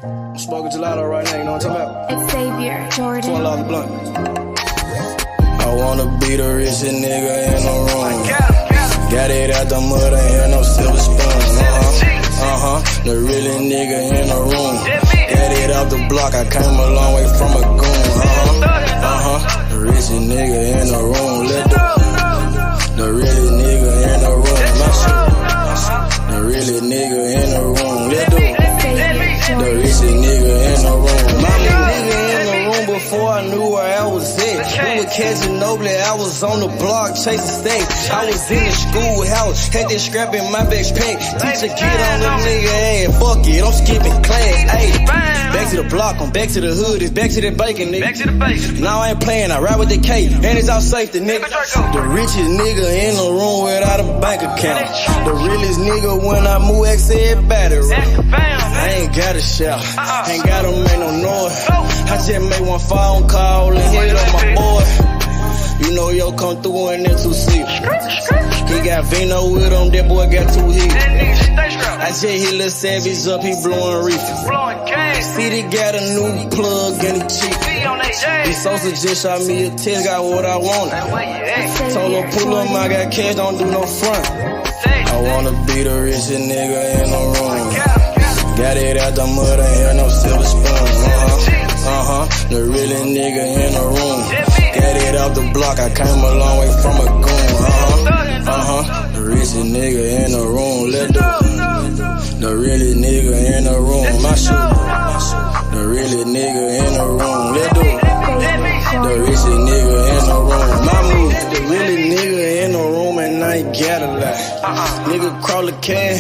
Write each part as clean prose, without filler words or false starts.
I'm smoking gelato right now, you know what I'm talking about? Xavier, Jordan. 12 off the blunt. I wanna be the richest nigga in the room. Got it out the mud, ain't had no silver spoon. The really nigga in the room. Got it out the block, I came a long way from a goon. The richest nigga in the room. The really nigga in the room. The really nigga in the room. The richest nigga in the room. My nigga in the room before I knew where I was at. We were catching Nobly, I was on the block chasing stacks. I was in the schoolhouse, had that scrap in my backpack. Teacher get on the nigga ass, fuck it, I'm skipping class. Ayy, back to the block, I'm back to the hood, it's back to the bacon, nigga. Back to the bacon. Now I ain't playing, I ride with the K, and it's all safety, nigga. The richest nigga in the room without a bank account. The realest nigga when I move, XL battery. I ain't gotta shout, ain't gotta make no noise. I just make one phone call and hit up my boy. You know yo come through in that 2-seat. He got Vino with him, that boy got 2 hits. I just hit Lil Savage up, he blowing reefer. City got a new plug and he cheap. This Sosa just shot me a test, got what I wanted. Told him pull up, I got cash, don't do no front. I wanna be the richest nigga in the room. Got it out the mud, ain't had no silver spoon. The really nigga in the room. Got it out the block, I came a long way from a goon. The richest nigga in the room. The really nigga in the room. My shoe. The really nigga in the room. The richest nigga in the room. My move. The really nigga in the room and I ain't got a lot. Nigga crawl a can,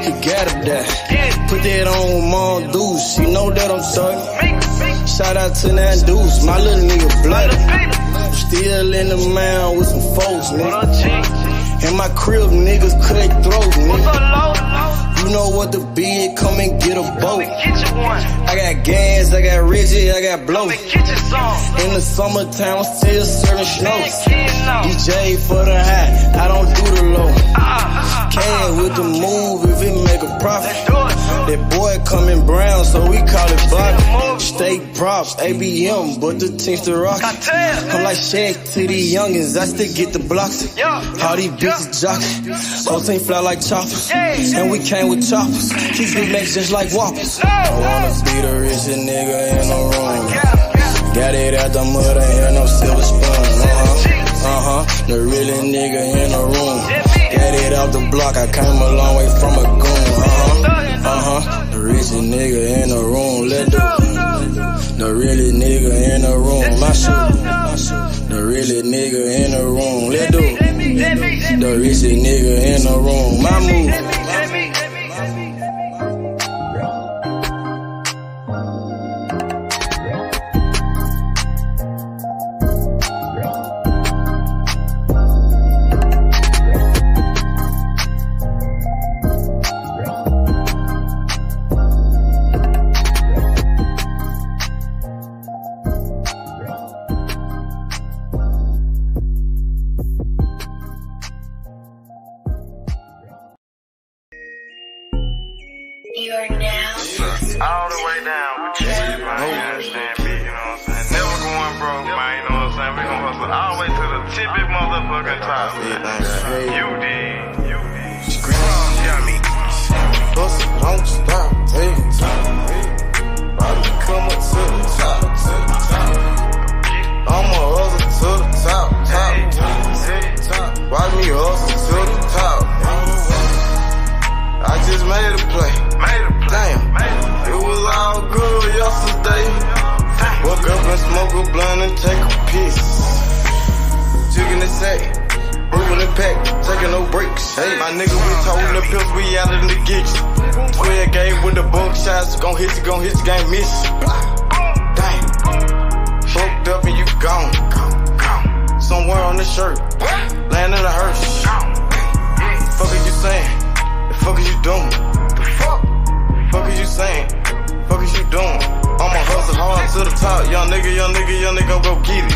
he gotta die. Put that on Mom Deuce, you know that I'm sorry. Shout out to that Deuce, my little nigga bloody. Still in the mound with some folks, nigga. In my crib, niggas cut throats, nigga. You know what the bid, come and get a boat. I got gas, I got Reggie, I got blow. In the summertime, I'm still serving snows. DJ for the high, I don't do the low. Can with the move if it make a profit. That boy coming brown, so we call it Bobby. Steak props, ABM, but the team's the rock. I'm like Shaq to these youngins, I still get the blocks. All these bitches jockey, whole team fly like choppers. And we came with choppers, keep big macs just like whoppers. I wanna be the richest nigga in the room. Got it out the mud, ain't had no silver spoon. The really nigga in the room. Got it out the block, I came a long way from a goon. The richest nigga in the room. The really nigga in the room. My shoe. The really nigga in the room. The richest nigga in the room. My move. You're now all the way down with you, man. You understand me, you know what I'm saying? Never going broke, man, you know what I'm saying? We gon' hustle all the way to the tippy motherfucking top. You did. Got me. Hustle, don't stop, take time. Bobby, come up to the top. I'ma hustle to the top. Watch me hustle to the top. I just made a play. Damn, it was all good yesterday. Woke up and smoke a blunt and take a piss. Jigging the sack, moving the pack, taking no breaks. Hey, my nigga, we told the pills, we out in the geeks. 12 gauge with the bunk shots, gon' hit you, game miss. Damn, fucked up and you gone. Somewhere on the shirt, land in a hearse. Fuck are you saying? The fuck are you doing? Fuck is you saying? Fuck is you doing? I'ma hustle hard to the top. Young nigga go get it.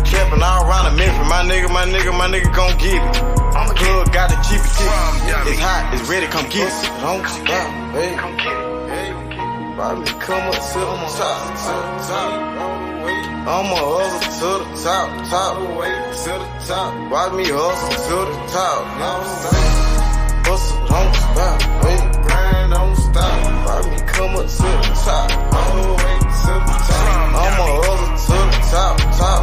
Capping all around the Memphis. My nigga gon' get it. Plug got the cheapest ticket. It's hot, it's ready, come get it. Don't stop, baby. Watch me come up to the top. I'ma hustle to the top. Watch me hustle to the top. Hustle, don't stop. Grind, don't stop. Watch me come up to the top. All the way to the top. I'ma hustle to the top.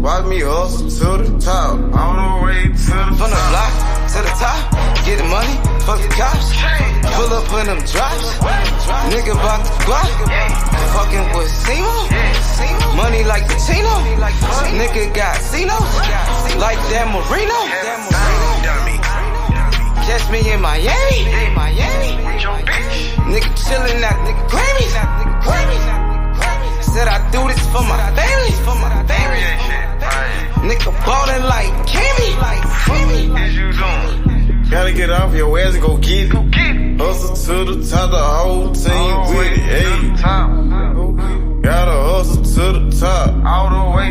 Watch me hustle to the top. All the way to the top. From the block to the top. Get the money, fuck the cops. Pull up in them drops. Nigga bout the block. Fucking with Simo. Money like the Tino. Nigga got Cino. Like that Marino. Catch me in Miami. Nigga chillin' at nigga Grammys. Said I do this for my family. Nigga ballin' like Kimmy. Gotta get off your ass and go get it. Hustle to the top, the whole team with it. Hey, gotta hustle to the top. All the way.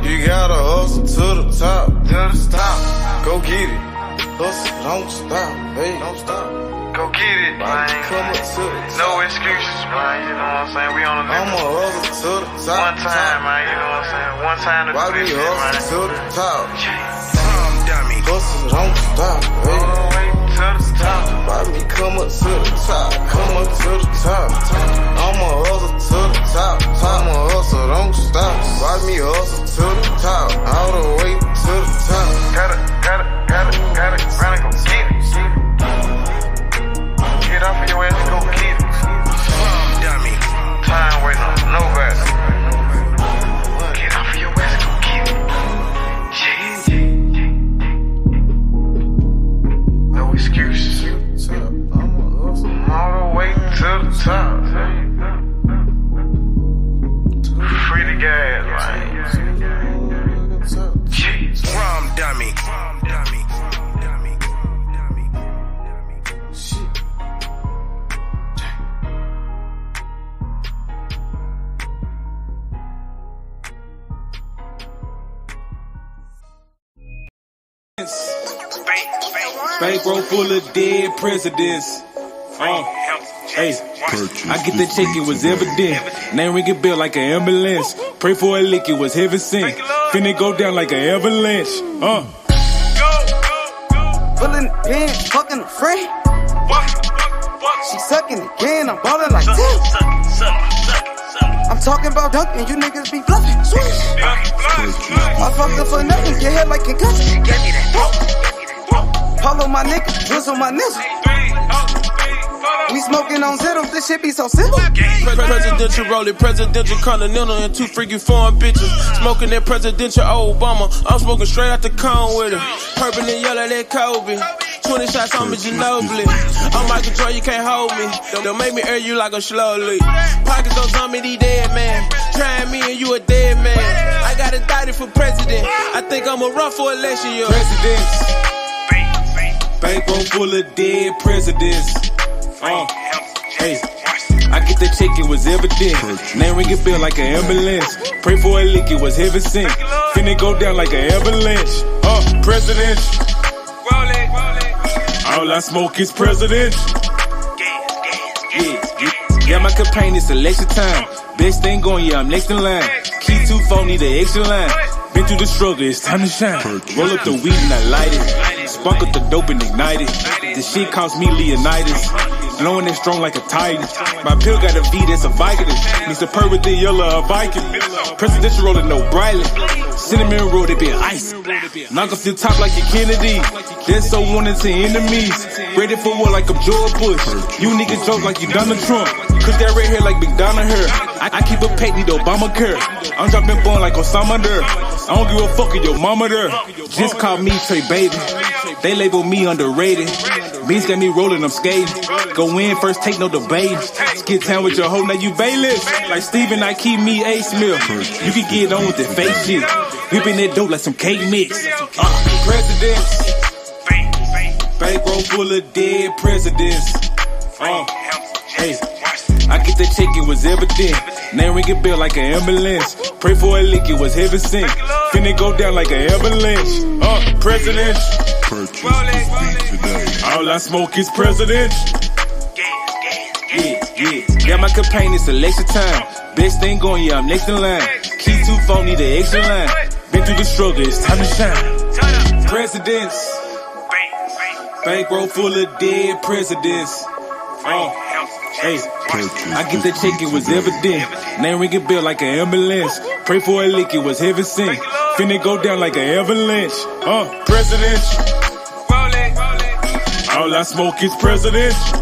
You gotta hustle to the top. Go get it. Hustle, don't stop. Hey, don't stop. Go get it, man. Come up to the top. No excuses, man. You know what I'm saying? We on the I'ma hustle to the top. one time, man. You know what I'm saying? One time to Why do me this shit, man. hustle to the top? Hustle, don't stop. Hey. All the way to the top. Why me come up to the top? Come up to the top. I'ma hustle to the top. I'ma hustle, don't stop. Why me hustle to the top? All the way to the top. Gotta, run and go get it. Get off of your ass and go get it. Time waiting on nobody. Get off of your ass and go get it. No excuses. All the way to the top. Free the gas, man. Rum dummy. Bankroll full of dead presidents. Hey, I get the check, it was evident. Name ring a bell like an ambulance. Pray for a lick, it was heaven sent. Finna go down like an avalanche. Pulling in, fucking a friend. She sucking again, I'm ballin' like this. I'm talking about dunking, you niggas be bluffing. Swish. I fucked up for nothing, get hit like concussion. Follow my nigga, drizzle my nizzle. We smoking on Zittles, this shit be so simple. Presidential rolling, presidential continental, and 2 freaky foreign bitches. Smoking that presidential Obama. I'm smoking straight out the cone with her. Purple and yellow, that Kobe. 20 shots on me, Ginobili. I'm Michael Jordan, you can't hold me. Don't make me air you like a slowly. Pockets don't tell me these dead man. Trying me and you a dead man. I got indicted for president. I think I'm a run for election year. Presidents. Bankroll full of dead presidents. Hey, I get the check, it was evident. Name ring a bell like an ambulance. Pray for a lick, it was heaven sent. Finna go down like an avalanche. President. All I smoke is president. Yeah, my campaign is election time. Best thing going, yeah, I'm next in line. Key 2-4, need the extra line. Been through the struggle, it's time to shine. Roll up the weed and I light it. Spark up the dope and ignite it. This shit cost me Leonidas. Blowing it strong like a titan. My pill got a V that's a Viking. Needs a purr with the yellow, a Viking. Presidential rolling no brightly. Cinnamon roll, they been ice. Knock off the top like a Kennedy. Then so wanted to enemies. Ready for war like I'm George Bush. You niggas joke like you Donald Trump. Cause that red hair like Big Donna hair. I keep a pet, need Obamacare. I'm dropping born like Osama there. I don't give a fuck if your mama there. Just call me Trey Baby. They label me underrated. Beans got me rolling, I'm skating. Go in first, take no debate. Skid town with your hoe, now you bailiff. Like Steven, I keep me A Smith. You can get on with the fake shit. Whipping that dope like some cake mix. Presidents. Bankroll full of dead presidents. Hey, I get the check, it was evident. Name ring a bell like an ambulance. Pray for a lick, it was heaven sent. Finna go down like an avalanche. President. All I smoke is president. Got my campaign, it's election time. Best thing going, yeah, I'm next in line. Key too phony, the extra line. Been through the struggle, it's time to shine. Presidents. Bankroll full of dead presidents. Hey, I get that check, it was evident. Name ringing bell like an ambulance. Pray for a lick, it was heaven sent. Finna go down like an avalanche. Presidential. All I smoke is presidential.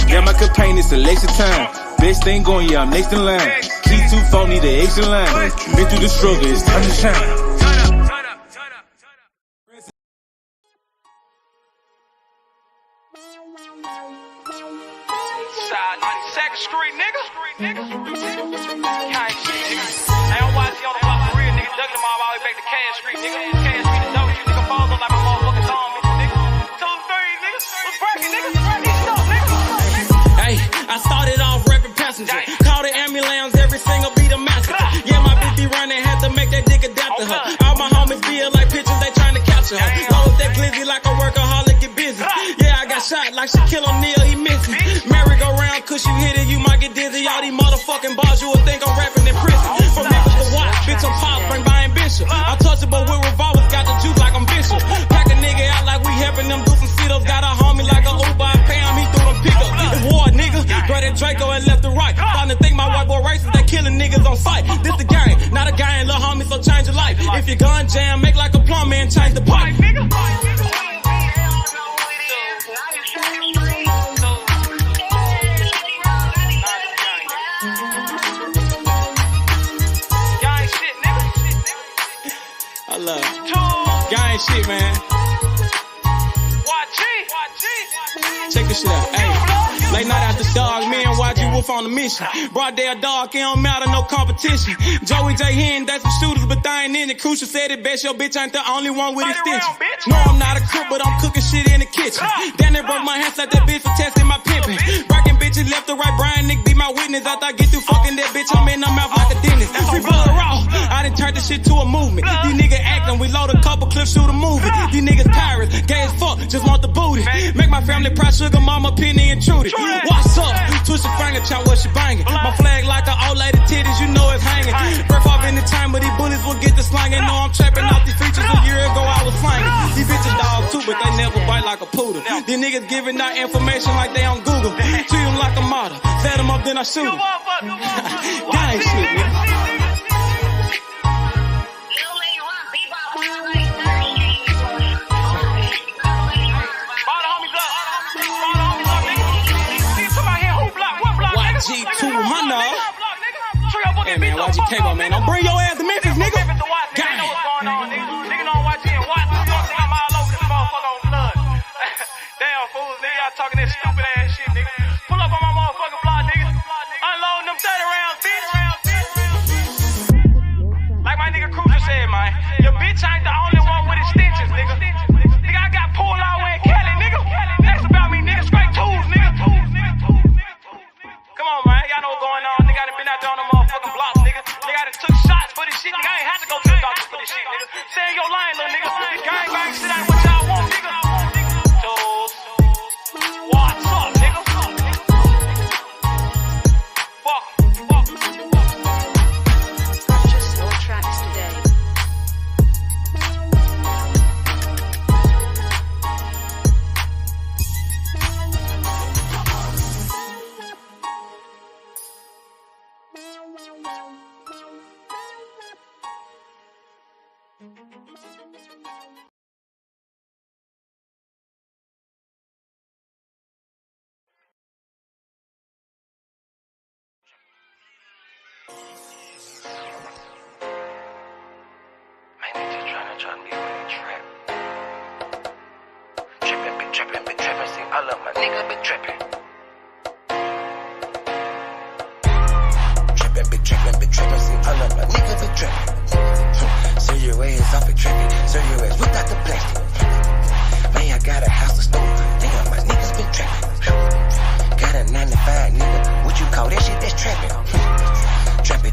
Got my campaign, it's election time. Best thing going, yeah, I'm next in line. Key too phony, the extra line. Been through the struggle, it's time to shine. Side 92nd Street, nigga. Can't shit, nigga. Hey, I'm watching on the block for real, nigga. Ducking them all the way back to Cash Street, nigga. Cash Street to W, nigga. Falls up like my motherfucking thumb, nigga. 2, 3, nigga. What's breaking, nigga? Breaking stuff, nigga. Hey, I started off rapping passenger. Call the ambulance, every single beat a master. Yeah, my bitch be running, had to make that dick adapt to her. All my homies feel like pictures, they trying to capture her. Load that glizzy like a workaholic, get busy. Yeah, I got shot like Shakur O'Neal, he missing. Merry-go-round, cause you hit it, you might get dizzy. All these motherfucking bars, you would think I'm rapping in prison. From Memphis to Watts, bitch, I'm pop, bring by ambition. I'm touchable with revolvers, got the juice like I'm Bishop. Pack a nigga out like we helping them do some sit-ups. Got a homie like a Uber, I pay him, he threw them pickups. It's war, nigga. Grab that Draco and left to right. Starting to think my white boy racist, they killing niggas on sight. This the game, not a gang, little homie, so change your life. If your gun jam, make like a plumber and change the pipe. I love it. Gang shit, man. Check this shit out. Hey, late night after dog, me and YG Wolf on the mission. Broad day dark, it don't matter, no competition. Joey J. Hen, that's some shooters, but they ain't in it. Crucial said it best, your bitch ain't the only one with extension. No, I'm not a cook, but I'm cooking shit in the kitchen. Then they broke my hands like that bitch for testing my pimping. Breaking bitches left to right, Brian Nick be my witness. After I get through fucking that bitch, I'm in her mouth like a dentist. Free blood raw, I done turned this shit to a movement. These niggas acting, we load a couple clips, shoot a movie. These niggas pirates, gay as fuck, just want the booty. Make my family proud, sugar mama, penny and Trudy. What's up? Twist your finger, chop what she banging. My flag like an old lady titties, you know it's hanging. Breath off in the time, but these bullies will get the slanging. Know I'm trapping off these features. A year ago I was slanging. These bitches dogs too, but they never bite like a poodle. These niggas giving out information like they on Google. Treat them like a model. Set them up, then I shoot them. Gang shit, man. G200. Hey man, YG Cable, man. Don't bring your ass to Memphis, nigga. Gang. Nigga don't watch it and watch it. I'm all over this motherfucker on blood. Damn fools, nigga. Y'all talking that stupid ass shit, nigga. Pull up on my motherfucking block, nigga. Unloading them 30 rounds, bitch. Like my nigga Cruiser said, man. Your bitch ain't the only one with extensions, nigga. Nigga, I got pulled all the way in Cali, nigga. That's about me, nigga. Straight tools, nigga. Come on, man. Y'all know what's going on. Nigga, I done been out there on the motherfucking block, nigga. Nigga, I done took shots for this shit. Nigga, I ain't had to go to the doctor for this shit, nigga. Stay in your line, little nigga. Gang bang shit ain't what y'all want, nigga. Tools. What's up, nigga? Fuck. Purchase your tracks today. Trying to get with the trap. Trippin', been trippin', see all of my niggas been trippin'. Trippin', see all of my niggas been trippin'. Serve your ass off and trippin', serve your ass without the plastic. Man, I got a house to store, damn, my niggas been trippin'. Got a 9 to 5, nigga, what you call that shit, that's trappin'.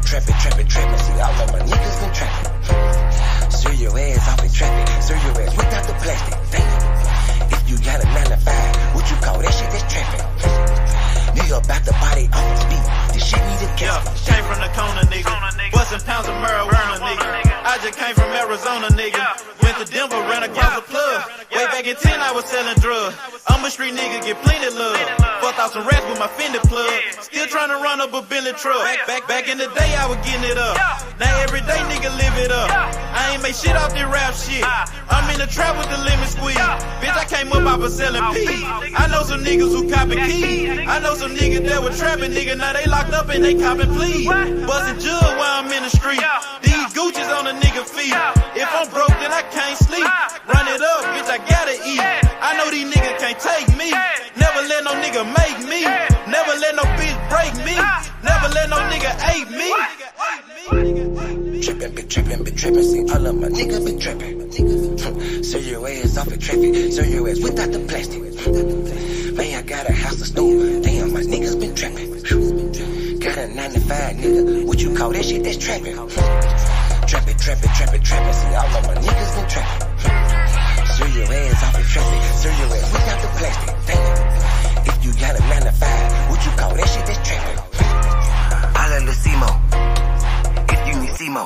Trappin', see all of my niggas been trappin'. Serve your ass off and trappin', serve your ass without the plastic. Damn, if you got a 9 to 5, what you call that shit, that's trappin'. Arizona, nigga. Went to Denver, ran across the plug. Way back in 10, I was selling drugs. I'm a street nigga, get plenty love. Fucked out some rats with my Fendi plug. Still trying to run up a Bentley truck. Back in the day, I was getting it up. Now every day, nigga, live it up. I ain't make shit off this rap shit. I'm in the trap with the lemon squeeze. Bitch, I came up off of selling peas. I know some niggas who copping keys. I know some niggas that were trapping, nigga. Now they locked up and they copping pleas. Buzzing jug while I'm in the street. These Gucci's on a nigga feet. If I'm broke, then I can't sleep. Run it up, bitch, I gotta eat. I know these niggas can't take me. Never let no nigga make me. Never let no bitch break me. Never let no nigga ape me. Been trapping, see all of my niggas been trapping. Serve your ass off in traffic, serve your ass without the plastic. Man, I got a house to store, damn, my niggas been trapping. Got a 9 to 5, nigga, what you call that shit, that's trapping. Trapping, see all of my niggas been trapping. Serve your ass off in traffic, serve your ass without the plastic. Damn, if you got a 9 to 5, what you call that shit, that's trapping. Holla La Simo. Simo.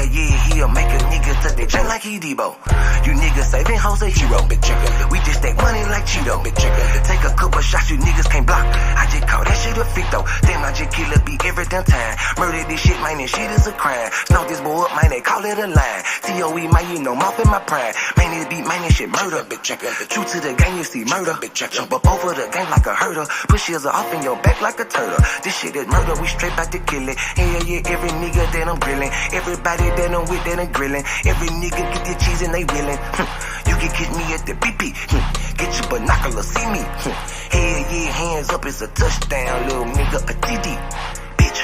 Yeah, he'll make a nigga touch that junk like he Debo. You niggas saving hoes a hero. We just take money like Cheeto. Take a couple shots you niggas can't block. I just call that shit a fit though. Damn, I just kill a beat every damn time. Murder this shit, man, this shit is a crime. Snow this boy up, man, they call it a line. TOE, man, you know, mouth in my prime. Man, this beat, man, this shit murder. True to the game, you see murder. Jump up over the game like a hurdle. Push heels off in your back like a turtle. This shit is murder, we straight back to kill it. Hell yeah, every nigga that I'm grilling. Everybody that I'm with, that I'm grilling. Every nigga get their cheese and they willing. You can catch me at the BP. Get your binoculars, see me. Hell yeah, hands up, it's a touchdown, little nigga, a TD. Bitch.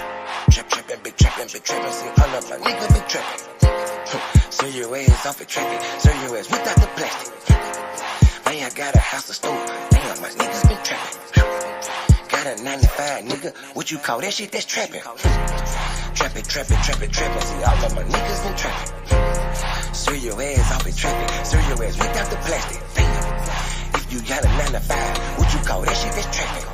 Trapping, see all of my niggas been trapping. Serve your ass off in traffic, serve your ass without the plastic. Man, I got a house to store, damn, my niggas been trapping. Got a 9 to 5, nigga, what you call that shit, that's trapping. Trapping, see all of my niggas been trapping. Serve your ass off in traffic, serve your ass without the plastic. Damn, if you got a 9 to 5, what you call that shit, that's trapping.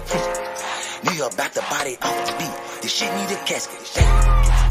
Nigga about the body off the beat, this shit need a casket. Damn.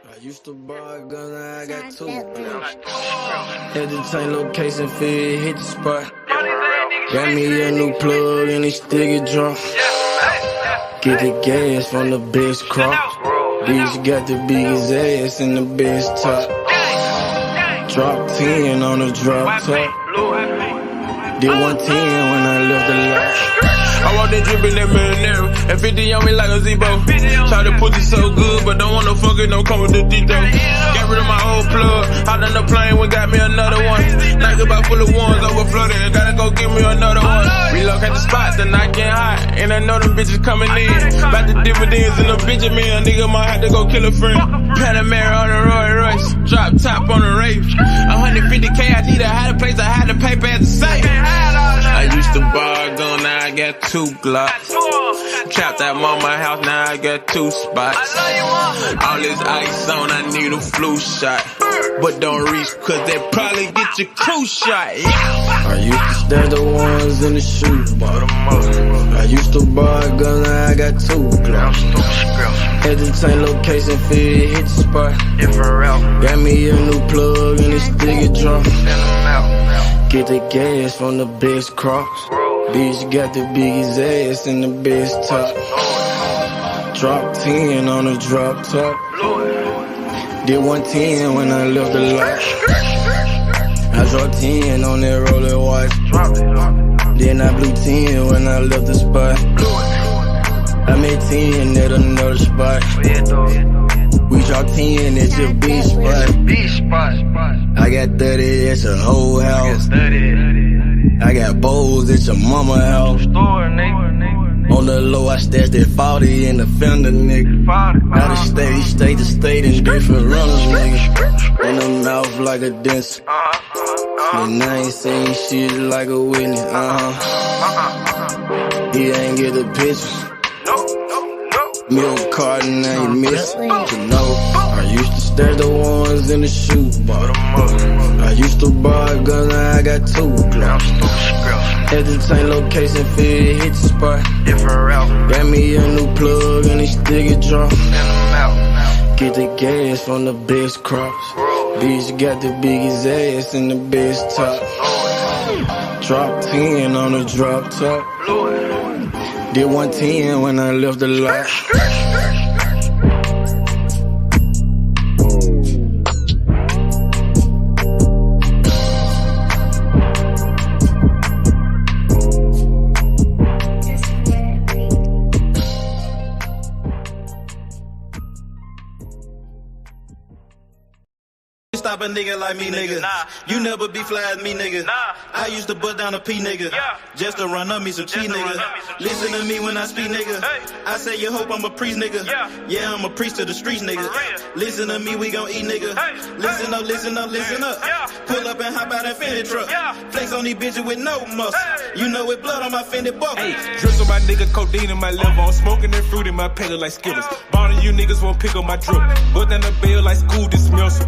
I used to buy a gun, now I got 2. Had to change location, feel hit the spot. Got me a new plug and it still get drunk. Get the gas from the best crop. Bitch got the biggest ass and the best top. Drop 10 on the drop top. Did 110 when I left the lot. I want that drip in that marinara, and 50 on me like a Zebo. Try to pussy so good, but don't want no fucking, don't come with the detail. Got rid of my old plug, hopped on the plane, we got me another one. Night about full of ones, overflooded, gotta go get me another one. Relocate the spot, the night getting hot, and I know them bitches coming in. About the dividends and the Benjamin, a nigga might have to go kill a friend. Panamera on the Roy Royce, drop top on the Wraith. 150K, I need a higher place, I had to pay at the safe. I used to buy a gun, now I got 2 Glocks. Trapped at mama house, now I got 2 spots. All this ice on, I need a flu shot. But don't reach, cause they probably get your crew shot. I used to stand the ones in the shoebox. I used to buy a gun, now I got 2 Glocks. Had to change location, feel hit the spot. Got me a new plug and it still get drunk. Get the gas from the best crops. Bitch got the biggest ass and the best top. Drop 10 on the drop top. Did 110 when I left the lot. I dropped 10 on that roller watch. Then I blew 10 when I left the spot. I made 10 at another spot. We dropped 10 at your beach spot. I got 30 at your whole house. I got bowls at your mama house. On On the low, I stashed that 40 in the fender, nigga. Out of state, state to state in different runners, nigga. In the mouth like a dentist. And I ain't saying shit like a witness, He ain't get the picture. Milk carton ain't missing. You know, I used to stash the ones in the shoebox. I used to buy a gun, now I got 2 Glocks. At the same location, fit hit the spot. Got me a new plug and they stick it drop. Get the gas from the best crops. Bitch got the biggest ass and the best top. Drop 10 on the drop top. Did 110 when I left the lot. Stop a nigga like me, nigga. You never be fly as me, nigga. I used to bust down a P, nigga. Just to run up me some cheese, nigga. Listen to me when I speak, nigga. I say you hope I'm a priest, nigga. Yeah, I'm a priest to the streets, nigga. Listen to me, we gon' eat, nigga. Listen up, listen up, listen up. Pull up and hop out that Fendi truck. Flex on these bitches with no muscle. You know it blood on my Fendi buckle. Drips on my nigga, codeine in my liver. I'm smoking that fruit in my pedal like Skittles. Bonding you niggas won't pick up my drip. But down the bail like school dismissal.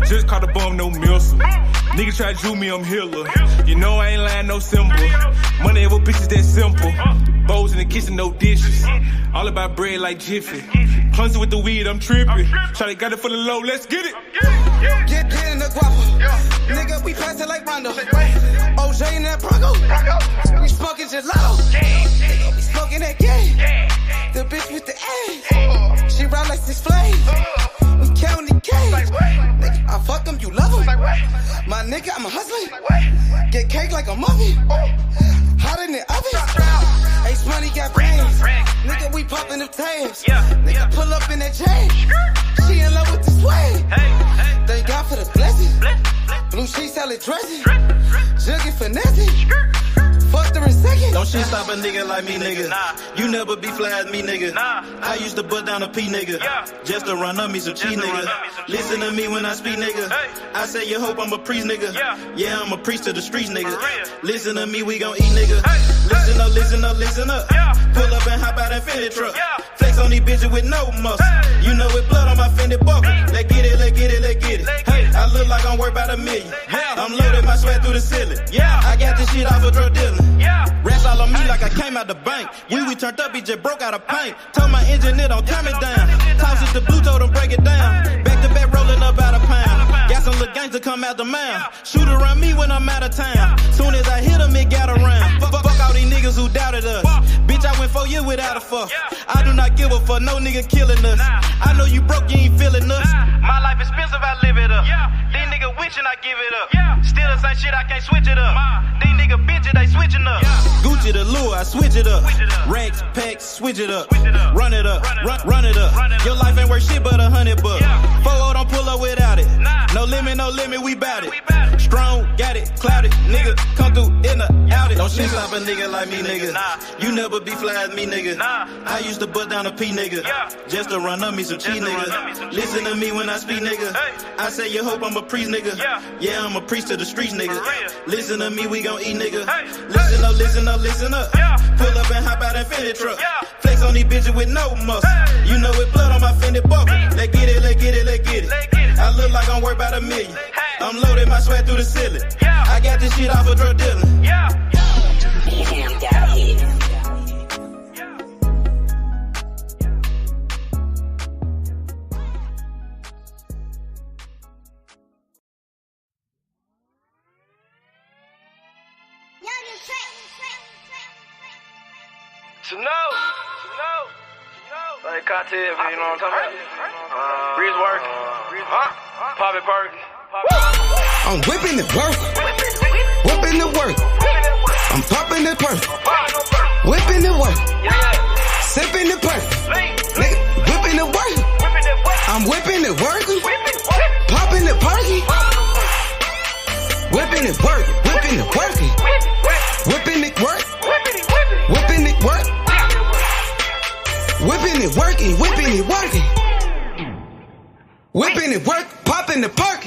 Just caught a bum, no missile. Nigga try to me, I'm healer. You know I ain't lying, no symbol. Money over bitches that simple. Bowls in the kitchen, no dishes. All about bread like Jiffy. Clumsy with the weed, I'm tripping. Shawty got it for the low, let's get it. Get in the guapa. Nigga, we pass it like Rondo. OJ in that Bronco. We smoking gelato. Nigga, we smoking that game. The bitch with the ass. She ride like 6 flames. We counting the cash. Nigga, I fuck them, you love them. My nigga, I'm a hustler. Get cake like a muffin. Hot in the oven. Ace money got brains. Nigga, we popping them tabs. Nigga, pull up in that chain. She in love with the swag. Thank God for the blessing. Blue sheets, salad dressing. Jugging finessing. Fucked her in second. Don't shit stop a nigga like me, nigga. You never be fly as me, nigga. I used to bust down a P, nigga. Just to run up me some cheese, nigga. Listen to me when I speak, nigga. I say you hope I'm a priest, nigga. Yeah, I'm a priest to the streets, nigga. Listen to me, we gon' eat, nigga. Listen up, listen up, listen up. Pull up and hop out that Fendi truck. Flex on these bitches with no muscle. You know it blood on my Fendi buckle. Let's get it, let's get it, let's get it. Hey, I look like I'm worth about $1 million. I'm loaded, my sweat through the ceiling. I got this shit off a drug dealer. Rats all on me like I came out the bank. We turned up, he just broke out of paint. Told my engineer don't turn it down. Toss it to blue, told him break it down. Back to back rolling up out of pound. Got some little gangs to come out the mouth. Shoot around me when I'm out of town. Soon as I hit him, it got around. Fuck all these niggas who doubted us. Bitch, I went 4 years without a fuck. I do not give a fuck, no nigga killing us. I know you broke, you ain't feeling us. My life expensive, I live it up. These niggas witching, I give it up. Still the same shit, I can't switch it up. These niggas bitches, they switching up. Gucci the lure, I switch it up. Racks, packs, switch it up. Run it up, run it up. Your life ain't worth shit but $100 bucks. 4-0 don't pull up without it. No limit, we bout it. Strong, got it, clouded. Nigga, come through in the out it. Don't shit stop a nigga like me, nigga. You never be fly as me, nigga. I used to bust down a P, nigga. Just to run up me some cheese, nigga. Listen to me when I speak, nigga. I say you hope I'm a priest, nigga. Yeah, I'm a priest to the streets, nigga. Listen to me, we gon' eat, nigga. Listen up, listen up, listen up. Pull up and hop out that Fendi truck. Flex on these bitches with no muscle. You know it blood on my Fendi buckle. Let's get it, let's get it, let's get it. I look like I'm worth about $1 million. I'm loaded, my sweat through the ceiling. I got this shit off a drug dealer. Like Cartel, you know what I'm talking about? Breeze work. Poppy Perky. I'm whipping the work. Whipping the work. I'm popping the perk. Whipping the work. Sipping the perk. Nigga, whipping the work. I'm whipping the work. Popping the perky. Whipping the work. Whipping the work. Whipping the work. Whipping the work. whipping it work, popping the perk.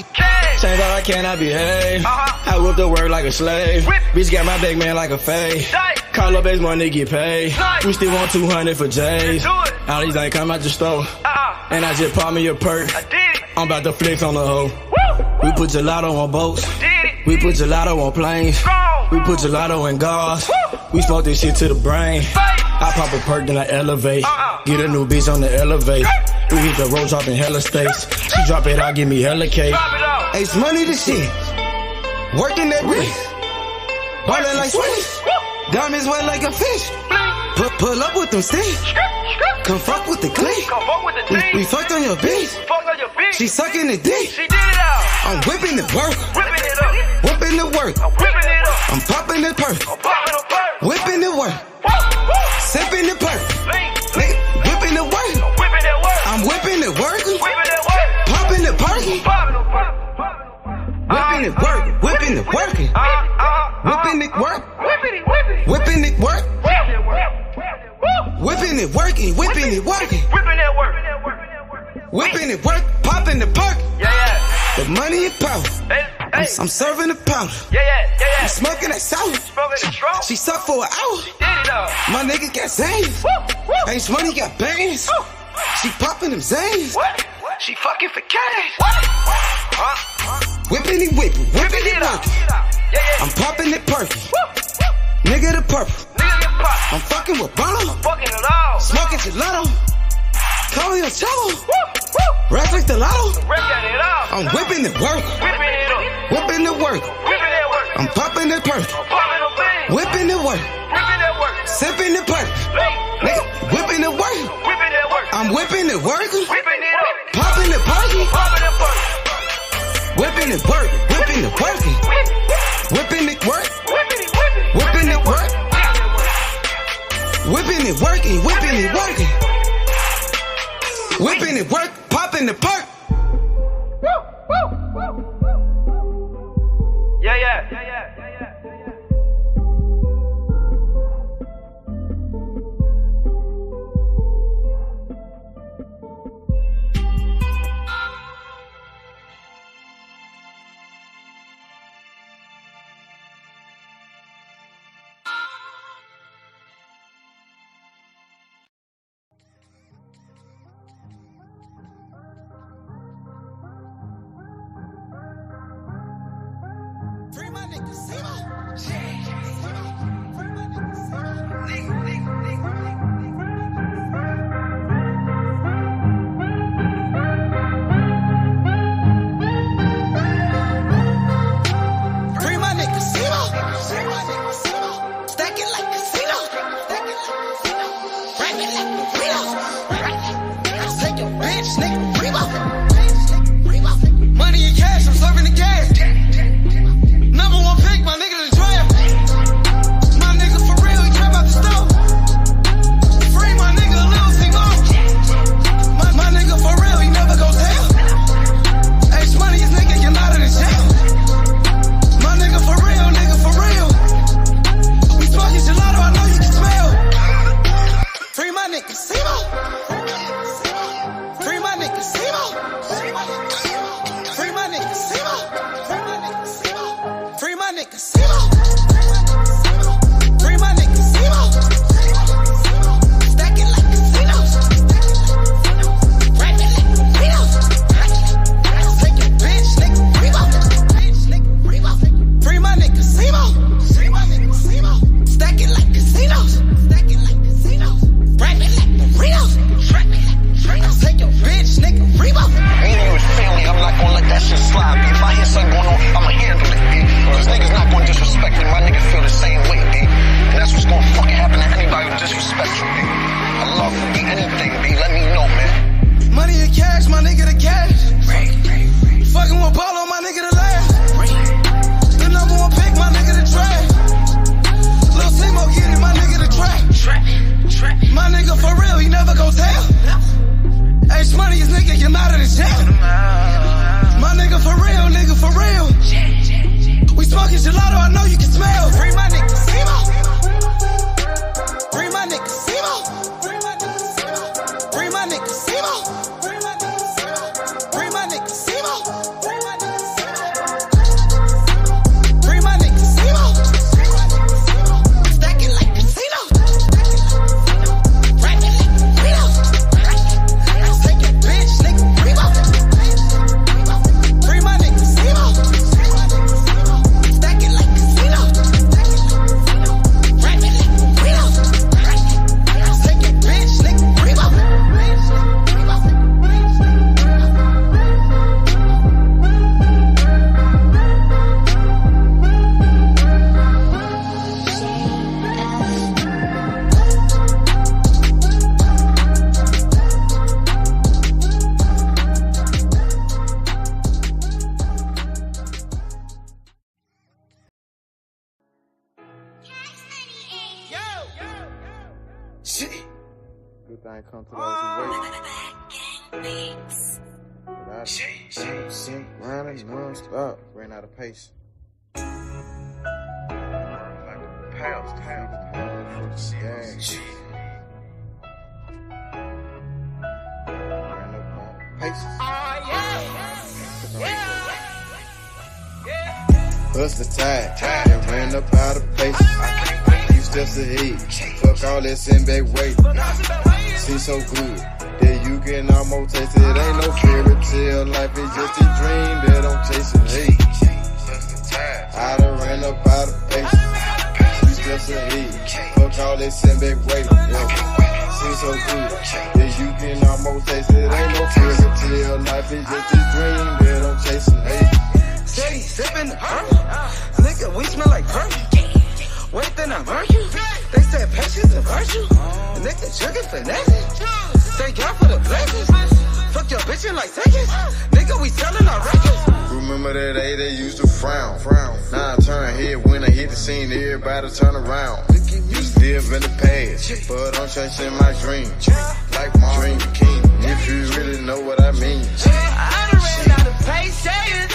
Change all I can, I behave. I whip the work like a slave. Bitch got my big man like a fade. Call up base money, get paid. We still want 200 for J's. All these ain't come out the store. And I just pop me a perk. I'm about to flex on the hoe. We put gelato on boats. We put gelato on planes. We put gelato in cars. We smoke this shit to the brain. I pop a perk, then I elevate. Get a new bitch on the elevate. We hit the road dropping hella states. She drop it out, give me hella cake. Ace money to shit. Working that wrist. Ballin' like Swiss. Diamonds wet like a fish. Pull up with them sticks. Come fuck with the clique. We fucked on your bitch. She sucking the dick. I'm whipping the work. Whipping the work. I'm popping the perk. Whipping the work. Sipping the perk. Nigga, whipping the work. I'm whipping the work. Popping the perky. Whipping it work. Whipping it working. Whipping it work. Whipping it work. Whipping it working. Whipping it working. Whipping it work. Popping the perk. The money is power. I'm serving the powder. I'm smoking that sour. She sucked for an hour. My nigga got Zans. Ace money got bands. She popping them Zans. She fucking for cash. Whipping it whipping. Whipping it working. I'm popping it perky. Nigga the purple. I'm fucking with Bono. Smoking gelato. Call me a cello. Rap like the lotto. I'm whipping the work. Whipping the work. I'm popping the perk. Whipping the work. Sipping the perk. Nigga, whipping the work. I'm whipping the work. Popping the perky. Whipping the work. Whipping the working. Whipping the work. Whipping the work. Whipping it working. Whipping it working. Whipping it work, popping the perk. Yeah. Free my nigga Good thing come to those who wait. Without it, running non-stop. Ran out of pace. Like the pals, ran up my pace. Bust the tide, and ran up out of pace. Few steps ahead, fuck all that send back weight. Seem so good that you can almost taste it. Ain't no fairy tale, life is just a dream that I'm chasing. Hey, I done ran up out of pace. Few steps ahead, fuck all that send back weight. Seem so good that you can almost taste it. Ain't no fairy tale, life is just a dream that I'm chasing. Hey. Steady sipping the purple. Nigga, we smell like perfume. Wait, then I burn you. They said patience and virtue. Nigga, chugging finesse. Thank God for the blessings. Fuck your bitchin' like seconds. Nigga, we selling our records. Remember that day they used to frown. Now I turn head when I hit the scene, everybody turn around. Used to live in the past, but I'm chasing my dream. Like my dream king, if you really know what I mean. I done ran out of patience.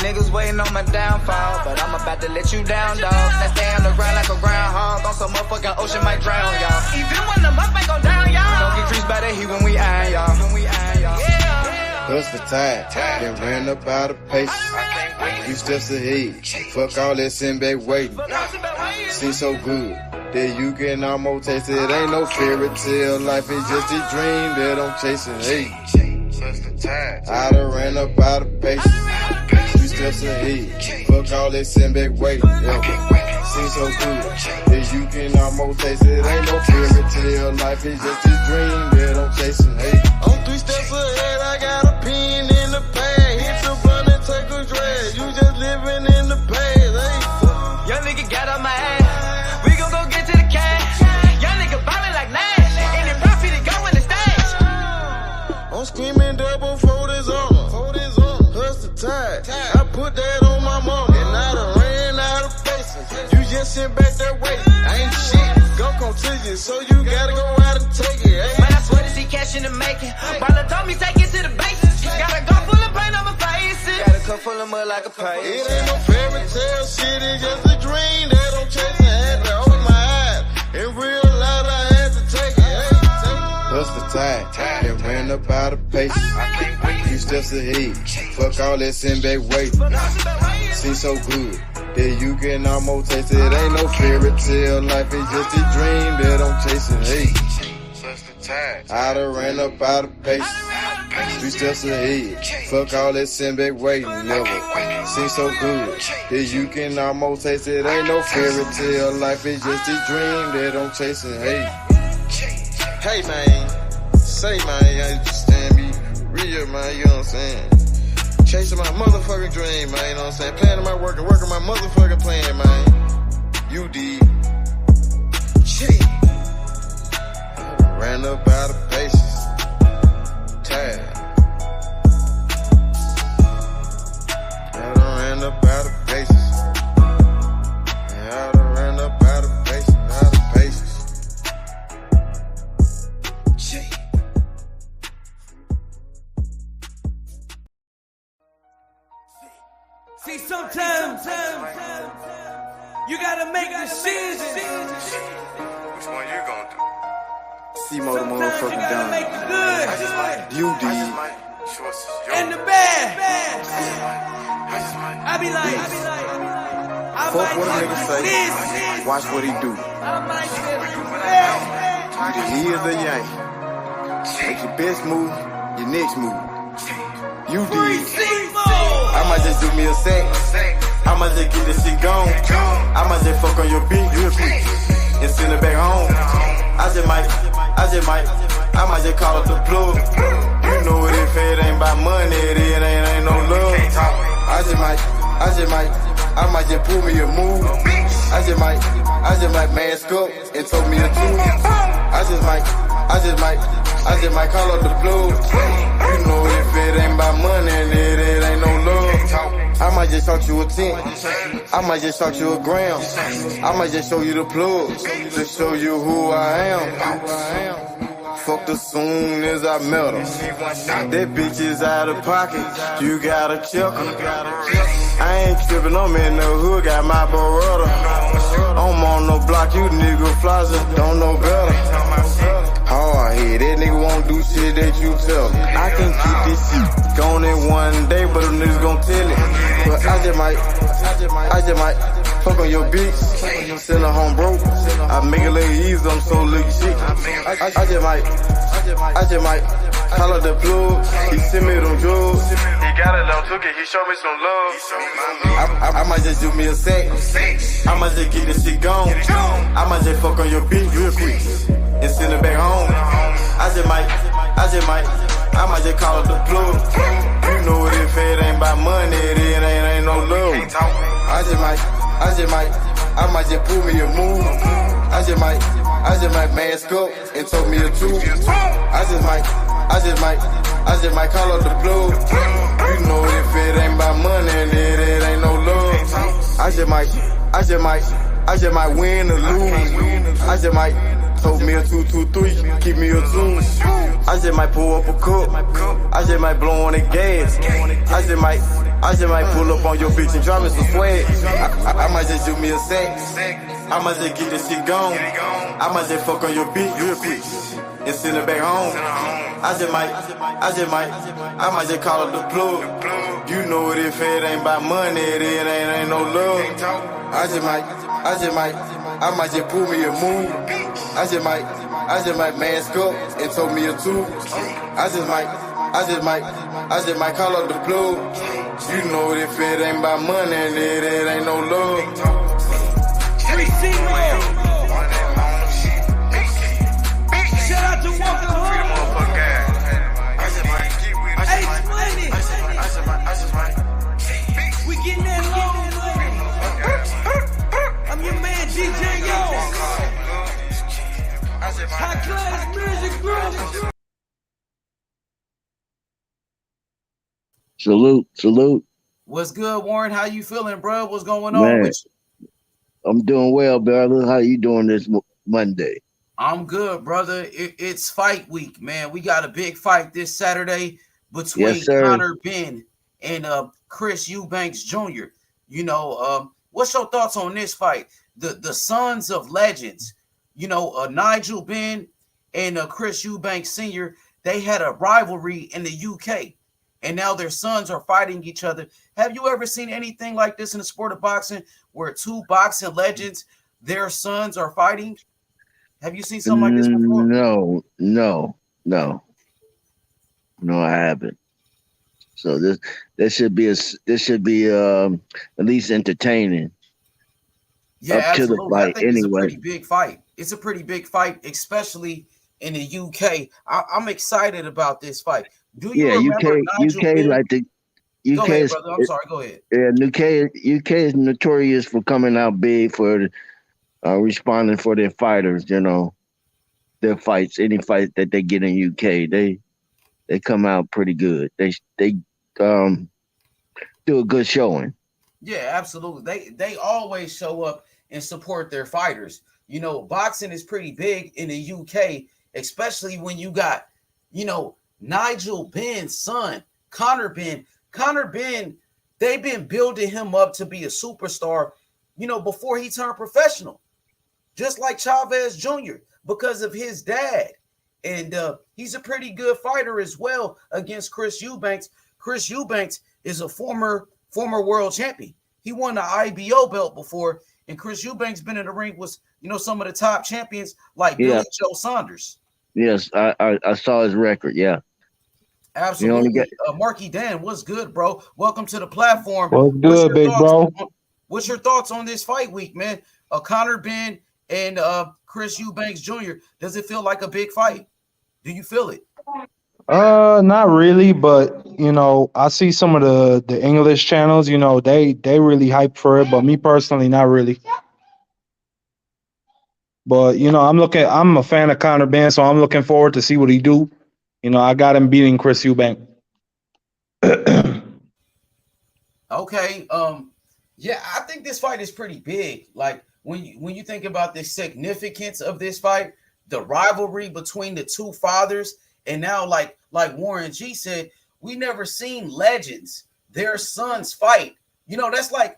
Niggas waiting on my downfall, but I'm about to let you down, dog. Now stay on the ground like a groundhog. On some motherfucking ocean might drown, y'all. Even when the mud ain't go down, y'all. Don't get creased by the heat when we iron, y'all. Bust the tide, then ran up out of pace. Few steps ahead, fuck all that send back waiting. Seem so good that you can almost taste it. Ain't no fairy tale, life is just a dream that I'm chasing. Hey, I done ran up out of pace. Few steps ahead, fuck all that send back waiting. Seem so good that you can almost taste it. Ain't no fairy tale, life is just a dream that I'm chasing. Hey, I'm 3 steps ahead, I got a pin in the bag. Hit your blunt and take a drag. You just living in the past, hey. Young nigga got on my ass. We gon' go get to the cash. Young nigga ballin' like Nash. And the profit to go in the stash. I'm screaming double for this armor. Hustle tide. I put that on my mama. And I done ran out of faces. You just sit back that way. I ain't shit. Gon' come to you, so you gotta go out and take it. Hey. Man, I swear to see cash in the making. Baller told me take it to the basics. Got a gun full of paint on my face. Got a cup full of mud like a pace. It ain't no fairy tale shit, it's just a dream that I'm chasing. I had to open my eyes. In real life, I had to take it. Hey. bust the tide, then ran up out of pace. Few steps ahead, fuck all that send back weight. Seems so good that you can almost taste it. Ain't no fairy tale, life is just a dream that I'm chasing. Hey, I done ran up out of pace. Few steps ahead, fuck all that send back weight. Never seems so good that you can almost taste it. Ain't no fairy tale, life is just a dream that I'm chasing. Hey. Hey man, say man, I understand me real man, you know what I'm saying? Chasing my motherfucking dream, man, you know what I'm saying? Planning my work and working my motherfucking plan, man. You did. Shit. I ran up out of paces. Tired. I done ran up out of paces. I done ran up out of paces, out of paces. See, sometimes you gotta make decisions. Which one you gonna do? C-Mo the motherfucking done. You did. And the bad. I be like, Fuck what a nigga say. Watch what he do. Either he or the yank. Make your best move, your next move. You did. I might just do me a sec. I might just get this shit gone. I might just fuck on your bitch real quick and send it back home. I might just call up the plug. You know what if it ain't about money, it ain't no love. I might just pull me a move. I just might mask up and told me a truth. I just might call up the plug. You know if it ain't about money, it ain't no love. I might just shot you a 10. I might just shot you a gram. I might just show you the plugs to show you who I am. Fucked her soon as I met her. That bitch is out of pocket. You gotta check her. I ain't trippin', I'm in the hood, got my Beretta. I'm on no block, you nigga flossin', don't know better. Hard head, that nigga won't do shit that you tell him. I can keep this shit going in one day, but them niggas gon' tell it. But I just might fuck on your bitch, send her home broke. I make it look easy, I'm so lucky shit. I just might call up the plug, he send me them drugs. He got it on took it, he showed me some love. I might just do me a sack, I might just get this shit gone. I might just fuck on your bitch real quick and send her back home. I might just call up the plug. You know what, if it ain't about money, it ain't no love. I might just pull me a move. I just might mask up and told me a truth. I just might call up the plug. You know if it ain't about money, it ain't no love. I just might win or lose. I just might told me a 2-2-3, keep me a 2. I just might pull up a cup. I just might blow on the gas. I just might pull up on your bitch and drop me some swag. I might just do me a sack. I might just get this shit gone. I might just fuck on your bitch real quick and send her back home. I might just call up the plug. You know what, if it ain't about money, it ain't no love. I might just pull me a move. I just might mask up and told me a 2. I just might call up the plug. You know if it ain't about money, it ain't no love. Shout out to Walker Home. We getting that long. I'm your man, DJ Yo. High class music group. Salute. What's good, Warren? How you feeling, bro? What's going on Man, with you? I'm doing well, brother. How you doing this Monday? I'm good, brother. It's fight week, man. We got a big fight this Saturday between Conor Benn and Chris Eubanks Jr. You know, what's your thoughts on this fight? The sons of legends, you know, Nigel Benn and Chris Eubanks Sr., they had a rivalry in the UK, and now their sons are fighting each other. Have you ever seen anything like this in the sport of boxing, where two boxing legends, their sons are fighting? Have you seen something like this before? No, I haven't. So this should be at least entertaining. Yeah, up absolutely. to the fight, I think anyway. It's a pretty big fight. It's a pretty big fight, especially in the UK. I'm excited about this fight. Do you remember Nigel Benn? Like the UK go ahead, brother. I'm sorry. Go ahead. Yeah, UK is notorious for coming out big for responding for their fighters. You know, their fights, any fight that they get in UK, they come out pretty good. They do a good showing. Yeah, absolutely. They always show up and support their fighters. You know, boxing is pretty big in the UK, especially when you got, you know, Nigel Benn's son, Conor Benn. Conor Benn, they've been building him up to be a superstar, you know, before he turned professional, just like Chavez Jr., because of his dad. And he's a pretty good fighter as well against Chris Eubanks. Chris Eubanks is a former world champion. He won the IBO belt before, and Chris Eubanks been in the ring with, you know, some of the top champions like Billy Joe Saunders. Yes, I saw his record. Yeah, absolutely. Marky Dan, what's good, bro? Welcome to the platform. What's good, big bro? What's your thoughts on this fight week, man? Conor Benn and Chris Eubanks Jr. Does it feel like a big fight? Do you feel it? Not really, but you know, I see some of the English channels, you know, they really hype for it, but me personally, not really. But you know, I'm a fan of Conor Benn, so I'm looking forward to see what he do. You know, I got him beating Chris Eubank. Okay. Yeah, I think this fight is pretty big. Like when you think about the significance of this fight, the rivalry between the two fathers, and now like Warren G said, we never seen legends, their sons fight. You know, that's like,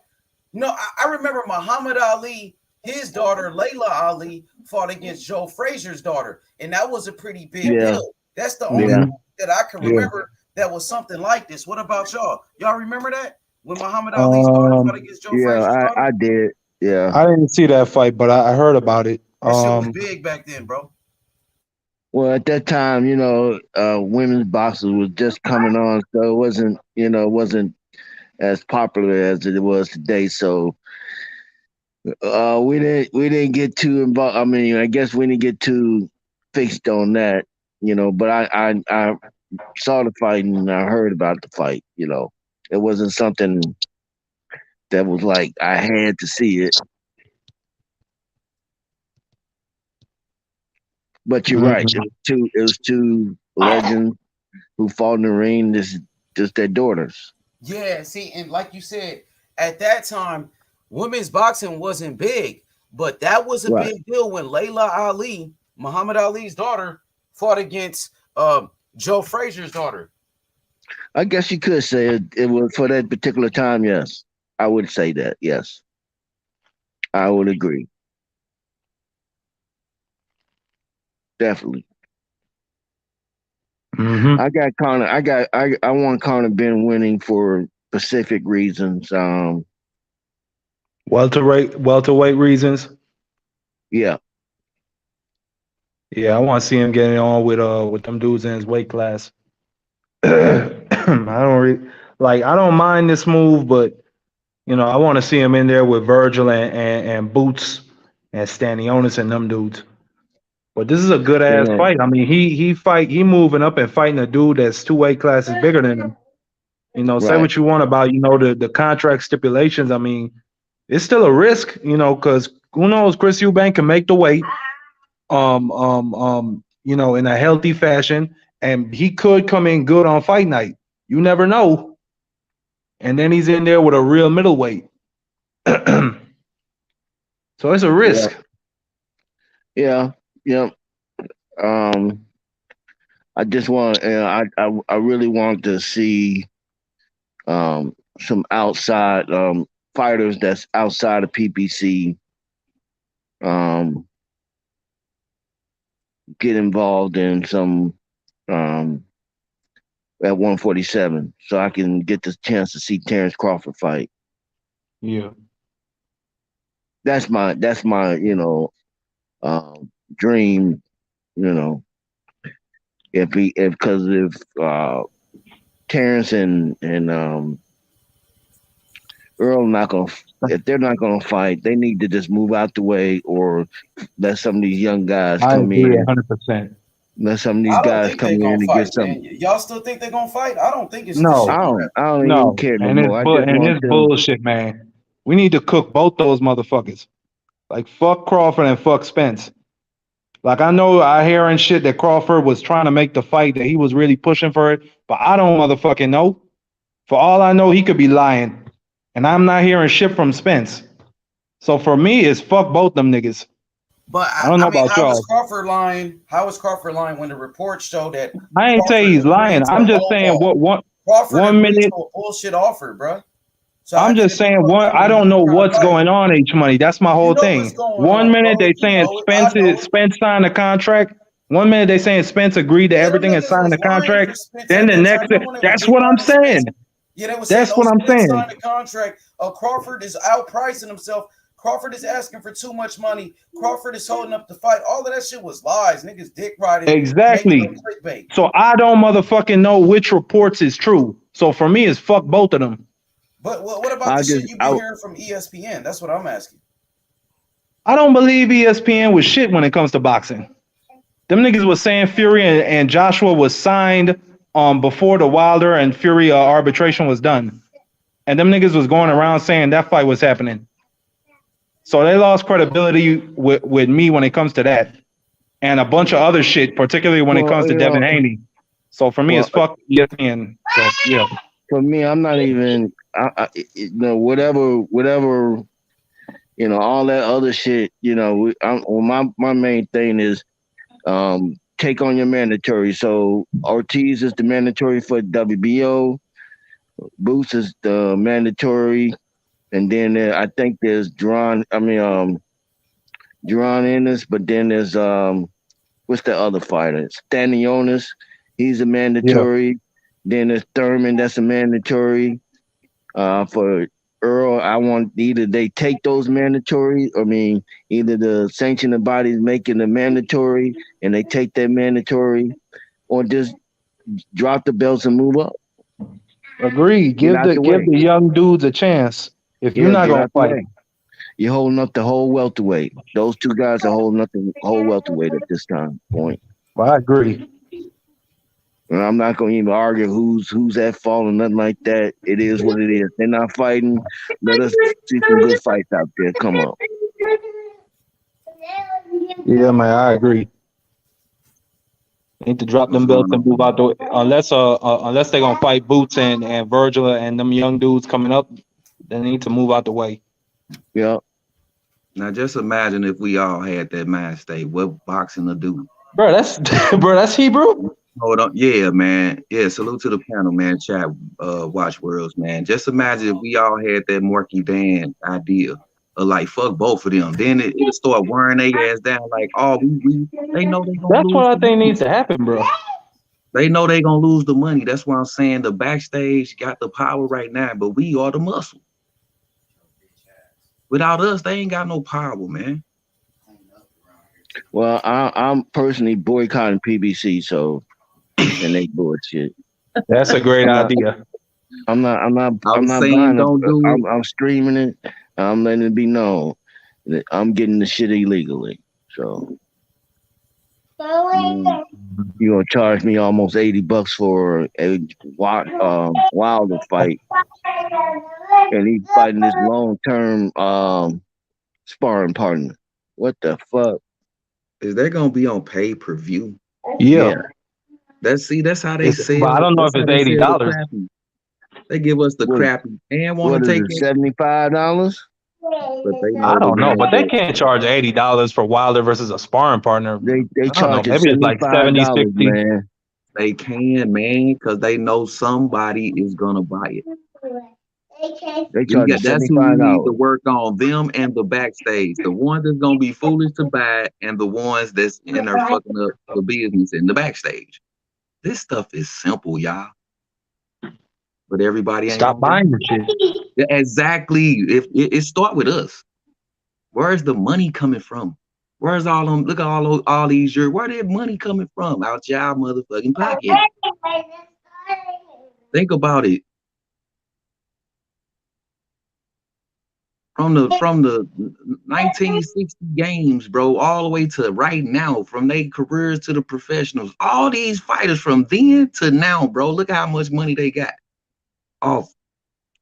I remember Muhammad Ali, his daughter Layla Ali fought against Joe Frazier's daughter, and that was a pretty big deal. That's the only one that I can remember that was something like this. What about y'all? Y'all remember that? When Muhammad Ali's daughter fought against Joe Frazier's daughter? I did. Yeah. I didn't see that fight, but I heard about it. That shit was big back then, bro. Well, at that time, women's boxing was just coming on, so it wasn't as popular as it was today. So we didn't get too involved. I mean, I guess we didn't get too fixed on that, But I saw the fight and I heard about the fight. It wasn't something that was like I had to see it. But you're right. It was two legends who fought in the ring. This just their daughters. Yeah, see, and like you said, at that time, women's boxing wasn't big, but that was a big deal when Layla Ali, Muhammad Ali's daughter, fought against Joe Frazier's daughter. I guess you could say it was for that particular time. Yes, I would say that. Yes, I would agree. Definitely. I got Conor. I want Conor Ben winning for specific reasons. Welterweight reasons. Yeah. Yeah, I want to see him getting on with them dudes in his weight class. I don't mind this move, but I want to see him in there with Virgil and Boots and Stanionis and them dudes. But this is a good ass fight. I mean, he moving up and fighting a dude that's 2 weight classes bigger than him. Say what you want about the contract stipulations. I mean, it's still a risk, because who knows? Chris Eubank can make the weight, in a healthy fashion, and he could come in good on fight night. You never know. And then he's in there with a real middleweight. So it's a risk. Yeah. I just want, I really want to see some outside fighters that's outside of PPC get involved in some at 147, so I can get the chance to see Terence Crawford fight. Yeah, that's my dream. If Terence and Earl if they're not gonna fight, they need to just move out the way or let some of these young guys come in. 100%. Let some of these guys come in and get something. Y'all still think they're gonna fight? I don't think it's no. I don't even care no more. It's bullshit, man. We need to cook both those motherfuckers. Like fuck Crawford and fuck Spence. Like I hearing shit that Crawford was trying to make the fight, that he was really pushing for it, but I don't motherfucking know. For all I know, he could be lying. And I'm not hearing shit from Spence. So for me, it's fuck both them niggas. But I don't know about how y'all. was Crawford lying? How was Crawford lying when the reports show that? I ain't say he's lying. I'm just saying Crawford 1 minute bullshit offer, bro. So I'm just saying I don't know what's going on, H Money. That's my whole thing. 1 minute they saying Spence signed a contract. 1 minute they saying Spence agreed to everything and signed the contract. Then the next, that's what I'm saying. Yeah, that's what I'm saying. Signed a contract. Crawford is outpricing himself. Crawford is asking for too much money. Crawford is holding up the fight. All of that shit was lies. Niggas dick riding. Exactly. So I don't motherfucking know which reports is true. So for me, it's fuck both of them. But what about the shit you be hearing from ESPN? That's what I'm asking. I don't believe ESPN was shit when it comes to boxing. Them niggas was saying Fury and Joshua was signed before the Wilder and Fury arbitration was done. And them niggas was going around saying that fight was happening. So they lost credibility with me when it comes to that. And a bunch of other shit, particularly when it comes to Devin Haney. So for me, it's fuck ESPN. So, yeah. for me, I'm not even. Whatever. All that other shit. My main thing is take on your mandatory. So Ortiz is the mandatory for WBO. Boots is the mandatory, and then I think there's Duran. Duran Ennis, but then there's what's the other fighter? Stanionis. He's a mandatory. Then there's Thurman. That's a mandatory. For Earl, I want either they take those mandatory. Either the sanctioning bodies making the mandatory and they take that mandatory, or just drop the belts and move up. Agreed. Give the young dudes a chance. If you're not gonna fight, you're holding up the whole welterweight. Those two guys are holding up the whole welterweight at this time point. Well, I agree. And I'm not gonna even argue who's at fault or nothing like that. It is what it is. They're not fighting. Let us see some good fights out there. Come on. Yeah, man, I agree. Need to drop them belts and move out the way. Unless they're gonna fight Boots and Virgil and them young dudes coming up, they need to move out the way. Yeah. Now just imagine if we all had that mind state, what boxing to do. Bro, that's Hebrew. Hold on. Yeah, man. Yeah, salute to the panel, man. Chat, watch worlds, man. Just imagine if we all had that Marky Dan idea of like fuck both of them. Then it'll start wearing their ass down like, oh, they know they gonna That's lose what I think needs to happen, bro. They know they gonna lose the money. That's why I'm saying the backstage got the power right now, but we are the muscle. Without us, they ain't got no power, man. Well, I'm personally boycotting PBC, so and they bullshit. That's a great idea. I'm not buying it. I'm streaming it. I'm letting it be known that I'm getting the shit illegally. So you gonna charge me almost $80 for a Wilder fight, and he's fighting this long-term sparring partner. What the fuck? Is that gonna be on pay-per-view? Yeah. That's how they say. But I don't know if it's $80. They give us the crappy and want to take it. $75. I don't know, but they can't charge $80 for Wilder versus a sparring partner. They charge maybe it's like 70, 60. Man. They can, man, because they know somebody is gonna buy it. They charge that's who we need to work on, them and the backstage. The ones that's gonna be foolish to buy it, and the ones that's in there fucking up the business in the backstage. This stuff is simple, y'all. But everybody ain't stop buying the shit. Yeah, exactly. If it start with us. Where's the money coming from? Where's all them? Look at all these years. Where that money coming from? Out y'all motherfucking pocket. Think about it. From the 1960 games, bro, all the way to right now, from their careers to the professionals, all these fighters from then to now, bro, look how much money they got off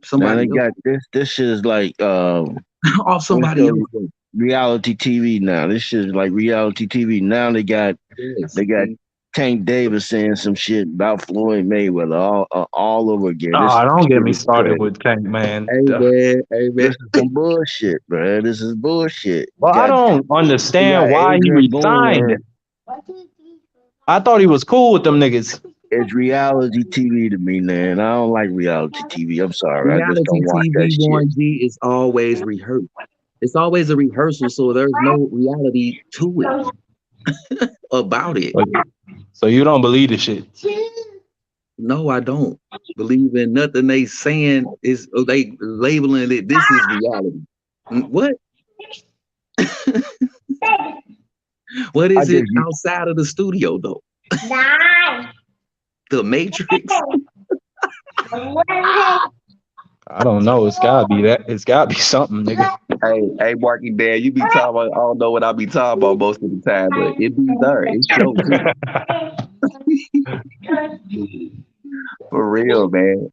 somebody. Now they got this shit is like off somebody else. Reality TV now. This shit is like reality TV. Now they got Tank Davis saying some shit about Floyd Mayweather all over again. Don't get me started with Tank, man. Hey man. This is some bullshit, bro. This is bullshit. Well, I don't understand why he resigned. I thought he was cool with them niggas. It's reality TV to me, man. I don't like reality TV. I'm sorry. Reality I just don't watch that shit. Warren G is always rehearsed. It's always a rehearsal, so there's no reality to it about it. So you don't believe the shit? No, I don't believe in nothing they saying is they labeling it. This is reality. What? What is it outside of the studio though? The Matrix. I don't know. It's gotta be that. It's gotta be something, nigga. Hey, Marky Dad, you be talking about. I don't know what I be talking about most of the time, but it be there. It shows too. For real, man.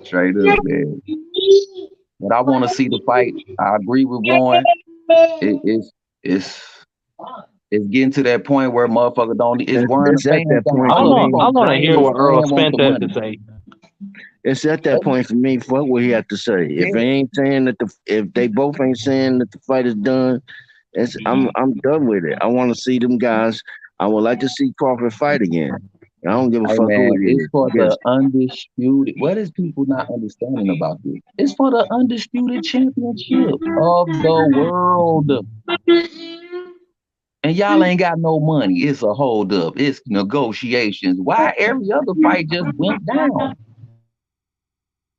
Straight up, man. But I want to see the fight. I agree with Warren. It's getting to that point where motherfucker don't. It's Warren. I want to hear what Errol Spence has to say. It's at that point for me. Fuck what he have to say. If they ain't saying that if they both ain't saying that the fight is done, I'm done with it. I want to see them guys. I would like to see Crawford fight again. I don't give a Hey fuck who man, it it's is. for Yes. the undisputed. What is people not understanding about this? It's for the undisputed championship of the world. And y'all ain't got no money. It's a hold up. It's negotiations. Why every other fight just went down?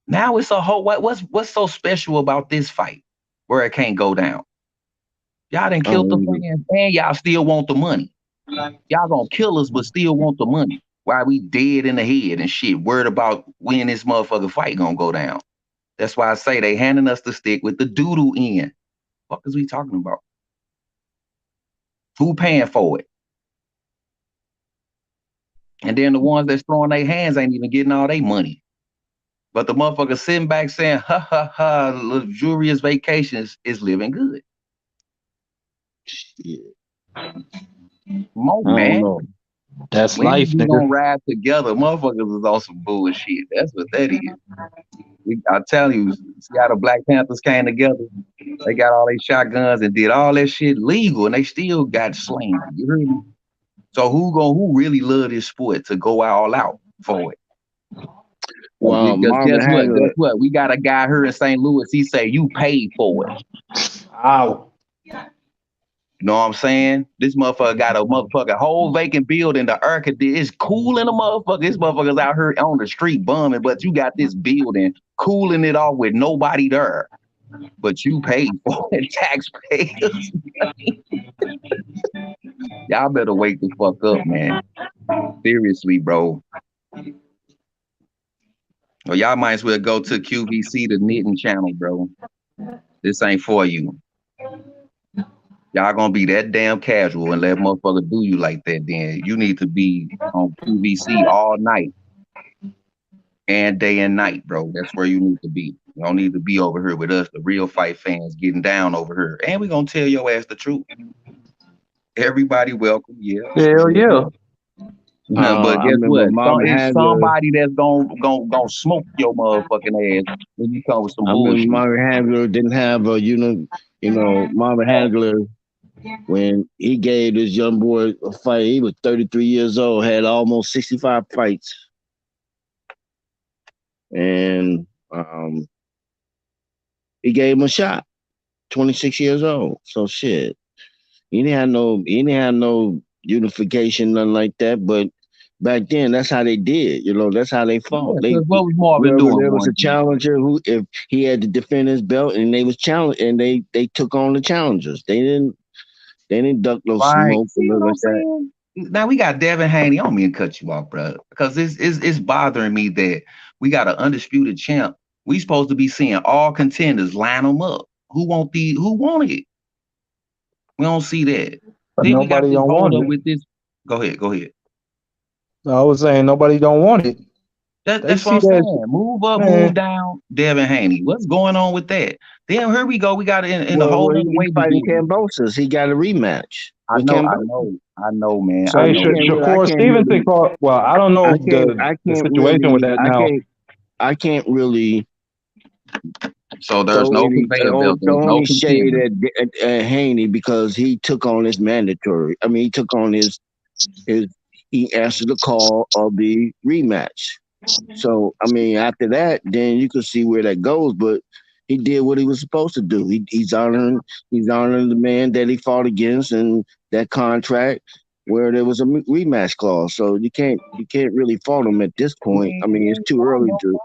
Now it's a whole what's so special about this fight where it can't go down? Y'all done killed the fans and y'all still want the money. Y'all gonna kill us but still want the money. Why we dead in the head and shit, worried about when this motherfucker fight gonna go down. That's why I say they handing us the stick with the doodoo in. What is we talking about? Who paying for it? And then the ones that's throwing their hands ain't even getting all their money. But the motherfucker sitting back saying, ha ha ha, luxurious vacations is living good. Shit. Come on, I don't man. know. That's When life, we nigga. gonna ride together? Motherfuckers is on some bullshit. That's what that is. I tell you, see how the Black Panthers came together? They got all their shotguns and did all that shit legal, and they still got slain. You hear me? So who really love this sport to go all out for it? Well, Because Marvin Hagler. Guess what? We got a guy here in St. Louis. He say you paid for it. Ow. You know what I'm saying? This motherfucker got a motherfucking whole vacant building. The air is cool in the motherfucker. This motherfucker's out here on the street bumming, but you got this building cooling it off with nobody there. But you paid for it, taxpayers. Y'all better wake the fuck up, man. Seriously, bro. Well, y'all might as well go to QVC, the knitting channel, bro. This ain't for you. Y'all gonna be that damn casual and let motherfucker do you like that, then you need to be on QVC all night and day and night, bro. That's where you need to be. You don't need to be over here with us, the real fight fans, getting down over here. And we gonna tell your ass the truth. Everybody welcome, yeah. Hell yeah. But I guess remember what? Marvin It's Hagler. somebody that's gonna smoke your motherfucking ass when you come with some I remember bullshit. Marvin Hagler didn't have a Marvin Hagler, when he gave this young boy a fight, he was 33 years old, had almost 65 fights. And he gave him a shot. 26 years old. So shit. He didn't have no unification, nothing like that. But back then, that's how they did. That's how they fought. Yeah, what was Marvin doing? There was a challenger who, if he had to defend his belt, and they was challenged, and they took on the challengers. They didn't duck no smoke or nothing like that. Now we got Devin Haney. I don't mean to cut you off, bro, because it's bothering me that we got an undisputed champ. We supposed to be seeing all contenders line them up. Who want it? We don't see that. But Then we got nobody this don't hold want up it. with this. Go ahead. I was saying nobody don't want it. That's what I'm saying. Move up, move down. Devin Haney. What's going on with that? Then here we go. We got it in a whole other way. He's fighting Cambosis. He got a rematch. I know, man. So Shakur Stevenson fought. Well, I don't know the situation with that now. I can't really. So there's no conveyor belt. There's no shade at Haney because he took on his mandatory. I mean, he took on his. He answered the call of the rematch. So I mean, after that, then you can see where that goes. But he did what he was supposed to do. He's honoring the man that he fought against and that contract where there was a rematch clause. So you can't really fault him at this point. I mean, it's too early to.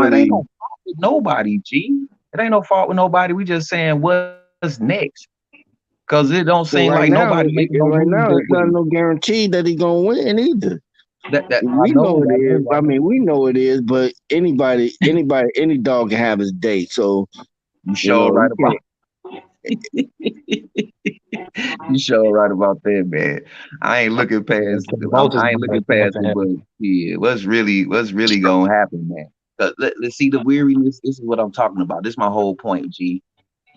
It ain't no fault with nobody, G. It ain't no fault with nobody. We just saying what's next. Because it don't seem like nobody making no right moves. now, it's not no guarantee that he's gonna win either. We know it is. I mean, we know it is. But any dog can have his day. So you sure right about. You sure right about that, man. I ain't looking past. I ain't looking past it, but yeah, what's really gonna happen, man? Let's see the weariness. This is what I'm talking about. This is my whole point, G.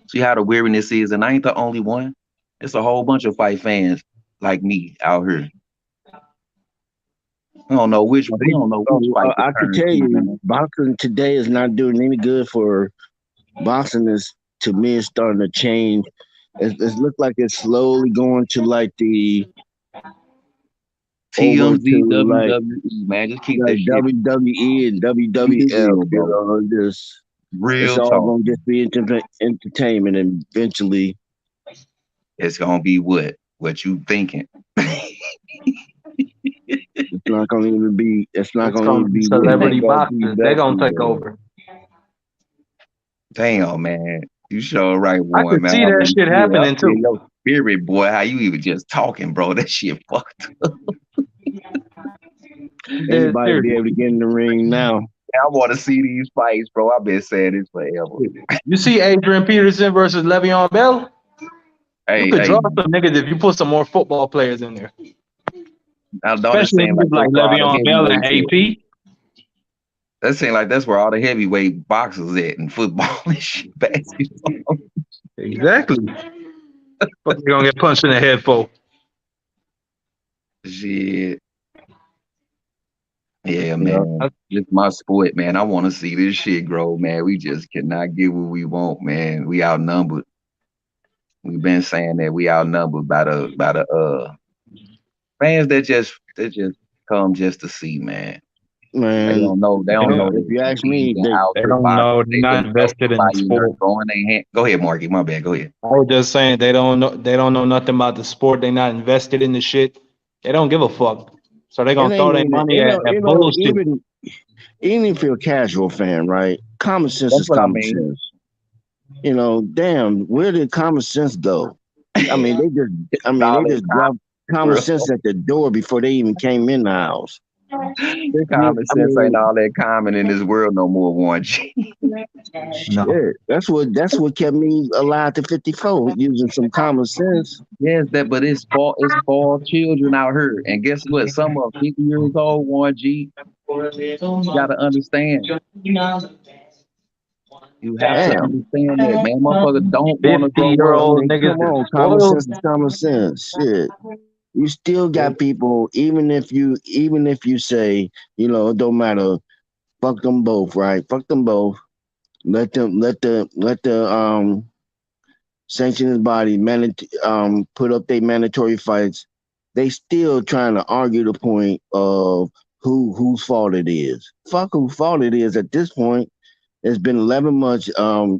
See how the weariness is, and I ain't the only one. It's a whole bunch of fight fans like me out here. We don't know which fight to I could turn tell to, you, man. boxing today is not doing any good for boxing. Is to me, it's starting to change. It looks like it's slowly going to like the over TMZ, to WWE, man. Just keep like that shit. WWE and Keep it WWF. real, bro. Just it's Real all talk. gonna just be entertainment, and eventually It's gonna be what you thinking. it's not gonna even be. It's not It's gonna gonna even be be. celebrity What boxers. They're gonna take over. Damn, man. You sure right, I boy, can man. see that shit happening I feel too. your spirit, boy. How you even just talking, bro? That shit fucked up. Anybody be able to get in the ring now? I want to see these fights, bro. I've been saying this forever. You see Adrian Peterson versus Le'Veon Bell? You could draw some niggas if you put some more football players in there. Now, don't it Especially seem like niggas that's like where all the Le'Veon Bell and heavyweights at? AP. That seems like that's where all the heavyweight boxers at in football and shit, basketball. Exactly. But they're gonna get punched in the head for. Shit. Yeah, man. It's my sport, man. I want to see this shit grow, man. We just cannot get what we want, man. We outnumbered. We've been saying that we outnumbered by the fans that just come just to see, man. Man, They don't know. They don't know. If you ask me, they don't know. They're not invested in the sport. Go ahead, Marky. My bad. Go ahead. I was just saying they don't know. They don't know nothing about the sport. They're not invested in the shit. They don't give a fuck. So they're gonna throw their money at bullshit. Even if you're a casual fan, right? Common sense is common sense. You know, damn, where did common sense go? I mean, they just dropped common sense at the door before they even came in the house. Common sense ain't all that common in this world no more, Warren G. Shit, that's what kept me alive to 54, using some common sense. Yes, but it's for children out here, and guess what? Some are 50 years old, Warren G. You gotta understand. You have to understand that, man. Motherfucker don't want to grow up. Come on, common sense is common sense. Shit. You still got people, even if you say, you know, it don't matter, fuck them both, right? Fuck them both. Let the sanctioned body put up their mandatory fights. They still trying to argue the point of whose fault it is. Fuck whose fault it is at this point. It's been 11 months.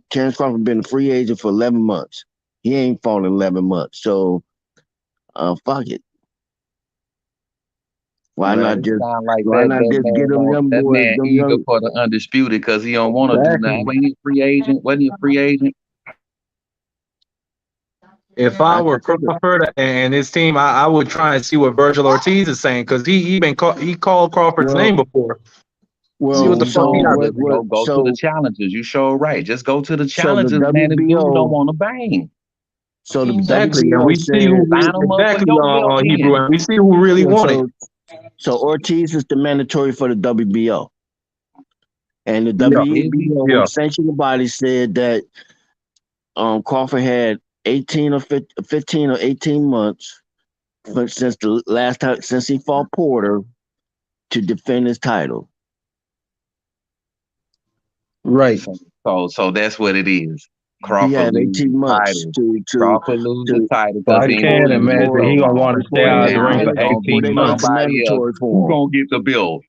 Terence Crawford been a free agent for 11 months. He ain't fought in 11 months. So fuck it. Why not just get them young that boys? man eager for the undisputed because he don't want to do nothing. Wasn't he a free agent? Wasn't he a free agent? If I were Crawford and his team, I would try and see what Virgil Ortiz is saying because he called Crawford's name before. Well, see what the fuck he got. Go to the challenges. You sure right. Just go to the challenges, man. If you don't want to bang. So the exactly, WBO and we see who exactly on Hebrew, and we see who really won it. So Ortiz is the mandatory for the WBO, and the WBO sanctioning body said that Crawford had 15 or 18 months since the last time since he fought Porter to defend his title. Right. So that's what it is. Crawford lose 18 months Crawford lose the title. I can't imagine he gonna want to stay out of the ring for 18 months. Who gonna get the bill?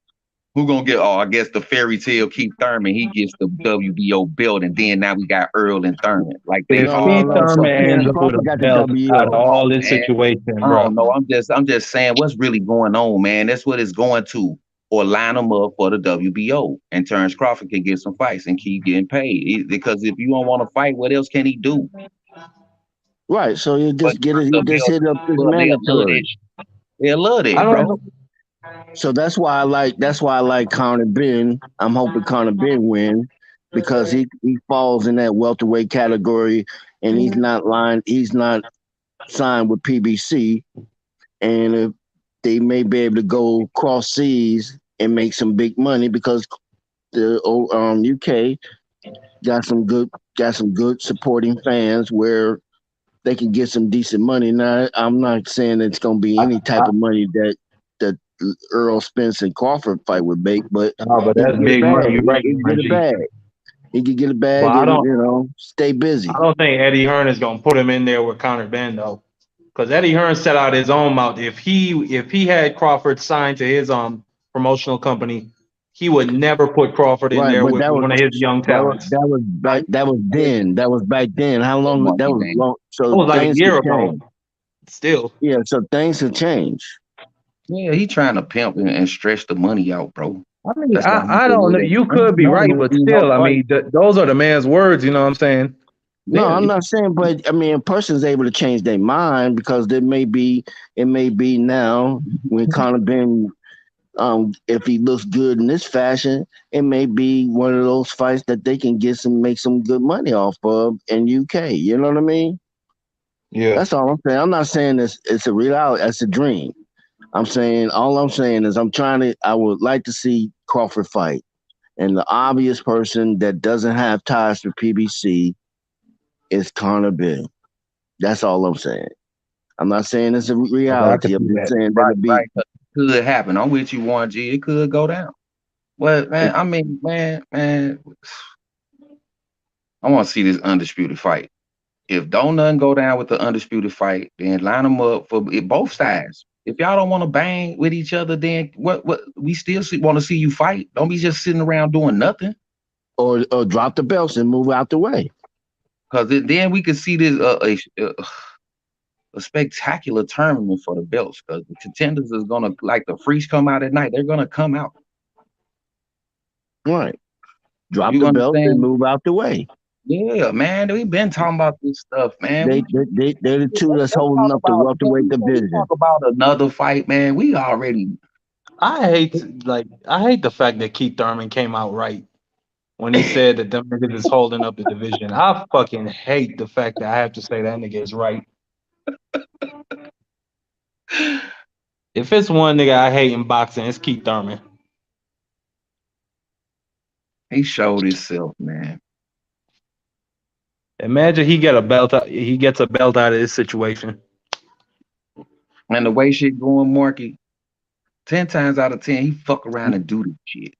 Who gonna get? Oh, I guess the fairy tale Keith Thurman. He gets the WBO belt, and then now we got Earl and Thurman. Like they Keith Thurman ends up with a belt out of all this situation, bro. I don't know. I'm just saying what's really going on, man. That's what it's going to. Or line them up for the WBO, and Terence Crawford can get some fights and keep getting paid. Because if you don't want to fight, what else can he do? Right. So you just get it. He just hit up his mandatory. They love that, bro. So that's why I like Conor Ben. I'm hoping Conor Ben win because he falls in that welterweight category, and he's not signed with PBC, and if they may be able to go cross seas and make some big money because the UK got some good supporting fans where they can get some decent money. Now, I'm not saying it's going to be any type of money that Earl Spence and Crawford fight would make, but Oh, but he that's could get a big money. bag. You're right, He could get a G. bag. He could get a But bag I and don't. stay busy. I don't think Eddie Hearn is gonna put him in there with Conor Ben though, because Eddie Hearn set out his own mouth. If he had Crawford signed to his promotional company, he would never put Crawford in Right, there but with one of his young talents. that was then. That was back then. How long? That Monkey was man. long. That So was like a things could year ago. change. Still, Yeah, so things have changed. Yeah, he trying to pimp and stretch the money out, bro. I mean, That's why he I said, don't "Well, know. that You I could don't be know. right, There but be no still, I fight." mean, those are the man's words. You know what I'm saying? No, Yeah, I'm not saying, but I mean, a person's able to change their mind because it may be now when Conor Ben, if he looks good in this fashion, it may be one of those fights that they can make some good money off of in UK. You know what I mean? Yeah. That's all I'm saying. I'm not saying it's a reality. It's a dream. All I'm saying is I would like to see Crawford fight. And the obvious person that doesn't have ties to PBC is Conor Ben. That's all I'm saying. I'm not saying it's a Okay, I could reality. I'm see just that. saying that right, it'll be right. Could happen. I'm with you, Warren G. It could go down. Well, man, I mean, man, I want to see this undisputed fight. If don't nothing go down with the undisputed fight, then line them up for both sides. If y'all don't want to bang with each other, then what we still want to see you fight. Don't be just sitting around doing nothing. or drop the belts and move out the way. Because then we could see this a spectacular tournament for the belts. Because the contenders is gonna, like the freaks come out at night. They're gonna come out. Right. Drop You the belts and understand? move out the way. Yeah, man. We've been talking about this stuff, man. They're the two that's Let's talk holding up the about welterweight division. another fight, man. We already I hate the fact that Keith Thurman came out right when he said that them niggas is holding up the division. I fucking hate the fact that I have to say that nigga is right. If it's one nigga I hate in boxing, it's Keith Thurman. he showed himself, man. Imagine he gets a belt out of this situation. And the way shit going, Marky, 10 times out of 10, he fuck around and do this shit.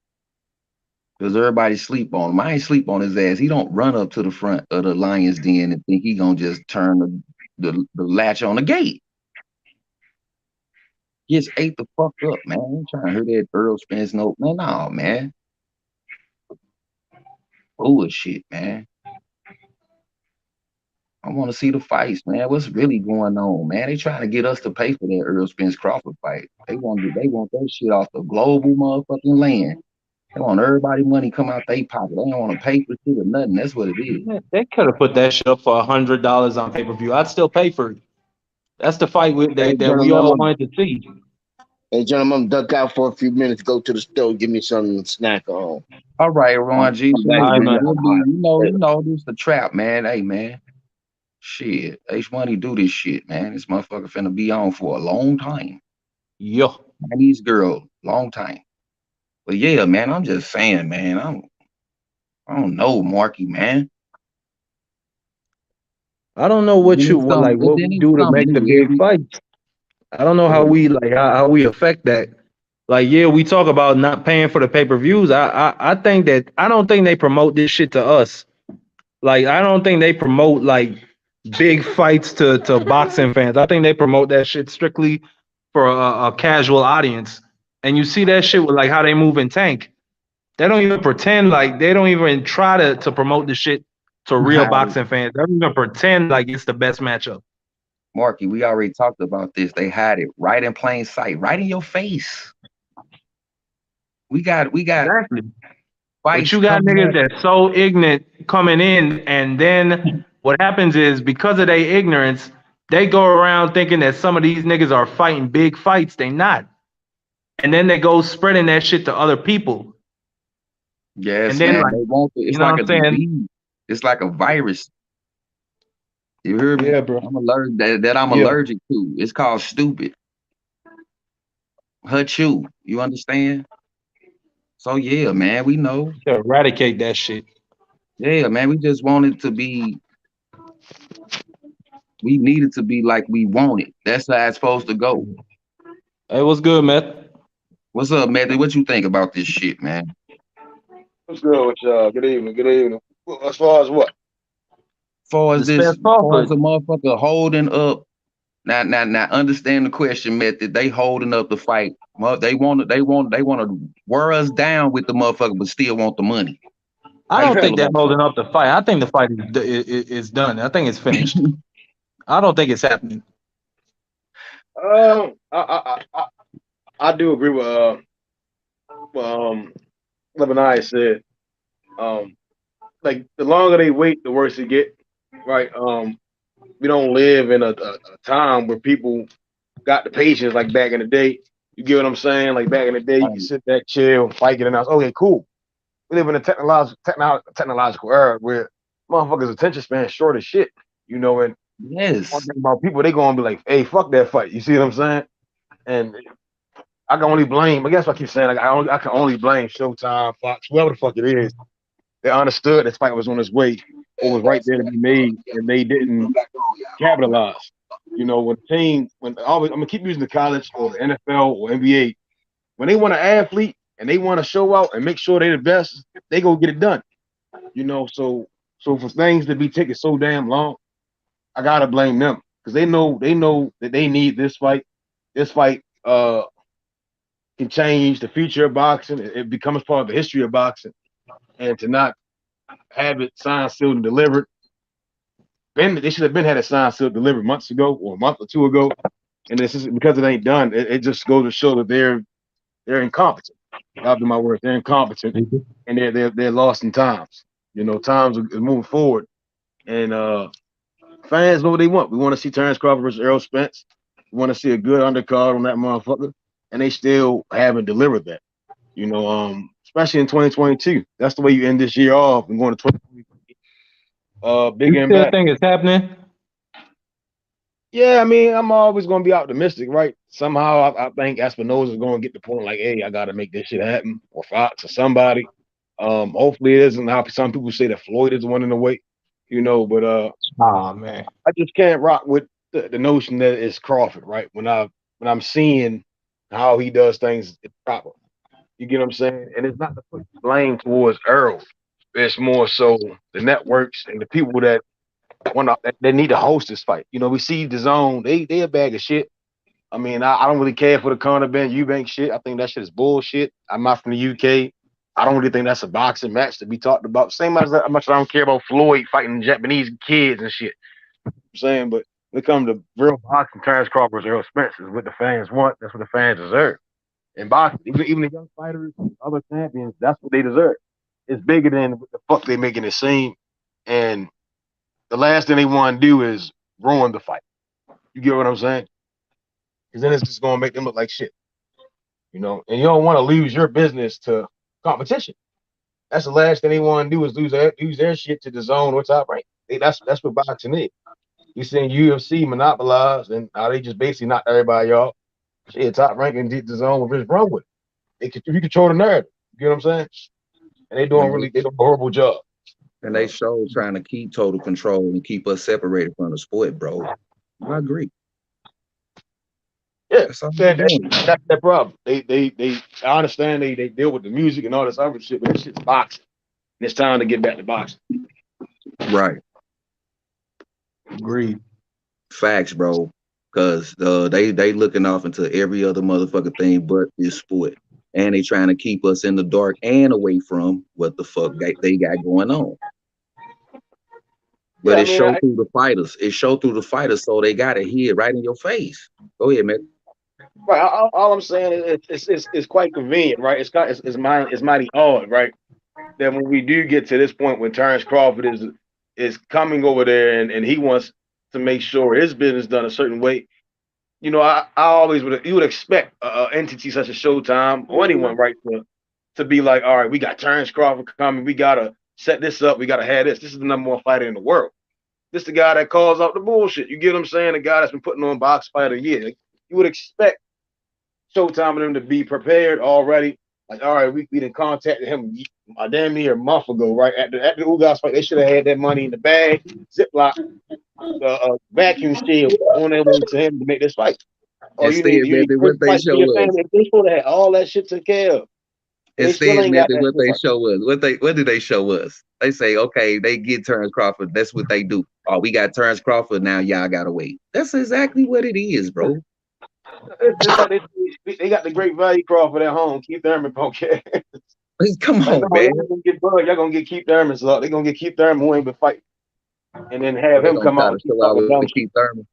Because everybody sleep on him. I ain't sleep on his ass. He don't run up to the front of the lion's den and think he gonna just turn the latch on the gate. Gets ate the fuck up, man. I'm trying to hear that Errol Spence note. Man, no, man. Bullshit, man. I want to see the fights, man. What's really going on, man? They trying to get us to pay for that Errol Spence Crawford fight. They want that shit off the global motherfucking land. They want everybody money come out their pocket. They don't want to pay for shit or nothing. That's what it is. They could have put that shit up for $100 on pay-per-view. I'd still pay for it. That's the fight that we all wanted to see. Hey, gentlemen, I'm duck out for a few minutes. Go to the store, give me something to snack on. All right, Ron G. I'm back to You know, this the trap, man. Hey, man. Shit. H Money do this shit, man. This motherfucker finna be on for a long time. Yo. Chinese girl, long time. But yeah, man, I'm just saying, man. I don't know, Marky, man. I don't know what we do to make the big fights. I don't know how we affect that. Like, yeah, we talk about not paying for the pay-per-views. I don't think they promote this shit to us. Like, I don't think they promote like big fights to boxing fans. I think they promote that shit strictly for a casual audience. And you see that shit with like how they move in Tank. They don't even pretend like they don't even try to promote the shit to real boxing fans. They don't even pretend like it's the best matchup. Marky, we already talked about this. They hide it right in plain sight, right in your face. We got exactly. But you got niggas that's so ignorant coming in, and then what happens is because of their ignorance, they go around thinking that some of these niggas are fighting big fights. They not. And then they go spreading that shit to other people. Yes, and then, man. like, They want it. It's like a disease. It's like a virus. You hear me? Yeah, bro. I'm allergic that I'm allergic to. It's called stupid. Hachu. You understand? So yeah, man, we know. To eradicate that shit. Yeah, man. We just want it to be. We need it to be like we want it. That's how it's supposed to go. Hey, what's good, man? What's up, Matthew? What you think about this shit, man? What's good with y'all? Good evening. Good evening. Well, as far as what? Far as The Spence this, far as Crawford. the motherfucker holding up. Now. Understand the question, Method. They holding up the fight. They want to wear us down with the motherfucker, but still want the money. I How you don't feel think they're about holding up the fight. I think the fight is done. I think it's finished. I don't think it's happening. I do agree with Lebanon said. Like the longer they wait, the worse it get. Right. We don't live in a time where people got the patience like back in the day. You get what I'm saying? Like back in the day, you can sit back, chill, fight, get announced. Okay, cool. We live in a technological era where motherfuckers' attention span is short as shit. You know, and one yes, thing about people, they gonna be like, "Hey, fuck that fight." You see what I'm saying? And I can only blame. I guess what I keep saying. Like I can only blame Showtime, Fox, whoever the fuck it is. They understood this fight was on its way or was right there to be made, and they didn't capitalize. You know, when the team, when always, I'm gonna keep using the college or the NFL or NBA. When they want an athlete and they want to show out and make sure they're the best, they go get it done. You know, so for things to be taking so damn long, I gotta blame them because they know that they need this fight. This fight can change the future of boxing. It becomes part of the history of boxing, and to not have it signed, sealed, and delivered. They should have been had it signed, sealed, delivered months ago or a month or two ago. And this is because it ain't done. It just goes to show that they're incompetent. I'll do my word. They're incompetent, and they're lost in times. You know, times are moving forward, and fans know what they want. We want to see Terence Crawford versus Errol Spence. We want to see a good undercard on that motherfucker, and they still haven't delivered that. You know, especially in 2022. That's the way you end this year off and going to 2023. Bigger You and still better. think it's happening? Yeah, I mean, I'm always going to be optimistic, right? Somehow, I think Espinosa's going to get the point, like, hey, I got to make this shit happen, or Fox, or somebody. Hopefully, it isn't how some people say that Floyd is the one in the way, you know. But oh man, I just can't rock with the notion that it's Crawford, right? When I'm seeing how he does things proper, you get what I'm saying? And it's not to put blame towards Earl. It's more so the networks and the people that they need to host this fight. You know, we see the zone, they a bag of shit. I mean, I don't really care for the Conor Ben Eubank shit. I think that shit is bullshit. I'm not from the UK. I don't really think that's a boxing match to be talked about. Same as how much I don't care about Floyd fighting Japanese kids and shit. I'm saying, but when it comes to real boxing, Terence Crawford, Errol Spence is what the fans want. That's what the fans deserve. In boxing, even the young fighters, other champions, that's what they deserve. It's bigger than what the fuck they making it seem. And the last thing they want to do is ruin the fight. You get what I'm saying? Because then it's just going to make them look like shit, you know. And you don't want to lose your business to competition. That's the last thing they want to do is lose their shit to the zone or top rank. That's what boxing is. You seen UFC monopolize, and now they just basically knocked everybody off. Shit, top rank and did the zone with Rich run with it. You control the narrative. You know what I'm saying? And they doing a horrible job. And they show trying to keep total control and keep us separated from the sport, bro. I agree. Yeah, that's their problem. They I understand they deal with the music and all this other shit, but this shit's boxing. And it's time to get back to boxing. Right. Agreed. Facts, bro. Cause they looking off into every other motherfucking thing but this sport. And they trying to keep us in the dark and away from what the fuck they got going on. But it showed through the fighters. It showed through the fighters, so they got it here right in your face. Go ahead, man. Right. All I'm saying is it's quite convenient, right? It's mighty odd, right? That when we do get to this point when Terence Crawford is coming over there and he wants to make sure his business done a certain way. You know, I always would expect an entity such as Showtime or anyone, right, to be like, all right, we got Terence Crawford coming, we gotta set this up, we gotta have this. This is the number one fighter in the world. This is the guy that calls out the bullshit. You get what I'm saying? The guy that's been putting on Box Fight of the Year. You would expect Showtime and them to be prepared already. Like, all right, we done contacted him damn near a month ago, right? At the Ugas fight, they should have had that money in the bag, Ziploc, vacuum seal on their way to him to make this fight. Or Instead, you man, need than first what they fight for show your us. family. They supposed to have all that shit took care of. They still Instead, ain't man, got than that what shit they right. show us. What do they show us? They say, okay, they get Terence Crawford. That's what they do. Oh, we got Terence Crawford now. Y'all gotta wait. That's exactly what it is, bro. It's like they got the great value Crawford at home. Keith Thurman don't care. Come Like, no, on, man. y'all gonna get Bud. Y'all gonna get Keith Thurman. So they're gonna get Keith Thurman who ain't been fighting, and then have They him gonna come try out to and keep show out talking dumb with shit. Keith Thurman.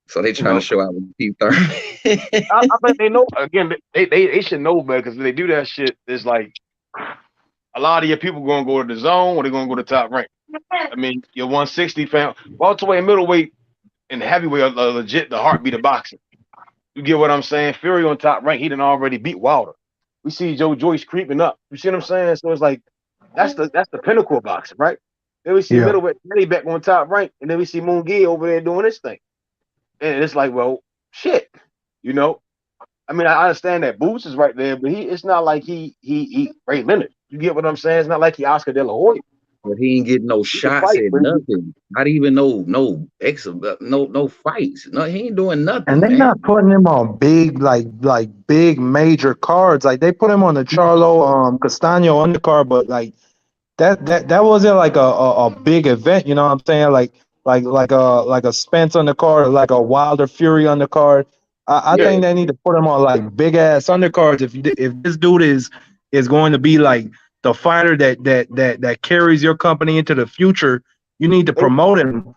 So they You trying to know, show out with Keith Thurman. I think they know. Again, they should know better because if they do that shit, it's like a lot of your people gonna go to the zone or they're gonna go to top rank. I mean, your 160 pound, welterweight, and middleweight, and heavyweight are legit the heartbeat of boxing. You get what I'm saying? Fury on top rank, he done already beat Wilder. We see Joe Joyce creeping up. You see what I'm saying? So it's like that's the pinnacle of boxing, right? Then we see Yeah. middleweight Teddy back on top rank, and then we see Moon Gee over there doing his thing. And it's like, well, shit, you know. I mean, I understand that Boots is right there, but it's not like he Ray Leonard. You get what I'm saying? It's not like he Oscar De La Hoya. But he ain't getting no He can shots fight, at but nothing. Not even no fights. No, he ain't doing And nothing, they man. not putting him on big big major cards. Like they put him on the Charlo Castano undercard, but like that wasn't like a big event. You know what I'm saying? Like a Spence undercard, or like a Wilder Fury undercard. I yeah, think they need to put him on like big ass undercards. If this dude is going to be like the fighter that carries your company into the future, you need to promote him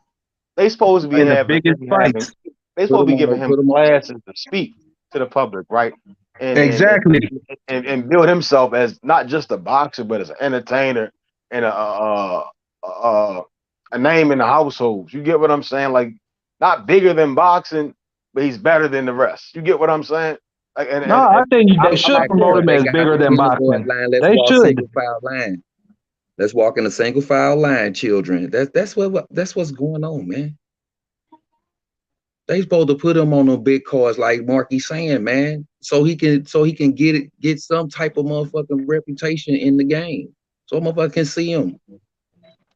they supposed to be in the having biggest fights. they Put supposed to him be on giving the him put him on. classes to speak to the public, right? And Exactly. build himself as not just a boxer, but as an entertainer and a name in the household. You get what I'm saying? Like not bigger than boxing, but he's better than the rest. You get what I'm saying? Like No, I think they I'm should not promote cool. him They as got bigger the than billboard boxing. line. Let's They walk should. single file line. Let's walk in a single file line, children. That's what's going on, man. They supposed to put him on them big cards like Marky saying, man, so he can get some type of motherfucking reputation in the game. So motherfucker can see him.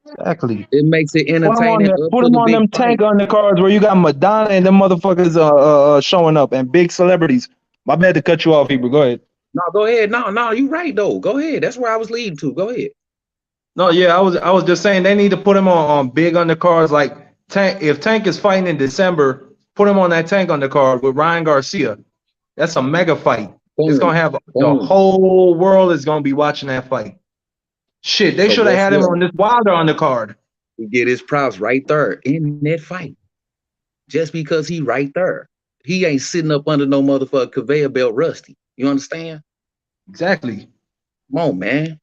Exactly. It makes it entertaining up Put to him the on big them fight. tank undercards where you got Madonna and them motherfuckers showing up and big celebrities. My bad to cut you off, Hebrew. Go ahead. No, go ahead. No, you right though. Go ahead. That's where I was leading to. Go ahead. No, yeah, I was just saying they need to put him on big undercards like Tank. If Tank is fighting in December, put him on that Tank undercard with Ryan Garcia. That's a mega fight. It's Boom. gonna have the Boom. whole world is gonna be watching that fight. Shit, they So should have guess had him what? on this Wilder undercard. He get his props right there in that fight. Just because he right there. He ain't sitting up under no motherfucker conveyor belt rusty. You understand? Exactly. Come on, man.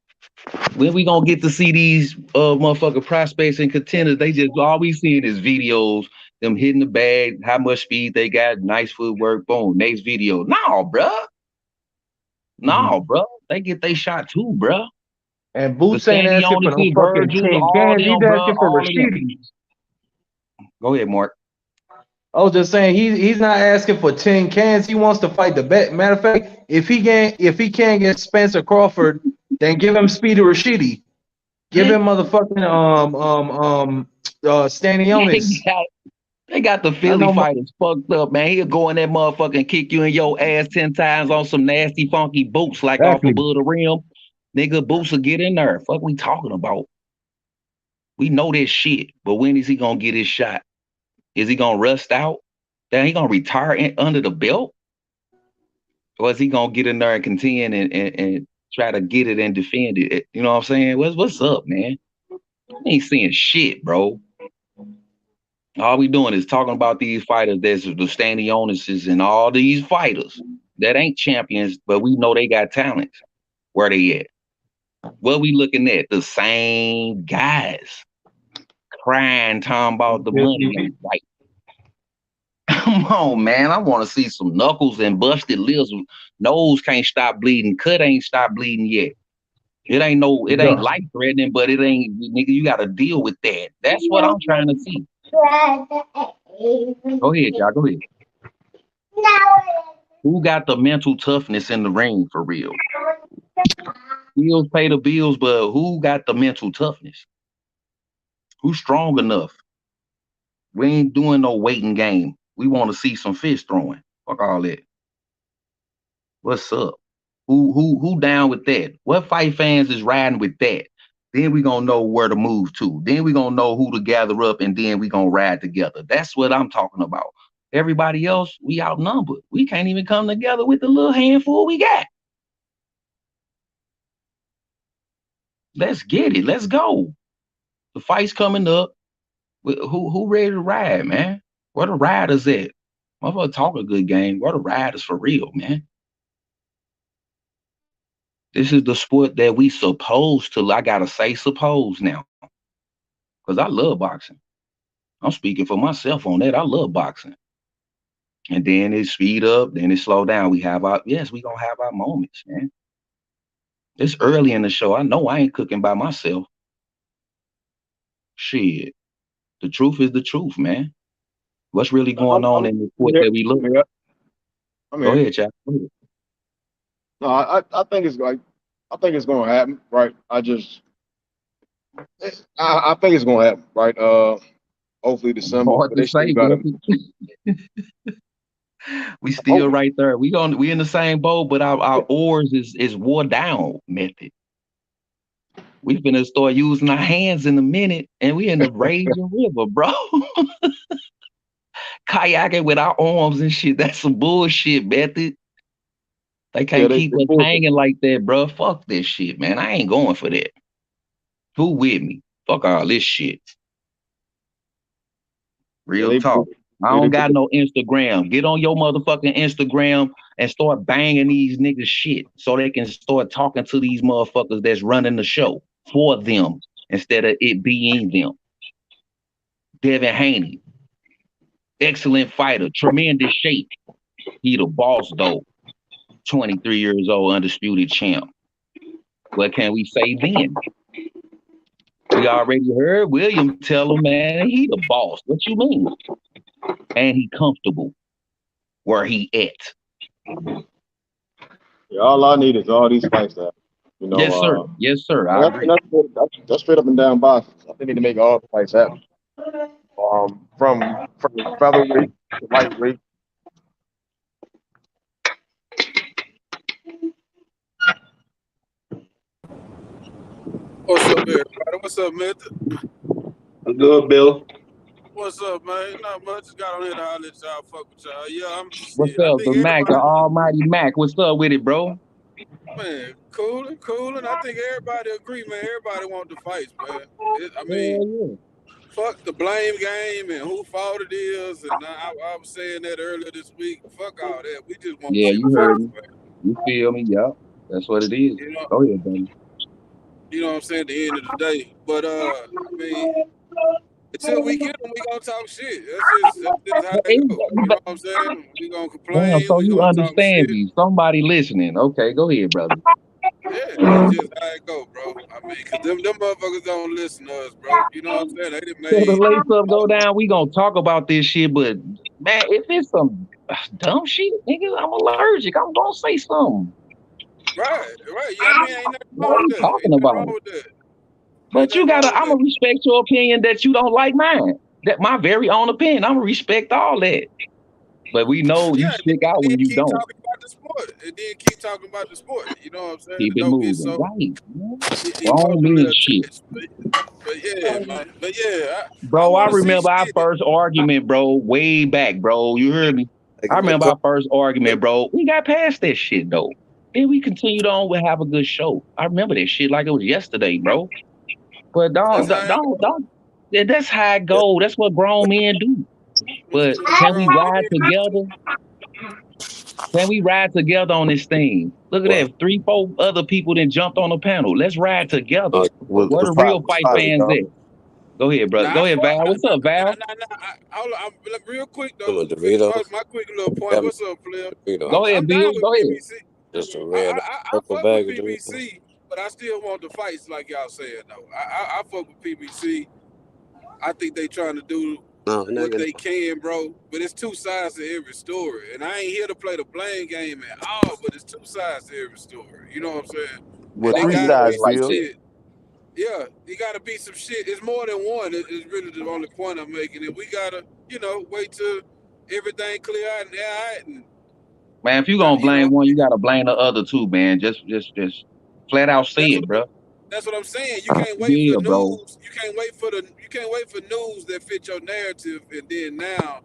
When we gonna get to see these motherfucker prospects and contenders? They just all we seeing is videos, them hitting the bag, how much speed they got, nice footwork, boom, next video. No, bruh. No, bruh. They get they shot too, bruh. And The Boots ain't Sandy asking for no Onuses, fucking Virgils, 10 all cans. He's them, bruh, asking for all of them. Rashidi. Go ahead, Mark. I was just saying he's not asking for 10 cans. He wants to fight the bet. Matter of fact, if he can't get Spencer Crawford, then give him Speedy Rashidi. Give him motherfucking Stanionis. They got the Philly fighters fucked up, man. He'll go in that motherfucker and kick you in your ass 10 times on some nasty, funky boots like off above the rim. Nigga, boots will get in there. Fuck we talking about? We know this shit, but when is he gonna get his shot? Is he gonna rust out? Then he gonna retire under the belt? Or is he gonna get in there and contend and try to get it and defend it? You know what I'm saying? What's up, man? I ain't seeing shit, bro. All we doing is talking about these fighters that's the Stanionis and all these fighters that ain't champions, but we know they got talent. Where they at? What we looking at? The same guys crying, talking about the money ain't right. Come on, man. I want to see some knuckles and busted lips. Nose can't stop bleeding. Cut ain't stopped bleeding yet. It ain't life threatening, but it ain't, nigga, you got to deal with that. That's what I'm trying to see. Go ahead, y'all. Go ahead. Who got the mental toughness in the ring for real? Bills pay the bills, but who got the mental toughness? Who's strong enough? We ain't doing no waiting game. We want to see some fish throwing. Fuck all that. What's up? Who down with that? What fight fans is riding with that? Then we gonna know where to move to. Then we gonna know who to gather up, and then we gonna ride together. That's what I'm talking about. Everybody else, we outnumbered. We can't even come together with the little handful we got. Let's get it. Let's go. The fight's coming up. Who ready to ride, man? Where the riders at? Motherfucker talk a good game. Where the riders for real, man? This is the sport that we supposed to. I gotta say suppose now, because I love boxing. I'm speaking for myself on that. I love boxing. And then it speed up, then it slow down. We gonna have our moments, man. It's early in the show. I know I ain't cooking by myself. Shit. The truth is the truth, man. What's really going on in the sport that we look at? Go ahead, Chad. Go ahead. No, I think it's like, I think it's gonna happen, right? I think it's gonna happen, right? Hopefully December. Hard But to they still say, gotta. we still right there. We in the same boat, but our oars is wore down method. We finna start using our hands in a minute, and we in the raging river, bro. Kayaking with our arms and shit. That's some bullshit method. They can't keep us hanging like that, bro. Fuck this shit, man. I ain't going for that. Who with me? Fuck all this shit. Real talk. I don't got no Instagram. Get on your motherfucking Instagram and start banging these niggas shit so they can start talking to these motherfuckers that's running the show for them instead of it being them. Devin Haney. Excellent fighter. Tremendous shape. He the boss, though. 23 years old, undisputed champ. What can we say then? We already heard William tell him, man, he the boss. What you mean? And he comfortable where he at. Yeah, all I need is all these fights that, you know. Yes, sir. Yes, sir. I agree. That's straight up and down boxing. I think they need to make all the fights happen. From featherweight to lightweight. What's up, everybody? What's up, man? I'm good, Bill. What's up, man? Not much. Just got on here to holler at y'all. Fuck with y'all. Yeah, What's up, the Mac, the almighty Mac? What's up with it, bro? Man, cool. I think everybody agree, man. Everybody want the fights, man. Fuck the blame game and who fault it is. And I was saying that earlier this week. Fuck all that. We just want to see you heard me. You feel me? Yeah, that's what it is. You know, go ahead, baby. You know what I'm saying? At the end of the day. But, until we get them, we gonna talk shit. That's just how they go. You know what I'm saying? We gonna complain. Damn, so you understand me. Somebody listening. Okay, go ahead, brother. Yeah, that's just how it go, bro. Cause them motherfuckers don't listen to us, bro. You know what I'm saying? They done made... So the lace up go down, we gonna talk about this shit, but man, if it's some dumb shit, nigga, I'm allergic. I'm gonna say something. Right. Yeah, ain't nothing wrong with that. Talking about it. But you gotta, I'm gonna respect your opinion that you don't like mine. That my very own opinion. I'm gonna respect all that. But we know you stick out when you don't. Talking about the sport. And then keep talking about the sport. You know what I'm saying? Keep it don't moving. get so Right. Wrong mean shit. But yeah, man. But yeah. Bro, I remember our first argument, bro, way back, bro. You heard me? I remember our first argument, bro. We got past that shit, though. Then we continued on with have a good show. I remember that shit like it was yesterday, bro. But don't. That's how it go. That's what grown men do. But can we ride together? Can we ride together on this thing? Look at that. 3-4 other people that jumped on the panel. Let's ride together. Where the real fight fans at? Go ahead, brother. Go ahead, Val. What's up, Val? I'm real quick, though. My quick little point. What's up, Flip? Go ahead, Bill. Go ahead. Just a red I fuck with PBC, but I still want the fights like y'all saying, though. I fuck with PBC. I think they trying to do what they can, bro. But it's two sides to every story. And I ain't here to play the blame game at all, but it's two sides to every story. You know what I'm saying? With 3 sides, like shit. Yeah, you gotta be some shit. It's more than one. It's really the only point I'm making. And we gotta, wait till everything clear out and air out. And, man, if you gonna blame one, you gotta blame the other two, man. Just flat out say it, bro. That's what I'm saying. You can't wait for news. Bro. You can't wait for news that fit your narrative, and then now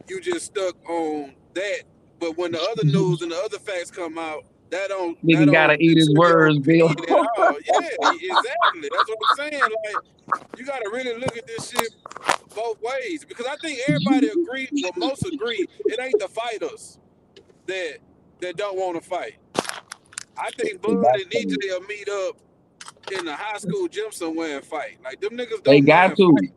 you just stuck on that. But when the other news and the other facts come out, Nigga gotta eat his words, Bill. At all. Yeah, exactly. That's what I'm saying. Like, you gotta really look at this shit both ways, because I think everybody agree. Well, most agree it ain't the fighters that don't want to fight. I think Bud and EJ will meet up in the high school gym somewhere and fight. Like, them niggas don't They got to. fight.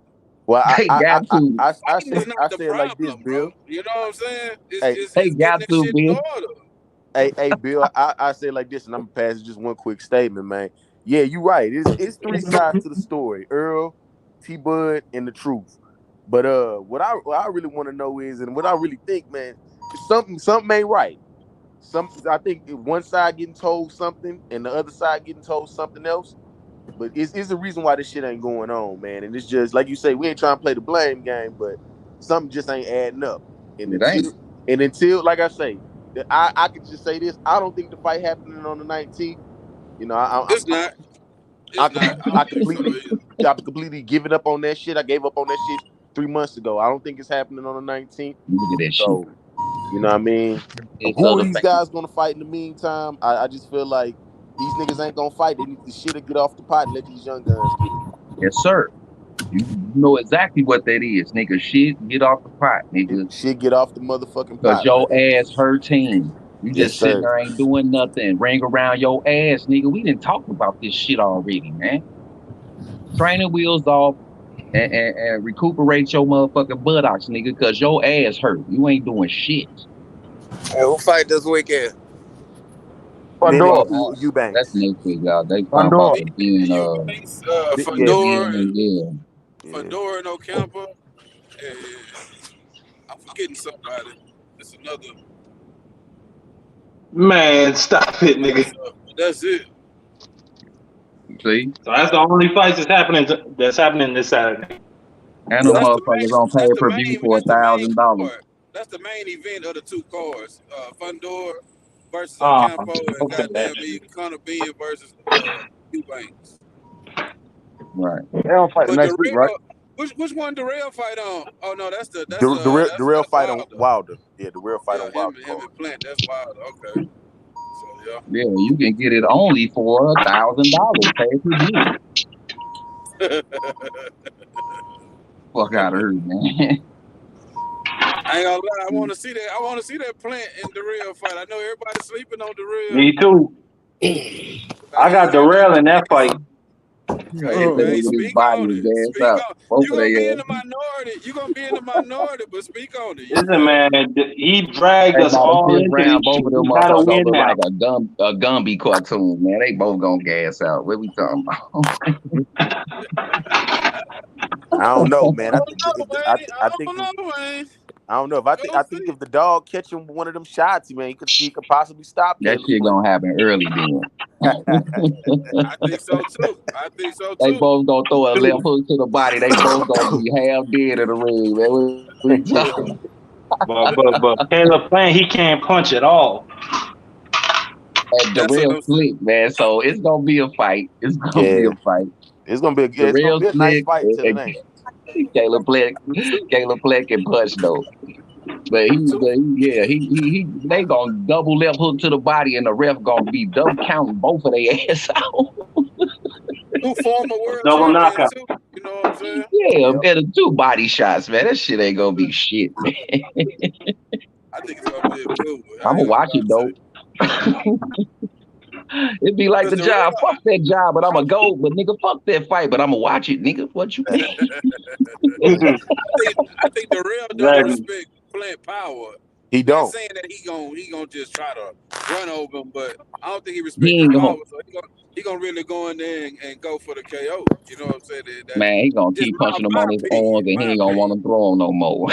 Well, They got to. I Fighting is say not the it like this, problem, Bill. bro. You know what I'm saying? It's They getting got that to, shit Bill. in order. Hey, Bill, I say it like this, and I'm gonna pass just one quick statement, man. Yeah, you're right. It's three sides to the story: Earl, T-Bud, and the truth. But what I really want to know is, and what I really think, man, is something ain't right. I think one side getting told something, and the other side getting told something else. But it's the reason why this shit ain't going on, man. And it's just like you say, we ain't trying to play the blame game, but something just ain't adding up. And until like I say, I could just say this: I don't think the fight happening on the 19th. You know, It's not. I completely given up on that shit. I gave up on that shit 3 months ago. I don't think it's happening on the 19th. Look at that so, shit. you know what I mean? Who are these guys gonna fight in the meantime? I just feel like these niggas ain't gonna fight. They need to shit or get off the pot and let these young guns get it. Yes, sir. You know exactly what that is, nigga. Shit, get off the pot, nigga. Shit, get off the motherfucking pot. Cause your ass hurting. You Yes, just sitting there ain't doing nothing. Ring around your ass, nigga. We didn't talk about this shit already, man. Training wheels off and recuperate your motherfucking buttocks, nigga, cause your ass hurt. You ain't doing shit. Hey, who fight this weekend? Eubanks. That's next week, y'all. They talking about it being Fedor and Ocampo. And I'm forgetting somebody. It's another. Man, stop it, nigga. That's it. See? So that's the only fights that's happening this Saturday. And the motherfuckers on pay-per-view for $1,000. That's the main event of the two cards. Fedor versus Ocampo and goddamn Conor Benn versus Eubanks. Right. They don't fight next week, right? Which one Darrell fight on? Oh no, that's Darrell fight on Wilder. Yeah, Darrell fight on Wilder. Him and Plant, that's Wilder. Okay. So yeah, you can get it only for $1,000 pay-per-view. Fuck out of here, man. I ain't gonna lie, I want to see that Plant and Darrell fight. I know everybody's sleeping on Darrell. Me too. I got Darrell in that fight. Hey, speak on it. You're gonna be in the minority. You're gonna be in the minority, but speak on it. Listen, man, he dragged us all into round. Both of them motherfuckers look like a Gumby cartoon, man. They both gonna gas out. What we talking about? I don't know, man. I don't know. I think if the dog catch him one of them shots, man, he could possibly stop that shit gonna happen early then. I think so too. They both gonna throw a left hook to the body. They both gonna be half dead in the ring, man. But Caleb Plant, he can't punch at all. And Darrell slick, man. So it's gonna be a fight. It's gonna be a fight. It's gonna be a nice fight until the next. Caleb Plant can punch though. But they gonna double left hook to the body, and the ref gonna be double counting both of their ass out. Two former world double knockout. Too, you know what I'm saying? Yeah, better 2 body shots, man. That shit ain't gonna be shit, man. I think it's gonna be a good one. I'm gonna watch it though. It'd be like the job. Fuck that job, but I'ma go. But nigga, fuck that fight, but I'ma watch it, nigga. What you mean? I think Darrell don't respect Plant power. He don't. Not saying that he gonna just try to run over him, but I don't think he respects the power. So he gonna really go in there and go for the KO. You know what I'm saying? Man, he gonna keep punching him on his arms, and he ain't gonna want to throw him no more.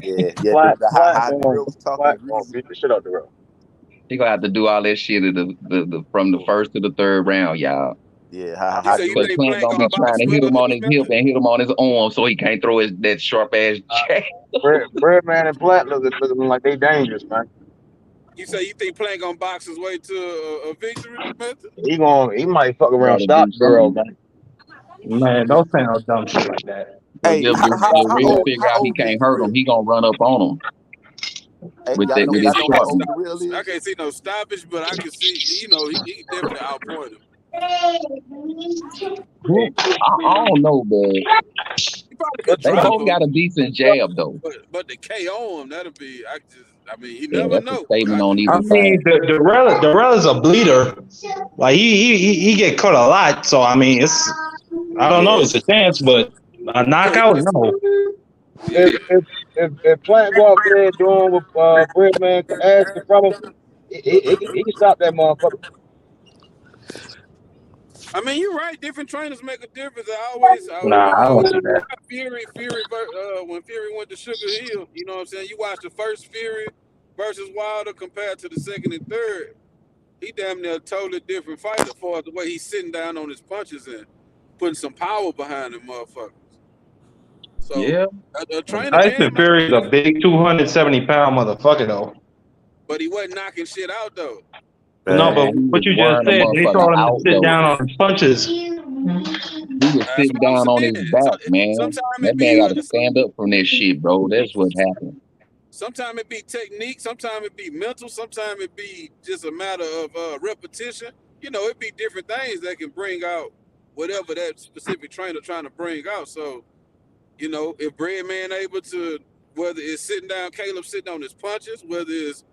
Yeah. Darrell was talking. Beat the shit out of Darrell. He gonna have to do all that shit from the first to the third round, y'all. Yeah, how You Because think Plant gonna be trying to hit him on his hip and hit him on his arm so he can't throw that sharp ass jab. Birdman and Plant looking like they dangerous, man. You think Plant gonna box his way to a victory? He might fuck around Gotta stop do girl, something. man. Man, don't say no dumb shit like that. But Hey, if Real figure how out he old is can't the hurt him, real? he gonna run up on him Hey, with y'all that know with his how sharp. old the real is? I can't see no stoppage, but I can see, he definitely outpoint him. I don't know, but He probably could they drop both him, got a decent jab though. but the KO him, that'll be, you Yeah, never that's a know. statement on I either mean, side. Darrell's a bleeder. Like he get cut a lot, so I mean, I don't know, it's a chance, but a knockout, no. If Plant go up there doing what Birdman asking from him, he can stop that motherfucker. I mean, you're right. Different trainers make a difference. Nah, I don't see that. Fury, when Fury went to Sugar Hill, you know what I'm saying? You watch the first Fury versus Wilder compared to the second and third. He damn near a totally different fighter as far as the way he's sitting down on his punches and putting some power behind them motherfuckers. So Yeah, a trainer Tyson can, Fury is a big 270-pound motherfucker, though. but he wasn't knocking shit out though. No, but man, he was what you just wearing a said, they motherfucker told him to out sit though. down on his punches. He was That's sitting what I'm down on his saying. back, man. Sometimes That man got to stand up from that shit, bro. That's what happened. Sometimes it be technique, sometimes it be mental, sometimes it be just a matter of repetition. You know, it be different things that can bring out whatever that specific trainer trying to bring out. So, you know, if Breadman able to, whether it's sitting down, Caleb sitting on his punches, whether it's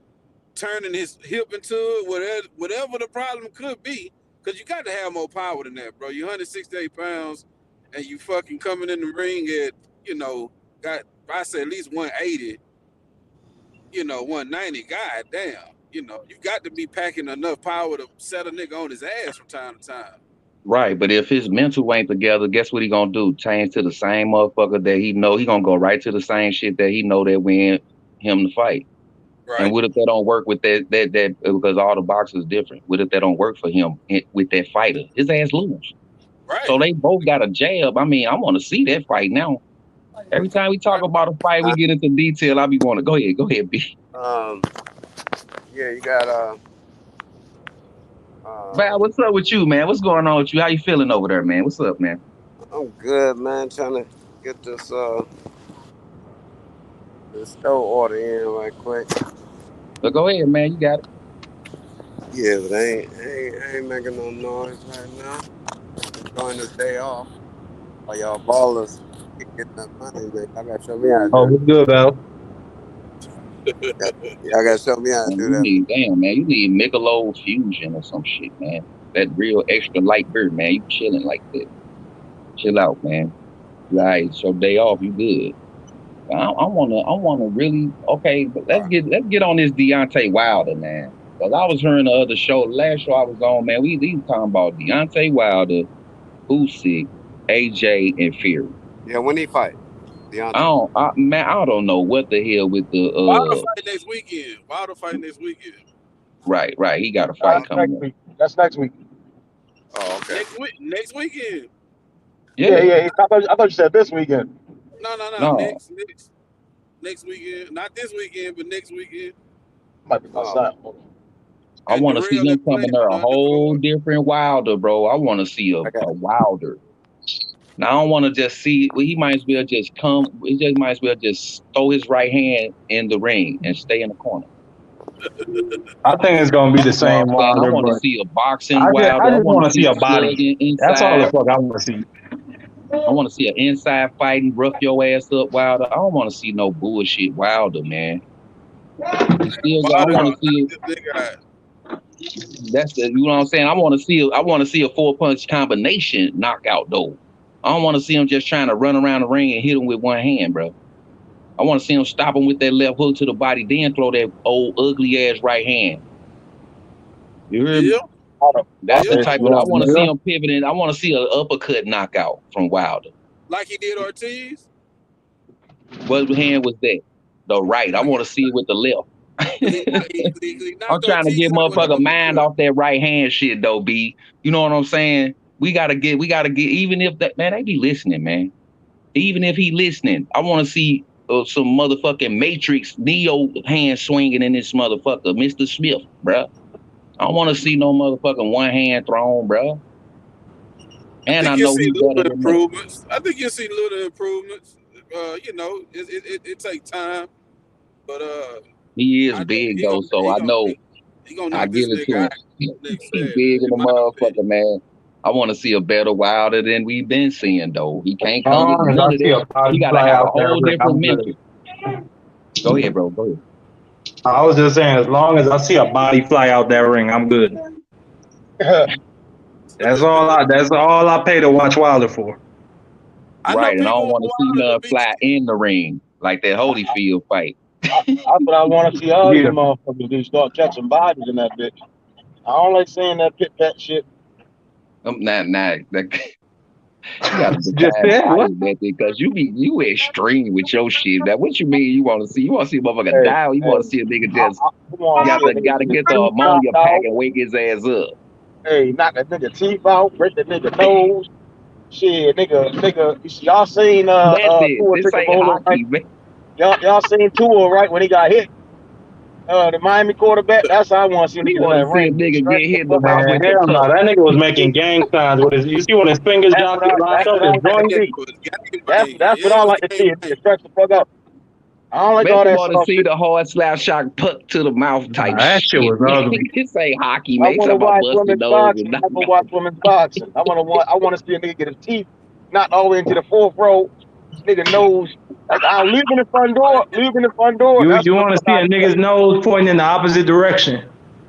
turning his hip into it, whatever the problem could be, because you got to have more power than that, bro. You're 168 pounds and you fucking coming in the ring at, you know, I say at least 180. 190, god damn. You got to be packing enough power to set a nigga on his ass from time to time. Right, but if his mental ain't together, guess what he gonna do? Change to the same motherfucker that he know. He gonna go right to the same shit that he know that win him the fight. Right. And what if that don't work with that because all the boxers different? What if that don't work for him with that fighter? His ass lose. Right. So they both got a jab. I mean, I want to see that fight now. Every time we talk about a fight, we get into detail. I be wanting to go ahead, B. Yeah, you got Val, what's up with you, man? What's going on with you? How you feeling over there, man? What's up, man? I'm good, man. Trying to get this stove order in right quick. But go ahead, man. You got it. Yeah, but I ain't making no noise right now. Enjoying this day off. While y'all ballers getting that money, man. Y'all gotta show me how to do it. Oh, what's good, Val? Y'all gotta show me how to do that. Damn, man. You need Michelob Fusion or some shit, man. That real extra light beer, man. You chilling like that. Chill out, man. Right, it's your day off. You good. I wanna really but let's get on this Deontay Wilder, man. Cause I was hearing the other show, last show I was on, man. We talking about Deontay Wilder, Usyk, AJ, and Fury. Yeah, when he fight? Deontay. I don't know what the hell with the Wilder fight next weekend. Right. He got a fight coming up. That's next week. Oh, okay. Next weekend. Yeah. I thought you said this weekend. No. Next weekend. Not this weekend, but next weekend. Might be my son. I want to see him coming there a whole different Wilder, bro. I want to see a Wilder. Now I don't want to just see. Well, he might as well just come. He just might as well just throw his right hand in the ring and stay in the corner. I think it's gonna be the same Wilder. I want to see a boxing Wilder. I just want to see a body. That's all the fuck I want to see. I want to see an inside fighting, rough your ass up Wilder. I don't want to see no bullshit Wilder, man. I want to see it. That's you know what I'm saying. I want to see a 4-punch combination knockout though. I don't want to see him just trying to run around the ring and hit him with one hand, bro. I want to see him stop him with that left hook to the body, then throw that old ugly ass right hand. You hear me? That's the type of I want to see him pivoting. I want to see an uppercut knockout from Wilder. Like he did Ortiz? What hand was that? The right. I want to see it with the left. I'm trying to get motherfucker mind off that right hand shit though, B. You know what I'm saying? We gotta get. Even if that man, they be listening, man. Even if he listening, I want to see some motherfucking Matrix Neo hand swinging in this motherfucker, Mr. Smith, bruh. I don't want to see no motherfucking one hand thrown, bruh. And I know he's better than improvements. I think you'll see little improvements. You know, it takes time, but he is big though, so I know I give it to him. He's big in the motherfucker, man. I want to see a better Wilder than we've been seeing though. He can't come with none of this. He gotta have a whole different mental. Go ahead, bro. Go ahead. I was just saying, as long as I see a body fly out that ring, I'm good. That's all I pay to watch Wilder for. Right, and I don't want to see none fly in the ring like that Holyfield fight. That's what I want to see all these motherfuckers do. Start catching bodies in that bitch. I don't like saying that pit pat shit. Nah. You gotta decide because you extreme with your shit. Now, what you mean? You want to see a motherfucker die, or you want to see a nigga just gotta get the ammonia pack and wake his ass up? Hey, knock that nigga teeth out, break that nigga nose. Shit, nigga. Y'all seen this ain't hockey, man. Y'all seen Tua, right, when he got hit? The Miami quarterback. That's how I want to see him. Nigga get hit the mouth with hell no. That nigga was making gang signs with his. You see when his fingers got locked up his joint? That's what I like to see. Stretch the fuck up. I don't like all that stuff. I want to see the hard slap shot puck to the mouth type that shit was ugly. This ain't hockey, man. I want to watch women's boxing. I want to see a nigga get his teeth knocked all the way into the fourth row. Nigga nose. Like, I'm leaving the front door. You want to see a nigga's nose pointing in the opposite direction.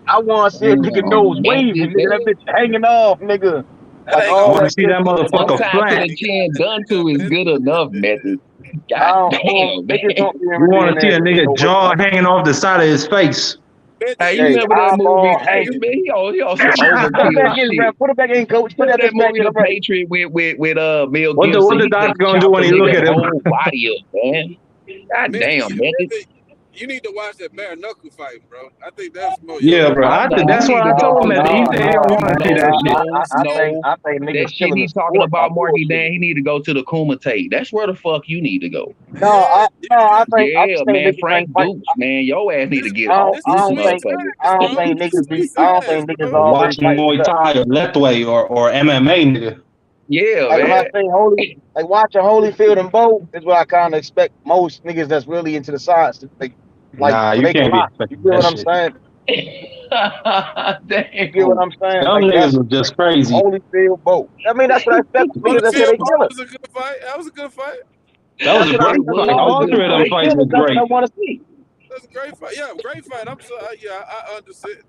I want to see a nigga nose waving. Nigga, that bitch hanging off, nigga. Like, I want to see that motherfucker flat. The chin done to is good enough, method. God damn, man. You want to see a nigga jaw hanging off the side of his face. Hey, you remember that movie? Hey, man, he on some overkill shit. Put it back in, coach. Put that movie, The Patriot, with Mel Gibson. What the doctor gonna do when he look at him? Whole body up, man. God damn, man. You need to watch that bare knuckle fight, bro. I think that's more. Yeah, bro. That's what I told him. He said he don't want to see that shit. I think that shit he's talking about, Marky Dan. He need to go to the Kumite. That's where the fuck you need to go. I think man, Frank Dukes, man, your ass need to get off. I don't think niggas all watching Muay Thai or Lethway or MMA, nigga. Yeah, like, man. When I say watching Holyfield and Bo is what I kind of expect most niggas that's really into the science to think. Like, nah, you can't be. You get what I'm saying? Damn. You get what I'm saying? Some niggas are just crazy. Holyfield, Bo. I mean, that's what I expect. Niggas that say they kill it. That was a good fight. That was a good fight. That was a great fight. All three of them fights was great. I want to see. That's a great fight. Yeah, great fight. I'm sorry. Yeah, I understand.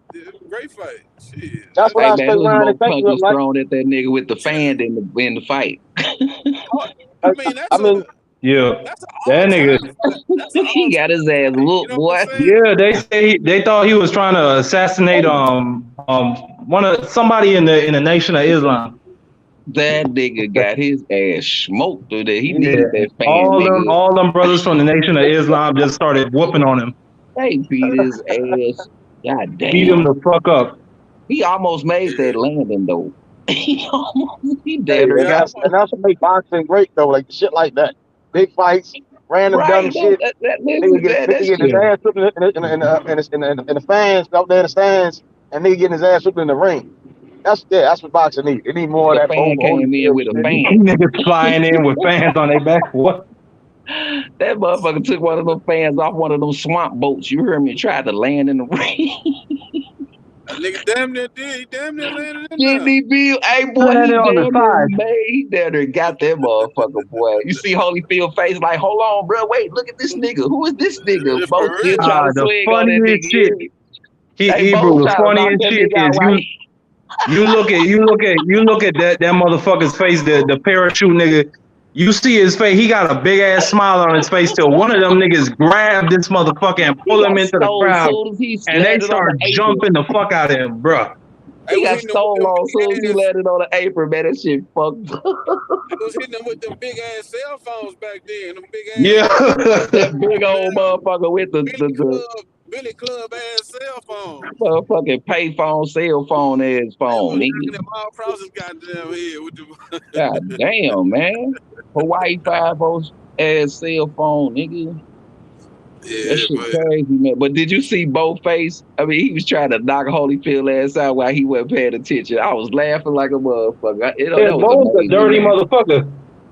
Great fight. Shit. That's what I expect. More punches thrown at that nigga with the fan in the fight. I mean, yeah, that nigga. He got his ass whooped, boy. Yeah, they thought he was trying to assassinate somebody in the Nation of Islam. That nigga got his ass smoked through there. He needed that fan. All them brothers from the Nation of Islam just started whooping on him. They beat his ass. God damn. Beat him the fuck up. He almost made that landing though. He dead. And that's what make boxing great though. Like shit like that. Big fights, random dumb shit. Nigga get his ass whooped in the fans out there in the stands, and nigga getting his ass whooped in the ring. That's what boxing needs. It need more of that. Fan came in with a fan. Niggas flying in with fans on their back. What? That motherfucker took one of them fans off one of them swamp boats. You heard me? Tried to land in the ring. Nigga damn near did. He damn near landed in there. Hey, boy, he damn near got that motherfucker, boy. You see Holyfield face like, hold on, bro. Wait, look at this nigga. Who is this nigga? Both still trying to swing on that nigga. Shit. The funniest shit is you look at that motherfucker's face, the parachute nigga. You see his face, he got a big ass smile on his face till one of them niggas grabbed this motherfucker and pull him into the crowd. And they start jumping the fuck out of him, bro. He got stole on as soon as he landed on the apron, man. That shit fucked up. I was hitting him with them big ass cell phones back then. Them big ass that big old motherfucker with the Billy Club ass cell phone. Motherfucking payphone, cell phone ass phone, Knocking nigga. them all across his goddamn head with the God damn, man. Hawaii 5 ass cell phone, nigga. That Yeah, shit but crazy, man. But did you see Boldface? I mean, he was trying to knock Holyfield ass out while he wasn't paying attention. I was laughing like a motherfucker. That was Bo's a amazing, dirty man. motherfucker.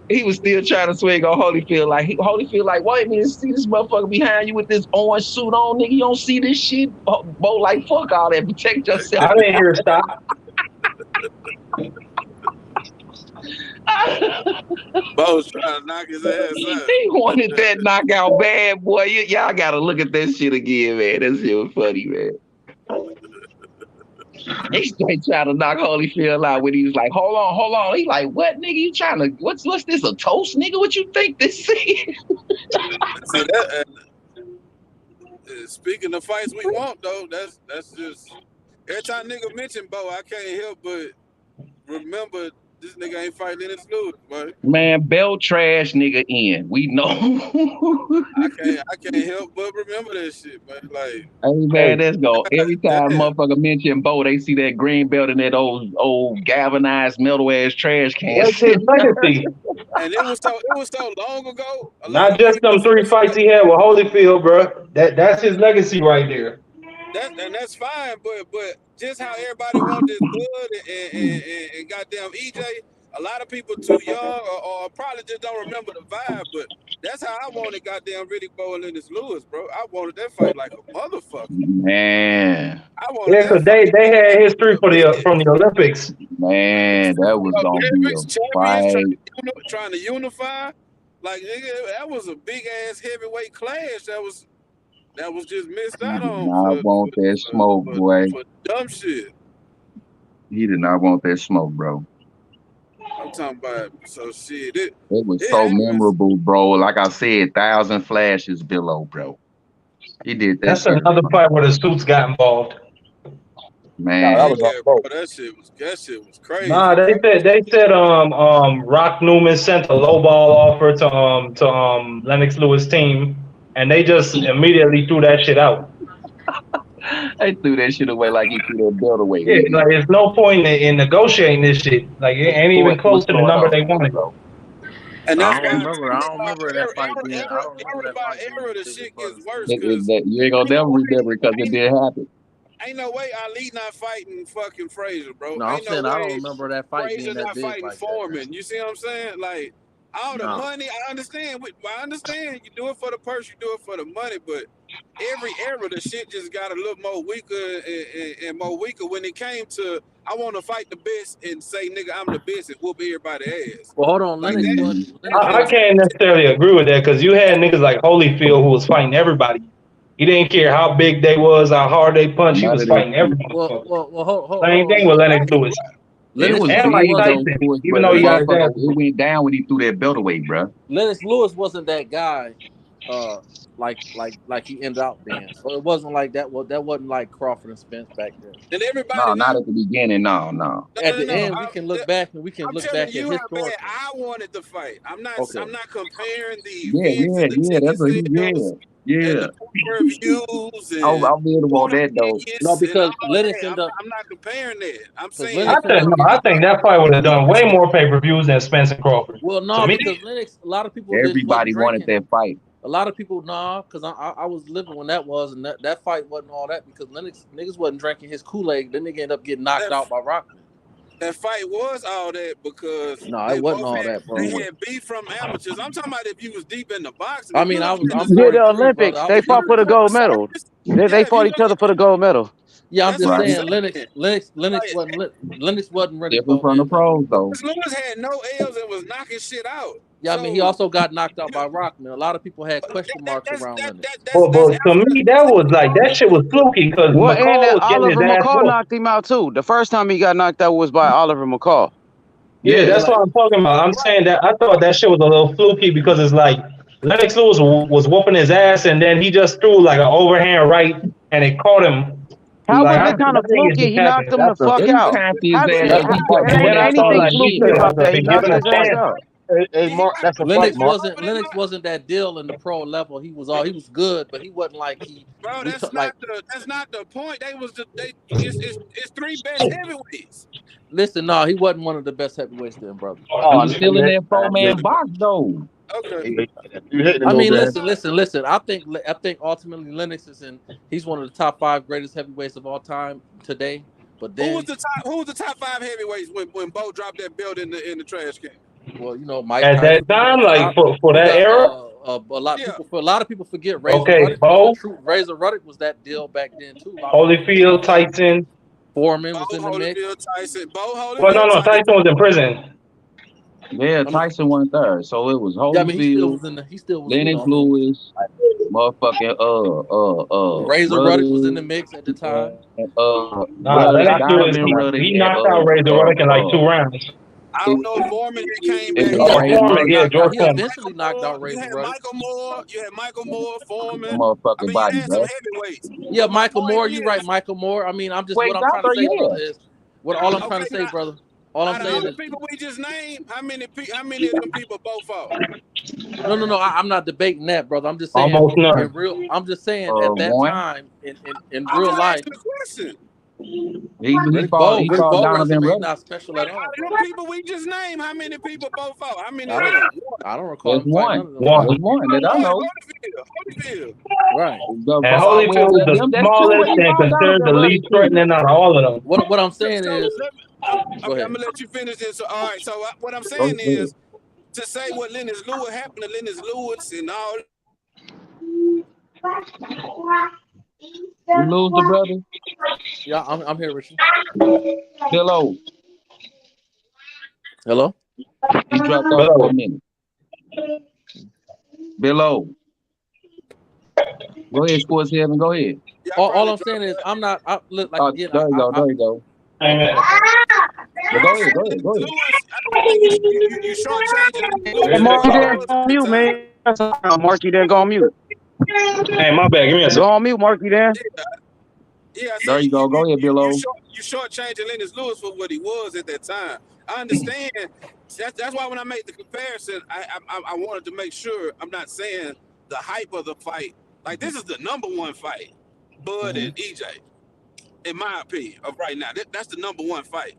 He was still trying to swing on Holyfield. Holyfield, wait a minute, see this motherfucker behind you with this orange suit on, nigga. You don't see this shit? Bo, like, fuck all that. Protect yourself. I didn't hear stop. Bo's trying to knock his ass out. He wanted that knockout bad, boy. Y'all gotta look at that shit again, man. That shit was funny, man. He straight trying to knock Holyfield out when he was like, hold on. He like, what, nigga? You trying to, what's this, a toast, nigga? What you think this is? See that? Speaking of fights we want, though, that's just, every time nigga mention Bo, I can't help but remember this nigga ain't fighting Lennox Lewis, boy. Man, bell trash nigga in. We know. I can't help but remember that shit, man. Like, hey man, let's go. Every time motherfucker mention Bo, they see that green belt in that old galvanized metal ass trash can. That's his legacy. And it was so long ago. Not just them 3 fights he had with Holyfield, bro. That's his legacy right there. That's fine, but just how everybody wants this blood and goddamn EJ, a lot of people too young or probably just don't remember the vibe, but that's how I wanted goddamn Riddick Bowe and Lennox Lewis, bro. I wanted that fight like a motherfucker. Man. Yeah, because they had history from the Olympics. Man, that was gonna be a fight. Trying to unify. Like, nigga, that was a big ass heavyweight clash that was just missed out on. He did not want that smoke, boy. For dumb shit. He did not want that smoke, bro. I'm talking about, so shit. It was so memorable, bro. Like I said, 1,000 flashes below, bro. He did that. That's shit. another fight where the suits got involved. Man, that shit was crazy. Nah, they said Rock Newman sent a lowball offer to Lennox Lewis' team, and they just immediately threw that shit out. They threw that shit away like he threw that belt away. Yeah, like there's no point in negotiating this shit. Like it ain't even close to the number they wanted. And I don't remember that fight being. I don't remember that fight being. The shit gets worse. You ain't gonna never remember it because it didn't happen. Ain't no way Ali not fighting fucking Frazier, bro. No, I'm saying I don't remember that fight Frazier being that not big fighting like Foreman. that. You see what I'm saying? Like, all the money, I understand. You do it for the purse, you do it for the money, but every era the shit just got a little more weaker and more weaker when it came to I want to fight the best and say nigga I'm the best and whoop everybody's ass. Well, hold on, I can't necessarily agree with that because you had niggas like Holyfield who was fighting everybody. He didn't care how big they was, how hard they punched. He was fighting everybody. Same thing with Lennox Lewis. It went down when he threw that belt away, bro. Lennox Lewis wasn't that guy, like he ended up being. So it wasn't like that. Well, that wasn't like Crawford and Spence back then. And everybody, no, not at the beginning. No. At the end, we can look back and we can look back at his story. I wanted to fight. I'm not comparing the reviews. I really want that though. No, because Lennox ended up. I'm not comparing that. I'm saying. I think that fight would have done way more pay-per-views than Spence and Crawford. Well, no, because Lennox, a lot of people. Everybody wanted that fight. A lot of people, because I was living when that was, and that fight wasn't all that because niggas wasn't drinking his Kool-Aid. Then nigga ended up getting knocked out by Rockman. That fight was all that because no, it wasn't all that, bro. They had beef from amateurs. I'm talking about if you was deep in the boxing. I mean, the Olympics. They fought for the gold medal. They fought each other for the gold medal. Yeah, I'm just saying, Lennox wasn't ready. Different from the pros, though. Lewis had no L's and was knocking shit out. Yeah, I mean, he also got knocked out by Rockman. A lot of people had question marks around Lennox. But to me, that was like that shit was fluky because Oliver McCall knocked him out too. The first time he got knocked out was by Oliver McCall. Yeah, that's what I'm talking about. I'm saying that I thought that shit was a little fluky because it's like Lennox Lewis was whooping his ass and then he just threw like an overhand right and it caught him. How was it kind of fluky? He knocked him the fuck out. Anything fluky about that? He knocked his ass out. Hey, Mark, that's a fight, Mark. Lennox wasn't that deal in the pro level. He was good, but he wasn't like he. Bro, that's not the point. It's three best heavyweights. Listen, no, he wasn't one of the best heavyweights then, brother. Oh, he's still in that pro man box though. Okay. I mean, listen. I think ultimately Lennox he's one of the top 5 greatest heavyweights of all time today. But then who was the top 5 heavyweights when Bo dropped that belt in the trash can? Well, you know, Mike at Tyson, that time, like for that era. A lot of people forget Razor Okay, Ruddock. Bo. Razor Ruddock was that deal back then too. Holyfield, Tyson. Foreman was in the mix. Tyson, Bo Holyfield. Well, no, Tyson was in prison. Yeah, Tyson wasn't there, so it was Holyfield. Yeah, I mean, he still was Lennox Lewis, motherfucking Razor Ruddock was in the mix at the time. He knocked out Razor Ruddock in like 2 rounds. I don't know if Foreman came back. George Foreman eventually knocked out Razor Ruddock. You had Michael Moore, Foreman. Motherfucking body, you had some heavyweights. Yeah, Michael Moore. You're right, Michael Moore. I mean, I'm just what I'm trying to say, brother, is all I'm trying to say, brother. All I'm saying is people we just named. How many of them people both fought? No. I'm not debating that, brother. I'm just saying I'm just saying at that time in real life. He fought Donovan not special at all. The people we just named, how many people both fought? How many? I don't recall. There's one that I know. Holyfield. Right. And Holyfield is the smallest and considered the least threatening out of all of them. What I'm saying is, I'm gonna let you finish this. So, all right. So what I'm saying is to say what Lennox Lewis happened to Lennox Lewis and all. You lose the brother? Yeah, I'm here with you. Hello. He dropped off for a minute. Below. Go ahead, Sports Heaven. Go ahead. All I'm saying is I'm not. There you go. Go ahead. You shortchanging. Hey, Marky didn't go on mute, man. Marky didn't go on mute. Hey, my bad. Give me a second. Go on mute, Marky then. Yeah, there you go. Go ahead, Billo. You shortchanging Lennox Lewis for what he was at that time. I understand. That's why when I made the comparison, I wanted to make sure I'm not saying the hype of the fight. Like, this is the number 1 fight, Bud and EJ, in my opinion, of right now. That's the number 1 fight.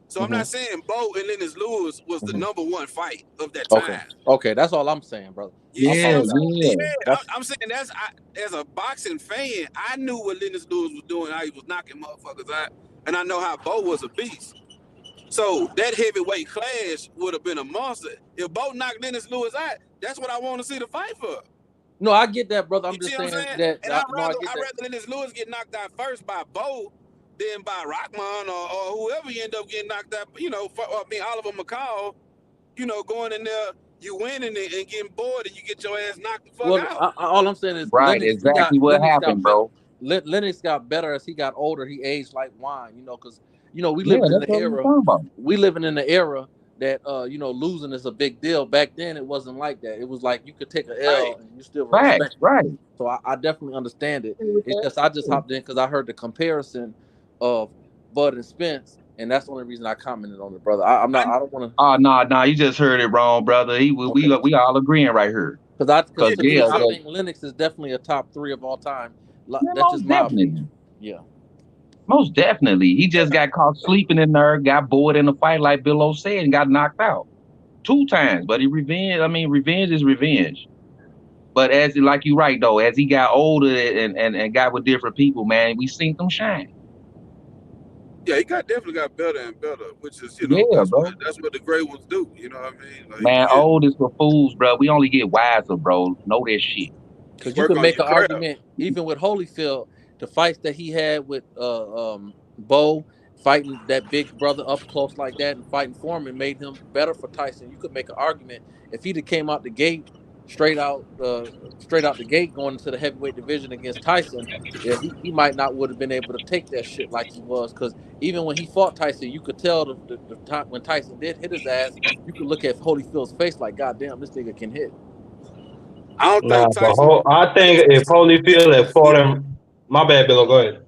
So I'm not saying Bo and Lennox Lewis was the number 1 fight of that time. Okay, that's all I'm saying, brother. I'm saying as a boxing fan, I knew what Lennox Lewis was doing, how he was knocking motherfuckers out, and I know how Bo was a beast. So that heavyweight clash would have been a monster. If Bo knocked Lennox Lewis out, that's what I want to see the fight for. No, I get that, brother. I'm just saying that. And I'd rather Lennox Lewis get knocked out first by Bo than by Rockman or whoever you end up getting knocked out. You know, Oliver McCall. You know, going in there, you winning it and getting bored, and you get your ass knocked the fuck out. All I'm saying is exactly what happened, bro. Lennox got better as he got older. He aged like wine, because we living in the era. We living in the era that losing is a big deal. Back then, it wasn't like that. It was like you could take an L and you still respect. Right. So I definitely understand it. It's just I just hopped in because I heard the comparison of Bud and Spence, and that's the only reason I commented on it, brother. I don't want to. Oh no, you just heard it wrong, brother. We all agreeing right here. Because I think Lennox is definitely a top 3 of all time. That's just my opinion. Yeah. Most definitely. He just got caught sleeping in there, got bored in the fight, like Bill said, and got knocked out 2 times. But revenge is revenge. But like you right though, as he got older and got with different people, man, we seen them shine. Yeah, he definitely got better and better, which is that's what the great ones do. You know what I mean? Like, man, old is for fools, bro. We only get wiser, bro. Know that shit. Because you could make an argument, even with Holyfield, the fights that he had with Bo, fighting that big brother up close like that, and fighting Foreman made him better for Tyson. You could make an argument if he'd have came out the gate straight out the gate going into the heavyweight division against Tyson, he might not would have been able to take that shit like he was. Because even when he fought Tyson, you could tell the time when Tyson did hit his ass, you could look at Holyfield's face like, God damn, this nigga can hit. I think if Holyfield had fought him, my bad, Bill, go ahead.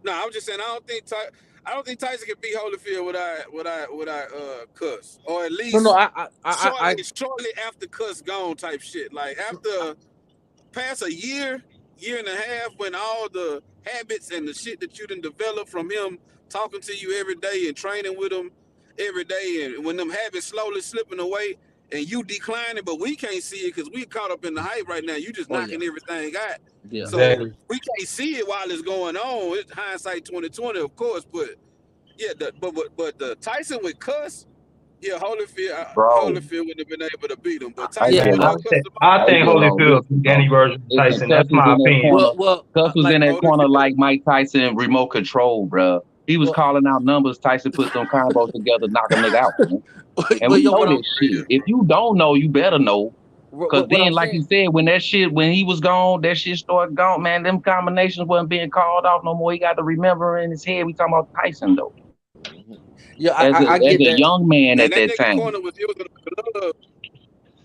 No, I'm just saying I I don't think Tyson can beat Holyfield without Cuss, or at least No, shortly after Cuss gone type shit. Like after past a year and a half, when all the habits and the shit that you done developed from him talking to you every day and training with him every day, and when them habits slowly slipping away and you declining, but we can't see it because we caught up in the hype right now. You just knocking everything out. Yeah. So we can't see it while it's going on. It's hindsight 2020, of course, but yeah, but the Tyson with Cuss, yeah, Holyfield wouldn't have been able to beat him. But Tyson, I think Holyfield beat any version of Tyson. That's my opinion. Cuss was in that corner like Mike Tyson, remote control, bro. He was calling out numbers. Tyson put some combos together, knock a nigga out. Man. And we know this shit. If you don't know, you better know. Because then, like you said, when he was gone, that shit started gone, man. Them combinations wasn't being called off no more. He got to remember in his head. We talking about Tyson though. Yeah, I get that. Young man at that time.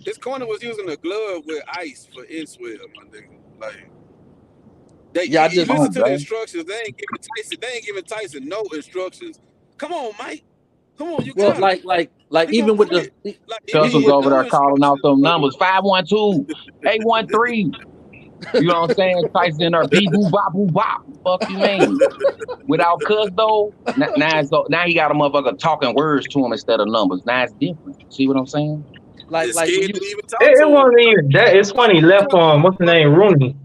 His corner was using a glove with ice for inswell, my nigga. Like, you listen to the instructions. They ain't giving Tyson no instructions. Come on, Mike. Come on, you got it. Like even with the Cuss was over there calling out some numbers. 512, 813. You know what I'm saying? Tyson in there, beep, boop, bop, boop, bop. Fuck you mean? Without Cuss though, now he got a motherfucker talking words to him instead of numbers. Now it's different. See what I'm saying? It wasn't even that. It's funny. He left on what's the name, Rooney,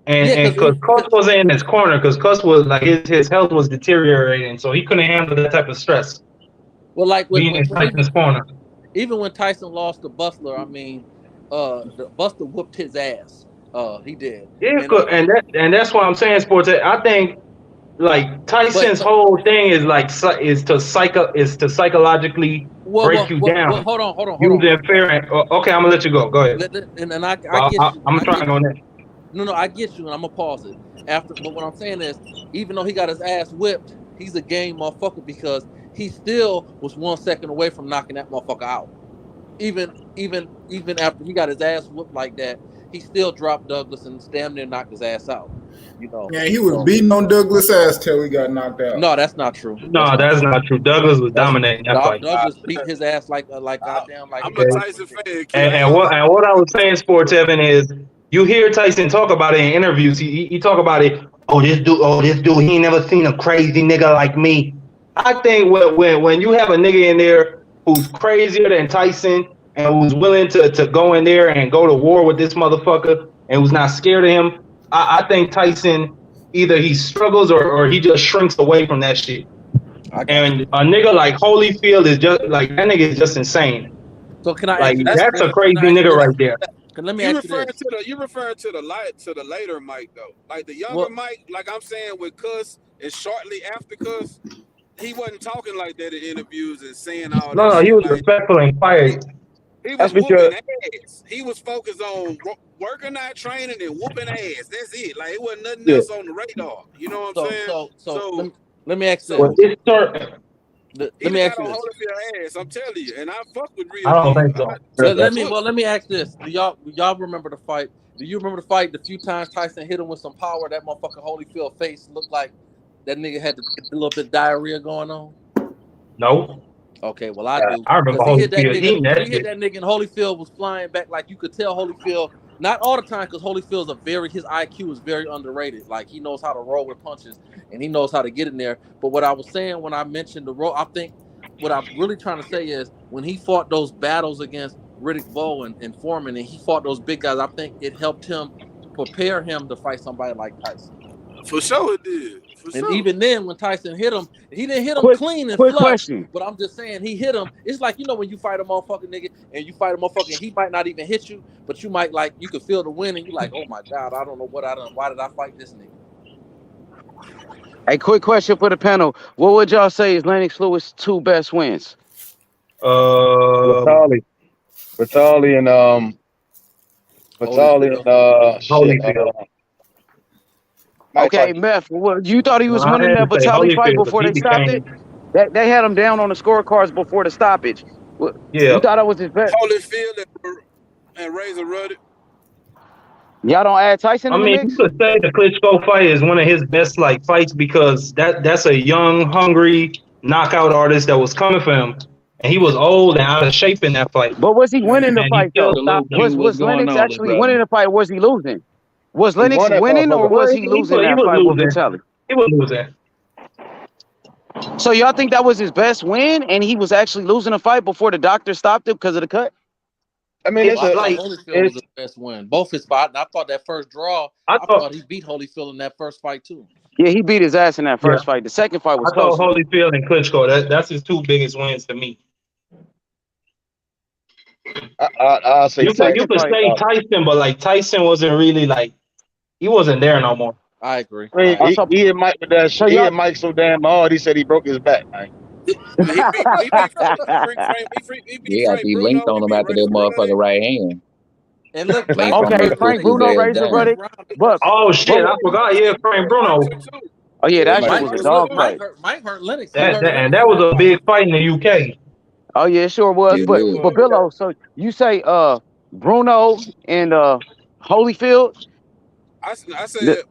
and because Cuss wasn't in his corner, because Cuss was like his health was deteriorating, so he couldn't handle that type of stress. Well, like being in Tyson's corner. Even when Tyson lost to Bustler, I mean, the Bustler whooped his ass. He did. Yeah, and that's what I'm saying, sports. I think like Tyson's whole thing is like to psychologically break you down. Hold on. Using fair. Okay, I'm gonna let you go. Go ahead. And I get you. I'm trying on that. No, I get you, and I'm gonna pause it after. But what I'm saying is, even though he got his ass whipped, he's a game motherfucker because he still was 1 second away from knocking that motherfucker out. Even after he got his ass whooped like that, he still dropped Douglas and damn near knocked his ass out. You know. Yeah, he was beating on Douglas' ass till he got knocked out. No, that's not true. No, that's not true. Douglas was dominating that fight. Douglas beat his ass like goddamn like. I'm a Tyson fan. And what I was saying, Sports Evan, is you hear Tyson talk about it in interviews. He talk about it. Oh, this dude, he ain't never seen a crazy nigga like me. I think when you have a nigga in there who's crazier than Tyson and who's willing to go in there and go to war with this motherfucker and who's not scared of him, I think Tyson either he struggles or he just shrinks away from that shit. And a nigga like Holyfield is just like that nigga is just insane. So can I? Like that's a crazy nigga right there. Let me ask you this. You're referring to the later Mike though, like the younger Mike. Like I'm saying with Cuss and shortly after Cuss, he wasn't talking like that in interviews and saying all that. No, he was respectful and quiet. He was whooping ass. He was focused on working out, training, and whooping ass. That's it. Like it wasn't nothing else on the radar. You know what I'm saying? So let me ask you. Let me ask you this. Ass, I'm telling you, and I fuck with real. I don't think so. Let me ask this. Do y'all remember the fight? Do you remember the fight? The few times Tyson hit him with some power, that motherfucker Holyfield face looked like that nigga had a little bit of diarrhea going on. No. Okay, well I do. I remember he hit that nigga and Holyfield was flying back like you could tell Holyfield. Not all the time, because Holyfield's his IQ is very underrated. Like he knows how to roll with punches and he knows how to get in there. But what I was saying when I mentioned the roll, I think what I'm really trying to say is when he fought those battles against Riddick Bowe and Foreman, and he fought those big guys, I think it helped him prepare him to fight somebody like Tyson. For sure it did. Even then, when Tyson hit him, he didn't hit him clean and flush. But I'm just saying, he hit him. It's like, you know, when you fight a motherfucking nigga and you fight a motherfucker, and he might not even hit you, but you might you could feel the wind, and you're like, oh my God, I don't know what I done. Why did I fight this nigga? Hey, quick question for the panel. What would y'all say is Lennox Lewis' 2 best wins? Vitali and Holyfield. Okay, Meth, you thought he was winning that Vitali fight before they stopped it? They had him down on the scorecards before the stoppage. Yeah. You thought it was his best? Holyfield and Razor Ruddock. Y'all don't add Tyson I in the mean, you mix? could say the Klitschko fight is one of his best like fights because that's a young, hungry knockout artist that was coming for him, and he was old and out of shape in that fight. But was he winning the And he fight still though? stopped him. Was Lennox actually winning the fight? Or was he losing? Was He Lennox won that winning or motherfucker. was Well, he losing he that was fight with losing. Vitaly? He was losing. So y'all think that was his best win, and he was actually losing a fight before the doctor stopped him because of the cut? I mean, Well, I thought Holyfield was his best win. Both his fight. I thought that first draw. I thought he beat Holyfield in that first fight too. Yeah, he beat his ass in that first fight. The second fight was I thought closer. Holyfield and Klitschko. That's his two biggest wins to me. I'll say You could say Tyson, but like Tyson wasn't really like he wasn't there no more. I agree. I mean, he hit Mike with that shit. He hit Mike so damn hard. He said he broke his back. Man. He beat He actually linked on him after that motherfucker right hand. And look, okay, Frank Bruno, Razor Ruddock, but oh shit, I forgot. Yeah, Frank Bruno. Oh yeah, that shit Mike was a dog fight. Mike hurt Lennox. And that was a big fight in the UK. Oh yeah, it sure was. But Billo, so you say Bruno and Holyfield? I said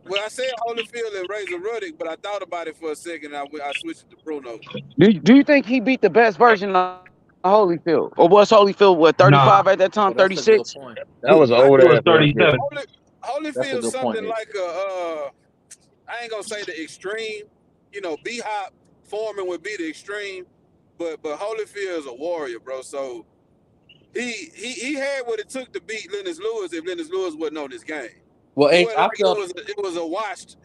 Holyfield and Razor Ruddock, but I thought about it for a second. And I switched it to Bruno. Do you think he beat the best version of Holyfield, or was Holyfield what 35 at that time? 36. That was an old ass 37. Holyfield's something like a I ain't gonna say the extreme. You know, B-Hop Foreman would be the extreme, but Holyfield is a warrior, bro. So he had what it took to beat Lennox Lewis if Lennox Lewis wasn't on this game. Well, it was a washed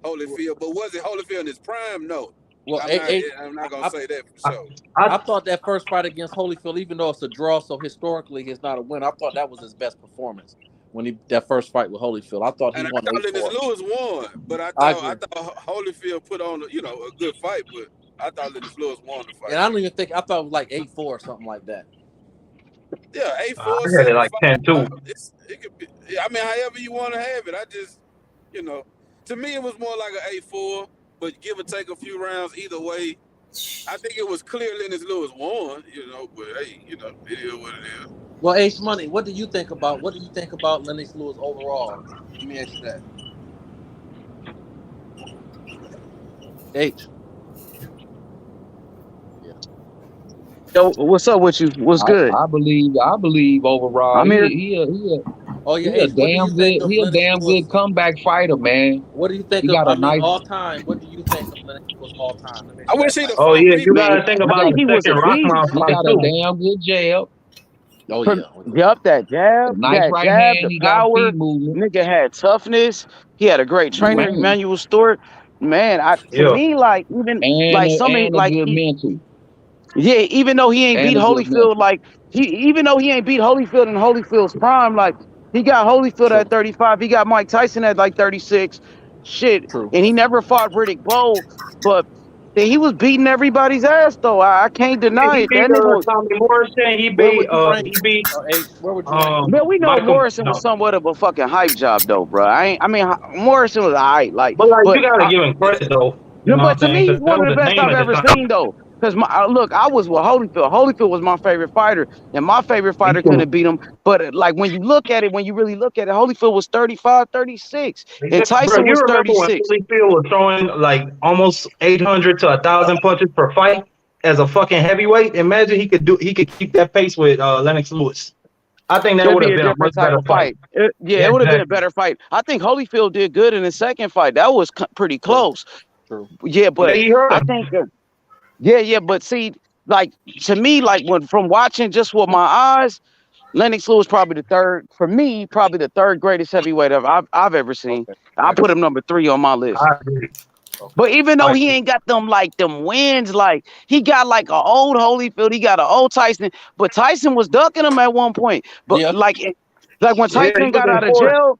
Holyfield, but was it Holyfield in his prime? No. Well, I'm not gonna say that for sure. I thought that first fight against Holyfield, even though it's a draw, so historically he's not a win. I thought that was his best performance when that first fight with Holyfield. I thought he won. I thought Lennox Lewis won, but I thought Holyfield put on a good fight, but I thought Lennox Lewis won the fight. And I don't even think I thought it was like 8-4 or something like that. Yeah, 8-4. I had it like 10-2. It could be. I mean, however you want to have it. I just, to me it was more like an 8-4, but give or take a few rounds either way. I think it was clear Lennox Lewis won, but hey, it is what it is. Well, H Money, what do you think about Lennox Lewis overall? Let me ask you that. H. Yo, what's up with you? What's good? I believe overall. I'm here. He a H, damn good comeback fighter, man. What do you think all time? What do you think of Lennox Lewis all time? I wish he'd have. Oh yeah, you gotta think about the second Rockman He fight got too. a damn good jab. Oh yeah. Yup, that jab, Nice right hand. the He got power. feet movement. Nigga had toughness. He had a great trainer, Man. Emmanuel Stewart. Man, to me, like even like some and like a good mental. yeah, even though he ain't And beat a good Holyfield, like even though he ain't beat Holyfield in Holyfield's prime, like he got Holyfield at 35, he got Mike Tyson at like 36, shit, and he never fought Riddick Bowe, but he was beating everybody's ass though. I can't deny He it. beat That nigga was. Tommy Morrison. He beat Where would you rank? Man, we know Michael, Morrison was somewhat of a fucking hype job though, bro. Morrison was alright, like. But you gotta give him credit though. Yeah, but to me, he's one of the best I've ever seen, though. Because look, I was with Holyfield. Holyfield was my favorite fighter, and my favorite fighter couldn't beat him. But like when you look at it, when you really look at it, Holyfield was 35, 36, and Tyson was 36. When Holyfield was throwing like almost 800 to 1,000 punches per fight as a fucking heavyweight. Imagine he could keep that pace with Lennox Lewis. I think that would have been a much better fight. It would have been a better fight. I think Holyfield did good in the second fight. That was pretty close. Yeah, but I think but see, like to me, like from watching just with my eyes, Lennox Lewis probably the third greatest heavyweight I've ever seen. I put him number 3 on my list. I agree. But even though he ain't got them wins, like he got like an old Holyfield, he got an old Tyson, but Tyson was ducking him at one point. But like when Tyson got out of jail.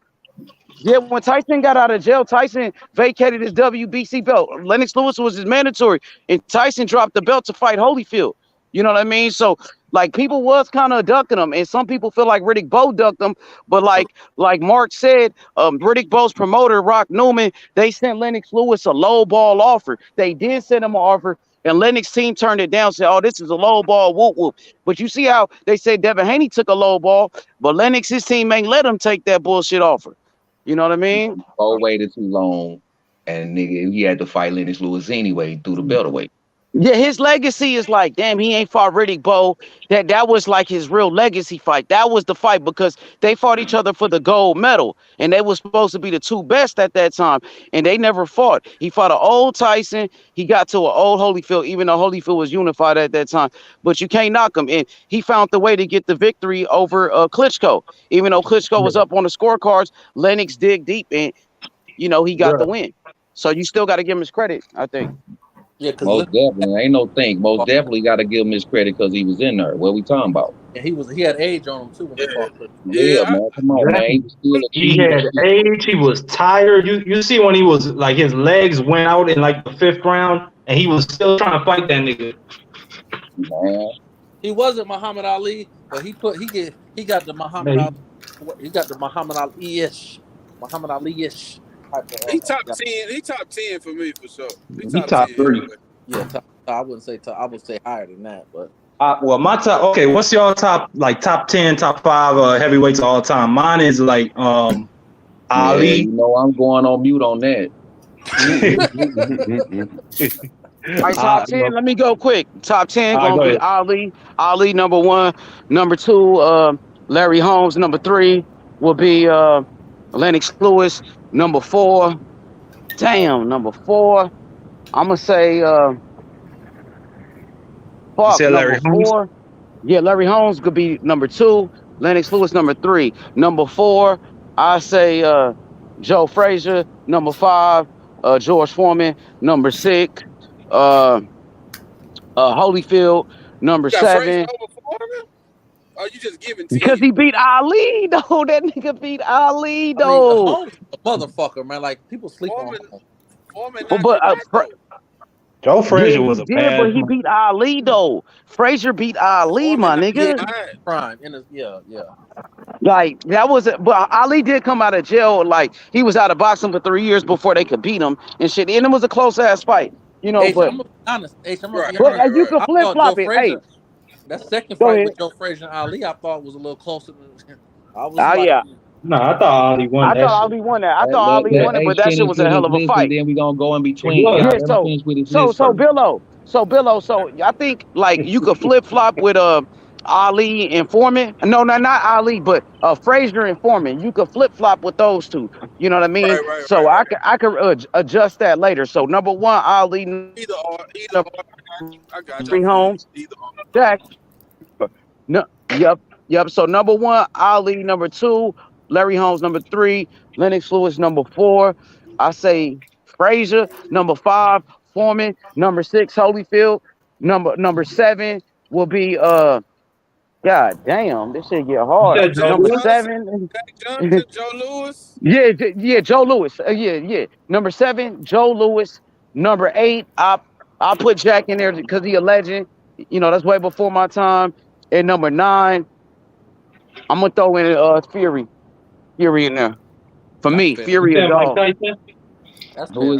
Yeah, when Tyson got out of jail, Tyson vacated his WBC belt. Lennox Lewis was his mandatory, and Tyson dropped the belt to fight Holyfield. You know what I mean? So, like, people was kind of ducking him, and some people feel like Riddick Bowe ducked him. But like Mark said, Riddick Bowe's promoter, Rock Newman, they sent Lennox Lewis a low ball offer. They did send him an offer, And Lennox team turned it down, said, "Oh, this is a low ball, whoop whoop." But you see how they say Devin Haney took a low ball, but Lennox's team ain't let him take that bullshit offer. You know what I mean? Bo waited too long, and nigga, he had to fight Lennox Lewis anyway through the welterweight. Yeah, his legacy is like, damn, he ain't fought Riddick Bowe. That was like his real legacy fight. That was the fight because they fought each other for the gold medal, and they were supposed to be the two best at that time, and they never fought. He fought an old Tyson. He got to an old Holyfield, even though Holyfield was unified at that time. But you can't knock him, and he found the way to get the victory over Klitschko. Even though Klitschko was up on the scorecards, Lennox dig deep, and he got the win. So you still got to give him his credit, I think. Yeah, most definitely ain't no think. Most definitely got to give him his credit because he was in there. What we talking about? Yeah, he had age on him too when he fought. Yeah, man, come on, man. He was still a He had age. He was tired. You see when he was like his legs went out in like the 5th round, and he was still trying to fight that nigga. Man. He wasn't Muhammad Ali, but he got the Muhammad Ali. He got the Muhammad Ali-ish type of. He top 10. He top 10 for me for sure. He top 3. Yeah, I wouldn't say top. I would say higher than that, but. Well, my top. Okay, what's your top 10, top 5 heavyweights of all time? Mine is like Ali. I'm going on mute on that. All right, top 10. Let me go quick. Top 10 gonna be Ali. Ali number 1. Number 2, Larry Holmes. Number 3 will be Lennox Lewis. Number 4. Damn, number 4. I'm gonna say fuck, Larry number 4. Yeah, Larry Holmes could be number 2. Lennox Lewis number 3. Number 4, I say Joe Frazier. Number 5, George Foreman. Number 6, Holyfield. Number 7. Oh, you just giving 10? Because he beat Ali, though. That nigga beat Ali, though. I mean, a motherfucker, man. Like people sleep on him. Joe Frazier was a bad. But he beat Ali, though. Frazier beat Ali, my nigga. Prime. Yeah. Like that was it. But Ali did come out of jail. Like he was out of boxing for 3 years before they could beat him and shit. And it was a close ass fight, but I'm gonna be honest. you can flip flop it. Hey, that second fight with Joe Frazier and Ali, I thought was a little closer than I was. No, I thought Ali won. I thought Ali won that. I thought Ali won it, but that shit was a hell of a fight. Then we gonna go in between. So Billo. So I think like you could flip flop with Ali and Foreman. No, not Ali, but Frazier and Foreman. You could flip flop with those two. You know what I mean? I could adjust that later. So number 1, Ali. Either or. I got 3 Holmes. Jack. No. Yep. So number 1, Ali. Number 2, Larry Holmes. Number 3, Lennox Lewis. Number 4, I say Frazier. Number 5, Foreman. Number 6, Holyfield. Number 7 will be God damn, this shit get hard. Number 7, Joe Lewis. Yeah, Joe Lewis. Yeah. Number 7, Joe Lewis. Number 8, I'll put Jack in there because he a legend. That's way before my time. And number 9, I'm gonna throw in Fury in there. For me, Fury is dog.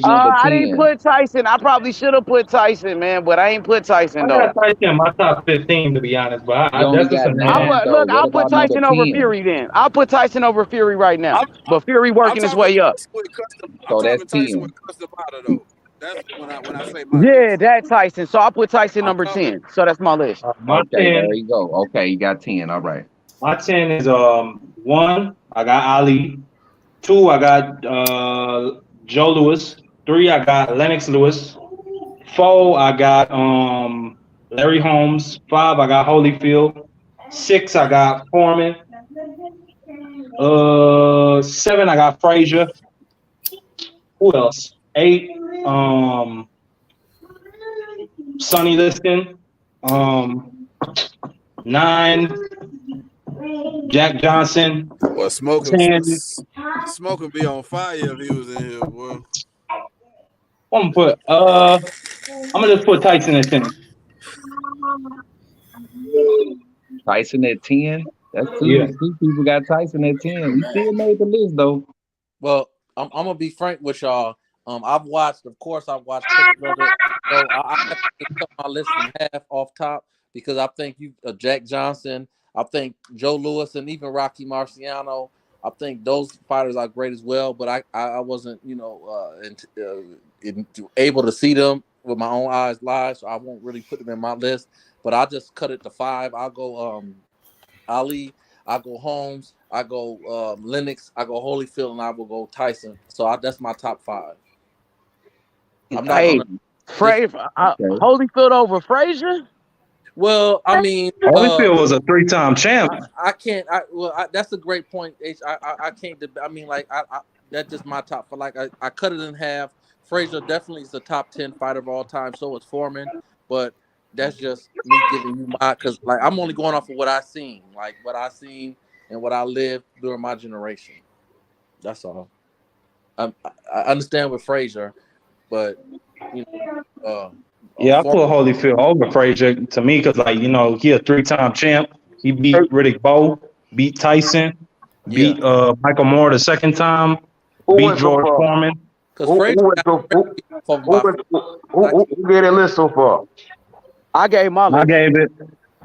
I didn't put Tyson. I probably should have put Tyson, man, but I ain't put Tyson though. I got Tyson in my top 15 to be honest, but I'll put Tyson over Fury then. I'll put Tyson over Fury right now. But Fury working his way up. So that's 10. That's when I say that Tyson. So I'll put Tyson number 10. So that's my list. There you go. Okay, you got 10. All right. My 10 is 1, I got Ali. 2, I got Joe Lewis. 3, I got Lennox Lewis. 4, I got Larry Holmes. 5, I got Holyfield. 6, I got Foreman. 7, I got Frazier. Who else? 8, Sonny Liston. 9, Jack Johnson. Well, smoking be on fire if he was in here, boy. I'm gonna just put Tyson at 10. Tyson at 10? That's 2. Yeah. 2 people got Tyson at 10. We still made the list though. Well, I'm gonna be frank with y'all. I've watched Texas Brother So I have to cut my list in half off top because I think Jack Johnson, I think Joe Louis, and even Rocky Marciano. I think those fighters are great as well, but I wasn't able to see them with my own eyes live, so I won't really put them in my list. But I just cut it to 5. I'll go Ali, I go Holmes, I go Lennox, I go Holyfield, and I will go Tyson. So that's my top 5. I'm not gonna. Holyfield over Frazier? Well, I mean, Holyfield was a 3-time champ. I can't. That's a great point. I can't. I mean, like, that's just my top. For like, I cut it in half. Frazier definitely is the top 10 fighter of all time. So is Foreman, but that's just me giving you my, because like I'm only going off of what I seen, and what I lived during my generation. That's all. I understand with Frazier, but yeah, I put Holyfield over Frazier to me because, like, he a 3-time champ. He beat Riddick Bowe, beat Tyson, beat Michael Moore the 2nd time, beat George Foreman. Who gave that list so far? I gave my list. I gave it.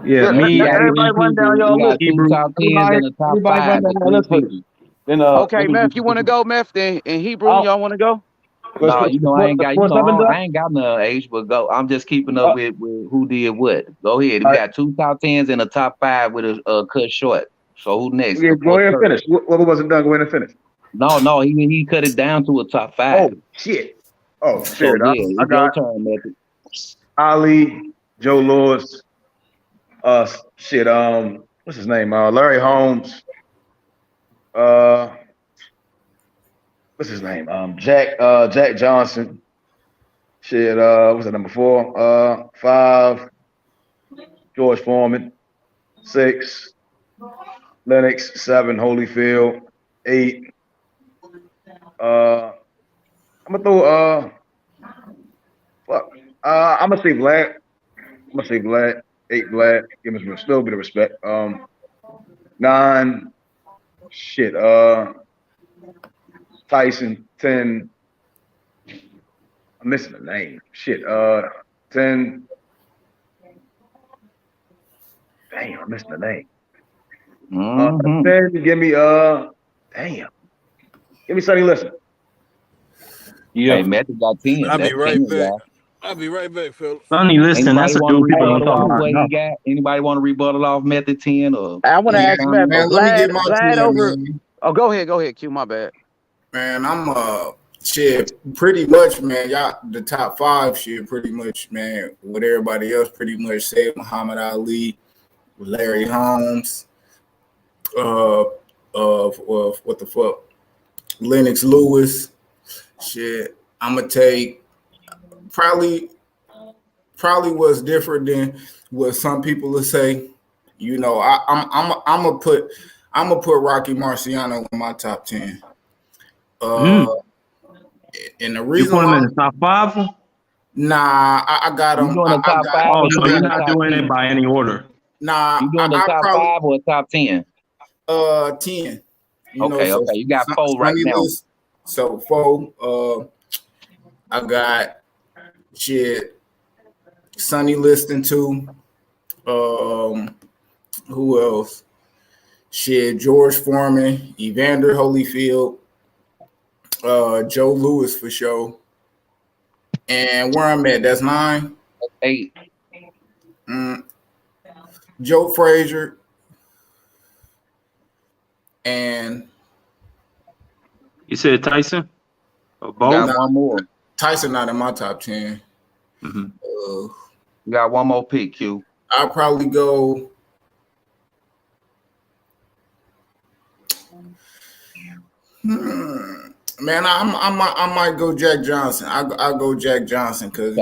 Yeah, me. Everybody run down your list. Two top 10s and the top 5. Okay, Meth, you want to go, Meth? And Hebrew, y'all want to go? No, I ain't got no age, but go. I'm just keeping up with who did what. Go ahead. We got 2 top 10s and a top 5 with a cut short. So who next? Yeah, go ahead and finish. What wasn't done? Go ahead and finish. No, he cut it down to a top 5. Oh shit. I your got turn, Method. Ali, Joe Louis, what's his name? Larry Holmes. What's his name? Jack Johnson. What's that number 4? 5. George Foreman. 6. Lennox. 7. Holyfield. 8. I'm gonna throw I'm gonna say Vlad. 8 Vlad. Give him a little bit of respect. 9. Tyson. 10. I'm missing the name. 10. Damn, I'm missing the name. 10. Give me Give me Sonny Liston. Yeah, hey, Method got 10. I'll be right back. I'll be right back, Phil. Sonny Liston, that's a dude people don't talk about. Anybody want to rebuttal off Method 10? Or I want to ask Meth. Man, let me get my Vlad 10, over. man. Oh, go ahead, Q. My bad. Man, I'm pretty much, man. Y'all, the top 5 pretty much, man. What everybody else pretty much said. Muhammad Ali, Larry Holmes, what the fuck, Lennox Lewis. I'm gonna take probably what's different than what some people will say. I'm gonna put Rocky Marciano in my top 10. And the reason you put him in the top 5? Nah, I got him. Doing the top 5? Oh, so you're not doing it by any order? Nah, you doing the top 5 or top 10? 10. Okay. You got 4 right now. So 4. I got Sonny Liston too. Who else? George Foreman, Evander Holyfield, Joe Louis for sure. And where I'm at, that's 9. 8. Joe Frazier. And you said Tyson? Or both? Got one more. Tyson not in my top 10. Mm-hmm. You got one more pick, Q. I'll probably go. Man, I might go Jack Johnson. I go Jack Johnson because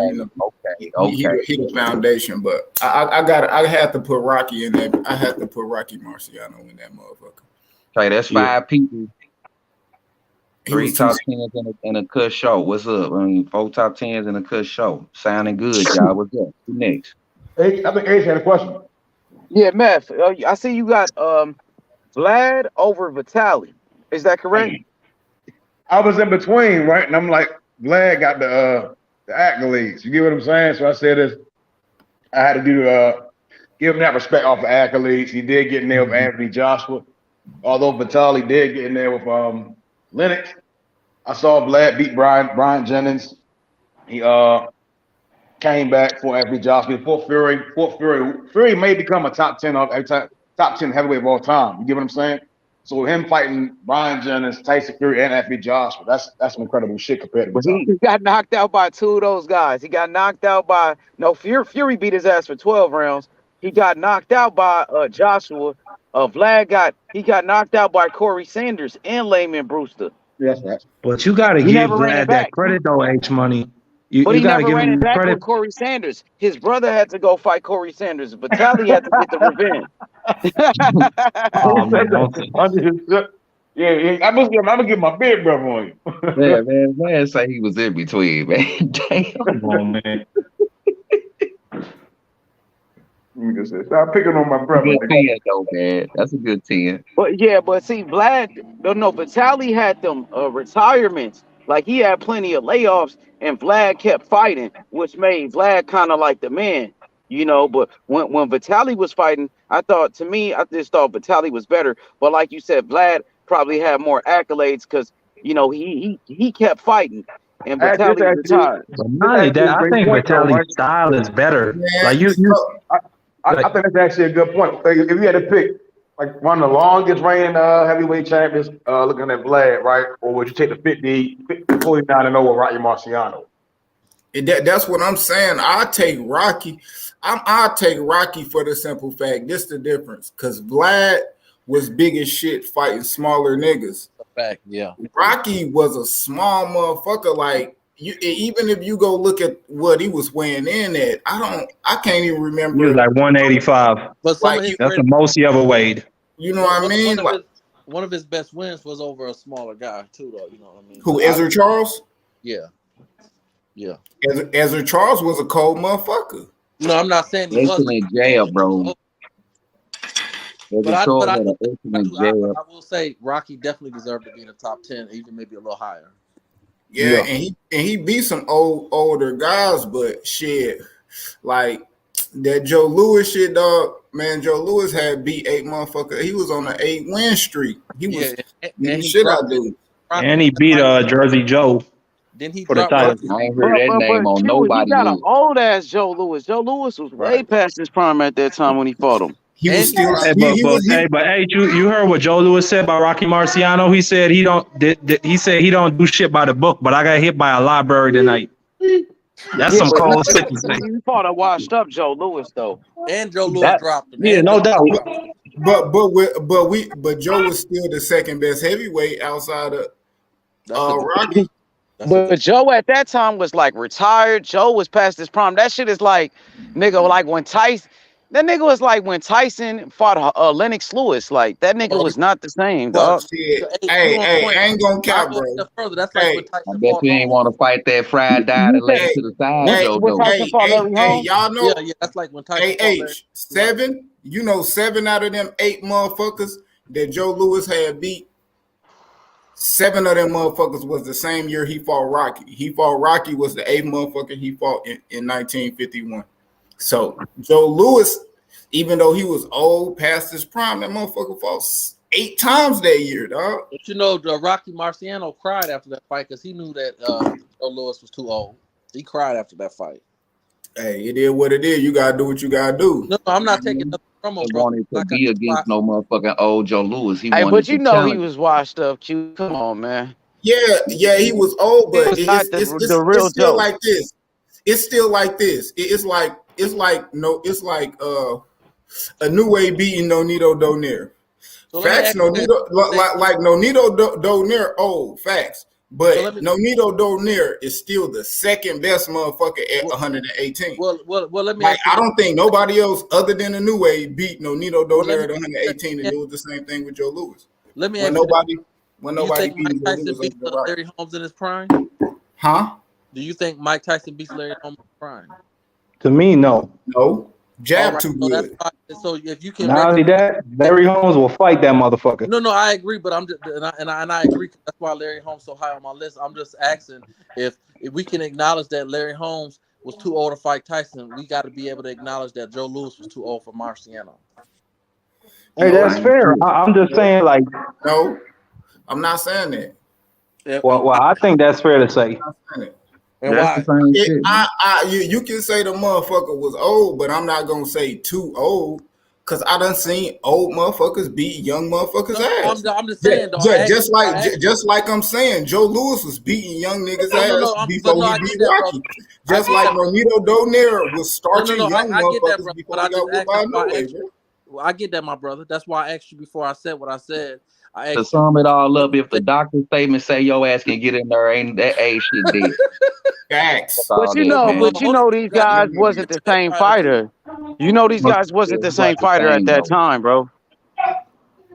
he the foundation. But I have to put Rocky in there. I have to put Rocky Marciano in that motherfucker. Okay, that's 5 people. 3 top 10s and a cut show. What's up? 4 top 10s and a cut show. Sounding good, y'all. What's up? Who next? I think Ace had a question. Yeah, Meth. I see you got Vlad over Vitali. Is that correct? I was in between, right? And I'm like, Vlad got the accolades. You get what I'm saying? So I said this. I had to do give him that respect off the accolades. He did get in there with Anthony Joshua. Although Vitali did get in there with Lennox. I saw Vlad beat Brian Jennings. He came back for Anthony Joshua. Fury may become a top 10 heavyweight of all time. You get what I'm saying? So him fighting Brian Jennings, Tyson Fury, and Anthony Joshua, that's some incredible shit compared to But he got knocked out by two of those guys. He got knocked out by Fury beat his ass for 12 rounds. He got knocked out by Joshua. Vlad got knocked out by Corey Sanders and Layman Brewster. Yes, right. But you gotta give Vlad that credit though, H Money. But he gotta never give ran him it back credit. with Corey Sanders. His brother had to go fight Corey Sanders. Vitali had to get the revenge. Oh man, yeah, I'm gonna give my big brother on you. man, say he was in between, man. Damn. Come on, man. Stop picking on my brother. Good 10, though, man. That's a good 10. But see, Vitali had them retirements. Like he had plenty of layoffs, and Vlad kept fighting, which made Vlad kind of like the man, you know. But when Vitali was fighting, I just thought Vitali was better. But like you said, Vlad probably had more accolades because he kept fighting, and Vitali retired. I think Vitali's style is better. Like I think that's actually a good point. If you had to pick like one of the longest reigning heavyweight champions, looking at Vlad, right? Or would you take the 49-0 with Rocky Marciano? That's what I'm saying. I take Rocky. I take Rocky for the simple fact. This the difference. Because Vlad was big as shit fighting smaller niggas. Fact, yeah. Rocky was a small motherfucker. Like even if you go look at what he was weighing in at, I can't even remember. He was like 185. But that's the most he ever weighed. You know what I mean? One of his best wins was over a smaller guy too, though. You know what I mean? Who, Ezra Charles? Yeah. Ezra Charles was a cold motherfucker. No, I'm not saying he wasn't in jail, bro. But I will say Rocky definitely deserved to be in the top 10, even maybe a little higher. Yeah. and he beat some older guys, but shit, like that Joe Louis shit, dog. Man, Joe Louis had beat 8 motherfuckers. He was on an 8-win streak. He was and he beat Jersey Joe. Then he for the title. I ain't heard that name on nobody. He got an old ass Joe Louis. Joe Louis was way past his prime at that time when he fought him. He was still. But you heard what Joe Louis said about Rocky Marciano? He said he don't do shit by the book, but I got hit by a library tonight. That's some cold shit to say. He fought a washed up Joe Louis though, and Joe Louis dropped him. Yeah, no doubt. But Joe was still the second best heavyweight outside of Rocky. But Joe at that time was like retired. Joe was past his prime. That shit is like, nigga, like when Tyson. That nigga was like when Tyson fought Lennox Lewis. Like that nigga was not the same, dog. Hey, I ain't gonna cap, bro. That's like when Tyson I bet you ain't want to fight that fried dye and lay to the side, y'all know. Yeah, that's like when Tyson. 7. You know, 7 out of them 8 motherfuckers that Joe Louis had beat. 7 of them motherfuckers was the same year he fought Rocky. Rocky was the 8th motherfucker he fought in 1951. So Joe Louis, even though he was old, past his prime, that motherfucker fought 8 times that year, dog. But you know, Rocky Marciano cried after that fight because he knew that Joe Louis was too old. He cried after that fight. Hey, it is what it is. You gotta do what you gotta do. No, I'm not taking the promo. He wanted to be against no motherfucking old Joe Louis. Hey, but you know he was washed up. Q, come on, man. Yeah, he was old, but it's the real still Joe. like this. It's still like this. It's like a new way beating Nonito Donaire. Facts, Nonito like Nonito Donaire old facts, but Nonito Donaire is still the second best motherfucker at 118. Well, let me. Like, I don't think nobody else other than the new way beat Nonito Donaire at 118, and it was the same thing with Joe Louis. Let me. When nobody beat Mike Tyson beat Larry Holmes in his prime? Huh? Do you think Mike Tyson beats Larry Holmes in his prime? To me, no. No. Jab too So good. so if you can Not only that, Larry Holmes will fight that motherfucker. No, I agree, but I'm just and I agree. That's why Larry Holmes so high on my list. I'm just asking if we can acknowledge that Larry Holmes was too old to fight Tyson. We got to be able to acknowledge that Joe Louis was too old for Marciano. Hey, that's fair. I'm just saying, like, no, I'm not saying that. Well, I think that's fair to say. And why? You can say the motherfucker was old, but I'm not gonna say too old, cause I done seen old motherfuckers beat young motherfuckers ass. I'm just saying, though. Just like I'm saying, Joe Louis was beating young niggas ass before he beat Rocky. Just like Nonito Donaire was starching young motherfuckers before he got whipped by Noe, bro. Well, I get that, my brother. That's why I asked you before I said what I said. To sum it all up, if the doctor's statement say your ass can get in there, ain't that age shit dead. Facts. But you know, these guys wasn't the same fighter. You know, these guys wasn't the same fighter at that time, bro.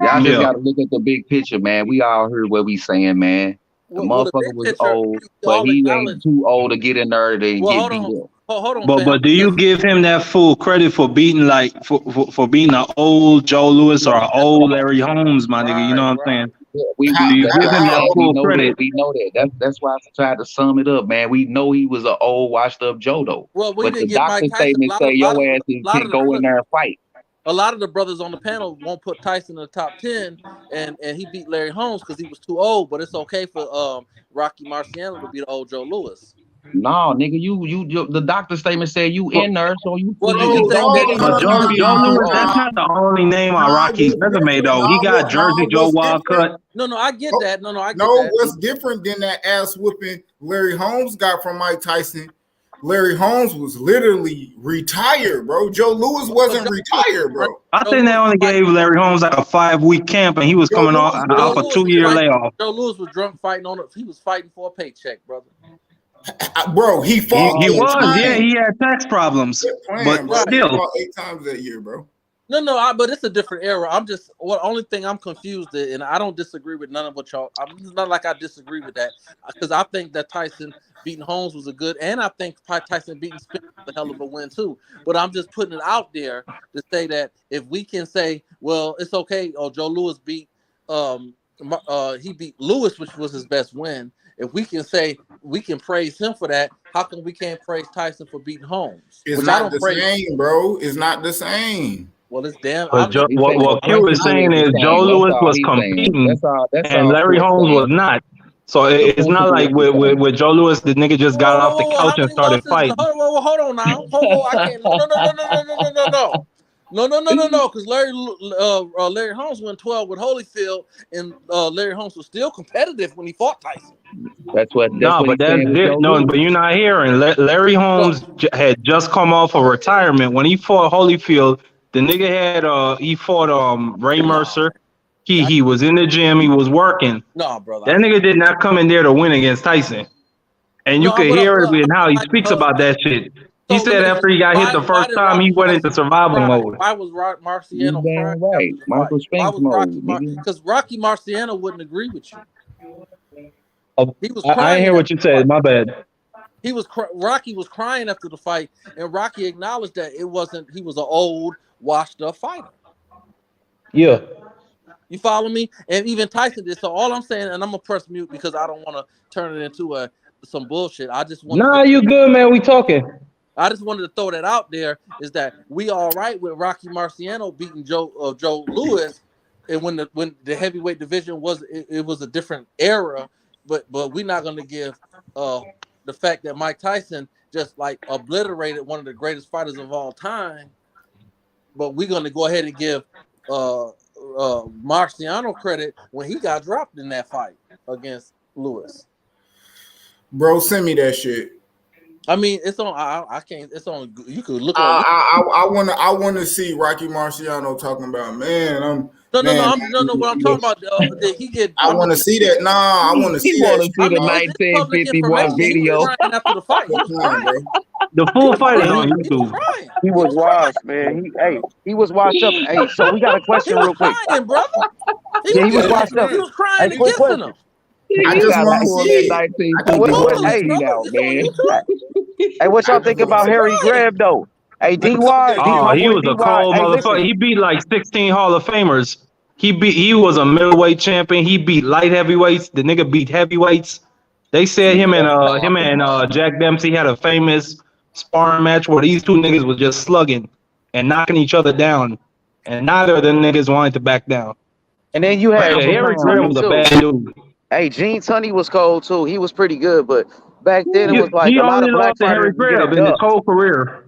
Y'all just gotta look at the big picture, man. We all heard what we saying, man. The motherfucker was old, but he ain't too old to get in there and get beat up. Hold on, but do you give him that full credit for beating for beating an old Joe Louis or an old Larry Holmes, my nigga? You know what I'm saying? Yeah, we give him that full credit. We know that. That's why I tried to sum it up, man. We know he was an old, washed up Joe though. Well, but the doctor's statement say your ass can go in there and fight. A lot of the brothers on the panel won't put Tyson in the top 10, and he beat Larry Holmes because he was too old. But it's okay for Rocky Marciano to beat old Joe Louis. No, nigga, you the doctor statement said you in there, so you. But Joe Louis, that's not the only name on Rocky's resume though. He got Jersey Joe Wildcat. No, I get that. No, I get that. No, what's different than that ass whooping Larry Holmes got from Mike Tyson? Larry Holmes was literally retired, bro. Joe Louis wasn't retired, bro. I think they only gave Larry Holmes like a 5-week camp, and he was coming off a 2-year layoff. Joe Louis was drunk fighting he was fighting for a paycheck, brother. Bro, he fought. He was, yeah. He had tax problems, but still, he fought 8 times that year, bro. No, but it's a different era. Only thing I'm confused in, and I don't disagree with none of what y'all. It's not like I disagree with that, because I think that Tyson beating Holmes was a good, and I think Tyson beating Spence was a hell of a win too. But I'm just putting it out there to say that if we can say, well, it's okay. Oh, Joe Louis beat, he beat Louis, which was his best win. If we can say we can praise him for that, how come we can't praise Tyson for beating Holmes? It's not the same, bro. It's not the same. Well, it's damn. What Q is saying is Joe Louis was competing, and Larry Holmes was not. So it's not like with Joe Louis, the nigga just got off the couch and started fighting. Hold on now. I can't. No. Because Larry Holmes went 12 with Holyfield, and Larry Holmes was still competitive when he fought Tyson. But you're not hearing. Larry Holmes had just come off of retirement when he fought Holyfield. The nigga had he fought Ray Mercer. He was in the gym. He was working. No, brother. That nigga did not come in there to win against Tyson. And you could hear it in how he speaks about that shit. He said after he got hit the first time, he went into survival mode. Why was Marciano right? Michael Spence mode. Because Rocky Marciano wouldn't agree with you. He was I didn't hear what you said. My bad. Rocky was crying after the fight, and Rocky acknowledged that he was an old, washed up fighter. Yeah. You follow me? And even Tyson did. So all I'm saying, and I'm gonna press mute because I don't want to turn it into some bullshit. I just want. Nah, you good, man. We talking. I just wanted to throw that out there. Is that we all right with Rocky Marciano beating Joe Louis, and when the heavyweight division was it was a different era, but we're not gonna give the fact that Mike Tyson just like obliterated one of the greatest fighters of all time, but we're gonna go ahead and give Marciano credit when he got dropped in that fight against Louis. Bro, send me that shit. I mean, it's on. I can't. It's on. You could look. I want to see Rocky Marciano talking about. Man, No. What I'm talking about, that he did. I want to see that. Nah, I want to see that. The 1951 video. After the fight, the full fight is on YouTube. He was washed, man. He was washed up. Hey, so we got a question real quick. Crying, brother. He was washed up. He was crying and kissing him. I just want to see it. Hey, what y'all think about Harry Greb though? Hey, D-Wide, Oh, my he boy was a D-Wide. cold Hey, motherfucker. listen. He beat like 16 Hall of Famers. He was a middleweight champion. He beat light heavyweights. The nigga beat heavyweights. They said him and Jack Dempsey had a famous sparring match where these two niggas was just slugging and knocking each other down, and neither of them niggas wanted to back down. And then you had Yeah, Harry Grant was a bad dude. Hey, Gene Tunney was cold too. He was pretty good, but back then it He, was like he a lot only of black lost to Harry fighters were getting Grant in his ducked. whole career.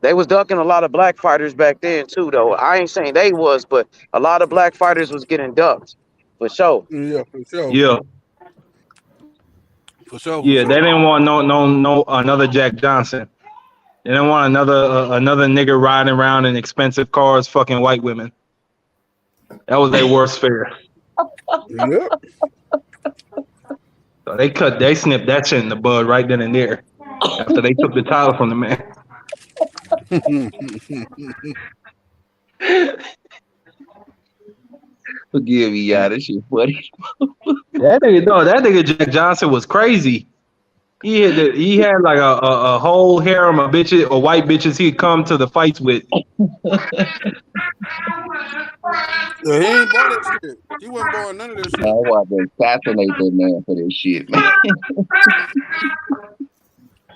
They was ducking a lot of black fighters back then too, though. I ain't saying they was, but a lot of black fighters was getting ducked. For sure. Yeah, for sure. Yeah. For sure. Yeah, they didn't want no another Jack Johnson. They didn't want another nigga riding around in expensive cars, fucking white women. That was their worst fear. Yeah. So they snipped that shit in the bud right then and there after they took the title from the man. Forgive me, y'all. This shit funny. That nigga Jack Johnson was crazy. He had like a whole harem of bitches or white bitches he'd come to the fights with. Yeah, he ain't bought that shit. He wasn't buying none of this shit. I want to assassinate that man for this shit, man.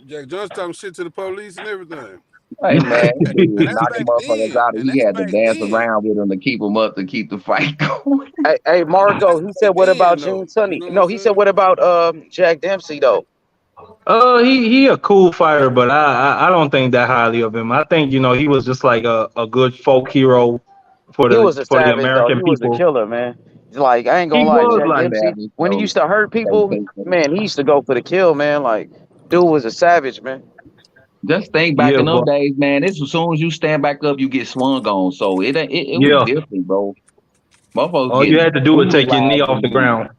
Jack Johnson talking shit to the police and everything. Hey man, he was that's knocking back motherfuckers then. out, and he had to dance around with him to keep him up, to keep the fight going. Hey, Marco, he said, what about Gene Tunney? No, he said, what about Jack Dempsey though? He a cool fighter, but I don't think that highly of him. I think, he was just like a good folk hero for He was a the savage American though. He was people. a killer, man. Like, I ain't gonna He lie, was Jack like Dempsey, when he used to hurt people, man, he used to go for the kill, man. Like, dude was a savage, man. Just think back in those days, man. It's as soon as you stand back up, you get swung on. So it was different, bro. Motherfuckers All you had to do was take your knee off the ground.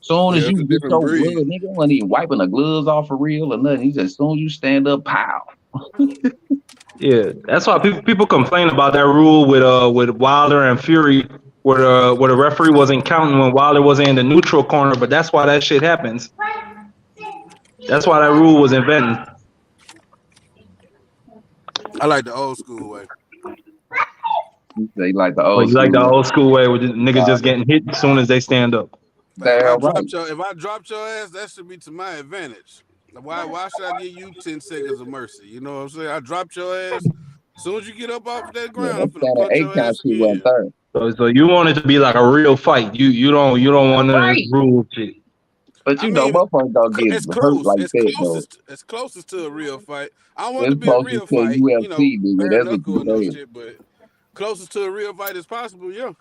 Soon as you get your blood, nigga wasn't even wiping the gloves off for real or nothing. He said, as soon as you stand up, pow. Yeah, that's why people complain about that rule with Wilder and Fury, where the referee wasn't counting when Wilder wasn't in the neutral corner. But that's why that shit happens. That's why that rule was invented. I like the old school way. They like the old you school like the way. old school way where the niggas just getting hit as soon as they stand up. If I dropped your ass, that should be to my advantage. Why should I give you 10 seconds of mercy? You know what I'm saying? I dropped your ass. As soon as you get up off that ground, I'm finna punch your ass again. So you want it to be like a real fight. You don't want none of this rule shit. But motherfuckers don't get hurt like that though. It's closest to a real fight. I want it to be It's a real closest to fight. UFC, nigga. That's what knuckle and no you shit, but closest to a real fight as possible, yeah.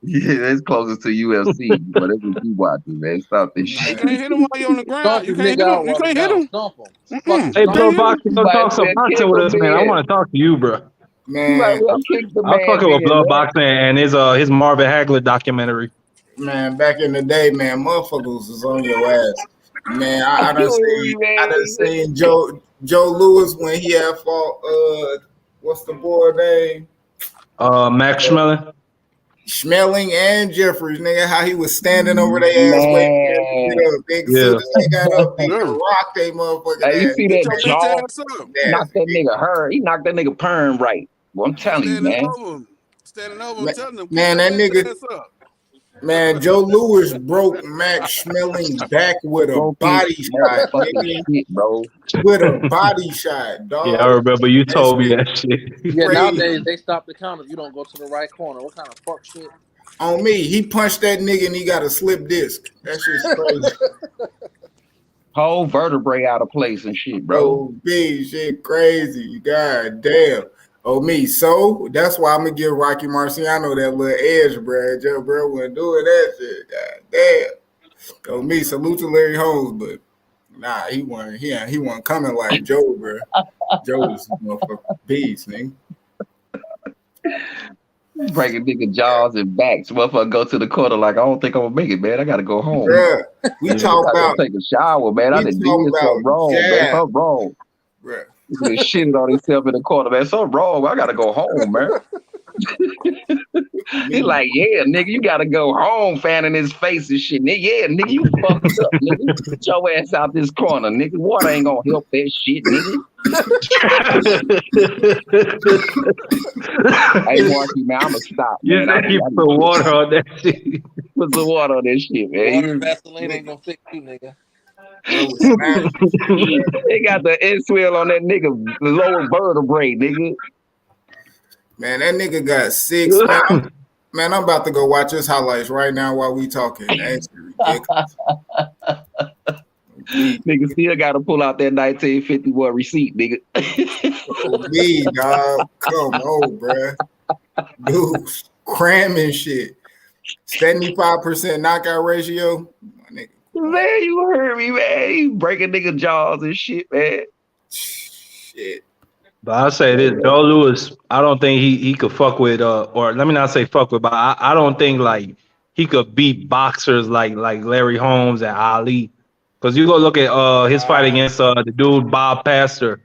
Yeah, that's closest to UFC, but that's what you watching, man. Stop this shit. You can't hit him while you're on the ground. You can't hit him. You can't hit him. Hey, bro, boxing, go talk some boxing with us, man. I want to talk to you, bro. Man, I'm fucking with blood boxing and his Marvin Hagler documentary. Man, back in the day, man, motherfuckers was on your ass. Man, I done seen Joe Louis when he had fought what's the boy name? Max Schmeling and Jeffries, nigga, how he was standing over their ass waiting to get up. Soon as they got up, they rocked they motherfucking ass. You see that jaw? Knocked that nigga hurt. He knocked that nigga perm right. Well, I'm telling you, man. Standing over and telling him, man, that nigga. Man, Joe Louis broke Max Schmeling's back with a body shot, nigga. Bro. With a body shot, dog. Yeah, I remember you told me that shit. Yeah, nowadays they stop the count if you don't go to the right corner. What kind of fuck shit? On me, he punched that nigga and he got a slip disc. That shit's crazy. Whole vertebrae out of place and shit, bro. Oh, big shit, crazy. God damn. Oh, me. So that's why I'm gonna give Rocky Marciano that little edge, bro. Joe, bro, wasn't doing that shit. God damn. Oh, me. Salute to Larry Holmes, but nah, he wasn't coming like Joe, bro. Joe was a motherfucking beast, nigga. Breaking nigga jaws and backs. Motherfucker go to the corner like, I don't think I'm gonna make it, man. I gotta go home. Bruh, we talk about take a shower, man. I done did something wrong, man. Something wrong. Bruh. He's shitting on himself in the corner, man. Something wrong. I gotta go home, man. He's like, yeah, nigga, you gotta go home, fanning his face and shit. Nigga, yeah, nigga, you fucked up, nigga. Get your ass out this corner, nigga. Water ain't gonna help that shit, nigga. Hey, Marky, man, I'ma stop, You man. said you put water on that shit. Put some water on that shit, man. Water and Vaseline ain't gonna fix you, nigga. They got the S-swell on that nigga lower vertebrae, nigga. Man, that nigga got 6. Man, I'm about to go watch his highlights right now while we talking. That's ridiculous. Nigga still gotta pull out that 1951 receipt, nigga. Me, dog. Come on, bruh. Dude, cramming shit. 75% knockout ratio. Man, you heard me, man. You breaking nigga jaws and shit, man. Shit. But I'll say this, Joe Louis, I don't think he could fuck with or let me not say fuck with, but I don't think like he could beat boxers like Larry Holmes and Ali. Cause you go look at his fight against the dude Bob Pastor.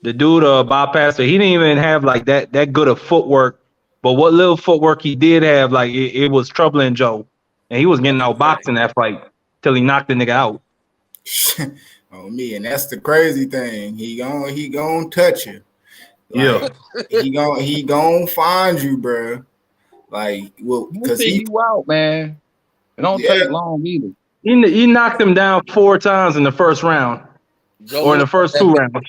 The dude Bob Pastor, he didn't even have like that good of footwork. But what little footwork he did have, like it was troubling Joe. And he was getting outboxed in that fight till he knocked the nigga out. Oh me, and that's the crazy thing. He gon' touch you. Like, yeah. he gon' find you, bro. Like, well, because he you out, man. It don't take long either. He knocked him down 4 times in the first round, or in the first 2 rounds.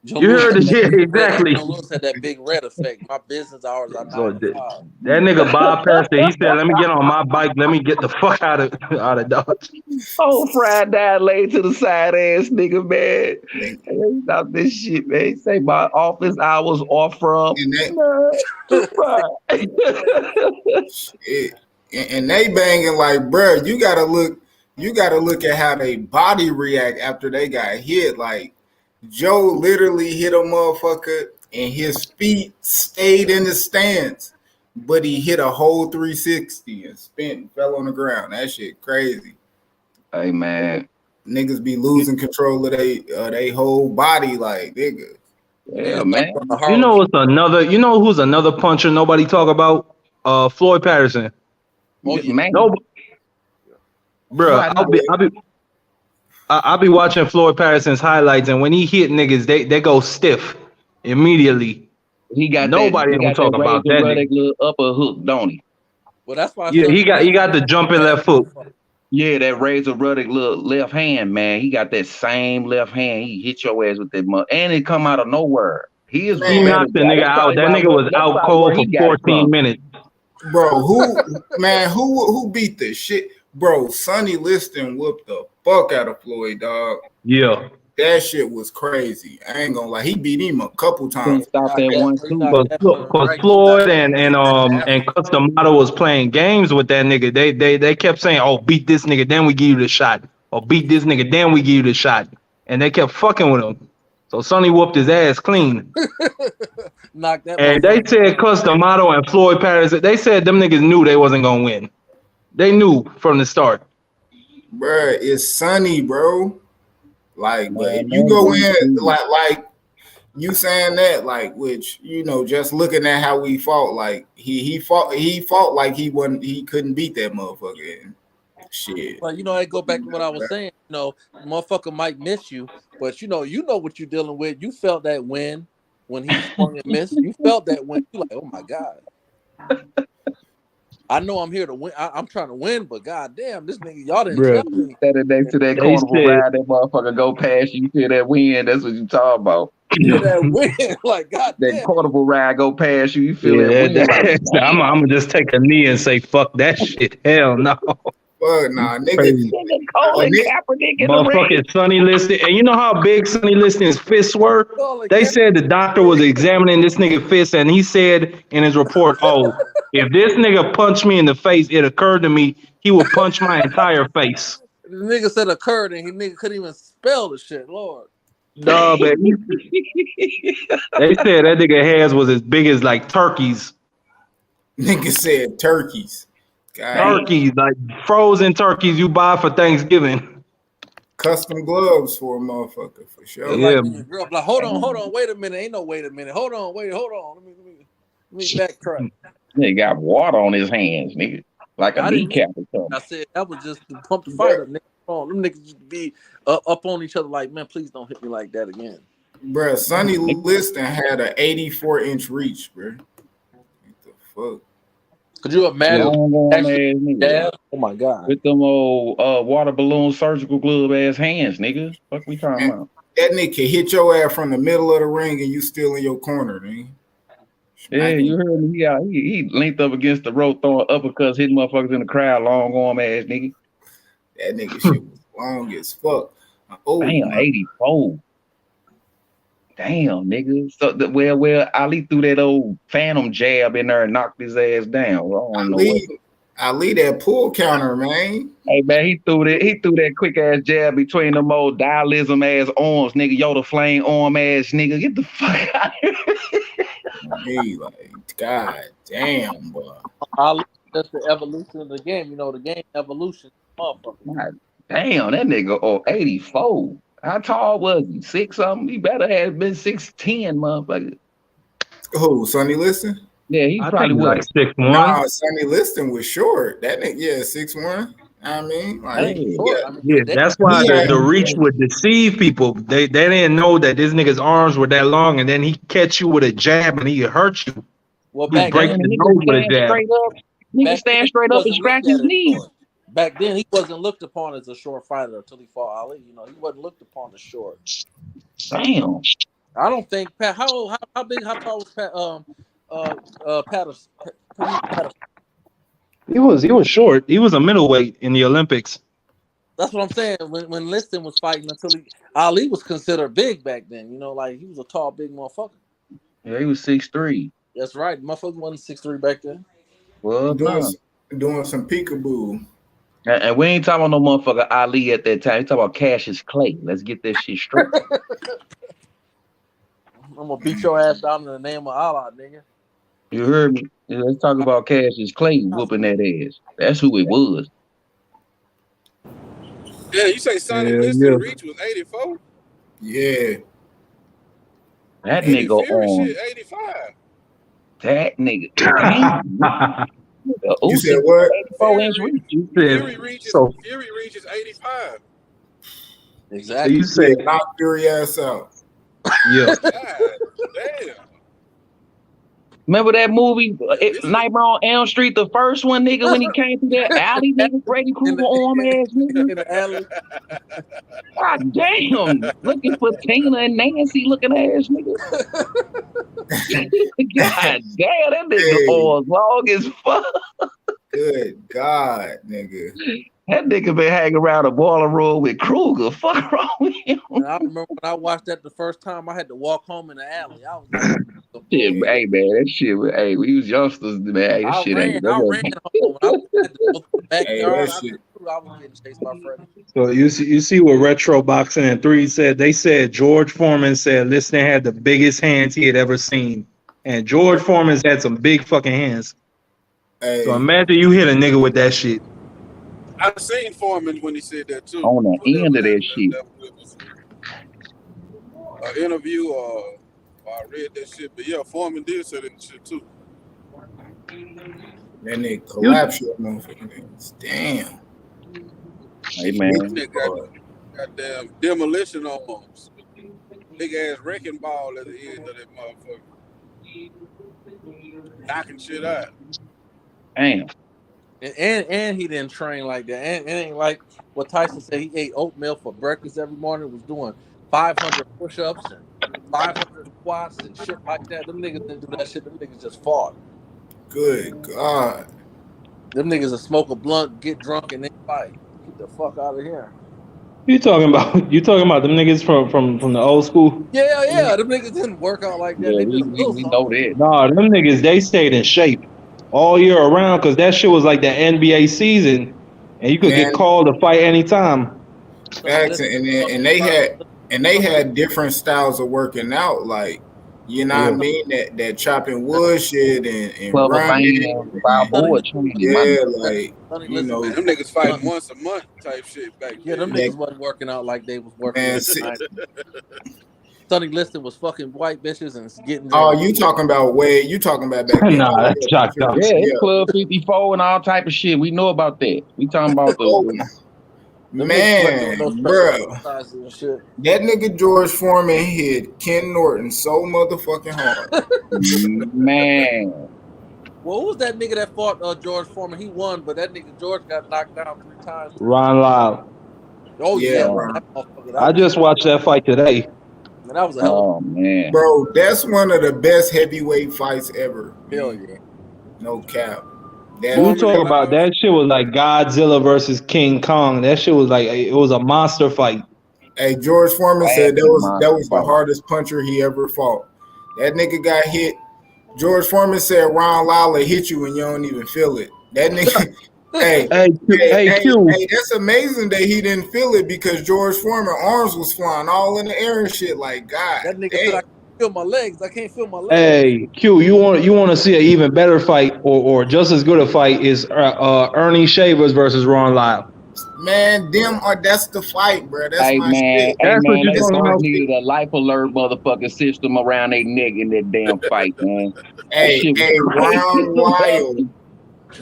You heard it, yeah, exactly. Joe Louis had that big red effect. My business hours are So 9 to 5. that nigga Bob Pastor, he said, "Let me get on my bike. Let me get the fuck out of Dodge." Oh, fried down, laid to the side ass nigga, man. Stop this shit, man. He say my office hours off from. And they banging like, bro. You gotta look at how they body react after they got hit. Like, Joe literally hit a motherfucker and his feet stayed in the stance, but he hit a whole 360 and spent and fell on the ground. That shit crazy. Hey, man. Niggas be losing control of they whole body, like, nigga. Yeah, man. You know what's another? You know who's another puncher nobody talk about? Floyd Patterson. Oh, yeah, man. No, bro. I'll be watching Floyd Patterson's highlights, and when he hit niggas, they go stiff immediately. He got nobody gonna talk about that. Little upper hook, don't he? Well, that's why. Yeah, he got the jumping left foot. Yeah, that Razor Ruddock little left hand, man. He got that same left hand. He hit your ass with that mud, and it come out of nowhere. He knocked the nigga out. That nigga was out cold for 14 minutes. Bro, who beat this shit? Bro, Sonny Liston whooped the fuck out of Floyd, dog. Yeah. That shit was crazy. I ain't gonna lie. He beat him a couple times. Stop that one, because Floyd and Cus D'Amato was playing games with that nigga. They kept saying, "Oh, beat this nigga, then we give you the shot." Or beat this nigga, then we give you the shot. And they kept fucking with him. So Sonny whooped his ass clean. And they said Cus D'Amato and Floyd Patterson, they said them niggas knew they wasn't gonna win. They knew from the start. Bruh, it's Sonny, bro. Like, but if you go in like you saying that, like, which, you know, just looking at how we fought, like he fought like he couldn't beat that motherfucker. Shit. But you know, I go back to what I was saying. You know, motherfucker might miss you, but you know what you're dealing with. You felt that win when he swung and missed. You felt that win. You like, oh my god. I know I'm here to win. I'm trying to win, but goddamn, this nigga, y'all didn't tell me. Standing next to that carnival ride, that motherfucker go past you. You feel that wind? That's what you talking about. You that win, like goddamn. That carnival ride go past you. You feel that wind? Like, I'm gonna just take a knee and say, "Fuck that shit." Hell no. Fuck nah, nigga. Motherfucking Sonny Liston. And you know how big Sonny Liston's fists were? They said the doctor was examining this nigga fist, and he said in his report, "Oh, if this nigga punched me in the face, it occurred to me he would punch my entire face." The nigga said occurred, and nigga couldn't even spell the shit, Lord. No, but they said that nigga hands was as big as like turkeys. Nigga said turkeys. God. Turkeys, like frozen turkeys you buy for Thanksgiving. Custom gloves for a motherfucker, for sure. Yeah. Girl, like, hold on, wait a minute. Ain't no wait a minute. Hold on, let me backtrack. Nigga got water on his hands, nigga. Like a I didn't mean kneecap or something. I said that was just to pump the fight up. Niggas, them niggas just be up on each other like, man, please don't hit me like that again. Bruh, Sonny Liston had an 84-inch reach, bruh. What the fuck? Could you imagine? Yeah. Oh my god. With them old water balloon surgical glove ass hands, nigga. Fuck we talking about? That nigga can hit your ass from the middle of the ring and you still in your corner, man. Yeah, you heard me. Yeah, he linked up against the rope, throwing uppercuts, hitting motherfuckers in the crowd, long arm ass nigga. That nigga shit was long as fuck. Oh, damn, 84. Damn, nigga. So well, Ali threw that old phantom jab in there and knocked his ass down. Ali that pull counter, man. Hey man, he threw that quick ass jab between them old dialism ass arms, nigga. Yoda flame arm ass nigga. Get the fuck out of here. Hey, like, god damn, boy. That's the evolution of the game. You know, the game evolution. Motherfucker. God damn, that nigga 84. How tall was he? 6 something? He better have been 6'10", motherfucker. Who, Sonny Liston? Yeah, he probably was like 6'1". Nah, Sonny Liston was short. That nigga, yeah, 6'1". I mean, like, yeah, that's why the reach would deceive people. They didn't know that this nigga's arms were that long, and then he catch you with a jab and he hurt you. Well, he break the nose with a jab. Nigga stand straight up and scratch his knee. Back then, he wasn't looked upon as a short fighter until he fought Ali. You know, he wasn't looked upon as short. Damn. I don't think Pat. How tall was Pat? Patterson. He was short. He was a middleweight in the Olympics. That's what I'm saying. When Liston was fighting, Ali was considered big back then. You know, like he was a tall, big motherfucker. Yeah, he was 6'3". That's right. Motherfucker wasn't 6'3" back then. Well, doing some peekaboo. And we ain't talking about no motherfucker Ali at that time. We talking about Cassius Clay. Let's get that shit straight. I'm gonna beat your ass down in the name of Allah, nigga. You heard me? Yeah, let's talk about Cassius Clay whooping that ass. That's who it was. Yeah, you say Sonny Liston reach was 84? Yeah. That nigga on. Shit, 85. That nigga. You said what? 84-inch reach. Fury reaches 85. Exactly. So you said knock Fury ass out. Yeah. God damn. Remember that movie, Nightmare on Elm Street, the first one, nigga, when he came through that alley, nigga, Freddy Krueger arm ass nigga. In the alley. God damn. Looking for Tina and Nancy looking ass nigga. God damn, that nigga arms long as fuck. Good God, nigga. That nigga been hanging around a boiler room with Krueger. Fuck wrong with him. And I remember when I watched that the first time, I had to walk home in the alley. I was like, shit, hey man, that shit. Hey, we was youngsters, man. Hey, that shit ain't. I ran home. I had to go to the backyard. I was getting chased by Freddy. So you see what Retro Boxing and 3 said. They said George Foreman said Liston had the biggest hands he had ever seen, and George Foreman's had some big fucking hands. Hey. So imagine you hit a nigga with that shit. I've seen Foreman when he said that too. On the end of that shit. An interview or I read that shit, but yeah, Foreman did say that shit too. Then they collapse your motherfucking. Damn. Hey man. Goddamn demolition arms. Big ass wrecking ball at the end of that motherfucker. Knocking shit out. Damn. And he didn't train like that. And it ain't like what Tyson said. He ate oatmeal for breakfast every morning. Was doing 500 push-ups and 500 squats and shit like that. Them niggas didn't do that shit. Them niggas just fought. Good God. Them niggas will smoke a blunt, get drunk, and then fight. Get the fuck out of here. You talking about them niggas from the old school? Yeah. Them niggas didn't work out like that. Yeah, they we know that. Nah, them niggas, they stayed in shape all year around because that shit was like the NBA season, and you could get called to fight anytime. Facts, and they had different styles of working out, like you know what I mean, that chopping wood shit and running, board training. Yeah, like you know, them niggas fighting once a month type shit back then. Yeah, them niggas wasn't working out like they was working. Sonny Liston was fucking white bitches and getting. Oh, you talking about Wade? You talking about back then? Nah, that's chalked up. Yeah, it's Club 54 and all type of shit. We know about that. We talking about the Man, bro, that nigga George Foreman hit Ken Norton so motherfucking hard. Man. Well, who was that nigga that fought George Foreman? He won, but that nigga George got knocked down 3 times. Ron Lyle. Oh yeah, I just watched that fight today. Man, that was a hell of man, bro. That's one of the best heavyweight fights ever. Hell yeah, no cap. You talk about that shit was like Godzilla versus King Kong. That shit was like it was a monster fight. Hey, George Foreman said that was the hardest puncher he ever fought. That nigga got hit. George Foreman said Ron Lawler hit you and you don't even feel it. That nigga. Hey, that's amazing that he didn't feel it because George Foreman arms was flying all in the air and shit. Like God, that nigga said I can't feel my legs. I can't feel my legs. Hey, Q, you want to see an even better fight or just as good a fight is Ernie Shavers versus Ron Lyle. Man, that's the fight, bro. That's hey, my man, shit. Hey, man, they both needed a life alert motherfucking system around their neck in that damn fight, man. Hey,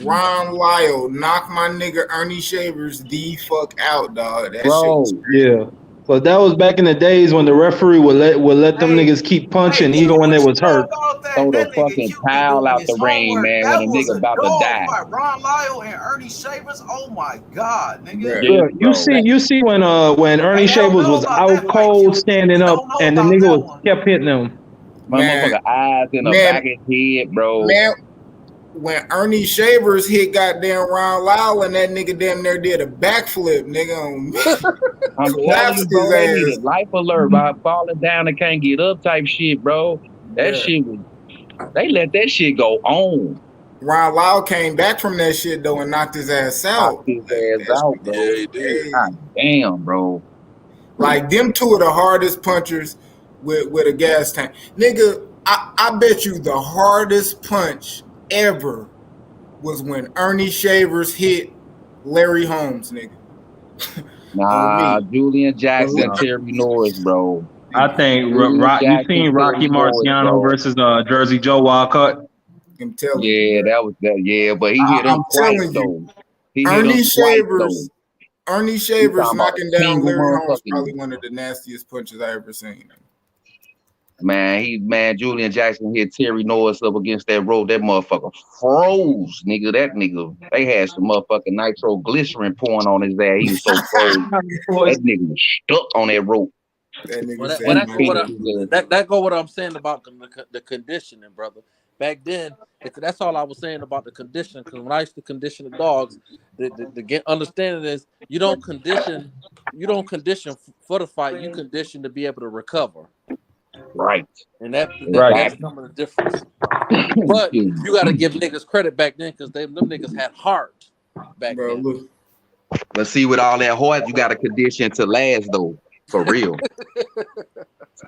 Ron Lyle knocked my nigga Ernie Shavers the fuck out, dog. That shit was crazy. Yeah. But that was back in the days when the referee would let them niggas keep punching even when they was hurt. Throw the fucking towel out the ring, man, when a nigga about to die. Ron Lyle and Ernie Shavers. Oh my God, nigga. Yeah, you see when Ernie Shavers was out cold standing up and the nigga kept hitting him. My motherfucker eyes in the back of his head, bro. Man, when Ernie Shavers hit goddamn Ron Lyle and that nigga damn near did a backflip, nigga on me. I'm telling you, bro, they need a life alert by falling down and can't get up type shit, bro. That shit was, they let that shit go on. Ron Lyle came back from that shit though and knocked his ass out. Knocked his ass out, bro. Yeah, he did. God damn, bro. Like them two of the hardest punchers with a gas tank. Nigga, I bet you the hardest punch ever was when Ernie Shavers hit Larry Holmes, nigga. Nah, Julian Jackson, Terry Norris, bro. I think you seen Rocky Marciano versus Jersey Joe Walcott. I'm telling you. That was that. Yeah, but he hit him twice though. Ernie Shavers knocking down Larry Holmes probably one of the nastiest punches I ever seen. Man, Julian Jackson hit Terry Norris up against that rope. That motherfucker froze, nigga. That nigga, they had some motherfucking nitroglycerin pouring on his ass. He was so froze. That nigga was stuck on that rope. That go what I'm saying about the conditioning, brother. Back then, that's all I was saying about the conditioning. Because when I used to condition the dogs, the understanding is you don't condition for the fight. You condition to be able to recover. Right. And that's some of the difference. But you got to give niggas credit back then because them niggas had heart back then. But see, with all that heart, you got a condition to last though, for real.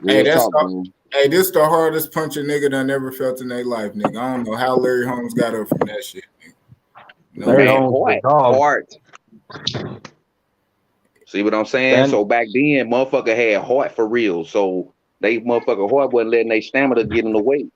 Hey, this the hardest punch a nigga done ever felt in their life, nigga. I don't know how Larry Holmes got up from that shit, nigga. Larry Holmes heart. See what I'm saying? So back then, motherfucker had heart for real. So they motherfucker heart wasn't letting their stamina get in the way.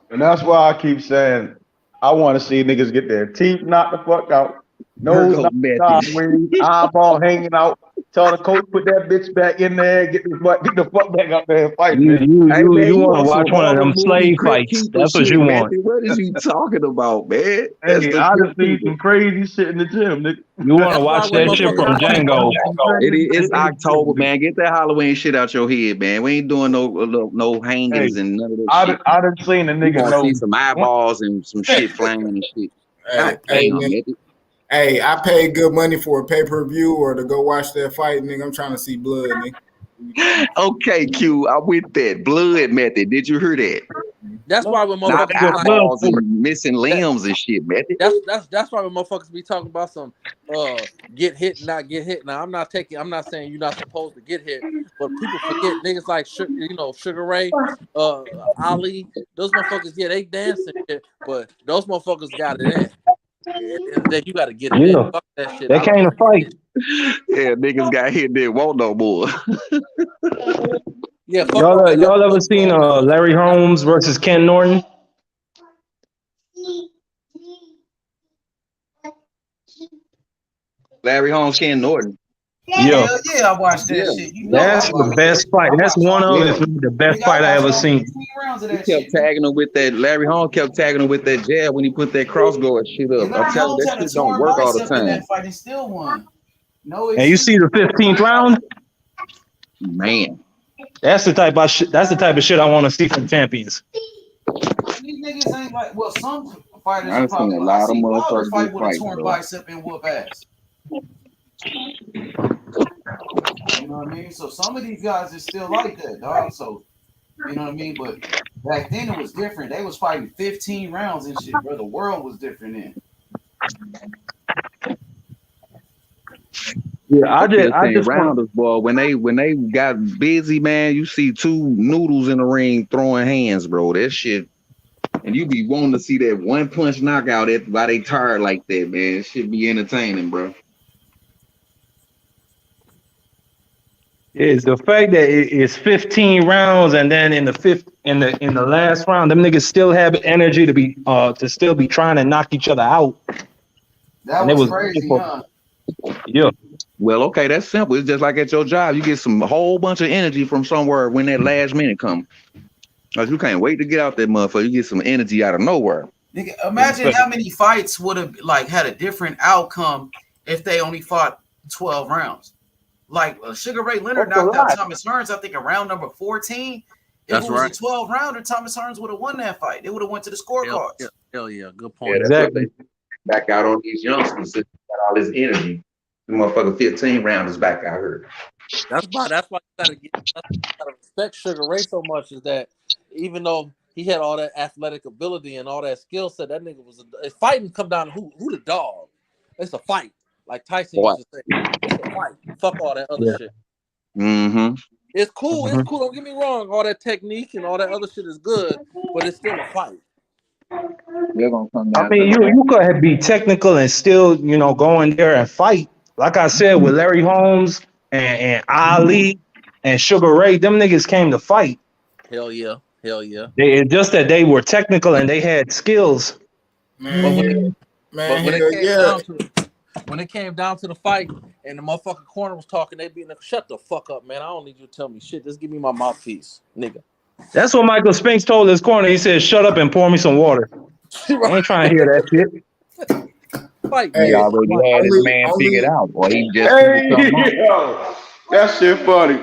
And that's why I keep saying I want to see niggas get their teeth knocked the fuck out, nose knocked sideways, eyeball hanging out. Tell the coach put that bitch back in there, get the fuck back up there and fight. You want to watch one of them slave fights? That's what you want. What is you talking about, man? Hey, I just see some crazy shit in the gym, nigga. You want to watch that shit from Django? It's October, man. Get that Halloween shit out your head, man. We ain't doing no hangings and none of that shit. I done seen a nigga see some eyeballs and some shit flying and shit. Hey, I paid good money for a pay-per-view or to go watch that fight, nigga. I'm trying to see blood, nigga. Okay, Q, I with that blood method. Did you hear that? That's why when motherfuckers and missing limbs and shit, method. That's why when motherfuckers be talking about some get hit, not get hit. Now I'm not saying you're not supposed to get hit, but people forget niggas like Sugar Ray, Ali, those motherfuckers, they dancing shit, but those motherfuckers got it in. That you got to get it in. Fuck that shit. They came to fight. Yeah, niggas got hit. They won't no more. Yeah, fuck Y'all, all that y'all other ever seen Larry Holmes versus Ken Norton? Larry Holmes, Ken Norton. Yeah, Hell yeah, I watched that Yeah. shit. You know that's I the watched best fight. I That's watched one all of, Yeah. if not the best nigga, I fight I watched ever all seen. 15 rounds of He that kept shit, nigga. tagging him with that. Larry Holmes kept tagging him with that jab when he put that crossguard shit And up. I'm Larry telling you, Holmes that had a shit don't torn work all the bicep in time. that fight and still won. No And you see excuse. the 15th round? Man. That's the type of shit. That's the type of shit I want to see from champions. These niggas ain't like, well, some fighters are I've seen probably a like, I lot of see Wilder motherfuckers fight get with a fights, torn bro. bicep and whoop ass. You know what I mean? So some of these guys is still like that, dog. So, you know what I mean? But back then it was different. They was fighting 15 rounds and shit, bro. The world was different then. Yeah, I Them just 15 want. rounders, boy. When they got busy, man, you see two noodles in the ring throwing hands, bro. That shit. And you be wanting to see that one punch knockout while they tired like that, man. It should be entertaining, bro. Is the fact that it's 15 rounds, and then in the last round, them niggas still have energy to still be trying to knock each other out. That And it was was crazy, huh? yeah. Well, okay, that's simple. It's just like at your job. You get a whole bunch of energy from somewhere when that last minute comes. Like you can't wait to get out that motherfucker. You get some energy out of nowhere. Nigga, imagine how many fights would have like had a different outcome if they only fought 12 rounds. Like Sugar Ray Leonard knocked out Thomas Hearns, I think, in round number 14. If it was a 12 rounder, Thomas Hearns would have won that fight. It would have went to the scorecards. Hell yeah, good point. Yeah, that's what they back out on these youngsters. Got all this energy. The motherfucker 15 rounders back out here. That's why you gotta respect Sugar Ray so much, is that even though he had all that athletic ability and all that skill set, that nigga was fighting come down to who the dog. It's a fight. Like Tyson used to say, it's a fight. Fuck all that other shit. Mm-hmm. It's cool. It's cool. Don't get me wrong. All that technique and all that other shit is good, but it's still a fight. They're gonna come I down. mean, you could be technical and still, go in there and fight. Like I said, with Larry Holmes and Ali and Sugar Ray, them niggas came to fight. Hell yeah. Hell yeah. It's just that they were technical and they had skills. Man, when it came down to the fight and the motherfucking corner was talking, they be like, shut the fuck up, man. I don't need you to tell me shit. Just give me my mouthpiece, nigga. That's what Michael Spinks told his corner. He said, shut up and pour me some water. I ain't trying to hear that shit. Fight. He already had his man figured out, or he just that shit funny.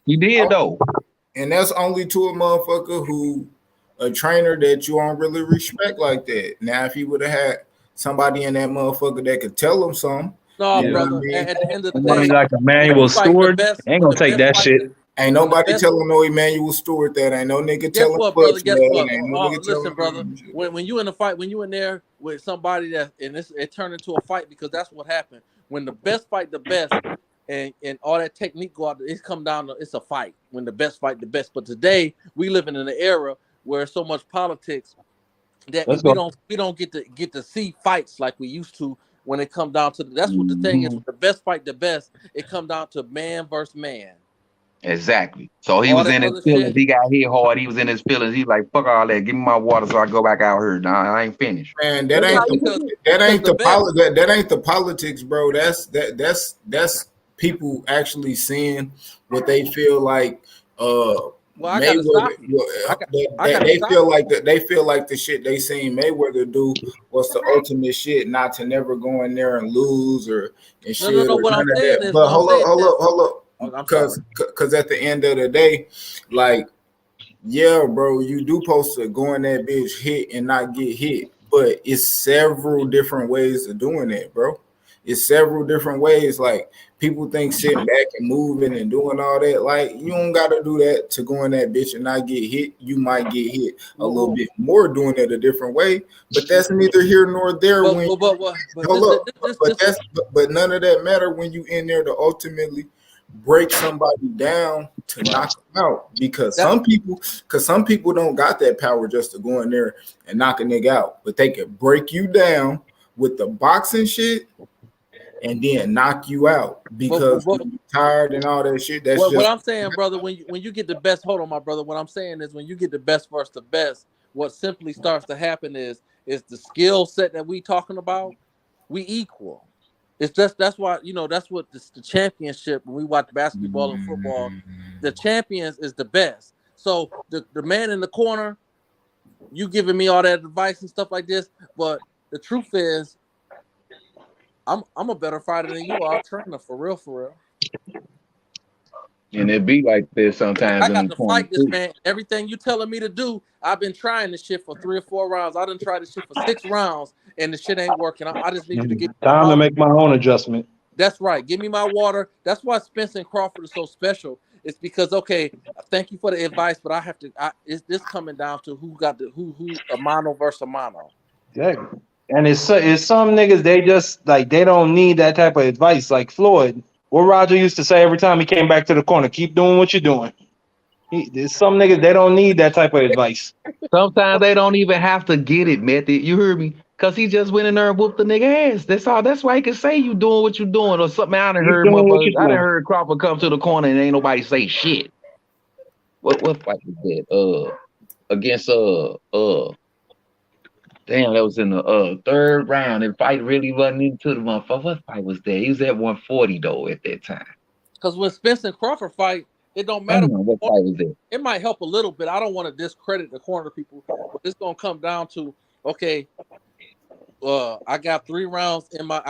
He did though. And that's only to a motherfucker a trainer that you don't really respect like that. Now, if he would have had somebody in that motherfucker that could tell him something. No, you know brother. what I mean? At the end of the day, like Emmanuel Stewart, ain't gonna take that shit. Ain't nobody telling no Emmanuel Stewart that. Ain't no nigga telling what, brother? Guess what? No Listen, brother. When you in a fight, when you in there with somebody it turned into a fight, because that's what happened. When the best fight the best, and all that technique go out, it's come down to it's a fight. When the best fight the best. But today we living in an era where so much politics that we don't get to see fights like we used to. When it come down to that's what the thing is. With the best fight the best, it come down to man versus man. Exactly. So he All was that in his other feelings. shit. He got hit hard. He was in his feelings. He's like, fuck all that. Give me my water so I go back out here. Nah, I ain't finished. Man, that ain't the politics, bro. That's people actually seeing what they feel like. They feel like the shit they seen Mayweather do was the ultimate shit, not to never go in there and lose and shit. No. What I'm saying is, but hold up. Because at the end of the day, like, yeah, bro, you do supposed to go in that bitch, hit and not get hit. But it's several different ways of doing that, bro. It's several different ways. Like, people think sitting back and moving and doing all that. Like, you don't got to do that to go in that bitch and not get hit. You might get hit a little bit more doing it a different way. But that's neither here nor there. But none of that matter when you in there to ultimately break somebody down to knock them out, because some people don't got that power just to go in there and knock a nigga out, but they can break you down with the boxing shit. and then knock you out because you're tired and all that shit. That's what I'm saying, brother. When you get the best, hold on, my brother. What I'm saying is when you get the best versus the best, what simply starts to happen is the skill set that we talking about. We equal. It's just that's why that's what the championship. When we watch basketball and football, the champions is the best. So the man in the corner, you giving me all that advice and stuff like this, but the truth is, I'm a better fighter than you are, trainer for real. And it be like this sometimes. I got to fight this man. Everything you telling me to do, I've been trying this shit for 3 or 4 rounds. I done tried this shit for 6 rounds, and the shit ain't working. I just need you to get time to make my own adjustment. That's right. Give me my water. That's why Spence and Crawford is so special. It's because thank you for the advice, but I have to. Is this coming down to who a mono versus a mono? Yeah. And it's some niggas they just like they don't need that type of advice. Like Floyd, what Roger used to say every time he came back to the corner, keep doing what you're doing. There's some niggas they don't need that type of advice. Sometimes they don't even have to get it, Method. You heard me? Cause he just went in there and whooped the nigga ass. That's all. That's why he can say you doing what you doing or something. I done heard motherfuckers. I done heard Crawford come to the corner and ain't nobody say shit. What fight was that? Against damn, that was in the 3rd round. The fight really wasn't into the motherfucker. What fight was that? He was at 140 though at that time. Because when Spence and Crawford fight, it don't matter. What fight was it? It might help a little bit. I don't want to discredit the corner people, but it's gonna come down to I got 3 rounds in my.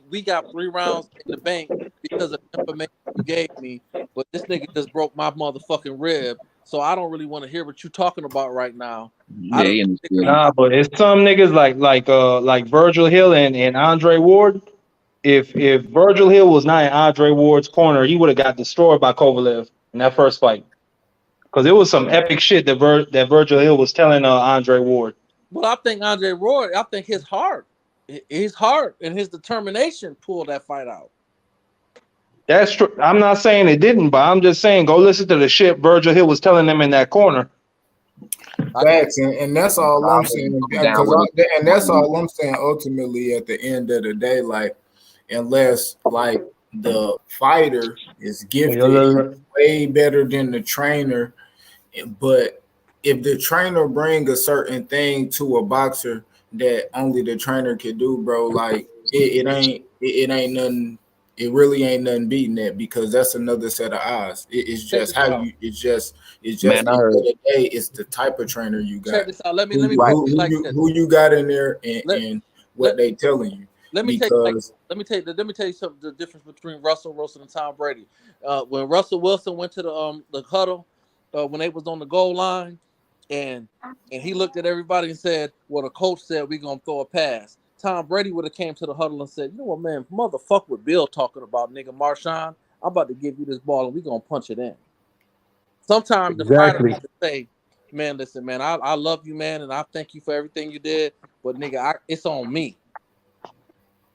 We got 3 rounds in the bank because of the information you gave me. But this nigga just broke my motherfucking rib, so I don't really want to hear what you talking about right now. Nah, but it's some niggas like Virgil Hill and Andre Ward. If Virgil Hill was not in Andre Ward's corner, he would have got destroyed by Kovalev in that first fight. Because it was some epic shit that Virgil Hill was telling Andre Ward. Well, I think Andre Ward, his heart and his determination pulled that fight out. That's true. I'm not saying it didn't, but I'm just saying go listen to the shit Virgil Hill was telling them in that corner. Facts, and that's all I'm saying. And that's all I'm saying. Ultimately, at the end of the day, like, unless like the fighter is gifted way better than the trainer, but if the trainer bring a certain thing to a boxer that only the trainer can do, bro, like it ain't nothing. It really ain't nothing beating that because that's another set of eyes. It's just how you. It's just. Man, at the end of the day, it's the type of trainer you got. Check this out. Let me who you got in there and what they telling you. Let me tell you something. The difference between Russell Wilson and Tom Brady. When Russell Wilson went to the huddle, when they was on the goal line, and he looked at everybody and said, "Well, the coach said we're gonna throw a pass." Tom Brady would have came to the huddle and said, "You know what, man? Motherfuck what Bill talking about, nigga. Marshawn, I'm about to give you this ball and we're gonna punch it in." Sometimes the fighter has to say, "Man, listen, man, I love you, man, and I thank you for everything you did, but nigga, it's on me."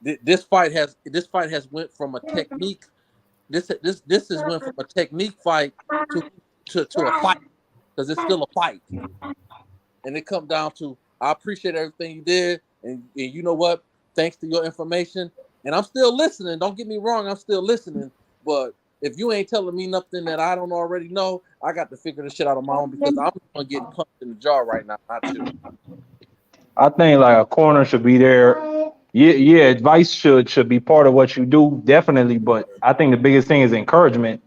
This fight has went from a technique. This has went from a technique fight to a fight because it's still a fight, and it come down to I appreciate everything you did, and you know what? Thanks to your information, and I'm still listening. Don't get me wrong, I'm still listening. But if you ain't telling me nothing that I don't already know, I got to figure this shit out on my own because I'm gonna get punched in the jaw right now, not you. I think like a corner should be there. Yeah, advice should be part of what you do, definitely. But I think the biggest thing is encouragement.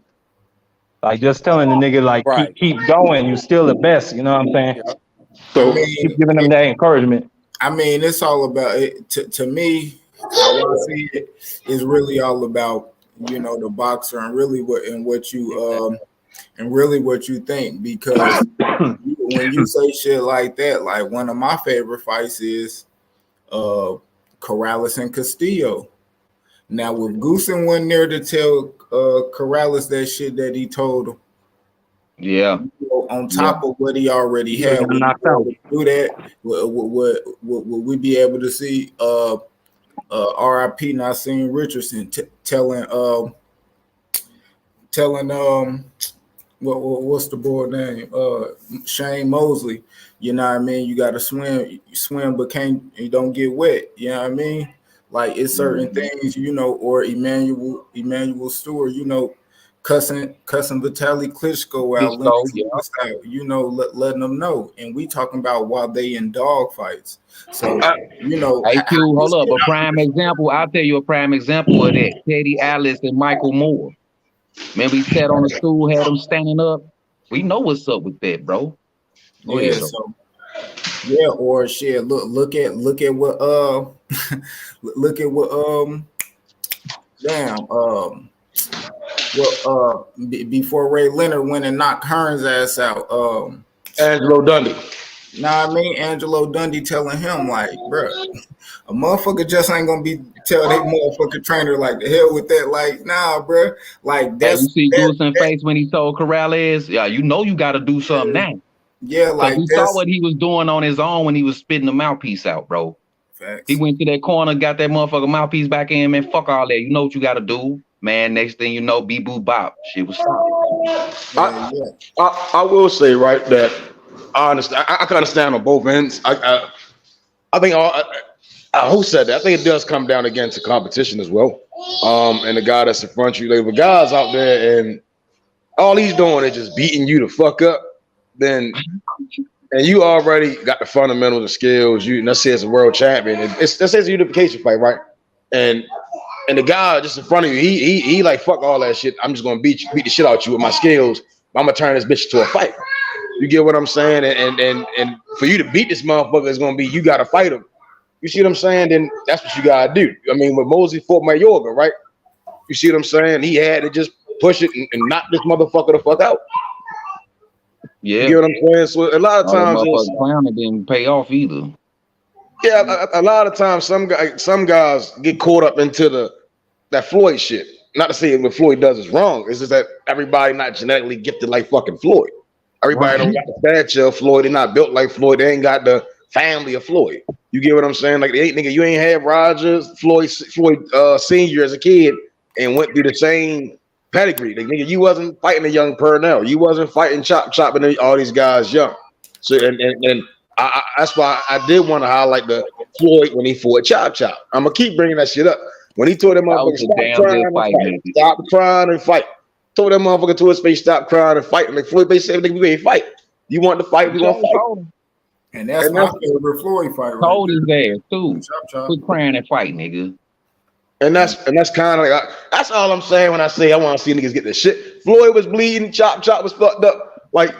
Like just telling the nigga like keep going, you're still the best. You know what I'm saying? So keep giving them that encouragement. I mean, it's all about it. To me, how I see it is really all about the boxer and really what you think because when you say shit like that, like one of my favorite fights is Corrales and Castillo. Now, with Goosen wasn't there to tell Corrales that shit that he told him. Yeah. On top of what he already had, would do that? Would we be able to see R.I.P. Nassim Richardson telling what's the boy name? Shane Mosley. You know what I mean? You got to swim, but you don't get wet. You know what I mean? Like it's certain things, you know, or Emmanuel Stewart, you know, cussing Vitaly Klitschko out, Lennox Lewis out, you know, letting them know. And we talking about while they in dog fights. So you know, hey Q, hold up. A prime example. I'll tell you a prime example of that. Teddy Atlas and Michael Moore. Remember he sat on the stool, had him standing up. We know what's up with that, bro. Go ahead, so yeah, or shit. Look at what look at what before Ray Leonard went and knocked Hearn's ass out. Angelo Dundee. Nah, I mean Angelo Dundee telling him like, bro, a motherfucker just ain't gonna be tell that motherfucking trainer like the hell with that. Like, nah, bro. Like that's you see Goosen face when he told Corrales, yeah, you know you got to do something now. Yeah, like he saw what he was doing on his own when he was spitting the mouthpiece out, bro. Facts. He went to that corner, got that motherfucker mouthpiece back in, man. Fuck all that. You know what you got to do, man. Next thing you know, beep boop bop. Shit was stopped. I will say right that I understand. I can understand on both ends. I think who said that? I think it does come down again to competition as well. And the guy that's in front of you, like the guys out there, and all he's doing is just beating you the fuck up. Then and you already got the fundamentals and skills. You let's say it's a world champion. Let's say it's a unification fight, right? And the guy just in front of you, he like fuck all that shit. I'm just gonna beat the shit out you with my skills. I'm gonna turn this bitch to a fight. You get what I'm saying? And for you to beat this motherfucker is gonna be you gotta fight him. You see what I'm saying? Then that's what you gotta do. I mean, when Mosley fought Mayorga, right? You see what I'm saying? He had to just push it and knock this motherfucker the fuck out. Yeah, you get what I'm saying. So a lot of times, clown didn't pay off either. Yeah, a lot of times some guys get caught up into that Floyd shit. Not to say what Floyd does is wrong. It's just that everybody not genetically gifted like fucking Floyd. Everybody don't got the stature of Floyd. They're not built like Floyd. They ain't got the family of Floyd. You get what I'm saying? Like nigga, you ain't had Rogers, Floyd Senior as a kid and went through the same pedigree. Like, nigga, you wasn't fighting a young Purnell. You wasn't fighting Chop and all these guys young. So and that's why I did want to highlight the Floyd when he fought Chop. I'm gonna keep bringing that shit up. When he told that motherfucker stop crying and fight. Told that motherfucker to his face, stop crying and fight. Like Floyd said, nigga, we ain't fight. You want to fight, we gonna fight. And that's my favorite Floyd fight. Told his ass too. Quit crying and fight, nigga. And that's kind of like that's all I'm saying when I say I want to see niggas get this shit. Floyd was bleeding, Chop was fucked up. Like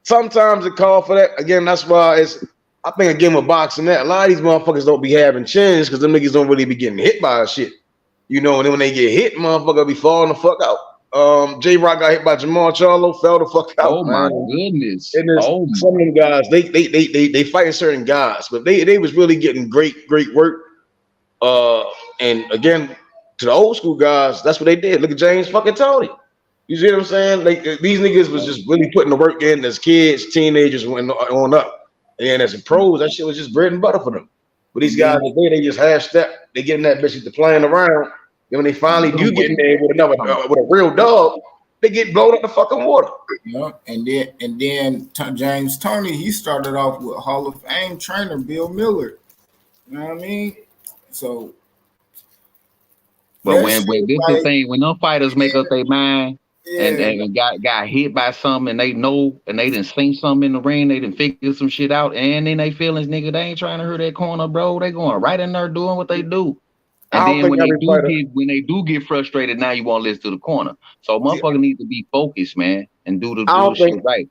sometimes it call for that. Again, that's why I think again with boxing that a lot of these motherfuckers don't be having chins because them niggas don't really be getting hit by shit. You know, and then when they get hit, motherfucker be falling the fuck out. J-Rock got hit by Jamal Charlo, fell the fuck out. Oh my goodness! And some of them guys, they fighting certain guys, but they was really getting great work. And again, to the old school guys, that's what they did. Look at James fucking Tony. You see what I'm saying? Like these niggas was just really putting the work in as kids, teenagers, went on up. And as a pros, that shit was just bread and butter for them. But these guys today, they just half step. They getting that bitch to playing around. And when they finally do get in there with a real dog, they get blown up the fucking water. Yeah, and then James Toney, he started off with Hall of Fame trainer Bill Miller. You know what I mean? So, but when this is the thing, when them fighters make up their mind and got hit by something and they know and they didn't seen something in the ring, they didn't figure some shit out, and then they feelings, nigga, they ain't trying to hurt that corner, bro. They going right in there doing what they do. And then when they do get frustrated, now you won't listen to the corner. So motherfucker need to be focused, man, and do the shit right.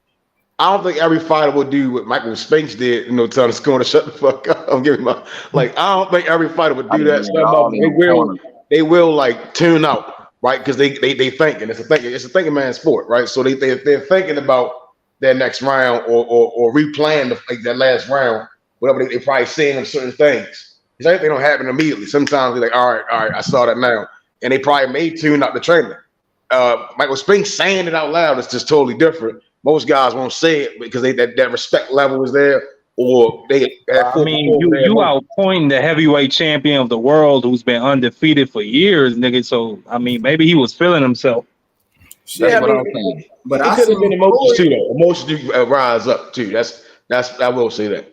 I don't think every fighter will do what Michael Spence did, telling his corner shut the fuck up. I'm giving my I don't think every fighter would do that. Some of them, they will like tune out, right? Because they thinking it's a thinking man's sport, right? So they're thinking about their next round or replaying that last round, whatever they probably seeing them certain things. Because everything don't happen immediately. Sometimes they're like, all right, I saw that now. And they probably may tune out the trainer. Michael Spence saying it out loud is just totally different. Most guys won't say it because that respect level is there, or they. I mean, you outpointing the heavyweight champion of the world who's been undefeated for years, nigga. So I mean, maybe he was feeling himself. That's what I'm saying. But it could have been emotions too, though. Emotions do rise up too. That's I will say that.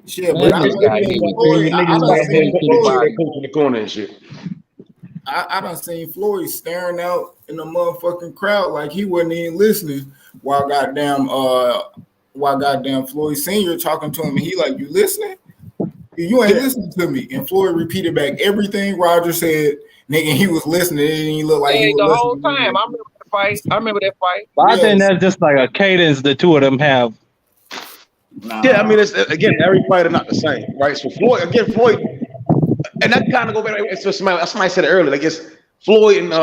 Shit, Man, but I this done guy seen here, Floyd. I this done white boy seen to the Floyd. bottom. Coach in the corner and shit. I done seen Floyd staring out in the motherfucking crowd like he wasn't even listening while goddamn Floyd Senior talking to him, and he like, you listening? You ain't listening to me. And Floyd repeated back everything Roger said. Nigga, he was listening. It didn't even look like he Hey, was the whole listening. time. I remember that fight. But I think Yes. that's just like a cadence the two of them have. Yeah, I mean, it's again, every fighter not the same, right? So Floyd, and that kind of go back. It's just somebody said it earlier. Like it's Floyd and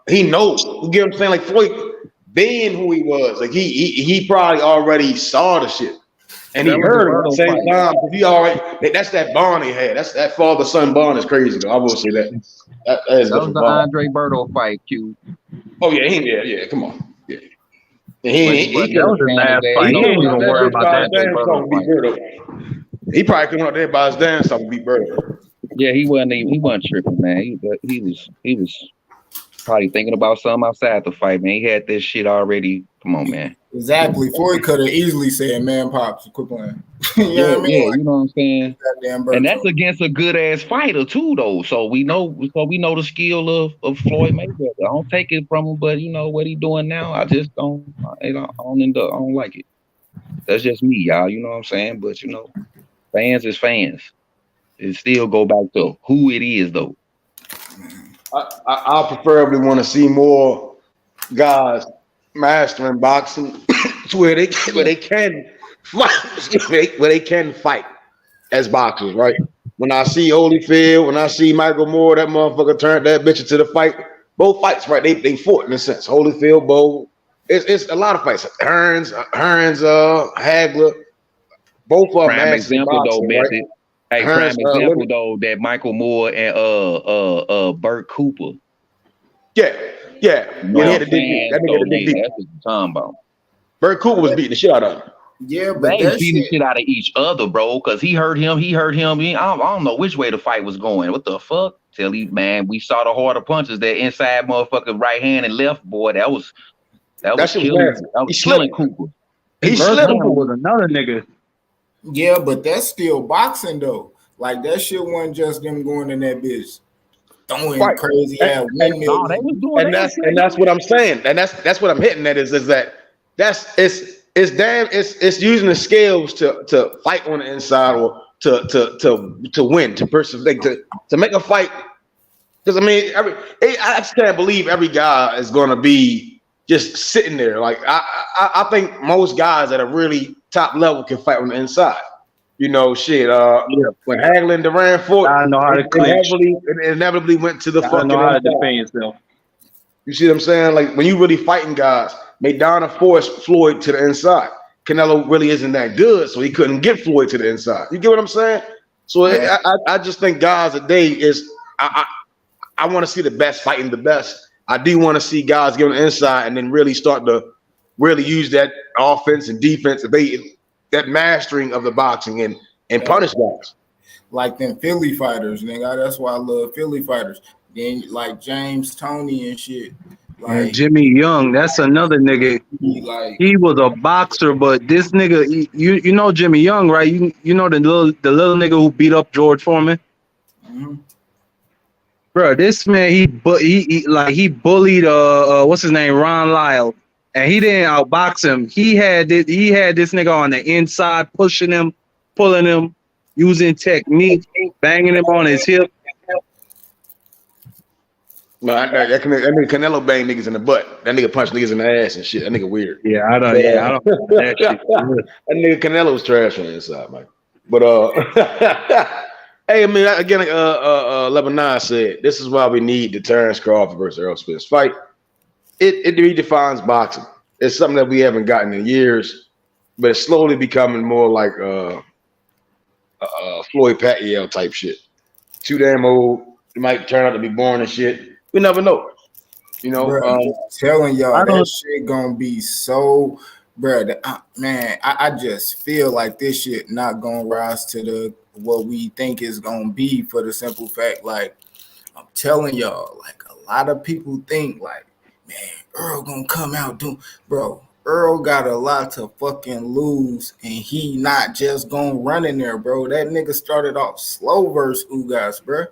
he knows. You get what I'm saying? Like Floyd, being who he was, like he probably already saw the shit, and he heard it at the same time. Because he already that's that bond he had. That's that father son bond is crazy though. I will say that. That is That was the bond. Andre Berto fight, Q. Oh yeah, yeah. Come on, yeah. But that was his last fight. He ain't even worried about that. He probably couldn't out there by his dance song and beat Berto. Yeah, he wasn't tripping, man. He was probably thinking about something outside the fight, man. He had this shit already. Come on, man. Exactly. Floyd could have easily said, man, Pops, quit playing. You know what I mean? Yeah, you know what I'm saying? Berto. And that's against a good ass fighter too, though. So we know the skill of Floyd Mayweather. I don't take it from him, but you know what he doing now. I just don't like it. That's just me, y'all. You know what I'm saying? But you know, fans is fans. It still go back to who it is, though. I preferably want to see more guys mastering boxing to where they can fight as boxers, right? When I see Holyfield, when I see Michael Moore, that motherfucker turned that bitch into the fight. Both fights, right? They fought in a sense. Holyfield, Bo. It's a lot of fights. Hearns, Hagler, both of them. Prime example though, Method. Hey, prime example though, that Michael Moore and Burt Cooper. Yeah. No, he had a dig that's what I'm talking about. Burt Cooper was beating the shit out of him. Yeah, but they was beating the shit out of each other, bro. Because he hurt him. I don't know which way the fight was going. What the fuck? We saw the harder punches. That inside motherfucker right hand and left, boy. That was killing Cooper. He slipped. Cooper was another nigga. Yeah, but that's still boxing though. Like that shit wasn't just them going in that bitch throwing crazy ass windmills. And that's what I'm saying. And that's what I'm hitting at is that it's using the scales to fight on the inside or to win, to persevere, to make a fight. Because I mean, I just can't believe every guy is going to be just sitting there. Like I think most guys at a really top level can fight on the inside. You know, shit. When Hagler and Duran fought, I know how to clinch. It inevitably went to the fucking. Know how to defend yourself. You see what I'm saying? Like when you really fighting guys, Maidana forced Floyd to the inside. Canelo really isn't that good, so he couldn't get Floyd to the inside. You get what I'm saying? So I just think guys today is I want to see the best fighting the best. I do want to see guys get on the inside and then really start to really use that offense and defense, that mastering of the boxing and punish guys. Like them Philly fighters, nigga. That's why I love Philly fighters. Then like James Toney and shit. Like Jimmy Young, that's another nigga. He was a boxer, but this nigga, you know Jimmy Young, right? You know the little nigga who beat up George Foreman. Mm-hmm. Bro, this man he bullied what's his name, Ron Lyle, and he didn't outbox him. He had this nigga on the inside, pushing him, pulling him, using technique, banging him on his hip. No, that nigga Canelo bang niggas in the butt. That nigga punch niggas in the ass and shit. That nigga weird. Yeah, I don't. That shit. That nigga Canelo's trash on the inside, Mike. But hey, I mean, again, Lebanon said this is why we need the Terence Crawford versus Errol Spence fight. It redefines boxing. It's something that we haven't gotten in years, but it's slowly becoming more like Floyd Pacquiao type shit. Too damn old. It might turn out to be boring and shit. We never know. You know, I'm telling y'all that shit gonna be so, bro. Man, I just feel like this shit not gonna rise to what we think is gonna be, for the simple fact, like I'm telling y'all, like a lot of people think like, man, Earl gonna come out, bro. Earl got a lot to fucking lose, and he not just gonna run in there, bro. That nigga started off slow versus Ugas, bro.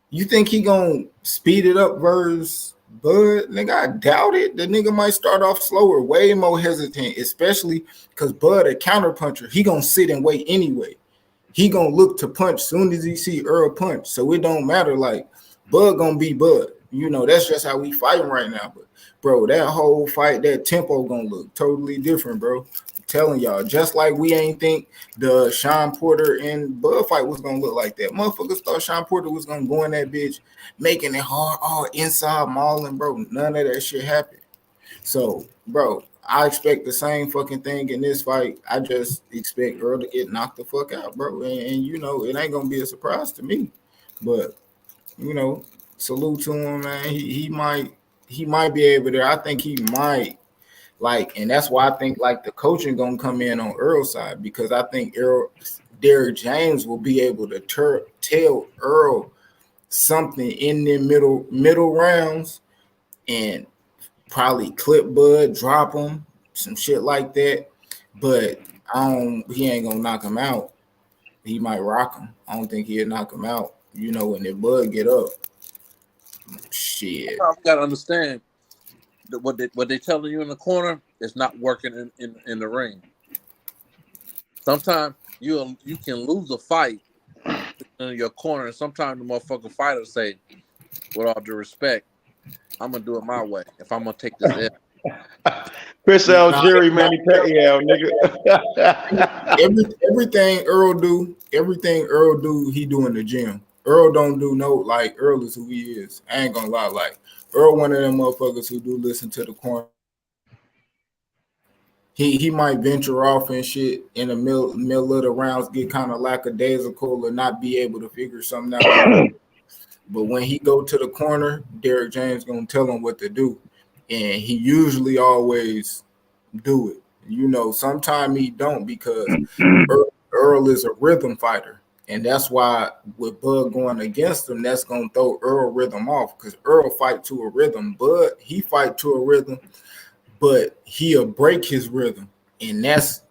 You think he gonna speed it up versus Bud? Nigga, I doubt it. The nigga might start off slower, way more hesitant, especially because Bud a counter puncher. He gonna sit and wait anyway. He gonna look to punch soon as he see Earl punch. So it don't matter. Like Bud gonna be Bud. You know, that's just how we fighting right now. But bro, that whole fight, that tempo gonna look totally different, bro. I'm telling y'all, just like we ain't think the Sean Porter and Bud fight was gonna look like that. Motherfuckers thought Sean Porter was gonna go in that bitch, making it hard, all inside mauling, bro. None of that shit happened. So, bro, I expect the same fucking thing in this fight. I just expect Earl to get knocked the fuck out, bro. And you know, it ain't gonna be a surprise to me. But you know, salute to him, man. He might be able to. I think he might like, and that's why I think like the coaching gonna come in on Earl's side, because I think Derrick James will be able to tell Earl something in the middle rounds and probably clip Bud, drop him, some shit like that. But he ain't gonna knock him out. He might rock him. I don't think he'll knock him out. You know, when the Bud get up, shit. You gotta understand that what they telling you in the corner is not working in the ring. Sometimes you can lose a fight in your corner, and sometimes the motherfucking fighter say, with all due respect, I'm gonna do it my way if I'm gonna take this L. Chris Algieri, Manny Pacquiao, nigga. everything Earl do, he do in the gym. Earl don't do no, like, Earl is who he is. I ain't gonna lie, like, Earl one of them motherfuckers who do listen to the corner. He might venture off and shit in the middle of the rounds, get kind of lackadaisical or not be able to figure something out. But when he go to the corner, Derrick James gonna tell him what to do. And he usually always do it. You know, sometimes he don't, because Earl is a rhythm fighter. And that's why with Bud going against him, that's going to throw Earl rhythm off, because Earl fight to a rhythm. Bud, he fight to a rhythm, but he'll break his rhythm. And that's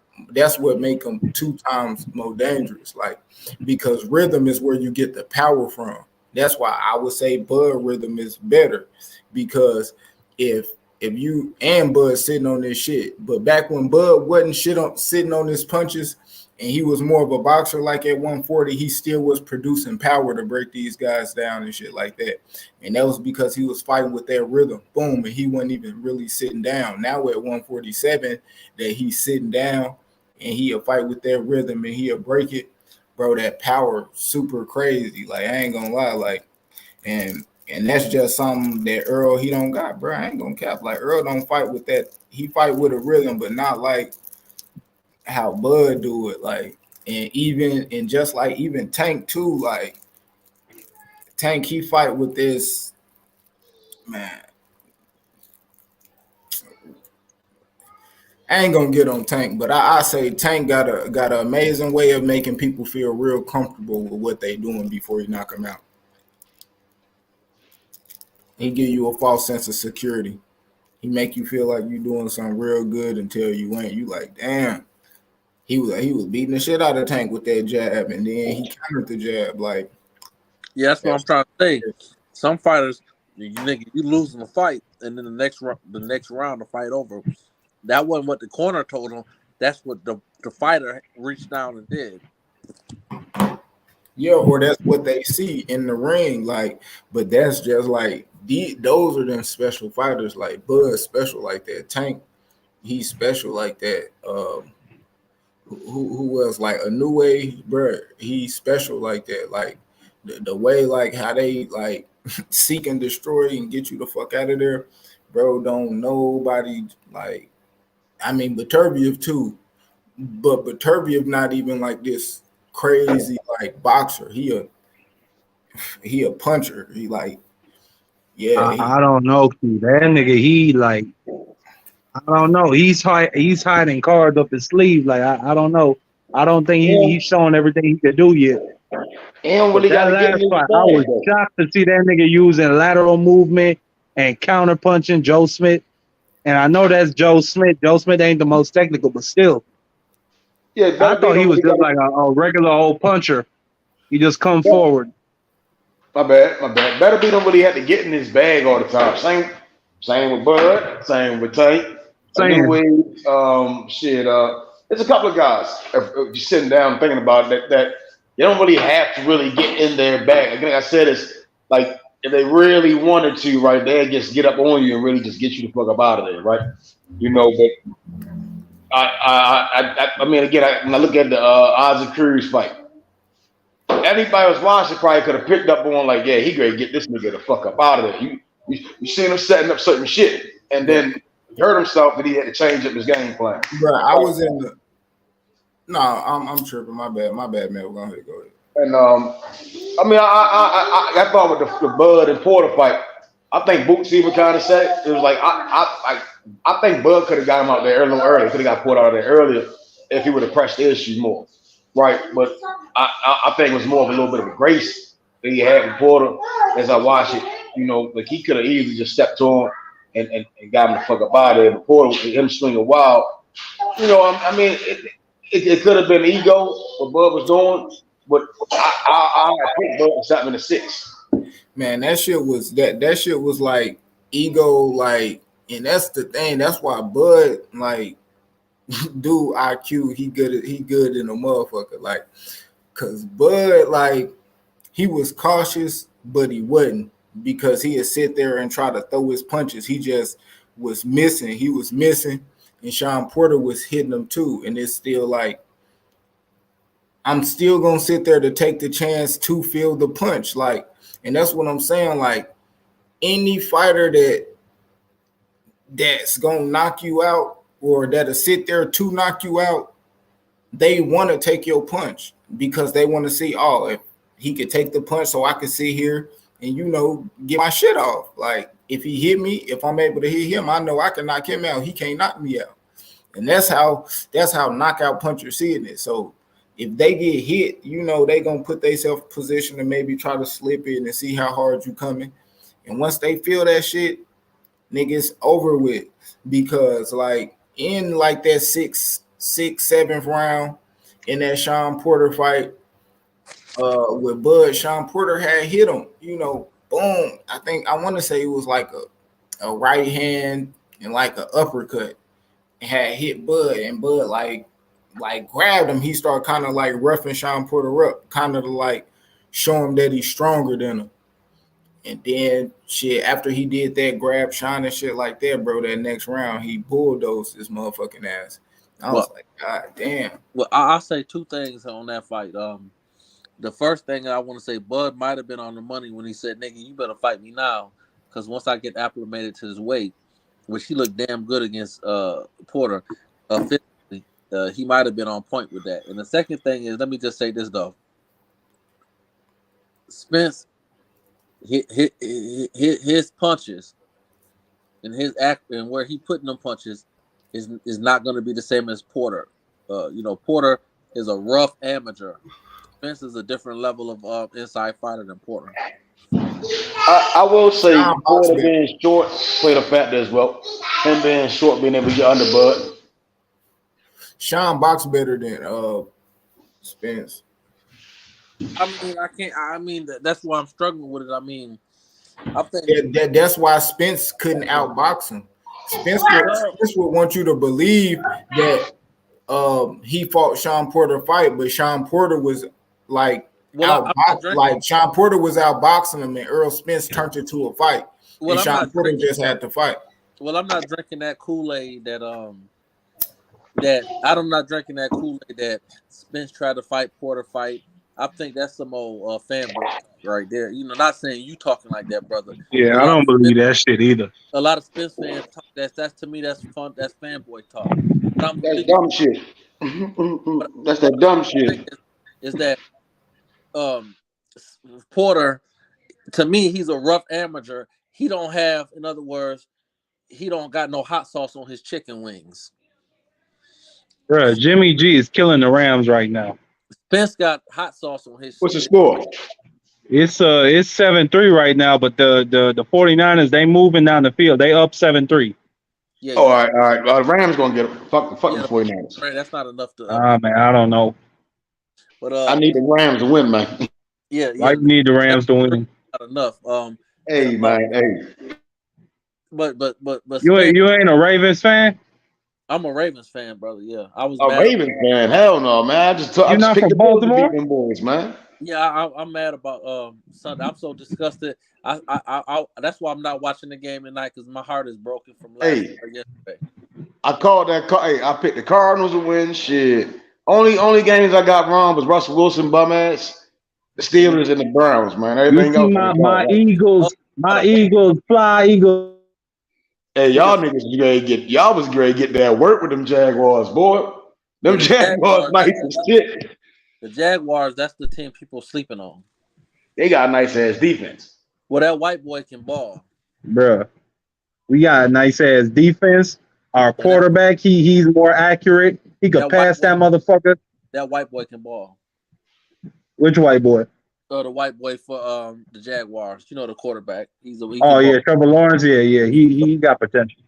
what make him 2 times more dangerous. Like, because rhythm is where you get the power from. That's why I would say Bud rhythm is better, because if you and Bud sitting on this shit, but back when Bud wasn't sitting on his punches, and he was more of a boxer, like at 140, he still was producing power to break these guys down and shit like that. And that was because he was fighting with that rhythm. Boom, and he wasn't even really sitting down. Now at 147, that he's sitting down and he'll fight with that rhythm and he'll break it. Bro, that power super crazy. Like, I ain't gonna lie, like, and that's just something that Earl, he don't got, bro. I ain't gonna cap. Like, Earl don't fight with that. He fight with a rhythm, but not like how Bud do it. Like, and just like even Tank too, like Tank, he fight with this, man. I ain't gonna get on Tank, but I say Tank got an amazing way of making people feel real comfortable with what they doing before you knock them out. He give you a false sense of security. He make you feel like you doing something real good until you ain't. You like, damn. He was beating the shit out of Tank with that jab, and then he countered the jab. Like, yeah, that's what I'm trying to say. Some fighters, you losing the fight, and then the next round, the fight over. That wasn't what the corner told him. That's what the fighter reached down and did. Yeah, or that's what they see in the ring. Like, but that's just like those are them special fighters. Like Bud special like that. Tank, he's special like that. Who else? Like Inoue, bro, he's special like that. Like the way, like how they like seek and destroy and get you the fuck out of there, bro. Don't nobody like. I mean, Beterbiev too, but Beterbiev not even like this crazy like boxer. He a puncher. He like, yeah. I don't know, that nigga. He like, I don't know. He's hiding cards up his sleeve. Like I don't know. I don't think he's showing everything he could do yet. And what he got to get in I was shocked to see that nigga using lateral movement and counter punching Joe Smith. And I know that's Joe Smith. Joe Smith ain't the most technical, but still. Yeah, I thought he was just like a regular old puncher. He just come forward. My bad. Better be don't really have to get in his bag all the time. Same with Bud. Same with Tank. Same. There's a couple of guys. If you're sitting down thinking about it, that you don't really have to really get in their bag. Like I said, it's like if they really wanted to, right, they'd just get up on you and really just get you the fuck up out of there, right? But I mean, again, when I look at the Isaac Cruz fight, anybody was watching probably could have picked up on like, yeah, he gonna get this nigga the fuck up out of there. You seen him setting up certain shit, and then he hurt himself, and he had to change up his game plan. Bro, I was in the. No, I'm tripping. My bad, man. We're gonna go ahead. And I mean, I thought with the Bud and Porter fight, I think Boots even kind of said it. It was like I think Bud could have got him out there a little early. Could have got Porter out there earlier if he would have pressed the issue more, right? But I think it was more of a little bit of a grace that he had with Porter. As I watch it, like he could have easily just stepped on and got him the fuck up out of there. But Porter, him swinging wild, I mean, it could have been ego what Bud was doing, but I think Bud was something in the 6. Man, that shit was like ego, like, and that's the thing. That's why Bud, like, dude, IQ, he good in a motherfucker, like, cause Bud, like, he was cautious, but he wasn't, because he'd sit there and try to throw his punches. He just was missing. He was missing, and Sean Porter was hitting him too. And it's still like, I'm still gonna sit there to take the chance to feel the punch, like, and that's what I'm saying. Like, any fighter that's gonna knock you out or that'll sit there to knock you out, they want to take your punch because they want to see, oh, if he could take the punch, so I can sit here and get my shit off. Like, if he hit me, if I'm able to hit him, I know I can knock him out. He can't knock me out, and that's how knockout punchers seeing it. So if they get hit, they gonna put themselves in position to maybe try to slip it and see how hard you coming. And once they feel that shit, niggas over with. Because like in like that 6th, 7th round in that Sean Porter fight with Bud, Sean Porter had hit him, boom. I want to say it was like a right hand and like an uppercut. It had hit Bud, and Bud like grabbed him. He started kind of like roughing Sean Porter up, kind of to like show him that he's stronger than him. And then shit, after he did that, grab Sean and shit like that, bro, that next round he bulldozed his motherfucking ass. I was like, God damn. Well, I'll say 2 things on that fight. The first thing I want to say, Bud might have been on the money when he said, nigga, you better fight me now, because once I get acclimated to his weight, which he looked damn good against Porter, he might have been on point with that. And the second thing is, let me just say this though, Spence, his punches and his act and where he putting them punches is not going to be the same as Porter. Porter is a rough amateur. Spence is a different level of inside fighter than Porter. I will say Porter being short played a factor as well. Him being short, being able to get under Bud. Sean box better than Spence. I mean, that's why I'm struggling with it. I mean, I think that's why Spence couldn't outbox him. Spence would want you to believe that he fought Sean Porter fight, but Sean Porter was like Sean Porter was outboxing him, and Errol Spence turned it to a fight. And Sean Porter just had to fight. Well, I'm not drinking that Kool-Aid I'm not drinking that Kool-Aid that Spence tried to fight Porter fight. I think that's some old fanboy right there. Not saying you talking like that, brother. Yeah, I don't believe that shit either. A lot of Spence fans talk, that's to me, that's fun. That's fanboy talk. That's dumb shit. That's that dumb shit. Is that Porter? To me, he's a rough amateur. He don't have, in other words, he don't got no hot sauce on his chicken wings. Bro, Jimmy G is killing the Rams right now. Spence got hot sauce on his. What's the score? It's 7-3 right now, but the 49ers, they moving down the field. They up 7-3. Yeah, all right. Rams gonna get him. Fuck the 49ers. Right, that's not enough to. Man, I don't know. But I need the Rams to win, man. Yeah. Why you need the Rams to win? Not enough. Hey, man. Hey. But You Spence, ain't a Ravens fan? I'm a Ravens fan, brother. Yeah, I was A mad. Ravens fan? Hell no, man. I just not picked from the Bills to Baltimore? beat them boys, man. Yeah, I'm mad about Sunday. I'm so disgusted. I that's why I'm not watching the game tonight because my heart is broken from yesterday. I called that. Hey, I picked the Cardinals to win. Shit. Only games I got wrong was Russell Wilson bum ass, the Steelers, and the Browns. Man, You everything see else. my Eagles, fly Eagles. Hey, y'all niggas was ready to get. Y'all was ready to get that work with them Jaguars, boy. Them Jaguars nice as shit. The Jaguars, that's the team people sleeping on. They got a nice ass defense. Well, that white boy can ball. Bruh. We got a nice ass defense. Our quarterback, he's more accurate. He could pass that motherfucker. That white boy can ball. Which white boy? The white boy for the Jaguars. You know the quarterback. He Trevor Lawrence. Yeah. He got potential.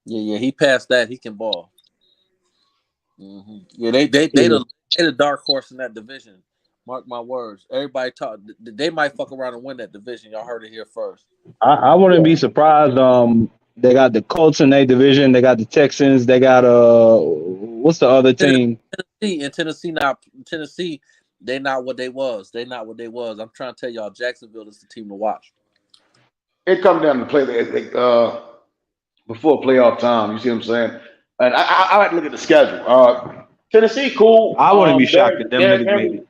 Yeah. He passed that. He can ball. Mm-hmm. Yeah, they the dark horse in that division. Mark my words. Everybody talk. They might fuck around and win that division. Y'all heard it here first. I wouldn't be surprised. They got the Colts in their division. They got the Texans. They got what's the other team? Tennessee. They not what they was. I'm trying to tell y'all, Jacksonville is the team to watch. It come down to play before playoff time. You see what I'm saying? And I like to look at the schedule. Tennessee, cool. I wouldn't be shocked if them niggas made it.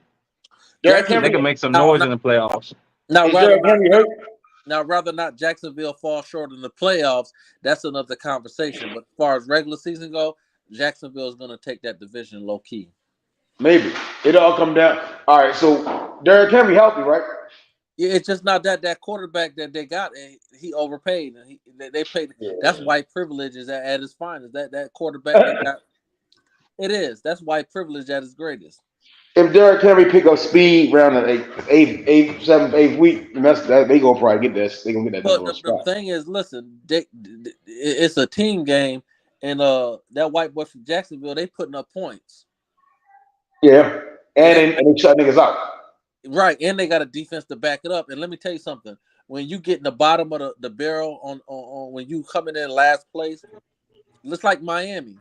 They can make some noise in the playoffs. Now, rather not Jacksonville fall short in the playoffs, that's another conversation. But as far as regular season go, Jacksonville is going to take that division low key. Maybe it all come down. All right, so Derrick Henry healthy, right? Yeah, it's just not that quarterback that they got. He overpaid, and they paid. Yeah. That's white privilege is at its finest. That quarterback they got. It is. That's white privilege at its greatest. If Derrick Henry pick up speed around the seventh, eighth week, they gonna probably get this. They gonna get that. But the thing is, listen, it's a team game, and that white boy from Jacksonville, they putting up points. Yeah, and they shut niggas out. Right, and they got a defense to back it up. And let me tell you something: when you get in the bottom of the barrel on when you coming in last place, looks like Miami.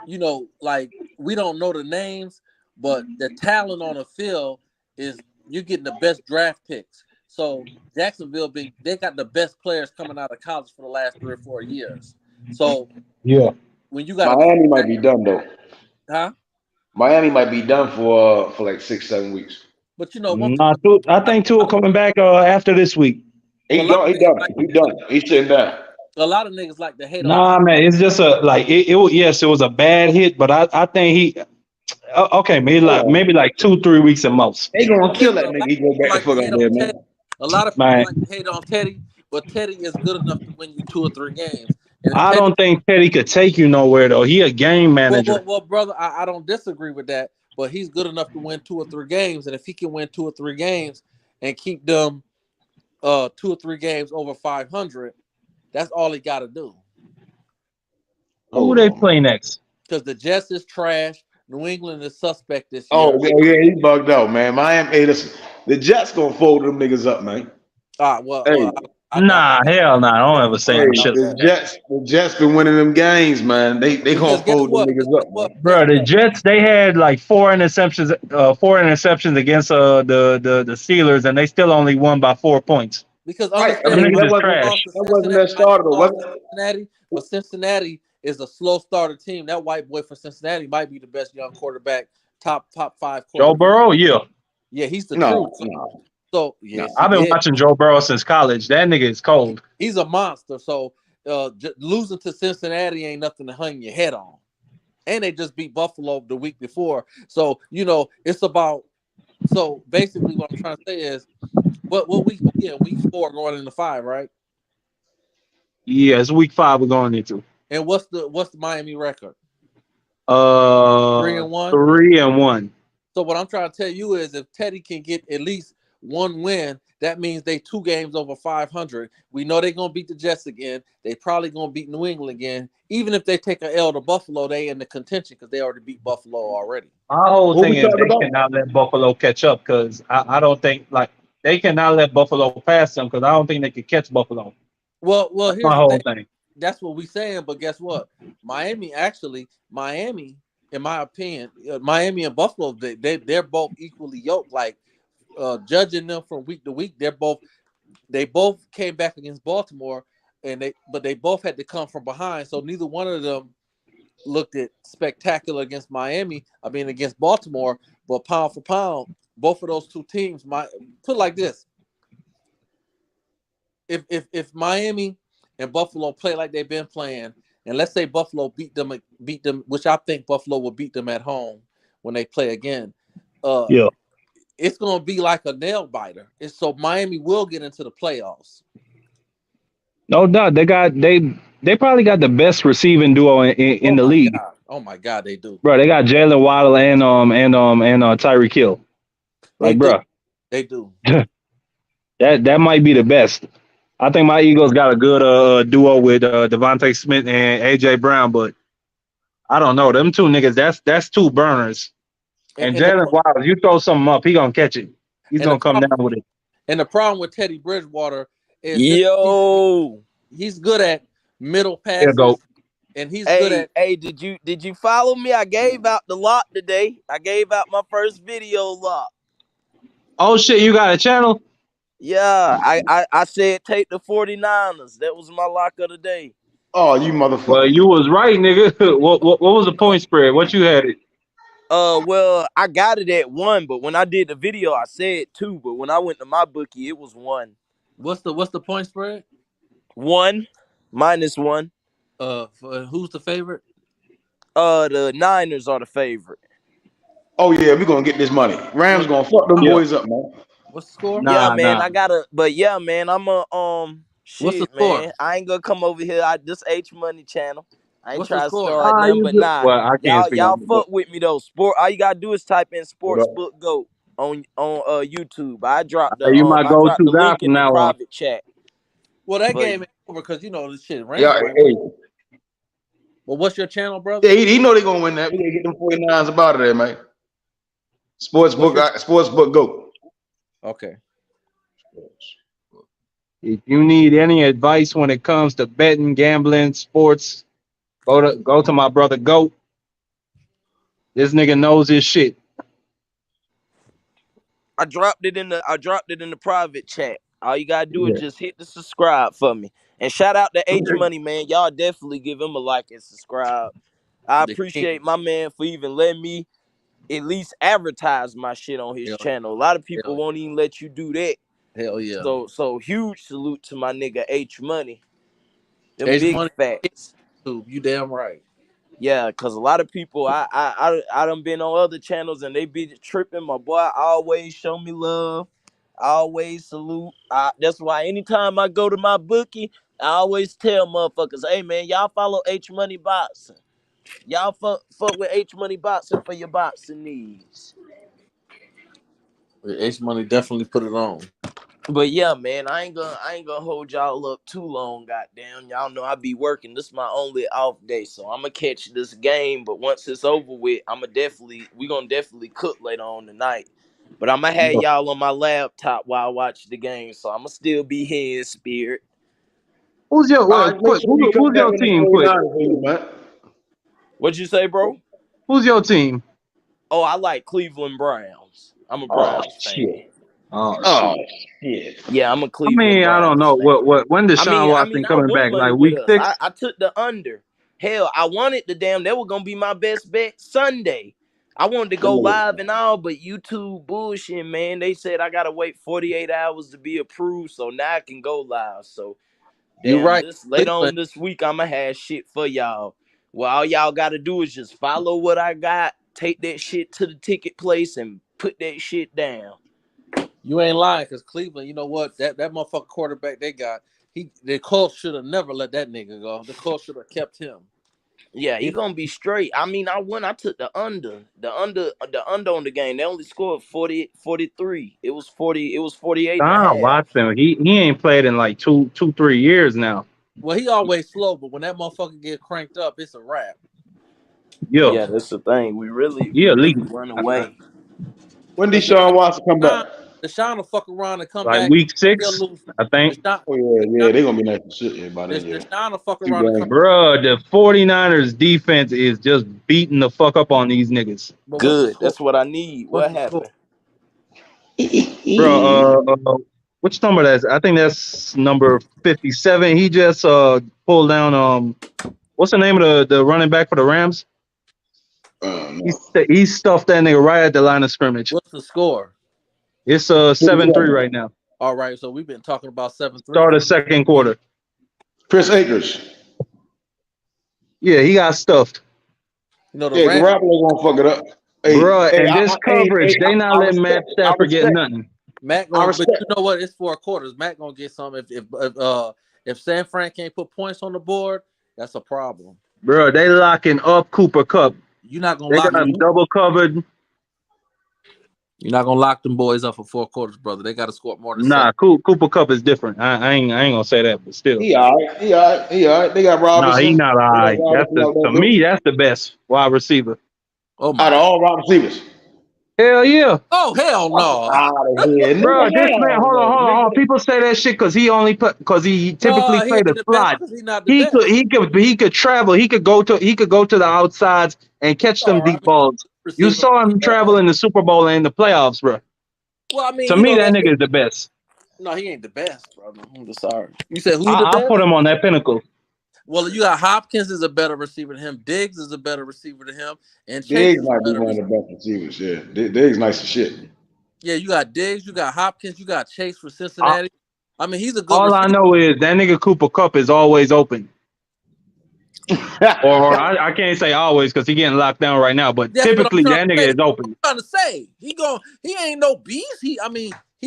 You know, like we don't know the names, but the talent on the field is you're getting the best draft picks. So Jacksonville, they got the best players coming out of college for the last 3 or 4 years. So yeah, when you got Miami might be done though. Huh? Miami might be done for like 6-7 weeks. But you know, I think Tua coming back after this week. He done. He's sitting down. A lot of niggas like to hate on. Nah, man, it's just it was a bad hit, but I think he okay, maybe like 2-3 weeks at most. They gonna kill that nigga. He go back to fuck up there, man. A lot of people like to hate on Teddy, but Teddy is good enough to win you 2 or 3 games. I don't think Teddy could take you nowhere though. He a game manager. Well, brother, I don't disagree with that, but he's good enough to win 2 or 3 games, and if he can win 2 or 3 games and keep them 2 or 3 games over 500, that's all he got to do. Who they play next? Because the Jets is trash. New England is suspect this year. Oh yeah, he bugged out, man. Miami, the Jets gonna fold them niggas up, man. Nah, hell nah. Don't ever say shit. The Jets been winning them games, man. They gonna fold them niggas up, man. Bro, the Jets, they had like 4 interceptions against the Steelers, and they still only won by 4 points. Because that wasn't their starter, was it? Cincinnati, but Cincinnati is a slow starter team. That white boy for Cincinnati might be the best young quarterback, top 5 quarterback. Joe Burrow, yeah, he's the truth. So yeah, I've been watching Joe Burrow since college. That nigga is cold. He's a monster. So losing to Cincinnati ain't nothing to hang your head on. And they just beat Buffalo the week before. So it's about. So basically, what I'm trying to say is, what week? Yeah, week 4 going into 5, right? Yeah, it's week 5 we're going into. And what's the Miami record? 3-1. 3-1. So what I'm trying to tell you is, if Teddy can get at least one win, that means they 2 games over 500. We know they're gonna beat the Jets again. They probably gonna beat New England again. Even if they take an L to Buffalo, they in the contention because they already beat Buffalo already. My whole What thing we is talking they about? cannot let Buffalo catch up because I don't think like they cannot let Buffalo pass them because I don't think they can catch Buffalo. Well, That's here's my the whole thing. thing. That's what we saying, but guess what? Miami, in my opinion, Miami and Buffalo, they're both equally yoked. Like judging them from week to week, they both came back against Baltimore, but they both had to come from behind. So neither one of them looked at spectacular against against Baltimore. But pound for pound, both of those two teams might put it like this: if Miami and Buffalo play like they've been playing, and let's say Buffalo beat them, which I think Buffalo will beat them at home when they play again. Yeah. It's gonna be like a nail biter. So Miami will get into the playoffs. No doubt. They probably got the best receiving duo in the league. God. Oh my God, they do. Bro, they got Jalen Waddle and Tyreek Hill. Like, bro. They do. that might be the best. I think my Eagles got a good duo with Devontae Smith and AJ Brown, but I don't know. Them two niggas, that's two burners. And Jalen Waddle, you throw something up, he gonna catch it. He's gonna come down with it. And the problem with Teddy Bridgewater is he's good at middle passes. And he's good at. Hey, did you follow me? I gave out the lock today. I gave out my first video lock. Oh shit, you got a channel? Yeah, I said take the 49ers. That was my lock of the day. Oh, you motherfucker. Well, you was right, nigga. What was the point spread? What you had it? Well, I got it at 1, but when I did the video, I said 2. But when I went to my bookie, it was 1. What's the point spread? 1 -1. Who's the favorite? The Niners are the favorite. Oh yeah, we're gonna get this money. Rams gonna fuck them boys up, man. What's the score? Yeah, man, I gotta. But yeah, man, I'm a shit, What's the score? man. I ain't gonna come over here. This H Money channel. I ain't What's trying the to score? start nothing, but nah. Well, I can't speak y'all on fuck with me though. Sport. All you gotta do is type in Sportsbook Goat on YouTube. I dropped the you my go-to guy link from in the now on. private chat. Well, that game is over because this shit ran. Yeah, hey. Well, what's your channel, brother? Yeah, he know they gonna win that. We gotta get them 49ers up out of there, man. Sportsbook Go. Okay. If you need any advice when it comes to betting, gambling, sports, go to my brother Goat. This nigga knows his shit. I dropped it in the private chat. All you gotta do is just hit the subscribe for me. And shout out to H Money, man. Y'all definitely give him a like and subscribe. I appreciate my man for even letting me at least advertise my shit on his channel. A lot of people won't even let you do that. Hell yeah. So huge salute to my nigga H Money. Them H big Money facts. You damn right. Yeah, cause a lot of people I done been on other channels and they be tripping. My boy always show me love. I always salute. That's why anytime I go to my bookie, I always tell motherfuckers, hey man, y'all follow H Money Boxing. Y'all fuck with H Money Boxing for your boxing needs. H Money definitely put it on. But yeah, man, I ain't gonna hold y'all up too long, goddamn. Y'all know I be working. This is my only off day, so I'm gonna catch this game. But once it's over with, we gonna definitely cook later on tonight. But I'm gonna have y'all on my laptop while I watch the game, so I'm gonna still be here in spirit. Who's your team? What'd you say, bro? Who's your team? Oh, I like Cleveland Browns. I'm a Browns fan. Oh shit. Yeah, I'm a Cleveland Browns I don't know fan. when Deshaun Watson coming back, like week 6. I took the under. Hell, I wanted that was gonna be my best bet Sunday. I wanted to go live and all, but YouTube bullshit, man. They said I gotta wait 48 hours to be approved, so now I can go live. So you right. Later on this week, I'ma have shit for y'all. Well, all y'all gotta do is just follow what I got, take that shit to the ticket place, and put that shit down. You ain't lying, because Cleveland, you know what? That motherfucker quarterback they got, the Colts should have never let that nigga go. The Colts should have kept him. Yeah, he gonna be straight. I mean, I took the under on the game. They only scored 43. It was 48 and a Don half. Watson, he ain't played in like 3 years now. Well, he always slow, but when that motherfucker get cranked up, it's a wrap. Yeah, that's the thing. We really run away. When did Deshaun Watson come back? Deshaun will fuck around and come Like back. week He'll 6, lose. I think. Oh yeah, they're gonna be nice and shit by then. Yeah. Deshaun will fuck around and come back. Bruh, the 49ers defense is just beating the fuck up on these niggas. Good. That's what I need. What happened? Bro, which number that's? I think that's number 57. He just pulled down what's the name of the running back for the Rams? No. He stuffed that nigga right at the line of scrimmage. What's the score? It's 7-3 right now. All right, so we've been talking about 7-3. Start of second quarter. Chris Akers. Yeah, he got stuffed. You know Garoppolo gonna fuck it up. Hey, bro, and this coverage, they not letting Matt Stafford get nothing. Matt gonna, but you know what? It's 4 quarters. Matt gonna get some. If San Fran can't put points on the board, that's a problem. Bro, they locking up Cooper Kupp. You're not gonna They lock got him double covered. You're not gonna lock them boys up for 4 quarters, brother. They got to score more than Nah, Cooper Kupp is different. I ain't gonna say that, but still. He all right. He all right. They got Robinson. Nah, he not all right. To me, that's the best wide receiver. Oh my! Out of all wide receivers. Hell yeah. Oh hell no! Bro, this man, hold on. People say that shit because he typically played the slot. He could travel. He could go to the outsides and catch them deep balls. You saw him travel in the Super Bowl and in the playoffs, bro. Well, I mean, to me, that nigga is the best. No, he ain't the best, brother. I'm just sorry. You said who's the best? I'll put him on that pinnacle. Well, you got Hopkins is a better receiver than him. Diggs is a better receiver than him. And Diggs might be one of the best receivers. Yeah, Diggs nice as shit. Yeah, you got Diggs, you got Hopkins, you got Chase for Cincinnati. I mean, he's a good. All I know is that nigga Cooper Kupp is always open. or I can't say always because he getting locked down right now. But typically, that nigga is open. I'm trying to say he ain't no beast. He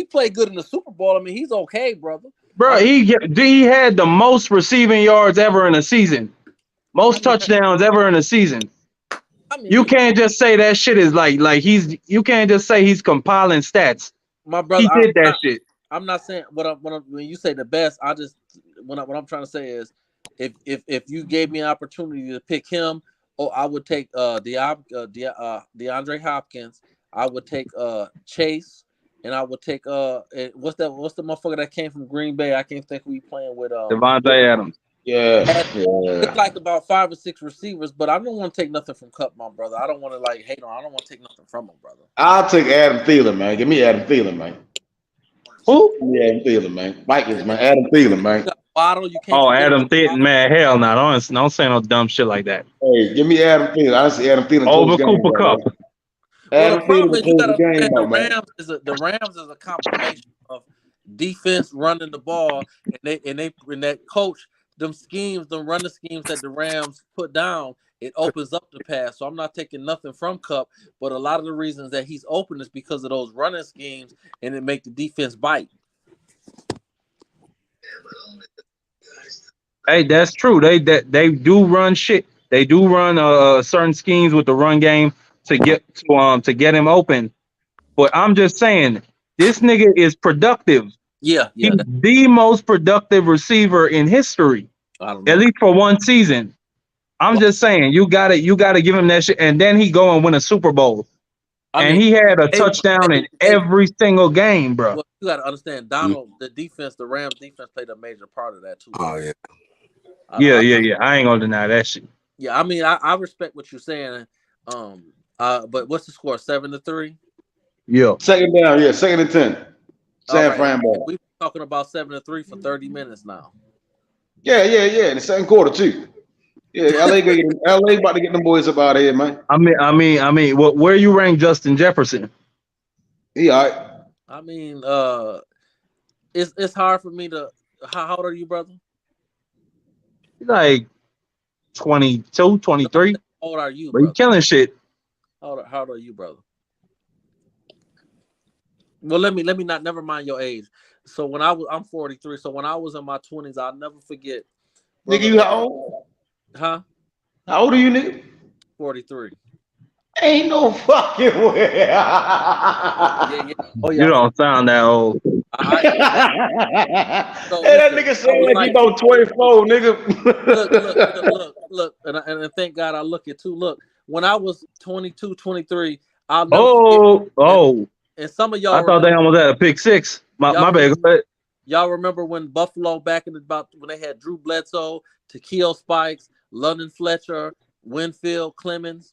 played good in the Super Bowl. I mean, he's okay, brother. Bro, he had the most receiving yards ever in a season, most touchdowns ever in a season. I mean, you can't just say that shit is like you can't just say he's compiling stats. My brother, he did that shit. I'm not saying when you say the best. What I'm trying to say is if you gave me an opportunity to pick him, I would take DeAndre Hopkins. I would take Chase. And I would take what's the motherfucker that came from Green Bay? I can't think who he playing with. Devontae Adams. Yeah. It's like about 5 or 6 receivers, but I don't want to take nothing from Kupp, my brother. I don't want to hate on. I don't want to take nothing from him, brother. I'll take Adam Thielen, man. Give me Adam Thielen, man. Who? Yeah, Adam Thielen, man. Vikings, man. Adam Thielen, man. Adam Thielen, man. Hell no. Don't say no dumb shit like that. Hey, give me Adam Thielen. I see Adam Thielen over Cooper Kupp. Well, the problem is you gotta the Rams is a combination of defense running the ball and that coach, them running schemes that the Rams put down, it opens up the pass. So I'm not taking nothing from Kupp, but a lot of the reasons that he's open is because of those running schemes and it make the defense bite. Hey, that's true. They do run shit. They do run certain schemes with the run game to get him open. But I'm just saying, this nigga is productive. Yeah. He's the most productive receiver in history, at least for one season. I'm just saying, you gotta give him that shit, and then he go and win a Super Bowl. He had a touchdown in every single game, bro. Well, you gotta understand, Donald, the Rams defense played a major part of that too. Oh yeah. Yeah. I ain't gonna deny that shit. Yeah, I mean, I respect what you're saying. But what's the score? 7-3. Yeah. Second down. Yeah, 2nd and 10. San Fran ball. We've been talking about 7-3 for 30 minutes now. Yeah. In the second quarter too. Yeah, LA about to get them boys up out of here, man. I mean, where you rank Justin Jefferson? He all right. I mean, it's hard for me to. How old are you, brother? Like 22, 23. How old are you, but you killing shit. How old are you, brother? Well, let me not. Never mind your age. So I'm 43. So when I was in my 20s, I'll never forget. Nigga, you how old? Huh? How old are you, nigga? 43. Ain't no fucking way. Yeah. Oh You yeah. don't sound that old. Hey, that nigga sound like he about 24, nigga. Look, and thank God I look at too. Look, when I was 22, 23, I'll never forget. And some of y'all I thought they almost had a pick six. My bad. Y'all remember when Buffalo back in when they had Drew Bledsoe, Takeo Spikes, London Fletcher, Winfield, Clemens?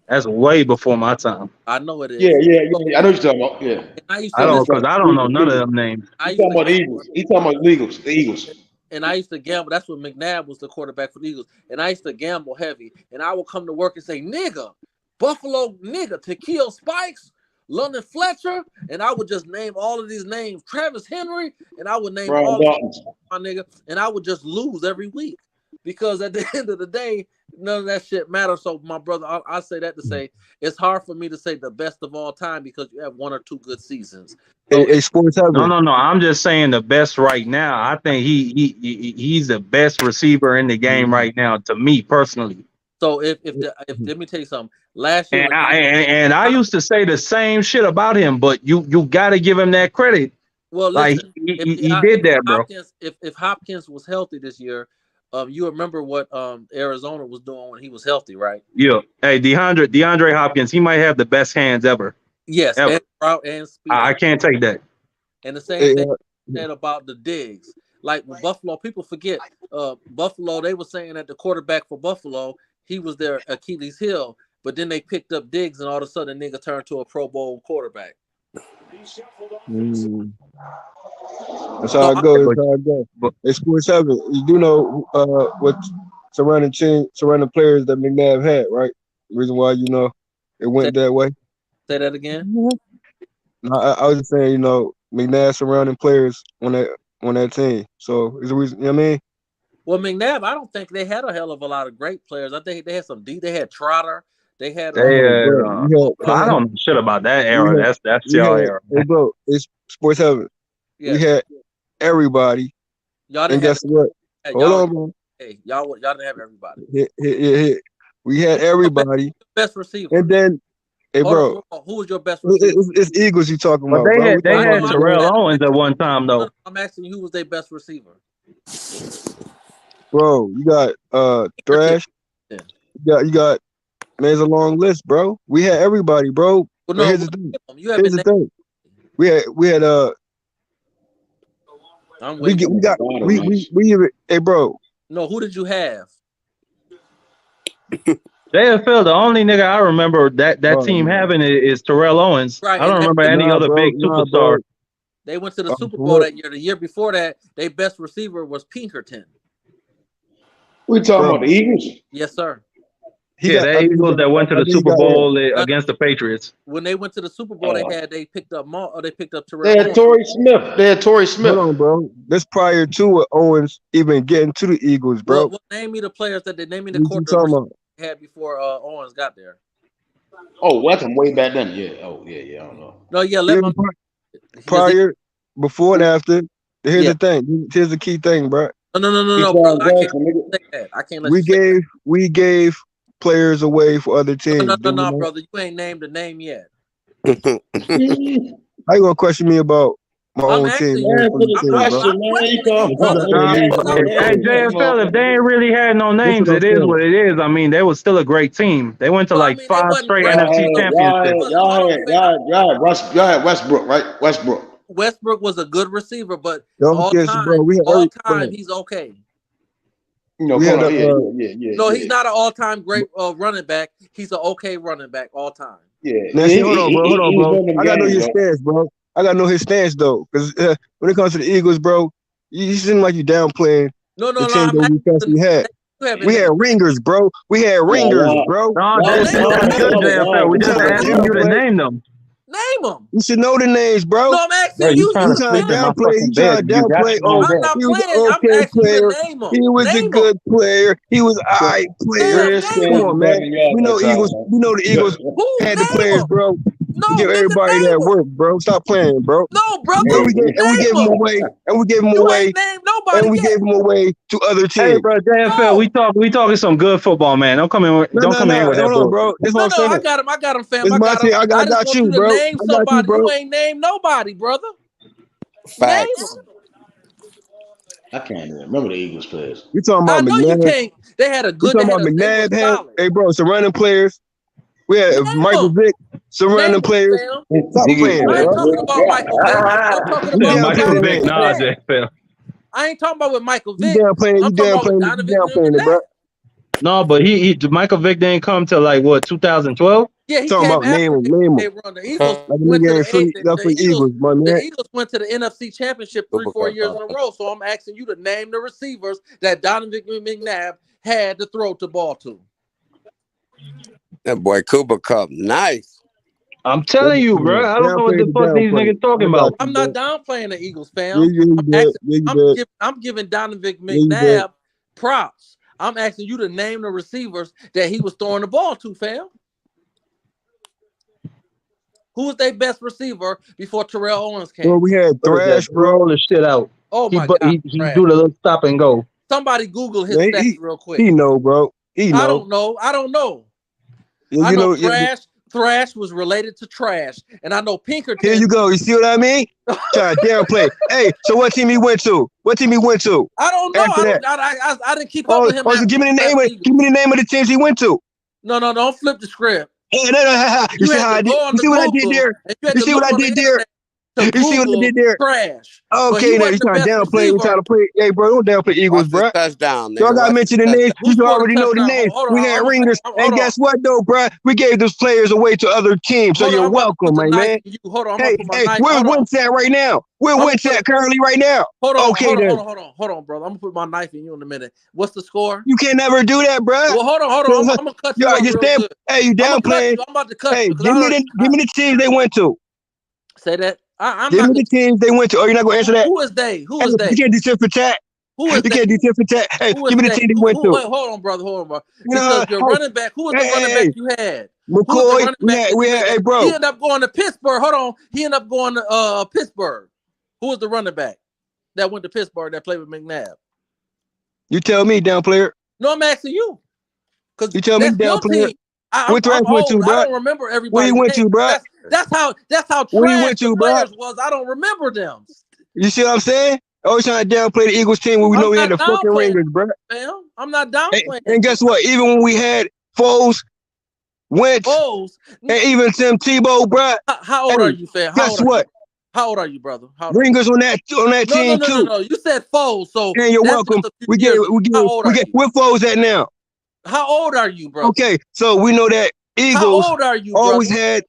That's way before my time. I know it is. Yeah. I know what you're talking about. Yeah. I don't know none of them names. He's talking about the Eagles. He's talking about the Eagles. And I used to gamble. That's when McNabb was the quarterback for the Eagles. And I used to gamble heavy. And I would come to work and say, nigga, Buffalo, nigga, Takeo Spikes, London Fletcher. And I would just name all of these names. Travis Henry. And I would name all of my nigga. And I would just lose every week. Because at the end of the day, none of that shit matters. So, my brother, I say that to say it's hard for me to say the best of all time because you have one or two good seasons. So Hey, Sports Heaven. No. I'm just saying the best right now. I think he's the best receiver in the game right now, to me personally. So if let me tell you something. Last year, and I used to say the same shit about him, but you got to give him that credit. Well, listen, he did that, bro. If Hopkins was healthy this year, you remember what Arizona was doing when he was healthy, right? Yeah. Hey, DeAndre Hopkins, he might have the best hands ever. Yes, ever. and route and speed. I can't take that. And the same thing said about the Diggs. Like with Buffalo, people forget Buffalo. They were saying that the quarterback for Buffalo, he was their Achilles heel, but then they picked up Diggs, and all of a sudden, the nigga turned to a Pro Bowl quarterback. That's how it goes. Hey, Sports Heaven, you do know what surrounding players that McNabb had, right? The reason why it went that way. Say that again. No, I was just saying, McNabb surrounding players on that team. So is the reason, you know what I mean? Well, McNabb, I don't think they had a hell of a lot of great players. I think they had some D. They had Trotter. They had. I don't know shit about that era. That's y'all era. Hey, bro, it's Sports Heaven. Yeah. We had everybody. Y'all didn't guess what? Hey, Hold on, bro. Hey, y'all didn't have everybody. Yeah. We had everybody. Best receiver. And then, hey, bro. Who was your best receiver? It's Eagles you talking about, they bro. had Terrell Owens at one time, though. I'm asking you, who was their best receiver? Bro, you got Thrash. You got man, it's a long list, bro. We had everybody, bro. Well, no, here's the thing. Here's the thing. We had hey, bro. No, who did you have? JFL, the only nigga I remember that team having is Terrell Owens. Right, I don't remember any other big superstar. They went to the Super Bowl that year. The year before that, their best receiver was Pinkerton. We talking about the Eagles? Yes, sir. The Eagles that went to the Super Bowl against the Patriots. When they went to the Super Bowl, they picked up Terrell. They had Torrey Smith. Hold on, bro. This prior to Owens even getting to the Eagles, bro. Well, name me the players that they name me the quarterback they had before Owens got there. Oh, that's way back then. Yeah. Oh, yeah. I don't know. No, yeah. Prior, before, and after. Here's the thing. Here's the key thing, bro. No. Bro, I can't say that. I can't let we gave players away for other teams. No, brother. You ain't named the name yet. How you gonna question me about my own team? Hey, JFL, if they ain't really had no names, it is what it is. I mean, they was still a great team. They went to 5 straight NFC championships. Y'all had Westbrook, right? Westbrook was a good receiver, but all time he's okay. No, he's not an all-time great running back. He's an okay running back all time. Yeah. Hold on, bro. I gotta know your stance, bro. I gotta know his stance though, because when it comes to the Eagles, bro, you seem like you downplaying the team that we had. We had ringers, bro. We just asking you to name them. Name them. You should know the names, bro. No, I'm asking you. You trying to downplay. Oh, he was an okay player. He was a good player. He was an alright player. Come on, man. We know Eagles. We know the Eagles had the players, bro. We give everybody that work, bro. Stop playing, bro. No, brother. And we gave him away. And we gave him You away. ain't named nobody And we yet. gave him away to other teams. Hey, bro, JFL, we talking some good football, man. Don't come in with No, with that hold on, bro. This is what I'm saying. I got him, fam. It's I my got team. him. I I just got want you, you to bro. name I got you, somebody. bro. You ain't named nobody, brother. Facts. Name them. I can't even remember the Eagles players. You talking I about know you McNabb? can't. They had a You good. talking about They were McNabb? solid. Hey, bro, surrounding players. We had Name Michael them. Vick surrounding Name them, players. fam. Stop playing, I ain't bro. talking about Michael Vick. I'm talking You about down with playing Donovan today. Nah, McNabb. JFL. I ain't talking about with Michael You Vick. down playing. I'm You talking down about with playing. You Donovan down playing it, bro. McNabb. No, but Michael Vick didn't come till like what 2012. Yeah, he Talking came about name after him. they run. The Eagles Like a went to nigga the ain't free. That's for Eagles, my The man. Eagles went to the NFC Championship 3-4 years in a row. So I'm asking you to name the receivers that Donovan McNabb had to throw the ball to. That boy Cooper Cup, nice. I'm telling you, bro. I don't know what the fuck these niggas talking about. I'm not downplaying the Eagles, fam. I'm giving Donovan McNabb props. I'm asking you to name the receivers that he was throwing the ball to, fam. Who was their best receiver before Terrell Owens came? Bro, we had Thrash, bro. Roll the shit out. Oh my God! He do the little stop and go. Somebody Google his Yeah, stats real quick. He know, bro. He know. I don't know. Yeah, I know Thrash was related to Trash, and I know Pinkerton. Here you go. You see what I mean? Trying to downplay. Hey, so what team he went to? I don't know. I didn't keep up with him. So give me the name of the teams he went to. No, don't flip the script. Hey, no. You see how I did? You see what I did there? You see what I did there? You see what I did there? Trash. Okay, now you trying to downplay. You trying to play. Hey, bro, don't downplay Eagles, bro. Touchdown, Y'all got to mention the names. You already know the names. Hold on, we had ringers. And guess what, though, bro? We gave those players away to other teams. So you're welcome, my man. Hold on, hey, where's Wentz at right now? Where's Wentz at currently right now? Hold on, brother. I'm gonna put my knife in you in a minute. What's the score? You can't never do that, bro. Well, hold on. I'm gonna cut you off real good. Hey, you downplaying. I'm about to cut you. Hey, give me the teams they went to. Say that. Give me the teams they went to. Oh, you're not gonna answer that? Who is they? You can't do tip for tat. Who is you can't do tip for tat. Hey, give me the team they went to. Wait, hold on, brother. Because your running back, who was the running back you had? McCoy. We had. Hey, bro. He ended up going to Pittsburgh. Hold on. He ended up going to Pittsburgh. Who was the running back that went to Pittsburgh that played with McNabb? You tell me, down player. No, I'm asking you. You tell me, down player. I'm old. I don't remember everybody. Where you went to, bro? That's how Where you went to, bro? Players was. I don't remember them. You see what I'm saying? Always trying to downplay the Eagles team when we know we had the fucking ringers, bro. Fam, I'm not downplaying. And guess what? Even when we had Foles, Wentz, and even Tim Tebow, bro. How old are you, fam? Guess what? How old are you, brother? Ringers on that team too. No. You said Foles, so and you're welcome. We get where Foles at now. How old are you, bro? Okay, so we know that Eagles How old are you, always brother? had.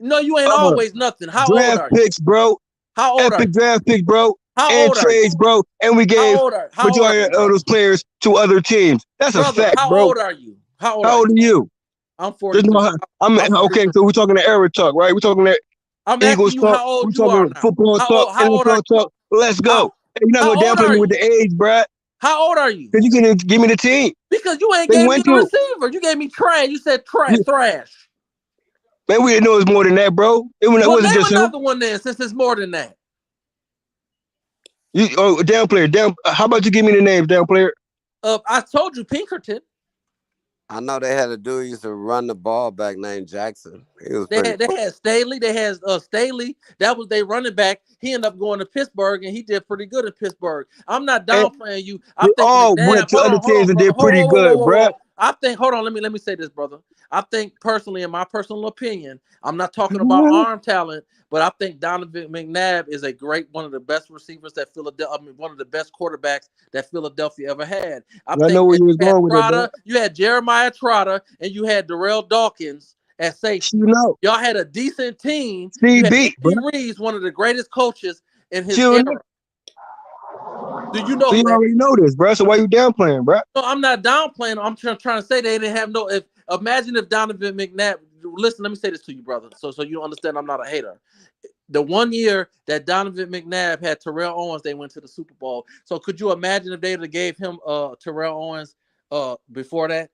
No, you ain't always nothing. How old are you? Draft picks, bro. How old are you? Draft picks, bro. How and old trades, bro. And we gave majority of those players to other teams. That's a fact, bro. How old are you? How old are you? I'm 40. Okay, so we're talking to era talk, right? We're talking that Eagles talk. How old we're talking football talk, NFL talk. Let's go. You're not gonna downplay me with the age, bro. How old are you? Because you can give me the team. Because you ain't gave me the receiver. You gave me trash. You said thrash. Man, we didn't know it was more than that, bro. It wasn't just another one then, since it's more than that. Down player. How about you give me the names, down player? I told you Pinkerton. I know they had a dude who used to run the ball back named Jackson. They had Staley. They had Staley. That was their running back. He ended up going to Pittsburgh, and he did pretty good in Pittsburgh. I'm not downplaying you. I think all went to other teams and did pretty good, bro. I think. Hold on. Let me say this, brother. I think personally, in my personal opinion, I'm not talking about arm talent, but I think Donovan McNabb is one of the best receivers that one of the best quarterbacks that Philadelphia ever had. I know where you was going with it. You had Jeremiah Trotter and you had Darrell Dawkins at safety. Y'all had a decent team. Andy Reid's one of the greatest coaches in his era. Do you know? So you already know this, bro. So why you downplaying, bro? No, I'm not downplaying. I'm trying to say they didn't have no. Imagine if Donovan McNabb. Listen, let me say this to you, brother. So you understand I'm not a hater. The 1 year that Donovan McNabb had Terrell Owens, they went to the Super Bowl. So could you imagine if they would have gave him Terrell Owens before that?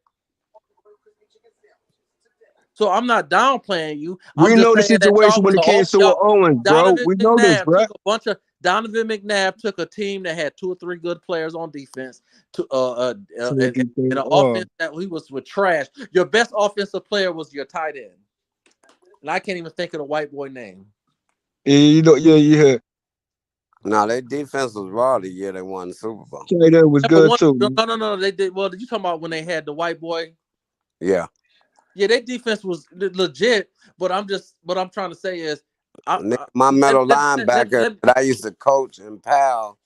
So I'm not downplaying you. We I'm just know the saying that situation y'all, when it came to y'all Owens, bro. We know this, bro. Donovan McNabb took a team that had 2 or 3 good players on defense to and an offense that he was with trash. Your best offensive player was your tight end, and I can't even think of the white boy name. Yeah. No, their defense was raw the year they won the Super Bowl. Tight end was good too. No. They did well. Did you talking about when they had the white boy? Yeah. Yeah, their defense was legit, but I'm trying to say is my middle linebacker that I used to coach and pal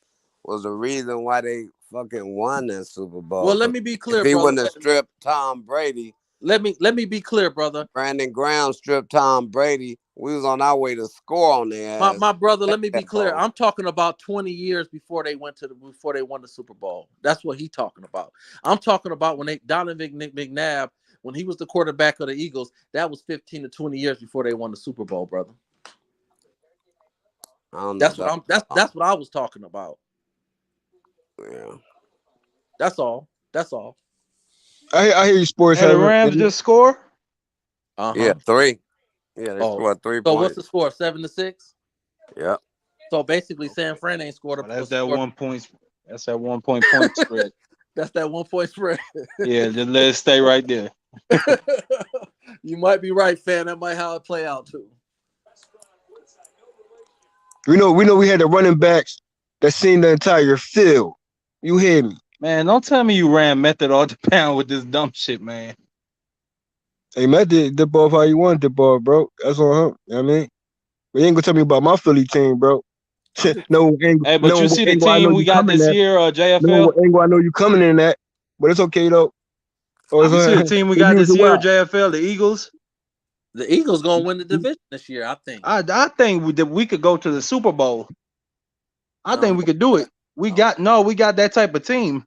was the reason why they fucking won that Super Bowl. Well, let me be clear, if he brother. wouldn't have stripped Tom Brady. Let me be clear, brother. Brandon Graham stripped Tom Brady. We was on our way to score on their ass. My brother, let me be clear. I'm talking about 20 years before they won the Super Bowl. That's what he's talking about. I'm talking about when Donovan McNabb, when he was the quarterback of the Eagles, that was 15 to 20 years before they won the Super Bowl, brother. That's what I was talking about. Yeah. That's all. I hear you, sports. Hey, the Rams just score? Yeah, 3. Yeah, they scored 3 points. So what's the score? 7-6? Yeah. So basically, San Fran ain't scored That's that 1 point. That's that 1 point spread. That's that 1 point spread. Yeah, just let it stay right there. You might be right, fan. That might how it play out too. We know we had the running backs that seen the entire field. You hear me? Man, don't tell me you ran method all the pound with this dumb shit, man. Hey, Matt did the ball how you wanted the ball, bro. That's on him. You know what I mean? But you ain't gonna tell me about my Philly team, bro. No angle. Hey, but you see the team we got this year, JFL? No angle I know you coming in at, but it's okay though. You see the team we got this year, JFL, the Eagles? The Eagles gonna win the division this year, I think. I think we could go to the Super Bowl. I think we could do it. We got that type of team.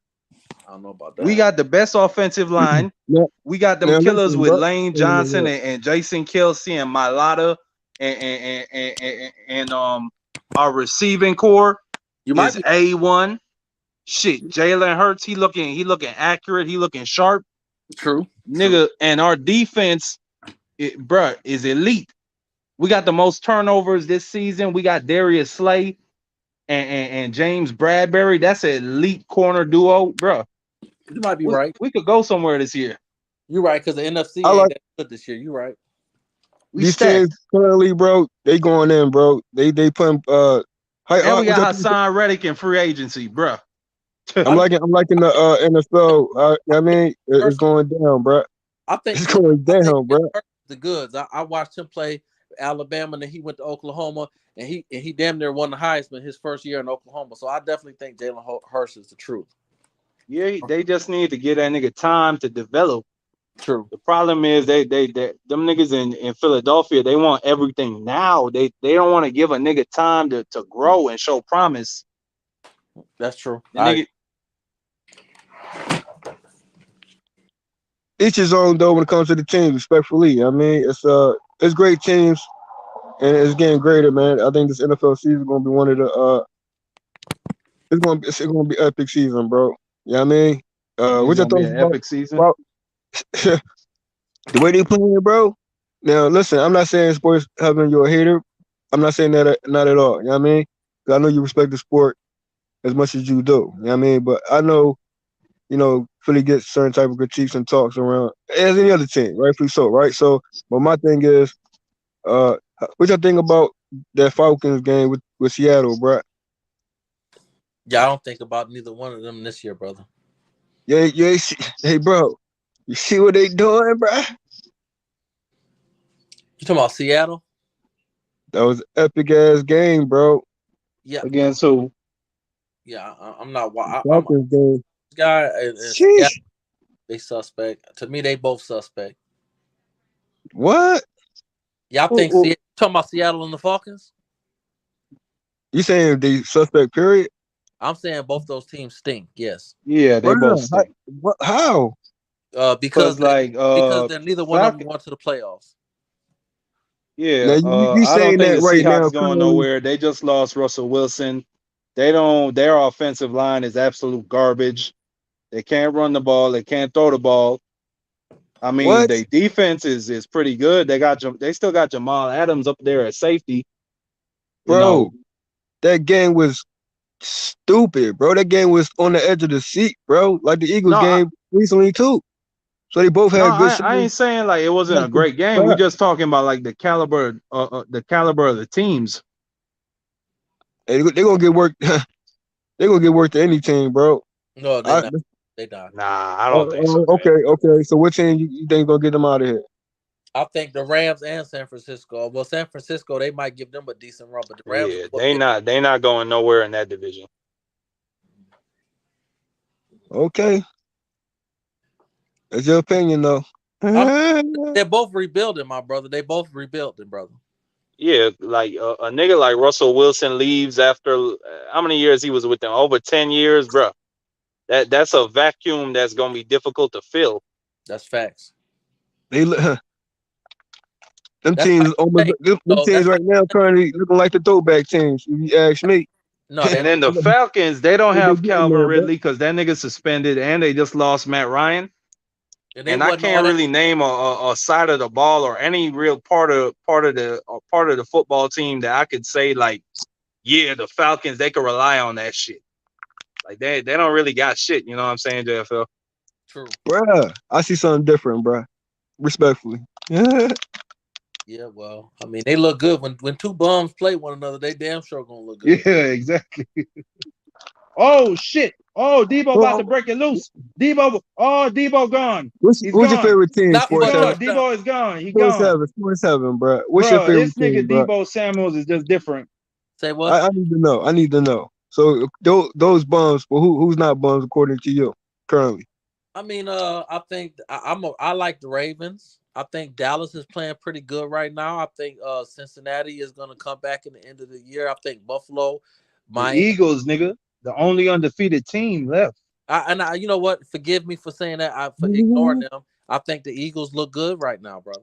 I don't know about that. We got the best offensive line. We got them killers with Lane Johnson and Jason Kelsey and Mailata and our receiving core is A1. Shit, Jalen Hurts, he looking accurate, he looking sharp. True. Nigga, and our defense, is elite. We got the most turnovers this season. We got Darius Slay and James Bradbury. That's an elite corner duo, bro. You might be right. We could go somewhere this year. You're right, because the NFC ain't that good this year. You're right. These teams currently, bro, they going in, bro. They putting and we got Hassan Reddick in free agency, bro. I'm liking the NFL. I mean, it's going down, bro. I think it's going down, bro. The goods. I watched him play Alabama, and then he went to Oklahoma, and he damn near won the Heisman his first year in Oklahoma. So I definitely think Jalen Hurts is the truth. Yeah, they just need to give that nigga time to develop. True. The problem is them niggas in Philadelphia, they want everything now. They don't want to give a nigga time to grow and show promise. That's true. Each his own though when it comes to the teams, respectfully. I mean, it's great teams and it's getting greater, man. I think this NFL season is gonna be one of the it's gonna be epic season, bro. You know what I mean? What's your thoughts about epic season? The way they playing, bro. Now listen, I'm not saying sports having you a hater. I'm not saying that not at all. You know what I mean? 'Cause I know you respect the sport as much as you do. You know what I mean? But I know, Philly gets certain type of critiques and talks around as any other team, rightfully so, right? So, but my thing is, what y'all think about that Falcons game with Seattle, bro? Yeah, I don't think about neither one of them this year, brother. Yeah. Hey, bro, you see what they doing, bro? You talking about Seattle? That was an epic ass game, bro. Yeah. Against who? Yeah, I'm not. Falcons game. Guy, they suspect. To me, they both suspect. What? Y'all think talking about Seattle and the Falcons? You saying they suspect? Period. I'm saying both those teams stink. Yes. Yeah, they both stink. How? Because they're neither one of them going to the playoffs. Yeah, now, you I don't think that the right Seahawks now, going nowhere. They just lost Russell Wilson. Their offensive line is absolute garbage. They can't run the ball. They can't throw the ball. I mean, What? their defense is pretty good. They still got Jamal Adams up there at safety. Bro, that game was stupid, bro. That game was on the edge of the seat, bro. Like the Eagles game recently too. So they both had good. I ain't saying like it wasn't a great game. We just talking about like the caliber of the teams. Hey, they're gonna get work. They're gonna get work to any team, bro. No, they not. They not. Nah, I don't think so. Okay. So what team you think gonna get them out of here? I think the Rams and San Francisco. Well, San Francisco, they might give them a decent run, but the Rams. Yeah, they not going nowhere in that division. Okay. That's your opinion, though. They're both rebuilding, my brother. They both rebuilding, brother. Yeah, like a nigga like Russell Wilson leaves after how many years he was with them? Over 10 years, bro. That's a vacuum that's gonna be difficult to fill. That's facts. Them teams right now currently looking like the throwback teams, if you ask me. No, and then the Falcons, they don't have Calvin Ridley because that nigga suspended, and they just lost Matt Ryan. And I can't really name a side of the ball or any real part of the football team that I could say like, yeah, the Falcons, they could rely on that shit. Like they don't really got shit, you know what I'm saying, JFL? True. Bruh, I see something different, bruh. Respectfully. Yeah, well, I mean, they look good when two bums play one another. They damn sure gonna look good. Yeah, exactly. Oh shit! Oh, Debo about to break it loose. Debo gone. What's your favorite team? Debo is gone. He gone. 47, bro. What's your favorite this nigga team, bro? Debo Samuels is just different. Say what? I need to know. So those bums, well, who's not bums according to you currently? I mean, I think I like the Ravens. I think Dallas is playing pretty good right now. I think Cincinnati is going to come back in the end of the year. I think Buffalo, the Eagles, nigga, the only undefeated team left. You know what? Forgive me for saying that. For ignoring them. I think the Eagles look good right now, brother.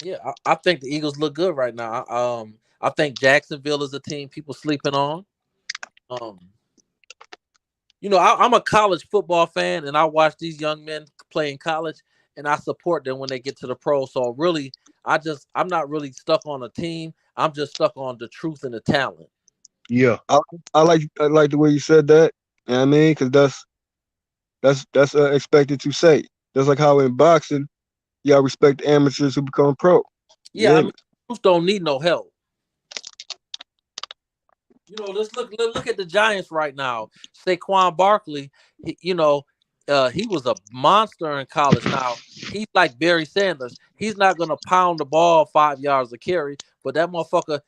Yeah, I think the Eagles look good right now. I think Jacksonville is a team people sleeping on. You know, I'm a college football fan, and I watch these young men play in college, and I support them when they get to the pros. So really, I'm not really stuck on a team. I'm just stuck on the truth and the talent. Yeah, I like the way you said that. You know what I mean? Because that's expected to say. That's like how in boxing, you gotta respect the amateurs who become pro. Yeah, I mean, truth don't need no help. You know, let's look at the Giants right now. Saquon Barkley, he was a monster in college. Now he's like Barry Sanders. He's not gonna pound the ball 5 yards a carry, but that motherfucker,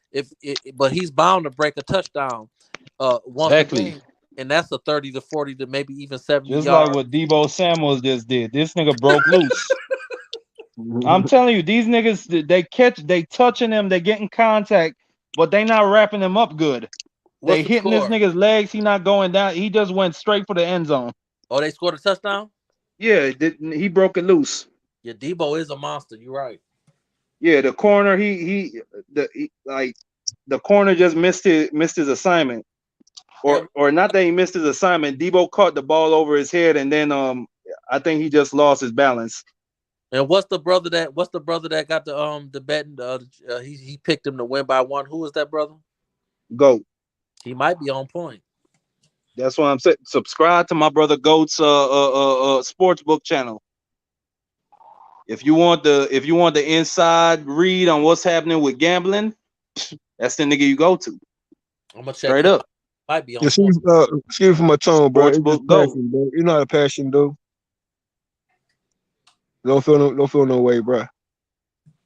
but he's bound to break a touchdown once a game, and that's a 30 to 40 to maybe even 70 just yards. like what Debo Samuels just did. This nigga broke loose. I'm telling you, these niggas, they touching them, they getting contact, but they not wrapping them up good. They hitting this nigga's legs. He not going down. He just went straight for the end zone. Oh, they scored a touchdown? Yeah, he broke it loose. Yeah, Debo is a monster. You're right. Yeah, the corner, the corner just missed his assignment, or not that he missed his assignment. Debo caught the ball over his head, and then I think he just lost his balance. And what's the brother that got the betting? He picked him to win by one. Who is that brother? Goat. He might be on point. That's what I'm saying. Subscribe to my brother Goat's sportsbook channel. If you want the inside read on what's happening with gambling, that's the nigga you go to. I'm gonna check straight up. Might be on excuse me for my tone, bro. It's just passion, bro. You're not a passion, dude. Don't feel no way, bro.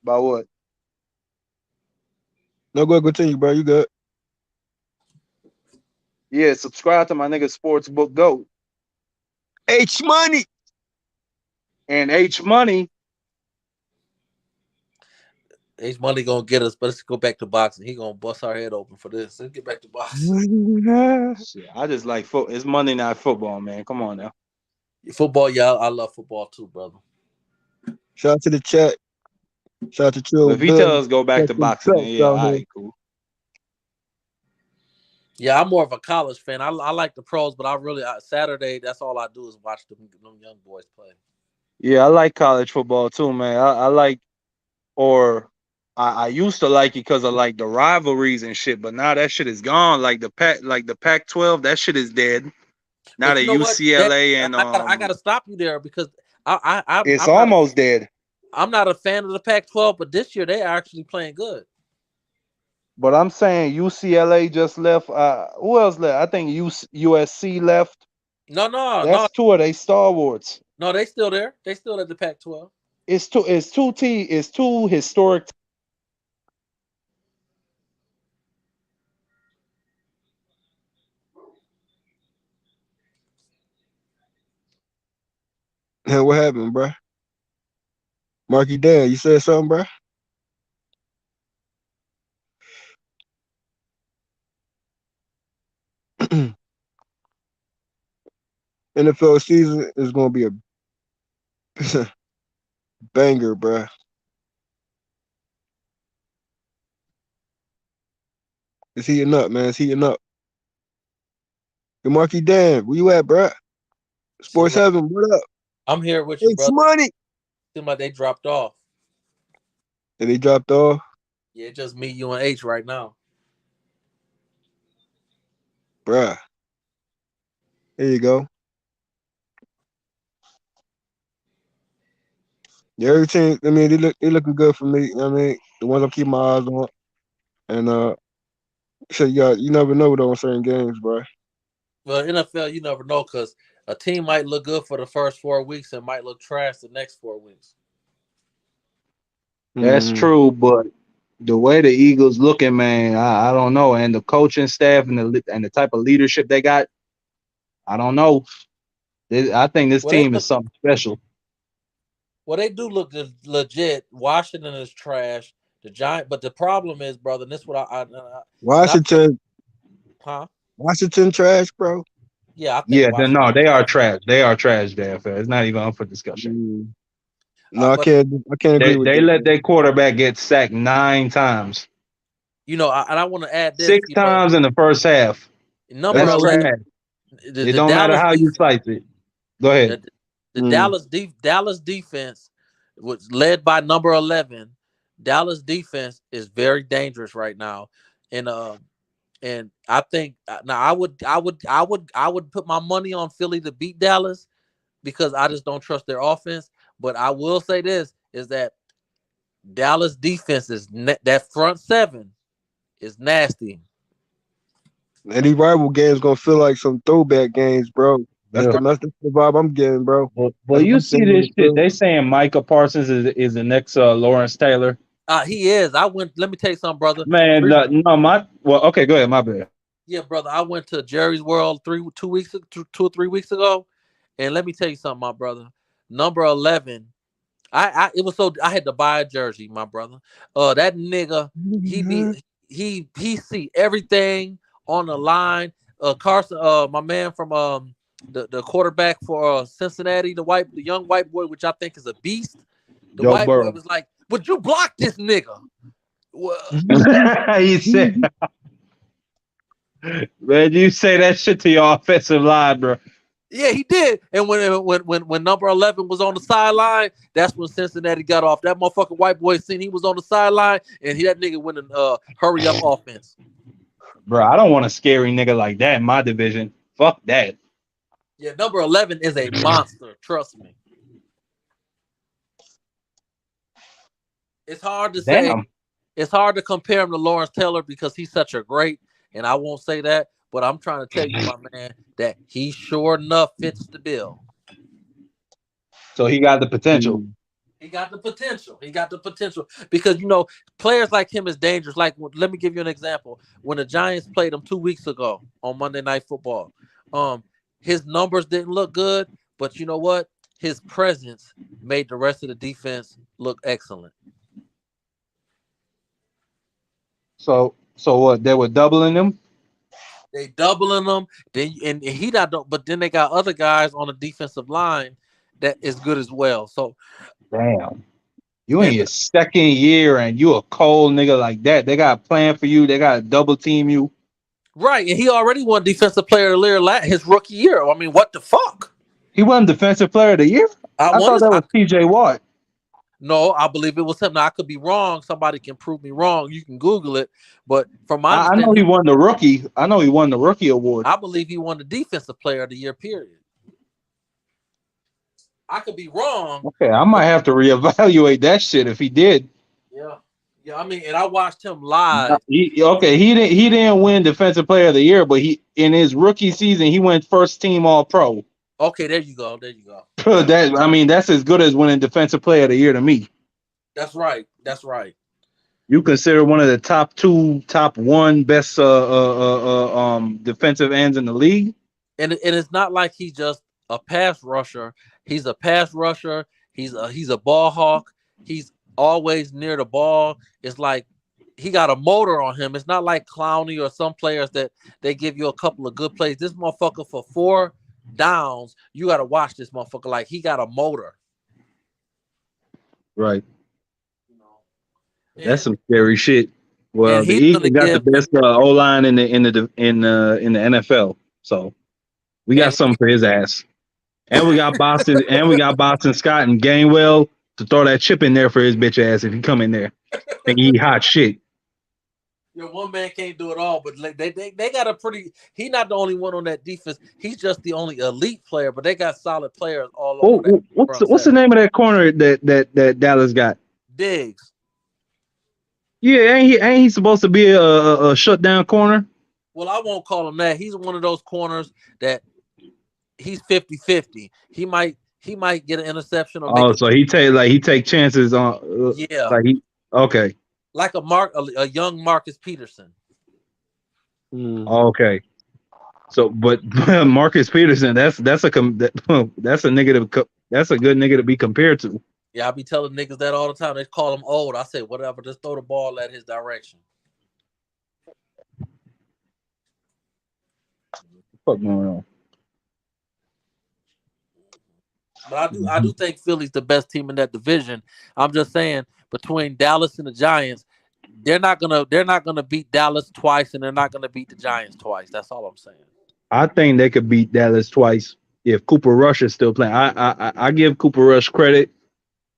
About what? No, go ahead, continue, bro. You good? Yeah, subscribe to my nigga Sportsbook Goat. H Money. And H Money. H Money gonna get us, but let's go back to boxing. He gonna bust our head open for this. Let's get back to boxing. Shit, I just like football. It's Monday Night Football, man. Come on now. Football, yeah, I love football too, brother. Shout out to the chat. Shout out to Chill. If he tells us go back to boxing, then yeah, all right, cool. Yeah, I'm more of a college fan. I like the pros, but Saturday, that's all I do is watch them young boys play. Yeah, I like college football too, man. I like, or I used to like it because of like the rivalries and shit, but now that shit is gone. Like the Pac-12, that shit is dead. Now But the you know what? UCLA and I gotta stop you there because it's I'm not almost dead. I'm not a fan of the Pac-12, but this year they are actually playing good. But I'm saying UCLA just left. Who else left? I think USC left. No. That's two of they stalwarts. No, they still there. They still at the Pac-12. It's two historic. Hey, what happened, bro? Marky Dan, you said something, bro? NFL season is gonna be a banger, bro. It's heating up, man. It's heating up. Hey, Marky Dan, where you at, bro? Sports Heaven, what up? I'm here with you, It's brother. money. Seems like they dropped off. And they dropped off. Yeah, just me, you, and H right now. Bruh. There you go. Yeah, every team, I mean, they looking good for me. I mean, the ones I'm keeping my eyes on. And so you never know though in certain games, bro. Well, NFL, you never know because a team might look good for the first 4 weeks and might look trash the next 4 weeks. That's true, but the way the Eagles looking, man, I don't know. And the coaching staff and the type of leadership they got, I don't know. I think this team is something special. Well, they do look legit. Washington is trash. The Giant, but the problem is, brother, and this is what I Washington. Huh? Washington trash, bro. Yeah, I think no, they are trash. They are trash, JFL. It's not even up for discussion. No, I can't agree with they that. let their quarterback get sacked 9 times. You know, and I want to add this. 6 times in the first half. Number That's trash. It don't matter how you slice it. Go ahead. The Dallas defense was led by number 11. Dallas defense is very dangerous right now, and I think now I would put my money on Philly to beat Dallas because I just don't trust their offense. But I will say this is that Dallas defense is that front 7 is nasty. And these rival games gonna feel like some throwback games, bro. That's the vibe I'm getting, bro. Well, you see this shit. They saying Micah Parsons is the next Lawrence Taylor. He is. Let me tell you something, brother. Man, okay, go ahead. My bad. Yeah, brother. I went to Jerry's World 2 or 3 weeks ago, and let me tell you something, my brother. Number 11. I had to buy a jersey, my brother. That nigga, he see everything on the line. Carson, my man from the quarterback for Cincinnati, the young white boy, which I think is a beast. The Joe white Burrow. boy was like, "Would you block this nigga?" Well, he said, "Man, you say that shit to your offensive line, bro." Yeah, he did. And when number 11 was on the sideline, that's when Cincinnati got off. That motherfucking white boy seen he was on the sideline, and that nigga went and hurry up offense. Bro, I don't want a scary nigga like that in my division. Fuck that. Yeah, number 11 is a monster. Trust me. It's hard to say. It's hard to compare him to Lawrence Taylor because he's such a great, and I won't say that, but I'm trying to tell you, my man, that he sure enough fits the bill. So he got the potential. He got the potential. He got the potential because, players like him is dangerous. Like, let me give you an example. When the Giants played him 2 weeks ago on Monday Night Football, his numbers didn't look good, but you know what? His presence made the rest of the defense look excellent. So what? They were doubling him? They doubling them. And he not, but then they got other guys on the defensive line that is good as well. So, damn, you in your second year and you a cold nigga like that. They got a plan for you. They got to double team you. Right, and he already won Defensive Player of the Year his rookie year. I mean, what the fuck? He won Defensive Player of the Year? I thought that was T.J. Watt. No, I believe it was him. Now, I could be wrong. Somebody can prove me wrong. You can Google it. But from my understanding, I know he won the rookie. I know he won the rookie award. I believe he won the Defensive Player of the Year, period. I could be wrong. Okay, I might have to reevaluate that shit if he did. Yeah. Yeah, I mean, and I watched him live. He didn't win Defensive Player of the Year, but he in his rookie season he went first team All Pro. Okay, there you go. There you go. That's as good as winning Defensive Player of the Year to me. That's right. That's right. You consider one of the top one best defensive ends in the league. And it's not like he's just a pass rusher. He's a pass rusher. He's a ball hawk. He's always near the ball. It's like he got a motor on him. It's not like Clowney or some players that they give you a couple of good plays. This motherfucker for 4 downs, you got to watch this motherfucker like he got a motor. Right. That's some scary shit. Well, the Eagles got the best O-line in the NFL, so we got something for his ass. And we got Boston, Scott and Gainwell to throw that chip in there for his bitch ass if he come in there and eat hot shit. One man can't do it all, but they got a pretty. He's not the only one on that defense. He's just the only elite player, but they got solid players all over. What's the name of that corner that Dallas got? Diggs. Yeah, ain't he supposed to be a shutdown corner? Well, I won't call him that. He's one of those corners that he's 50-50. He might get an interception or so he take chances on okay. Like a young Marcus Peterson. Okay. So but Marcus Peterson, that's a good nigga to be compared to. Yeah, I be telling niggas that all the time. They call him old. I say, whatever, just throw the ball at his direction. What's going on? But I do think Philly's the best team in that division. I'm just saying, between Dallas and the Giants, they're not gonna beat Dallas twice, and they're not gonna beat the Giants twice. That's all I'm saying. I think they could beat Dallas twice if Cooper Rush is still playing. I give Cooper Rush credit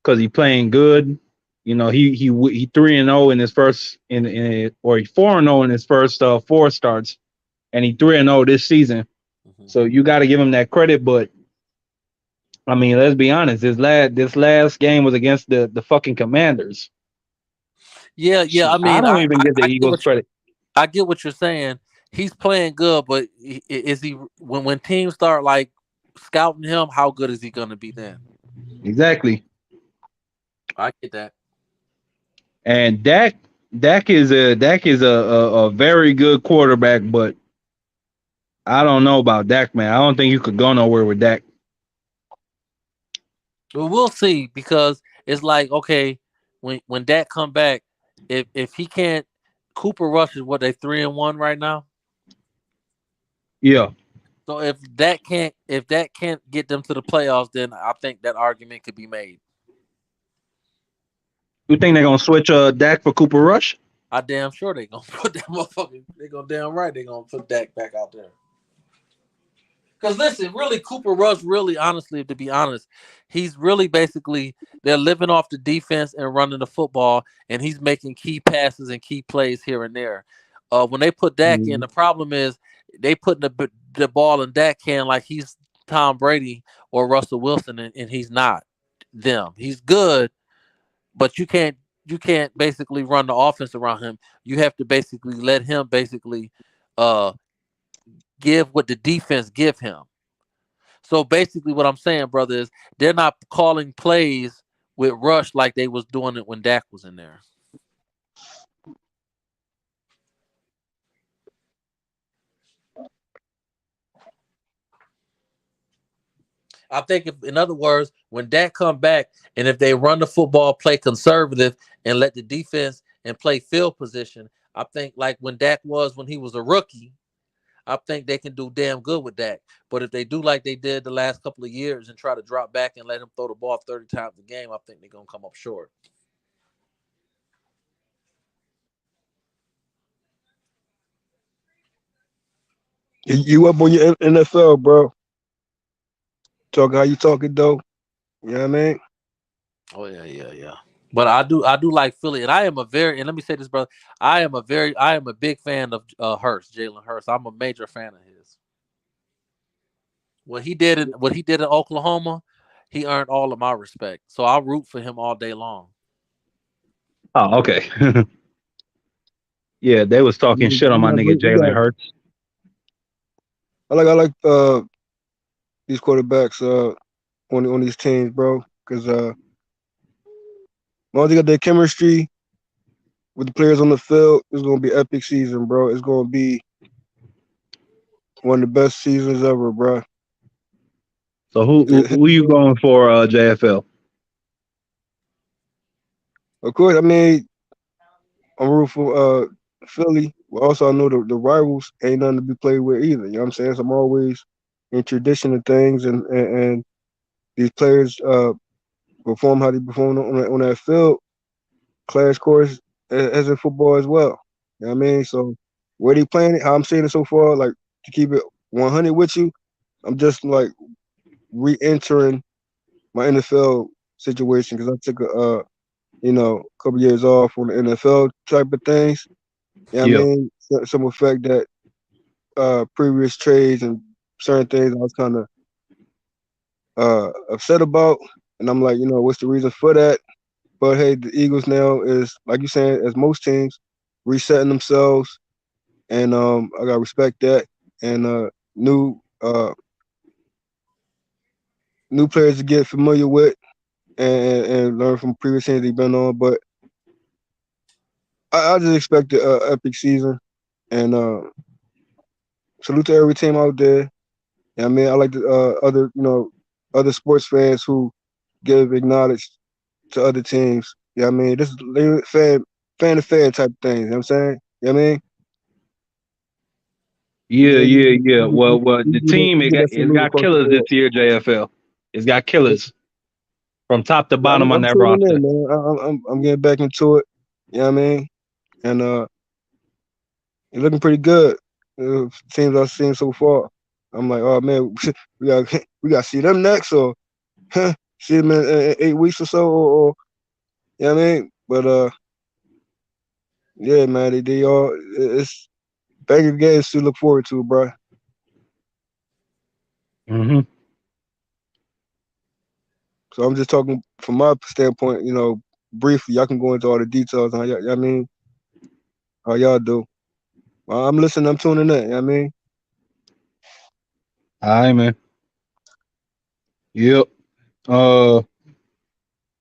because he's playing good. You know, he 3-0 in his first or he 4-0 in his first 4 starts, and he 3-0 this season. So you got to give him that credit. But I mean, let's be honest. This last game was against the fucking Commanders. Yeah. I mean, I don't even give the Eagles credit. I get what you're saying. He's playing good, but is he when teams start like scouting him? How good is he going to be then? Exactly. I get that. And Dak is a very good quarterback, but I don't know about Dak, man. I don't think you could go nowhere with Dak. Well, we'll see, because it's like, okay, when Dak come back, if he can't, Cooper Rush is what, they 3-1 right now. Yeah. So if that can't get them to the playoffs, then I think that argument could be made. You think they're gonna switch Dak for Cooper Rush? I damn sure they gonna put that motherfucker. They gonna damn right they gonna put Dak back out there. Because listen, really, Cooper Rush, really, honestly, to be honest, he's really basically, they're living off the defense and running the football, and he's making key passes and key plays here and there. When they put Dak in, the problem is they put the ball in Dak hand like he's Tom Brady or Russell Wilson, and he's not them. He's good, but you can't basically run the offense around him. You have to basically let him basically give what the defense give him. So basically what I'm saying, brother, is they're not calling plays with Rush like they was doing it when Dak was in there. I think, in other words, when Dak come back, and if they run the football, play conservative, and let the defense and play field position, I think like when Dak was when he was a rookie, I think they can do damn good with Dak. But if they do like they did the last couple of years and try to drop back and let him throw the ball 30 times a game, I think they're going to come up short. You up on your NFL, bro? Talk how you talking though. You know what I mean? Oh yeah. But I do like Philly, and I am a very, and let me say this, brother, I am a big fan of Hurts, Jalen Hurts. I'm a major fan of his. What he did in Oklahoma, he earned all of my respect. So I'll root for him all day long. Oh, okay. Yeah, they was talking shit on my nigga Jalen Hurts. I like these quarterbacks on these teams, bro, because once they got their chemistry with the players on the field, it's gonna be epic season, bro. It's gonna be one of the best seasons ever, bro. So who you going for, JFL? Of course, I mean, I'm rooting for Philly. But also, I know the rivals ain't nothing to be played with either. You know what I'm saying? So I'm always in tradition of things, and these players perform how they perform on that field, class course as in football as well. You know what I mean? So where they playing it, how I'm seeing it so far, like to keep it 100 with you, I'm just like re-entering my NFL situation because I took a couple years off on the NFL type of things. You know what I mean? Some effect that previous trades and certain things I was kind of upset about, and I'm like, what's the reason for that? But hey, the Eagles now is like you saying, as most teams, resetting themselves, and I got to respect that. And new players to get familiar with and learn from previous teams they've been on. But I just expect an epic season, and salute to every team out there. Yeah, I mean, I like the other sports fans who give acknowledge to other teams. Yeah, I mean, this is fan to fan type thing. You know what I'm saying? You know what I mean? Yeah. Well, the team it's got killers this year, JFL. It's got killers from top to bottom on that roster. In, man. I'm getting back into it. You know what I mean? And it's looking pretty good. Teams I've seen so far. I'm like, oh man, we got to see them next, or see them in 8 weeks or so, or you know what I mean? But yeah, man, they all it's banger games to look forward to, bro. Mm-hmm. So I'm just talking from my standpoint, briefly. Y'all can go into all the details on y'all. I mean, how y'all do. Well, I'm listening. I'm tuning in. You know what I mean? All right, man. Yep. So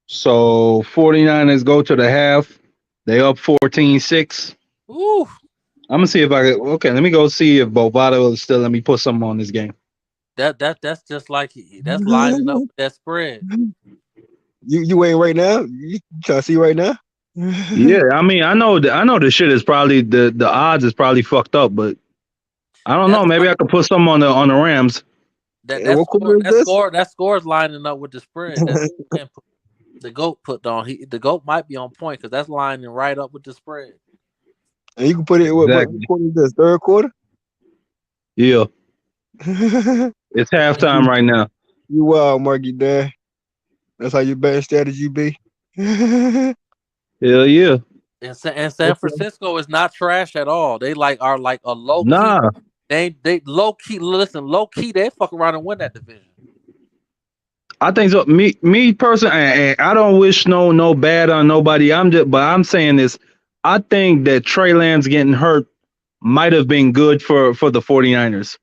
49ers go to the half. They up 14-6. Ooh. I'm gonna see if I can. Okay, let me go see if Bovado is still. Let me put something on this game. That's just like that's lining up with that spread. You ain't right now. You trying to see right now? Yeah, I mean, I know the shit is probably the odds is probably fucked up, but I don't know. Maybe I could put some on the Rams. That score is lining up with the spread that the GOAT put on. The GOAT might be on point because that's lining right up with the spread. And you can put it. What quarter is this? Third quarter? Yeah. It's halftime right now. You wild, Marky Dad. That's how your betting strategy be. Hell yeah. And San Francisco is not trash at all. They are like a low key. Nah. They low key. Listen, low key. They fuck around and win that division. I think so. Me personally, I don't wish no bad on nobody. But I'm saying this. I think that Trey Lance getting hurt might have been good for the 49ers.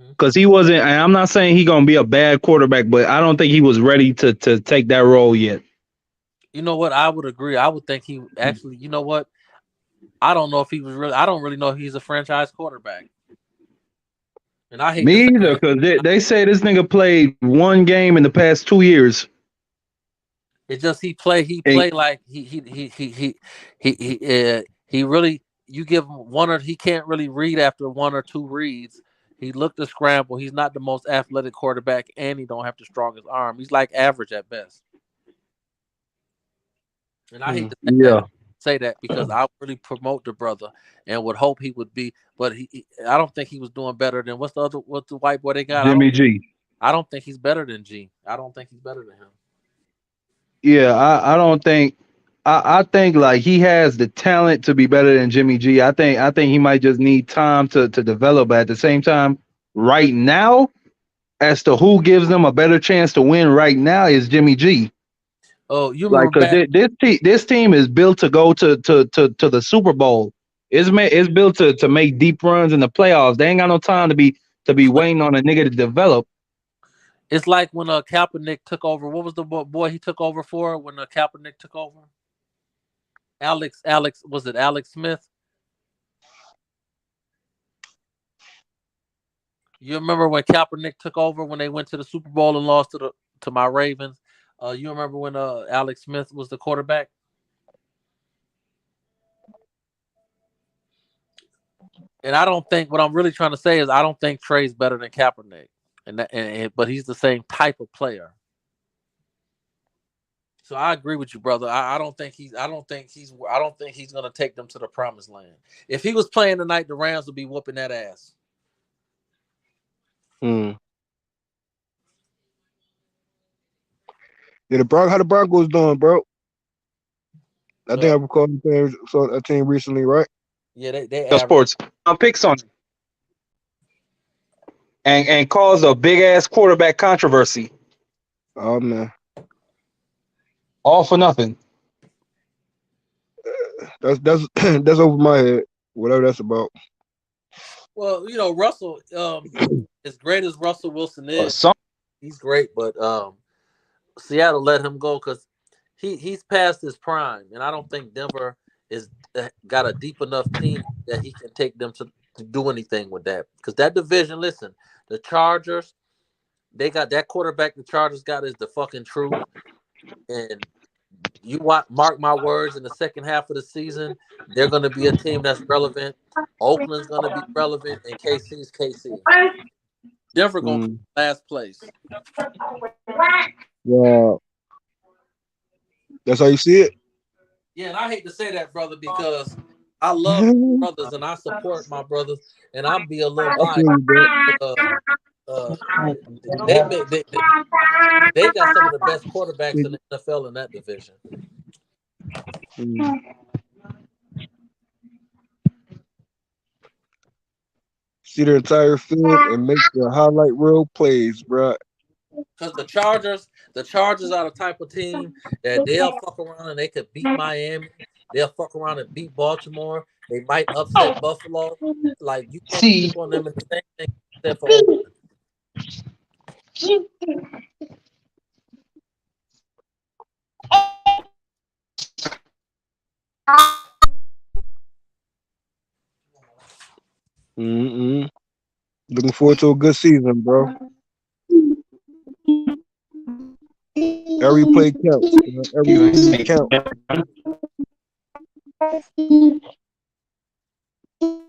Because he wasn't, and I'm not saying he's gonna be a bad quarterback, but I don't think he was ready to take that role yet. You know what? I would agree. I would think he actually. You know what? I don't know if he was really. I don't really know if he's a franchise quarterback. And I hate me either, because they say this nigga played one game in the past 2 years. It's just he played like he really. You give him one or he can't really read after one or two reads. He looked to scramble. He's not the most athletic quarterback, and he don't have the strongest arm. He's like average at best. And I hate to say that. say that because I really promote the brother and would hope he would be, but I don't think he was doing better than what's the white boy they got? Jimmy G. I don't think he's better than G. I don't think he's better than him. Yeah, I don't think. I think like he has the talent to be better than Jimmy G. I think he might just need time to develop. But at the same time, right now, as to who gives them a better chance to win right now is Jimmy G. Oh, you like remember this team is built to go to the Super Bowl. It's built to make deep runs in the playoffs. They ain't got no time to be waiting on a nigga to develop. It's like when Kaepernick took over. What was the boy he took over for when Kaepernick took over? Alex, was it Alex Smith? You remember when Kaepernick took over when they went to the Super Bowl and lost to my Ravens? You remember when Alex Smith was the quarterback? And I don't think what I'm really trying to say is I don't think Trey's better than Kaepernick, but he's the same type of player. So I agree with you, brother. I don't think he's gonna take them to the promised land. If he was playing tonight, the Rams would be whooping that ass. Yeah, how the Broncos doing, bro? I think I recalled a team recently, right? Yeah, they sports picks on him. And caused a big ass quarterback controversy. Oh man. All for nothing. That's that's over my head. Whatever that's about. Well, you know, Russell, as great as Russell Wilson is, he's great, but Seattle let him go because he's past his prime, and I don't think Denver is got a deep enough team that he can take them to do anything with that. Because that division, listen, the Chargers, they got that quarterback the Chargers got is the fucking truth, and you mark my words, in the second half of the season, they're going to be a team that's relevant. Oakland's going to be relevant, and KC's KC. Denver going to be last place. Yeah, that's how you see it. Yeah, and I hate to say that, brother, because I love my brothers and I support my brothers, and I'll be a little biased. They got some of the best quarterbacks in the NFL in that division. See the entire field and make the highlight reel plays, bro. Because the Chargers are the type of team that they'll fuck around and they could beat Miami. They'll fuck around and beat Baltimore. They might upset Buffalo. Like, you can't sleep on them in the same thing except for Oakland. Looking forward to a good season, bro. Every play counts. Every play counts.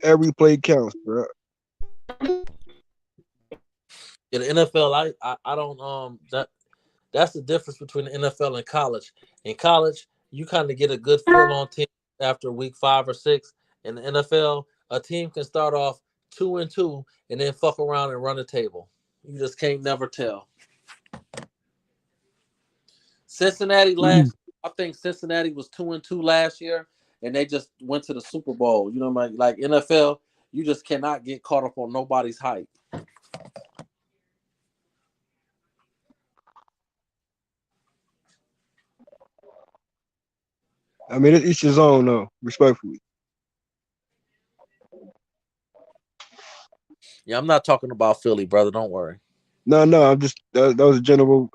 Every play counts, bro. In the NFL, I don't that's the difference between the NFL and college. In college, you kind of get a good feel on team after week 5 or 6. In the NFL, a team can start off 2-2 and then fuck around and run the table. You just can't never tell. Cincinnati I think Cincinnati was 2-2 last year, and they just went to the Super Bowl. You know, like NFL, you just cannot get caught up on nobody's hype. I mean, it's his own, though, respectfully. Yeah, I'm not talking about Philly, brother. Don't worry. No, I'm just that was a general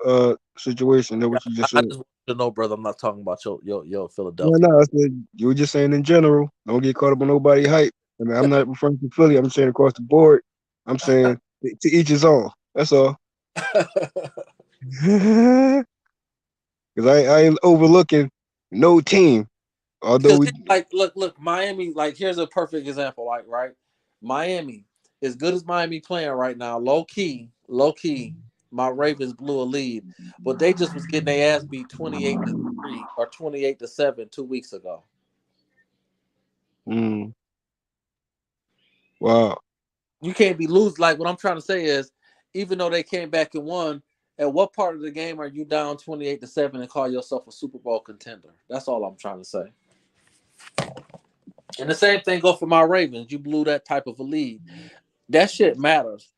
situation. That what you just said. I just want you to know, brother. I'm not talking about your Philadelphia. No, I said you were just saying in general. Don't get caught up on nobody hype. I mean, I'm not referring to Philly. I'm saying across the board. I'm saying to each his own. That's all. Because I ain't overlooking no team. Although look, Miami. Like, here's a perfect example. Like, right, Miami, as good as Miami playing right now, low key, my Ravens blew a lead, but they just was getting their ass beat 28-3 or 28-7 2 weeks ago. Wow. You can't be lose. Like what I'm trying to say is, even though they came back and won, at what part of the game are you down 28-7 and call yourself a Super Bowl contender? That's all I'm trying to say. And the same thing go for my Ravens. You blew that type of a lead. That shit matters.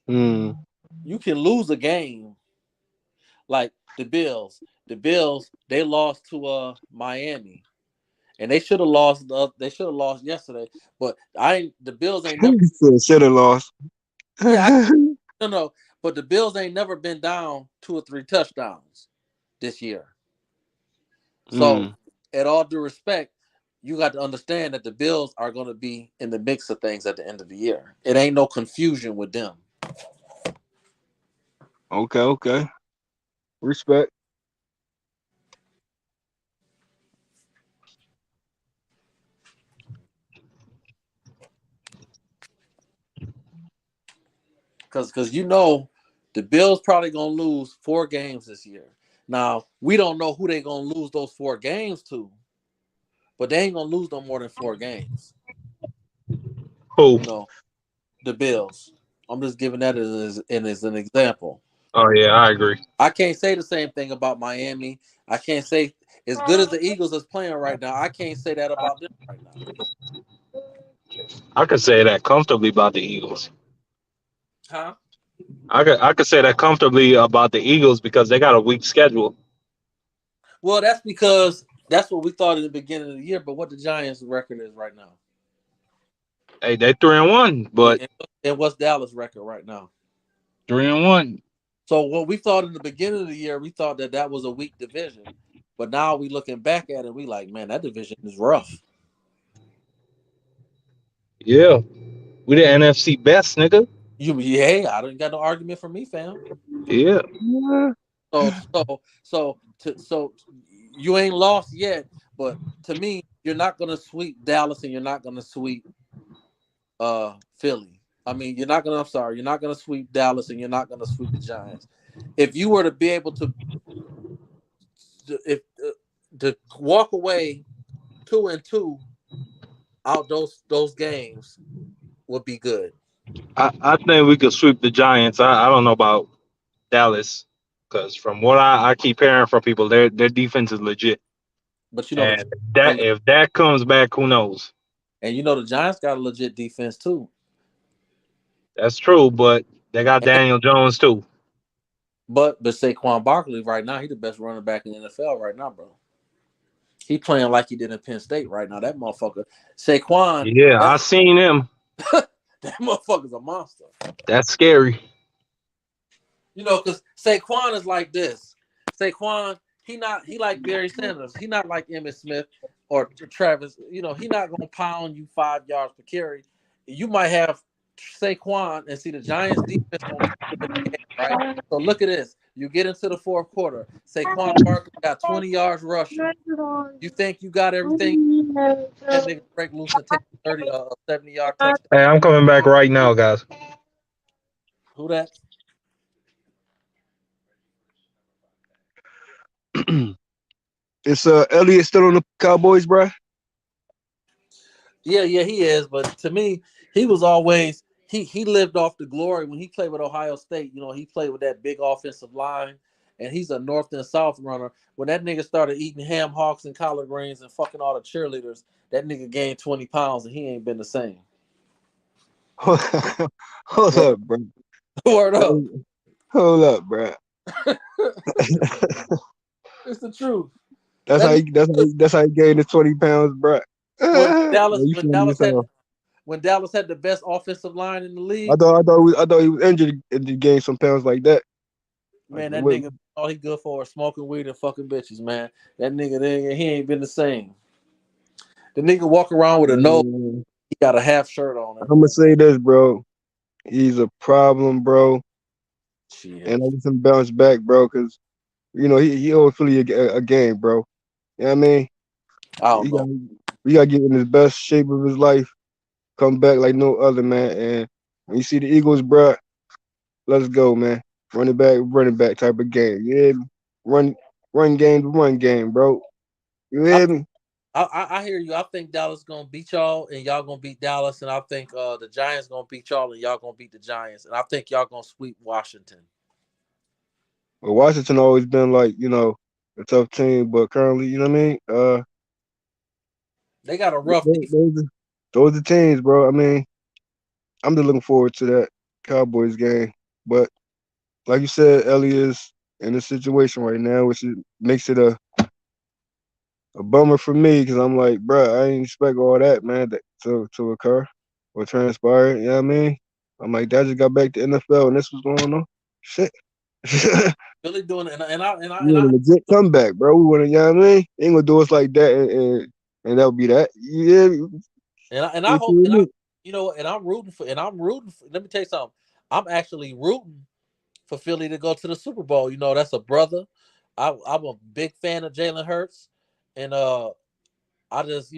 You can lose a game like the Bills. The Bills, they lost to Miami. And they should have lost. They should have lost yesterday. But the Bills ain't never should have lost. Yeah, no. But the Bills ain't never been down 2 or 3 touchdowns this year. So, at all due respect, you got to understand that the Bills are going to be in the mix of things at the end of the year. It ain't no confusion with them. Okay. Respect. Because you know the Bills probably going to lose 4 games this year. Now, we don't know who they're going to lose those 4 games to, but they ain't going to lose no more than 4 games. Who? You know, the Bills. I'm just giving that as an example. Oh, yeah, I agree. I can't say the same thing about Miami. I can't say as good as the Eagles is playing right now. I can't say that about them right now. I could say that comfortably about the Eagles. Huh? I could say that comfortably about the Eagles because they got a weak schedule. Well, that's because that's what we thought at the beginning of the year. But what the Giants' record is right now? Hey, they 3-1, but and what's Dallas' record right now? 3-1. So what we thought in the beginning of the year, we thought that was a weak division, but now we looking back at it, we like, man, that division is rough. Yeah, we the NFC best, nigga. I don't got no argument for me, fam. Yeah. So you ain't lost yet, but to me, you're not gonna sweep Dallas and you're not gonna sweep Philly. I mean, you're not gonna sweep Dallas and you're not gonna sweep the Giants. If you were to be able to walk away 2-2 out those games would be good. I think we could sweep the Giants. I don't know about Dallas because from what I keep hearing from people, their defense is legit. But you know, if that comes back, who knows? And you know the Giants got a legit defense too. That's true, but they got Daniel Jones too. But Saquon Barkley right now, he's the best running back in the NFL right now, bro. He playing like he did in Penn State right now. That motherfucker, Saquon. Yeah, I seen him. That motherfucker's a monster. That's scary. You know, because Saquon is like this. Saquon, he like Barry Sanders. He not like Emmitt Smith or Travis. You know, he not gonna pound you 5 yards per carry. You might have Saquon and see the Giants defense gonna keep them in the game, right? So look at this. You get into the fourth quarter. Saquon Barkley got 20 yards rushing. You think you got everything? That nigga break loose and take a 70-yard touchdown. Hey, I'm coming back right now, guys. Who that? Is Elliott still on the Cowboys, bro? Yeah, he is. But to me, he was always he lived off the glory when he played with Ohio State. You know, he played with that big offensive line, and he's a north and south runner. When that nigga started eating ham hocks and collard greens and fucking all the cheerleaders, that nigga gained 20 pounds and he ain't been the same. Hold up, bro. Word up. Hold up, bro. It's the truth. That's how he gained the 20 pounds, bro. When Dallas had the best offensive line in the league. I thought he was injured and he gained some pounds like that. Man, that nigga, all he good for is smoking weed and fucking bitches, man. That nigga, he ain't been the same. The nigga walk around with a nose. He got a half shirt on. I'm gonna say this, bro. He's a problem, bro. Shit. And I want him to bounce back, bro, because you know he owed Philly a game, bro. You know what I mean? We gotta get in his best shape of his life. Come back like no other, man. And when you see the Eagles, bro, let's go, man. Running back type of game. You hear me? Run game, bro. You hear me? I hear you. I think Dallas gonna beat y'all, and y'all gonna beat Dallas, and I think the Giants gonna beat y'all, and y'all gonna beat the Giants, and I think y'all gonna sweep Washington. Well, Washington always been like, a tough team, but currently, you know what I mean? They got a rough defense. Those are teams, bro. I mean, I'm just looking forward to that Cowboys game. But like you said, Ellie is in a situation right now, which makes it a bummer for me because I'm like, bro, I didn't expect all that, man, to occur or transpire. You know what I mean? I'm like, that just got back to NFL and this was going on. Shit. Really doing it, and We want a legit comeback, bro. We want to, you know what I mean? Ain't gonna do us like that and that'll be that. Yeah. I hope, and I'm rooting for. Let me tell you something. I'm actually rooting for Philly to go to the Super Bowl. That's a brother. I'm a big fan of Jalen Hurts, and I just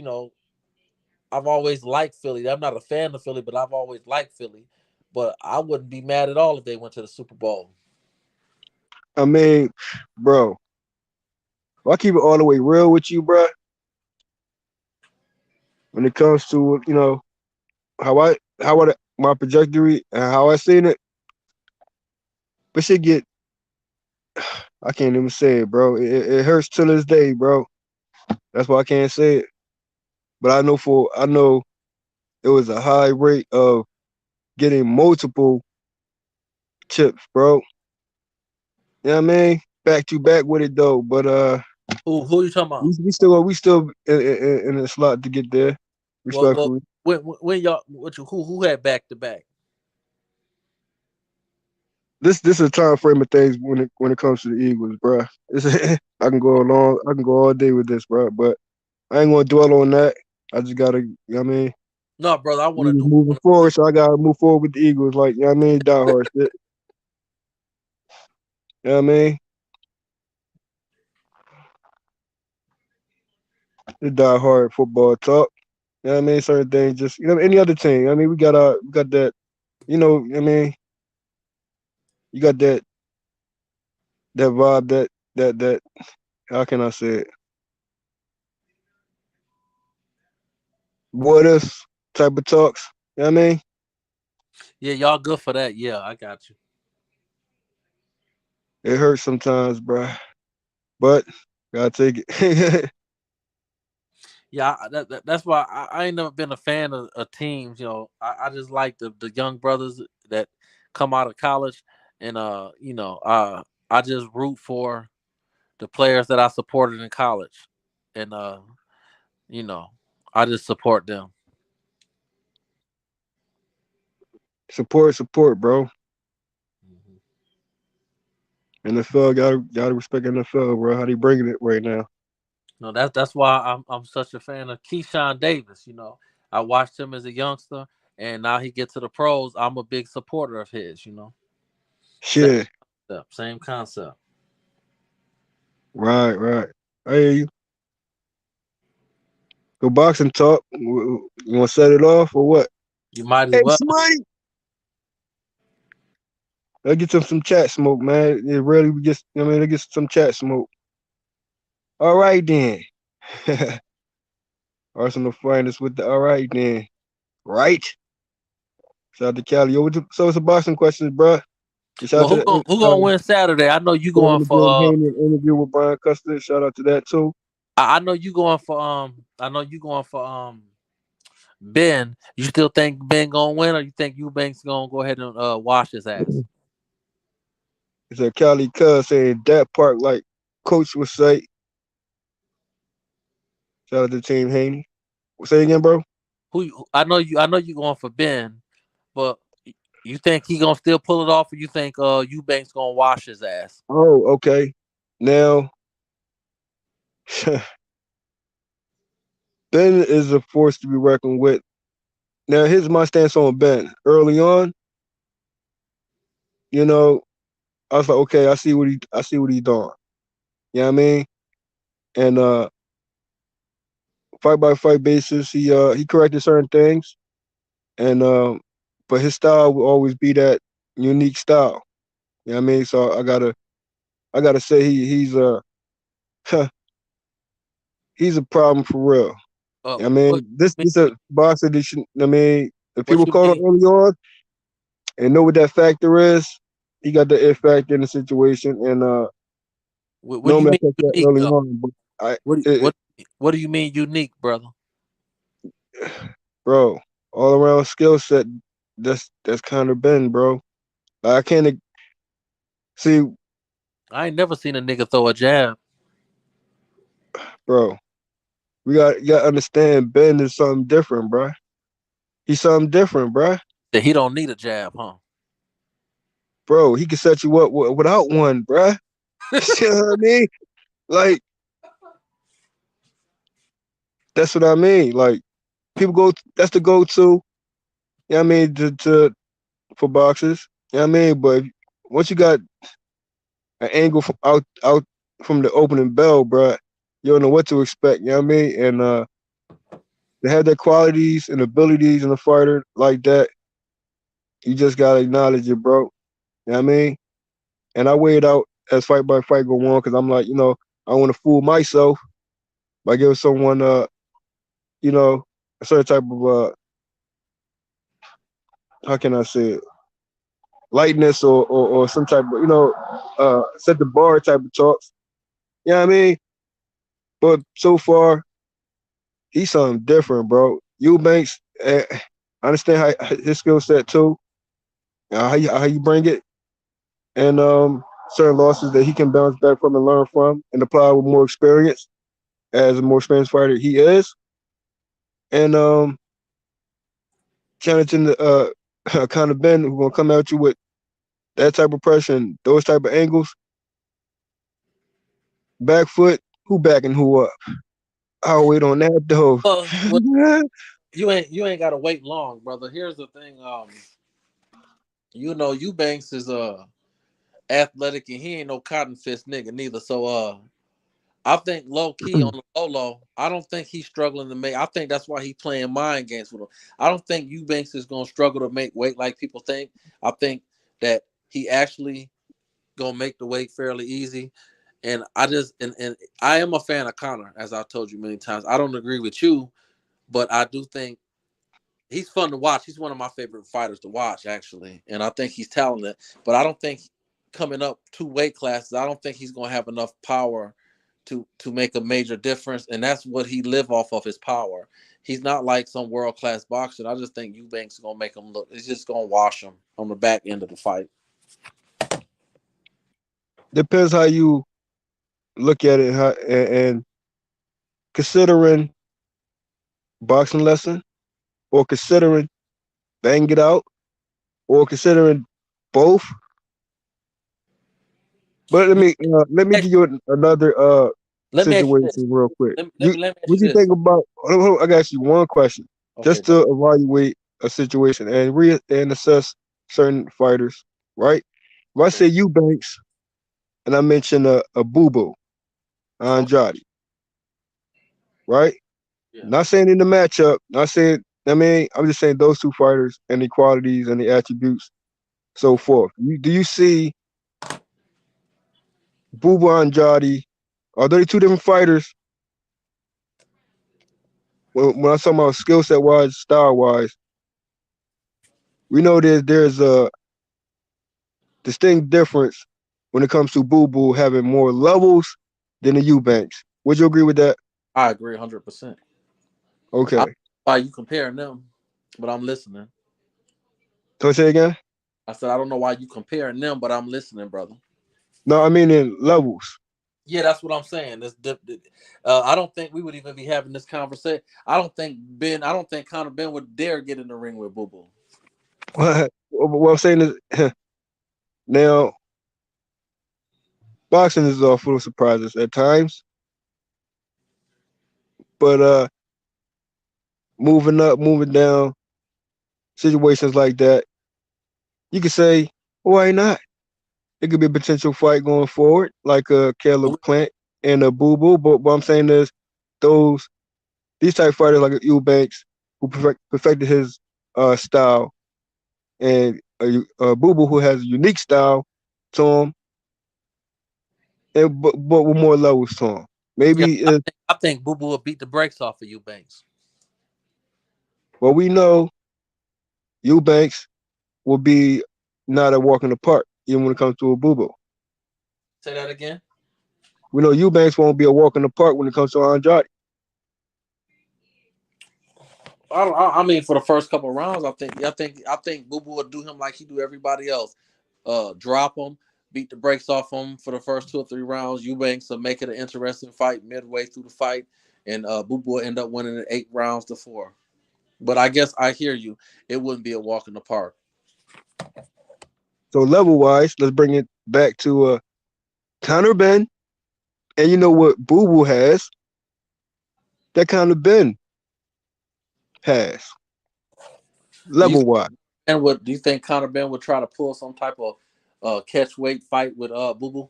I've always liked Philly. I'm not a fan of Philly, but I've always liked Philly. But I wouldn't be mad at all if they went to the Super Bowl. I mean, bro, if I keep it all the way real with you, bro, when it comes to, my trajectory and how I seen it, but shit get, I can't even say it, bro. It hurts to this day, bro. That's why I can't say it. But I know it was a high rate of getting multiple chips, bro. You know what I mean? Back to back with it though. But who you talking about? We still in a slot to get there. Respectfully. Well, when y'all who had back to back? This is a time frame of things when it comes to the Eagles, bro. I can go all day with this, bro. But I ain't gonna dwell on that. I just gotta, you know what I mean? No, brother, I want to do moving forward, so I gotta move forward with the Eagles, like, you know what I mean? Die hard shit. You know what I mean? The die hard football talk. You know what I mean? Certain things just, any other team. I mean, we got that, I mean, you got that vibe, that how can I say it? What if type of talks. You know what I mean? Yeah, y'all good for that. Yeah, I got you. It hurts sometimes, bro. But gotta take it. Yeah, that's why I ain't never been a fan of teams. I just like the young brothers that come out of college, and I just root for the players that I supported in college, and I just support them. Support, bro. NFL gotta respect NFL, bro. How they bringing it right now? No, that's why I'm such a fan of Keyshawn Davis. I watched him as a youngster, and now he gets to the pros. I'm a big supporter of his. Shit. Same concept. Right. I hear you. Go boxing talk. You want to set it off or what? You might as well. Smite. Let's get some chat smoke, man. It really just, let's get some chat smoke. All right then. Arsenal finest with the all right then. Right. Shout out to Cali. So it's a boxing questions, bro. Well, who gonna win Saturday? I know you going for Devin Haney interview with Brian Custer. Shout out to that too. I know you going for Ben. You still think Ben gonna win, or you think Eubanks gonna go ahead and wash his ass? It's a Cali Cuz saying that part like Coach would say. Shout out to Team Haney. Say again, bro. I know you going for Ben, but you think he gonna still pull it off, or you think Eubanks gonna wash his ass? Oh, okay. Now Ben is a force to be reckoned with. Now here's my stance on Ben. Early on, I was like, okay, I see what he's doing. You know what I mean? And fight by fight basis, he corrected certain things. And but his style will always be that unique style. You know what I mean? So I gotta say he's he's a problem for real. I mean, this is a boxer that should. I mean, if people caught him early on and know what that factor is, he got the it factor in the situation. And what do you mean that unique? early on, but What do you mean unique, brother? Bro, all around skill set. That's kind of been, bro. I can't see. I ain't never seen a nigga throw a jab, bro. You got to understand. Ben is something different, bro. He's something different, bro. That he don't need a jab, huh? Bro, he can set you up without one, bro. You know what I mean? Like, that's what I mean. Like, people go. That's the go-to. You know what I mean? For boxers. You know what I mean? But once you got an angle from out from the opening bell, bro, you don't know what to expect. You know what I mean? And they have their qualities and abilities in a fighter like that. You just gotta acknowledge it, bro. You know what I mean? And I weigh it out as fight by fight go on because I'm like, I don't want to fool myself by giving someone a certain type of how can I say it? Lightness or some type of, set the bar type of talks. You know what I mean? But so far, he's something different, bro. Eubanks, I understand how his skill set too, how you bring it, and certain losses that he can bounce back from and learn from and apply with more experience as a more experienced fighter he is. And challenging the kind of Ben who's gonna come at you with that type of pressure and those type of angles. Back foot, who backing who up? I'll wait on that though. You ain't gotta wait long, brother. Here's the thing, Eubanks is athletic and he ain't no cotton fist nigga neither. So I think low key on the low, I don't think he's struggling to make. I think that's why he's playing mind games with him. I don't think Eubanks is gonna struggle to make weight like people think. I think that he actually gonna make the weight fairly easy. And I just and I am a fan of Conor, as I've told you many times. I don't agree with you, but I do think he's fun to watch. He's one of my favorite fighters to watch, actually. And I think he's talented. But I don't think coming up 2 weight classes, I don't think he's gonna have enough power to make a major difference. And that's what he live off of, his power. He's not like some world-class boxer. I just think Eubanks is gonna make him look. It's just gonna wash him on the back end of the fight. Depends how you look at it, and considering boxing lesson, or considering bang it out, or considering both. But let me give you another situation real quick. What you think about? I got you one question, just to evaluate a situation and assess certain fighters, right? If I say Eubanks, and I mention a Boo Boo, Andrade, right? Yeah. Not saying in the matchup, not saying. I mean, I'm just saying those 2 fighters and the qualities and the attributes, so forth. Do you see Boo Boo Andrade? Are they 2 different fighters? When I'm talking about skill set wise, style wise, we know there's a distinct difference when it comes to Boo Boo having more levels than the Eubanks. Would you agree with that? I agree 100%. Okay. Why you comparing them, but I'm listening. Can I say again? I said I don't know why you comparing them, but I'm listening, brother. No, I mean in levels. Yeah, that's what I'm saying. I don't think we would even be having this conversation. I don't think Conor Ben would dare get in the ring with Boo Boo. What I'm saying is, now, boxing is full of surprises at times. But moving up, moving down, situations like that, you could say, why not? It could be a potential fight going forward, like a Caleb Plant and a Boo Boo. But what I'm saying is, these type fighters like Eubanks, who perfected his style, and a Boo Boo who has a unique style to him, but with more levels to him. Maybe Yeah, I think Boo Boo will beat the brakes off of Eubanks. well, we know Eubanks will be not a walk in the park, even when it comes to a Boo Boo. Say that again. We know Eubanks won't be a walk in the park when it comes to Andrade. I mean, for the first couple of rounds, I think Boo Boo will do him like he do everybody else. Drop him, beat the brakes off him for the first 2 or 3 rounds. Eubanks will make it an interesting fight midway through the fight, and Boo Boo will end up winning it 8 rounds to 4. But I guess I hear you. It wouldn't be a walk in the park. So level wise, let's bring it back to Conor Benn, and you know what Boo Boo has that Conor Benn has level wise. And what do you think Conor Benn would try to pull some type of catch weight fight with Boo Boo?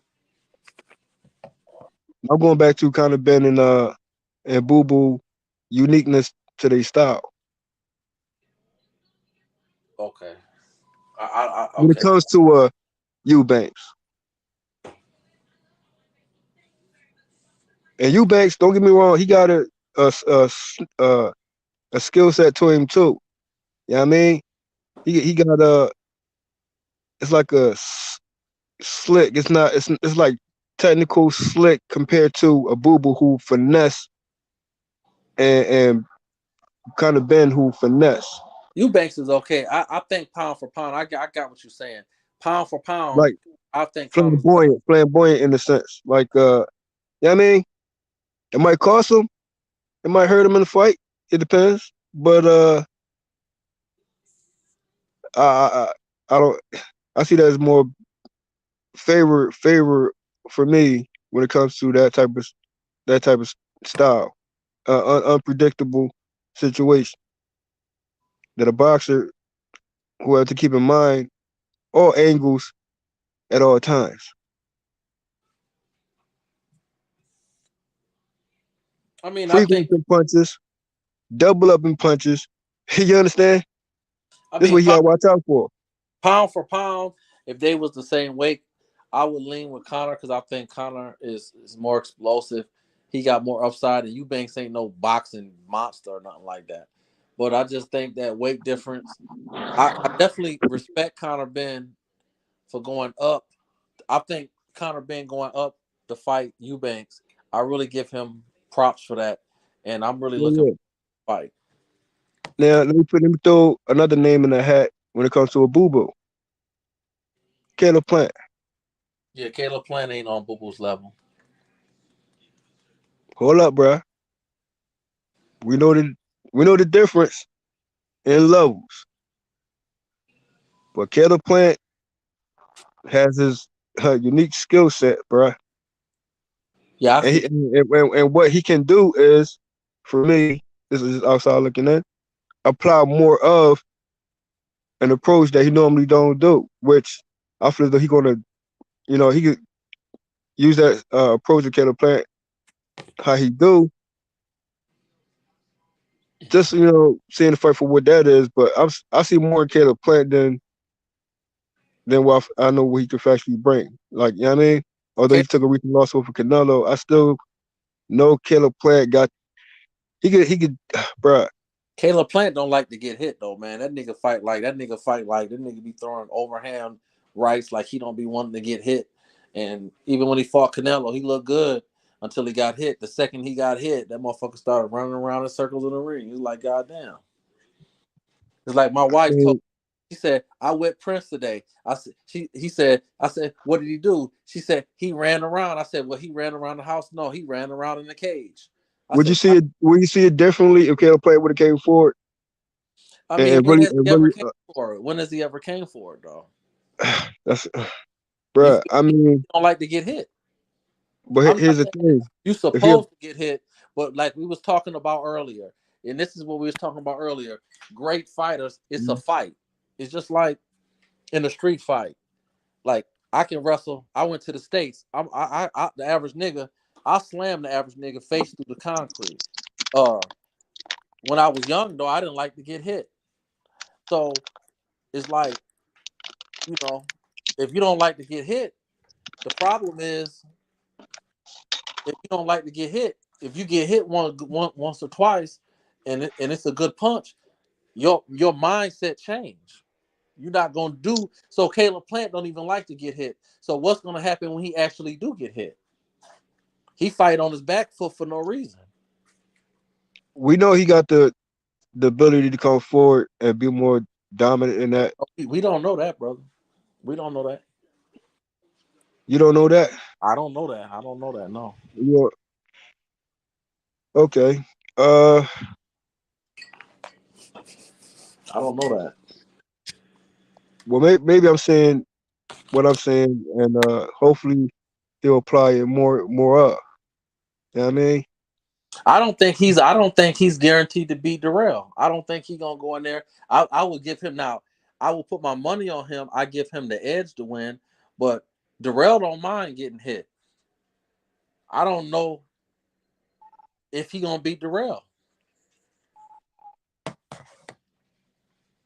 I'm going back to Conor Benn and Boo Boo uniqueness to their style. Okay. When it comes to Eubanks. And Eubanks, don't get me wrong, he got a skill set to him too. You know what I mean? He got it's like a slick. It's not. It's like technical slick compared to a Boo Boo who finesse and kind of Ben who finesse. Eubanks is okay. I think pound for pound. I got what you're saying. Pound for pound. Like I think flamboyant in a sense. Like you know what I mean? It might cost him. It might hurt him in the fight. It depends. But I don't. I see that as more favor for me when it comes to that type of style, unpredictable situation that a boxer who has to keep in mind all angles at all times. I mean, frequent in punches, double up in punches. You understand? This is what you gotta watch out for. Pound for pound, if they was the same weight, I would lean with Conor because I think Conor is more explosive. He got more upside, and Eubanks ain't no boxing monster or nothing like that. But I just think that weight difference. I definitely respect Conor Benn for going up. I think Conor Benn going up to fight Eubanks. I really give him props for that, and I'm really looking for the fight. Now let me throw another name in the hat when it comes to a Boo Boo. Caleb Plant. Yeah, Caleb Plant ain't on Boo Boo's level. Hold up, bruh. We know the difference in levels. But Caleb Plant has his unique skill set, bruh. Yeah, and what he can do is, for me, this is just outside looking in, apply more of an approach that he normally don't do, which I feel that he gonna, he could use that approach of Caleb Plant how he do. Just seeing the fight for what that is, but I see more in Caleb Plant than what I know what he could actually bring. Like, you know what I mean? Although he took a recent loss over Canelo, I still know Caleb Plant got he could bruh. Caleb Plant don't like to get hit though, man. That nigga fight like that nigga be throwing overhand rights like he don't be wanting to get hit. And even when he fought Canelo, he looked good until he got hit. The second he got hit, that motherfucker started running around in circles in the ring. He was like, God damn. It's like my wife told me, she said, I whipped Prince today. I said, what did he do? She said, he ran around. I said, well, he ran around the house. No, he ran around in the cage. Would you see it differently if Caleb Plant would have came forward? I mean, when has he ever came for it? When has he ever came for it, though? That's, bruh. I mean, you don't like to get hit. But here's the thing: you're supposed to get hit, but like we was talking about earlier, and this is what we was talking about earlier. Great fighters, it's a fight. It's just like in a street fight. Like I can wrestle. I went to the States. I the average nigga. I slammed the average nigga face through the concrete. When I was young though, I didn't like to get hit. So it's like, if you don't like to get hit, the problem is if you don't like to get hit, if you get hit once or twice, and it's a good punch, your mindset change. You're not gonna do so. Caleb Plant don't even like to get hit. So what's gonna happen when he actually do get hit? He fight on his back foot for no reason. We know he got the ability to come forward and be more dominant in that. We don't know that, brother. We don't know that. You don't know that? I don't know that. I don't know that. No. You're, okay. I don't know that. Well, maybe I'm saying what I'm saying, and hopefully he'll apply it more up. You know what I mean? I don't think he's guaranteed to beat Darrell. I don't think he's gonna go in there. I will give him now. I will put my money on him. I give him the edge to win, but Darrell don't mind getting hit. I don't know if he gonna beat Darrell.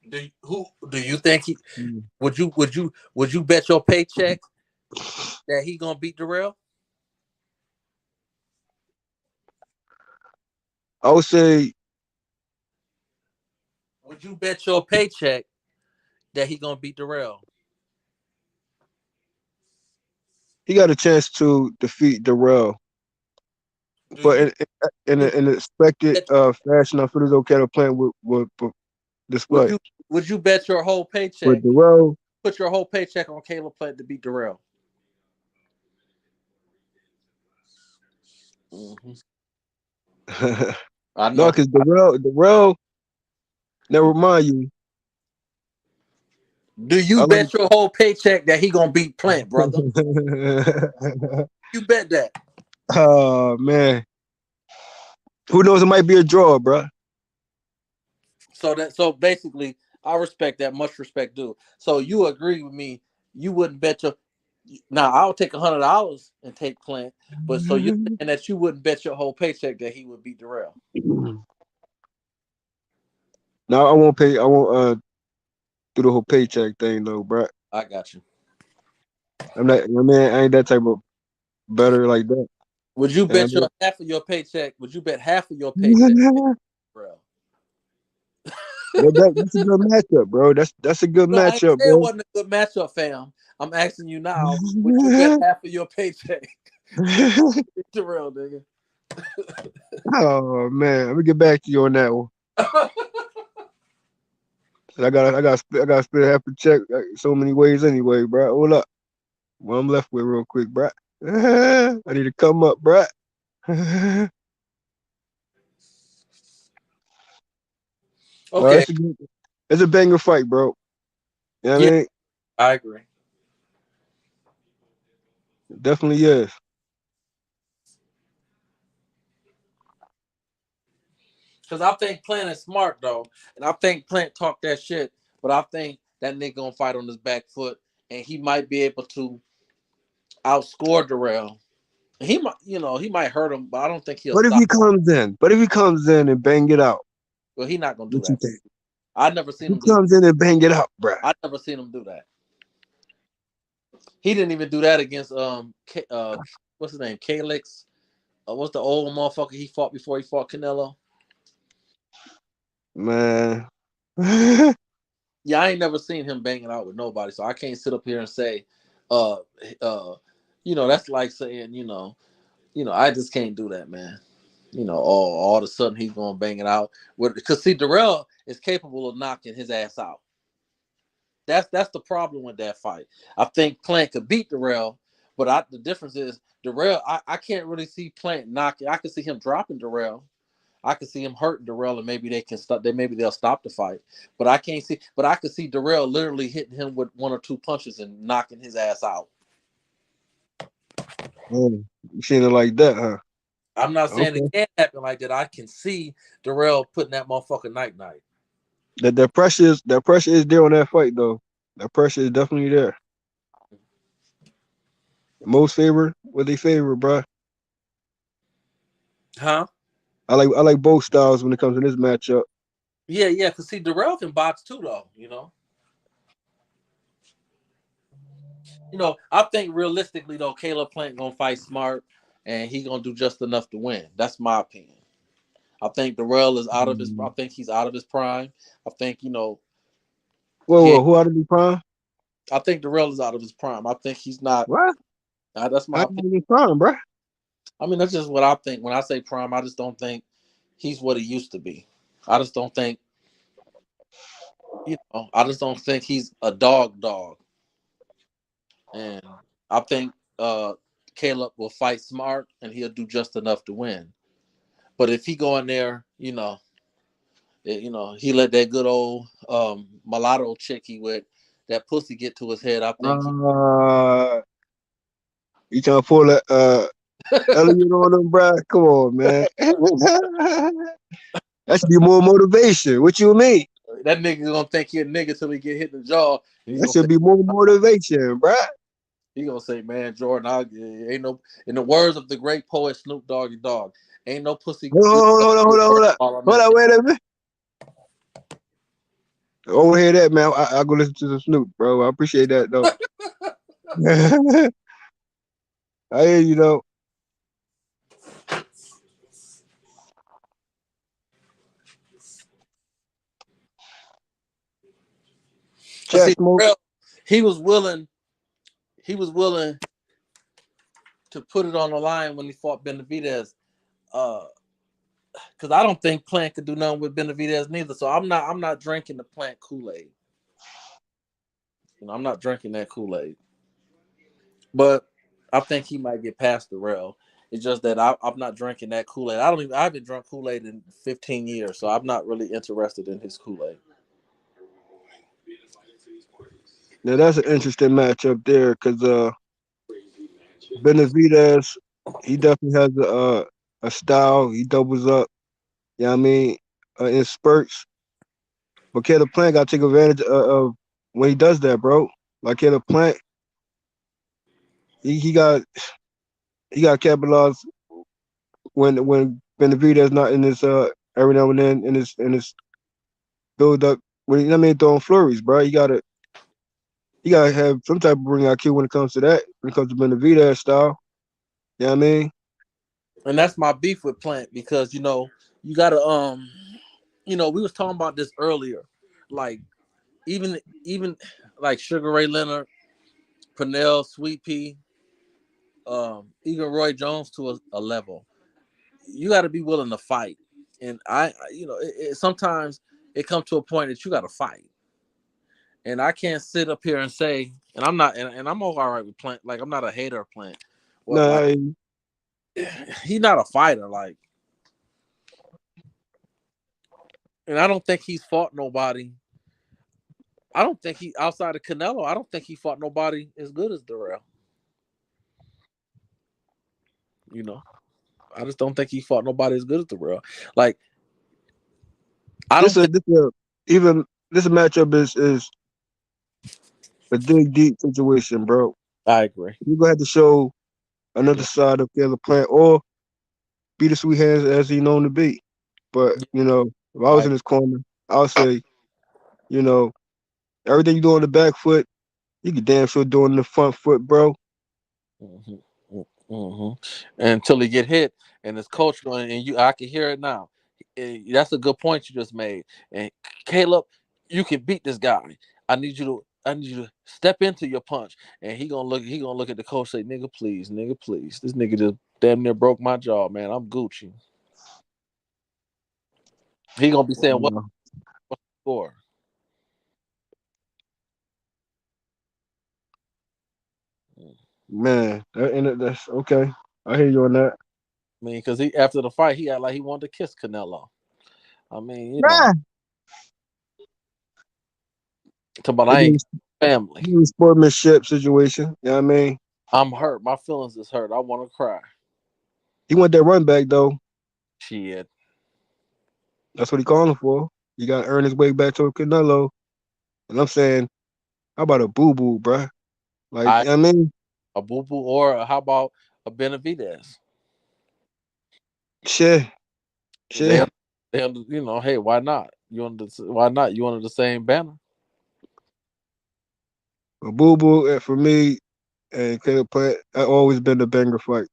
Do you think he would you bet your paycheck that he gonna beat Darrell? I would say. Would you bet your paycheck that he gonna beat Darrell? He got a chance to defeat Darrell, but in an expected fashion, I feel as though Caleb Plant would display. Would you bet your whole paycheck? With Darrell, put your whole paycheck on Caleb Plant to beat Darrell. Mm-hmm. I know. No, because Darrell. Never mind you. Do you bet your whole paycheck that he gonna beat Plant, brother? You bet that. Oh man. Who knows? It might be a draw, bro. So basically, I respect that. Much respect, dude. So you agree with me? You wouldn't bet your. Now I'll take $100 and take Plant, but so you're saying that you wouldn't bet your whole paycheck that he would beat Darrell? No, I won't pay. I won't do the whole paycheck thing though, bro. I got you. I'm not. I mean, I ain't that type of better like that. Would you bet half of your paycheck? Would you bet half of your paycheck, bro? That's a good matchup, bro. That's a good matchup, bro. It wasn't a good matchup, fam. I'm asking you now. Would you bet half of your paycheck? Darrell, nigga. Oh man, let me get back to you on that one. I got split half a check so many ways anyway, bro. Hold up. What I'm left with real quick, bro. I need to come up, bro. Okay. It's a banger fight, bro. You know what I mean? I agree. It definitely is. Because I think Plant is smart, though. And I think Plant talk that shit. But I think that nigga gonna fight on his back foot. And he might be able to outscore Darrell. He might, he might hurt him, but I don't think he'll What if he comes in? What if he comes in and bang it out? Well, he's not gonna do what that. You think? I never seen him. He comes in and bang it out, bro. I never seen him do that. He didn't even do that against what's his name? Calix. What's the old motherfucker he fought before he fought Canelo? Man. Yeah, I ain't never seen him banging out with nobody, so I can't sit up here and say, that's like saying, I just can't do that, man. All of a sudden he's gonna bang it out. Because see, Darrell is capable of knocking his ass out. That's the problem with that fight. I think Plant could beat Darrell, but the difference is Darrell. I can't really see Plant knocking. I can see him dropping Darrell. I can see him hurting Darrell, and maybe they can stop. Maybe they'll stop the fight. But I can't see. But I could see Darrell literally hitting him with one or two punches and knocking his ass out. You seen it like that, huh? I'm not saying it can't happen like that. I can see Darrell putting that motherfucker night. That pressure is there on that fight though. That pressure is definitely there. Most favorite, what they favor, bro? Huh? I like both styles when it comes to this matchup. Yeah. Cause see, Darrell can box too, though. I think realistically though, Caleb Plant gonna fight smart, and he gonna do just enough to win. That's my opinion. I think Darrell is out of his. I think he's out of his prime. I think Whoa, who out of his prime? I think Darrell is out of his prime. I think he's not. What? That's my opinion. His prime, bro. I mean, that's just what I think. When I say prime, I just don't think he's what he used to be. I just don't think. I just don't think he's a dog. And I think Caleb will fight smart, and he'll do just enough to win. But if he go in there, he let that good old mulatto chick he with that pussy get to his head. I think. You trying to pull that Elliot on him, bro? Come on, man. That should be more motivation. What you mean? That nigga gonna think he a nigga till he get hit in the jaw. That should be more motivation, bro. He gonna say, "Man, Jordan, ain't no." In the words of the great poet Snoop Doggy Dogg, ain't no pussy. Hold on, wait a minute. Overhear that, man. I go listen to the Snoop, bro. I appreciate that, though. I hear you, though. See, he was willing to put it on the line when he fought Benavidez. Because I don't think Plant could do nothing with Benavidez neither. So I'm not drinking the Plant Kool-Aid. I'm not drinking that Kool-Aid. But I think he might get past Darrell. It's just that I'm not drinking that Kool-Aid. I haven't drunk Kool-Aid in 15 years, so I'm not really interested in his Kool-Aid. Now that's an interesting matchup there, because Benavidez, he definitely has a style. He doubles up, you know what I mean, in spurts. But Caleb Plant got to take advantage of when he does that, bro. Like Caleb Plant, he got capitalized when Benavidez not in his every now and then in his build up when throwing flurries, bro. You gotta have some type of ring IQ when it comes to that. When it comes to Benavidez style, you know what I mean. And that's my beef with Plant, because you gotta we was talking about this earlier, like even like Sugar Ray Leonard, Pernell, Sweet Pea, even Roy Jones to a level. You got to be willing to fight, and sometimes it comes to a point that you got to fight. And I can't sit up here and say, and I'm not, and I'm all right with Plant. Like, I'm not a hater of Plant. Well, he's not a fighter, like, and I don't think he's fought nobody. I don't think he, outside of Canelo, I don't think he fought nobody as good as Darrell. I just don't think he fought nobody as good as Darrell. Like, This matchup is a dig deep situation, bro. I agree. You're gonna have to show another side of Caleb Plant, or be the sweet hands as he known to be. But if I was in his corner, I would say, everything you do on the back foot, you can damn sure do on the front foot, bro. Until he get hit, and his coach going, I can hear it now. That's a good point you just made. And Caleb, you can beat this guy. I need you to step into your punch. And he gonna look at the coach, say, nigga, please. This nigga just damn near broke my jaw, man. I'm Gucci. He gonna be saying, what's the score? Man, that's okay. I hear you on that. I mean, because after the fight, he act like he wanted to kiss Canelo. I mean, talk about I ain't family. Sportsmanship situation. You know what I mean? I'm hurt. My feelings is hurt. I want to cry. He want that run back, though. Shit. That's what he calling for. He got to earn his way back to Canelo. And I'm saying, how about a boo-boo, bruh? Like, you know what I mean? A boo-boo, or how about a Benavidez? Shit. Hey, why not? Why not? You under the same banner? A boo-boo, for me, and Caleb Plant, I've always been the banger fight.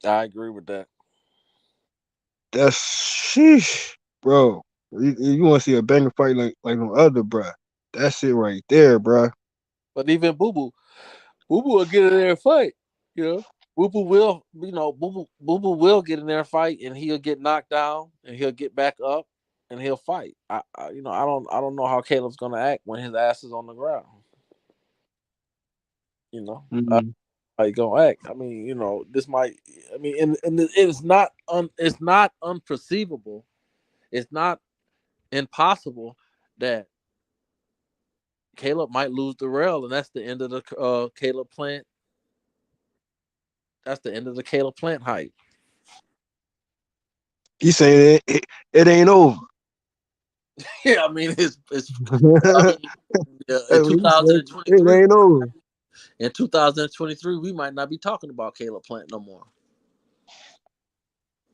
I agree with that. That's sheesh, bro. You want to see a banger fight like no other, bro? That's it right there, bro. But even Boo Boo will get in there and fight. You know, Boo Boo will, Boo Boo will get in there and fight, and he'll get knocked down, and he'll get back up, and he'll fight. I don't know how Caleb's gonna act when his ass is on the ground. Mm-hmm. How you gonna act? I mean, this might. I mean, and it's not unperceivable. It's not impossible that Caleb might lose the rail, and that's the end of the Caleb Plant. That's the end of the Caleb Plant hype. He's saying it ain't over. Yeah, I mean, it's in 2023. It ain't over. In 2023, we might not be talking about Caleb Plant no more.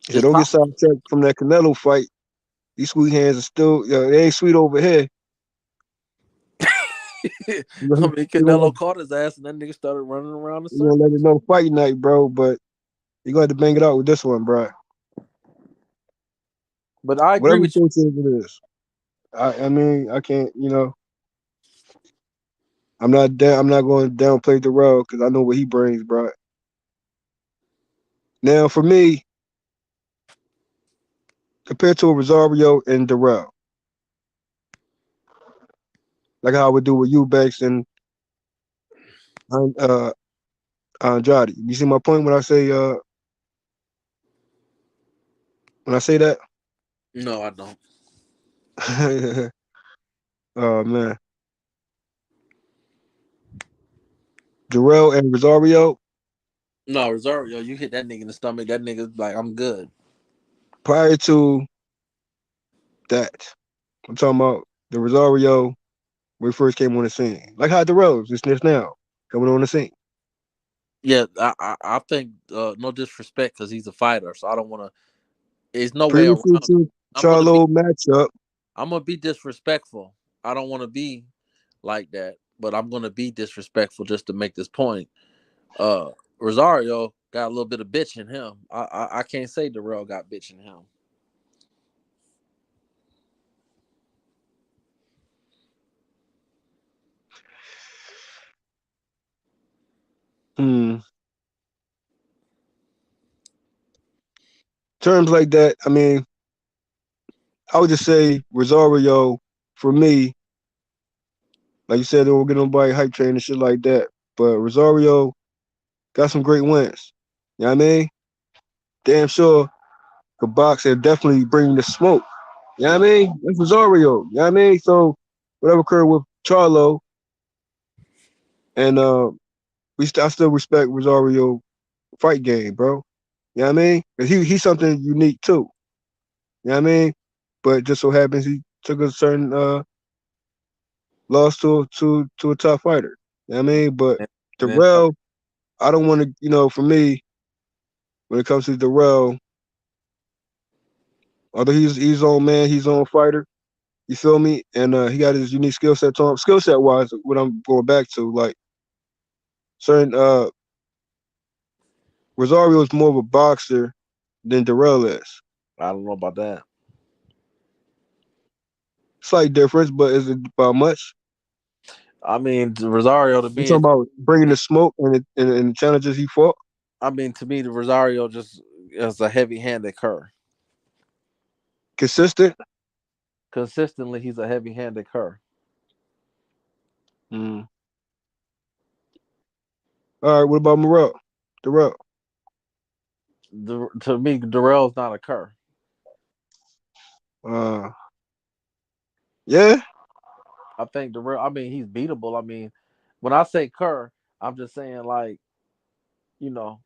So don't get sidetracked from that Canelo fight. These sweet hands are still, they ain't sweet over here. I mean, Canelo caught his ass, and that nigga started running around the circle. You're gonna let it know fight night, bro, but you got to bang it out with this one, bro. But I agree with you. It is. I mean, I can't, I'm not going to downplay Darrell because I know what he brings, bro. Now, for me, compared to Rosario and Darrell, like how I would do with Eubanks and Andrade. You see my point when I say that? No, I don't. Oh man, Darrell and Rosario. No, Rosario, you hit that nigga in the stomach. That nigga's like, I'm good. Prior to that, I'm talking about the Rosario when he first came on the scene, like how Darrell's just now coming on the scene. Yeah, I think no disrespect because he's a fighter, so I don't want to. There's no way Previously around. to Charlo matchup. I'm gonna be disrespectful. I don't want to be like that, but I'm gonna be disrespectful just to make this point. Rosario got a little bit of bitch in him. I can't say Darrell got bitch in him. Terms like that, I mean, I would just say Rosario, for me, like you said, they won't get nobody hype train and shit like that. But Rosario got some great wins. You know what I mean? Damn sure could box and definitely bring the smoke. You know what I mean? That's Rosario. You know what I mean? So whatever occurred with Charlo, and I still respect Rosario fight game, bro. You know what I mean? Cause he's something unique too. You know what I mean? But just so happens he took a certain loss to a top fighter. You know what I mean? But Darrell, I don't want to, for me, when it comes to Darrell, although he's his own man, he's his own fighter, you feel me? And he got his unique skill set to him. Skill set wise, what I'm going back to, like certain Rosario is more of a boxer than Darrell is. I don't know about that. Slight difference, but is it about much? I mean, Rosario to me, talking about bringing the smoke and the challenges he fought. I mean, to me, the Rosario just is a heavy-handed cur. Consistently, he's a heavy-handed cur. All right, what about Darrell? To me, Darrell's not a cur. Yeah. I think Darrell. I mean, he's beatable. I mean, when I say cur, I'm just saying like, the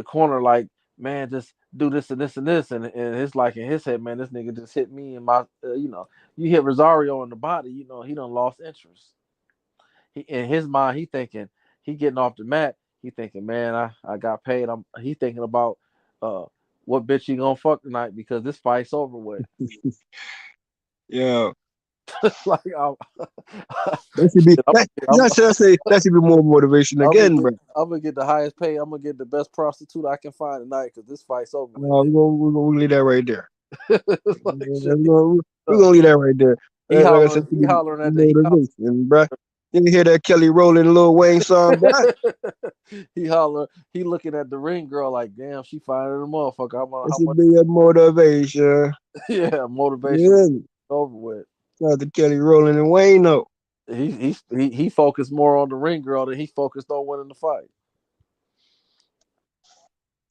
corner, like, man, just do this and this and this, and it's like in his head, man, this nigga just hit me in my, you hit Rosario in the body, he done lost interest. He in his mind, he thinking he getting off the mat. He thinking, man, I got paid. He thinking about what bitch he gonna fuck tonight because this fight's over with. Yeah. Like, That should be that should be more motivation again, bro. I'm gonna get the highest pay. I'm gonna get the best prostitute I can find tonight because this fight's over with. We're gonna leave that right there. Like, we're gonna leave that right there. He Like I said, hollering at motivation, bro. You hear that Kelly Rowland Lil Wayne song, bro? He looking at the ring girl like, damn, she finding a motherfucker. That should be a motivation. Yeah, motivation. Over with. Not the Kelly Rowland and Wayne though. He focused more on the ring girl than he focused on winning the fight.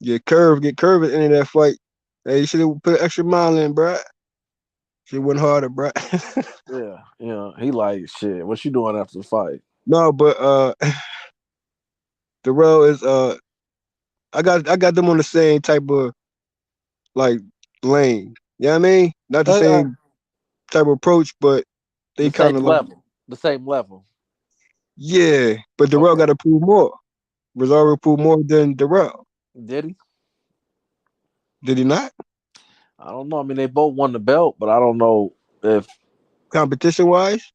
Get curved at the end of that fight. Hey, you should have put an extra mile in, bro. She went harder, bro. Yeah. He like, shit, what you doing after the fight? No, but Darrell is I got them on the same type of like lane. You know what I mean? Not the same type of approach, but they kind of like the same level. Yeah, but Darrell got to prove more. Rosario proved more than Darrell. Did he? Did he not? I don't know. I mean, they both won the belt, but I don't know if competition wise,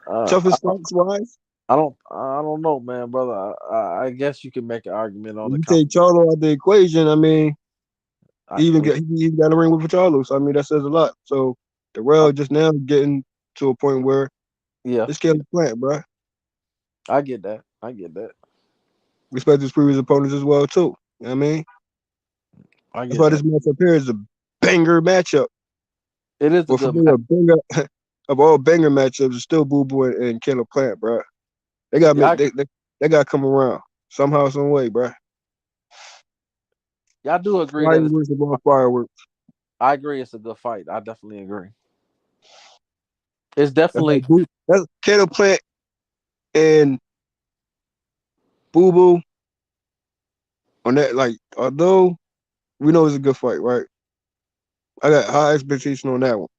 toughest fights wise. I don't know, man, brother. I guess you can make an argument on you take Charlo out of the equation. I mean, he got a ring with Charlo, so I mean that says a lot. So Darrell just now getting to a point where it's Caleb Plant, bro. I get that. Respect his previous opponents as well too. You know what I mean? That's why this matchup here is a banger matchup. It is a banger of all banger matchups. It's still Boo Boo and Caleb Plant, bro. They got they got to come around somehow, some way, bro. Yeah, I do agree. Fireworks above fireworks. I agree. It's a good fight. I definitely agree. It's definitely that's Caleb Plant and Boo Boo on that. Like, although we know it's a good fight, right? I got high expectation on that one.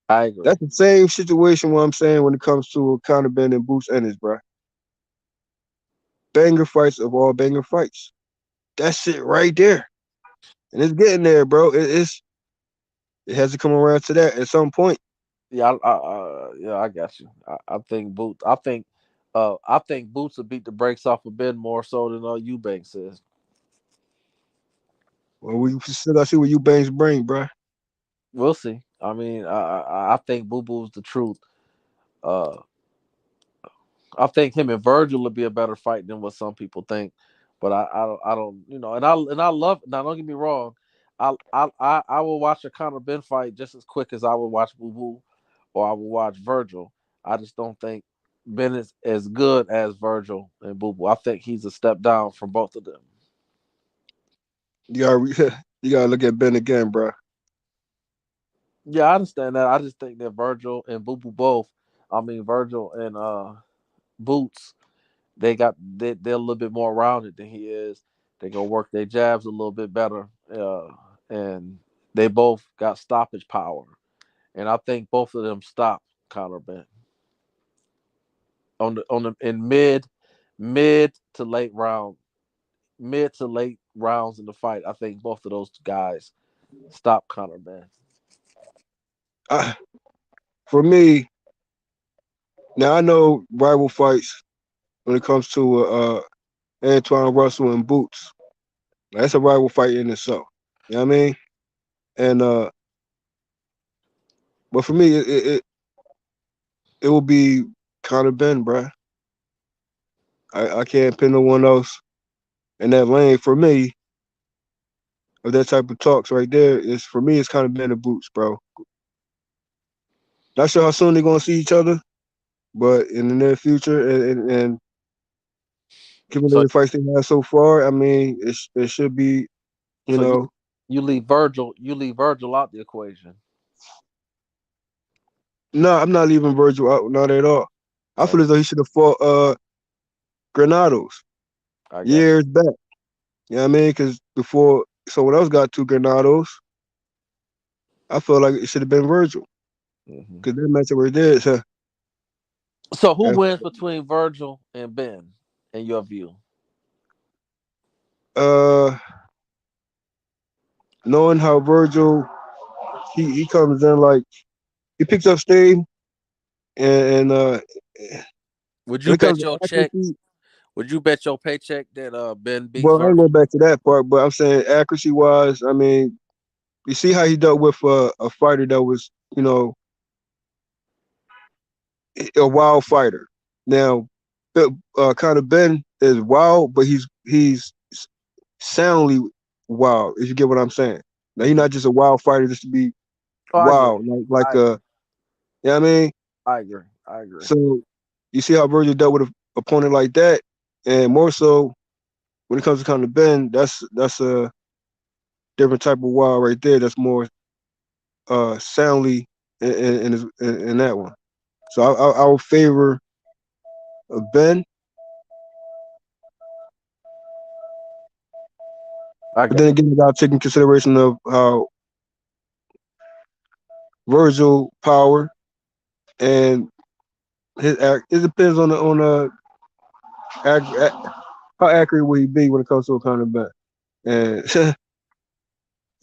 I agree. That's the same situation. What I'm saying when it comes to Conor Ben and Boots Ennis, bro. Banger fights of all banger fights. That's it right there, and it's getting there, bro. It has to come around to that at some point. Yeah, I got you. I think Boots. I think Boots will beat the brakes off of Ben more so than Eubanks is. Well, we still gotta see what Eubanks bring, bro. We'll see. I mean, I think Boo Boo's the truth. I think him and Virgil will be a better fight than what some people think. But I don't, and I love. Now, don't get me wrong. I will watch a Conor Ben fight just as quick as I would watch Boo Boo, or I will watch Virgil. I just don't think Ben is as good as Virgil and Boo Boo. I think he's a step down from both of them. You gotta look at Ben again, bro. Yeah, I understand that. I just think that Virgil and Boo Boo both. I mean, Virgil and Boots, they're a little bit more rounded than he is. They gonna work their jabs a little bit better, and they both got stoppage power. And I think both of them stop Conor Ben in mid to late rounds in the fight. I think both of those guys stop Conor Ben. For me, now I know rival fights when it comes to Antoine Russell and Boots. That's a rival fight in itself. You know what I mean? And but for me, it will be Conor Ben, bro. I can't pin no one else in that lane. For me, of that type of talks right there, is for me, it's Conor Ben and Boots, bro. Not sure how soon they're gonna see each other, but in the near future, and given the fights they have so far, I mean, it should be, you know. You leave Virgil out the equation. No, I'm not leaving Virgil out, not at all. I feel as though he should have fought Granados years back. You know what I mean? Because before someone else got to Granados, I feel like it should have been Virgil. Because that matchup right there is So who wins between Virgil and Ben, in your view? Knowing how Virgil he comes in like he picks up steam, and Would when you it comes bet to your check? accuracy, Would you bet your paycheck that Ben beats well, I ain't Virgil? going back to that part, but I'm saying accuracy wise, I mean, you see how he dealt with a fighter that was, a wild fighter. Now, Conor Ben is wild, but he's soundly wild. If you get what I'm saying. Now he's not just a wild fighter just to be Oh, I agree. wild, like I agree. you know what I mean. I agree. I agree. So you see how Virgil dealt with an opponent like that, and more so when it comes to Conor Ben, that's a different type of wild right there. That's more soundly in that one. So I would favor Ben. But then again, you got to take in consideration of how Virgil power and his act. It depends on how accurate will he be when it comes to a kind of bet. And there's a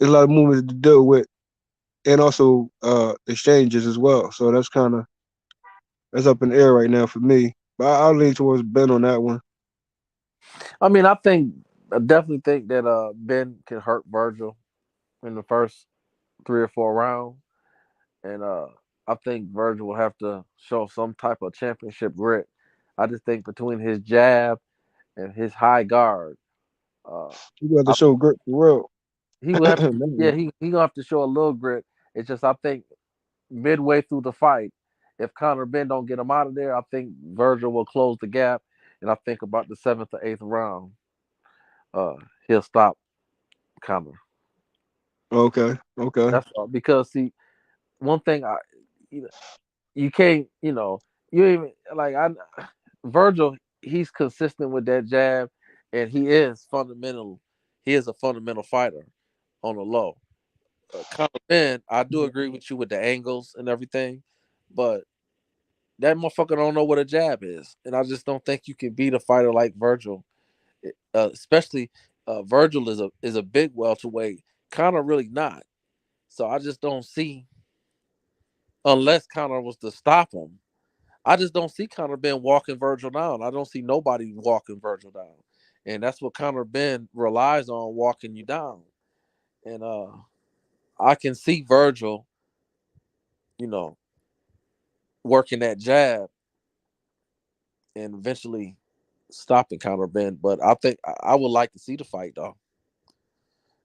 lot of movements to deal with, and also exchanges as well. So that's up in the air right now for me. But I'll lean towards Ben on that one. I mean, I definitely think that Ben can hurt Virgil in the first 3 or 4 rounds, and I think Virgil will have to show some type of championship grit. I just think between his jab and his high guard, You got to show grit for real. he will have to. Yeah, he gonna have to show a little grit. It's just I think midway through the fight, if Conor Ben don't get him out of there, I think Virgil will close the gap, and I think about the 7th or 8th round, he'll stop Conor. Okay. That's all. Because see, one thing you can't, you even like Virgil. He's consistent with that jab, and he is fundamental. He is a fundamental fighter on the low. Conor Ben, I do agree with you with the angles and everything, but that motherfucker don't know what a jab is, and I just don't think you can beat a fighter like Virgil, especially Virgil is a big welterweight. Conor really not. So I just don't see, unless Conor was to stop him, I just don't see Conor Ben walking Virgil down. I don't see nobody walking Virgil down, and that's what Conor Ben relies on, walking you down. And I can see Virgil, you know, working that jab and eventually stopping Conor Ben. But I think I would like to see the fight though.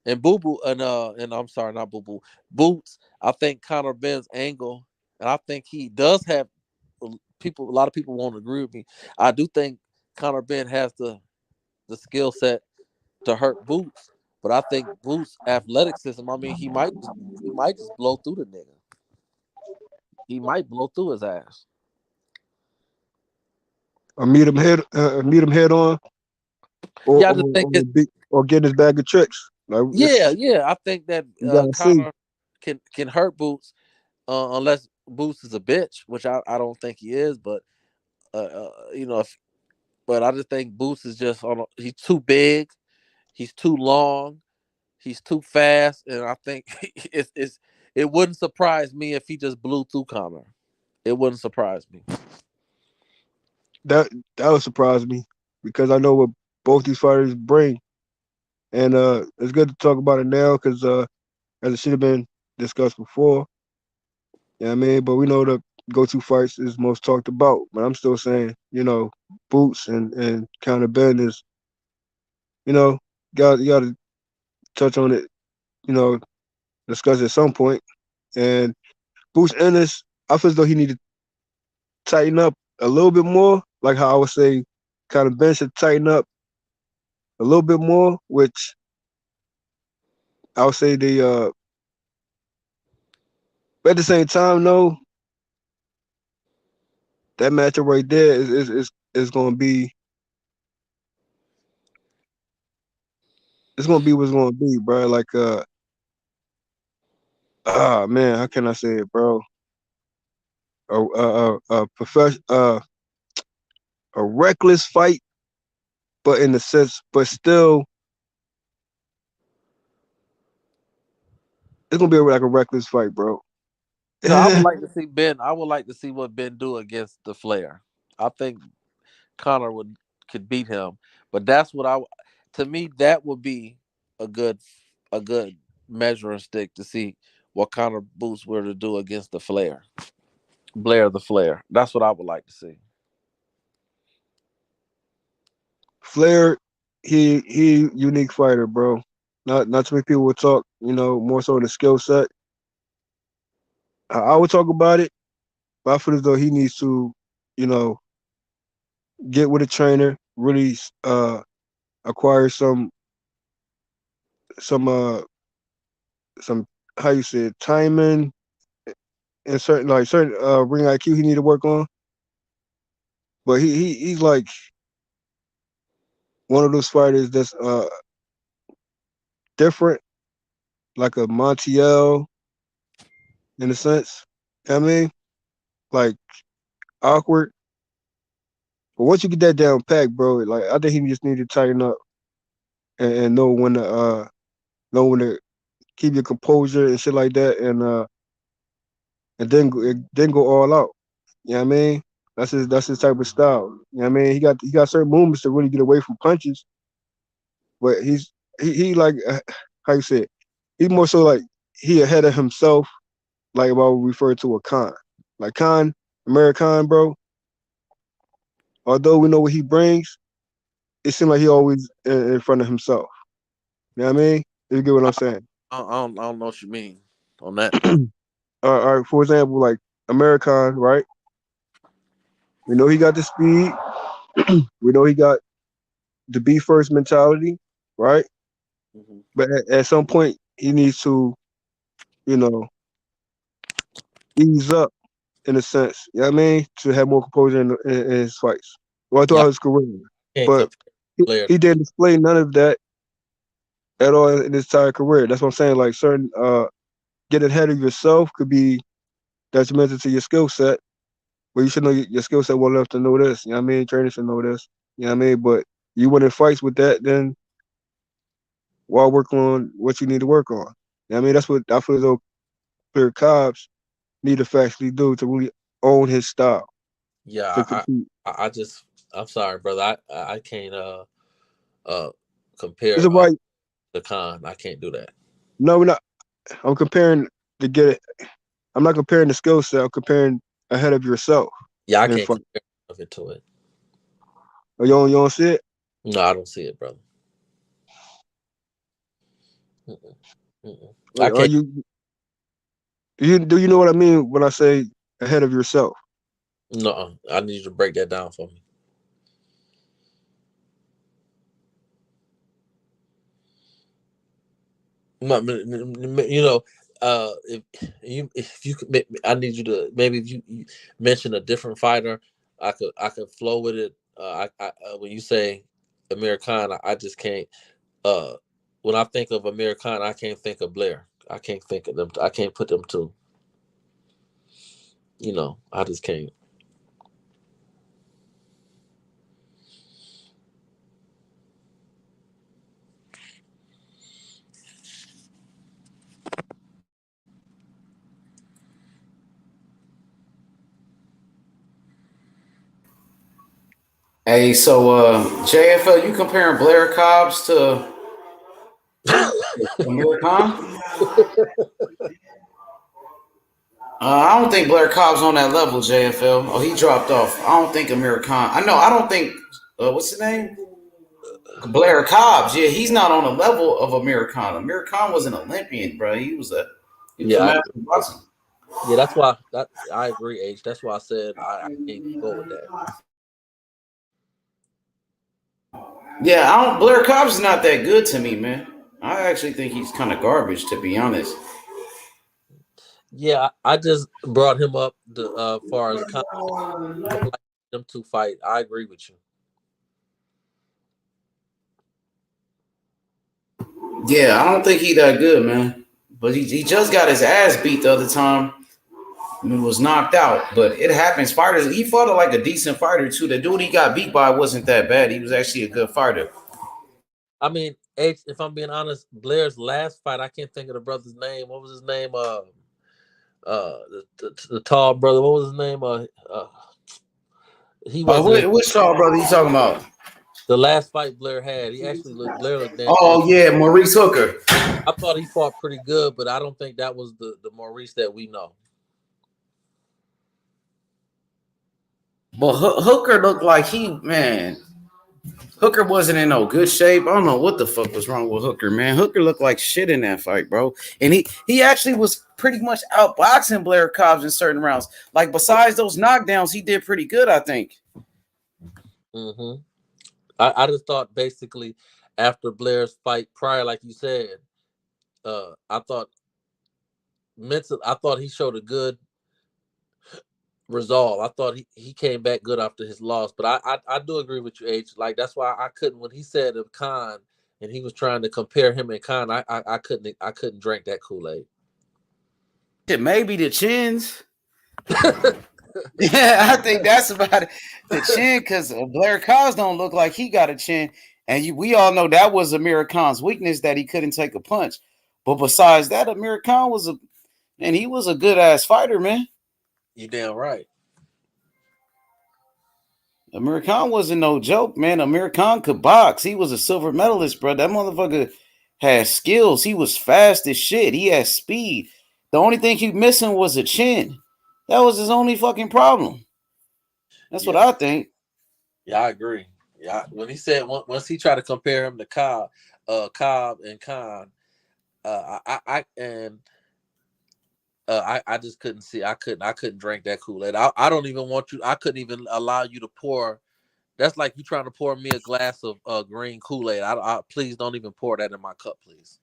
And Boo Boo and I'm sorry, not Boo Boo, Boots. I think Conor Ben's angle, and I think he does have people. A lot of people won't agree with me. I do think Conor Ben has the skill set to hurt Boots, but I think Boots' athleticism. I mean, he might just blow through the nigga. He might blow through his ass. Or meet him head on, Yeah, I just think or get his bag of tricks. Like yeah. I think that you gotta see. Conor can hurt Boots unless Boots is a bitch, which I don't think he is. But but I just think Boots is just he's too big, he's too long, he's too fast, and I think it wouldn't surprise me if he just blew through Conor. It wouldn't surprise me. That would surprise me because I know what both these fighters bring, and it's good to talk about it now because as it should have been discussed before. Yeah, I mean, but we know the go-to fights is most talked about. But I'm still saying, Boots and Conor Ben is, you got to touch on it, discuss it at some point. And Boots Ennis, I feel as though he needed to tighten up a little bit more, like how I would say Conor Ben should tighten up a little bit more, which I would say but at the same time, no, that matchup right there is going to be. It's gonna be what's gonna be, bro. Like, man, how can I say it, bro? A reckless fight, but in the sense, but still, it's gonna be like a reckless fight, bro. No, I would like to see Ben. I would like to see what Ben do against the Flair. I think Connor could beat him, but that's what to me that would be a good measuring stick to see what Connor Boots were to do against the Flair. Blair the Flair. That's what I would like to see. Flair, he unique fighter, bro. Not too many people would talk, more so the skill set. I would talk about it, but I feel as though he needs to, get with a trainer, really acquire some how you say it, timing and certain ring IQ he need to work on. But he's like one of those fighters that's different, like a Montiel in a sense. I mean, like awkward. But once you get that down packed, bro, like I think he just need to tighten up and know when to keep your composure and shit like that, and then go all out. You know what I mean? That's his type of style. You know what I mean? He got certain movements to really get away from punches, but he like how you say it? He's more so like he ahead of himself, like what I would refer to a Khan. Like Khan, American, bro. Although we know what he brings, it seems like he always in front of himself. You know what I mean? You get what I'm saying? I don't know what you mean on that. All right, for example, like American, right? We know he got the speed. We know he got the be first mentality, right? Mm-hmm. But at some point, he needs to, ease up in a sense. You know what I mean? To have more composure in his fights. Well, throughout his career. But he didn't display none of that at all in his entire career. That's what I'm saying. Like certain getting ahead of yourself could be detrimental to your skill set. But you should know your skill set well enough to know this. You know what I mean? Trainers should know this. You know what I mean? But you win in fights with that, then why work on what you need to work on? You know what I mean? That's what I feel as though Clear Cobbs need to actually do to really own his style. Yeah, I'm sorry, brother. I can't compare the Khan. I can't do that. No, we're not. I'm comparing to get it. I'm not comparing the skill set. I'm comparing ahead of yourself. Yeah, I can't compare it to it. Oh, you don't see it? No, I don't see it, brother. I can't. Do you know what I mean when I say ahead of yourself? No, I need you to break that down for me. If you could, I need you to maybe if you mention a different fighter, I could flow with it. When you say Amir Khan, I just can't. When I think of Amir Khan, I can't think of Blair. I can't think of them. I can't put them two. I just can't. Hey, so JFL, you comparing Blair Cobbs to Amir Khan? I don't think Blair Cobb's on that level, JFL. Oh, he dropped off. I don't think Amir Khan. I don't think what's his name? Blair Cobbs. Yeah, he's not on the level of Amir Khan. Amir Khan was an Olympian, bro. He was a master boxer. Yeah, that's why I agree, H. That's why I said I can't go with that. Yeah, Blair Cobbs is not that good to me, man. I actually think he's kind of garbage, to be honest. Yeah, I just brought him up as far as I would like them to fight. I agree with you. Yeah, I don't think he that good, man. But he just got his ass beat the other time. And was knocked out, but it happens. Fighters, he fought like a decent fighter too. The dude he got beat by wasn't that bad. He was actually a good fighter. I mean, if I'm being honest, Blair's last fight, I can't think of the brother's name. What was his name? The tall brother. What was his name? He wasn't. Which tall brother you talking about? The last fight Blair had, he actually Blair looked damn. Oh yeah, Maurice Hooker. I thought he fought pretty good, but I don't think that was the Maurice that we know. But Hooker looked like Hooker wasn't in no good shape. I don't know what the fuck was wrong with Hooker, man. Hooker looked like shit in that fight, bro. And he actually was pretty much outboxing Blair Cobbs in certain rounds. Like besides those knockdowns, he did pretty good, I think. Mm-hmm. I just thought basically after Blair's fight prior, like you said, I thought he showed a good resolve. I thought he came back good after his loss. But I do agree with you, H. Like that's why I couldn't, when he said of Khan and he was trying to compare him and Khan, I couldn't drink that Kool-Aid. It maybe the chins. Yeah, I think that's about it. The chin, because Blair Cobbs don't look like he got a chin. And we all know that was Amir Khan's weakness, that he couldn't take a punch. But besides that, Amir Khan was a good ass fighter, man. You damn right. Amir Khan wasn't no joke, man. Amir Khan could box. He was a silver medalist, bro. That motherfucker had skills. He was fast as shit. He had speed. The only thing he missing was a chin. That was his only fucking problem. That's what I think. Yeah, I agree. Yeah, when he said once he tried to compare him to Cobb and Khan, I just couldn't see. I couldn't drink that Kool-Aid. I don't even want you. I couldn't even allow you to pour. That's like you trying to pour me a glass of green Kool-Aid. I please don't even pour that in my cup, please.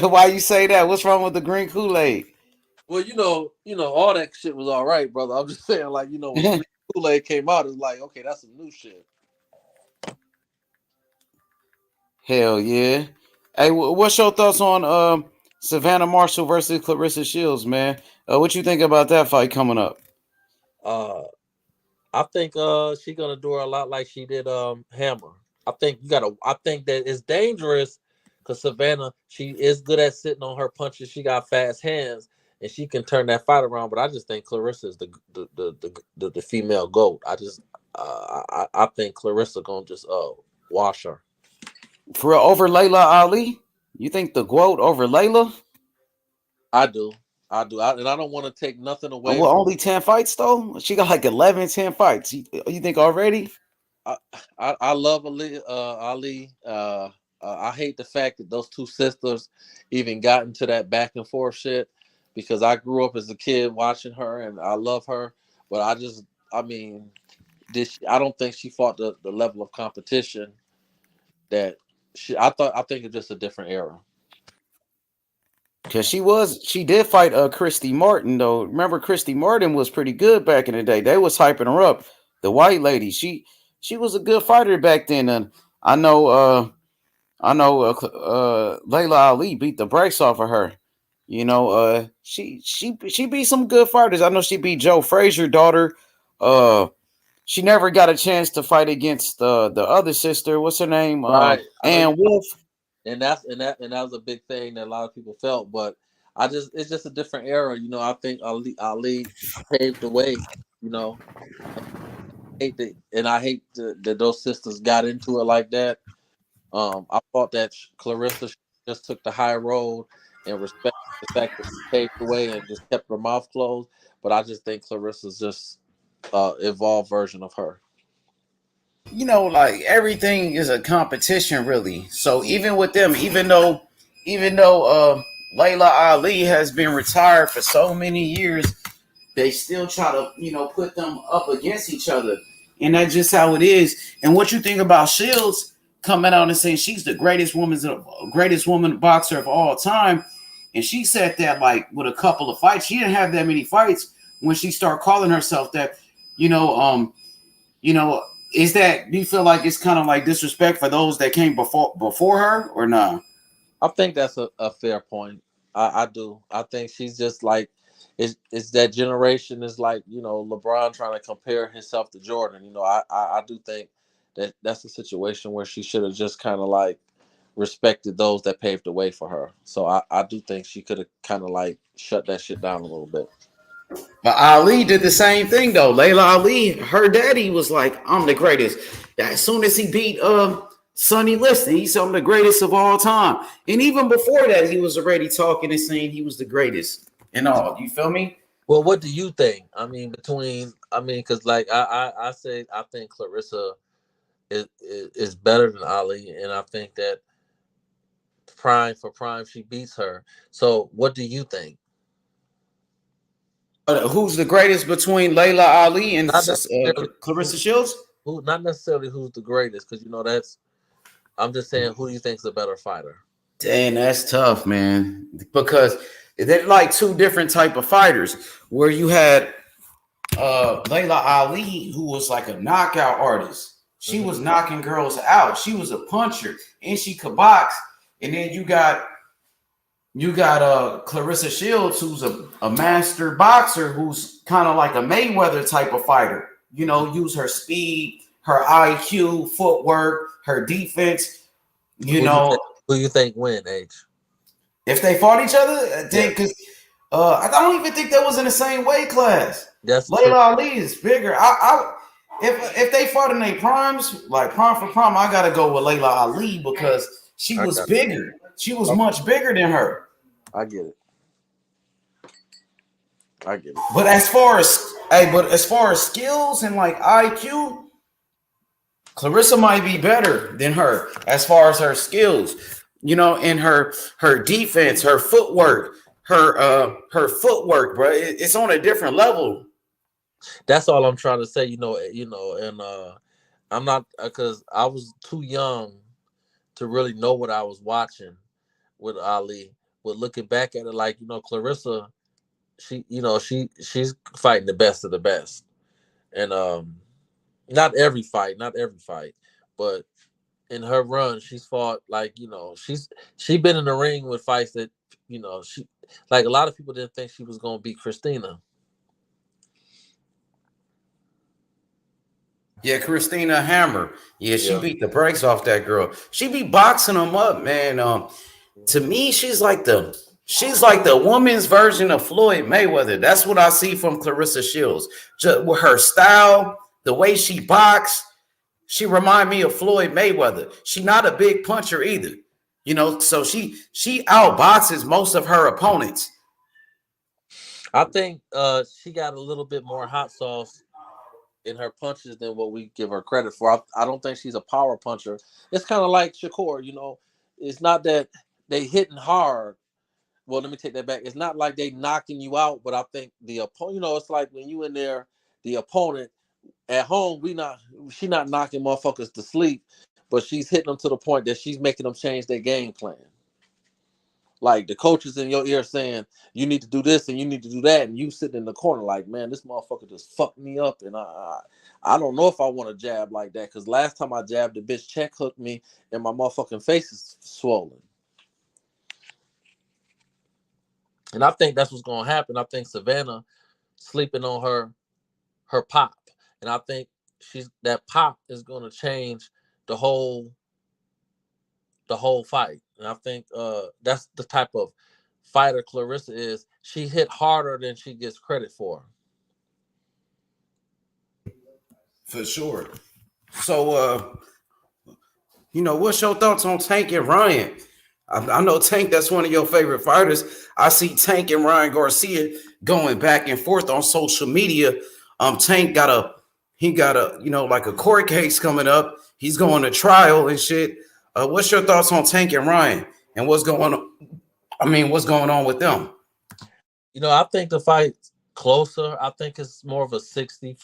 Why you say that? What's wrong with the green Kool-Aid? Well, you know, all that shit was all right, brother. I'm just saying, like, when green Kool-Aid came out, it's like, okay, that's some new shit. Hell yeah. Hey, what's your thoughts on Savannah Marshall versus Clarissa Shields, man? What you think about that fight coming up? I think she's gonna do her a lot like she did Hammer. I think that it's dangerous because Savannah, she is good at sitting on her punches. She got fast hands and she can turn that fight around. But I just think Clarissa is the female GOAT. I think Clarissa gonna just wash her. For over Layla Ali? You think the GOAT over Layla? I do. And I don't want to take nothing away. Well, only 10 fights though? She got like 11, 10 fights. You think already? I love Ali. I hate the fact that those two sisters even got into that back and forth shit because I grew up as a kid watching her and I love her, but I don't think she fought the level of competition that I think it's just a different era. Because she did fight Christy Martin though. Remember, Christy Martin was pretty good back in the day. They was hyping her up. The white lady, she was a good fighter back then. And I know Layla Ali beat the brakes off of her. She beat some good fighters. I know she beat Joe Frazier's daughter. She never got a chance to fight against the other sister. What's her name? Right. Ann Wolf. And that was a big thing that a lot of people felt, but it's just a different era. I think Ali paved the way. I hate that those sisters got into it like that. I thought that Clarissa just took the high road and respect the fact that she paved the way and just kept her mouth closed. But I just think Clarissa's just evolved version of her. Like everything is a competition, really. So even with them, even though Layla Ali has been retired for so many years, they still try to put them up against each other, and that's just how it is. And what you think about Shields coming out and saying she's the greatest woman boxer of all time, and she said that like with a couple of fights, she didn't have that many fights when she started calling herself that. Is that, do you feel like it's kind of like disrespect for those that came before her or not? I think that's a fair point. I do. I think she's just like, it's that generation is like, LeBron trying to compare himself to Jordan. I do think that's a situation where she should have just kind of like respected those that paved the way for her. So I do think she could have kind of like shut that shit down a little bit. But Ali did the same thing though. Layla Ali, her daddy was like, "I'm the greatest." As soon as he beat Sonny Liston, he said, "I'm the greatest of all time." And even before that, he was already talking and saying he was the greatest and all. You feel me? Well, what do you think? I mean, because like I say, I think Clarissa is better than Ali, and I think that prime for prime, she beats her. So, what do you think? Who's the greatest between Layla Ali and Clarissa Shields? Not necessarily who's the greatest, because that's. I'm just saying, who do you think is the better fighter? Dang, that's tough, man. Because they're like two different type of fighters. Where you had Layla Ali, who was like a knockout artist. She was knocking girls out. She was a puncher, and she could box. And then you got Clarissa Shields, who's a master boxer, who's kind of like a Mayweather type of fighter. Use her speed, her IQ, footwork, her defense. Who you think win, H? If they fought each other, because I don't even think that was in the same weight class. Layla Ali is bigger. If they fought in their primes, like prime for prime, I gotta go with Layla Ali because she was bigger. She was much bigger than her. I get it. But as far as skills and like IQ, Clarissa might be better than her as far as her skills. In her defense, her footwork, her footwork, bro. It's on a different level. That's all I'm trying to say. And I'm not, because I was too young to really know what I was watching with Ali. But looking back at it, like Clarissa, she's fighting the best of the best, and not every fight, but in her run, she's fought like she's been in the ring with fights that she like a lot of people didn't think she was gonna beat Christina. Yeah, Christina Hammer. Yeah, she beat the brakes off that girl. She be boxing them up, man. To me, she's like the woman's version of Floyd Mayweather. That's what I see from Clarissa Shields. Just with her style, the way she boxed, she remind me of Floyd Mayweather. She's not a big puncher either. So she outboxes most of her opponents. I think she got a little bit more hot sauce in her punches than what we give her credit for. I don't think she's a power puncher. It's kind of like Shakur, it's not that they hitting hard. Well, let me take that back. It's not like they knocking you out, but I think the opponent, it's like when you in there, the opponent at home, she not knocking motherfuckers to sleep, but she's hitting them to the point that she's making them change their game plan. Like the coaches in your ear saying, you need to do this and you need to do that. And you sitting in the corner like, man, this motherfucker just fucked me up. And I don't know if I want to jab like that. Because last time I jabbed, the bitch check hooked me and my motherfucking face is swollen. And I think that's what's going to happen. I think Savannah sleeping on her pop. And I think that pop is going to change the whole fight. And I think that's the type of fighter Clarissa is. She hit harder than she gets credit for. For sure. So, what's your thoughts on Tank and Ryan? I know Tank, that's one of your favorite fighters. I see Tank and Ryan Garcia going back and forth on social media. Tank got a like a court case coming up. He's going to trial and shit. What's your thoughts on Tank and Ryan and what's going on with them? I think the fight's closer. I think it's more of a 60-40,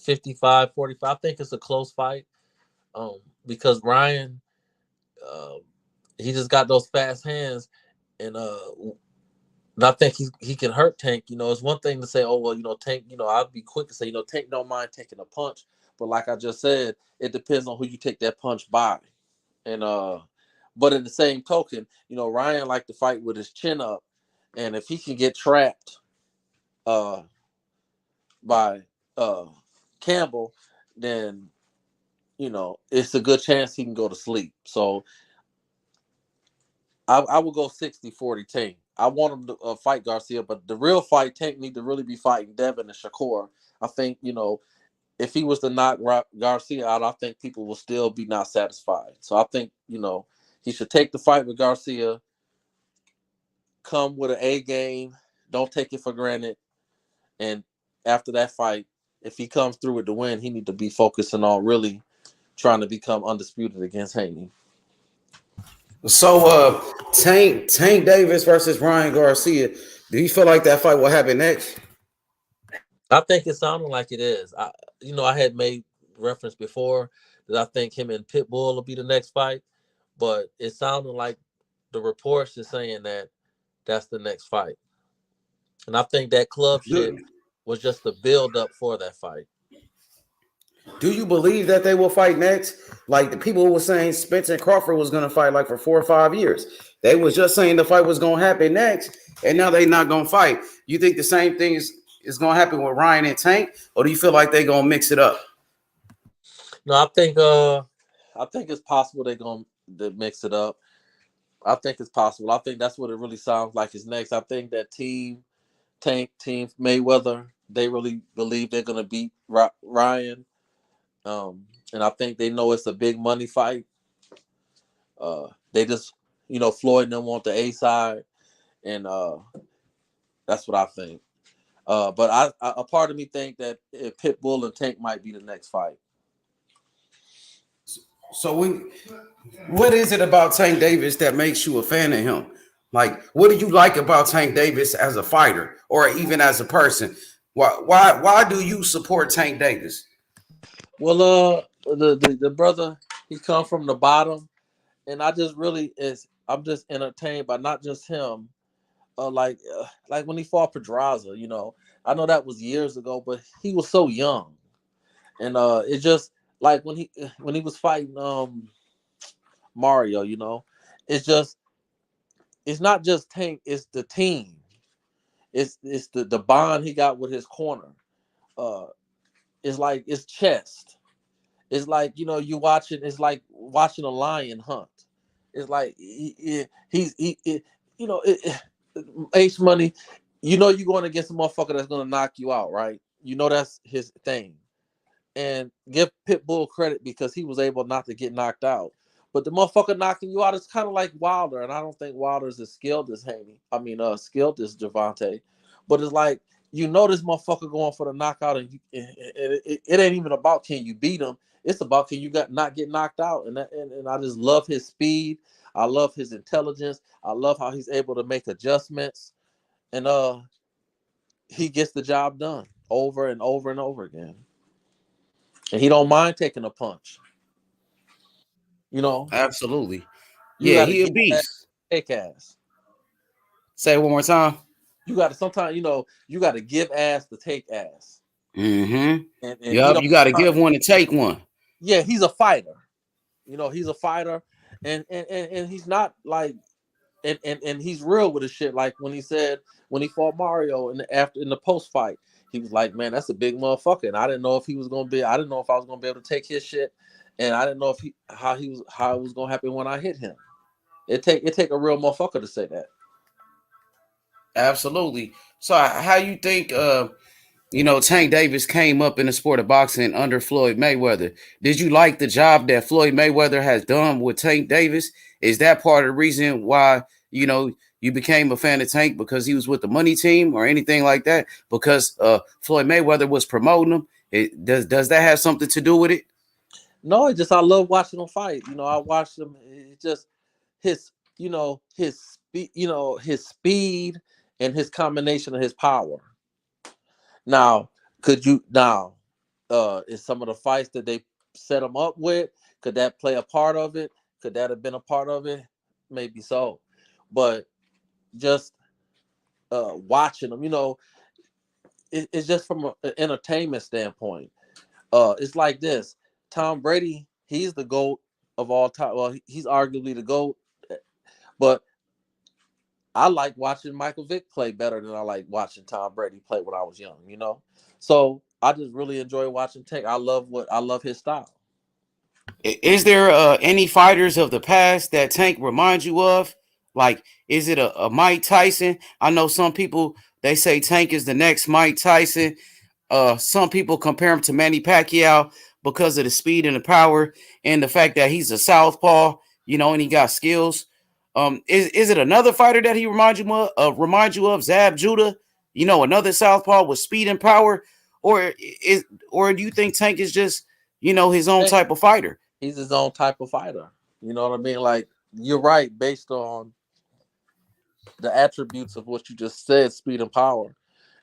55-45. I think it's a close fight because Ryan, he just got those fast hands, and I think he can hurt Tank. It's one thing to say, oh, well, Tank, I'll be quick to say, Tank don't mind taking a punch. But like I just said, it depends on who you take that punch by. And but in the same token, Ryan like to fight with his chin up, and if he can get trapped by Campbell, then it's a good chance he can go to sleep. So I would go 60-40 Tank. I want him to fight Garcia, but the real fight, Tank need to really be fighting Devin and Shakur. I think, if he was to knock Garcia out, I think people will still be not satisfied. So I think, he should take the fight with Garcia, come with an A game, don't take it for granted. And after that fight, if he comes through with the win, he need to be focusing on really trying to become undisputed against Haney. So Tank Davis versus Ryan Garcia. Do you feel like that fight will happen next? I think it sounded like it is. I had made reference before that I think him and Pitbull will be the next fight, but it sounded like the reports is saying that that's the next fight. And I think that club shit was just the build up for that fight. Do you believe that they will fight next? Like the people who were saying Spence and Crawford was going to fight like for 4 or 5 years. They was just saying the fight was going to happen next, and now they not going to fight. You think the same thing is going to happen with Ryan and Tank, or do you feel like they going to mix it up? No, I think it's possible they're going to mix it up. I think it's possible. I think that's what it really sounds like is next. I think that team Mayweather, they really believe they're going to beat Ryan. And I think they know it's a big money fight. They just, Floyd and them want the A side, and that's what I think. But a part of me think that Pitbull and Tank might be the next fight. So what is it about Tank Davis that makes you a fan of him? Like, what do you like about Tank Davis as a fighter or even as a person? Why do you support Tank Davis? Well, the brother, he come from the bottom, and I'm just entertained by not just him. Like when he fought Pedraza, I know that was years ago, but he was so young, and it just like when he was fighting Mario, it's not just Tank, it's the team, it's the bond he got with his corner. It's like it's chest. It's like it's like watching a lion hunt. It's like H Money. You're going against a motherfucker that's gonna knock you out, right? That's his thing. And give Pitbull credit because he was able not to get knocked out. But the motherfucker knocking you out is kind of like Wilder, and I don't think Wilder's as skilled as Haney. Skilled as Javante. But it's like this motherfucker going for the knockout, and it ain't even about can you beat him. It's about can you not get knocked out, and I just love his speed. I love his intelligence. I love how he's able to make adjustments, and he gets the job done over and over and over again. And he don't mind taking a punch. Absolutely. Yeah, he a beast. Take ass. Say it one more time. You got to sometimes, you got to give ass to take ass. Mm-hmm. And you got to give one to take one. Yeah, he's a fighter. He's a fighter, and he's not like, and he's real with his shit. Like when he fought Mario in the post fight, he was like, "Man, that's a big motherfucker." And I didn't know if I was gonna be able to take his shit, and I didn't know how it was gonna happen when I hit him. It take a real motherfucker to say that. Absolutely. So how you think Tank Davis came up in the sport of boxing under Floyd Mayweather? Did you like the job that Floyd Mayweather has done with Tank Davis? Is that part of the reason why you became a fan of Tank, because he was with the money team or anything like that? Because Floyd Mayweather was promoting him? Does that have something to do with it? No, it's just I love watching him fight. I watched him. It's just his speed and his combination of his power. Now, is some of the fights that they set him up with, could that play a part of it? Could that have been a part of it? Maybe so. But just watching him, it's just from an entertainment standpoint. It's like this. Tom Brady, he's the GOAT of all time. Well, he's arguably the GOAT. But I like watching Michael Vick play better than I like watching Tom Brady play when I was young, So I just really enjoy watching Tank. I love his style. Is there any fighters of the past that Tank reminds you of, Like, is it a Mike Tyson? I know some people, they say Tank is the next Mike Tyson. Some people compare him to Manny Pacquiao because of the speed and the power and the fact that he's a southpaw, and he got skills. Is it another fighter that he reminds you of Zab Judah? Another southpaw with speed and power, or do you think Tank is just his own type of fighter? He's his own type of fighter. You know what I mean? Like, you're right, based on the attributes of what you just said, speed and power,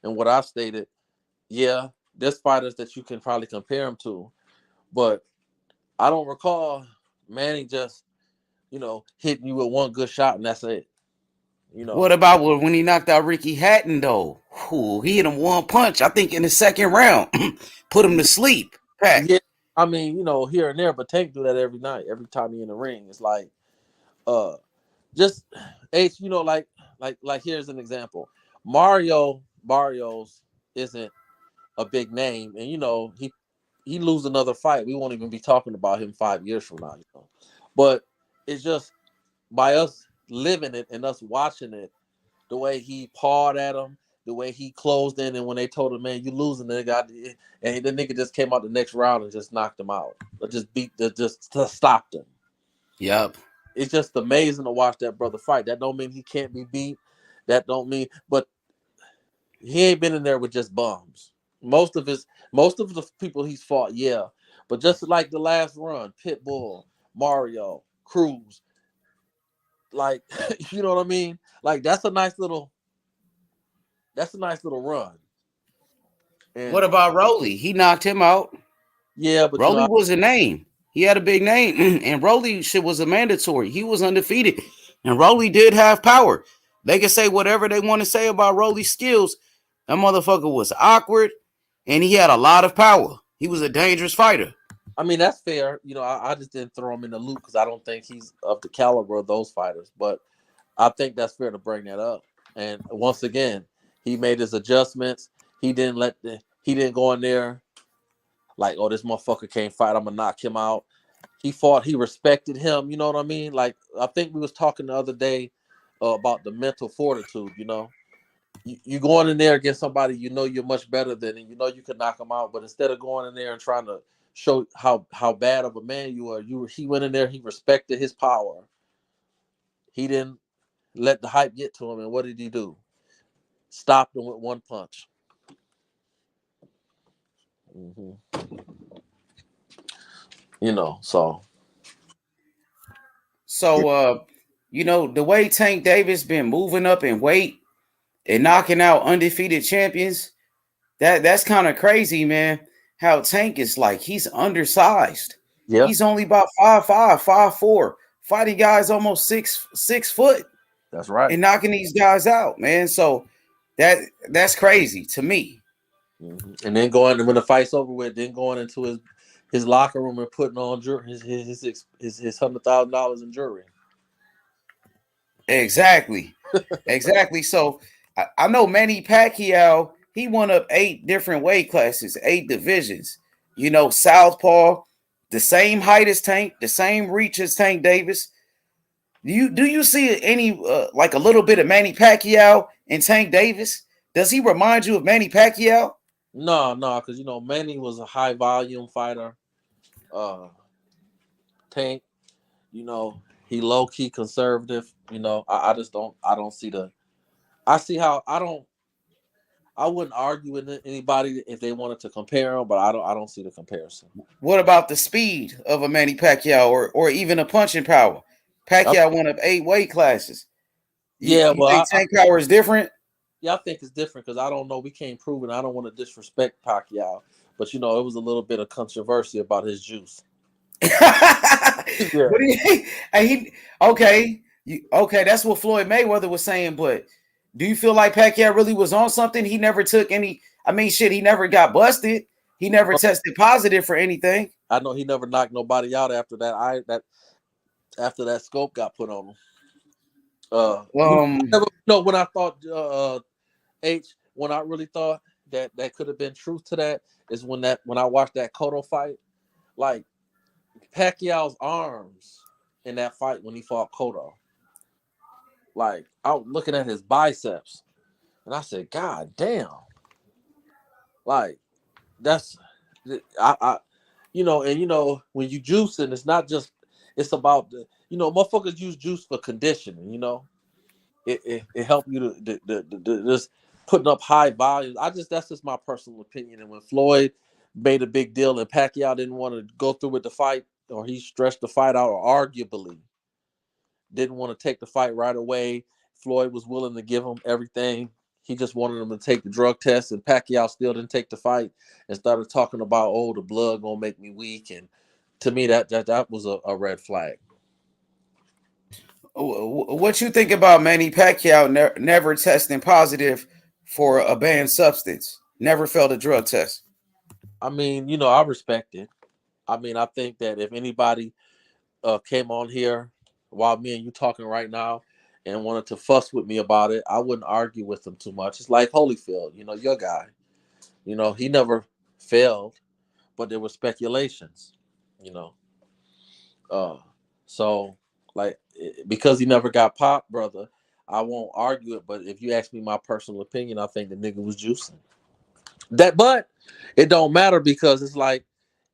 and what I stated. Yeah, there's fighters that you can probably compare him to, but I don't recall Manny just, hitting you with one good shot and that's it. What about when he knocked out Ricky Hatton though? Ooh, he hit him one punch, I think, in the second round, put him to sleep. Pat. Yeah, I mean, here and there, but Tank do that every night, every time he in the ring. It's like, just H, like here's an example. Mario Barrios isn't a big name, and he lose another fight, we won't even be talking about him 5 years from now. But it's just by us living it and us watching it, the way he pawed at him, the way he closed in, and when they told him, "Man, you losing," and the nigga just came out the next round and just knocked him out, or just stopped him. Yep. It's just amazing to watch that brother fight. That don't mean he can't be beat. That don't mean, but he ain't been in there with just bums. Most of the people he's fought, yeah. But just like the last run, Pitbull, Mario, Cruz, like, you know what I mean? Like, that's a nice little run. And what about Rolly? He knocked him out. Yeah, but Rolly was a name. He had a big name, and Rolly shit was a mandatory. He was undefeated, and Rolly did have power. They can say whatever they want to say about Rolly's skills. That motherfucker was awkward, and he had a lot of power. He was a dangerous fighter. I mean, that's fair. I just didn't throw him in the loop because I don't think he's of the caliber of those fighters. But I think that's fair to bring that up. And once again, he made his adjustments. He didn't go in there like, oh, this motherfucker can't fight, I'm gonna knock him out. He fought. He respected him. You know what I mean? Like, I think we was talking the other day about the mental fortitude. You going in there against somebody you're much better than, and you can knock them out. But instead of going in there and trying to show how bad of a man you are, he went in there. He respected his power. He didn't let the hype get to him. And what did he do? Stopped him with one punch. Mm-hmm. So the way Tank Davis been moving up in weight and knocking out undefeated champions, that's kind of crazy, man. How Tank is like, he's undersized. Yeah. He's only about 5'5", 5'4", fighting guys almost 6 foot. That's right. And knocking these guys out, man. So that's crazy to me. Mm-hmm. And then when the fight's over with, then going into his locker room and putting on his $100,000 in jewelry. Exactly. Exactly. So I know Manny Pacquiao, he won up 8 different weight classes, 8 divisions. Southpaw, the same height as Tank, the same reach as Tank Davis. Do you see any like a little bit of Manny Pacquiao and Tank Davis? Does he remind you of Manny Pacquiao? No, because Manny was a high volume fighter. Tank, he low key conservative. I just don't. I don't see I see how I wouldn't argue with anybody if they wanted to compare them, but I don't see the comparison. What about the speed of a Manny Pacquiao or even a punching power? Pacquiao won up 8 weight classes. You think Tank power is different? Yeah, I think it's different because I don't know. We can't prove it. I don't want to disrespect Pacquiao, but it was a little bit of controversy about his juice. Yeah. Okay, that's what Floyd Mayweather was saying. But do you feel like Pacquiao really was on something? He never took any. I mean, shit, he never got busted. He never tested positive for anything. I know he never knocked nobody out after that. After that scope got put on him. When I thought when I really thought that could have been truth to that is when I watched that Cotto fight, like Pacquiao's arms in that fight when he fought Cotto. Like I was looking at his biceps, and I said, "God damn!" Like that's I when you juicing, it's not just it's about the motherfuckers use juice for conditioning. It helped you to just putting up high volumes. That's just my personal opinion. And when Floyd made a big deal and Pacquiao didn't want to go through with the fight, or he stretched the fight out, or arguably didn't want to take the fight right away, Floyd was willing to give him everything. He just wanted him to take the drug test, and Pacquiao still didn't take the fight and started talking about, oh, the blood gonna make me weak. And to me, that was a red flag. What you think about Manny Pacquiao never testing positive for a banned substance? Never failed a drug test. I mean, I respect it. I mean, I think that if anybody came on here while me and you talking right now and wanted to fuss with me about it, I wouldn't argue with them too much. It's like Holyfield, your guy. He never failed, but there were speculations, so like because he never got popped, brother, I won't argue it. But if you ask me my personal opinion, I think the nigga was juicing. But it don't matter because it's like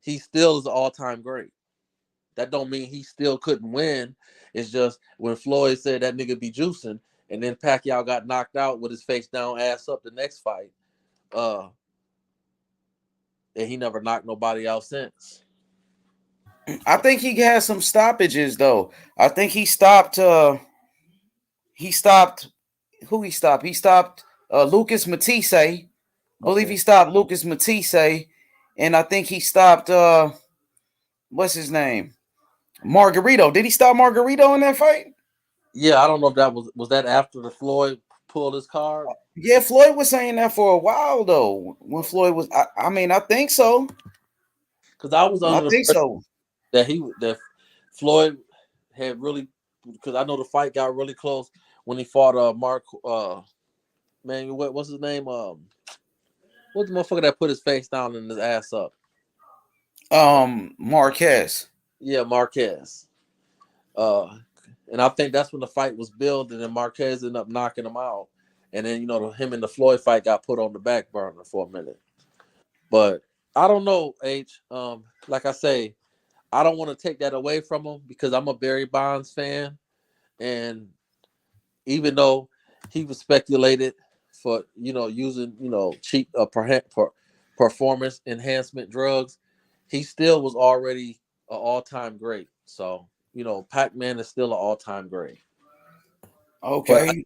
he still is an all-time great. That don't mean he still couldn't win. It's just when Floyd said that nigga be juicing, and then Pacquiao got knocked out with his face down, ass up the next fight, and he never knocked nobody out since. I think he had some stoppages though. I think he stopped. Who he stopped? He stopped Lucas Matisse. I believe he stopped Lucas Matisse, and I think he stopped. What's his name? Margarito. Did he stop Margarito in that fight? Yeah, I don't know if that was that after the Floyd pulled his card. Yeah, Floyd was saying that for a while though. When Floyd was, I mean, I think so. Because I was under the impression that Floyd had really, because I know the fight got really close when he fought Mark. Man, what's his name? What's the motherfucker that put his face down and his ass up? Marquez. Yeah, Marquez. And I think that's when the fight was building, and Marquez ended up knocking him out. And then him and the Floyd fight got put on the back burner for a minute. But I don't know, H. Like I say, I don't want to take that away from him because I'm a Barry Bonds fan, and even though he was speculated for using cheap performance enhancement drugs, he still was already an all-time great. So Pac-Man is still an all-time great. Okay.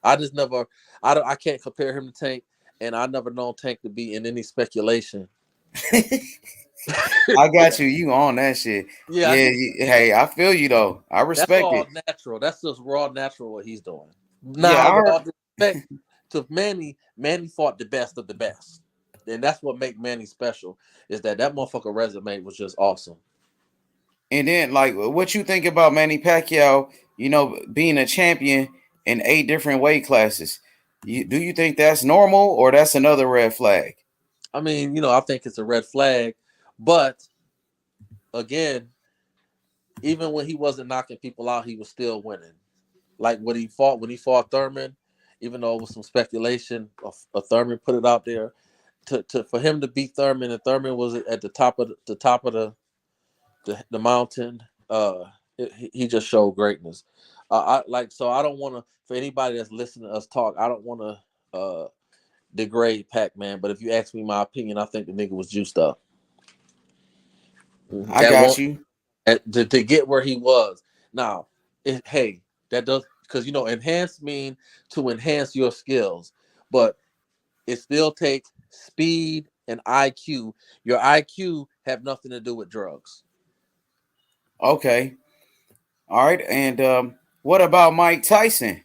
I just never, I can't compare him to Tank, and I never known Tank to be in any speculation. I got you. You on that shit? Yeah. Hey, I feel you though. I respect That's all it. natural. That's just raw natural what he's doing. Now, with all due respect to Manny, Manny fought the best of the best, and that's what make Manny special. Is that motherfucker resume was just awesome. And then, like, what you think about Manny Pacquiao? Being a champion in 8 different weight classes. Do you think that's normal or that's another red flag? I mean, I think it's a red flag, but again, even when he wasn't knocking people out, he was still winning. Like when he fought Thurman, even though it was some speculation of Thurman put it out there, for him to beat Thurman, and Thurman was at the top of the mountain. He just showed greatness. I don't want to, for anybody that's listening to us talk, I don't want to degrade Pac-Man, but if you ask me my opinion, I think the nigga was juiced up. I got you. To get where he was. Now, that does, because enhance mean to enhance your skills, but it still takes speed and IQ. Your IQ have nothing to do with drugs. Okay. All right. And what about Mike Tyson?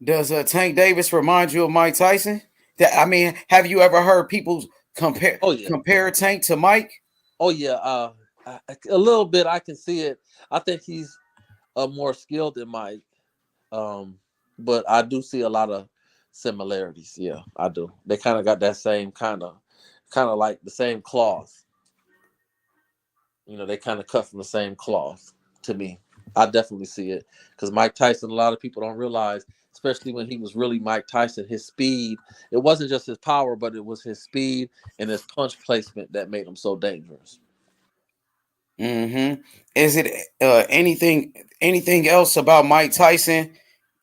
Does Tank Davis remind you of Mike Tyson? Have you ever heard people compare Tank to Mike? Oh yeah, a little bit. I can see it. I think he's more skilled than Mike, but I do see a lot of similarities. Yeah, I do. They kind of got that same kind of like the same cloth. They kind of cut from the same cloth to me. I definitely see it because Mike Tyson, a lot of people don't realize, especially when he was really Mike Tyson, his speed, it wasn't just his power, but it was his speed and his punch placement that made him so dangerous. Mm-hmm. Is it anything else about Mike Tyson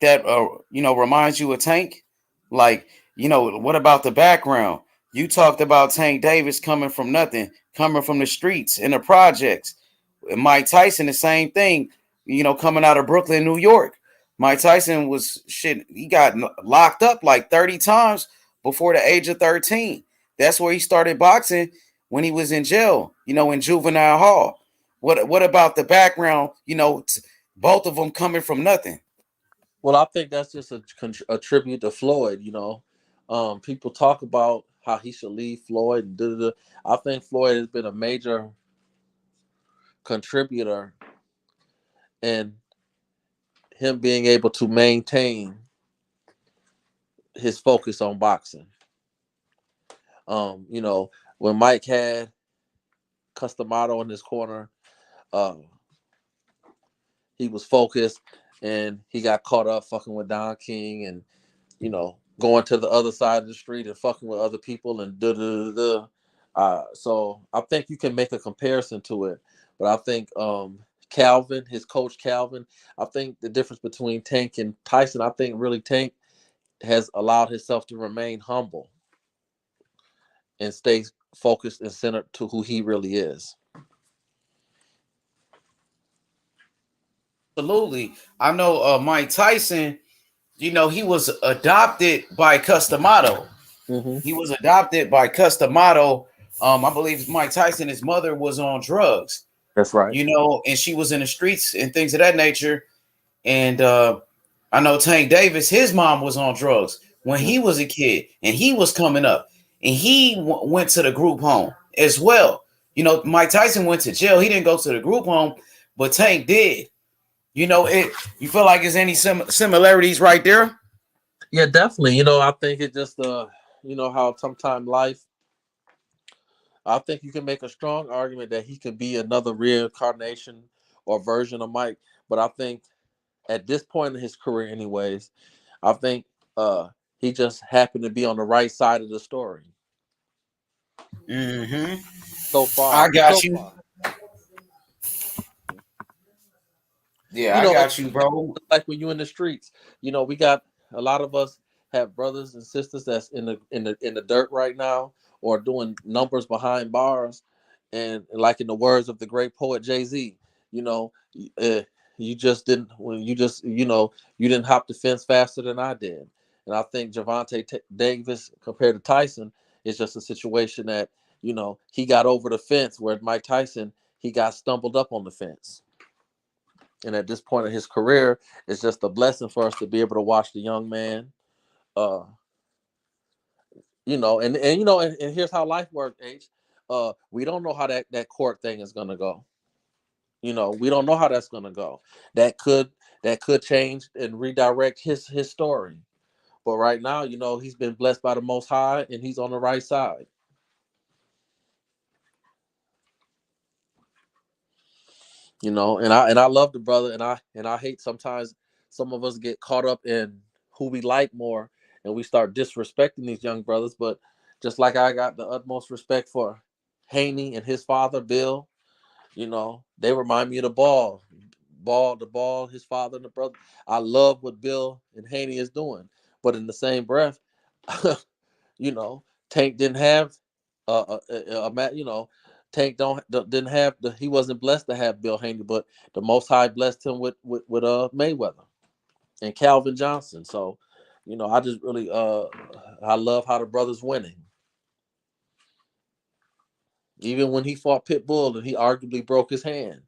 that reminds you of Tank? Like, what about the background? You talked about Tank Davis coming from nothing, coming from the streets in the projects. And Mike Tyson, the same thing, coming out of Brooklyn, New York. Mike Tyson was shit. He got locked up like 30 times before the age of 13. That's where he started boxing, when he was in jail, in juvenile hall. What about the background? Both of them coming from nothing. Well, I think that's just a tribute to Floyd. People talk about how he should leave Floyd and da-da-da. I think Floyd has been a major contributor in him being able to maintain his focus on boxing. When Mike had Customato in his corner, he was focused and he got caught up fucking with Don King and, going to the other side of the street and fucking with other people and so I think you can make a comparison to it. But I think Calvin, his coach Calvin, I think the difference between Tank and Tyson, I think really Tank has allowed himself to remain humble and stay focused and centered to who he really is. Absolutely. I know Mike Tyson, he was adopted by Customato. Mm-hmm. He was adopted by Customato. I believe Mike Tyson, his mother was on drugs. That's right. And she was in the streets and things of that nature. And I know Tank Davis, his mom was on drugs when he was a kid and he was coming up. And he went to the group home as well. Mike Tyson went to jail. He didn't go to the group home, but Tank did. You feel like there's any similarities right there? Yeah, definitely. I think it just how sometimes life, I think you can make a strong argument that he could be another reincarnation or version of Mike. But I think at this point in his career anyways, I think he just happened to be on the right side of the story. Mm-hmm. So far. I got you. Far. Yeah, I got you, bro. Like when you in the streets, we got a lot of us have brothers and sisters that's in the dirt right now or doing numbers behind bars, and like in the words of the great poet Jay-Z, you just didn't you didn't hop the fence faster than I did, and I think Gervonta Davis compared to Tyson is just a situation that he got over the fence, where Mike Tyson he got stumbled up on the fence. And at this point in his career, it's just a blessing for us to be able to watch the young man, and here's how life works, H. We don't know how that court thing is gonna go. We don't know how that's gonna go. That could change and redirect his story. But right now, he's been blessed by the Most High, and he's on the right side. And I love the brother, and I hate sometimes some of us get caught up in who we like more, and we start disrespecting these young brothers. But just like I got the utmost respect for Haney and his father Bill, they remind me of the ball, his father and the brother. I love what Bill and Haney is doing, but in the same breath, Tank didn't have Tank didn't have he wasn't blessed to have Bill Haney, but the Most High blessed him with Mayweather and Calvin Johnson. So, I just really I love how the brother's winning. Even when he fought Pitbull and he arguably broke his hand,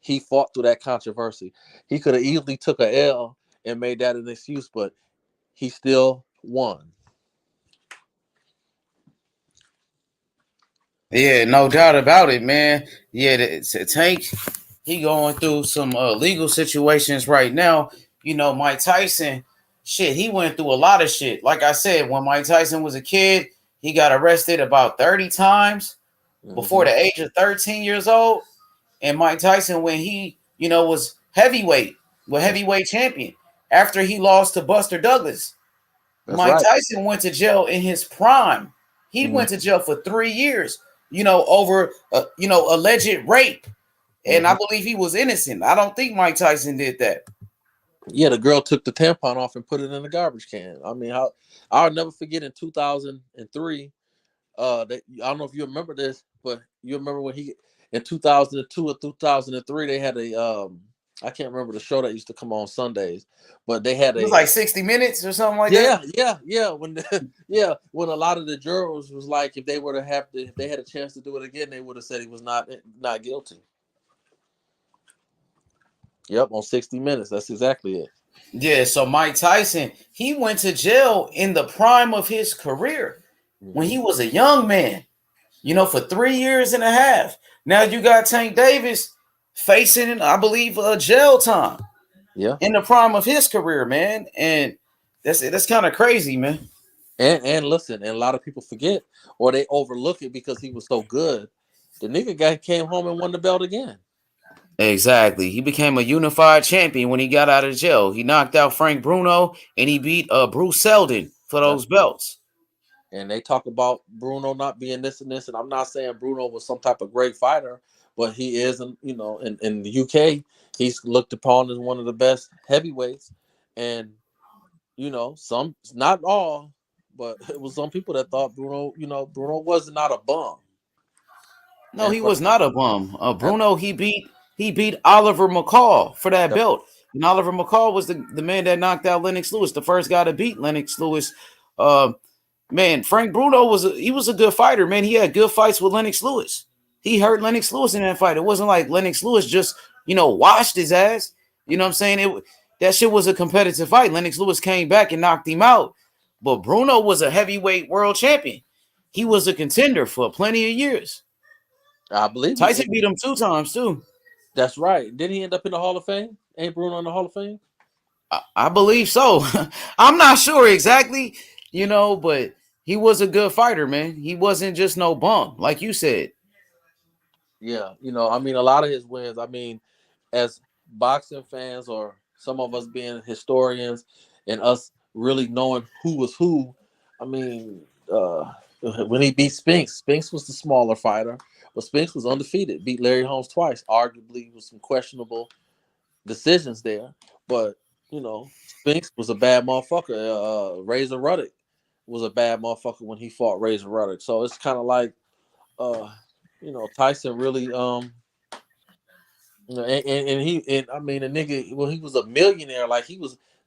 he fought through that controversy. He could have easily took a L and made that an excuse, but he still won. Yeah, no doubt about it, man. Yeah, Tank, he going through some legal situations right now. Mike Tyson, shit, he went through a lot of shit. Like I said, when Mike Tyson was a kid, he got arrested about 30 times before the age of 13 years old. And Mike Tyson, when he was heavyweight champion after he lost to Buster Douglas. Mike Tyson went to jail in his prime. He went to jail for 3 years, over alleged rape. And I believe he was innocent. I don't think Mike Tyson did that. Yeah, the girl took the tampon off and put it in the garbage can. I mean, I'll never forget in 2003. I don't know if you remember this, but you remember when in 2002 or 2003 they had I can't remember the show that used to come on Sundays, but they had it was like 60 Minutes or something like that. Yeah. When when a lot of the jurors was like, if they were to if they had a chance to do it again, they would have said he was not guilty. Yep, on 60 Minutes. That's exactly it. Yeah, so Mike Tyson, he went to jail in the prime of his career when he was a young man, for 3 years and a half. Now you got Tank Davis facing, I believe, jail time. Yeah, in the prime of his career, man, and that's kind of crazy, man. And listen, and a lot of people forget or they overlook it because he was so good. The nigga guy came home and won the belt again. Exactly. He became a unified champion when he got out of jail. He knocked out Frank Bruno and he beat Bruce Seldon for those belts. And they talk about Bruno not being this and this, and I'm not saying Bruno was some type of great fighter, but he is, in the UK, he's looked upon as one of the best heavyweights. And some, not all, but it was some people that thought Bruno was not a bum. No, he was not a bum. Bruno, he beat Oliver McCall for that belt. And Oliver McCall was the man that knocked out Lennox Lewis, the first guy to beat Lennox Lewis. Man, Frank Bruno was a good fighter, man. He had good fights with Lennox Lewis. He hurt Lennox Lewis in that fight. It wasn't like Lennox Lewis just, washed his ass. You know what I'm saying? That shit was a competitive fight. Lennox Lewis came back and knocked him out. But Bruno was a heavyweight world champion. He was a contender for plenty of years. I believe Tyson beat him 2 times too. That's right. Did he end up in the Hall of Fame? Ain't Bruno in the Hall of Fame? I believe so. I'm not sure exactly, but he was a good fighter, man. He wasn't just no bum, like you said. Yeah, a lot of his wins, as boxing fans or some of us being historians and us really knowing who was who, when he beat Spinks was the smaller fighter, but Spinks was undefeated, beat Larry Holmes twice, arguably with some questionable decisions there, but Spinks was a bad motherfucker. Razor Ruddock was a bad motherfucker when he fought Razor Ruddock. So it's kind of like Tyson really the nigga, when he was a millionaire,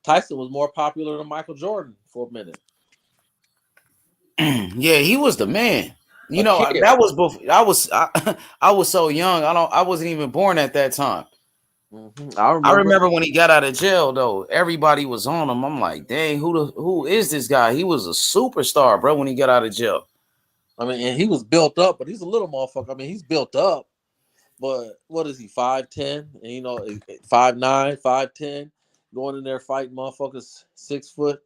Tyson was more popular than Michael Jordan for a minute. Yeah, he was the man. That was before I was so young. I wasn't even born at that time. Mm-hmm. I remember when he got out of jail, though. Everybody was on him. I'm like, dang, who is this guy? He was a superstar, bro, when he got out of jail. And he was built up, but he's a little motherfucker. He's built up, but what is he, 5'10"? And 5'9", 5'10", going in there fighting motherfuckers 6 foot,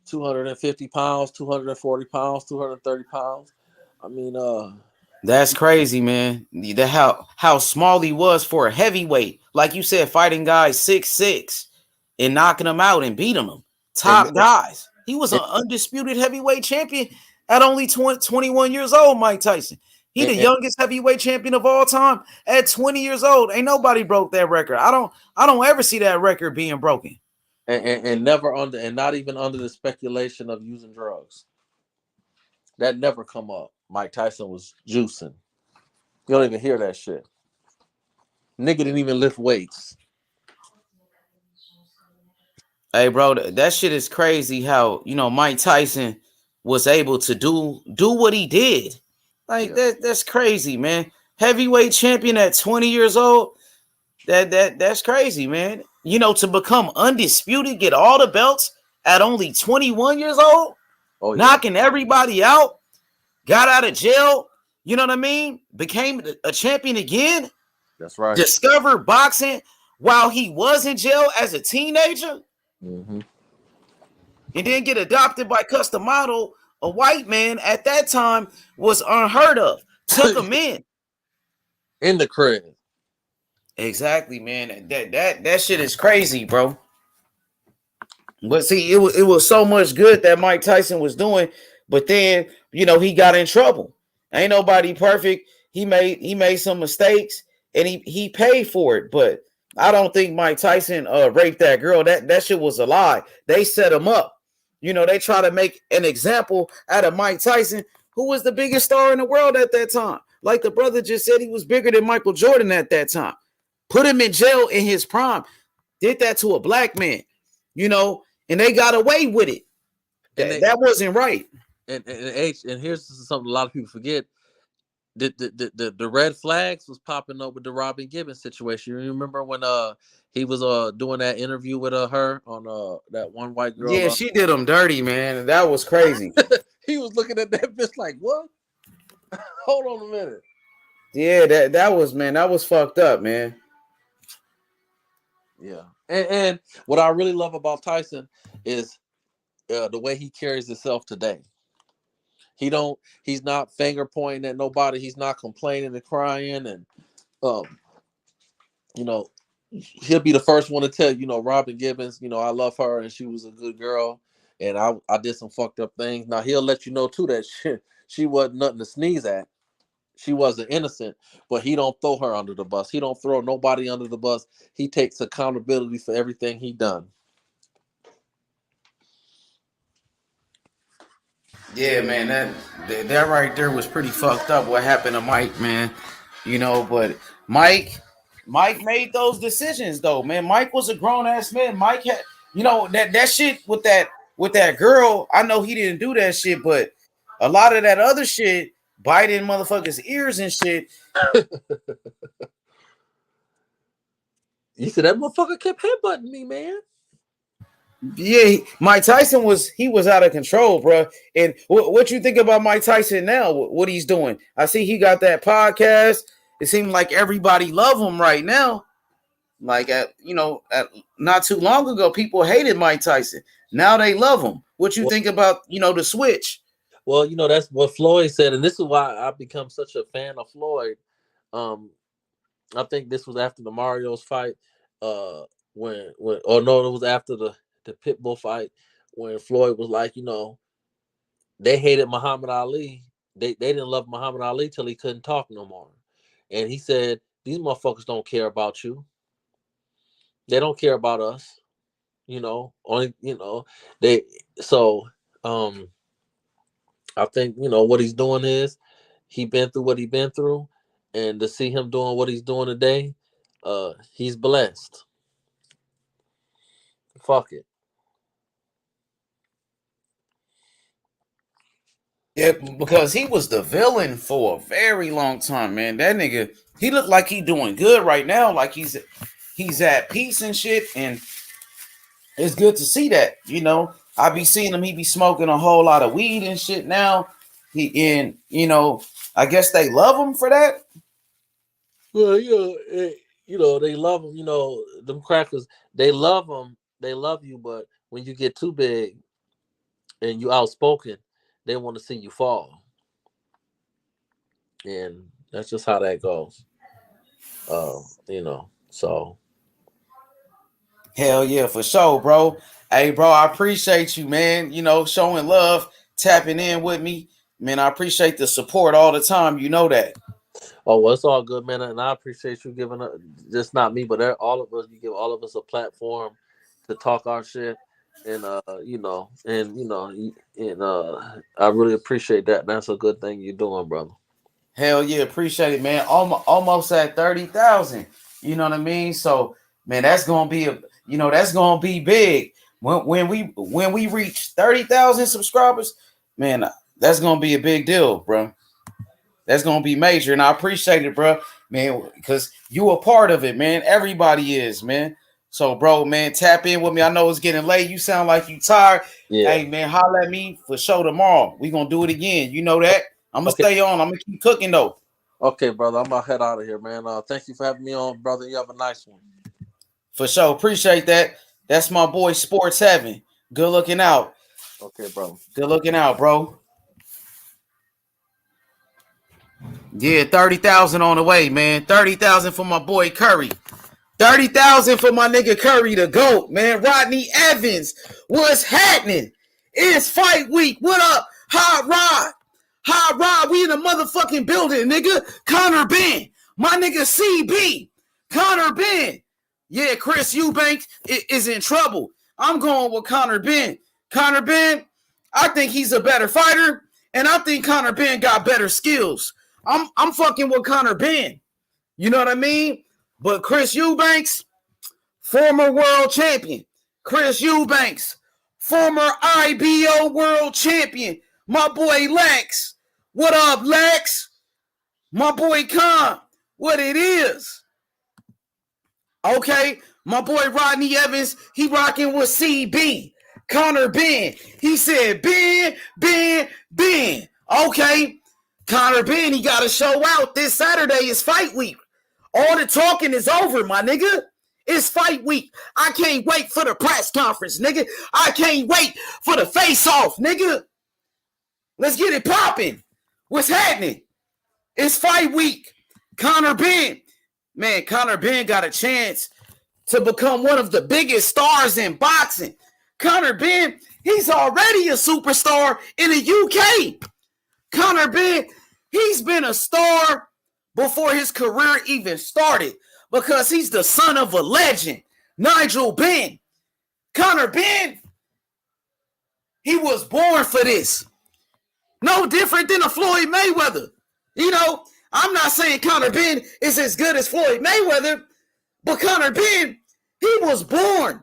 250 pounds, 240 pounds, 230 pounds. That's crazy, man. How small he was for a heavyweight. Like you said, fighting guys 6'6" and knocking them out and beating them. Top guys. He was an undisputed heavyweight champion at only 21 years old, Mike Tyson. He the youngest heavyweight champion of all time at 20 years old. Ain't nobody broke that record. I don't ever see that record being broken. And never not even under the speculation of using drugs. That never come up. Mike Tyson was juicing. You don't even hear that shit. Nigga didn't even lift weights. Hey, bro, that shit is crazy how, Mike Tyson was able to do what he did. That's crazy, man. Heavyweight champion at 20 years old. That's crazy, man. To become undisputed, get all the belts at only 21 years old, knocking everybody out, got out of jail, you know what I mean? Became a champion again. That's right. Discovered boxing while he was in jail as a teenager. Mm-hmm. And then get adopted by Custom Model, a white man at that time was unheard of. Took him in the crib. Exactly, man. That shit is crazy, bro. But see, it was so much good that Mike Tyson was doing, but then he got in trouble. Ain't nobody perfect. He made some mistakes and he paid for it. But I don't think Mike Tyson raped that girl. That shit was a lie. They set him up. They try to make an example out of Mike Tyson, who was the biggest star in the world at that time. Like the brother just said, he was bigger than Michael Jordan at that time. Put him in jail in his prime. Did that to a black man, and they got away with it. That wasn't right. And here's something a lot of people forget. The red flags was popping up with the Robin Gibbons situation. You remember when he was doing that interview with her on that one white girl? Yeah, she did him dirty, man. That was crazy. He was looking at that bitch like, what? Hold on a minute. Yeah, that was fucked up, man. Yeah. And what I really love about Tyson is the way he carries himself today. He's not finger pointing at nobody. He's not complaining and crying. And, he'll be the first one to tell Robin Gibbons, I love her and she was a good girl. And I did some fucked up things. Now he'll let you know too that she wasn't nothing to sneeze at. She wasn't innocent, but he don't throw her under the bus. He don't throw nobody under the bus. He takes accountability for everything he done. Yeah, man, that right there was pretty fucked up. What happened to Mike, man? But Mike made those decisions though, man. Mike was a grown ass man. Mike had, that shit with that girl. I know he didn't do that shit, but a lot of that other shit, biting motherfuckers' ears and shit. You said that motherfucker kept headbutting me, man. Yeah, Mike Tyson was out of control, bro. And what you think about Mike Tyson now? What he's doing? I see he got that podcast. It seems like everybody love him right now. Like not too long ago, people hated Mike Tyson. Now they love him. What you think about the switch? Well, that's what Floyd said, and this is why I've become such a fan of Floyd. I think this was after the Mario's fight. It was after the Pitbull fight when Floyd was like, they hated Muhammad Ali. They didn't love Muhammad Ali till he couldn't talk no more. And he said, these motherfuckers don't care about you. They don't care about us. I think, what he's doing is he been through what he been through, and to see him doing what he's doing today, he's blessed. Fuck it. Yeah, because he was the villain for a very long time, man. That nigga, he looked like he doing good right now, like he's at peace and shit, and it's good to see that. I be seeing him, he be smoking a whole lot of weed and shit now. I guess they love him for that. Well, they love him. Them crackers, they love him. They love you, but when you get too big and you outspoken, they want to see you fall. And that's just how that goes. So. Hell yeah, for sure, bro. Hey, bro, I appreciate you, man. Showing love, tapping in with me. Man, I appreciate the support all the time. You know that. Oh, well, it's all good, man. And I appreciate you giving us, just not me, but all of us, you give all of us a platform to talk our shit. And, I really appreciate that. That's a good thing you're doing, brother. Hell yeah, appreciate it, man. Almost at 30,000. You know what I mean? So, man, that's gonna be big. When we reach 30,000 subscribers, man, that's gonna be a big deal, bro. That's gonna be major, and I appreciate it, bro, man, because you a part of it, man. Everybody is, man. So, bro, man, tap in with me. I know it's getting late. You sound like you tired. Yeah. Hey, man, holler at me for show tomorrow. We gonna do it again. You know that. I'm gonna stay on. I'm gonna keep cooking though. Okay, brother. I'm gonna head out of here, man. Thank you for having me on, brother. You have a nice one. For sure. Appreciate that. That's my boy Sports Heaven. Good looking out. Okay, bro. Good looking out, bro. Yeah, 30,000 on the way, man. 30,000 for my boy Curry. 30,000 for my nigga Curry the GOAT, man. Rodney Evans, what's happening? It's fight week. What up? Hot Rod. Hot Rod, we in the motherfucking building, nigga. Connor Ben. My nigga CB. Connor Ben. Yeah, Chris Eubanks is in trouble. I'm going with Connor Ben. Connor Ben, I think he's a better fighter, and I think Connor Ben got better skills. I'm fucking with Connor Ben. You know what I mean? But Chris Eubanks, former world champion. Chris Eubanks, former IBO world champion. My boy Lex. What up, Lex? My boy Khan. What it is? Okay, my boy Rodney Evans, he rocking with CB. Connor Ben. He said, Ben. Okay, Connor Ben, he got to show out. This Saturday is fight week. All the talking is over, my nigga. It's fight week. I can't wait for the press conference, nigga. I can't wait for the face-off, nigga. Let's get it popping. What's happening? It's fight week. Connor Ben. Man, Connor Ben got a chance to become one of the biggest stars in boxing. Connor Ben, he's already a superstar in the UK. Connor Ben, he's been a star before his career even started because he's the son of a legend, Nigel Ben. Connor Ben, he was born for this. No different than a Floyd Mayweather. You know, I'm not saying Connor Ben is as good as Floyd Mayweather, but Connor Ben, he was born.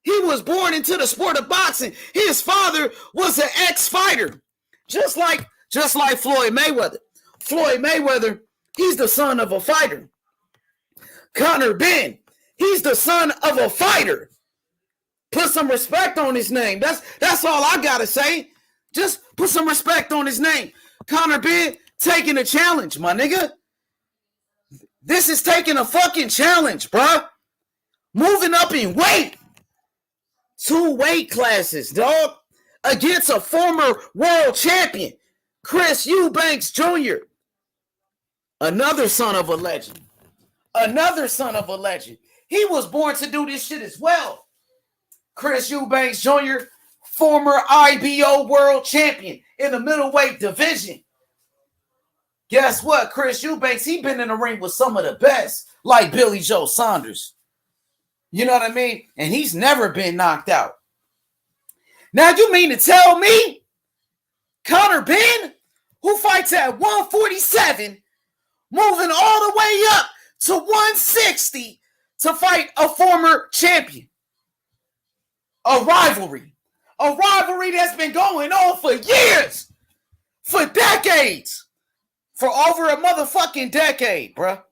He was born into the sport of boxing. His father was an ex-fighter, just like Floyd Mayweather. Floyd Mayweather, he's the son of a fighter. Connor Ben, he's the son of a fighter. Put some respect on his name. That's all I gotta say. Just put some respect on his name. Connor Ben taking a challenge, my nigga. This is taking a fucking challenge, bruh. Moving up in weight. 2 weight classes, dog. Against a former world champion, Chris Eubanks Jr. Another son of a legend. Another son of a legend. He was born to do this shit as well. Chris Eubanks Jr., former IBO world champion in the middleweight division. Guess what? Chris Eubanks, he been in the ring with some of the best, like Billy Joe Saunders. You know what I mean? And he's never been knocked out. Now, you mean to tell me Connor Ben, who fights at 147, moving all the way up to 160 to fight a former champion? A rivalry that's been going on for years, for decades, for over a motherfucking decade, bruh.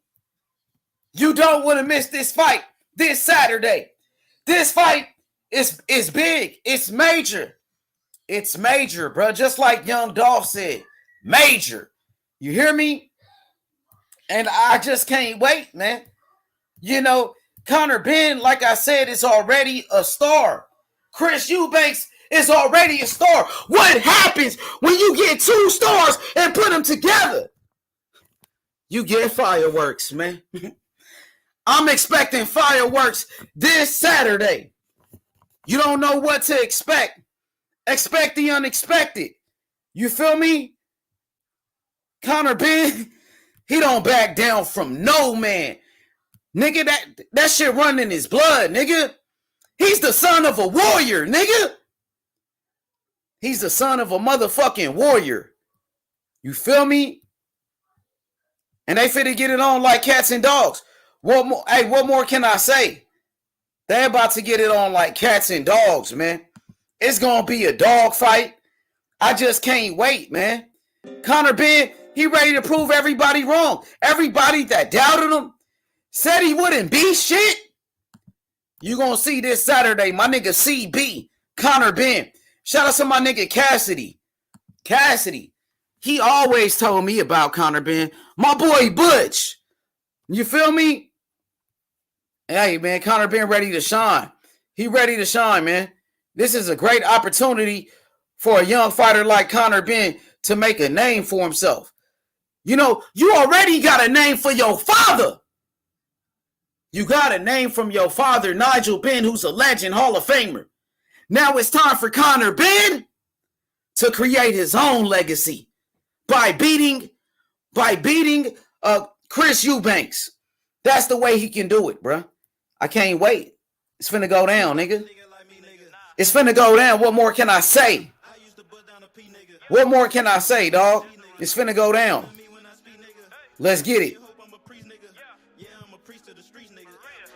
You don't want to miss this fight this Saturday. This fight is big. It's major. It's major, bruh. Just like Young Dolph said, major. You hear me? And I just can't wait, man. You know, Connor Ben, like I said, is already a star. Chris Eubanks is already a star. What happens when you get 2 stars and put them together? You get fireworks, man. I'm expecting fireworks this Saturday. You don't know what to expect. Expect the unexpected. You feel me? Connor Ben, he don't back down from no man. Nigga, that shit run in his blood, nigga. He's the son of a warrior, nigga. He's the son of a motherfucking warrior. You feel me? And they finna get it on like cats and dogs. What more can I say? They about to get it on like cats and dogs, man. It's gonna be a dog fight. I just can't wait, man. Connor Ben, he ready to prove everybody wrong. Everybody that doubted him, said he wouldn't be shit. You gonna see this Saturday, my nigga CB, Connor Ben. Shout out to my nigga Cassidy. He always told me about Connor Ben. My boy Butch. You feel me? Hey, man, Connor Ben ready to shine. He ready to shine, man. This is a great opportunity for a young fighter like Connor Ben to make a name for himself. You know, you already got a name for your father. You got a name from your father, Nigel Benn, who's a legend, Hall of Famer. Now it's time for Conor Benn to create his own legacy by beating Chris Eubanks. That's the way he can do it, bruh. I can't wait. It's finna go down, nigga. It's finna go down. What more can I say? What more can I say, dog? It's finna go down. Let's get it.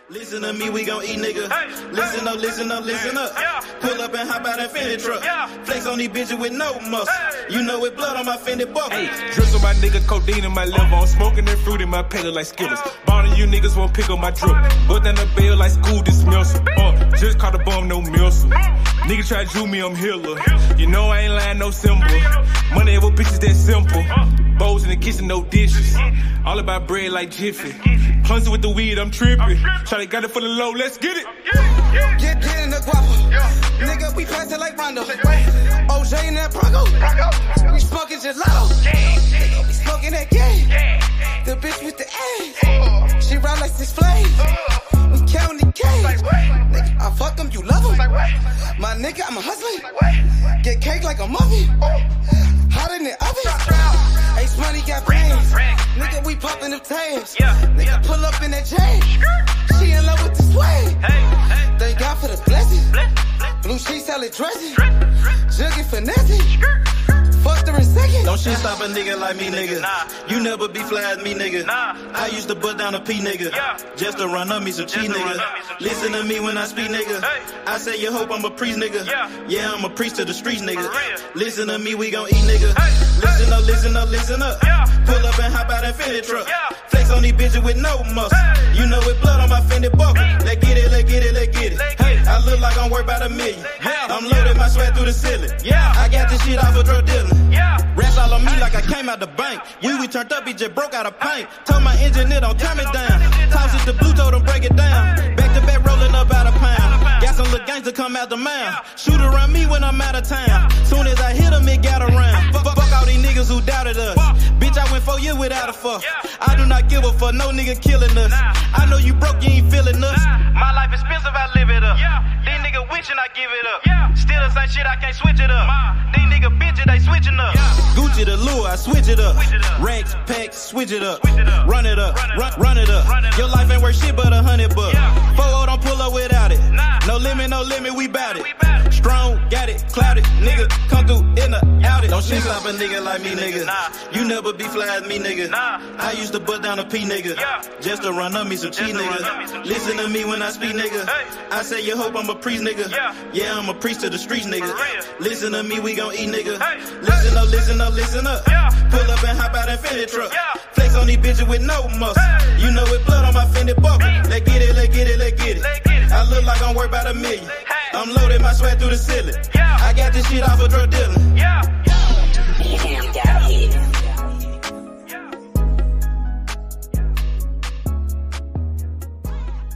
Listen to me, we gon' eat, nigga. Listen up, listen up, listen up. Pull up and hop out that Fendi truck. Flex on these bitches with no muscle. You know it blood on my Fendi buckle. Drips on my nigga, codeine in my liver. I'm smoking that fruit in my pedal like Skittles. Bonding you niggas won't pick up my drip. Bust down the bell like school dismissal. Just caught a bum, no missile. Nigga try to do me, I'm healer. You know I ain't lying, no symbol. Money with bitches that simple. Bowls in the kitchen, no dishes. All about bread like Jiffy. Clumsy with the weed, I'm tripping. Charlie got it for the low, let's get it. Get in the guapo. Nigga, we pass it like Rondo. OJ in that Bronco. We smoking gelato. Nigga, we smoking that game. The bitch with the ass. She ride like 6 flames. We counting the cash. Nigga, I fuck him, you love him. My nigga, I'm a hustler. Get cake like a muffin. Hot in the oven. Ace money got brains. Nigga, we popping them tags. Nigga, pull up in that chain. She in love with the swag. Thank God for the blessing. Blue sheets, salad dressing. Jugging finessing. Fucked her in second. Don't shit stop a nigga like me, nigga. You never be fly as me, nigga. I used to butt down a P, nigga. Just to run up me some cheese, nigga. Listen to me when I speak, nigga. I say you hope I'm a priest, nigga. Yeah, I'm a priest to the streets, nigga. Listen to me, we gon' eat, nigga. Listen up, listen up, listen up. Pull up and hop out that Fendi truck. Flex on these bitches with no muscle. You know it blood on my Fendi buckle. Let's get it, let's get it, let's get it. Hey, I look like I'm worth about $1 million. I'm loaded, my sweat through the ceiling. I got this shit off a drug dealer. Rats all on me like I came out the bank. We turned up, he just broke out of paint. Told my engineer don't turn it down. Toss it to blue, told him break it down. Back to back rolling up out of pound. Got some little gangs to come out the mouth. Shoot around me when I'm out of town. Soon as I hit him, it got around. Fuck all these niggas who doubted us. Bitch, I went 4 years without a fuck. I do not give a fuck, no nigga killing us. I know you broke, you ain't feeling us. My life expensive, I live it up. These niggas wishing I give it up. Still the same shit, I can't switch it up. These niggas bitches, they switching up. Gucci the lure, I switch it up. Racks, packs, switch it up. Run it up, run it up. Your life ain't worth shit but $100. 4-0 don't pull up without it. No limit, we bout it. Strong, got it, clouded. Nigga, come through in the out it. Don't shit stop a nigga like me, nigga. You never be fly as me, nigga. I used to butt down a P, nigga. Just to run up me some cheese, nigga. Listen to me when I speak, nigga. I say you hope I'm a priest, nigga. Yeah, I'm a priest to the streets, nigga. Listen to me, we gon' eat, nigga. Listen up, listen up, listen up. Pull up and hop out that Fendi truck. Flex on these bitches with no muscle. You know it blood on my Fendi buckle. Let's get it, let's get it, let's get it. I look like I'm worth about $1 million. I'm loaded, my sweat through the ceiling. I got this shit off a drug dealer.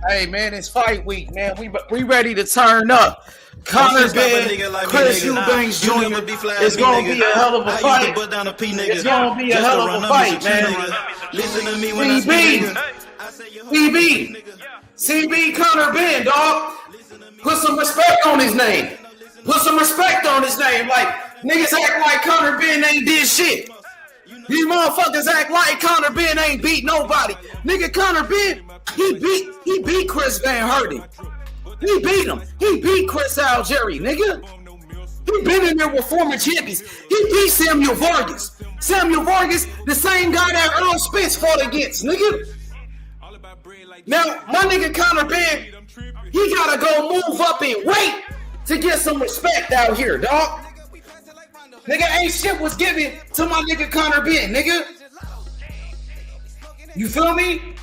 Hey man, it's fight week, man. We ready to turn up. Conor Benn, Chris Eubanks Jr. It's gonna be a hell of a fight. It's gonna be a hell of a fight, man. Listen to me when I speak. CB Conor Benn, dog. Put some respect on his name. Put some respect on his name. Like niggas act like Conor Benn ain't did shit. These motherfuckers act like Conor Benn ain't beat nobody. Nigga, Conor Benn, he beat Chris Van Herden. He beat him. He beat Chris Algieri, nigga. He been in there with former champions. He beat Samuel Vargas. Samuel Vargas, the same guy that Errol Spence fought against, nigga. Now, my nigga Conor Benn, he gotta go move up and wait to get some respect out here, dog. Nigga, ain't shit was given to my nigga Conor Benn, nigga. You feel me?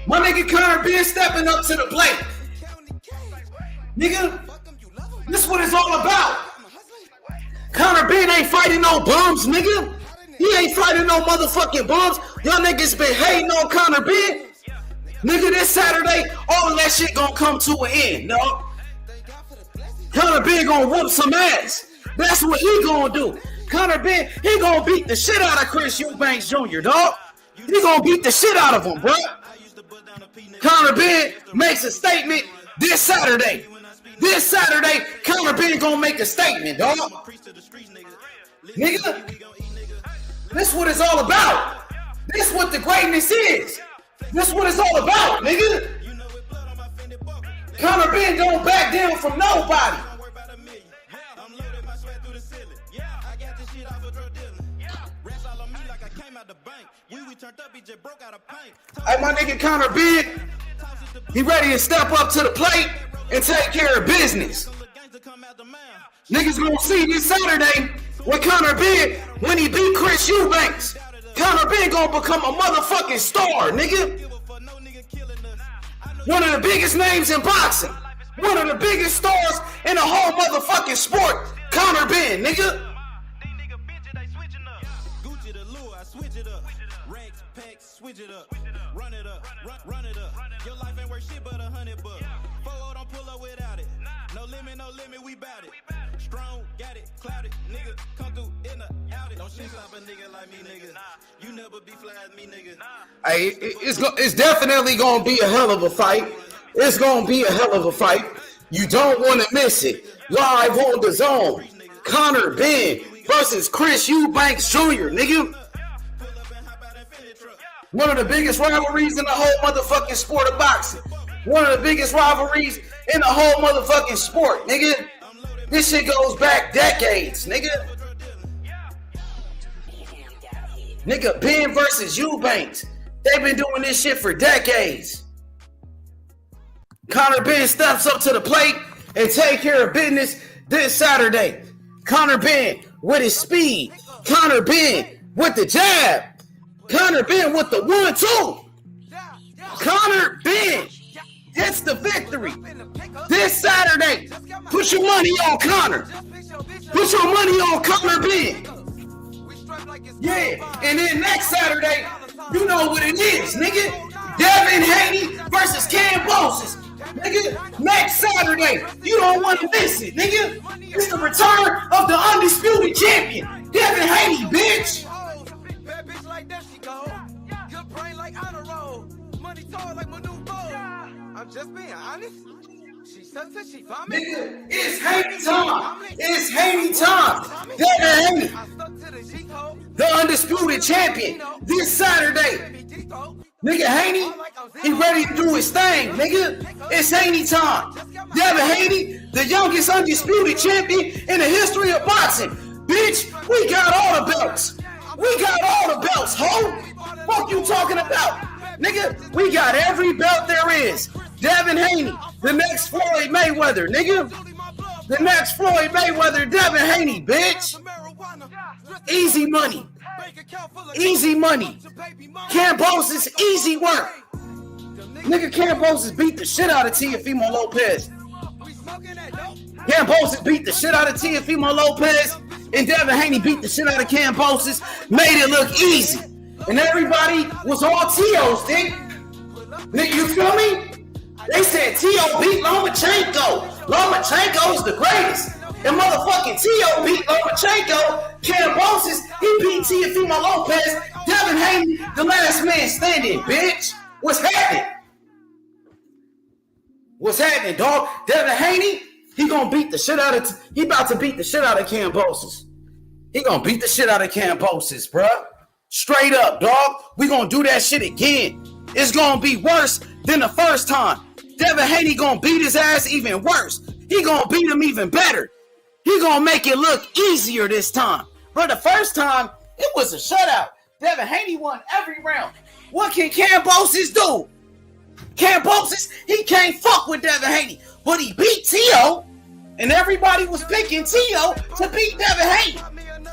My nigga Conor Benn stepping up to the plate. Nigga, this is what it's all about. Conor Benn ain't fighting no bums, nigga. He ain't fighting no motherfucking bums. Y'all niggas been hating on Conor Benn. Nigga, this Saturday, all of that shit gonna come to an end, dog. Conor Benn gonna whoop some ass. That's what he gonna do. Conor Benn, he gonna beat the shit out of Chris Eubanks Jr., dog. He gonna beat the shit out of him, bro. Conor Ben makes a statement this Saturday. This Saturday, Conor Ben gonna make a statement, dog. Nigga, this what it's all about. This what the greatness is. This what it's all about, nigga. Conor Ben don't back down from nobody. Hey, my nigga Conor Ben, he ready to step up to the plate and take care of business. Niggas gonna see this Saturday with Conor Ben when he beat Chris Eubanks. Conor Ben gonna become a motherfucking star, nigga. One of the biggest names in boxing. One of the biggest stars in the whole motherfucking sport. Conor Ben, nigga. Switch it up, run it up, run it up. Your life ain't worth shit but $100. 4 don't pull up without it. No limit, we bout it. Strong, got it, clouded, nigga. Come through in the out it. Don't shit stop a nigga like me, nigga. You never be fly as me, nigga. Hey, it's definitely gonna be a hell of a fight. It's gonna be a hell of a fight. You don't want to miss it. Live on the zone. Conor Ben versus Chris Eubanks Jr., nigga. One of the biggest rivalries in the whole motherfucking sport of boxing. One of the biggest rivalries in the whole motherfucking sport, nigga. This shit goes back decades, nigga. Nigga, Ben versus Eubanks. They've been doing this shit for decades. Conor Ben steps up to the plate and take care of business this Saturday. Conor Ben with his speed. Conor Ben with the jab. Conor Ben with the 1-2. Conor Ben gets the victory this Saturday. Put your money on Conor. Put your money on Conor Ben. Yeah, and then next Saturday, you know what it is, nigga. Devin Haney versus Cambosis. Nigga, next Saturday, you don't want to miss it, nigga. It's the return of the undisputed champion, Devin Haney, bitch. I'm just being honest. She said she found me. Nigga, it's Haney time. It's Haney time. Devin Haney, the undisputed champion, this Saturday. Nigga, Haney, he ready to do his thing, nigga. It's Haney time. Devin Haney, the youngest undisputed champion in the history of boxing. Bitch, we got all the belts. We got all the belts, ho. What you talking about? Nigga, we got every belt there is. Devin Haney, the next Floyd Mayweather, nigga. The next Floyd Mayweather, Devin Haney, bitch. Easy money. Easy money. Cambosis, easy work. Nigga, Cambosis beat the shit out of Teofimo Lopez. Cambosis beat the shit out of Teofimo Lopez. And Devin Haney beat the shit out of Cambosis. Made it look easy. And everybody was all T.O.'s, nigga. Nigga, you feel me? They said T.O. beat Lomachenko. Lomachenko is the greatest. And motherfucking T.O. beat Lomachenko. Cambosis, he beat Teofimo Lopez. Devin Haney, the last man standing, bitch. What's happening? What's happening, dog? Devin Haney, he gonna beat the shit out of, he about to beat the shit out of Cambosis. He gonna beat the shit out of Cambosis, bruh. Straight up, dog. We gonna do that shit again. It's gonna be worse than the first time. Devin Haney gonna beat his ass even worse. He gonna beat him even better. He gonna make it look easier this time. But the first time, it was a shutout. Devin Haney won every round. What can Cambosis do? Cambosis, he can't fuck with Devin Haney. But he beat T.O. And everybody was picking T.O. to beat Devin Haney.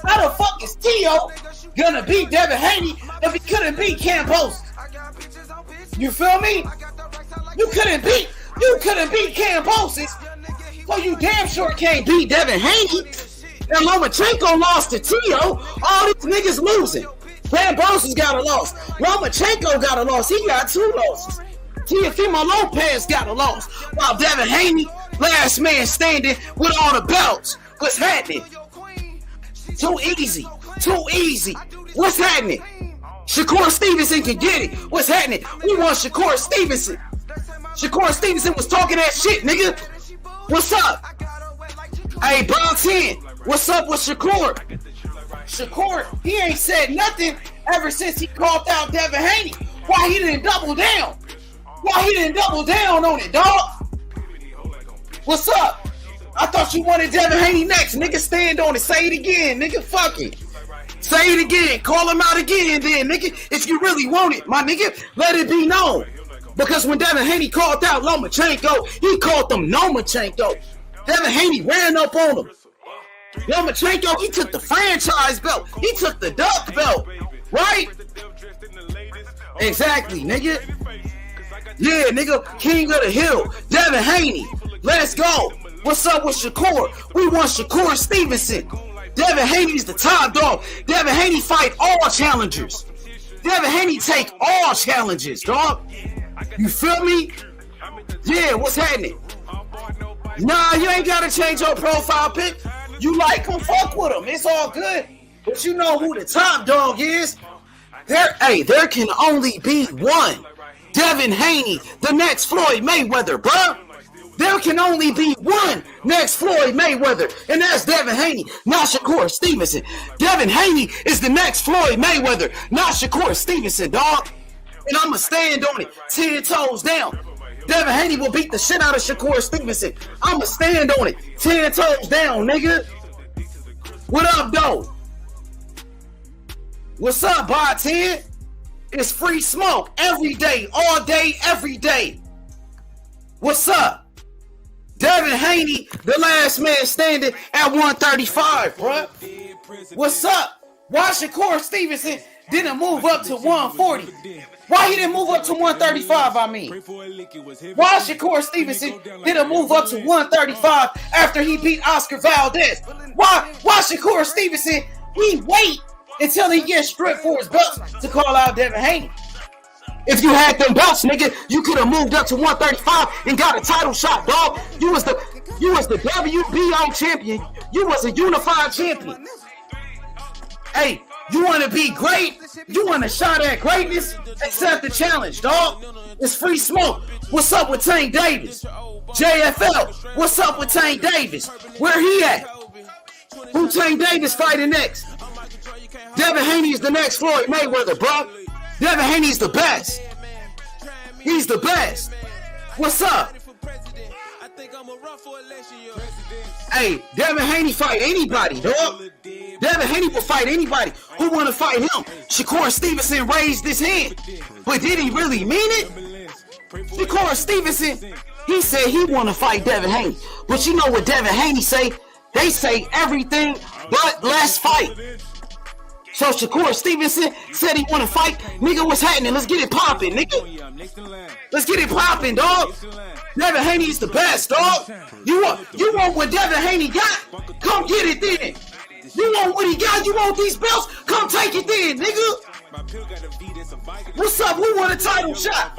How the fuck is T.O. gonna beat Devin Haney if he couldn't beat Cambosis? You feel me? You couldn't beat Cambosis, so you damn sure can't beat Devin Haney. And Lomachenko lost to T.O. All these niggas losing. Cambosis got a loss. Lomachenko got a loss. He got 2 losses. Teofimo Lopez got a loss. While Devin Haney, last man standing with all the belts. What's happening? Too easy. Too easy. What's happening? Shakur Stevenson can get it. What's happening? We want Shakur Stevenson. Shakur Stevenson was talking that shit, nigga. What's up? Hey, Brown 10, what's up with Shakur? Shakur, he ain't said nothing ever since he called out Devin Haney. Why he didn't double down? Why he didn't double down on it, dog? What's up? I thought you wanted Devin Haney next. Nigga, stand on it. Say it again, nigga. Fuck it. Say it again. Call him out again then, nigga. If you really want it, my nigga, let it be known. Because when Devin Haney called out Lomachenko, he called them Nomachenko. Devin Haney ran up on him. Lomachenko, he took the franchise belt. He took the duck belt. Right? Exactly, nigga. Yeah, nigga, king of the hill. Devin Haney. Let's go. What's up with Shakur? We want Shakur Stevenson. Devin Haney's the top dog. Devin Haney fight all challengers. Devin Haney take all challenges, dog. You feel me? Yeah, what's happening? Nah, you ain't gotta change your profile pic. You like him, fuck with him. It's all good. But you know who the top dog is. There can only be one. Devin Haney, the next Floyd Mayweather, bruh. There can only be one next Floyd Mayweather, and that's Devin Haney, not Shakur Stevenson. Devin Haney is the next Floyd Mayweather, not Shakur Stevenson, dog. And I'ma stand on it, 10 toes down. Devin Haney will beat the shit out of Shakur Stevenson. I'ma stand on it, 10 toes down, nigga. What up, though? What's up, Bot 10? It's free smoke every day, all day, every day. What's up? Devin Haney, the last man standing at 135, bruh. What's up? Why Shakur Stevenson didn't move up to 140? Why he didn't move up to 135, I mean? Why Shakur Stevenson didn't move up to 135 after he beat Oscar Valdez? Why Shakur Stevenson, he wait until he gets stripped for his belts to call out Devin Haney? If you had them belts, nigga, you could have moved up to 135 and got a title shot, dog. You was the WBO champion. You was a unified champion. Hey, you want to be great? You want a shot at greatness? Accept the challenge, dog. It's free smoke. What's up with Tank Davis? JFL, what's up with Tank Davis? Where he at? Who Tank Davis fighting next? Devin Haney is the next Floyd Mayweather, bro. Devin Haney's the best. He's the best. What's up? Hey, Devin Haney fight anybody, dog. Devin Haney will fight anybody who want to fight him. Shakur Stevenson raised his hand. But did he really mean it? Shakur Stevenson, he said he want to fight Devin Haney. But you know what Devin Haney say? They say everything but let's fight. So Shakur Stevenson said he want to fight. Nigga, what's happening? Let's get it popping, nigga. Let's get it popping, dog. Devin Haney is the best, dog. You want what Devin Haney got? Come get it then. You want what he got? You want these belts? Come take it then, nigga. What's up? Who want a title shot?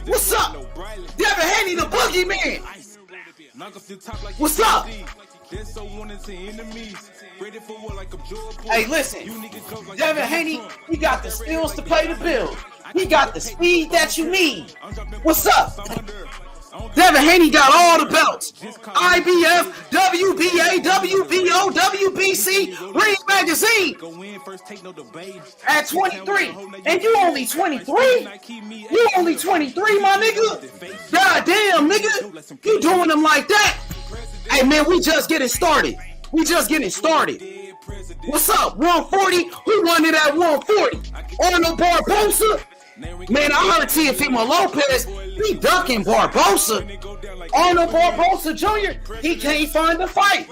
What's up? Devin Haney, the boogeyman. What's up? Hey, listen, Devin Haney, he got the skills to pay the bill. He got the speed that you need. What's up? Devin Haney got all the belts. IBF, WBA, WBO, WBC, Ring Magazine. At 23. And you only 23? You only 23, my nigga? God damn, nigga. You doing them like that? Hey, man, we just getting started. We just getting started. What's up, 140? Who won it at 140? Arnold Barbosa? Man, I heard Teofimo Lopez, he ducking Barbosa. Arnold Barbosa Jr., he can't find a fight.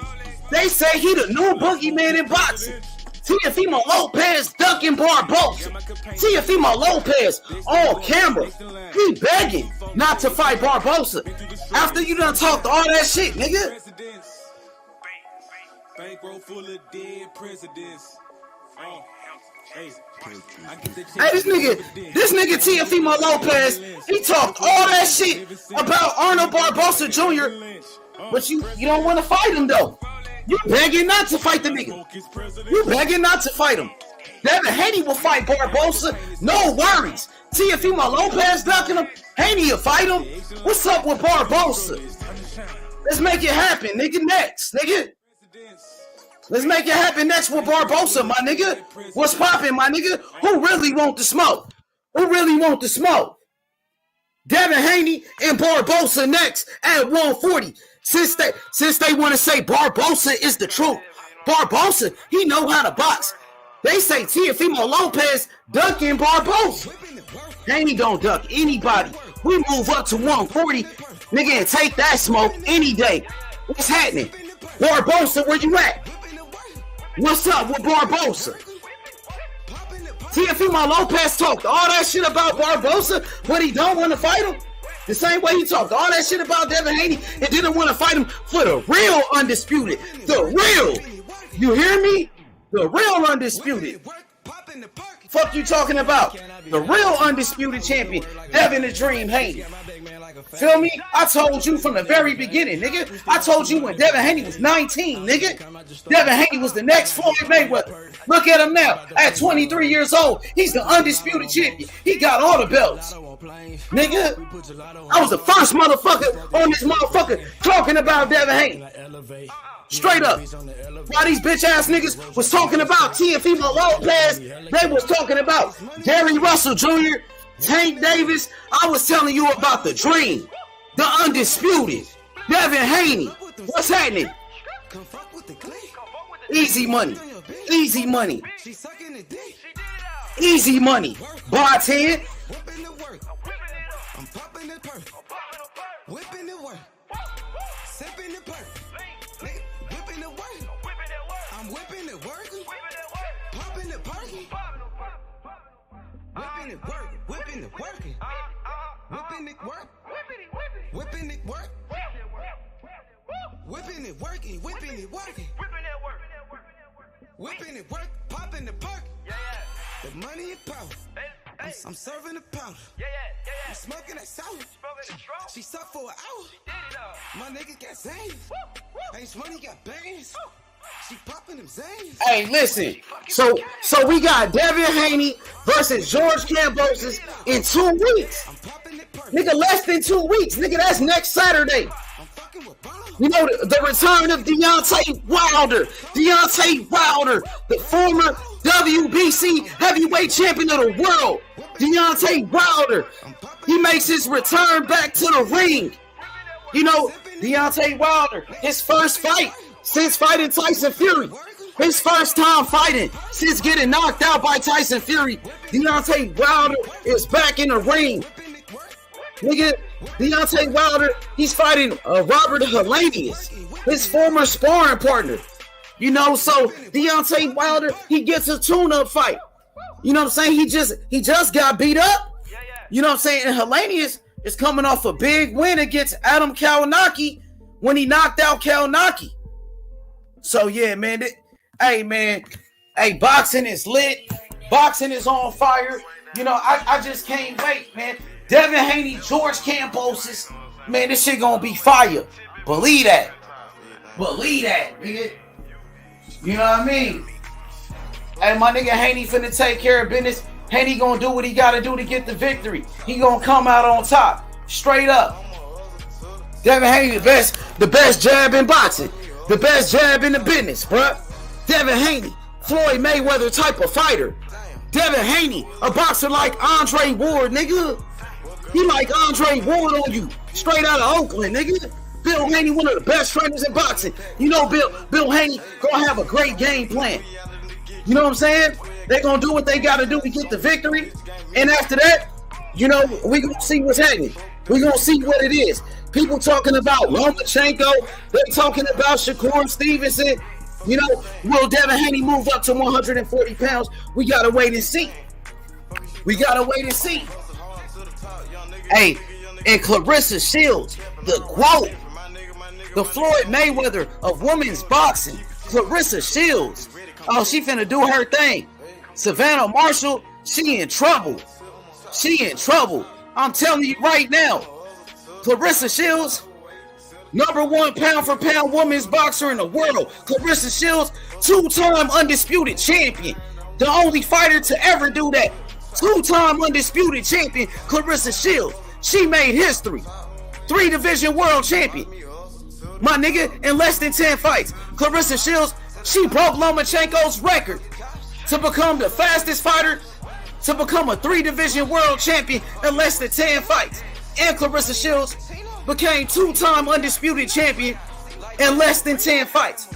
They say he the new boogeyman in boxing. Teofimo Lopez ducking Barbosa. Teofimo Lopez on camera. He begging not to fight Barbosa. After you done talked all that shit, nigga. Bankroll full of dead presidents. Hey, this nigga Teofimo Lopez, he talked all that shit about Arnold Barbosa Jr., but you don't want to fight him though. You begging not to fight the nigga. You begging not to fight him. Devin Haney will fight Barbosa. No worries. Teofimo Lopez ducking him. Haney will fight him. What's up with Barbosa? Let's make it happen, nigga. Next, nigga. Let's make it happen next with Barbosa, my nigga. What's popping, my nigga? Who really want the smoke? Who really want the smoke? Devin Haney and Barbosa next at 140. Since they want to say Barbosa is the truth. Barbosa, he know how to box. They say Teofimo Lopez ducking Barbosa. Haney don't duck anybody. We move up to 140, nigga, and take that smoke any day. What's happening? Barbosa, where you at? What's up with Barbosa? Teofimo Lopez talked all that shit about Barbosa, but he don't want to fight him. The same way he talked all that shit about Devin Haney and didn't want to fight him for the real undisputed. The real. You hear me? The real undisputed. Fuck you talking about? The real undisputed champion, Devin the Dream Haney. Feel me? I told you from the very beginning, nigga. I told you when Devin Haney was 19, nigga. Devin Haney was the next Floyd Mayweather. Look at him now. At 23 years old, he's the undisputed champion. He got all the belts. Nigga, I was the first motherfucker on this motherfucker talking about Devin Haney. Straight up. While these bitch ass niggas was talking about Teofimo Lopez, they was talking about Gary Russell Jr., Tank Davis. I was telling you about the Dream, the undisputed, Devin Haney. What's happening? Easy money. Easy money. Easy money. Bar 10. Whipping the work. Sipping the perk. Whipping the work. I'm whipping the work. Popping the perky. Whipping it work. Whipping it working. Whipping it work. Whipping it work. Whipping it working. Whipping it working. Whipping it work. Popping the perk. The money is power. I'm serving the powder. I'm smoking that sour. She sucked for an hour. My nigga got Zane. Ace Money got bands. She popping them Zanes. Hey, listen. So we got Devin Haney versus George Kambosos in 2 weeks. Nigga, less than 2 weeks. Nigga, that's next Saturday. You know, the return of Deontay Wilder. Deontay Wilder, the former WBC heavyweight champion of the world. Deontay Wilder. He makes his return back to the ring. You know, Deontay Wilder, his first fight since fighting Tyson Fury. His first time fighting since getting knocked out by Tyson Fury. Deontay Wilder is back in the ring. Nigga, Deontay Wilder, he's fighting Robert Helenius, his former sparring partner. You know, so Deontay Wilder, he gets a tune-up fight. You know what I'm saying? He just got beat up. You know what I'm saying? And Helenius is coming off a big win against Adam Kalinowski when he knocked out Kalinowski. So yeah, man. Hey, boxing is lit. Boxing is on fire. You know, I just can't wait, man. Devin Haney, George Kambosos. Man, this shit gonna be fire. Believe that. Believe that, nigga. You know what I mean? Hey, my nigga Haney finna take care of business. Haney gonna do what he gotta do to get the victory. He gonna come out on top. Straight up. Devin Haney, the best jab in boxing. The best jab in the business, bruh. Devin Haney, Floyd Mayweather type of fighter. Devin Haney, a boxer like Andre Ward, nigga. He like Andre Ward on you. Straight out of Oakland, nigga. Bill Haney, one of the best trainers in boxing. You know Bill Haney gonna have a great game plan. You know what I'm saying? They gonna do what they gotta do to get the victory. And after that, you know, we gonna see what's happening. We gonna see what it is. People talking about Lomachenko. They talking about Shakur Stevenson. You know, will Devin Haney move up to 140 pounds? We gotta wait and see. We gotta wait and see. Hey, and Clarissa Shields, the GOAT, the Floyd Mayweather of women's boxing. Clarissa Shields. Oh, she finna do her thing. Savannah Marshall, she in trouble. She in trouble. I'm telling you right now. Clarissa Shields, #1 pound for pound women's boxer in the world. Clarissa Shields, 2-time undisputed champion. The only fighter to ever do that. 2-time undisputed champion, Clarissa Shields. She made history. 3-division world champion. My nigga, in less than 10 fights. Clarissa Shields, she broke Lomachenko's record to become the fastest fighter to become a 3-division world champion in less than 10 fights. And Clarissa Shields became 2-time undisputed champion in less than 10 fights.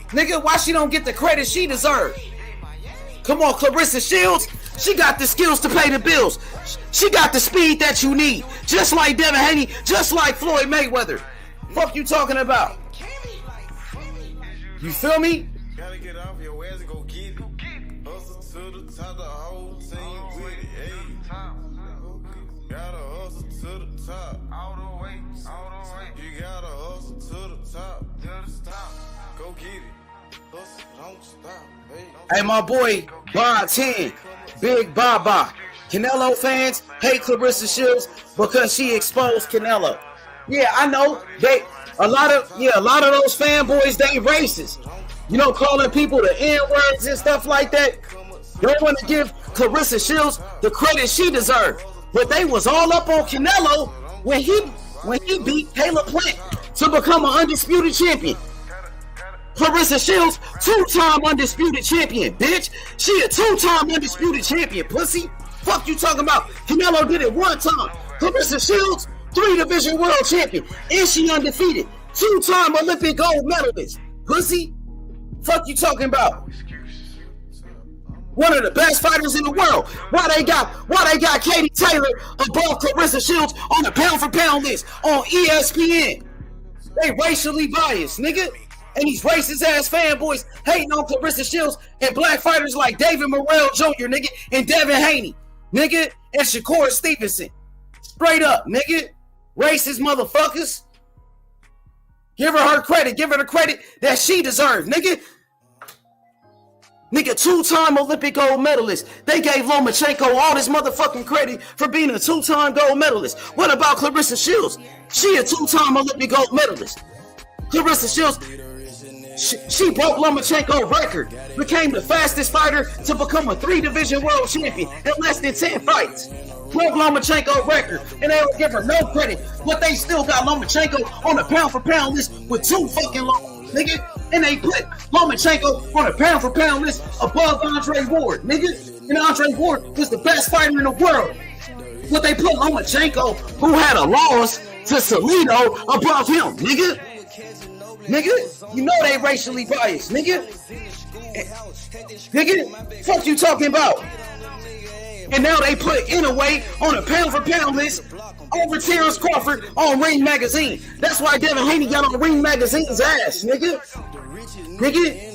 Nigga, why she don't get the credit she deserves? Come on, Clarissa Shields. She got the skills to pay the bills. She got the speed that you need. Just like Devin Haney, just like Floyd Mayweather. Fuck you talking about? You feel me? Gotta get off your ass and go get it. Hustle to the top, the whole team with it. Hey, gotta hustle to the top. All the way, all the way. You gotta hustle to the top. Go get it. Hustle, don't stop. Hey, my boy, Bob 10, Big Baba. Canelo fans hate Clarissa Shields because she exposed Canelo. Yeah, I know. A lot of those fanboys, they racist. You know, calling people the N-words and stuff like that. Don't want to give Clarissa Shields the credit she deserved. But they was all up on Canelo when he beat Caleb Plant to become an undisputed champion. Clarissa Shields, 2-time undisputed champion, bitch. She a 2-time undisputed champion, pussy. Fuck you talking about? Canelo did it 1 time. Clarissa Shields, 3-division world champion, and she undefeated. 2-time Olympic gold medalist, pussy. Fuck you talking about? One of the best fighters in the world. Why they got Katie Taylor above Clarissa Shields on the pound-for-pound list on ESPN? They racially biased, nigga. And these racist ass fanboys hating on Clarissa Shields and black fighters like David Morrell Jr., nigga, and Devin Haney, nigga, and Shakur Stevenson. Straight up, nigga. Racist motherfuckers. Give her credit. Give her the credit that she deserved, nigga. Nigga, 2-time Olympic gold medalist. They gave Lomachenko all this motherfucking credit for being a 2-time gold medalist. What about Clarissa Shields? She a 2-time Olympic gold medalist. Clarissa Shields, she broke Lomachenko's record, became the fastest fighter to become a 3-division world champion in less than 10 fights. Broke Lomachenko's record, and they don't give her no credit, but they still got Lomachenko on the pound-for-pound list with 2 fucking losses, nigga. And they put Lomachenko on a pound-for-pound list above Andre Ward, nigga. And Andre Ward was the best fighter in the world. But they put Lomachenko, who had a loss to Salido, above him, nigga. Nigga, you know they racially biased, nigga. Nigga, fuck you talking about? And now they put Inouye on a pound-for-pound list over Terence Crawford on Ring Magazine. That's why Devin Haney got on Ring Magazine's ass, nigga. Nigga.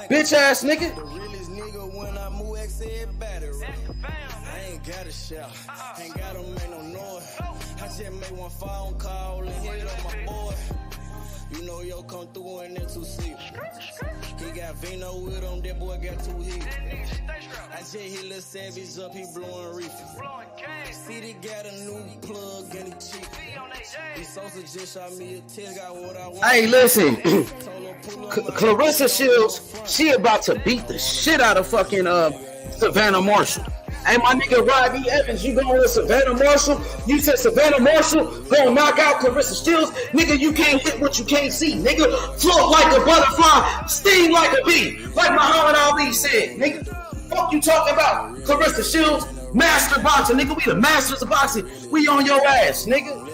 Bitch ass nigga. Gotta shout, ain't gotta make no noise. I just made one phone call and hit up my boy. You know yo come through in there 2 seats. He got Vino with him, that boy got 2 hits. I just hit Lil Savage up, he blowing reefers. City got a new plug and a cheap. He Sosa just shot me a test, got what I want. Hey, listen, Clarissa Shields, she about to beat the shit out of fucking Savannah Marshall. Hey, my nigga Rodney Evans, you going with Savannah Marshall? You said Savannah Marshall gonna knock out Clarissa Shields? Nigga, you can't hit what you can't see. Nigga, float like a butterfly, sting like a bee. Like Muhammad Ali said, nigga. Fuck you talking about? Clarissa Shields, master boxer, nigga. We the masters of boxing. We on your ass, nigga.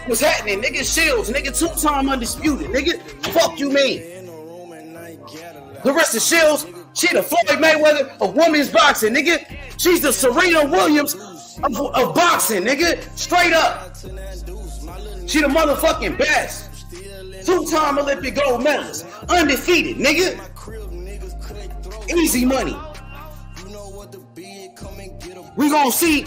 What's happening, nigga? Shields, nigga, 2-time undisputed, nigga. Fuck you mean? Clarissa Shields, she the Floyd Mayweather of women's boxing, nigga. She's the Serena Williams of boxing, nigga. Straight up. She the motherfucking best. 2-time Olympic gold medalist. Undefeated, nigga. Easy money. We gonna see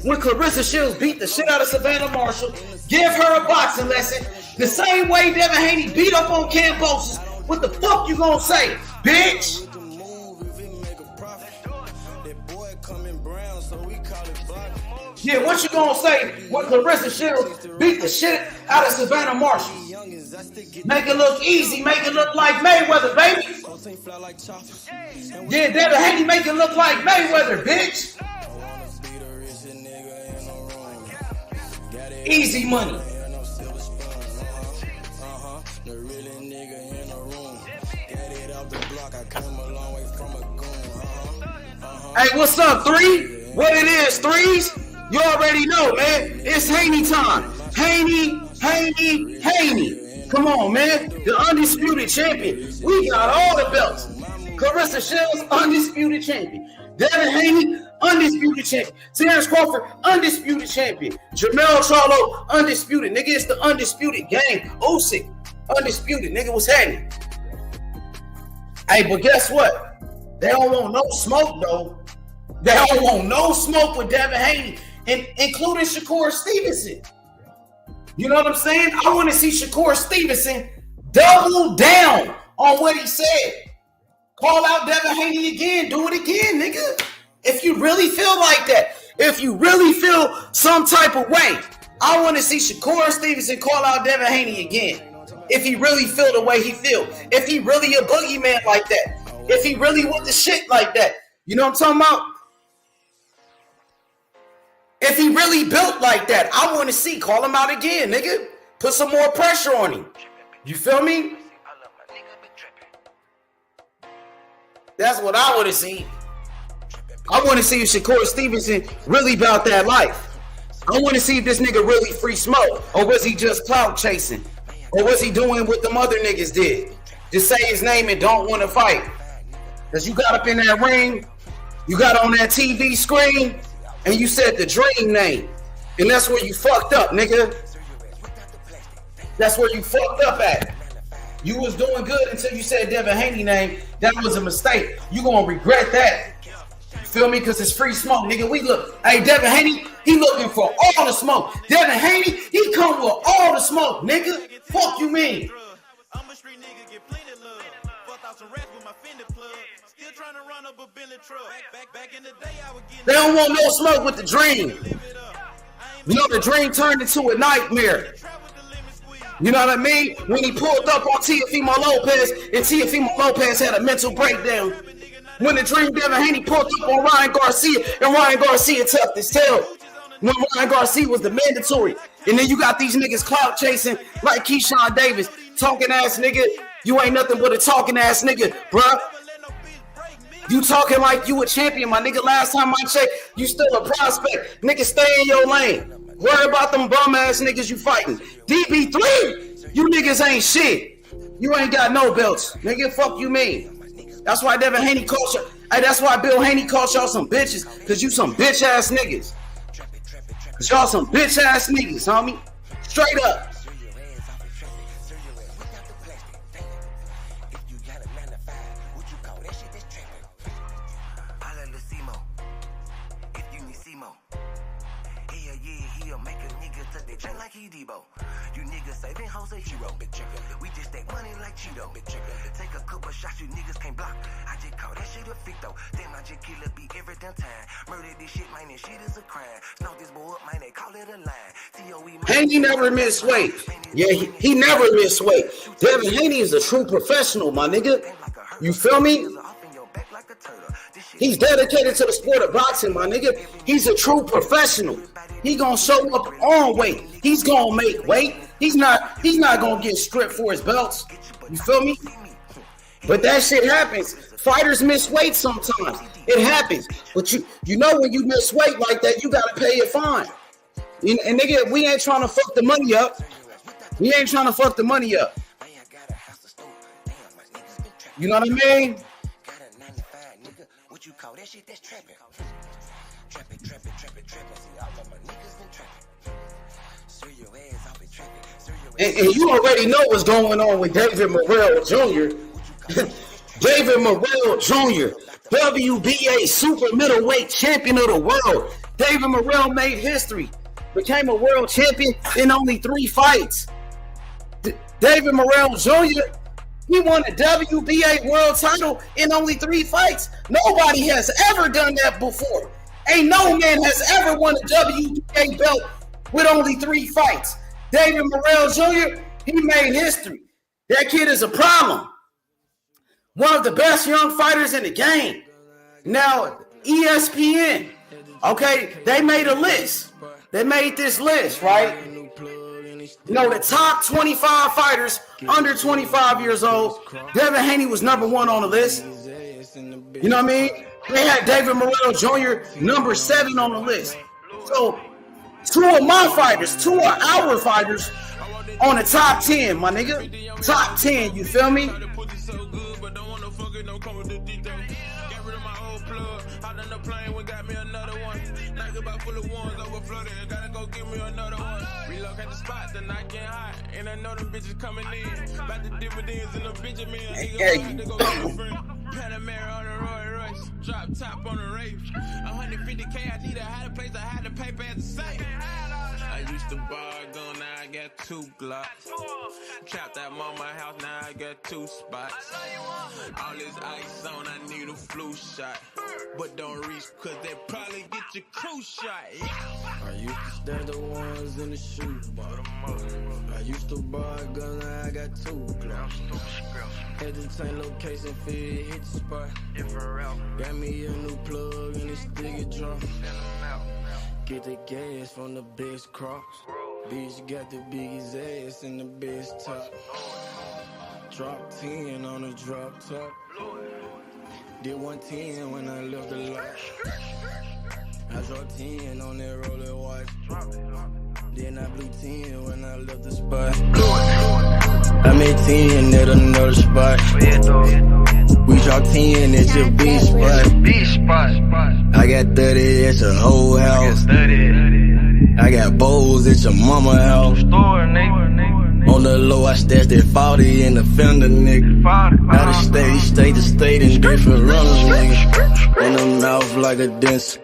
when Clarissa Shields beat the shit out of Savannah Marshall. Give her a boxing lesson. The same way Devin Haney beat up on Cambosis. What the fuck you gonna say, bitch? Yeah, what you gonna say when Clarissa Shields beat the shit out of Savannah Marshall? Make it look easy. Make it look like Mayweather, baby. Yeah, Devin Haney make it look like Mayweather, bitch. Easy money. Hey, what's up, Three? What it is, Threes? You already know, man. It's Haney time. Haney. Come on, man. The undisputed champion. We got all the belts. Clarissa Shields, undisputed champion. Devin Haney, undisputed champion. Terence Crawford, undisputed champion. Jermell Charlo, undisputed. Nigga, it's the undisputed gang. Usyk, undisputed. Nigga, what's happening? Hey, but guess what? They don't want no smoke, though. They don't want no smoke with Devin Haney, including Shakur Stevenson. You know what I'm saying? I want to see Shakur Stevenson double down on what he said. Call out Devin Haney again. Do it again, nigga. If you really feel like that, if you really feel some type of way, I want to see Shakur Stevenson call out Devin Haney again. If he really feel the way he feel. If he really a boogeyman like that. If he really want the shit like that. You know what I'm talking about? If he really built like that, I want to see. Call him out again, nigga. Put some more pressure on him. You feel me? That's what I want to see. I want to see if Shakur Stevenson really about that life. I want to see if this nigga really free smoke. Or was he just clout chasing? Or was he doing what them other niggas did? Just say his name and don't want to fight. Because you got up in that ring, you got on that TV screen, and you said the dream name. And that's where you fucked up, nigga. That's where you fucked up at. You was doing good until you said Devin Haney name. That was a mistake. You gonna regret that. You feel me? Because it's free smoke, nigga. We look. Hey, Devin Haney, he looking for all the smoke. Devin Haney, he come with all the smoke, nigga. Fuck you mean? They don't want no smoke with the dream. You know, the dream turned into a nightmare. You know what I mean? When he pulled up on Teofimo Lopez, and Teofimo Lopez had a mental breakdown. When the dream Devin Haney pulled up on Ryan Garcia, and Ryan Garcia tucked his tail. When Ryan Garcia was the mandatory. And then you got these niggas clout chasing like Keyshawn Davis. Talking ass nigga. You ain't nothing but a talking ass nigga, bruh. You talking like you a champion, my nigga. Last time I checked, you still a prospect. Nigga, stay in your lane. Worry about them bum ass niggas you fighting. DB3, you niggas ain't shit. You ain't got no belts. Nigga, fuck you mean. That's why Devin Haney called you. Hey, that's why Bill Haney called y'all some bitches. Cause you some bitch ass niggas. Cause y'all some bitch ass niggas, homie. Straight up. You niggas saving hoes a hero. We just take money like Cheeto. Take a couple shots you niggas can't block. I just call that shit a fit though. Then I just kill a beat every damn time. Murder this shit, man, this shit is a crime. Snow this boy up, man, they call it a line. Haney never missed weight. Yeah, he never missed weight. Devin Haney is a true professional, my nigga. You feel me? He's dedicated to the sport of boxing, my nigga. He's a true professional. He gonna show up on weight. He's gonna make weight. He's not gonna get stripped for his belts. You feel me? But that shit happens. Fighters miss weight sometimes. It happens. But you know when you miss weight like that, you gotta pay a fine. And nigga, we ain't trying to fuck the money up. We ain't trying to fuck the money up. You know what I mean? And you already know what's going on with David Morrell Jr. David Morrell Jr., WBA super middleweight champion of the world. David Morrell made history, became a world champion in only 3 fights. David Morrell Jr., he won a WBA world title in only 3 fights. Nobody has ever done that before. Ain't no man has ever won a WBA belt with only 3 fights. David Morrell Jr., He made history. That kid is a problem. One of the best young fighters in the game. Now, ESPN, okay, they made a list. They made this list, right? You know, the top 25 fighters under 25 years old. Devin Haney was number 1 on the list. You know what I mean? They had David Morrell Jr. number 7 on the list. So, 2 of my fighters, 2 of our fighters on the top 10, my nigga. Top 10, you feel me? Drop top on the rave. 150K, I need a higher place. I had to pay at the safe. I used to bar a gun, now I got 2 Glocks. Trapped that mama house, now I got 2 spots. All this ice on, I need a flu shot. But don't reach, cause they probably get your crew shot. I used to stand the ones in the shoe bar. I used to bar a gun, now I got 2 Glocks. Had the tank location, fit, hit the spot. Got me a new plug and it's digger drum. Get the gas from the best cross. Bitch got the biggest ass and the best top. Drop 10 on the drop top. Did 110 when I left the lot. I dropped 10 on that roller watch. Then I blew 10 when I left the spot. I made 10 at another spot. We dropped 10 at your beach spot. I got 30 at your whole house. I got bowls at your mama house. On the low, I stashed that 40 in the fender, nigga. Out of state to state in different runners, nigga. In the mouth like a dentist.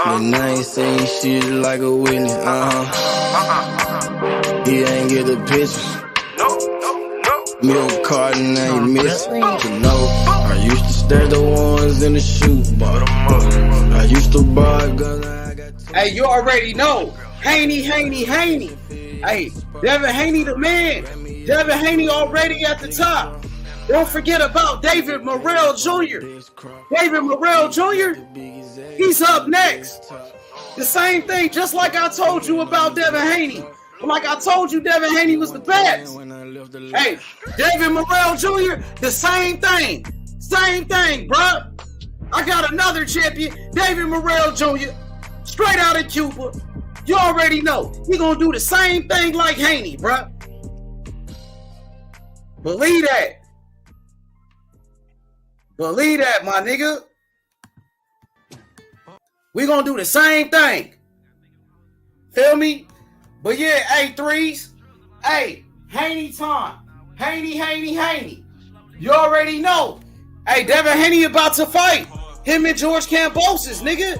And I ain't saying shit like a witness, He ain't get the picture. Milk carton ain't missing. You know, I used to stash the ones in the shoe bar. I used to buy a gun. Hey, you already know. Haney. Hey, Devin Haney the man. Devin Haney already at the top. Don't forget about David Morrell Jr. David Morrell Jr., he's up next. The same thing, just like I told you about Devin Haney. Like I told you, Devin Haney was the best. Hey, David Morrell Jr., the same thing. Same thing, bruh. I got another champion, David Morrell Jr., straight out of Cuba. You already know. He gonna do the same thing like Haney, bruh. Believe that. Believe that, my nigga. We gonna do the same thing. Feel me? But yeah, hey, threes. Hey, Haney time. Haney. You already know. Hey, Devin Haney about to fight. Him and George Kambosos, nigga.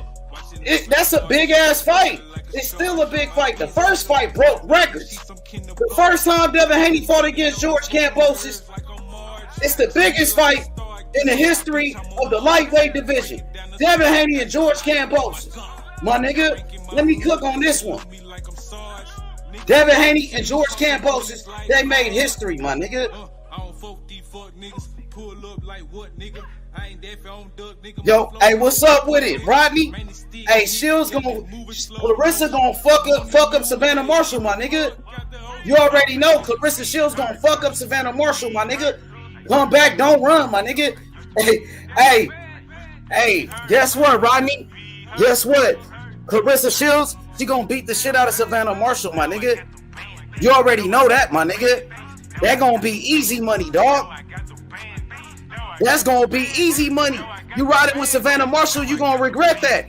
That's a big ass fight. It's still a big fight. The first fight broke records. The first time Devin Haney fought against George Kambosos, it's the biggest fight in the history of the lightweight division. Devin Haney and George Kambosos. My nigga, let me cook on this one. Devin Haney and George Kambosos, they made history, my nigga. Yo, hey, what's up with it, Rodney? Hey, Clarissa gonna fuck up Savannah Marshall, my nigga. You already know Clarissa Shields gonna fuck up Savannah Marshall, my nigga. Come back, don't run, my nigga. Hey, guess what, Rodney? Guess what? Clarissa Shields, she gonna beat the shit out of Savannah Marshall, my nigga. You already know that, my nigga. That gonna be easy money, dog. That's gonna be easy money. You riding with Savannah Marshall, you gonna regret that.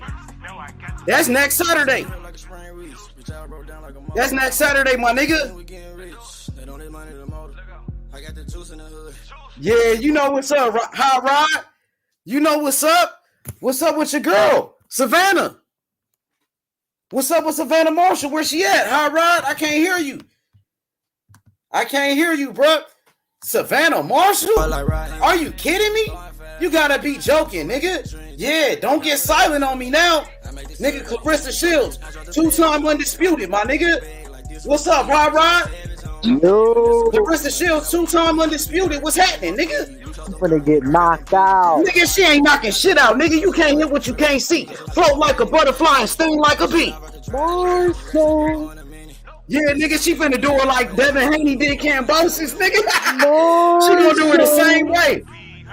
That's next Saturday. That's next Saturday, my nigga. Yeah, you know what's up, Hot Rod. You know what's up. What's up with your girl, Savannah? What's up with Savannah Marshall? Where she at, Hot Rod? I can't hear you. I can't hear you, bro. Savannah Marshall? Are you kidding me? You gotta be joking, nigga. Yeah, don't get silent on me now. Nigga, Clarissa Shields, 2-time undisputed, my nigga. What's up, Hot Rod? No. Clarissa Shields, 2-time undisputed. What's happening, nigga? She's gonna get knocked out. Nigga, she ain't knocking shit out. Nigga, you can't hit what you can't see. Float like a butterfly and sting like a bee. Marshall. Yeah, nigga, she finna do it like Devin Haney did Cambosis, nigga. She gonna do it the same way.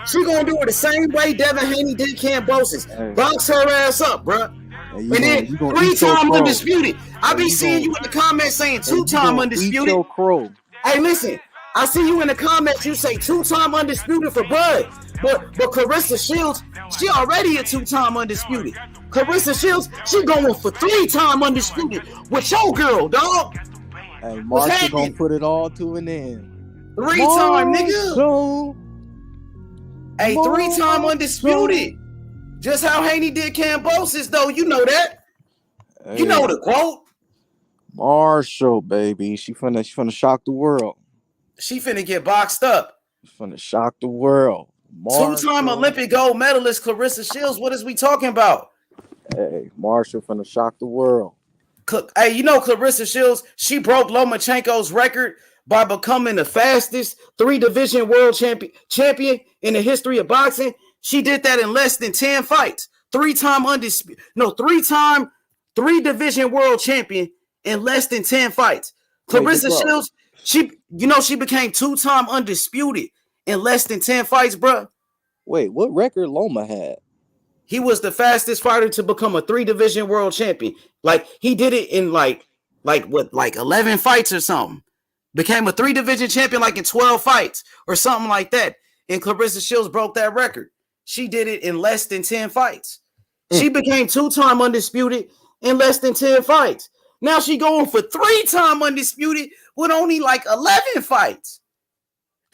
She gonna do it the same way Devin Haney did Cambosis. Box her ass up, bruh. And then 3-time undisputed. I be seeing you in the comments saying 2-time undisputed. Hey, listen, I see you in the comments. You say 2-time undisputed for Bud, but Clarissa Shields, she already a 2-time undisputed. Clarissa Shields, she going for 3-time undisputed with your girl, dog. Hey, Marshall gonna put it all to an end. 3-time, nigga. Hey, 3-time undisputed. Just how Haney did Cambosis, though. You know that. Hey. You know the quote. Marshall, baby. She finna shock the world. She finna get boxed up. Finna shock the world. 2-time Olympic gold medalist Clarissa Shields. What is we talking about? Hey, Marshall finna shock the world. Hey, you know Clarissa Shields, she broke Lomachenko's record by becoming the fastest 3-division world champion in the history of boxing. She did that in less than 10 fights. 3-time 3-division world champion in less than 10 fights. Clarissa Shields, she became 2-time undisputed in less than 10 fights, bro. Wait, what record Loma had? He was the fastest fighter to become a 3-division world champion. Like he did it in like 11 fights or something. Became a 3-division champion like in 12 fights or something like that. And Clarissa Shields broke that record. She did it in less than 10 fights. She became 2-time undisputed in less than 10 fights. Now she going for 3-time undisputed with only like 11 fights.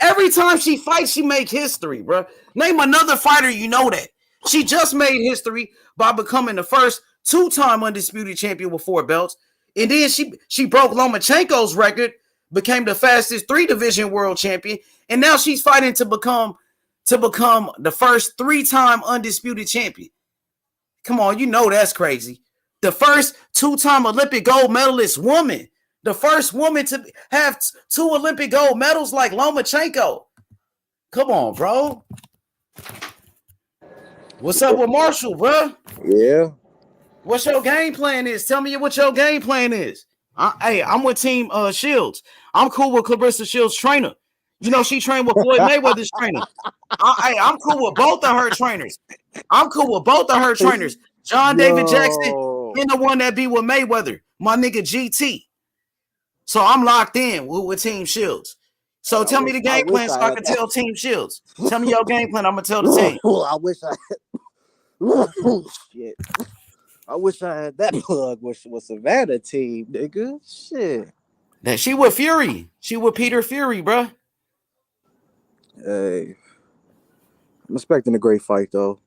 Every time she fights, she make history, bro. Name another fighter you know that. She just made history by becoming the first 2-time undisputed champion with 4 belts. And then she broke Lomachenko's record, became the fastest 3-division world champion, and now she's fighting to become the first 3-time undisputed champion. Come on, you know that's crazy. The first 2-time Olympic gold medalist woman. The first woman to have 2 Olympic gold medals like Lomachenko. Come on, bro. What's up with Marshall, bro? Yeah. What's your game plan is? Tell me what your game plan is. Hey, I'm with Team Shields. I'm cool with Clarissa Shields' trainer. You know, she trained with Floyd Mayweather's trainer. I'm cool with both of her trainers. John David Jackson and the one that be with Mayweather, my nigga GT. So I'm locked in with Team Shields. So tell me the game plan so I can tell Team Shields. Tell me your game plan. I'm going to tell the team. I wish I had... Shit. I wish I had that plug with Savannah team, nigga. Shit. Now, she with Fury. She with Peter Fury, bro. Hey. I'm expecting a great fight, though.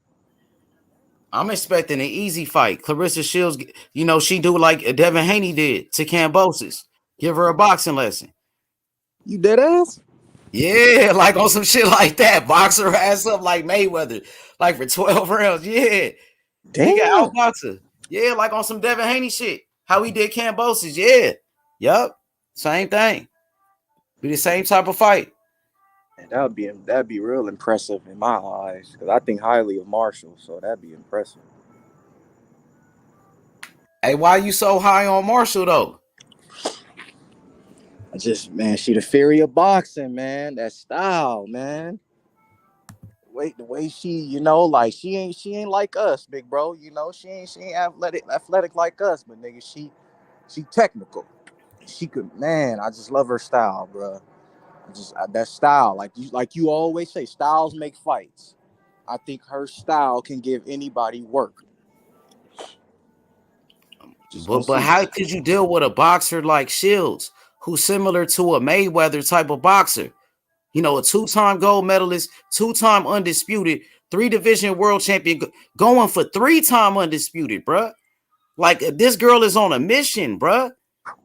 I'm expecting an easy fight. Clarissa Shields, you know, she do like Devin Haney did to Cambosis. Give her a boxing lesson. You dead ass? Yeah, like on some shit like that. Box her ass up like Mayweather. Like for 12 rounds. Yeah. Damn. He got outboxer. Yeah, like on some Devin Haney shit. How he did Cambosis. Yeah. Yup. Same thing. Be the same type of fight. And that'd be real impressive in my eyes. Because I think highly of Marshall, so that'd be impressive. Hey, why you so high on Marshall though? She the fury of boxing, man. That style, man. Wait, the way she, you know, like she ain't like us, big bro. You know, she ain't athletic like us, but nigga, she technical. She could, man. I just love her style, bro. That style, like you always say, styles make fights. I think her style can give anybody work. But how could you deal with a boxer like Shields, who's similar to a Mayweather type of boxer? You know, a 2-time gold medalist, 2-time undisputed, 3-division world champion, going for 3-time undisputed, bruh. Like, this girl is on a mission, bruh.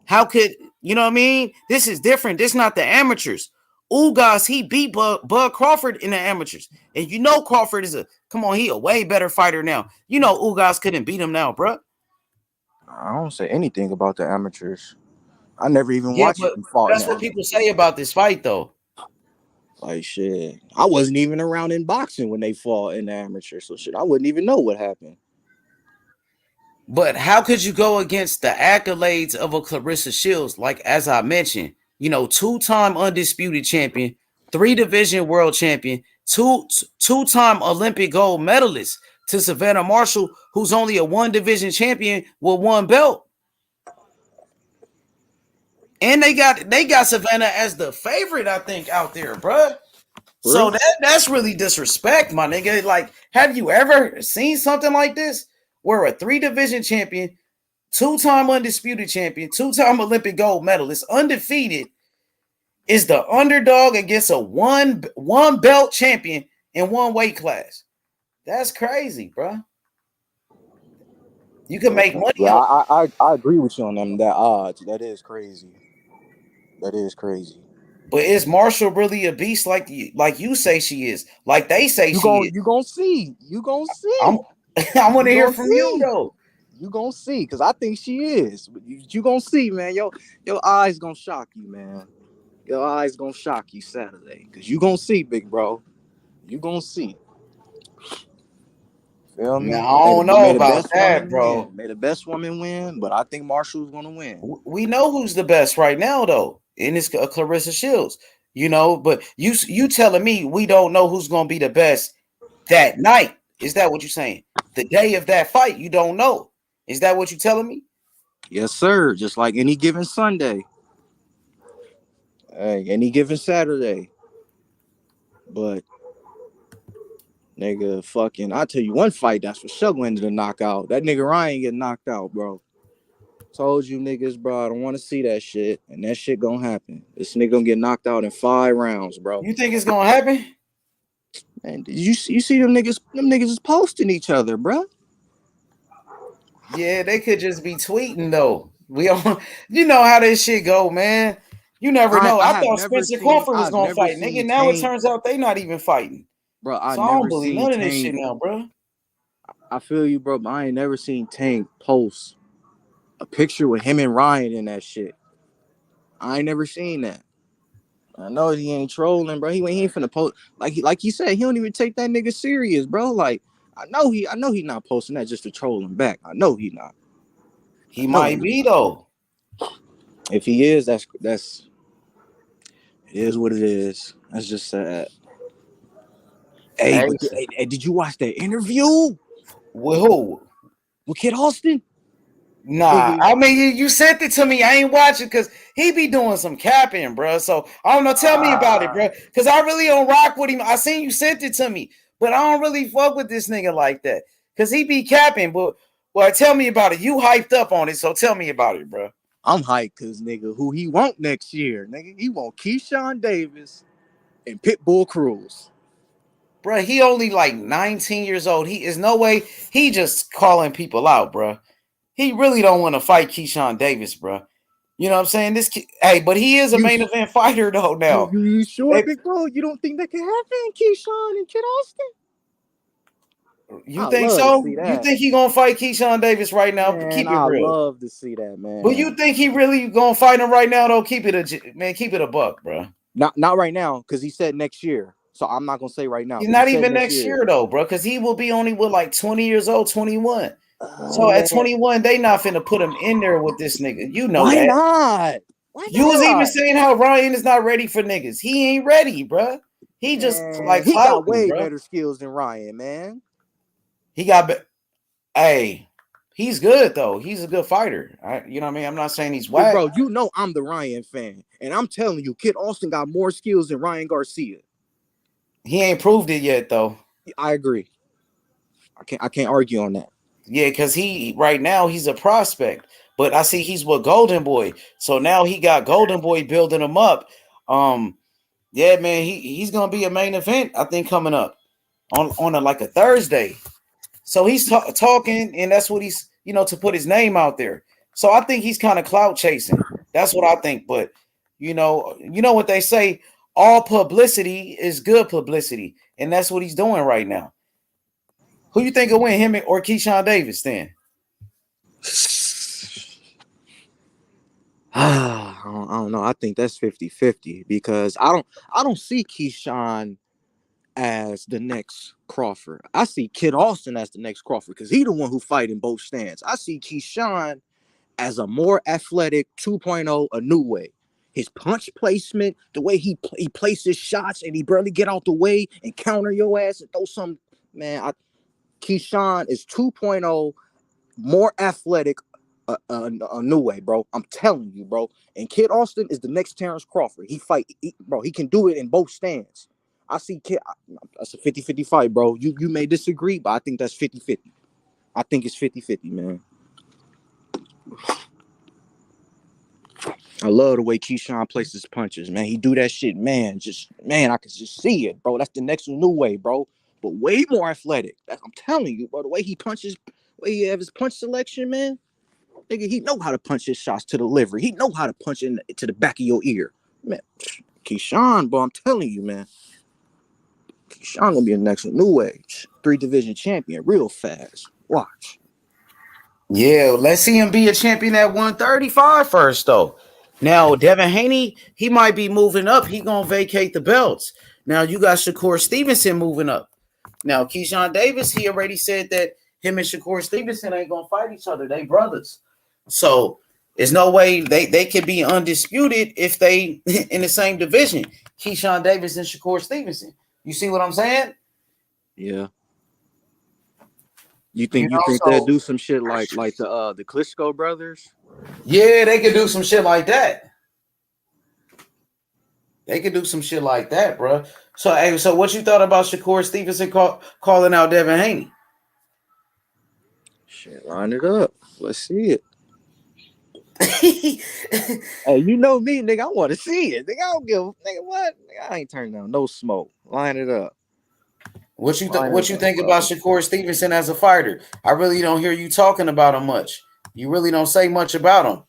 How could, you know what I mean? This is different. This is not the amateurs. Ugas, he beat Bud Crawford in the amateurs. And you know Crawford is he a way better fighter now. You know Ugas couldn't beat him now, bruh. I don't say anything about the amateurs. I never even Yeah, watched but him fight. that's what people say about this fight, though. Like shit, I wasn't even around in boxing when they fought in the amateur, so shit, I wouldn't even know what happened. But how could you go against the accolades of a Clarissa Shields? Like, as I mentioned, you know, 2-time undisputed champion, 3-division world champion, two-time Olympic gold medalist, to Savannah Marshall, who's only a 1-division champion with 1 belt. And they got Savannah as the favorite, I think, out there, bruh. So that's really disrespect, my nigga. Like, have you ever seen something like this? Where a 3-division champion, 2-time undisputed champion, 2-time Olympic gold medalist, undefeated, is the underdog against a one belt champion in 1 weight class. That's crazy, bro. You can make money. Yeah, I agree with you on them. That odds. That is crazy. That is crazy. But is Marshall really a beast like you say she is? Like they say she is? You gonna see. You gonna see. I want to hear from you though. You gonna see, because I think she is. You gonna see, man. Your eyes gonna shock you, man. Your eyes gonna shock you Saturday, because you gonna see, big bro. You gonna see. Feel me? Now, I don't know about that, bro. May the best woman win, but I think Marshall's gonna win. We know who's the best right now, though, and it's Clarissa Shields. You know, but you telling me we don't know who's gonna be the best that night? Is that what you're saying? The day of that fight, you don't know. Is that what you're telling me? Yes, sir. Just like any given Sunday. Hey, any given Saturday. But nigga, fucking, I'll tell you one fight that's for sure going to the knockout. That nigga Ryan get knocked out, bro. Told you niggas, bro, I don't want to see that shit. And that shit gonna happen. This nigga gonna get knocked out in 5 rounds, bro. You think it's gonna happen? Man, you see them niggas is posting each other, bro. Yeah, they could just be tweeting though. We don't, you know how this shit go, man. You never know. I thought Spencer Crawford was gonna fight, nigga. Now it turns out they not even fighting. Bro, I don't believe none of this shit now, bro. I feel you, bro, but I ain't never seen Tank post a picture with him and Ryan in that shit. I ain't never seen that. I know he ain't trolling, bro. He ain't finna post like you said. He don't even take that nigga serious, bro. Like I know he not posting that just to troll him back. I know he not. He might be though. If he is, that's it is what it is. That's just sad. Hey, did you watch that interview? With who? With Kid Austin? Nah, I mean you sent it to me. I ain't watching because he be doing some capping, bro. So I don't know. Tell me about it, bro. Because I really don't rock with him. I seen you sent it to me, but I don't really fuck with this nigga like that because he be capping. But well, tell me about it. You hyped up on it, so tell me about it, bro. I'm hyped because nigga, who he want next year? Nigga, he want Keyshawn Davis and Pitbull Cruz. Bro, he only like 19 years old. He is no way. He just calling people out, bro. He really don't want to fight Keyshawn Davis, bro. You know what I'm saying? Hey, but he is a main event fighter though now. You sure, big bro? You don't think that can happen, Keyshawn and Kid Austin? You think so? You think he gonna fight Keyshawn Davis right now? Man, keep it real. I love to see that, man. But you think he really gonna fight him right now though? Keep it a buck, bro. Not right now, because he said next year. So I'm not gonna say right now. He's not even next year though, bro, because he will be only with like 20 years old, 21. So at 21, they not finna put him in there with this nigga. You know Why that. Not? You was even saying how Ryan is not ready for niggas. He ain't ready, bro. He just like he got way better skills than Ryan, man. He got hey, he's good though. He's a good fighter. You know what I mean? I'm not saying he's whack. Bro, you know I'm the Ryan fan, and I'm telling you, Kid Austin got more skills than Ryan Garcia. He ain't proved it yet, though. I agree. I can't argue on that. Yeah, because right now he's a prospect, but I see he's with Golden Boy, so now he got Golden Boy building him up. Yeah, man, he's gonna be a main event, I think, coming up on a Thursday. So he's talking, and that's what he's to put his name out there. So I think he's kind of clout chasing. That's what I think. But you know what they say. All publicity is good publicity, and that's what he's doing right now. Who you think will win, him or Keyshawn Davis then? don't know. I think that's 50-50 because I don't see Keyshawn as the next Crawford. I see Kid Austin as the next Crawford because he the one who fight in both stands. I see Keyshawn as a more athletic 2.0, a new way. His punch placement, the way he places shots and he barely get out the way and counter your ass and throw some, man. Keyshawn is 2.0, more athletic, a new way, bro. I'm telling you, bro. And Kid Austin is the next Terence Crawford. He can do it in both stands. I see Kid. That's a 50-50 fight, bro. You may disagree, but I think that's 50-50. I think it's 50-50, man. I love the way Keyshawn places punches, man. He do that shit, man. I can just see it, bro. That's the next new way, bro. But way more athletic. I'm telling you, bro. The way he punches, the way he have his punch selection, man. Nigga, he know how to punch his shots to the liver. He know how to punch to the back of your ear, man. Keyshawn, bro. I'm telling you, man. Keyshawn gonna be the next new age 3-division champion real fast. Watch. Yeah, let's see him be a champion at 135 first, though. Now, Devin Haney, he might be moving up. He gonna vacate the belts. Now, you got Shakur Stevenson moving up. Now, Keyshawn Davis, he already said that him and Shakur Stevenson ain't gonna fight each other. They brothers. So there's no way they could be undisputed if they in the same division. Keyshawn Davis and Shakur Stevenson. You see what I'm saying? Yeah. You think they'll do some shit like the Klitschko brothers? Yeah, they could do some shit like that. They could do some shit like that, bro. So, hey, so what you thought about Shakur Stevenson calling out Devin Haney? Shit, line it up. Let's see it. Hey, you know me, nigga. I want to see it. Nigga, I don't give. Nigga, what? Nigga, I ain't turning down no smoke. Line it up. What you think about Shakur Stevenson as a fighter? I really don't hear you talking about him much. You really don't say much about him.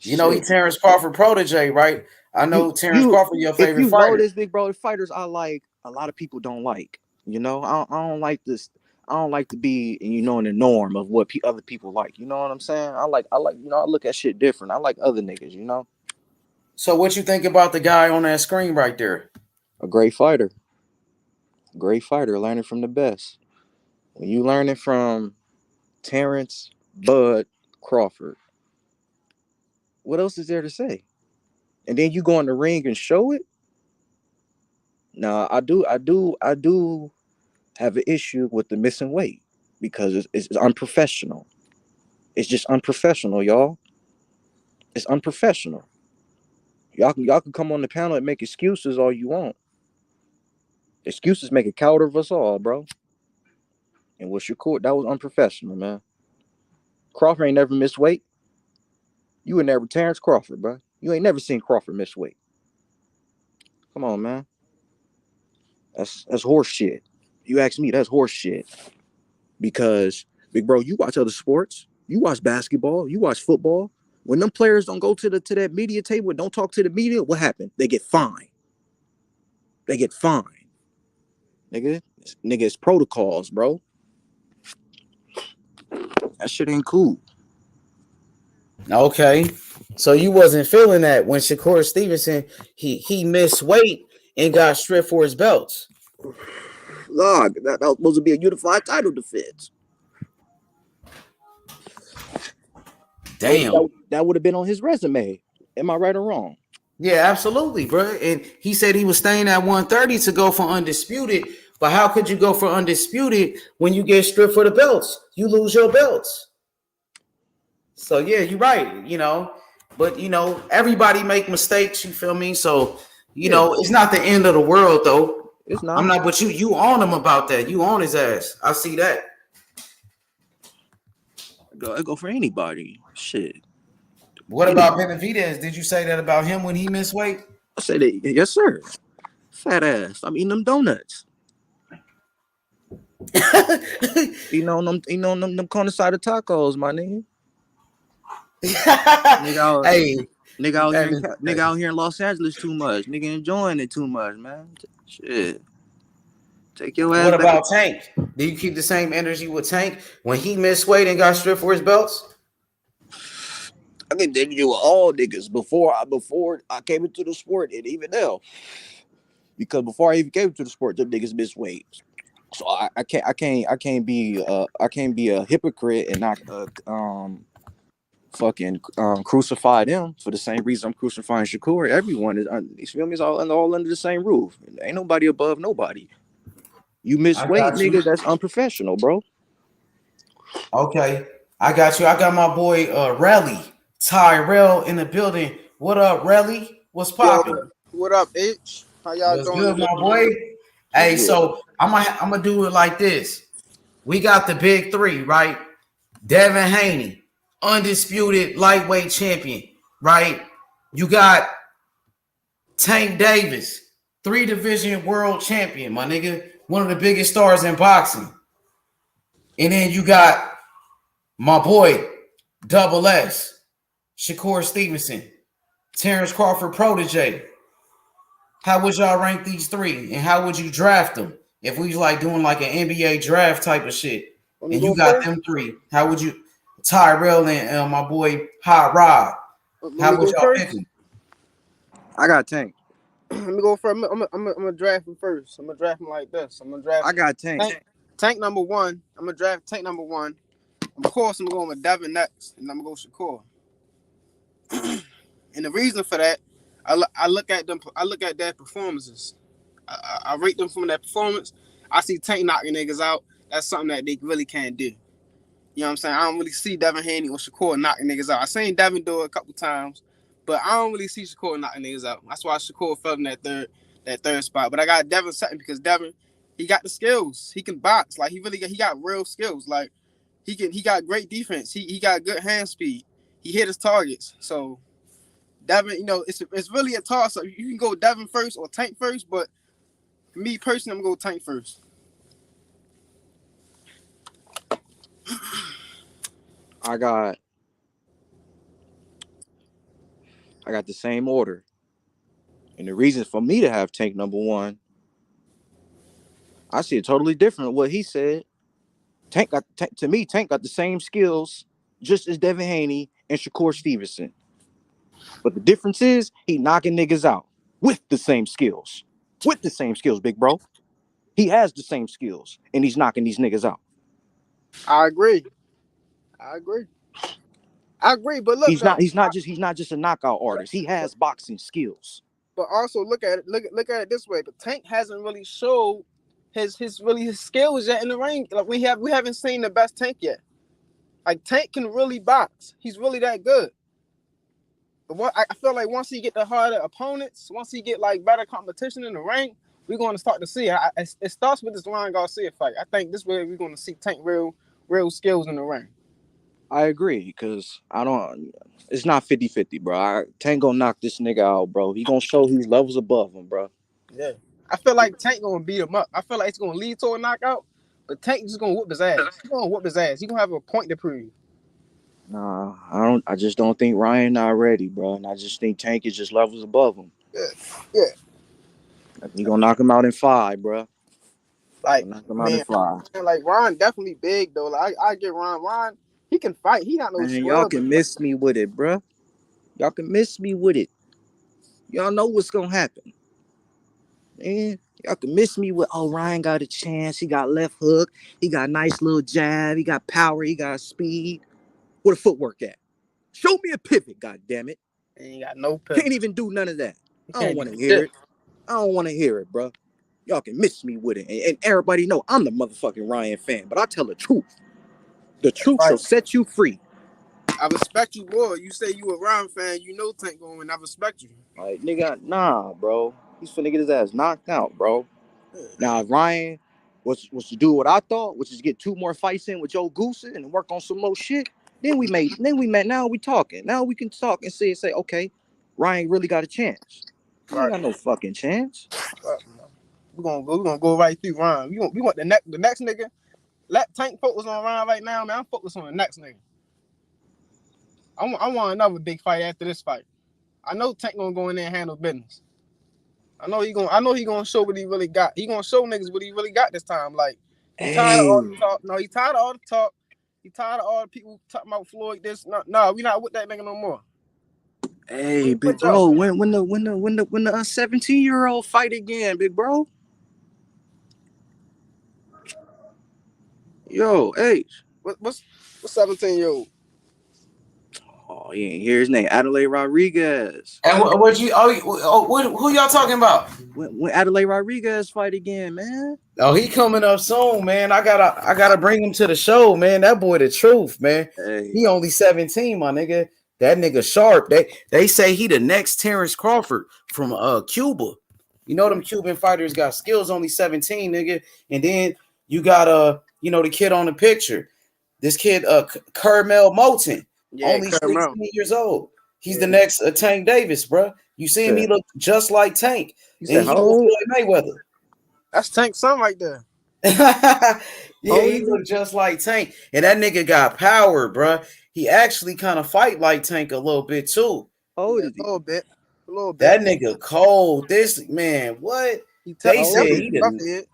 You know, he Terence Crawford protege, right? I know Terence Crawford, your favorite if you fighter. Know this, big bro, the fighters I like, a lot of people don't like. You know, I don't like this. I don't like to be, in the norm of what other people like. You know what I'm saying? I like, I look at shit different. I like other niggas, you know? So what you think about the guy on that screen right there? A great fighter. Great fighter, learning from the best. When you learning from Terence Bud Crawford, what else is there to say? And then you go in the ring and show it? Now, I do have an issue with the missing weight because it's unprofessional. It's just unprofessional, y'all. It's unprofessional. Y'all can come on the panel and make excuses all you want. Excuses make a coward of us all, bro. And with Shakur, that was unprofessional, man. Crawford ain't never missed weight. You were never Terence Crawford, bro. You ain't never seen Crawford miss weight. Come on, man. That's horse shit. You ask me, that's horse shit. Because, big bro, you watch other sports. You watch basketball. You watch football. When them players don't go to that media table and don't talk to the media, what happened? They get fined. They get fined. Nigga, it's protocols, bro. That shit ain't cool. Okay. So you wasn't feeling that when Shakur Stevenson, he missed weight and got stripped for his belts. Log, that was supposed to be a unified title defense. Damn. That would have been on his resume. Am I right or wrong? Yeah, absolutely, bro. And he said he was staying at 130 to go for undisputed. But how could you go for undisputed when you get stripped for the belts? You lose your belts. So, yeah, you're right, But, everybody make mistakes, you feel me? So, it's not the end of the world, though. It's not. I'm not, but you on him about that. You on his ass. I see that. I go for anybody. Shit. What about Benavidez? Did you say that about him when he missed weight? I said that, yes, sir. Fat ass. I'm eating them donuts. them corner side of tacos, my nigga. Nigga out here in Los Angeles too much. Nigga enjoying it too much, man. Shit. Take your ass. What about Tank? Do you keep the same energy with Tank when he missed weight and got stripped for his belts? I can debut with all niggas before I came into the sport, and even now, because before I even came into the sport, them niggas missed weight. So I can't be a hypocrite and not crucify them for the same reason I'm crucifying Shakur. Everyone is, you feel me? It's all under the same roof. Ain't nobody above nobody. You miss weight, nigga. That's unprofessional, bro. Okay, I got you. I got my boy Relly Tyrell in the building. What up, Relly? What's popping? What up, H? How y'all What's doing? good, my boy? Hey, so I'm gonna do it like this. We got the big three, right? Devin Haney, undisputed lightweight champion, right? You got Tank Davis, 3-division world champion, my nigga, one of the biggest stars in boxing. And then you got my boy, Double S, Shakur Stevenson, Terence Crawford protege. How would y'all rank these three? And how would you draft them? If we was like doing like an NBA draft type of shit. And you got them three. How would you, Tyrell and my boy Hot Rod, how would y'all pick them? I got Tank. Let me go first. I'm gonna draft him first. I'm gonna draft him like this. I'm gonna draft. I got Tank. Tank number one. I'm gonna draft Tank number one. Of course, I'm going with Devin next, and I'm gonna go Shakur. And the reason for that, I look at them. I look at their performances. I rate them from their performance. I see Tank knocking niggas out. That's something that they really can't do. You know what I'm saying? I don't really see Devin Haney or Shakur knocking niggas out. I seen Devin do it a couple times, but I don't really see Shakur knocking niggas out. That's why Shakur fell in that third spot. But I got Devin second because Devin, he got the skills. He can box. Like he got real skills. Like he got great defense. He got good hand speed. He hit his targets. So Devin, it's really a toss up. You can go Devin first or Tank first, but for me personally, I'm gonna go Tank first. I got the same order. And the reason for me to have Tank number one, I see it totally different what he said. Tank got the same skills just as Devin Haney and Shakur Stevenson. But the difference is he knocking niggas out with the same skills. With the same skills, big bro. He has the same skills and he's knocking these niggas out. I agree, but look, he's not just a knockout artist. He has boxing skills. But also look at it this way. But Tank hasn't really showed his skills yet in the ring. Like we haven't seen the best Tank yet. Like Tank can really box. He's really that good. But I feel like once he get the harder opponents, once he get like better competition in the ring, we're going to start to see. It starts with this Ryan Garcia fight. I think this way we're going to see Tank real skills in the ring. I agree, because it's not 50-50, bro. Tank gonna knock this nigga out, bro. He gonna show he's levels above him, bro. Yeah. I feel like Tank gonna beat him up. I feel like it's gonna lead to a knockout, but Tank just gonna whoop his ass. He's gonna whoop his ass. He gonna have a point to prove. Nah, I just don't think Ryan not ready, bro. And I just think Tank is just levels above him. Yeah. He gonna knock him out in 5, bro. Like, knock him out in 5. Like Ron definitely big though. Like I get Ron. He can fight. He not no. Man, y'all can miss me with it, bro. Y'all can miss me with it. Y'all know what's gonna happen. Man, y'all can miss me with, Ryan got a chance. He got left hook. He got nice little jab. He got power. He got speed. Where the footwork at? Show me a pivot, goddammit. He ain't got no pivot. Can't even do none of that. I don't want to hear it. I don't want to hear it, bro. Y'all can miss me with it. And everybody know I'm the motherfucking Ryan fan, but I tell the truth. The truth shall set you free. I respect you, boy. You say you a Ryan fan, you know Tank going win. I respect you. Like, nigga, nah, bro. He's finna get his ass knocked out, bro. Now, if Ryan was to do what I thought, which is get 2 more fights in with Joe Goose and work on some more shit, now we talking. Now we can talk and say, okay, Ryan really got a chance. He ain't got no fucking chance. We're gonna go right through Ryan. We want the next nigga. Let Tank focus on Ryan right now, man. I'm focused on the next nigga. I want another big fight after this fight. I know Tank gonna go in there and handle business. I know he gonna show what he really got. He gonna show niggas what he really got this time. Like he tired of all the talk. No, he tired of all the talk. He tired of all the people talking about Floyd. This no, we not with that nigga no more. Hey, big bro, when the 17-year-old fight again, big bro? Yo, H. What's 17-year-old? Oh, he ain't hear his name. Adelaide Rodriguez. And who y'all talking about? When Adelaide Rodriguez fight again, man. Oh, he coming up soon, man. I gotta bring him to the show, man. That boy the truth, man. Hey. He only 17, my nigga. That nigga sharp. They say he the next Terence Crawford from Cuba. You know them Cuban fighters got skills, only 17, nigga. And then you got the kid on the picture. This kid, Kermel Moulton, only 16 years old. He's the next Tank Davis, bro. You see him, he look just like Tank. And he was Floyd Mayweather. That's Tank's son right there. He look just like Tank. And that nigga got power, bro. He actually kind of fight like Tank a little bit too. A little bit. That nigga cold. This man, what? They said he didn't.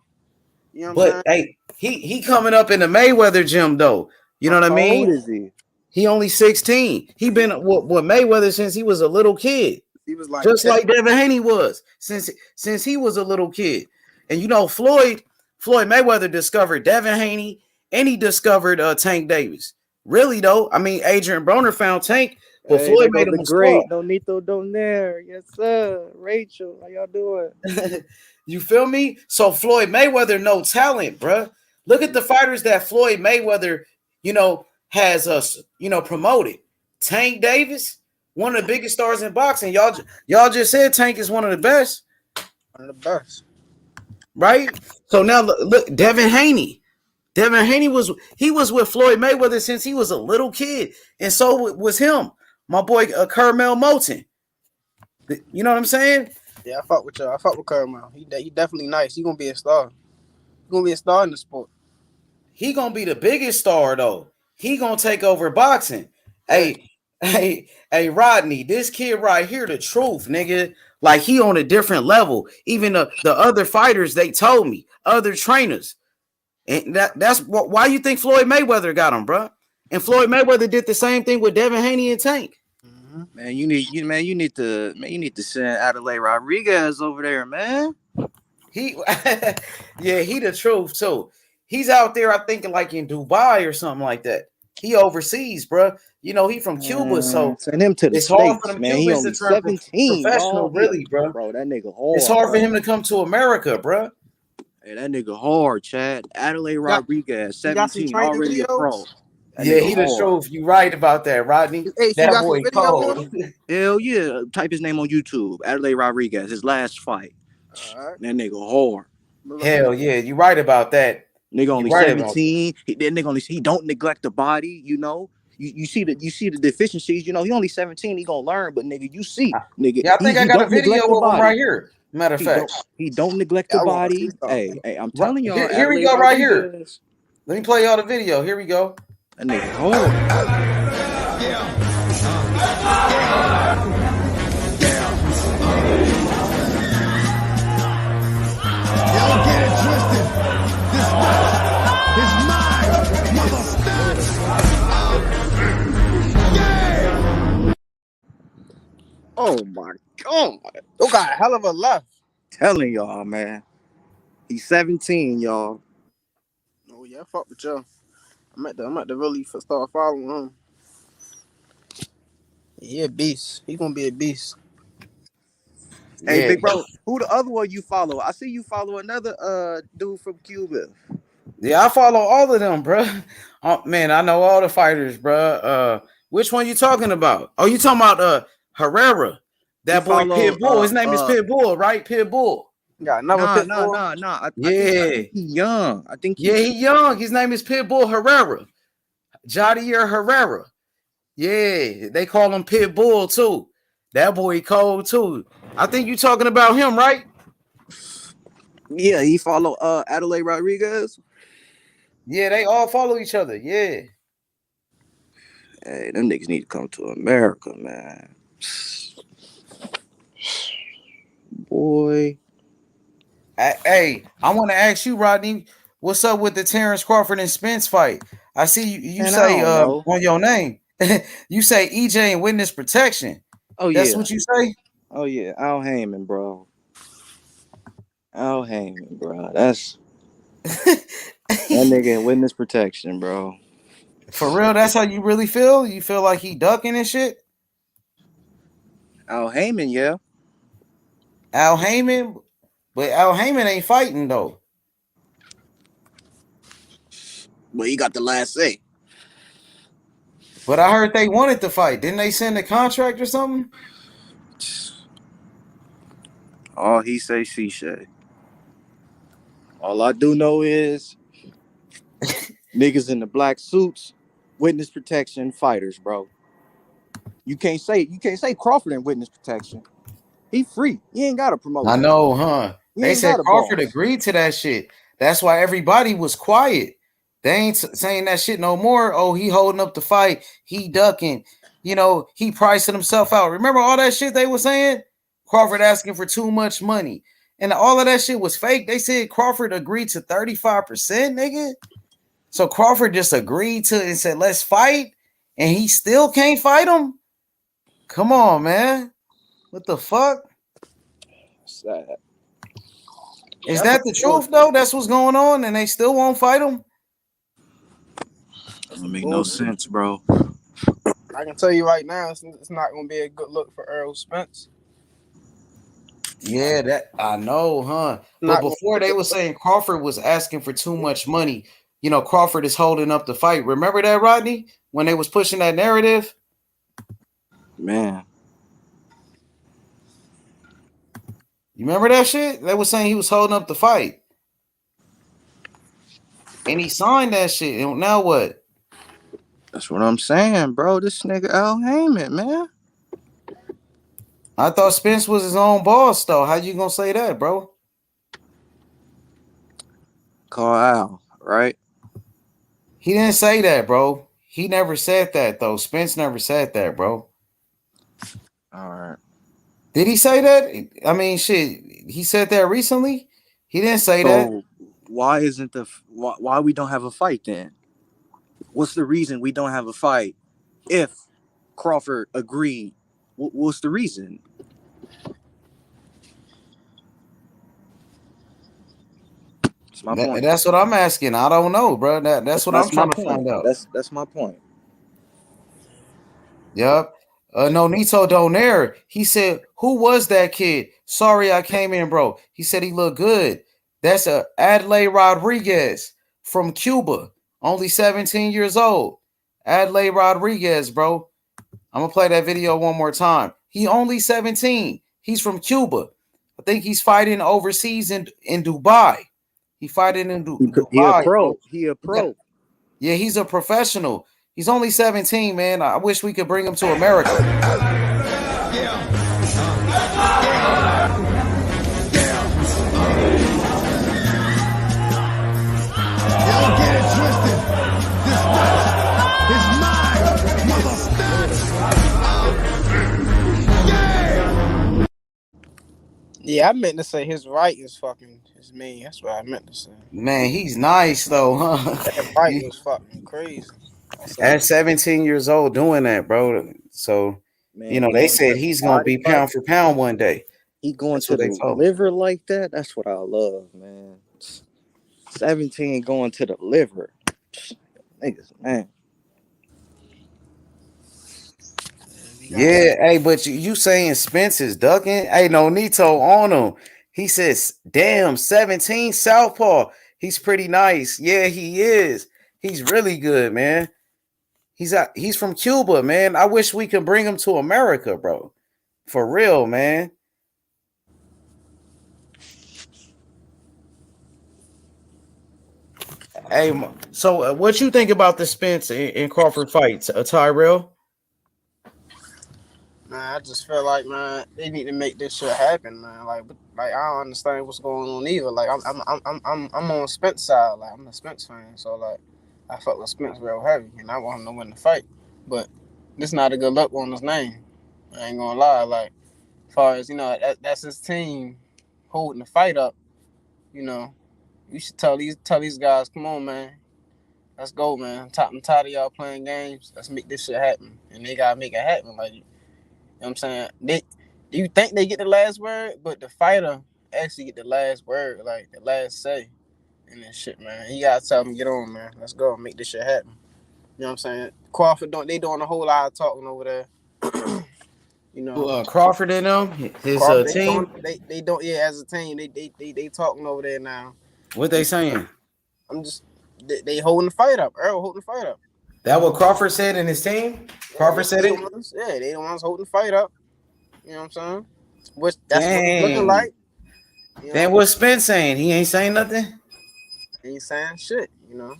You know but hey, he coming up in the Mayweather gym though. You know what I mean? How old is he? He only 16. He been with Mayweather since he was a little kid. He was like just like Devin Haney was since he was a little kid. And you know, Floyd Mayweather discovered Devin Haney and he discovered Tank Davis. Really though, I mean, Adrian Broner found Tank, but Floyd made him great. Donito Donaire, yes sir. Rachel, how y'all doing? You feel me? So Floyd Mayweather, no talent, bruh. Look at the fighters that Floyd Mayweather, has us, promoted. Tank Davis, one of the biggest stars in boxing. Y'all just said Tank is one of the best. One of the best. Right? So now look, Devin Haney. Devin Haney was with Floyd Mayweather since he was a little kid. And so was him. My boy Kermel Moulton. You know what I'm saying? Yeah, I fuck with y'all. I fuck with Kermel. He definitely nice. He gonna be a star. He gonna be a star in the sport. He gonna be the biggest star though. He gonna take over boxing. Hey, Rodney, this kid right here, the truth, nigga. Like he on a different level. Even the other fighters, they told me, other trainers. And that's why you think Floyd Mayweather got him, bro. And Floyd Mayweather did the same thing with Devin Haney and Tank. Man, you need to send Adelaide Rodriguez over there, man. He the truth too. He's out there, I think, like in Dubai or something like that. He overseas, bro. He from Cuba, so send him to the States, man. He only 17, professional, really, bro. Bro, that nigga hard. It's hard for him to come to America, bro. Hey, that nigga hard, Chad. Adelaide Rodriguez, 17, already a pro. Yeah, he the truth. You right about that, Rodney. Hey, that boy cold. Hell yeah. Type his name on YouTube. Adelaide Rodriguez, his last fight. Right. That nigga hard. Hell yeah, you right about that. Nigga only 17. He don't neglect the body, You see the deficiencies, he only 17, he gonna learn, but nigga, you see, nigga. Yeah, I think I got a video of him right here. Matter of fact. He don't neglect the body. Hey, I'm telling y'all. Here we go right here. Let me play y'all the video. Here we go. That nigga hard. Don't get it twisted. This match is mine, motherfucker. Oh my god. You got a hell of a left. Telling y'all, man. He's 17, y'all. Oh yeah, fuck with y'all. I'm at the really start following him. He a beast. He gonna be a beast. Hey, big bro, who the other one you follow? I see you follow another dude from Cuba. Yeah, I follow all of them, bro. Man, I know all the fighters, bro. Which one you talking about? Oh, you talking about Herrera? That boy Pitbull. His name is Pitbull, right? Pitbull. Nah. He young. I think he young. His name is Pitbull Herrera. Jadier Herrera. Yeah, they call him Pitbull too. That boy cold too. I think you talking about him, right? Yeah, he follow Adelaide Rodriguez. Yeah, they all follow each other. Yeah. Hey, them niggas need to come to America, man. Boy. Hey, I want to ask you, Rodney, what's up with the Terence Crawford and Spence fight? I see you Man, say I don't know. on your name. You say EJ and witness protection. Oh That's yeah. what you say? Oh yeah. Al Heyman, bro. Al Heyman, bro. That's that nigga in witness protection, bro. For real, that's how you really feel? You feel like he ducking and shit? Al Heyman, yeah. Al Heyman? But Al Heyman ain't fighting though. Well, he got the last say. But I heard they wanted to fight. Didn't they send a contract or something? All he say, she say. All I do know is niggas in the black suits, witness protection, fighters, bro. You can't say Crawford in witness protection. He free. He ain't got to promote. I know, huh? He They ain't said got a Crawford boss. agreed to that shit. That's why everybody was quiet. They ain't saying that shit no more. Oh, he holding up the fight. He ducking. You know, he pricing himself out. Remember all that shit they were saying? Crawford asking for too much money. And all of that shit was fake. They said Crawford agreed to 35%, nigga. So Crawford just agreed to it and said, let's fight. And he still can't fight him? Come on, man. What the fuck? Sad. Is that the truth, though? That's what's going on, and they still won't fight him? Doesn't make no sense, bro. I can tell you right now, it's not going to be a good look for Errol Spence. Yeah, that I know, huh? But before they were saying Crawford was asking for too much money. You know, Crawford is holding up the fight. Remember that, Rodney? When they was pushing that narrative? Man. You remember that shit? They were saying he was holding up the fight. And he signed that shit. And now what? That's what I'm saying, bro. This nigga Al Heyman, man. I thought Spence was his own boss, though. How you gonna say that, bro? Call Al, right? He didn't say that, bro. He never said that, though. Spence never said that, bro. All right. Did he say that? I mean, shit. He said that recently. He didn't say that. Why isn't why we don't have a fight then? What's the reason we don't have a fight? If Crawford agreed, what's the reason? That's my point. That's what I'm asking. I don't know, bro. That's what I'm trying to find out. That's my point. Yep. Nonito Donaire, he said, who was that kid? Sorry, I came in, bro. He said he looked good. That's Adlai Rodriguez from Cuba, only 17 years old. Adlai Rodriguez, bro. I'm going to play that video one more time. He only 17. He's from Cuba. I think he's fighting overseas in Dubai. He fighting in Dubai. He a pro. Bro. He a pro. Yeah, he's a professional. He's only 17, man. I wish we could bring him to America. Don't get it twisted. This match is mine, motherfucker. Yeah, I meant to say his right is fucking his mean. That's what I meant to say. Man, he's nice though, huh? That right was fucking crazy. At 17 years old doing that, bro. So, man, you know, they said he's going to be pound for pound one day. He going to the liver like that? That's what I love, man. 17 going to the liver. Niggas, man. Yeah, hey, but you saying Spence is ducking? Hey, Nonito on him. He says, damn, 17 Southpaw. He's pretty nice. Yeah, he is. He's really good, man. He's from Cuba, man. I wish we could bring him to America, bro. For real, man. Hey, so what you think about the Spence and Crawford fights, Tyrell? Man, I just feel like, man, they need to make this shit happen, man. Like I don't understand what's going on either. Like I'm on Spence side. Like I'm a Spence fan, so like I fuck with Spence real heavy, and I want him to win the fight. But this not a good look on his name. I ain't gonna lie. Like as far as that's his team holding the fight up. You know, you should tell these guys, come on, man. Let's go, man. I'm tired of y'all playing games. Let's make this shit happen. And they gotta make it happen. Like, you know what I'm saying? Do you think they get the last word? But the fighter actually get the last word, like the last say. And that shit, man. You gotta tell them get on, man. Let's go. Make this shit happen. You know what I'm saying? Crawford they doing a whole lot of talking over there. You know, Crawford and them, his Crawford, team. They don't as a team. They talking over there now. What they saying? I'm just they holding the fight up. Errol holding the fight up. That what Crawford said in his team? Crawford said it? They the ones holding the fight up. You know what I'm saying? That's what it's looking like. You know? Then what's Spence saying? He ain't saying nothing? He ain't saying shit, you know.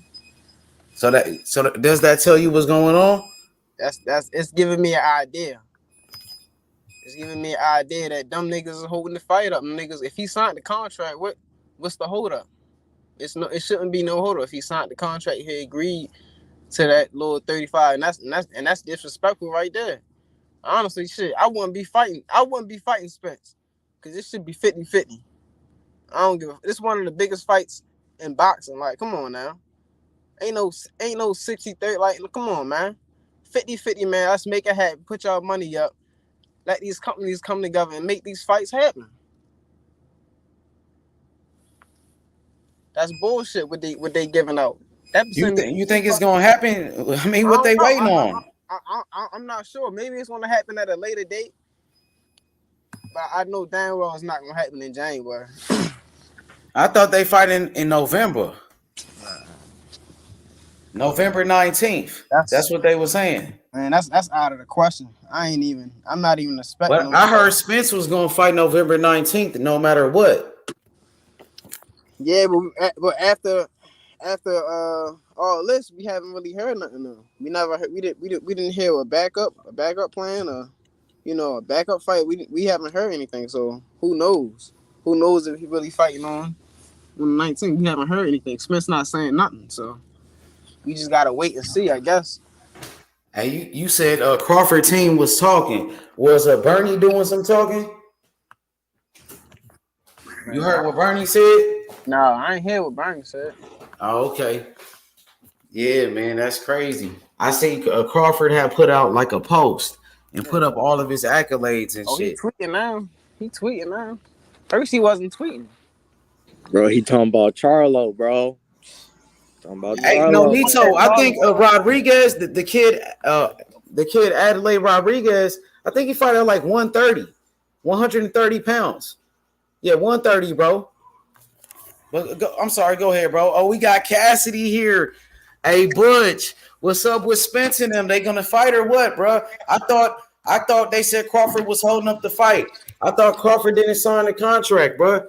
So does that tell you what's going on? It's giving me an idea. It's giving me an idea that them niggas is holding the fight up. Them niggas, if he signed the contract, what's the hold up? It shouldn't be no hold up. If he signed the contract, he agreed to that little 35, and that's disrespectful right there. Honestly, shit, I wouldn't be fighting Spence, because it should be 50-50. I don't give a. This one of the biggest fights in boxing. Like, come on now. Ain't no 60-30. Like, come on, man. 50-50, man. Let's make it happen. Put y'all money up. Let these companies come together and make these fights happen. That's bullshit what they giving out. You think it's gonna happen? I mean, what they waiting on? I'm not sure. Maybe it's gonna happen at a later date. But I know damn well it's not gonna happen in January. I thought they fighting in November. November 19th. That's what they were saying. Man, that's out of the question. I'm not even expecting. But I heard Spence was gonna fight November 19th, no matter what. Yeah, but after all this, we haven't really heard nothing. Though. We never heard, we didn't hear a backup plan, or a backup fight. We haven't heard anything. So who knows? Who knows if he really fighting on the 19th? We haven't heard anything. Spence not saying nothing. So we just gotta wait and see, I guess. Hey, you said Crawford team was talking. Was Bernie doing some talking? You heard what Bernie said? No, I ain't hear what Bernie said. Oh, okay. Yeah, man, that's crazy. I see Crawford had put out like a post and put up all of his accolades and shit. He tweeting now. First he wasn't tweeting. Bro, he talking about Charlo, bro. Hey, no, Nito. I think Rodriguez, the kid Adelaide Rodriguez, I think he fought at like 130 pounds. Yeah, 130, bro. But I'm sorry, go ahead, bro. Oh, we got Cassidy here. Hey, Butch, what's up with Spence and them? They gonna fight or what, bro? I thought they said Crawford was holding up the fight. I thought Crawford didn't sign the contract, bro.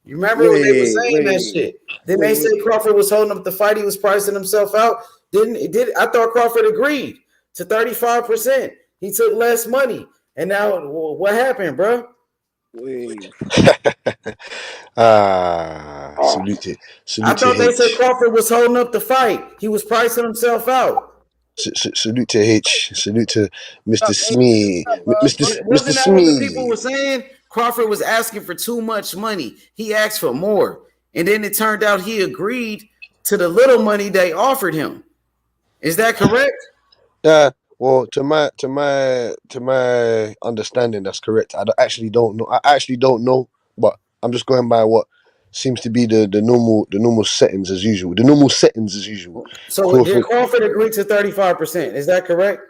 You remember when they were saying that shit? Then they said Crawford was holding up the fight. He was pricing himself out. I thought Crawford agreed to 35%. He took less money. And now what happened, bro? Salute. I thought they said Crawford was holding up the fight. He was pricing himself out. Salute to H. Salute to Mr. Smee. Wasn't that what the people were saying? Crawford was asking for too much money. He asked for more. And then it turned out he agreed to the little money they offered him. Is that correct? Well, to my understanding, that's correct. I actually don't know, but I'm just going by what seems to be the normal settings as usual. So did Crawford agree to 35%? Is that correct?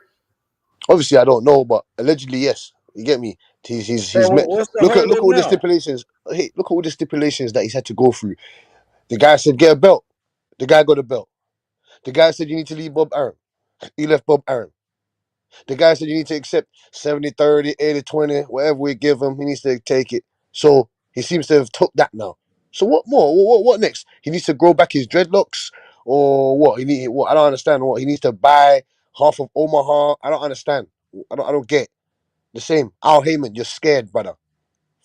Obviously, I don't know, but allegedly, yes. You get me? He's met. Look at all the stipulations. Hey, look at all the stipulations that he's had to go through. The guy said get a belt. The guy got a belt. The guy said you need to leave Bob Arum. He left Bob Arum. The guy said you need to accept 70-30, 80-20, whatever we give him, he needs to take it. So he seems to have took that now. So what more? What next? He needs to grow back his dreadlocks, or what? I don't understand. What he needs to buy half of Omaha? I don't understand. I don't get it. The same. Al Heyman, you're scared, brother.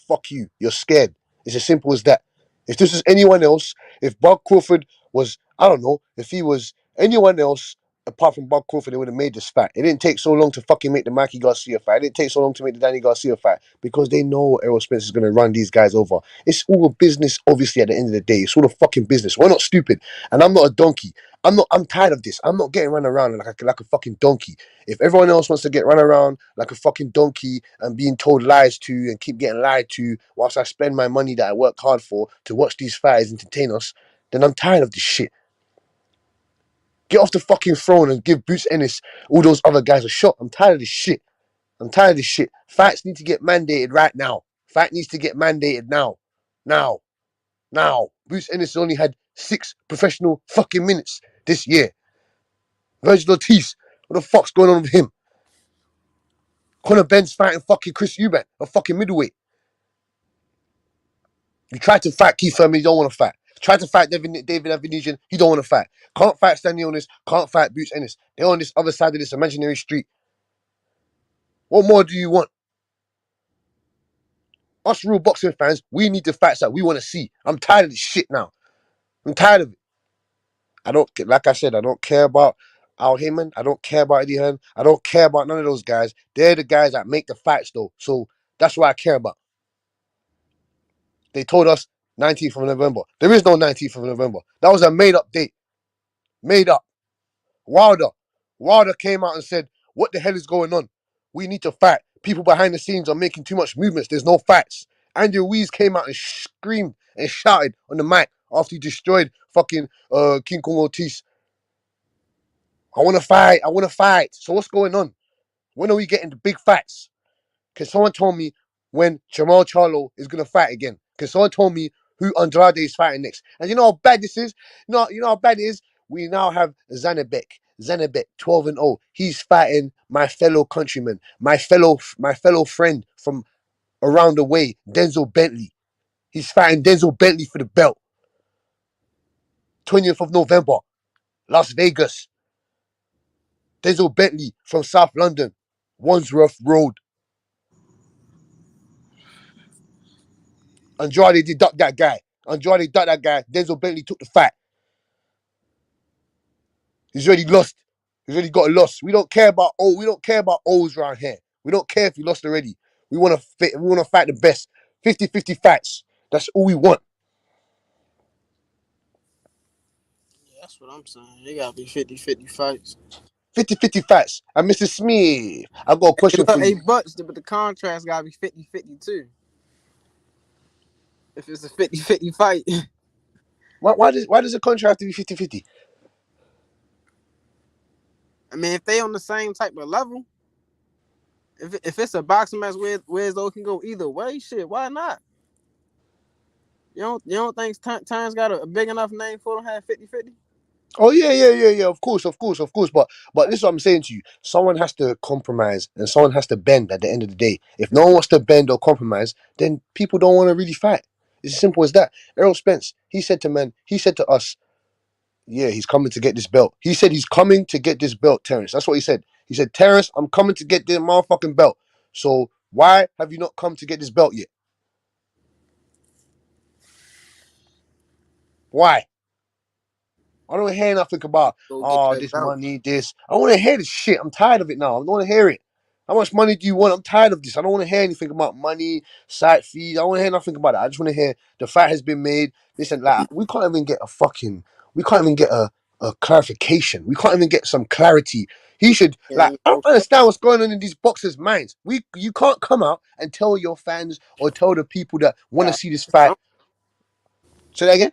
Fuck you. You're scared. It's as simple as that. If this is anyone else, if Bob Crawford was, I don't know, if he was anyone else, apart from Bob Crawford, they would have made this fight. It didn't take so long to fucking make the Mikey Garcia fight. It didn't take so long to make the Danny Garcia fight because they know Errol Spence is going to run these guys over. It's all a business, obviously, at the end of the day. It's all a fucking business. We're not stupid. And I'm not a donkey. I'm tired of this. I'm not getting run around like a fucking donkey. If everyone else wants to get run around like a fucking donkey and being told lies to and keep getting lied to whilst I spend my money that I work hard for to watch these fighters entertain us, then I'm tired of this shit. Get off the fucking throne and give Boots Ennis, all those other guys a shot. I'm tired of this shit. I'm tired of this shit. Fights need to get mandated right now. Fight needs to get mandated now. Now. Boots Ennis only had 6 professional fucking minutes this year. Virgil Ortiz, what the fuck's going on with him? Conor Ben's fighting fucking Chris Eubank, a fucking middleweight. You tried to fight Keith Thurman, you don't want to fight. Tried to fight David Avenesian, he don't want to fight. Can't fight Stanley Onis, can't fight Boots Ennis. They're on this other side of this imaginary street. What more do you want? Us real boxing fans, we need the fights that we want to see. I'm tired of this shit now. I'm tired of it. Like I said, I don't care about Al Heyman. I don't care about Eddie Hearn. I don't care about none of those guys. They're the guys that make the fights though. So that's what I care about. They told us 19th of November. There is no 19th of November. That was a made up date. Made up. Wilder came out and said, what the hell is going on? We need to fight. People behind the scenes are making too much movements. There's no fights. Andy Ruiz came out and screamed and shouted on the mic after he destroyed fucking King Kong Ortiz. I want to fight. So what's going on? When are we getting the big fights? Because someone told me when Jamal Charlo is going to fight again. Because someone told me who Andrade is fighting next. And you know how bad this is? You know how bad it is? We now have Zanabek, 12-0. He's fighting my fellow countryman, my fellow friend from around the way, Denzel Bentley. He's fighting Denzel Bentley for the belt. 20th of November, Las Vegas. Denzel Bentley from South London, Wandsworth Road. Andrade deduct that guy. Denzel Bentley took the fight. He's already lost. He's already got a loss. We don't care about O's around here. We don't care if he lost already. We want to fight the best. 50-50 fights. That's all we want. That's what I'm saying. They gotta be 50-50 fights. 50-50 fights. And Mr. Smith, I got a question for you. But the contrast gotta be 50-50 too. If it's a 50-50 fight. Why does the contract have to be 50-50? I mean, if they on the same type of level, if it's a boxing match where those can go either way, shit, why not? You don't think Terence got a big enough name for them to have 50-50? Oh yeah. Of course. But this is what I'm saying to you. Someone has to compromise and someone has to bend at the end of the day. If no one wants to bend or compromise, then people don't want to really fight. It's as simple as that. Errol Spence, he said to us, yeah, he's coming to get this belt. He said he's coming to get this belt, Terence. That's what he said. He said, Terence, I'm coming to get this motherfucking belt. So why have you not come to get this belt yet? Why? I don't hear nothing about, this money, this. I don't want to hear this shit. I'm tired of it now. I don't want to hear it. How much money do you want? I'm tired of this. I don't want to hear anything about money, site fees. I don't want to hear nothing about that. I just want to hear the fight has been made. This and that. We can't even get a clarification. We can't even get some clarity. He should, I don't understand what's going on in these boxers' minds. You can't come out and tell your fans or tell the people that want to see this fight. Say that again?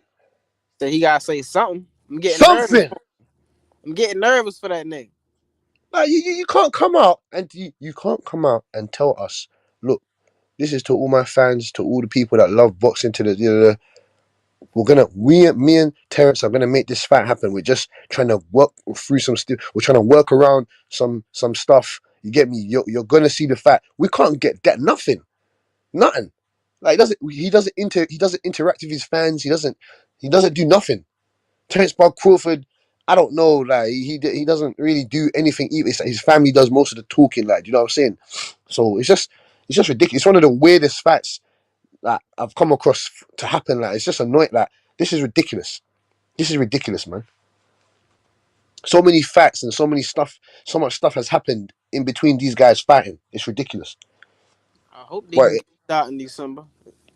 So he gotta say something. I'm getting nervous for that nigga. Like you can't come out and you can't come out and tell us, look, this is to all my fans, to all the people that love boxing, to me and Terence are gonna make this fight happen. We're just trying to work through we're trying to work around some stuff. You get me? You're gonna see the fight. We can't get that. Nothing. Like he doesn't interact with his fans. He doesn't do nothing. Terence Crawford, I don't know, like he doesn't really do anything either. His family does most of the talking, like, do you know what I'm saying? So it's just ridiculous. It's one of the weirdest fights that I've come across to happen. Like, it's just annoying. Like, this is ridiculous. This is ridiculous, man. So many facts and so much stuff has happened in between these guys fighting. It's ridiculous. I hope they But can start in December.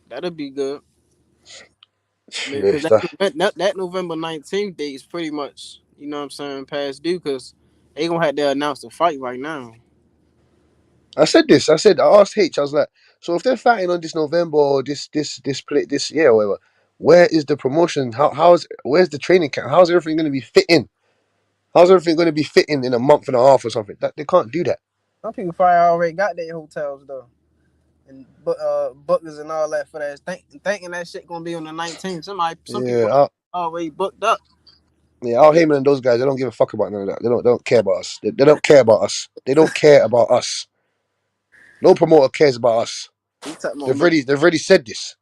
That'll be good. yeah, Because that November 19th date is pretty much, you know what I'm saying, past due because they gonna have to announce the fight right now. I asked H, I was like, so if they're fighting on this November or this year or whatever, where is the promotion? Where's the training camp? How's everything going to be fitting? How's everything going to be fitting in a month and a half or something? That they can't do that. Some people probably already got their hotels though, and bookers and all that for that. Thinking that shit gonna be on the 19th. Some people already booked up. Yeah, Al Heyman and those guys, they don't give a fuck about none of that. They don't care about us. They don't care about us. They don't care about us. No promoter cares about us. They've already said this.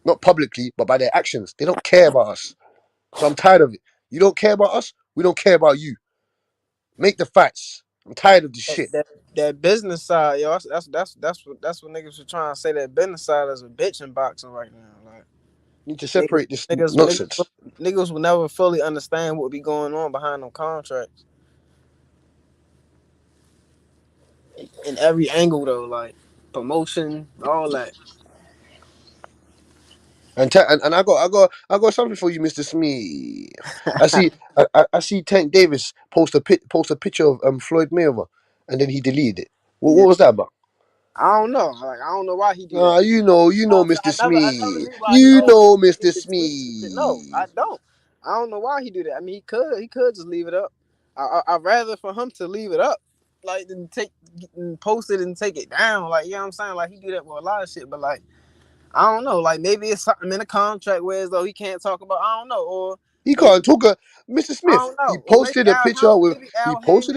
Not publicly, but by their actions. They don't care about us. So I'm tired of it. You don't care about us, we don't care about you. Make the fights. I'm tired of this shit. That business side, yo, that's what niggas were trying to say. That business side is a bitch in boxing right now. Like, You need to separate this niggas, nonsense. Niggas will never fully understand what be going on behind them contracts. In every angle though, like promotion, all that. And I got something for you, Mr. Smith. I see Tank Davis post a picture of Floyd Mayweather, and then he deleted it. What was that about? I don't know. Like, I don't know why he do that. that. You know, Mr. Smith. You know, Mr. Smith. No, I don't. I don't know why he do that. I mean, he could just leave it up. I'd rather for him to leave it up, like than post it and take it down. Like, you know what I'm saying? Like, he do that with a lot of shit. But like, I don't know. Like, maybe it's something in the contract where as though he can't talk about. I don't know. Or he can't talk. Mr. Smith. He posted a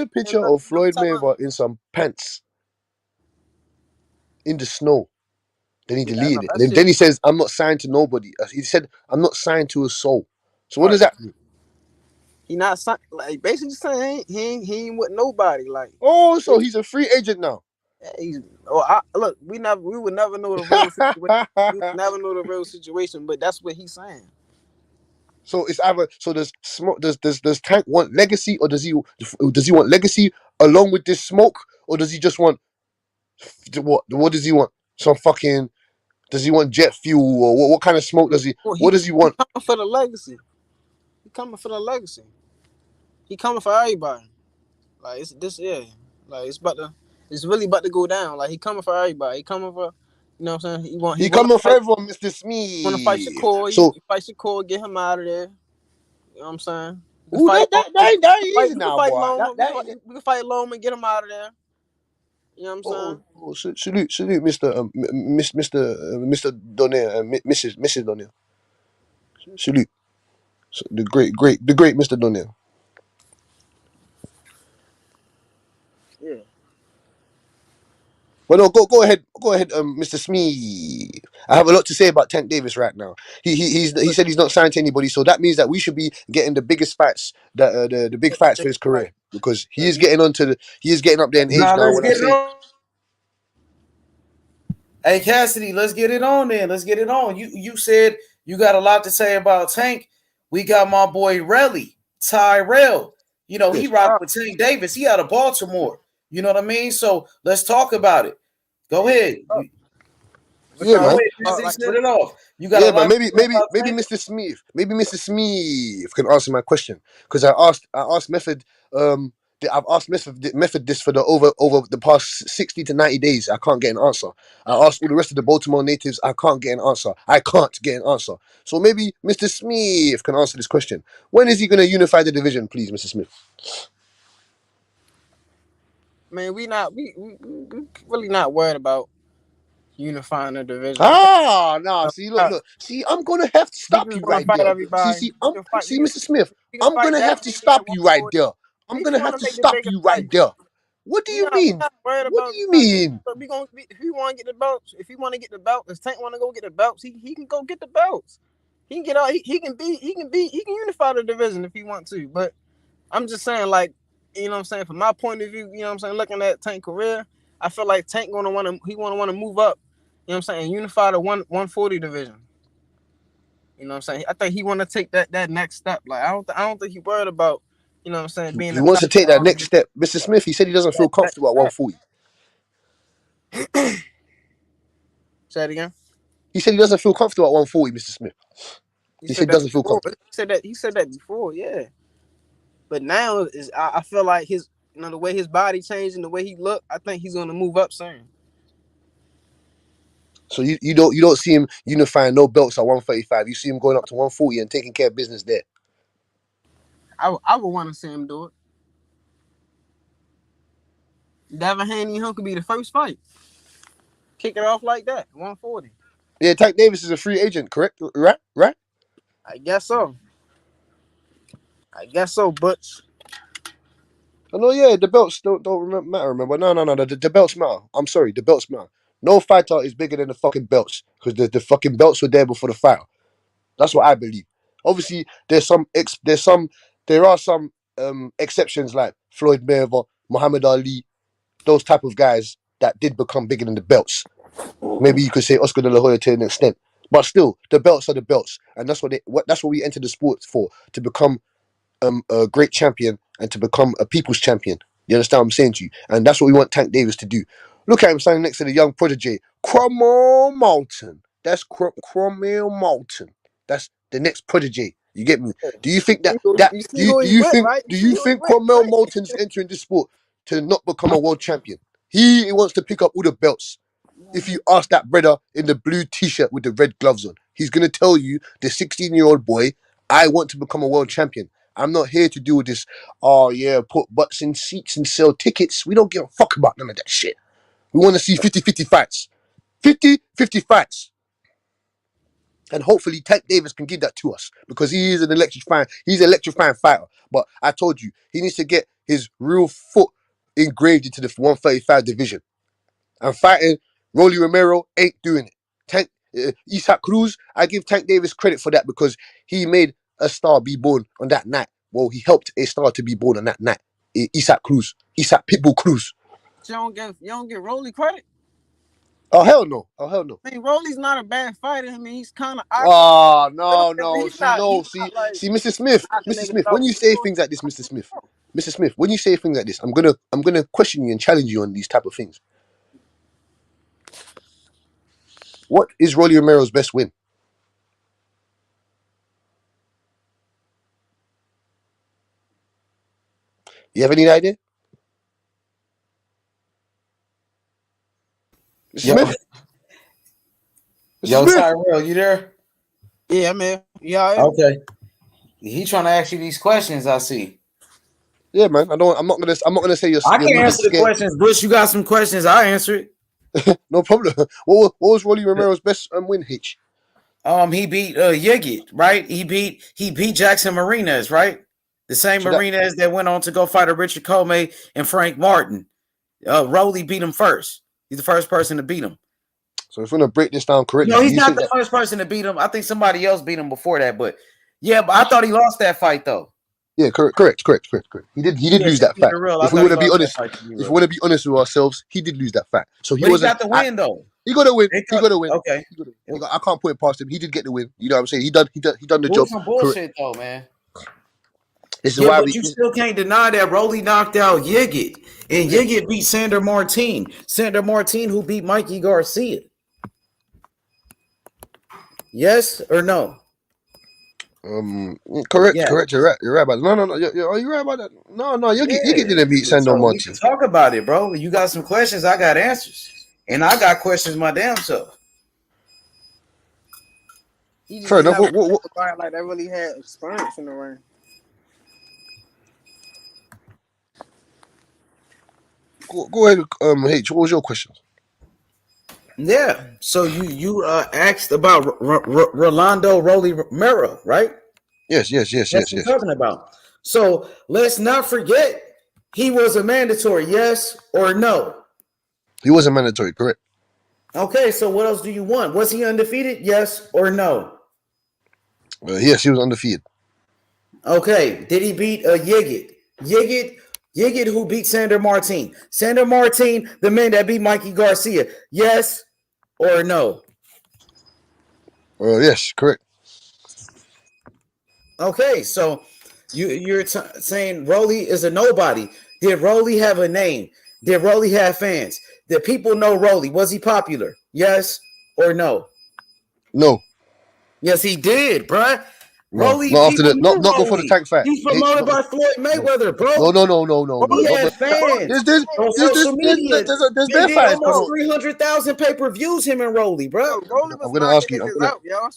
picture of Floyd Mayweather in some pants in the snow. Then he deleted it. Then he says, "I'm not signed to nobody." He said, "I'm not signed to a soul." So what does that mean? He not signed. Like, basically saying he ain't with nobody. Like, oh, so he's a free agent now. Look, we would never know the real situation. We would never know the real situation, but that's what he's saying. So it's either does Tank want legacy, or does he want legacy along with this smoke, or does he just want what does he want? Some fucking does he want jet fuel, or what kind of smoke does he? What does he want? He coming for the legacy. He coming for the legacy. He coming for everybody. Like it's this like it's really about to go down. Like he coming for everybody. He coming for, you know what I'm saying? He coming for everyone, Mr. Smith. Want to fight Shakur? So fight Shakur, get him out of there. You know what I'm saying? Ooh, that easy now, boy. We can fight Loma, get him out of there. You know what I'm saying? Salute, Mr. Donnell, Mrs. Donnell. Salute, the great Mr. Donnell. Yeah. Well, no, go ahead, Mr. Smith. I have a lot to say about Tank Davis right now. He said he's not signed to anybody, so that means that we should be getting the biggest fights, the big fights for his career, because he is getting up there in age now. Let's get it on. Hey Cassidy, let's get it on then. Let's get it on. You said you got a lot to say about Tank. We got my boy Relly, Tyrell. You know, he rocked with Tank Davis. He out of Baltimore. You know what I mean? So let's talk about it. Go ahead. Yeah, man. Set it off. You got but maybe Mr. Smith, can answer my question, because I asked Method. I've asked Method this for the over the past 60 to 90 days. I can't get an answer. I asked all the rest of the Baltimore natives. I can't get an answer. So maybe Mr. Smith can answer this question. When is he going to unify the division, please, Mr. Smith? Man, we really not worried about unifying the division. No. See, look. See, I'm gonna have to stop you right there. See, Mr. Smith, I'm gonna have to stop you right there. I'm gonna have to stop you right there. What do you mean? What do you mean? If he want to get the belts, if Tank want to go get the belts, he can go get the belts. He can get out. He can unify the division if he want to. But I'm just saying, like, you know what I'm saying, from my point of view, you know what I'm saying, looking at Tank career, I feel like Tank want to want to move up. You know what I'm saying? Unify the 140 division. You know what I'm saying? I think he want to take that next step. Like I don't think he worried about, you know what I'm saying, being He a wants top to take that dog. next step. Mr. Smith, he said he doesn't feel That next comfortable at step. 140. Say it again. He said he doesn't feel comfortable at 140, Mr. Smith. He He said said he that doesn't feel before. comfortable. He said that before, yeah. But now is I feel like his, the way his body changed and the way he looked, I think he's gonna move up soon. So you don't see him unifying no belts at 135. You see him going up to 140 and taking care of business there. I would want to see him do it. Devin Haney and him could be the first fight. Kick it off like that, 140. Yeah, Tank Davis is a free agent, correct? Right? I guess so. Butch. Oh no, yeah, the belts don't matter. Remember? No. The belts matter. I'm sorry, the belts matter. No fighter is bigger than the fucking belts because the fucking belts were there before the fight. That's what I believe. Obviously, there are some exceptions like Floyd Mayweather, Muhammad Ali, those type of guys that did become bigger than the belts. Maybe you could say Oscar De La Hoya to an extent, but still, the belts are the belts, and that's what we entered the sport for, to become a great champion and to become a people's champion. You understand what I'm saying to you? And that's what we want Tank Davis to do. Look at him standing next to the young prodigy, Cromwell Moulton. That's Cromwell Moulton. That's the next prodigy. You get me? Do you think that You do see you who he with, think right? do you think Cromwell Moulton's entering this sport to not become a world champion? He wants to pick up all the belts. If you ask that brother in the blue t-shirt with the red gloves on, he's gonna tell you, the 16-year-old boy, I want to become a world champion. I'm not here to do this. Oh yeah, put butts in seats and sell tickets. We don't give a fuck about none of that shit. We want to see 50-50 fights. 50-50 fights. And hopefully Tank Davis can give that to us because he is an electrifying fighter. But I told you, he needs to get his real foot engraved into the 135 division. And fighting Rolly Romero ain't doing it. Isaac Cruz, I give Tank Davis credit for that because he made a star be born on that night. Well, he helped a star to be born on that night. Isaac Pitbull Cruz. You don't give Rolly credit. Oh hell no! I mean, Rolly's not a bad fighter. I mean, he's kind of. Oh no! See, Mr. Smith, when you say He's things like this, Mr. Smith, when you say things like this, I'm gonna question you and challenge you on these type of things. What is Rolly Romero's best win? You have any idea? Mr. Smith? Yo, Tyrell, you there? Yeah, man. Yeah. Okay. He trying to ask you these questions. I see. Yeah, man. I'm not gonna say you're. I can answer the questions, Bush. You got some questions? I answer it. No problem. What was Rolly Romero's best win, H? He beat Yigit, right? He beat Jackson Marinez, right? The same Marinez that went on to go fight Richard Comey and Frank Martin. Rolly beat him first. He's the first person to beat him. So if we're gonna break this down correctly, no, he's not the first person to beat him. I think somebody else beat him before that, but I thought he lost that fight though. Yeah, correct. He did lose that fight. If we want to be honest with ourselves, he did lose that fight. So he got the win though. He got to win. He got to win. Okay. I can't put it past him. He did get the win. You know what I'm saying? He done the job. Some bullshit though, man. This is why but you still can't deny that Rolly knocked out Yigit, and Yigit beat Sandor Martin. Sandor Martin, who beat Mikey Garcia. Yes or no? Correct. You're right about that. No. You're right about that. No. Yigit didn't beat Sandor Martin. We can talk about it, bro. You got some questions. I got answers, and I got questions my damn self. Fair enough. What like that really had experience in the ring. Go ahead, H. What was your question? Yeah. So you asked about Rolando Rolly Romero, right? Yes. That's what we're talking about. So let's not forget he was a mandatory. Yes or no? He was a mandatory. Correct. Okay. So what else do you want? Was he undefeated? Yes or no? Yes, he was undefeated. Okay. Did he beat Yigit? Yigit, who beat Sandor Martin? Sandor Martin, the man that beat Mikey Garcia. Yes or no? Yes, correct. Okay, so you're saying Rolly is a nobody. Did Rolly have a name? Did Rolly have fans? Did people know Rolly? Was he popular? Yes or no? No. Yes, he did, bruh. No, Rolly, not after people the knew not before the Rolly. tank fight. He's H, promoted not by Floyd no. Mayweather, bro. No. He Not had fans on social media. there's They bare did fights, almost bro. 300,000 pay-per-views, him and Rolly, bro. Yo, Rolly I'm was gonna knocking ask you. niggas out, yo.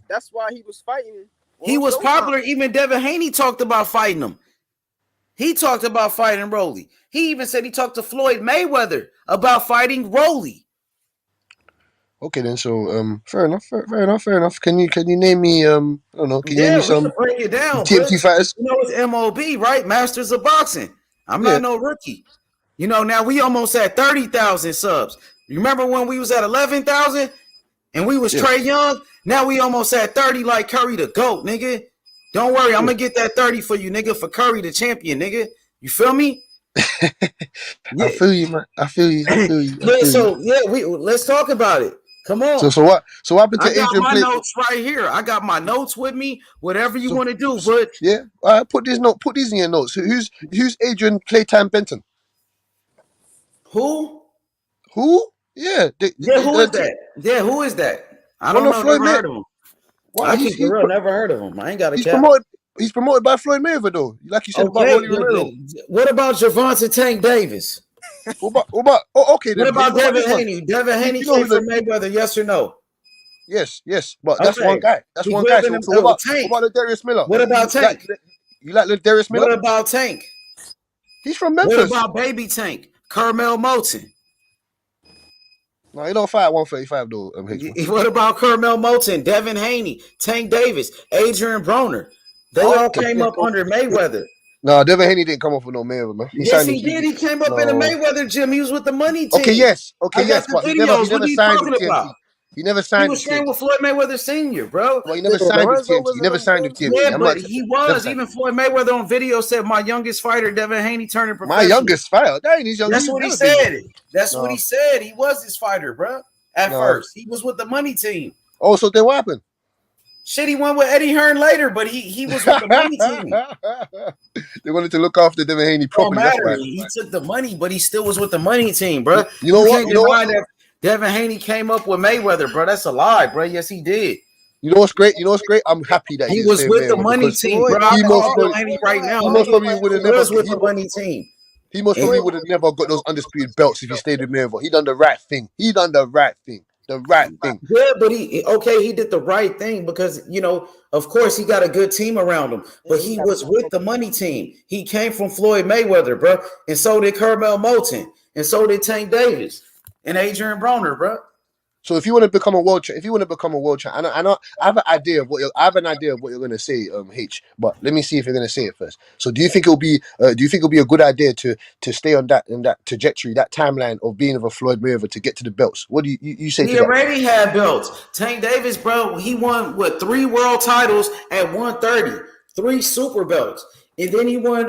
That's why he was fighting. He was popular. Even Devin Haney talked about fighting him. He talked about fighting Rolly. He even said he talked to Floyd Mayweather about fighting Rolly. Okay then, so fair enough. Can you name me I don't know? Can you name me We can some break it down, TMT but fighters? you know it's MOB, right? Masters of Boxing. I'm Yeah. not no rookie. You know, now we almost at 30,000 subs. You remember when we was at 11,000 and we was Trey Young? Now we almost at 30 like Curry the GOAT, nigga. Don't worry, I'm gonna get that 30 for you, nigga, for Curry the champion, nigga. You feel me? I feel you, man. I feel you. So let's talk about it. Come on. So what happened to I got Adrian my Play? notes right here. I got my notes with me. Whatever you want to do, but yeah, put these in your notes. Who's Adrian Playtime Benton? Who? Yeah. Who is that? Yeah, who is that? I don't know. Never heard of him. Why? I keep it real. Never heard of him. I ain't got a cap. He's promoted by Floyd Mayweather, though. Like you said about Rolly Romero. What about Gervonta Tank Davis? What about Devin Haney? Devin Haney came from Mayweather, yes or no? Yes, but that's one guy. That's one guy. So what about Darius Miller? What about Tank? You like Darius Miller? What about Tank? He's from Memphis. What about Baby Tank? Carmel Moulton? No, he don't fight at 135 though. What about Carmel Moulton, Devin Haney, Tank Davis, Adrian Broner? They all came up under Mayweather. No, Devin Haney didn't come up with no Mayweather, man. Yes, he did. He came up in a Mayweather gym. He was with the money team. Okay, yes. But he never signed with TMT. He never signed with TMT. He was training with Floyd Mayweather Sr., bro. Well, he never signed with TMT. He never signed with TMT. Yeah, but he was. Even Floyd Mayweather on video said, "My youngest fighter, Devin Haney, turning professional." My youngest fighter? That ain't his youngest. That's what he said. That's what he said. He was his fighter, bro. At first, he was with the money team. Oh, so then what happened? Shit, he went with Eddie Hearn later, but he was with the money team. They wanted to look after Devin Haney properly. Don't matter. He took the money, but he still was with the money team, bro. You know what? That Devin Haney came up with Mayweather, bro. That's a lie, bro. Yes, he did. You know what's great? I'm happy that he was with the money team, bro. He most probably would have never with the money team. He most probably would have never got those undisputed belts if he stayed with Mayweather. He done the right thing. The right thing. Yeah, but he did the right thing because, of course he got a good team around him, but he was with the money team. He came from Floyd Mayweather, bro, and so did Carmel Moulton, and so did Tank Davis and Adrian Broner, bro. So if you want to become a world champ, I have an idea of what you're going to say, H. But let me see if you're going to say it first. So do you think it'll be a good idea to stay on that trajectory, that timeline of being with a Floyd Mayweather to get to the belts? What do you say? He already had belts. Tank Davis, bro, he won 3 world titles at 130, 3 super belts, and then he won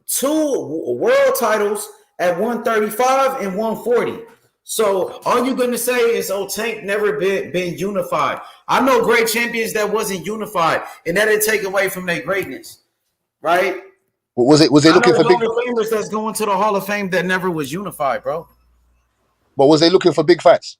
2 world titles at 135 and 140. So all you're gonna say is, Tank never been unified. I know great champions that wasn't unified, and that didn't take away from their greatness, right? Was they looking for big Hall of Famers that's going to the Hall of Fame that never was unified, bro? But was they looking for big fights?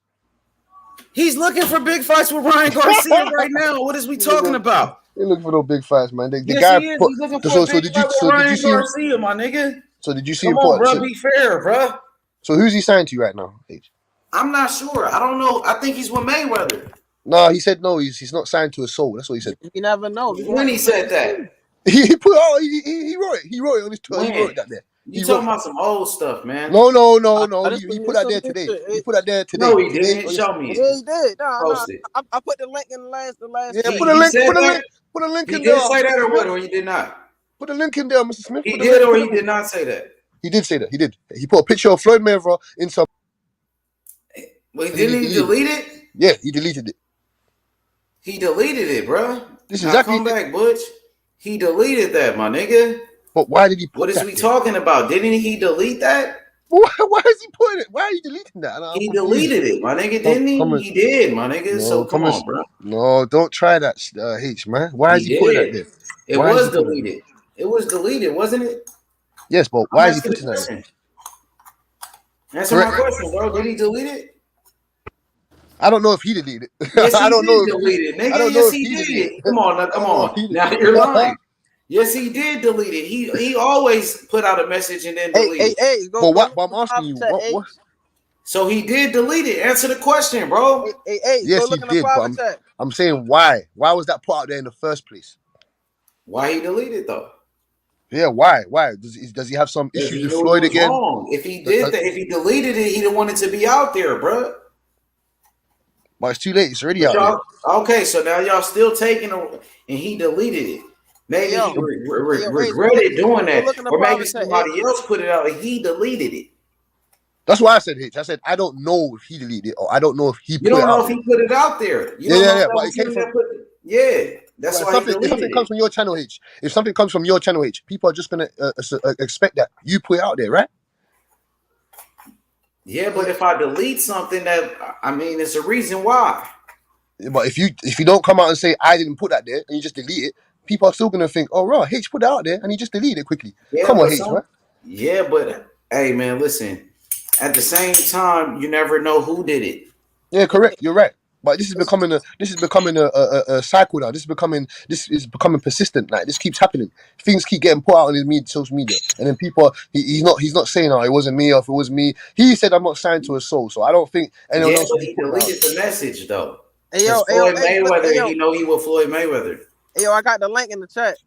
He's looking for big fights with Ryan Garcia right now. What is we talking about? They're looking for no big fights, man. He's looking for a big fight with Ryan Garcia, my nigga. So did you see him? Come on, bro. Be fair, bro. So who's he signed to right now, H? I'm not sure. I don't know. I think he's with Mayweather. No, he said no. He's not signed to a soul. That's what he said. You never know. When he said that, he wrote it. He wrote it on his Twitter. He wrote that there. You talking about some old stuff, man? No. He put that there today. He put that there today. No, he didn't. Show me. Yeah, he did. Post it. I put the link in the last. Yeah, put a link in there. He did say that or what? Or he did not? Put a link in there, Mr. Smith. He did or he did not say that? He did say that. He did. He put a picture of Floyd Mayweather in some. Wait, didn't he delete it? Yeah, he deleted it. He deleted it, bro. This is exactly. Come back, Butch. He deleted that, my nigga. But why did he? What is we talking about? Didn't he delete that? Why is he putting it? Why are you deleting that? He deleted it, my nigga. Didn't he? He did, my nigga. So come on, bro. No, don't try that, H, man. Why is he putting that there? It Why is was he putting it? deleted. It was deleted, wasn't it? Yes, but I'm why is he asking the putting that? question. Answer my Correct. question, bro. Did he delete it? I don't know if he deleted it. Yes, I he don't did know if delete it, I nigga. don't know Yes, if he he deleted did. it. Come on, now, I come don't know if on. he Now deleted you're it. lying. Yes, he did delete it. He always put out a message and then delete it. But what? But I'm asking you, what? So he did delete it. Answer the question, bro. Yes, he did. But I'm saying why? Why was that put out there in the first place? Why he deleted though? Yeah, why? Why does he have some Because issues he with knew he Floyd was again? wrong. If he did that, if he deleted it, he didn't want it to be out there, bro. But it's too late. It's already But out there. y'all, okay, so now y'all still taking it, and he deleted it. Maybe he regretted doing that, or maybe somebody else put it out and he deleted it. That's why I said Hitch. I said I don't know if he deleted it or I don't know if he You put it don't know out if there. he put it out there. You Yeah, don't know yeah, if yeah. that But was it came him from. that put it. Yeah, that's But why he if deleted something comes it. from your channel, H, if something comes from your channel, H, people are just gonna expect that you put it out there, right? Yeah, but if I delete something, that I mean, it's a reason why. But if you don't come out and say I didn't put that there and you just delete it, people are still gonna think, oh, right, H put it out there and he just deleted it quickly. Yeah, Come on, but H, man. yeah, but hey, man, listen. At the same time, you never know who did it. Yeah, correct. You're right. But this is becoming a cycle now. This is becoming persistent. Like this keeps happening. Things keep getting put out on his social media, and then people he's not saying, "Oh, it wasn't me," or "If it was me." He said, "I'm not signed to a soul," so I don't think anyone Yeah, else but will be he putting it out. deleted the message though. Because Floyd Mayweather, he know he was Floyd Mayweather. Hey, yo, I got the link in the chat.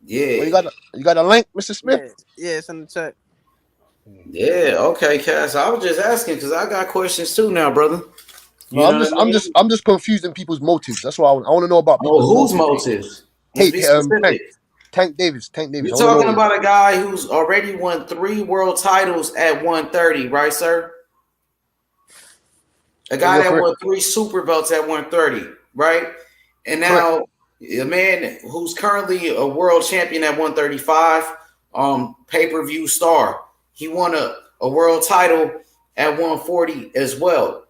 Yeah. Well, you got a link, Mr. Smith? Yeah, it's in the chat. Yeah, okay, Cass. I was just asking because I got questions too now, brother. No, I'm just confused in people's motives. That's what I want to know about people's whose motives. motives? Hey, Let's be specific. Tank Davis. I You're want to know talking about a guy who's already won 3 world titles at 130, right, sir? A guy that won 3 super belts at 130, right? And now a man who's currently a world champion at 135, pay-per-view star. He won a world title at 140 as well.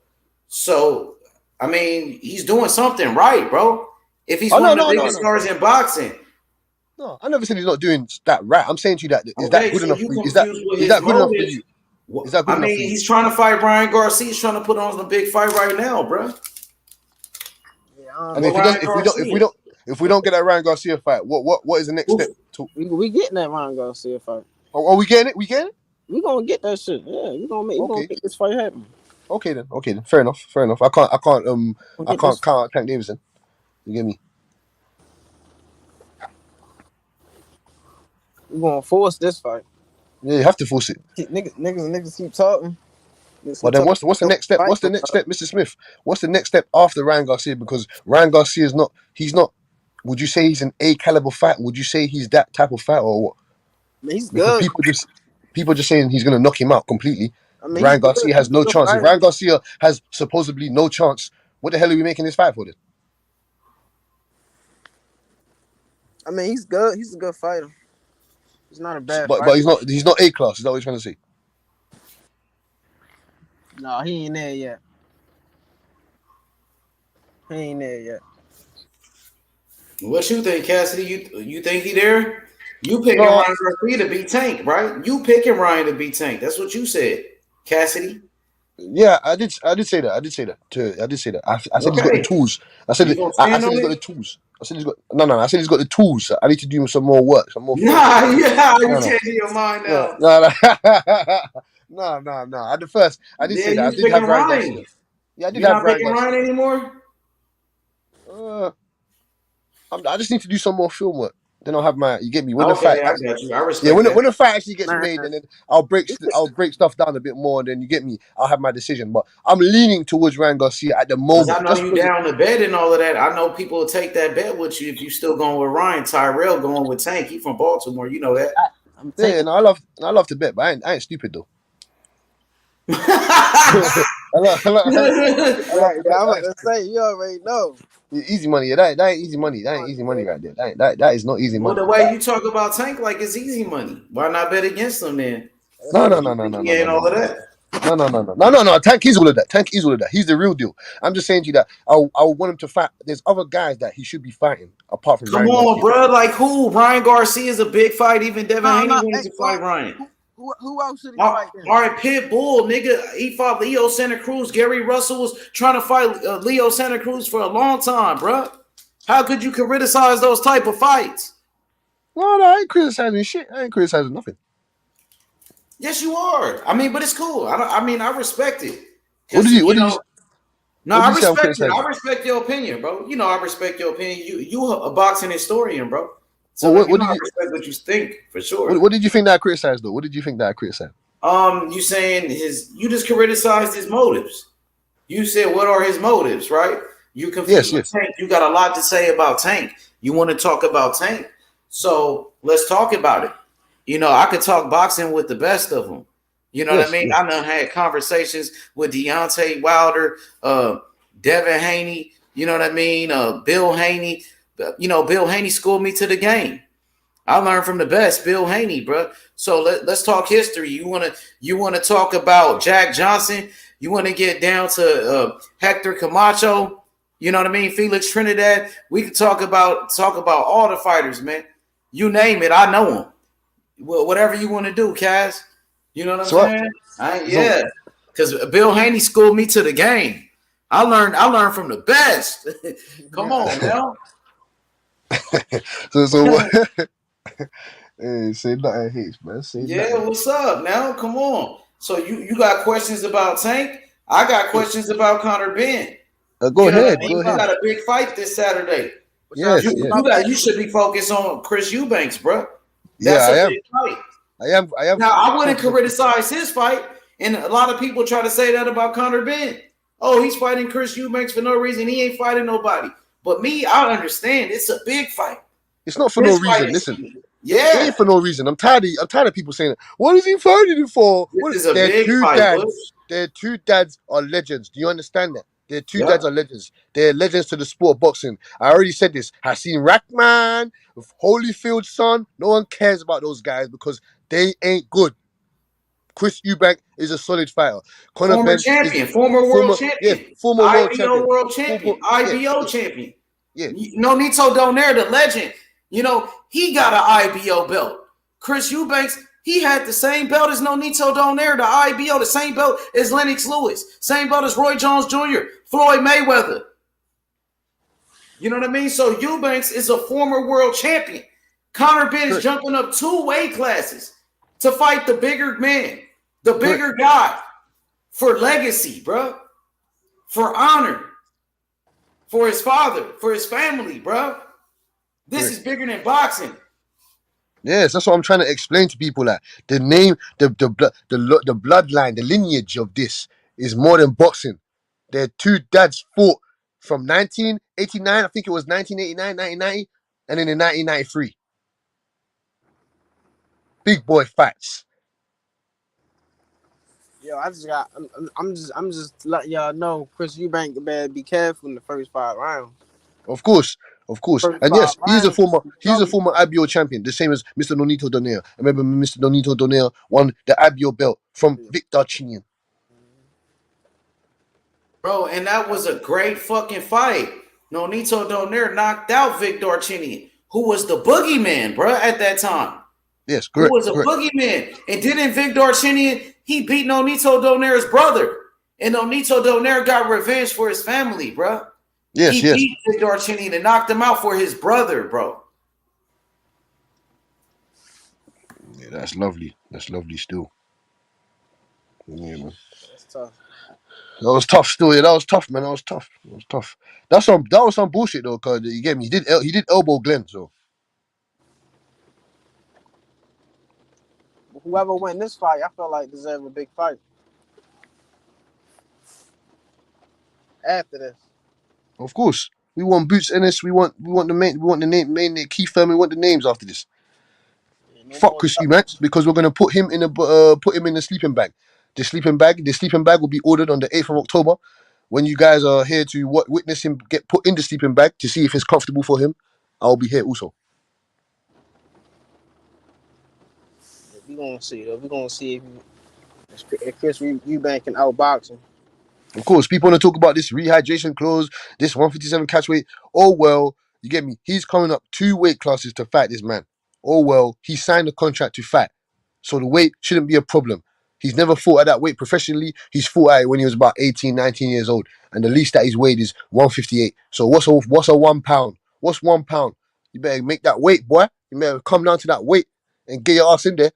So, I mean, he's doing something right, bro. If he's one of the biggest stars in boxing. No, I never said he's not doing that right. I'm saying to you that is that good enough for you? Is that good enough for you? Is that good enough for you? He's trying to fight Ryan Garcia. He's trying to put on the big fight right now, bro. And if we don't get that Ryan Garcia fight, what is the next step? We getting that Ryan Garcia fight. Oh, are we getting it? We getting it? We gonna get that shit. Yeah, we gonna make this fight happen. Okay then. Fair enough. I can't count out Tank Davidson. You get me? We gonna force this fight. Yeah, you have to force it. Niggas keep talking. But then what's the next step? What's the next step, Mr. Smith? What's the next step after Ryan Garcia? Because Ryan Garcia is not. Would you say he's an A caliber fighter? Would you say he's that type of fighter or what? He's good. People just saying he's gonna knock him out completely. I mean, Ryan Garcia has no chance. If Ryan Garcia has supposedly no chance, what the hell are we making this fight for then? I mean, he's good. He's a good fighter. He's not a bad fighter. But he's not A class. Is that what you're trying to say? No, he ain't there yet. He ain't there yet. What you think, Cassidy? You think he there? You picking Ryan Garcia to beat Tank, right? You picking Ryan to beat Tank. That's what you said, Cassidy. Yeah, I did say that. I did say that. I said he's got the tools. I said he's got the tools. I said he's got I said he's got the tools. I need to do some more work. Some more. You're changing your mind now. No. At the first, I did say that. I did have Ryan Garcia. Yeah, I did You're have not picking Ryan anymore. I just need to do some more film work. Then I'll have my. You get me when the Okay, fight. I got you. I respect when that. the fight actually gets made, and then I'll break stuff down a bit more. And then you get me. I'll have my decision. But I'm leaning towards Ryan Garcia at the moment. I know you down the bet and all of that. I know people will take that bet with you if you still going with Ryan. Tyrell going with Tank. He from Baltimore. You know that. Yeah, no, I love to bet, but I ain't stupid though. I'm about to say, you already know. Easy money, yeah. That ain't easy money. That ain't easy money right there. That is not easy money. Well, the way you talk about Tank like it's easy money, why not bet against him then? No. He ain't all of that. No. Tank is all of that. Tank is all of that. He's the real deal. I'm just saying to you that I want him to fight. There's other guys that he should be fighting apart from Come Ryan on, Garcia. bro. Like who? Ryan Garcia is a big fight. Even Devin Haney wanted Hey, to fight Ryan. who else should he All fight then? right, Pitbull, nigga. He fought Leo Santa Cruz. Gary Russell was trying to fight Leo Santa Cruz for a long time, bro. How could you criticize those type of fights? No, I ain't criticizing shit. I ain't criticizing nothing. Yes, you are. I mean, but it's cool. I respect it. What did you? No, I respect it. I respect your opinion, bro. You know, I respect your opinion. You a boxing historian, bro. So well, I respect what you think for sure. What did you think that I criticized though? What did you think that I criticized? You saying you just criticized his motives. You said what are his motives, right? You confused with Tank. You got a lot to say about Tank. You want to talk about Tank, so let's talk about it. You know, I could talk boxing with the best of them. You know what I mean? I done had conversations with Deontay Wilder, Devin Haney. You know what I mean? Bill Haney. You know, Bill Haney schooled me to the game. I learned from the best, Bill Haney, bro. So let's talk history. You wanna talk about Jack Johnson? You want to get down to Hector Camacho? You know what I mean? Felix Trinidad. We can talk about all the fighters, man. You name it, I know them. Well, whatever you want to do, Cass. You know what I'm saying? Yeah, because Bill Haney schooled me to the game. I learned from the best. Come on, now. so what? Hey, say nothing hates, man. What's up now? Come on. So you got questions about Tank? I got questions about Conor Benn. Go ahead. You got a big fight this Saturday. You should be focused on Chris Eubanks, bro. That's a big fight. I am. Now I wouldn't criticize his fight, and a lot of people try to say that about Conor Benn. Oh, he's fighting Chris Eubanks for no reason. He ain't fighting nobody. But me, I understand. It's a big fight. It's not for no reason. Listen. Yeah. It ain't for no reason. I'm tired of people saying it. What is he fighting it for? This is a big fight. Their two dads are legends. Do you understand that? Their two dads are legends. They're legends to the sport of boxing. I already said this. I seen Rackman, Holyfield's son. No one cares about those guys because they ain't good. Chris Eubank is a solid fighter. Former world champion. Yeah, former world champion. IBO champion. Yeah. Nonito Donaire, the legend. You know, he got an IBO belt. Chris Eubanks, he had the same belt as Nonito Donaire, the IBO, the same belt as Lennox Lewis, same belt as Roy Jones Jr., Floyd Mayweather. You know what I mean? So Eubanks is a former world champion. Conor Benn is jumping up 2 weight classes to fight the bigger man, the bigger guy, for legacy, bro, for honor, for his father, for his family, bro. This is bigger than boxing. Yes, that's what I'm trying to explain to people. That the name, the bloodline, the lineage of this is more than boxing. Their two dads fought from 1989, I think it was 1989, 1990, and then in 1993. Big boy fights. Yo, I'm just letting y'all know, Chris Eubank better be careful in the first 5 rounds. Of course. And yes, he's a former IBO champion, the same as Mr. Nonito Donaire. I remember Mr. Nonito Donaire won the IBO belt from Victor Chinian. Bro, and that was a great fucking fight. Nonito Donaire knocked out Victor Chinian, who was the boogeyman, bro, at that time. Yes, correct. Who was a boogeyman. And didn't Victor Chinian, he beat Nonito Donaire's brother. And Nonito Donaire got revenge for his family, bro. He beat Victor Chinian and knocked him out for his brother, bro. Yeah, that's lovely. That's lovely still. Yeah, man. That's tough. That was tough still. Yeah, that was tough, man. That was tough. That was some bullshit though, cause you get me. He did elbow Glenn, so. Whoever win this fight, I feel like deserve a big fight. After this. Of course. We want Boots Ennis. We want the main Keith Thurman. We want the names after this. Fuck Chris Eubanks because we're gonna put him in the sleeping bag. The sleeping bag will be ordered on the 8th of October. When you guys are here to witness him get put in the sleeping bag to see if it's comfortable for him, I'll be here also. We're gonna see though. We're gonna see If Chris Eubank can outbox him. Of course, people want to talk about this rehydration clause, this 157 catch weight. Oh well, you get me. He's coming up 2 weight classes to fight this man. Oh well, he signed a contract to fight, so the weight shouldn't be a problem. He's never fought at that weight professionally. He's fought at it when he was about 18, 19 years old, and the least that he's weighed is 158. So what's a 1 pound? What's 1 pound? You better make that weight, boy. You better come down to that weight and get your ass in there.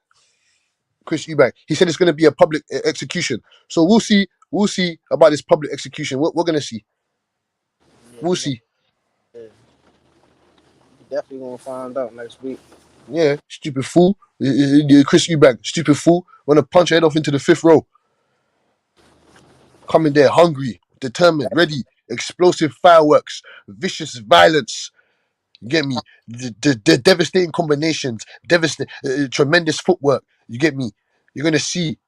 Chris Eubank. He said it's going to be a public execution. So we'll see. We'll see about this public execution. We're going to see. We'll see. Yeah. Definitely gonna find out next week. Yeah, stupid fool. Chris Eubank, stupid fool. Want to punch your head off into the 5th row. Coming there hungry, determined, ready. Explosive fireworks, vicious violence. You get me? The devastating combinations, tremendous footwork. You get me? You're going to see.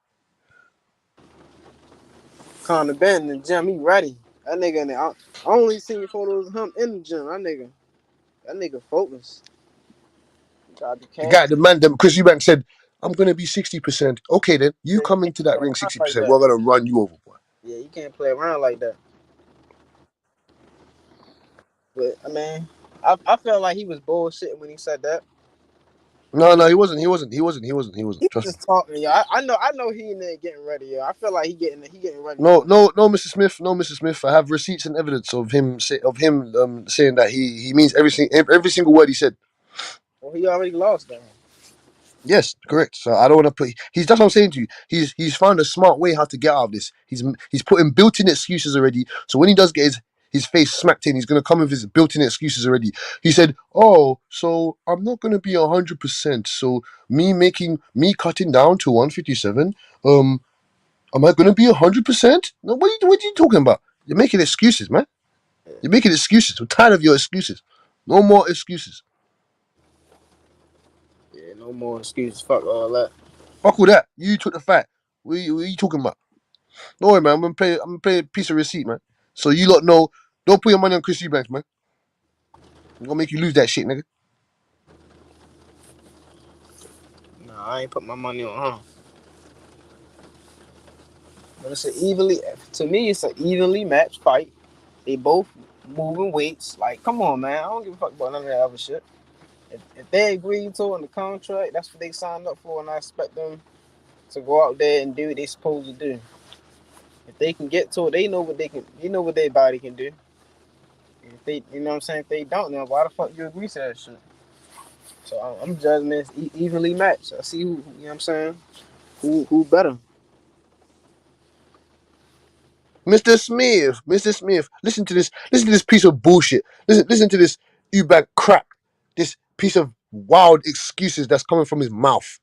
Conor Ben in the gym, he ready. That nigga in there. I only seen photos of him in the gym. That nigga focused. The guy, the man, Chris Eubank said, I'm going to be 60%. Okay, then. You come into that ring 60%. We're going to run you over, boy. Yeah, you can't play around like that. But, I mean, I felt like he was bullshitting when he said that. No, he wasn't. He wasn't. He Trust just talking, yeah. I know he in there getting ready, yeah. I feel like he getting ready. No, Mr. Smith. No, Mr. Smith. I have receipts and evidence of him saying that he means every single word he said. Well, he already lost that. Yes, correct. So I don't want to put. That's what I'm saying to you. He's found a smart way how to get out of this. He's putting built-in excuses already. So when he does get his face smacked in, he's gonna come with his built-in excuses already. He said, "Oh, so I'm not gonna be 100%. So me cutting down to 157. Am I gonna be 100%? No. What are you talking about? You're making excuses, man. You're making excuses. We're tired of your excuses. No more excuses. Yeah, no more excuses. Fuck all that. Fuck all that. You took the fight. What are you talking about? Don't worry, man. I'm gonna play a piece of receipt, man. So you lot know. Don't put your money on Chris Eubanks, man. I'm gonna make you lose that shit, nigga. Nah, I ain't put my money on him. But it's to me, it's an evenly matched fight. They both moving weights. Like, come on, man. I don't give a fuck about none of that other shit. If they agree to it in the contract, that's what they signed up for, and I expect them to go out there and do what they supposed to do. If they can get to it, they know what they can. You know what their body can do. If they, you know what I'm saying. If they don't, then why the fuck you agree to that shit? So I'm judging this evenly matched. I see who, you know what I'm saying. Who better? Mr. Smith, listen to this piece of bullshit. Listen to this Eubank crap. This piece of wild excuses that's coming from his mouth.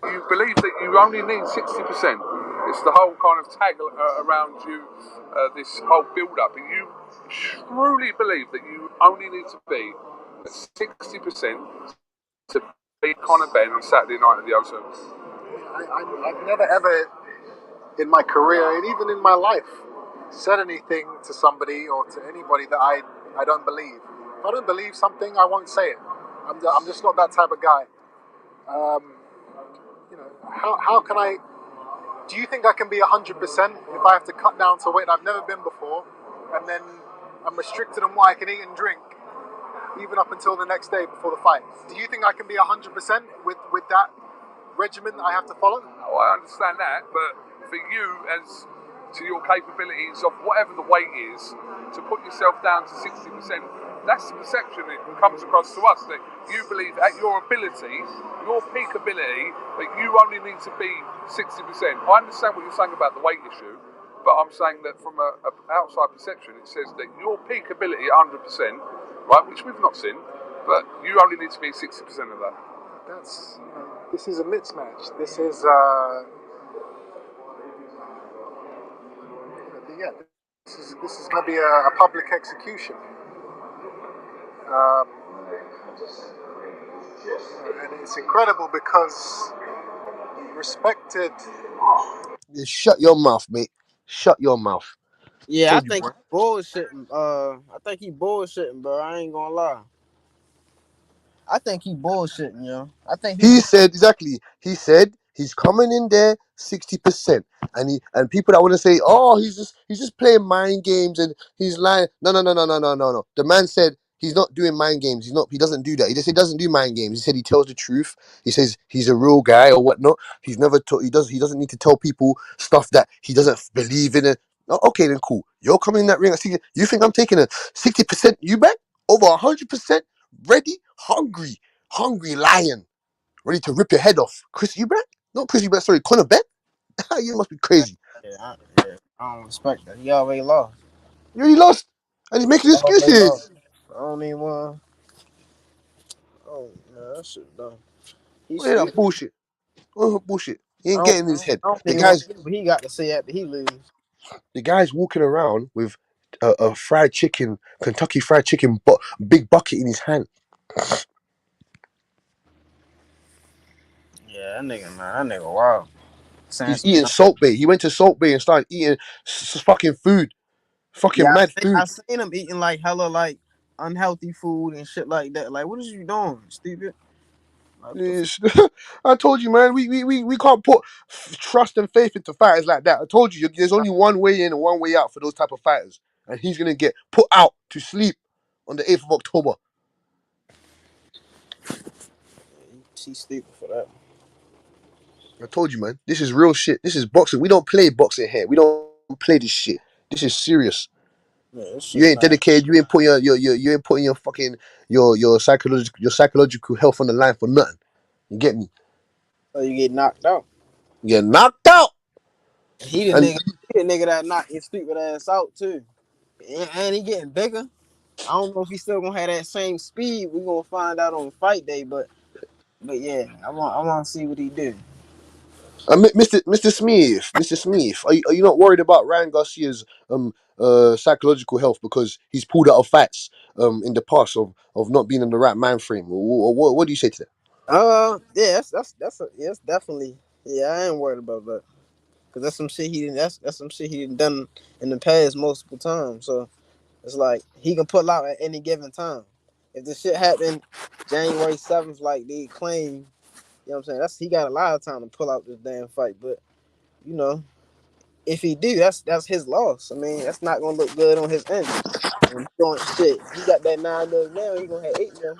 You believe that you only need 60%. It's the whole kind of tag around you, this whole build-up. And you truly believe that you only need to be at 60% to beat Conor Ben on Saturday night at the O2? I've never ever in my career and even in my life said anything to somebody or to anybody that I don't believe. If I don't believe something, I won't say it. I'm just not that type of guy. How can I? Do you think I can be 100% if I have to cut down to weight I've never been before, and then I'm restricted on what I can eat and drink, even up until the next day before the fight? Do you think I can be 100% with that regimen that I have to follow? Oh, I understand that, but for you, as to your capabilities of whatever the weight is, to put yourself down to 60%, that's the perception that comes across to us, that you believe at your ability, your peak ability, that you only need to be 60%. I understand what you're saying about the weight issue, but I'm saying that from an outside perception, it says that your peak ability at 100%, right, which we've not seen, but you only need to be 60% of that. That's, this is a mismatch. This is, this is going to be a public execution. And it's incredible because respected. Just shut your mouth, mate. Shut your mouth. Yeah, I think he's bullshitting. I think he bullshitting, bro. I ain't gonna lie. I think he bullshitting, yo. I think he said exactly. He said He's coming in there 60%, and people that want to say, "Oh, he's just playing mind games and he's lying." No. The man said he's not doing mind games. He doesn't do that. He doesn't do mind games. He said he tells the truth. He says he's a real guy or whatnot. He doesn't need to tell people stuff that he doesn't believe in it. Oh, okay, then cool. You're coming in that ring. You think I'm taking a 60% you back over 100%? Ready, hungry lion, ready to rip your head off. Chris Eubank? Not Chris Eubank, sorry, Conor Ben? You must be crazy. Yeah, I don't respect that. He already lost. You already lost. And he's making excuses. I don't even want. Oh man, that shit dumb. He's What is that stupid. bullshit? What bullshit? He ain't I getting in his head. don't The think he wants guy's to, but he got to say after he lose. the guy's walking around with a fried chicken, Kentucky fried chicken, big bucket in his hand. Yeah, that nigga wild. He's eating Salt Bay. He went to Salt Bay and started eating fucking food. Fucking mad food. I seen him eating like hella like unhealthy food and shit like that. Like, what is you doing, stupid? I told you, man. We can't put trust and faith into fighters like that. I told you, there's only one way in and one way out for those type of fighters, and he's gonna get put out to sleep on the 8th of October. He's stupid for that. I told you, man. This is real shit. This is boxing. We don't play boxing here. We don't play this shit. This is serious. Yeah, You ain't dedicated. You ain't putting you ain't putting your fucking your psychological health on the line for nothing. You get me? So you get knocked out. You get knocked out. He the nigga that knocked his stupid ass out too, and he getting bigger. I don't know if he's still gonna have that same speed. We gonna find out on fight day, but yeah, I want to see what he do. Mr. Smith, are you not worried about Ryan Garcia's psychological health because he's pulled out of fights in the past of not being in the right mind frame? What do you say to that? Yeah, that's definitely, yeah. I ain't worried about that because that's some shit he didn't. That's some shit he done in the past multiple times. So it's like he can pull out at any given time. If the shit happened January 7th, like they claim, you know what I'm saying? He got a lot of time to pull out this damn fight. But you know, if he do, that's his loss. I mean, that's not gonna look good on his end. And doing shit, he got that 9 million now. He gonna have 8 million.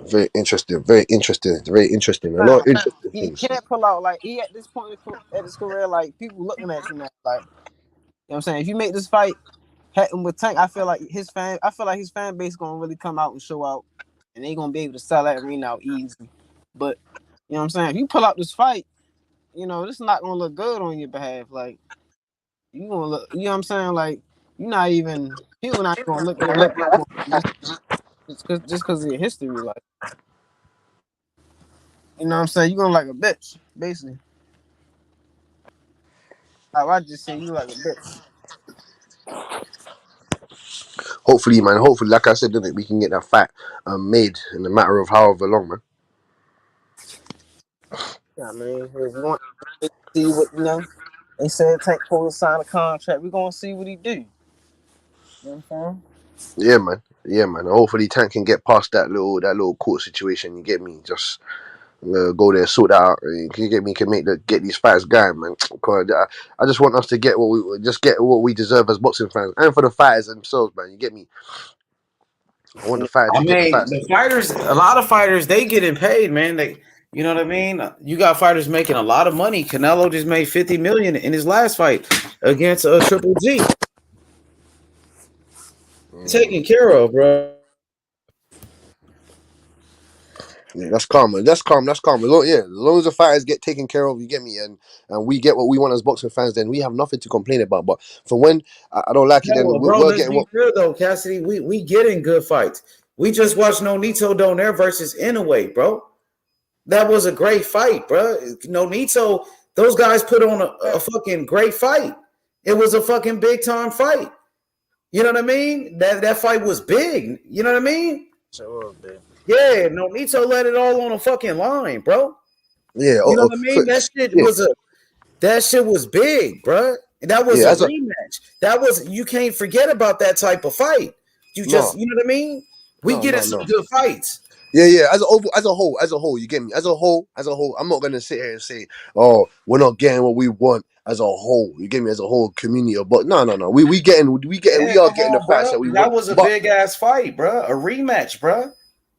Very interesting. A lot of interesting He things. can't pull out like he at this point at his career. Like people looking at you now, like you know what I'm saying. If you make this fight happen with Tank, I feel like his fan base gonna really come out and show out, and they gonna be able to sell that arena out easy. But you know what I'm saying. If you pull out this fight, you know this is not gonna look good on your behalf. Like you gonna look, you know what I'm saying. Like you're not even people not gonna look at that just because of your history. Like you know what I'm saying. You gonna like a bitch, basically. I just say you like a bitch. Hopefully, man. Hopefully, like I said, we can get that fight made in a matter of however long, man. Yeah, man. We want to see what They said Tank Cole sign a contract. We're gonna see what he do. You know what I'm saying? Yeah, man. Hopefully, Tank can get past that little court situation. You get me? Just go there, sort that out. You get me? Can get these fights going, man. I just want us to get what we deserve as boxing fans, and for the fighters themselves, man. You get me? I want the fighters to get the fights. The fighters, a lot of fighters, they getting paid, man. You know what I mean? You got fighters making a lot of money. Canelo just made $50 million in his last fight against Triple G. Taken care of, bro. Yeah, that's calm, man. That's calm. As long as the fighters get taken care of, you get me, and we get what we want as boxing fans, then we have nothing to complain about. But for when I don't like it, then we're getting what. Real though, Cassidy. We getting good fights. We just watched Nonito Donaire versus Inoue, bro. That was a great fight, bro. Nonito, those guys put on a fucking great fight. It was a fucking big time fight. You know what I mean? That fight was big. You know what I mean? Sure was big. Yeah, Nonito let it all on a fucking line, bro. Yeah, you know what I mean? That shit was big, bro. That was a rematch. You can't forget about that type of fight. You know what I mean? We getting some good fights. Yeah. As a whole, you get me. As a whole, I'm not gonna sit here and say, "Oh, we're not getting what we want." As a whole, you get me. As a whole community, but no. We are getting the fights that we want. That was a big ass fight, bro. A rematch, bro.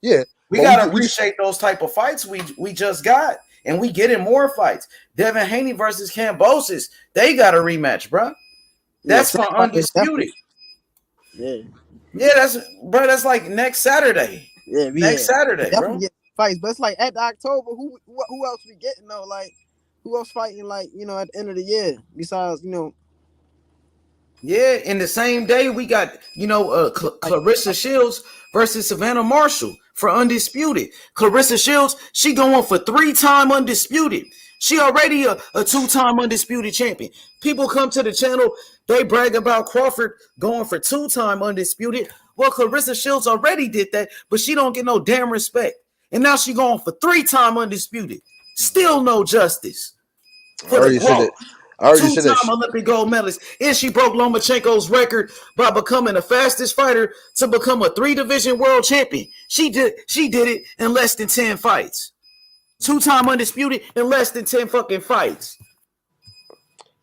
Yeah, we gotta appreciate those type of fights we just got, and we getting more fights. Devin Haney versus Kambosos, they got a rematch, bro. That's for undisputed. Yeah, that's like next Saturday. Yeah, next Saturday, bro. Get fights, but it's like at October, who else we getting though? Like, who else fighting? Like, at the end of the year, besides Yeah, in the same day we got Clarissa Shields versus Savannah Marshall for undisputed. Clarissa Shields, she going for 3-time undisputed. She already a 2-time undisputed champion. People come to the channel, they brag about Crawford going for 2-time undisputed. Well, Clarissa Shields already did that, but she don't get no damn respect. And now she going for 3-time undisputed. Still no justice for the GOAT. 2-time Olympic gold medalist. And she broke Lomachenko's record by becoming the fastest fighter to become a 3-division world champion. She did it in less than 10 fights. 2-time undisputed in less than 10 fucking fights.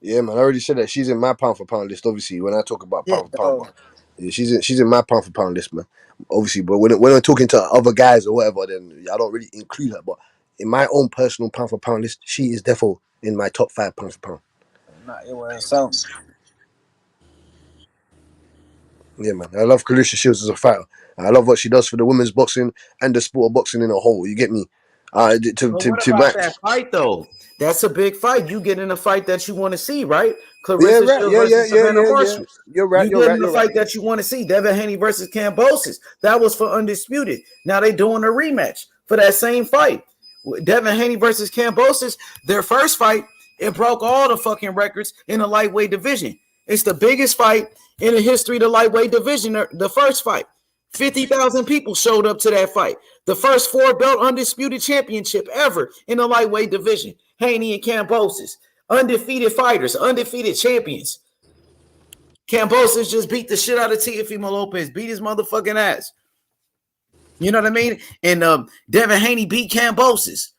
Yeah, man. I already said that she's in my pound for pound list. Obviously, when I talk about pound for pound, she's in my pound for pound list, man. Obviously, but when I'm talking to other guys or whatever, then I don't really include her. But in my own personal pound for pound list, she is definitely in my top 5 pound for pound. Yeah, man. I love Clarissa Shields as a fighter. I love what she does for the women's boxing and the sport of boxing in a whole. You get me? What about that fight though? That's a big fight. You get in a fight that you want to see, right? Clarissa Shields versus Savannah Marshall. You're right. You get in the fight that you want to see. Devin Haney versus Kambosos. That was for undisputed. Now they doing a rematch for that same fight. Devin Haney versus Kambosos. Their first fight, it broke all the fucking records in the lightweight division. It's the biggest fight in the history of the lightweight division. The first fight, 50,000 people showed up to that fight. The first 4-belt undisputed championship ever in the lightweight division. Haney and Kambosos, undefeated fighters, undefeated champions. Kambosos just beat the shit out of Teofimo Lopez, beat his motherfucking ass. You know what I mean? And Devin Haney beat Kambosos,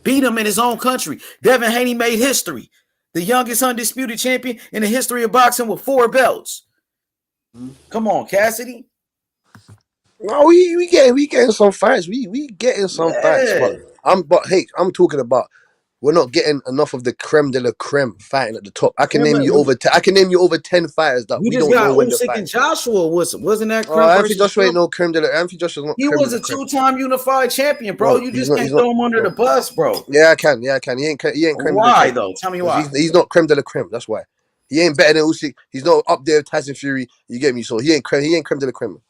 beat him in his own country. Devin Haney made history. The youngest undisputed champion in the history of boxing with 4 belts. Come on, Cassidy. No, we getting some fights. We getting some fights. But I'm talking about we're not getting enough of the creme de la creme fighting at the top. I can name you over 10 fighters that we don't know when to fight. And Joshua wasn't that creme? Anthony Joshua ain't no creme de la. Anthony Joshua's not. He was a 2-time unified champion, bro. You just can't throw him under the bus, bro. Yeah, I can. He ain't creme. Why though? Tell me why. He's not creme de la creme. That's why. He ain't better than Usyk. He's not up there with Tyson Fury. You get me? So he ain't creme de la creme.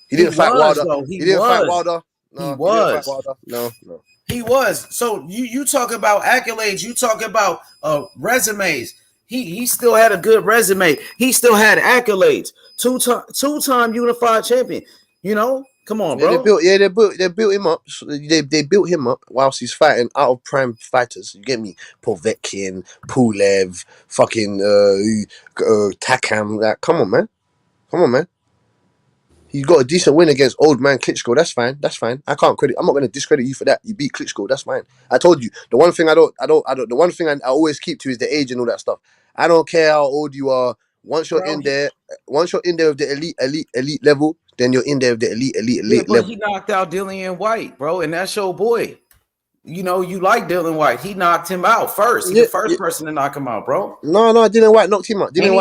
He didn't fight Wilder. He didn't fight Wilder. No, he was. No. He was. So you talk about accolades. You talk about resumes. He still had a good resume. He still had accolades. Two-time unified champion. Come on, bro. They built him up. They built him up whilst he's fighting out of prime fighters. You get me? Povetkin, Pulev, fucking Takam. Like, come on, man. He got a decent win against old man Klitschko. That's fine. I'm not going to discredit you for that. You beat Klitschko. That's fine. I told you. The one thing the one thing I always keep to is the age and all that stuff. I don't care how old you are. Once you're in there with the elite level, then you're in there with the elite level. He knocked out Dillian White, bro, and that's your boy. You like Dillian White. He knocked him out first. He's the first person to knock him out, bro. No, Dillian White knocked him out. Dillian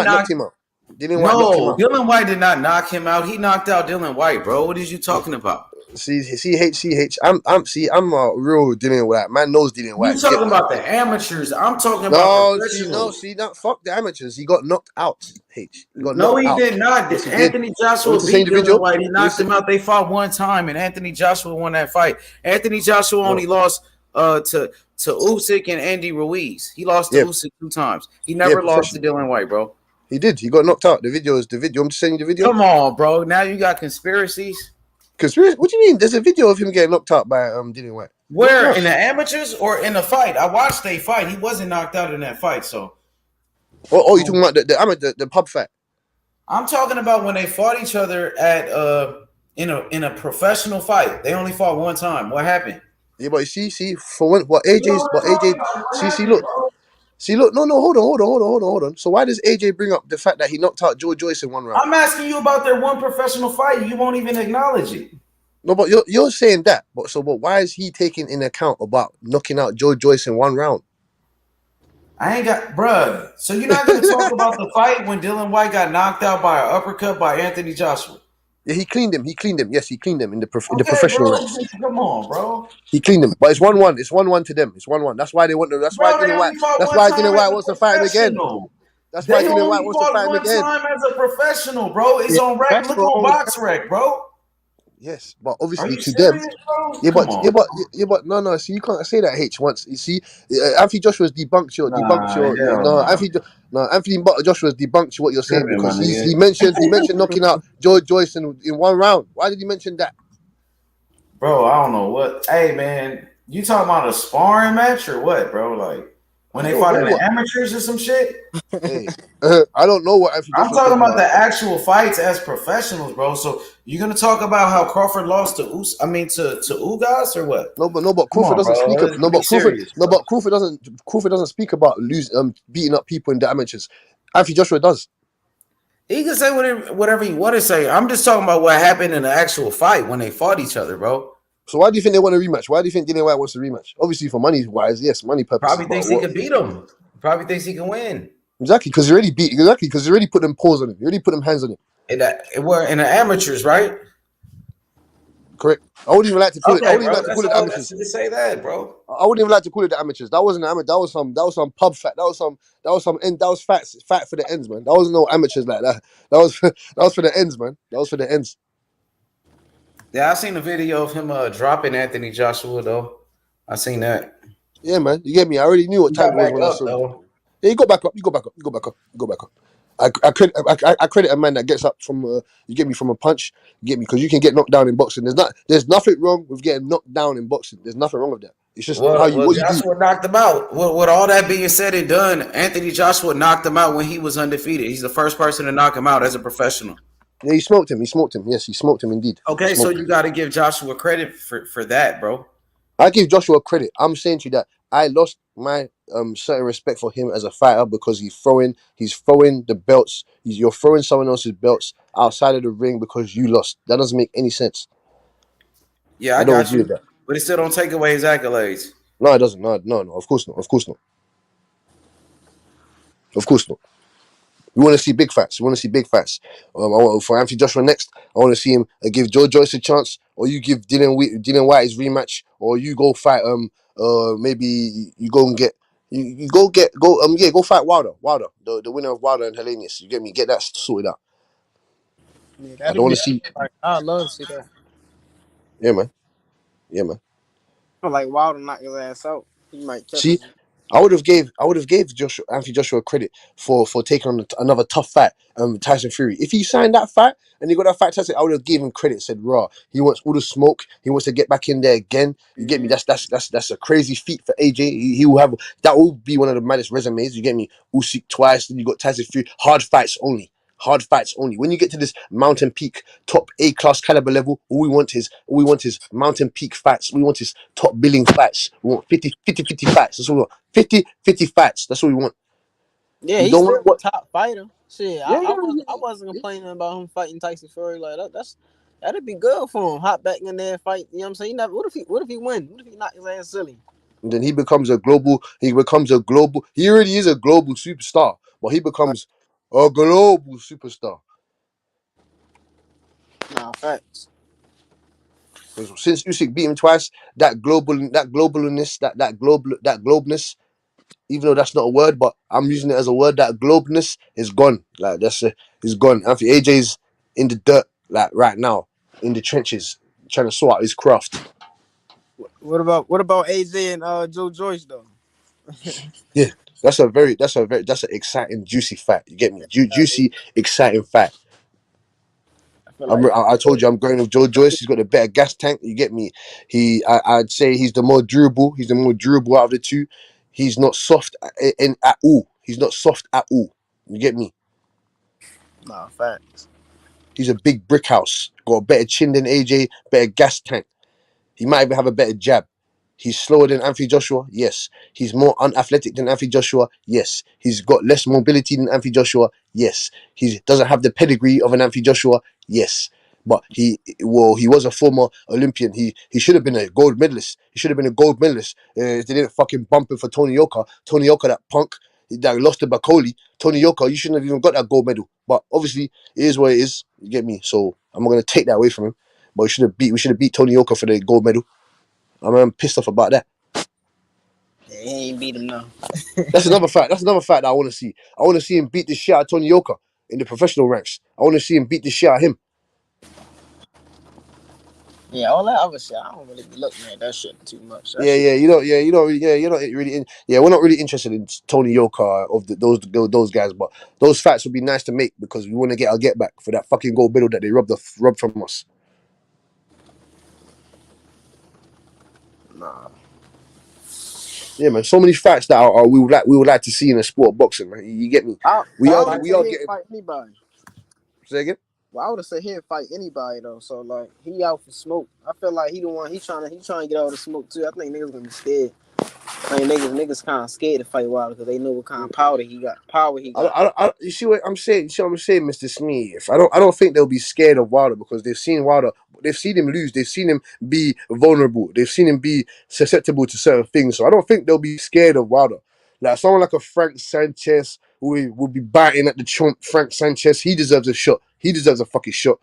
White did not knock him out. He knocked out Dillian White, bro. What is you talking about? CH. I'm a real Dillian White. Man knows Dillian White. You talking about the amateurs? I'm talking about professionals. Fuck the amateurs. He got knocked out. He did not. Anthony Joshua beat Dillian White. He knocked him out. They fought one time, and Anthony Joshua won that fight. Anthony Joshua only lost to Usyk and Andy Ruiz. He lost to Usyk 2 times. He never lost to Dillian White, bro. He did. He got knocked out. The video. I'm just saying the video. Come on, bro. Now you got conspiracies. Conspiracy? What do you mean? There's a video of him getting knocked out by Dillian White. Where? In the amateurs or in the fight? I watched they fight. He wasn't knocked out in that fight. So. You talking about the pub fight? I'm talking about when they fought each other at in a professional fight. They only fought one time. What happened? Yeah, but you see, for what AJ's, but AJ, What look, no, hold on. So why does AJ bring up the fact that he knocked out Joe Joyce in one round? I'm asking you about their one professional fight. You won't even acknowledge it. No, but you're saying that, but why is he taking in account about knocking out Joe Joyce in one round? I ain't got, bruh. So you're not going to talk about the fight when Dylan White got knocked out by an uppercut by Anthony Joshua? Yeah, he cleaned him. Yes, he cleaned him in the Okay, professional bro. ranks. Come on, bro. He cleaned him, but it's 1-1. It's 1-1 to them. It's 1-1. That's why they want. That's why Bro, they Dylan White. only fought That's one why time Dylan as White a wants to fight him again. professional. That's why They Dylan White only wants to fought fight him one again. time as a professional, bro. It's on rec. Look on BoxRec, bro. Yes, but obviously Are you to them, serious, bro? yeah, Come on. but no. See, you can't say that H once. You see, Anthony Joshua's debunked your. Anthony Joshua's debunked what you're saying Tripping, my because nigga. he mentioned knocking out Joe Joyce in one round. Why did he mention that? Bro, I don't know what. Hey, man, you talking about a sparring match or what, bro? Like when they fought in the amateurs or some shit? Hey, I don't know what Anthony I'm Joshua talking about the actual fights as professionals, bro. So you're gonna talk about how Crawford lost to Ugas or what? No, but Come Crawford on, doesn't speak bro. of Let's be serious, bro. but Crawford doesn't speak about beating up people in the amateurs. Anthony Joshua does. He can say whatever he want to say. I'm just talking about what happened in the actual fight when they fought each other, bro. So why do you think they want a rematch? Why do you think Dylan White wants a rematch? Obviously for money wise, yes, money purposes. Probably thinks he can beat him. Probably thinks he can win. Exactly, because he already put them paws on him. You already put them hands on him. We're in the amateurs, right? Correct. I wouldn't even like to call it. I wouldn't bro. even like to call it All, amateurs. just say that, bro. I wouldn't even like to call it the amateurs. That wasn't amateur. That was some pub fat. That was fat for the ends, man. That wasn't no amateurs like that. That was for the ends, man. That was for the ends. Yeah, I seen the video of him dropping Anthony Joshua though. I seen that. Yeah, man. You get me? I already knew what time it was when I saw it. Yeah, you go back up. I credit a man that gets up from you get me from a punch. You get me because you can get knocked down in boxing. There's nothing wrong with getting knocked down in boxing. There's nothing wrong with that. It's just what you Joshua do. knocked him out. With all that being said and done, Anthony Joshua knocked him out when he was undefeated. He's the first person to knock him out as a professional. Yeah, he smoked him. Yes, he smoked him indeed. Okay, so you got to give Joshua credit for that, bro. I give Joshua credit. I'm saying to you that I lost my certain respect for him as a fighter because he's throwing the belts. You're throwing someone else's belts outside of the ring because you lost. That doesn't make any sense. Yeah, I don't got agree you. with that. But it still don't take away his accolades. No, it doesn't. No. Of course not. We want to see big fights. For Anthony Joshua next, I want to see him give Joe Joyce a chance, or you give Dylan White his rematch, or you go fight maybe you go and get go fight Wilder, the winner of Wilder and Hellenius. You get me? Get that sorted out. Yeah, I don't want to see. I love to see that. Yeah, man. I feel like Wilder knock his ass out. He might catch See, his. I would have gave Anthony Joshua credit for taking on another tough fight, Tyson Fury. If he signed that fight and he got that fight Tyson, I would have given him credit. Said, "Raw, he wants all the smoke. He wants to get back in there again." You get me? That's a crazy feat for AJ. He will have that will be one of the maddest resumes. You get me? Usyk twice, then you got Tyson Fury. Hard fights only. When you get to this mountain peak, top A class caliber level, all we want is mountain peak fights. We want is top billing fights. We want 50 fights. That's what we want. 50 fights. That's what we want. Yeah, he's still a top fighter. Shit, I wasn't complaining about him fighting Tyson Fury like that. That'd be good for him. Hop back in there, fight. You know what I'm saying? What if he win? What if he knock his ass silly? And then he becomes a global. He already is a global superstar, but he becomes a global superstar. Nah, facts. Since Usyk beat him twice, that globalness, that globeness, even though that's not a word, but I'm using it as a word, that globeness is gone. Like is gone. I think AJ's in the dirt, like right now, in the trenches, trying to sort out his craft. What about AJ and Joe Joyce though? Yeah, that's an exciting, juicy fight. You get me? Juicy, exciting fight. I told you I'm going with Joe Joyce. He's got a better gas tank. You get me? I'd say he's the more durable. He's the more durable out of the two. He's not soft at all. You get me? Nah, facts. He's a big brick house. Got a better chin than AJ, better gas tank. He might even have a better jab. He's slower than Anthony Joshua, yes. He's more unathletic than Anthony Joshua, yes. He's got less mobility than Anthony Joshua, yes. He doesn't have the pedigree of an Anthony Joshua, yes. But he was a former Olympian. He should have been a gold medalist. He should have been a gold medalist. If they didn't fucking bump him for Tony Yoka. Tony Yoka, that punk that lost to Bakoli. Tony Yoka, you shouldn't have even got that gold medal. But obviously, it is what it is. You get me? So I'm not gonna take that away from him. But we should have beat Tony Yoka for the gold medal. I'm pissed off about that. Yeah, he ain't beat him now. That's another fact. That's another fact that I want to see. I want to see him beat the shit out of Tony Yoka in the professional ranks. I want to see him beat the shit out of him. Yeah, all that other shit, I don't really be looking at that shit too much. That We're not really interested in Tony Yoka of those guys, but those facts would be nice to make because we want to get our get back for that fucking gold medal that they robbed from us. Nah. Yeah, man. So many facts that we would like to see in a sport of boxing, man. You get me? We are getting. Fight anybody. Say again? Well, I would have said he'd fight anybody though. So like he out for smoke. I feel like he the one. He trying to get all the smoke too. I think niggas gonna be scared. I mean, niggas kind of scared to fight Wilder because they know what kind of power he got. You see what I'm saying? You see what I'm saying, Mr. Smith? I don't think they'll be scared of Wilder because they've seen Wilder. They've seen him lose. They've seen him be vulnerable. They've seen him be susceptible to certain things. So I don't think they'll be scared of Wilder. Like someone like a Frank Sanchez who will be biting at the chomp. Frank Sanchez, he deserves a shot. He deserves a fucking shot.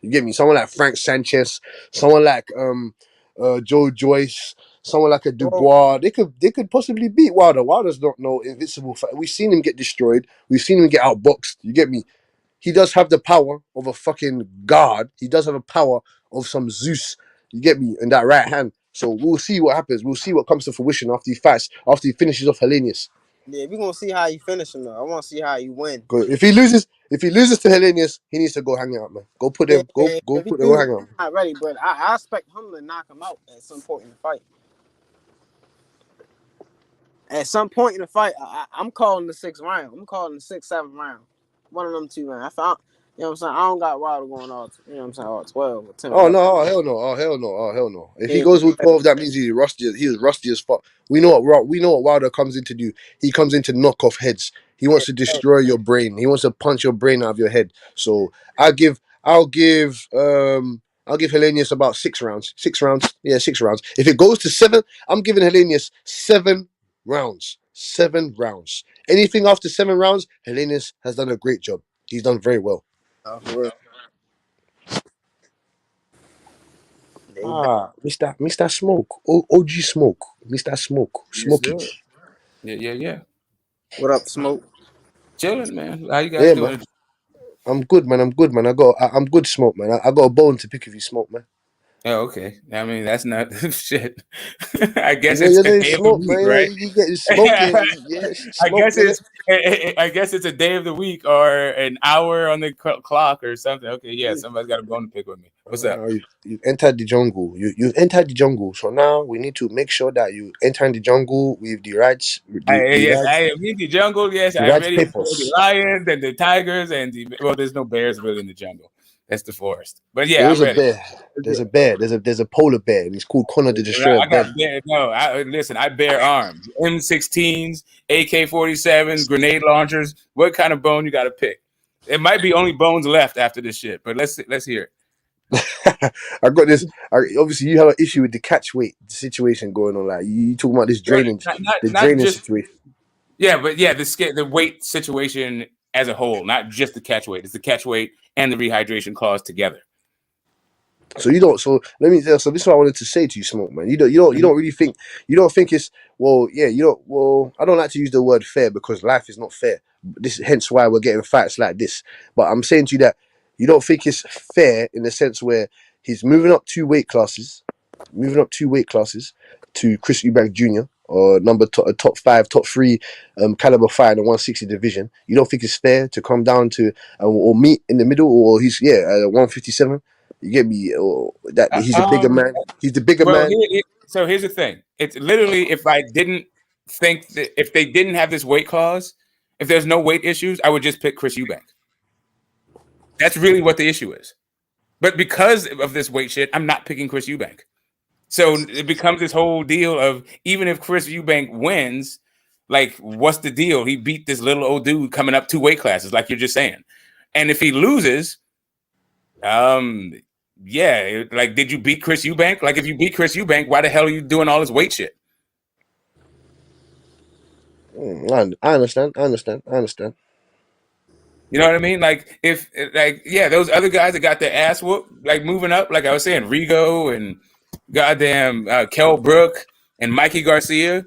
You get me? Someone like Frank Sanchez, someone like Joe Joyce, someone like a Dubois, they could possibly beat Wilder. Wilder's not no invincible fighter. We've seen him get destroyed. We've seen him get outboxed. You get me? He does have the power of a fucking god. He does have a power of some Zeus. You get me? In that right hand. So we'll see what happens. We'll see what comes to fruition after he fights, after he finishes off Hellenius. Yeah, we're gonna see how he finish him though. I want to see how he win. If he loses to Hellenius, he needs to go hang out, man. Go put them. Go hang out. Not ready, but I expect him to knock him out at some point in the fight. At some point in the fight, I'm calling the 6th round. I'm calling the 6th, 7th round. One of them two, man. I found, you know what I'm saying? I don't got Wilder going all, you know what I'm saying, all 12 or 10. Oh no! Oh hell no! Oh hell no! Oh hell no! If he goes with 12, that means he's rusty. He was rusty as fuck. We know what Wilder comes in to do. He comes in to knock off heads. He wants to destroy your brain. He wants to punch your brain out of your head. So I'll give Hellenius about 6 rounds. 6 rounds. Yeah, 6 rounds. If it goes to 7, I'm giving Hellenius 7 rounds. 7 rounds. Anything after 7 rounds, Hellenius has done a great job. He's done very well. Oh, for real. Mr. Smoke. OG Smoke. Mr. Smoke. Smokey. Yeah. What up, Smoke? Chilling, man. How you guys doing? Man. I'm good, man. I'm good, Smoke, man. I got a bone to pick if you smoke, man. Oh, okay. I mean, that's not shit. I guess it's a day of the week, right? You get smoking. I guess it's a day of the week or an hour on the clock or something. Okay, yeah, somebody's got a bone to pick with me. What's up? You've entered the jungle. You've entered the jungle. So now we need to make sure that you enter the jungle with the rights. I am in the jungle. Yes, I'm ready for the lions and the tigers and there's no bears really in the jungle. That's the forest. But yeah, there's a bear. There's a bear. There's a polar bear, and he's called Connor the Destroyer. Listen, I bear arms, M16s, AK-47s, grenade launchers. What kind of bone you got to pick? It might be only bones left after this shit, but let's hear it. I got this. Obviously, you have an issue with the catch weight situation going on. Like you talking about this drainage, situation. Yeah, but the weight situation as a whole, not just the catch weight. It's the catch weight and the rehydration clause together. So you don't. So let me. So this is what I wanted to say to you, Smoke, man. You don't really think. You don't think it's yeah. You don't. Well, I don't like to use the word fair because life is not fair. This hence why we're getting fights like this. But I'm saying to you that you don't think it's fair in the sense where he's moving up 2 weight classes, to Chris Eubank Jr. or top 5, top 3 caliber fight in the 160 division. You don't think it's fair to come down to or meet in the middle, or he's 157. You get me? Or that he's a bigger man. He's the bigger man. So here's the thing. It's literally if I didn't think that if they didn't have this weight clause, if there's no weight issues, I would just pick Chris Eubank. That's really what the issue is. But because of this weight shit, I'm not picking Chris Eubank. So it becomes this whole deal of even if Chris Eubank wins, like, what's the deal? He beat this little old dude coming up 2 weight classes, like you're just saying. And if he loses, yeah, like, did you beat Chris Eubank? Like, if you beat Chris Eubank, why the hell are you doing all this weight shit? I understand. You know what I mean? Like, if, like, yeah, those other guys that got their ass whooped, like, moving up, like I was saying, Rigo and goddamn Kell Brook and Mikey Garcia,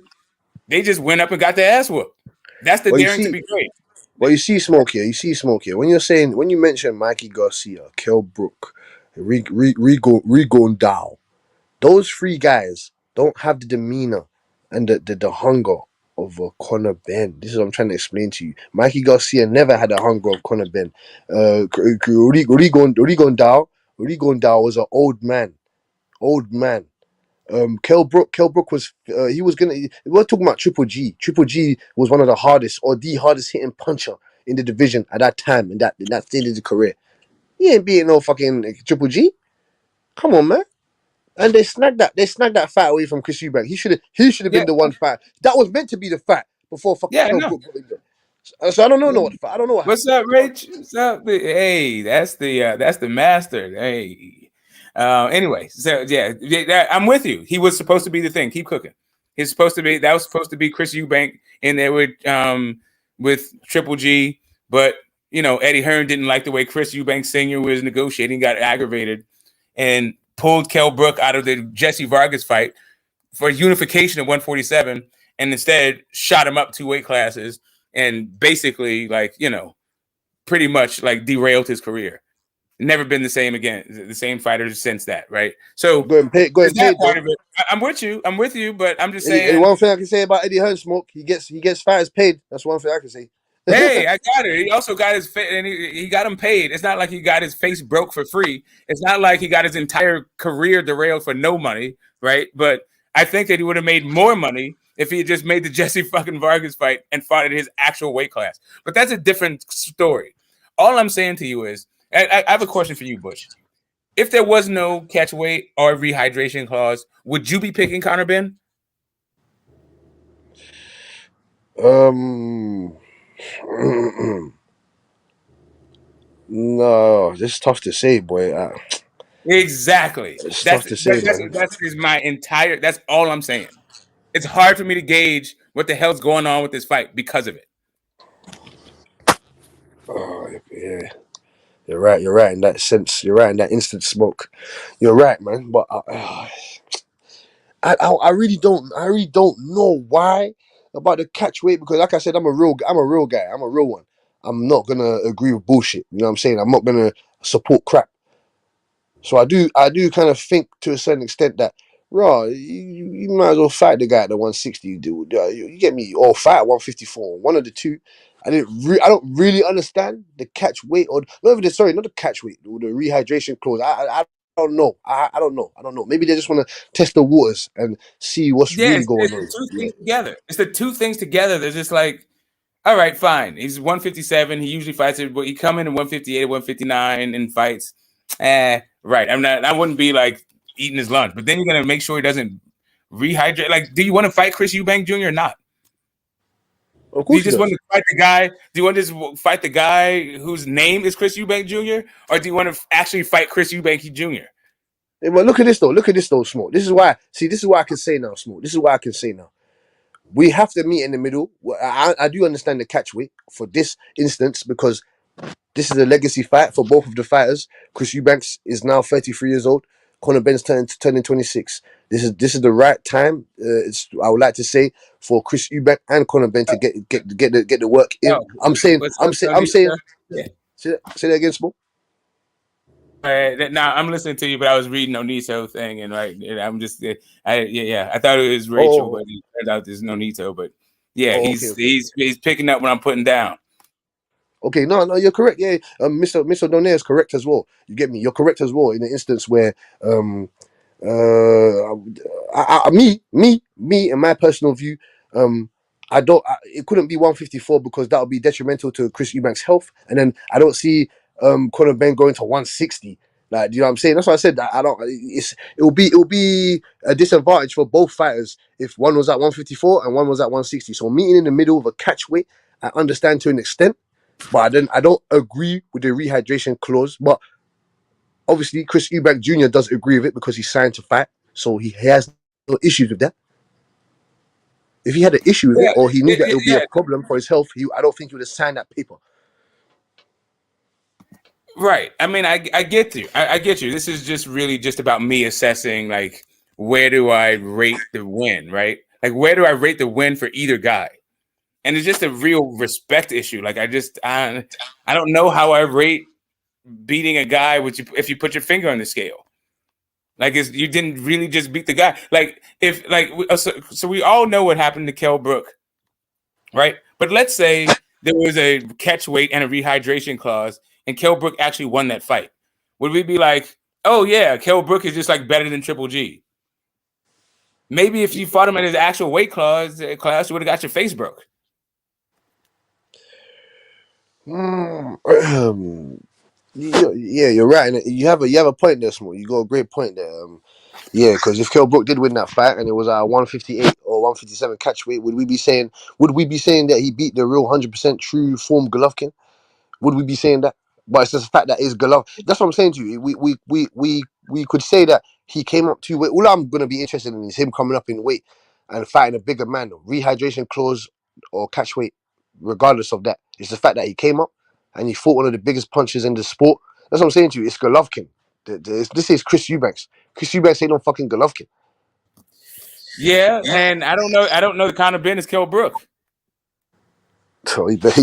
they just went up and got their ass whooped. That's the daring to be great. Well, you see Smoke here. When you mention Mikey Garcia, Kell Brook, Rigo Dow, those 3 guys don't have the demeanor and the hunger of Conor Benn. This is what I'm trying to explain to you. Mikey Garcia never had the hunger of Conor Benn. Rigo Dow was an old man. Kell Brook was we're talking about Triple G. Triple G was one of the hardest or the hardest hitting puncher in the division at that time in that stage of his career. He ain't beating no fucking Triple G. Come on, man. And they snagged that fight away from Chris Eubank. He should have been the one fight. That was meant to be the fight before fucking Kell Brook got in there. So I don't know what the fight. I don't know what What's up, Rich? What's up? Hey, that's the master. Hey. Anyway, so yeah, I'm with you. He was supposed to be the thing. Keep cooking. That was supposed to be Chris Eubank in there with Triple G, but you know, Eddie Hearn didn't like the way Chris Eubank Sr. was negotiating, got aggravated, and pulled Kell Brook out of the Jesse Vargas fight for unification at 147, and instead shot him up 2 weight classes and basically, like, you know, pretty much like derailed his career. Never been the same again. The same fighter since that, right? So go and pay, part of it. I'm with you, but I'm just saying. And one thing I can say about Eddie Hearn, Smoke, he gets fighters paid. That's one thing I can say. Hey, I got it. He also got his and he got him paid. It's not like he got his face broke for free. It's not like he got his entire career derailed for no money, right? But I think that he would have made more money if he had just made the Jesse fucking Vargas fight and fought at his actual weight class. But that's a different story. All I'm saying to you is, I have a question for you, Bush. If there was no catch weight or rehydration clause, would you be picking Conor Benn? No, this is tough to say, boy. Exactly. It's tough to say, man. That's all I'm saying. It's hard for me to gauge what the hell's going on with this fight because of it. Oh, yeah. You're right in that sense. You're right in that instant, Smoke. You're right, man. But I really don't know why about the catch weight, because like I said, I'm a real guy. I'm a real one. I'm not gonna agree with bullshit. You know what I'm saying? I'm not gonna support crap. So I do kind of think to a certain extent that, raw, you might as well fight the guy at the 160. Dude, you get me, or fight at 154. One of the two. I don't really understand the catch weight, or not the catch weight, or the rehydration clause. I don't know. I don't know. Maybe they just want to test the waters and see what's really going on. It's the 2 things together. It's the 2 things together. They're just like, all right, fine. He's 157. He usually fights it, but he come in at 158, 159 and fights. Right. I wouldn't be like eating his lunch, but then you're gonna make sure he doesn't rehydrate. Like, do you want to fight Chris Eubank Jr. or not? Of course. Do you just want to fight the guy? Do you want to just fight the guy whose name is Chris Eubank Jr., or do you want to actually fight Chris Eubank Jr.? Hey, but look at this though, Smoke. This is why I can say now, Smoke. This is why I can say now. We have to meet in the middle. I do understand the catch weight for this instance, because this is a legacy fight for both of the fighters. Chris Eubanks is now 33 years old. Conor Benn's turning 26. This is the right time. I would like to say, for Chris Eubank and Conor Benn to get the work in. I'm saying. Yeah. Say that again, Smoke. Now I'm listening to you, but I was reading Nonito thing, and I'm just, I thought it was Rachel, but it turns out there's Nonito. But yeah, he's picking up what I'm putting down. Okay, no, you're correct. Yeah, Mr. Donaire is correct as well. You get me? You're correct as well in the instance where, me, in my personal view, it couldn't be 154 because that would be detrimental to Chris Eubanks' health, and then I don't see Conor Ben going to 160. Like, do you know what I'm saying? That's why I said that I don't. It'll be a disadvantage for both fighters if one was at 154 and one was at 160. So meeting in the middle of a catch weight, I understand to an extent, but I don't agree with the rehydration clause. But obviously, Chris Eubank Jr. does agree with it because he signed to fight, so he has no issues with that. If he had an issue with it, or he knew that it would be a problem for his health, I don't think he would have signed that paper. Right. I mean, I get you. I get you. This is just really just about me assessing, like, where do I rate the win, right? Like, where do I rate the win for either guy? And it's just a real respect issue. Like, I don't know how I rate beating a guy if you put your finger on the scale. Like, you didn't really just beat the guy. Like, so we all know what happened to Kell Brook, right? But let's say there was a catch weight and a rehydration clause, and Kell Brook actually won that fight. Would we be like, oh yeah, Kell Brook is just like better than Triple G? Maybe if you fought him at his actual weight class, you would have got your face broke. Yeah, you're right. And you have a point there, Small. You got a great point there. Yeah, because if Kell Brook did win that fight and it was at 158 or 157 catch weight, would we be saying that he beat the real 100% true form Golovkin? Would we be saying that? But it's just the fact that it's Golovkin. That's what I'm saying to you. We could say that he came up to weight. All I'm gonna be interested in is him coming up in weight and fighting a bigger man, rehydration clause or catch weight. Regardless of that, it's the fact that he came up and he fought one of the biggest punches in the sport. That's what I'm saying to you. It's Golovkin. This is Chris Eubanks. Chris Eubanks ain't no fucking Golovkin. Yeah, and I don't know the kind of Ben is Kell Brook. So he better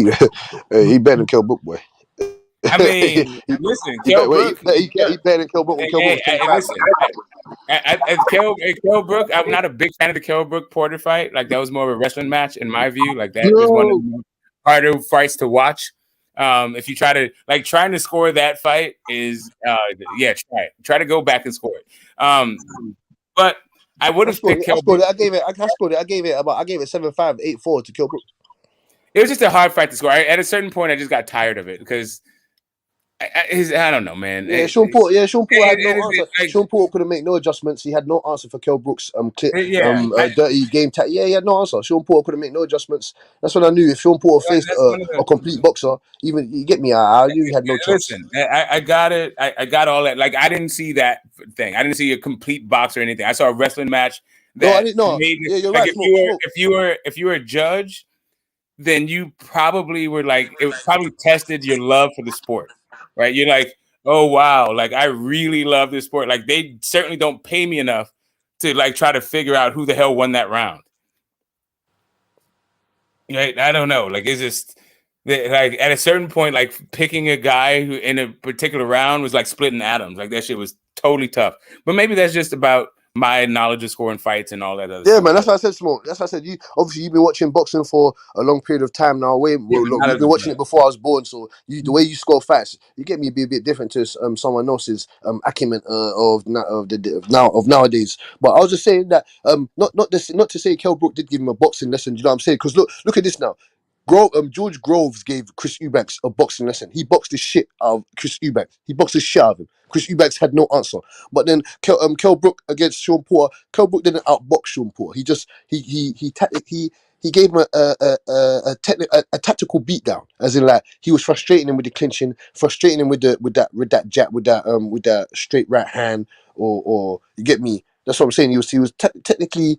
than Kell Brook, boy. I mean, listen, Kell Brook. He better than Kell Brook when Kell Brook was 25. Kell Brook, I'm not a big fan of the Kell Brook Porter fight. Like, that was more of a wrestling match in my view. Like, that was one of the harder fights to watch. If you trying to score that fight is try to go back and score it. But I would have picked Kell Brook. I gave it 7-5, 8-4 to Kell Brook. It was just a hard fight to score. At a certain point, I just got tired of it because I don't know, man. Yeah, Sean Paul had no answer. Sean Paul couldn't make no adjustments. He had no answer for Kell Brook's dirty game tactic. Yeah, he had no answer. Sean Paul couldn't make no adjustments. That's when I knew if Sean Paul faced a complete boxer, even you get me, I knew he had no chance. Listen, I got it. I got all that. Like, I didn't see that thing. I didn't see a complete box or anything. I saw a wrestling match. No, I didn't know. Yeah, you're right. If you were a judge, then you probably were like, it probably tested your love for the sport, right? You're like, oh wow, like, I really love this sport. Like, they certainly don't pay me enough to like try to figure out who the hell won that round. Right? I don't know. Like, it's just like at a certain point, like picking a guy who in a particular round was like splitting atoms. Like, that shit was totally tough. But maybe that's just about my knowledge of scoring fights and all that other stuff. Man, that's what I said, Smoke. That's what I said. You've been watching boxing for a long period of time now. You've been watching it before I was born, so the way you score fights, you get me, be a bit different to someone else's acumen of nowadays. But I was just saying that not to say Kell Brook did give him a boxing lesson. Do you know what I'm saying? Because look at this now. George Groves gave Chris Eubanks a boxing lesson. He boxed the shit out of Chris Eubanks. He boxed the shit out of him. Chris Eubanks had no answer. But then Kell Brook against Sean Porter, Kell Brook didn't outbox Sean Porter. He just he gave him a tactical beatdown, as in, like, he was frustrating him with the clinching, frustrating him with that jab, with that straight right hand, or you get me. That's what I'm saying. He was technically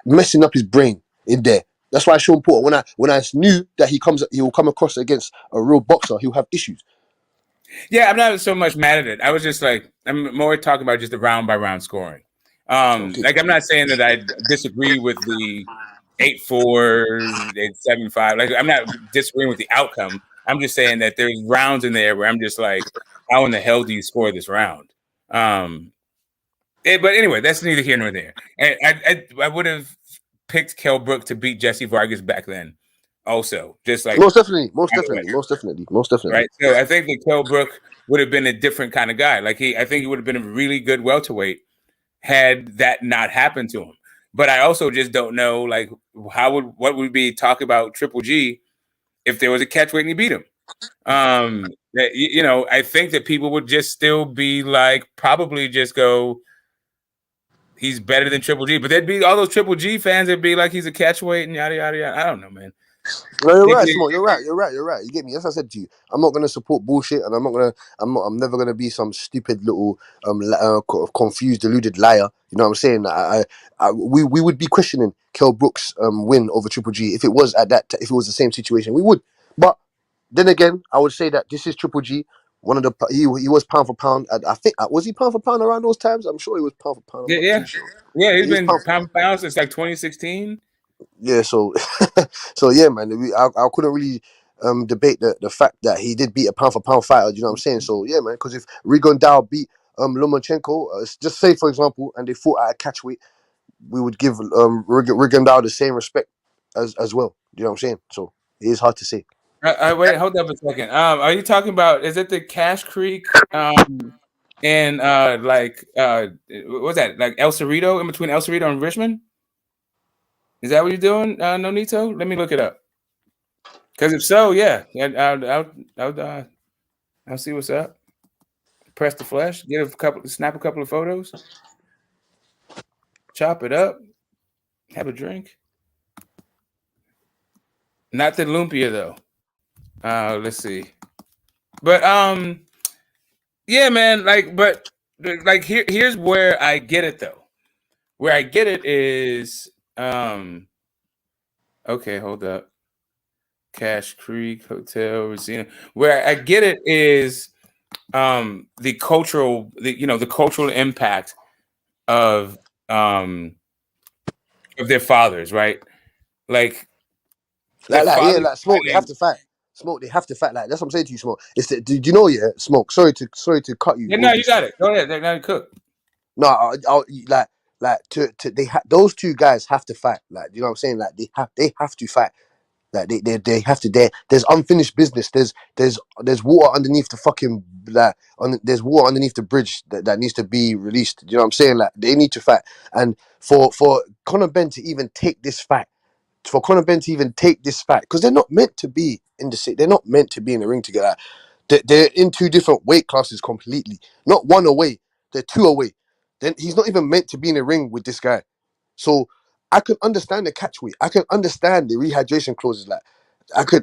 messing up his brain in there. That's why Sean Porter, when I knew that he will come across against a real boxer, he'll have issues. Yeah, I'm not so much mad at it. I was just like, I'm more talking about just the round by round scoring. Like, I'm not saying that I disagree with the 8-4, 8-7-5. Like, I'm not disagreeing with the outcome. I'm just saying that there's rounds in there where I'm just like, how in the hell do you score this round? But anyway, that's neither here nor there. I would have picked Kell Brook to beat Jesse Vargas back then. Also, just like most definitely. Right. So I think that Kell Brook would have been a different kind of guy. Like, I think he would have been a really good welterweight had that not happened to him. But I also just don't know, like, what would be talk about Triple G if there was a catch weight and he beat him? that you know, I think that people would just still be like, probably just go, he's better than Triple G. But there'd be all those Triple G fans that'd be like, he's a catchweight and yada yada yada. I don't know, man. No, you're right, Smoke. You're right. You get me. As I said to you, I'm not gonna support bullshit, and I'm never gonna be some stupid little confused, deluded liar. You know what I'm saying? We would be questioning Kell Brooks' win over Triple G if it was if it was the same situation. We would, but then again, I would say that this is Triple G. One of the he was pound for pound. I think was he pound for pound around those times? I'm sure he was pound for pound. I'm not too sure. He's been pound for pound since like 2016. Yeah, so yeah, man. I couldn't really debate the fact that he did beat a pound for pound fighter. You know what I'm saying? So yeah, man. Because if Rigondeaux beat Lomachenko, just say for example, and they fought at a catchweight, we would give Rigondeaux the same respect as well. You know what I'm saying? So it is hard to say. Wait, hold up a second. Are you talking about? Is it the Cash Creek? And what's that? Like El Cerrito, in between El Cerrito and Richmond? Is that what you're doing, Nonito? Let me look it up. Because if so, yeah, I'll see what's up. Press the flesh, snap a couple of photos, chop it up, have a drink. Not the lumpia though. Let's see. But yeah, man. Here's where I get it though. Where I get it is okay, hold up. Cash Creek Hotel, Resina. Where I get it is the cultural impact of their fathers, right? Like Smoke. They have to fight. Smoke. They have to fight. Like that's what I'm saying to you, Smoke. Did you know? Yeah, Smoke. Sorry to cut you. Yeah, no, you got it. Go ahead. Now cook. No, those two guys have to fight. Like you know what I'm saying? Like they have to fight. Like they have to. There's unfinished business. There's water underneath the fucking there's water underneath the bridge that needs to be released. You know what I'm saying? Like they need to fight. And for Conor Benn to even take this fight, because they're not meant to be in the city. They're not meant to be in the ring together. They're in two different weight classes completely. Not one away. They're two away. Then he's not even meant to be in the ring with this guy. So I can understand the catchweight. I can understand the rehydration clauses. Like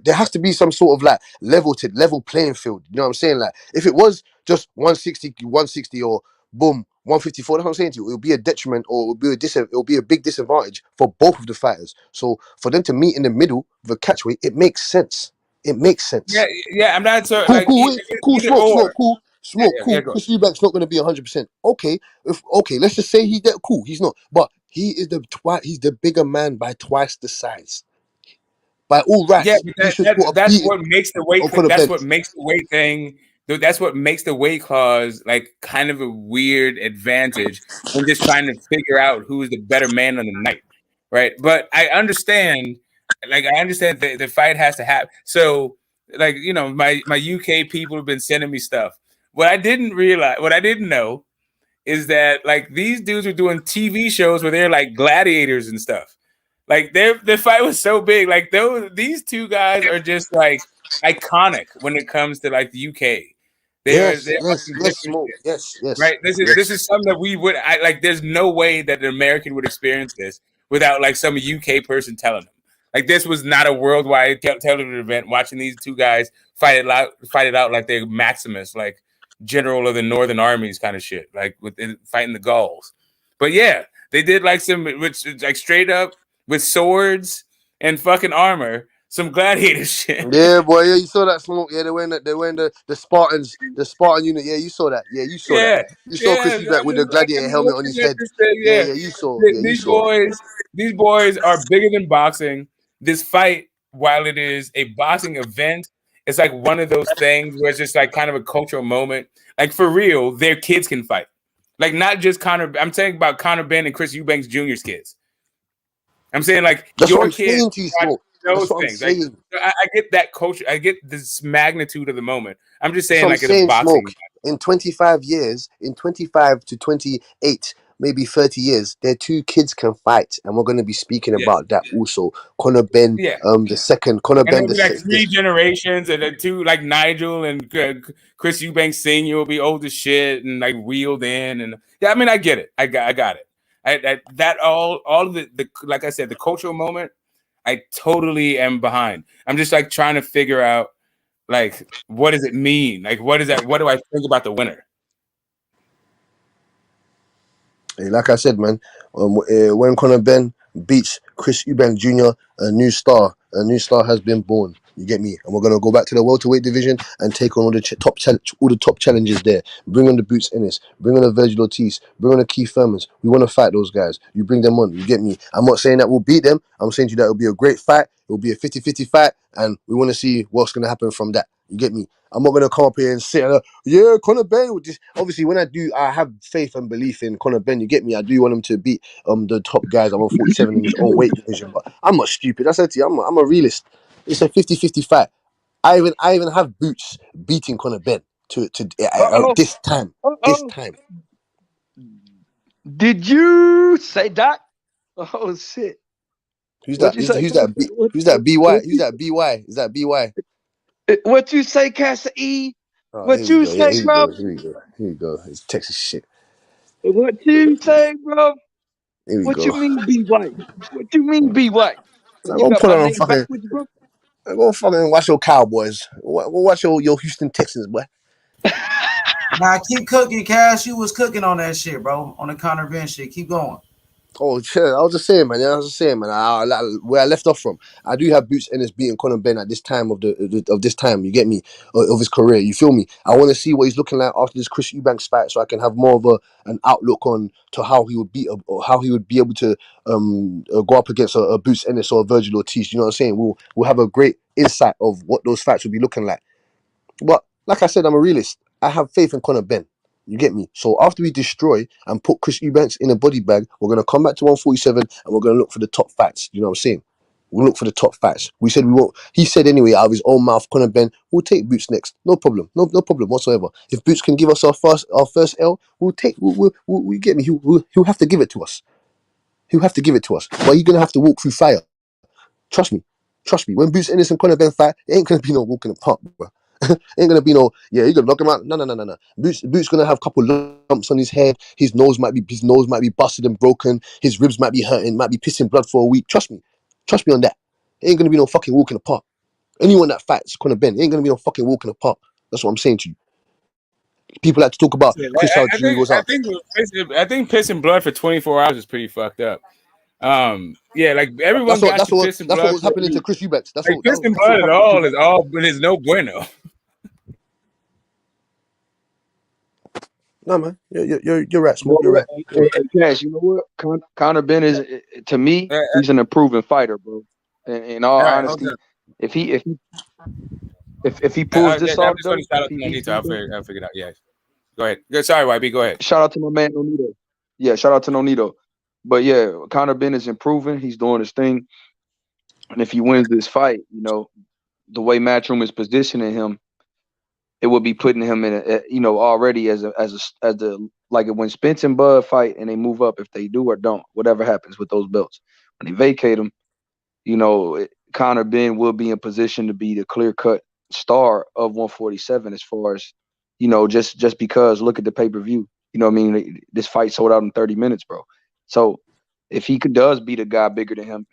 there has to be some sort of like level playing field. You know what I'm saying? Like if it was just 160 or boom 154, that's what I'm saying to you. It would be a detriment or it will be a big disadvantage for both of the fighters. So for them to meet in the middle of a catchweight, it makes sense. It makes sense. Yeah. I'm not so cool. Smoke. Chris Eubank's not going to be 100%. Okay, let's just say he's that cool. He's not, but he is he's the bigger man by twice the size. By all rights, that's what makes the weight. That's what makes the weight thing. That's what makes the weight clause like kind of a weird advantage in just trying to figure out who is the better man on the night, right? But I understand, the fight has to happen. So, like my UK people have been sending me stuff. What I didn't know, is that like these dudes are doing TV shows where they're like gladiators and stuff. Like their fight was so big. Like these two guys are just like iconic when it comes to like the UK. Yes. Right. This is something that we would there's no way that an American would experience this without like some UK person telling them. Like this was not a worldwide television event. Watching these two guys fight it out like they're Maximus, like general of the Northern Armies kind of shit, like with fighting the Gauls. But yeah, they did like like straight up with swords and fucking armor, some gladiator shit. Yeah, boy. Yeah, you saw that, Smoke. Yeah, they wearing the Spartans, the Spartan unit. Yeah, you saw that. Yeah, you saw that. You saw Chris Eubank with the gladiator helmet on his head. Yeah, you saw. These boys are bigger than boxing. This fight, while it is a boxing event, it's like one of those things where it's just like kind of a cultural moment. Like for real, their kids can fight. Like not just Conor. I'm saying about Conor Benn and Chris Eubanks Jr.'s kids. I'm saying like that's your what I'm kids. saying to you, Smoke. Those things. Like, I get that culture. I get this magnitude of the moment. I'm just saying, like, it's boxing. Smoke. In 25 years, in 25 to 28 maybe 30 years, their 2 kids can fight, and we're going to be speaking Yes. about that also. Conor Benn, Yeah. the second. Conor And Benn, there'll be like 3 generations, and then 2 like Nigel and Chris Eubanks Senior will be old as shit and like wheeled in, and yeah, I mean I get it, I got it. That all of the like I said, the cultural moment, I totally am behind. I'm just like trying to figure out like what does it mean? Like what is that? What do I think about the winner? Hey, like I said, man, when Conor Benn beats Chris Eubank Jr., a new star has been born. You get me? And we're gonna go back to the welterweight division and take on all the top challenges there. Bring on the Boots Ennis, bring on the Virgil Ortiz, bring on the Keith Thurmans. We want to fight those guys. You bring them on. You get me? I'm not saying that we'll beat them. I'm saying to you that it'll be a great fight. It'll be a 50-50 fight, and we want to see what's gonna happen from that. You get me? I'm not gonna come up here and say, yeah, Conor Benn. Obviously, when I have faith and belief in Conor Benn. You get me? I do want him to beat the top guys at 147 in his own weight division. But I'm not stupid. I said to you, I'm a realist. It's a 50-50 fight. I even have Boots beating Conor Benn to this time. This time. Did you say Doc? Oh shit! Who's that? Who's that? Who's that? Who's that? BY? Who's that? BY? Is that BY? What you say, Casa E? Oh, What you say, here we bro? go. Here we go. Here we go. It's Texas shit. What you say, bro? Here we What go. you mean, be white? What you mean, be white? I'm You gonna got put my on name fucking. backwards, bro. I'm gonna fucking watch your Cowboys. Watch your Houston Texans, boy. Nah, keep cooking, Cash. You was cooking on that shit, bro. On the Conor Benn shit. Keep going. Oh shit! I was just saying, man. Where I left off from, I do have Boots Ennis beating Conor Benn at this time of this time. You get me? Of his career. You feel me? I want to see what he's looking like after this Chris Eubanks fight, so I can have more of an outlook on to how he would beat or how he would be able to go up against a Boots Ennis or a Virgil Ortiz. You know what I'm saying? We'll have a great insight of what those fights will be looking like. But like I said, I'm a realist. I have faith in Conor Benn. You get me? So after we destroy and put Chris Eubanks in a body bag, we're going to come back to 147 and we're going to look for the top fights. You know what I'm saying? We'll look for the top fights. We said we won't. He said anyway, out of his own mouth, Conor Benn, we'll take Boots next. No problem. No problem whatsoever. If Boots can give us our first L, we'll get me. He'll have to give it to us. He'll have to give it to us. But he's going to have to walk through fire. Trust me. When Boots Ennis and Conor Benn fight, it ain't going to be no walk in the park, bro. Ain't gonna be no, yeah, you gonna knock him out. No. Boots gonna have a couple lumps on his head. His nose might be busted and broken. His ribs might be hurting, might be pissing blood for a week. Trust me on that. It ain't gonna be no fucking walk in the park. Anyone that fights Conor Benn, it ain't gonna be no fucking walk in the park. That's what I'm saying to you. People like to talk about Chris how jury was out. I think pissing blood for 24 hours is pretty fucked up. Yeah, like everyone That's what blood was happening to Chris Eubanks. That's like what pissing blood at all is no bueno. No man, you're right, Smoke. You're right. Cash, you know what? Conor Benn is, to me, he's an improving fighter, bro. And in all honesty, if he pulls this off, though, I'll figure it out. Yeah, go ahead. Sorry, YB. Go ahead. Shout out to my man Nonito. Yeah, shout out to Nonito. But yeah, Conor Benn is improving. He's doing his thing, and if he wins this fight, you know, the way Matchroom is positioning him, it would be putting him in a already as the like when Spence and Bud fight and they move up, if they do or don't, whatever happens with those belts, when they vacate them, Conor Benn will be in position to be the clear-cut star of 147 as far as, just because look at the pay-per-view. You know what I mean? This fight sold out in 30 minutes, bro. So if he does beat a guy bigger than him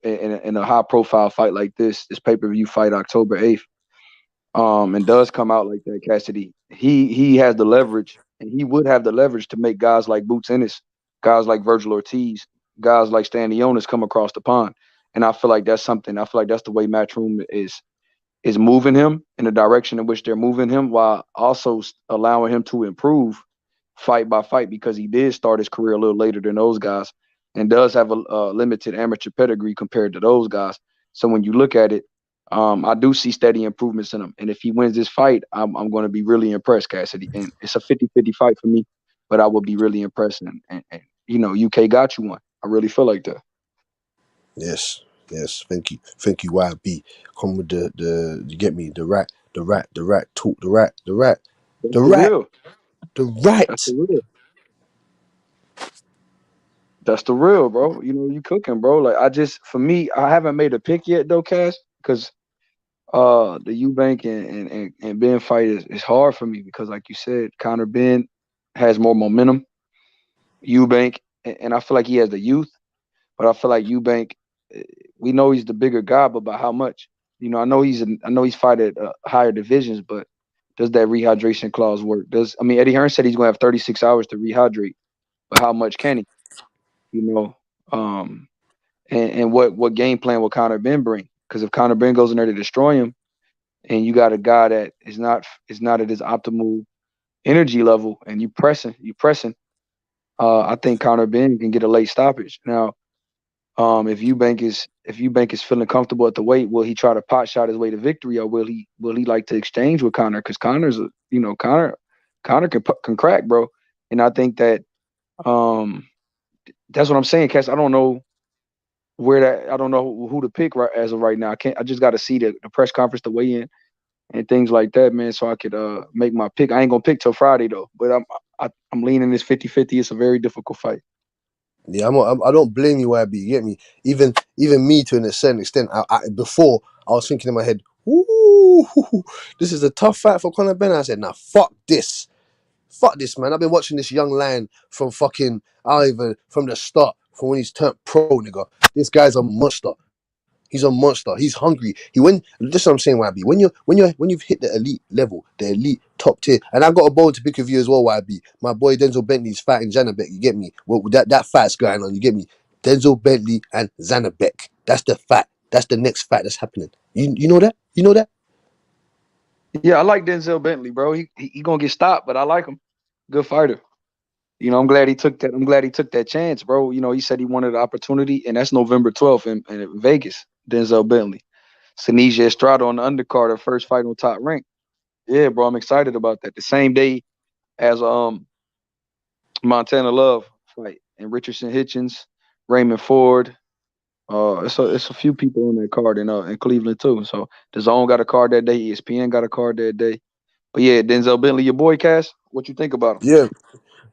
in a high-profile fight like this pay-per-view fight October 8th, and does come out like that, Cassidy, he has the leverage, and he would have the leverage to make guys like Boots Ennis, guys like Virgil Ortiz, guys like Stanionis come across the pond. And I feel like that's the way Matchroom is moving him, in the direction in which they're moving him, while also allowing him to improve fight by fight, because he did start his career a little later than those guys and does have a limited amateur pedigree compared to those guys. So when you look at it, I do see steady improvements in him. And if he wins this fight, I'm going to be really impressed, Cassidy. And it's a 50-50 fight for me, but I will be really impressed. And UK got you one. I really feel like that. Yes. Thank you, YB. Come with the you get me, the rat talk, the rat. That's the real. That's the real, bro. You know, you cooking, bro. Like for me, I haven't made a pick yet though, Cass, because the Eubank and Ben fight is hard for me because, like you said, Conor Ben has more momentum. Eubank, and I feel like he has the youth, but I feel like Eubank, we know he's the bigger guy, but by how much? You know, I know he's fighting at higher divisions, but does that rehydration clause work? Eddie Hearn said he's going to have 36 hours to rehydrate, but how much can he? You know, and what game plan will Conor Ben bring? Because if Conor Ben goes in there to destroy him, and you got a guy that is not at his optimal energy level, and you pressing, I think Conor Ben can get a late stoppage. Now, if Eubank is feeling comfortable at the weight, will he try to pot shot his way to victory, or will he like to exchange with Conor? Because Conor can crack, bro. And I think that that's what I'm saying, Cass. I don't know I don't know who to pick as of right now. I just got to see the press conference, the weigh-in, and things like that, man, so I could make my pick. I ain't gonna pick till Friday though, but I'm leaning this 50-50. It's a very difficult fight. Yeah, I don't blame you, YB. You get me? Even me to a certain extent. Before I was thinking in my head, ooh, this is a tough fight for Conor Ben. I said, nah, fuck this, man. I've been watching this young lion from from the start, from when he's turned pro, nigga. This guy's a monster. He's a monster. He's hungry. This is what I'm saying, YB. When you've hit the elite level, the elite top tier, and I've got a bone to pick with you as well, YB. My boy Denzel Bentley's fighting Zanabek. You get me? Well, that fight's going on. You get me? Denzel Bentley and Zanabek. That's the fight. That's the next fight that's happening. You know that? You know that? Yeah, I like Denzel Bentley, bro. He gonna get stopped, but I like him. Good fighter. You know, I'm glad he took that chance, bro. You know, he said he wanted the opportunity, and that's November 12th in Vegas. Denzel Bentley. Sinisia Estrada on the undercard, her first fight on Top Rank. Yeah, bro, I'm excited about that. The same day as Montana Love fight, and Richardson Hitchens, Raymond Ford. It's a few people on that card in Cleveland too. So the Zone got a card that day. ESPN got a card that day. But yeah, Denzel Bentley, your boy, Cass. What you think about him?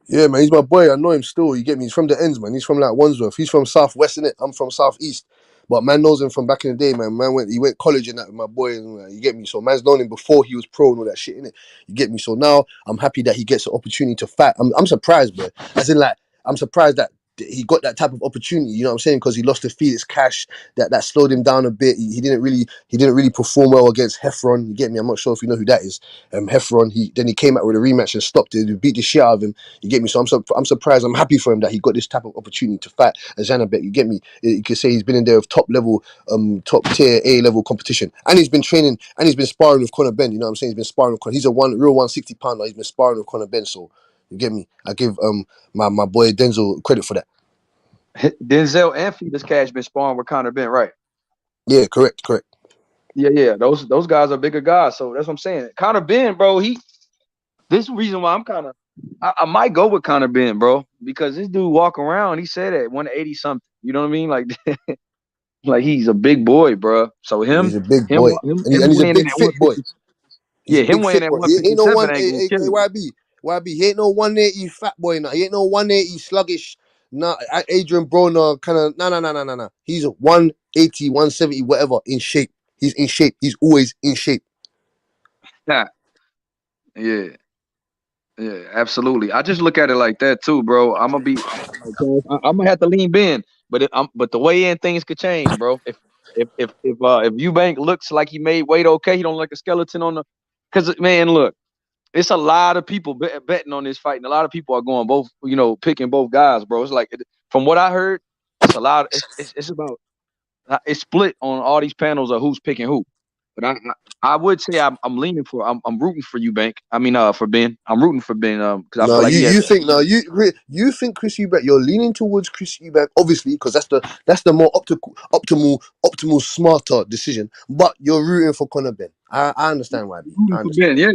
Yeah, man. He's my boy. I know him still. You get me? He's from the ends, man. He's from like Wandsworth. He's from Southwest, innit? I'm from Southeast. But man knows him from back in the day, man. He went college and that with my boy, and you get me. So man's known him before he was pro and all that shit, innit? You get me. So now I'm happy that he gets the opportunity to fight. I'm surprised, bro. As in, like, I'm surprised that he got that type of opportunity. You know what I'm saying? Because he lost to Felix Cash. That slowed him down a bit. He didn't really perform well against Heffron. You get me? I'm not sure if you know who that is. Heffron. He came out with a rematch and stopped it. He beat the shit out of him. You get me? So I'm surprised. I'm happy for him that he got this type of opportunity to fight Zanabek. You get me? You could say he's been in there with top level, top tier A level competition, and he's been training and he's been sparring with Conor Ben. You know what I'm saying? He's been sparring with Conor. He's a real 160 pounder. He's been sparring with Conor Ben. So you get me? I give my boy Denzel credit for that. Denzel and Felix Cash been sparring with Conor Ben, right? Yeah, correct. Yeah. Those guys are bigger guys. So that's what I'm saying. Conor Ben, bro, this is the reason why I might go with Conor Ben, bro, because this dude walk around, he said at 180 something. You know what I mean? Like, like he's a big boy, bro. So he's a big boy, and he's a big fit boy. Yeah, him weighing at 157 he ain't no one. ain't gonna kill him. YB, he ain't no 180 fat boy now. He ain't no 180 sluggish. Nah, Adrian Broner kind of. Nah. He's 180, 170, whatever, in shape. He's in shape. He's always in shape. Yeah, absolutely. I just look at it like that too, bro. I'm gonna have to lean Ben, but but the way in things could change, bro. If Eubank looks like he made weight okay, he don't look like a skeleton on the. Because man, look, it's a lot of people betting on this fight, and a lot of people are going both, picking both guys, bro. It's like, from what I heard, it's a lot. It's about it's split on all these panels of who's picking who. But I would say I'm rooting for Eubank. I mean, for Ben. I'm rooting for Ben because I feel like you think Chris Eubank. You're leaning towards Chris Eubank, obviously, because that's the more optimal, smarter decision. But you're rooting for Conor Ben. I understand why. Ben, yeah.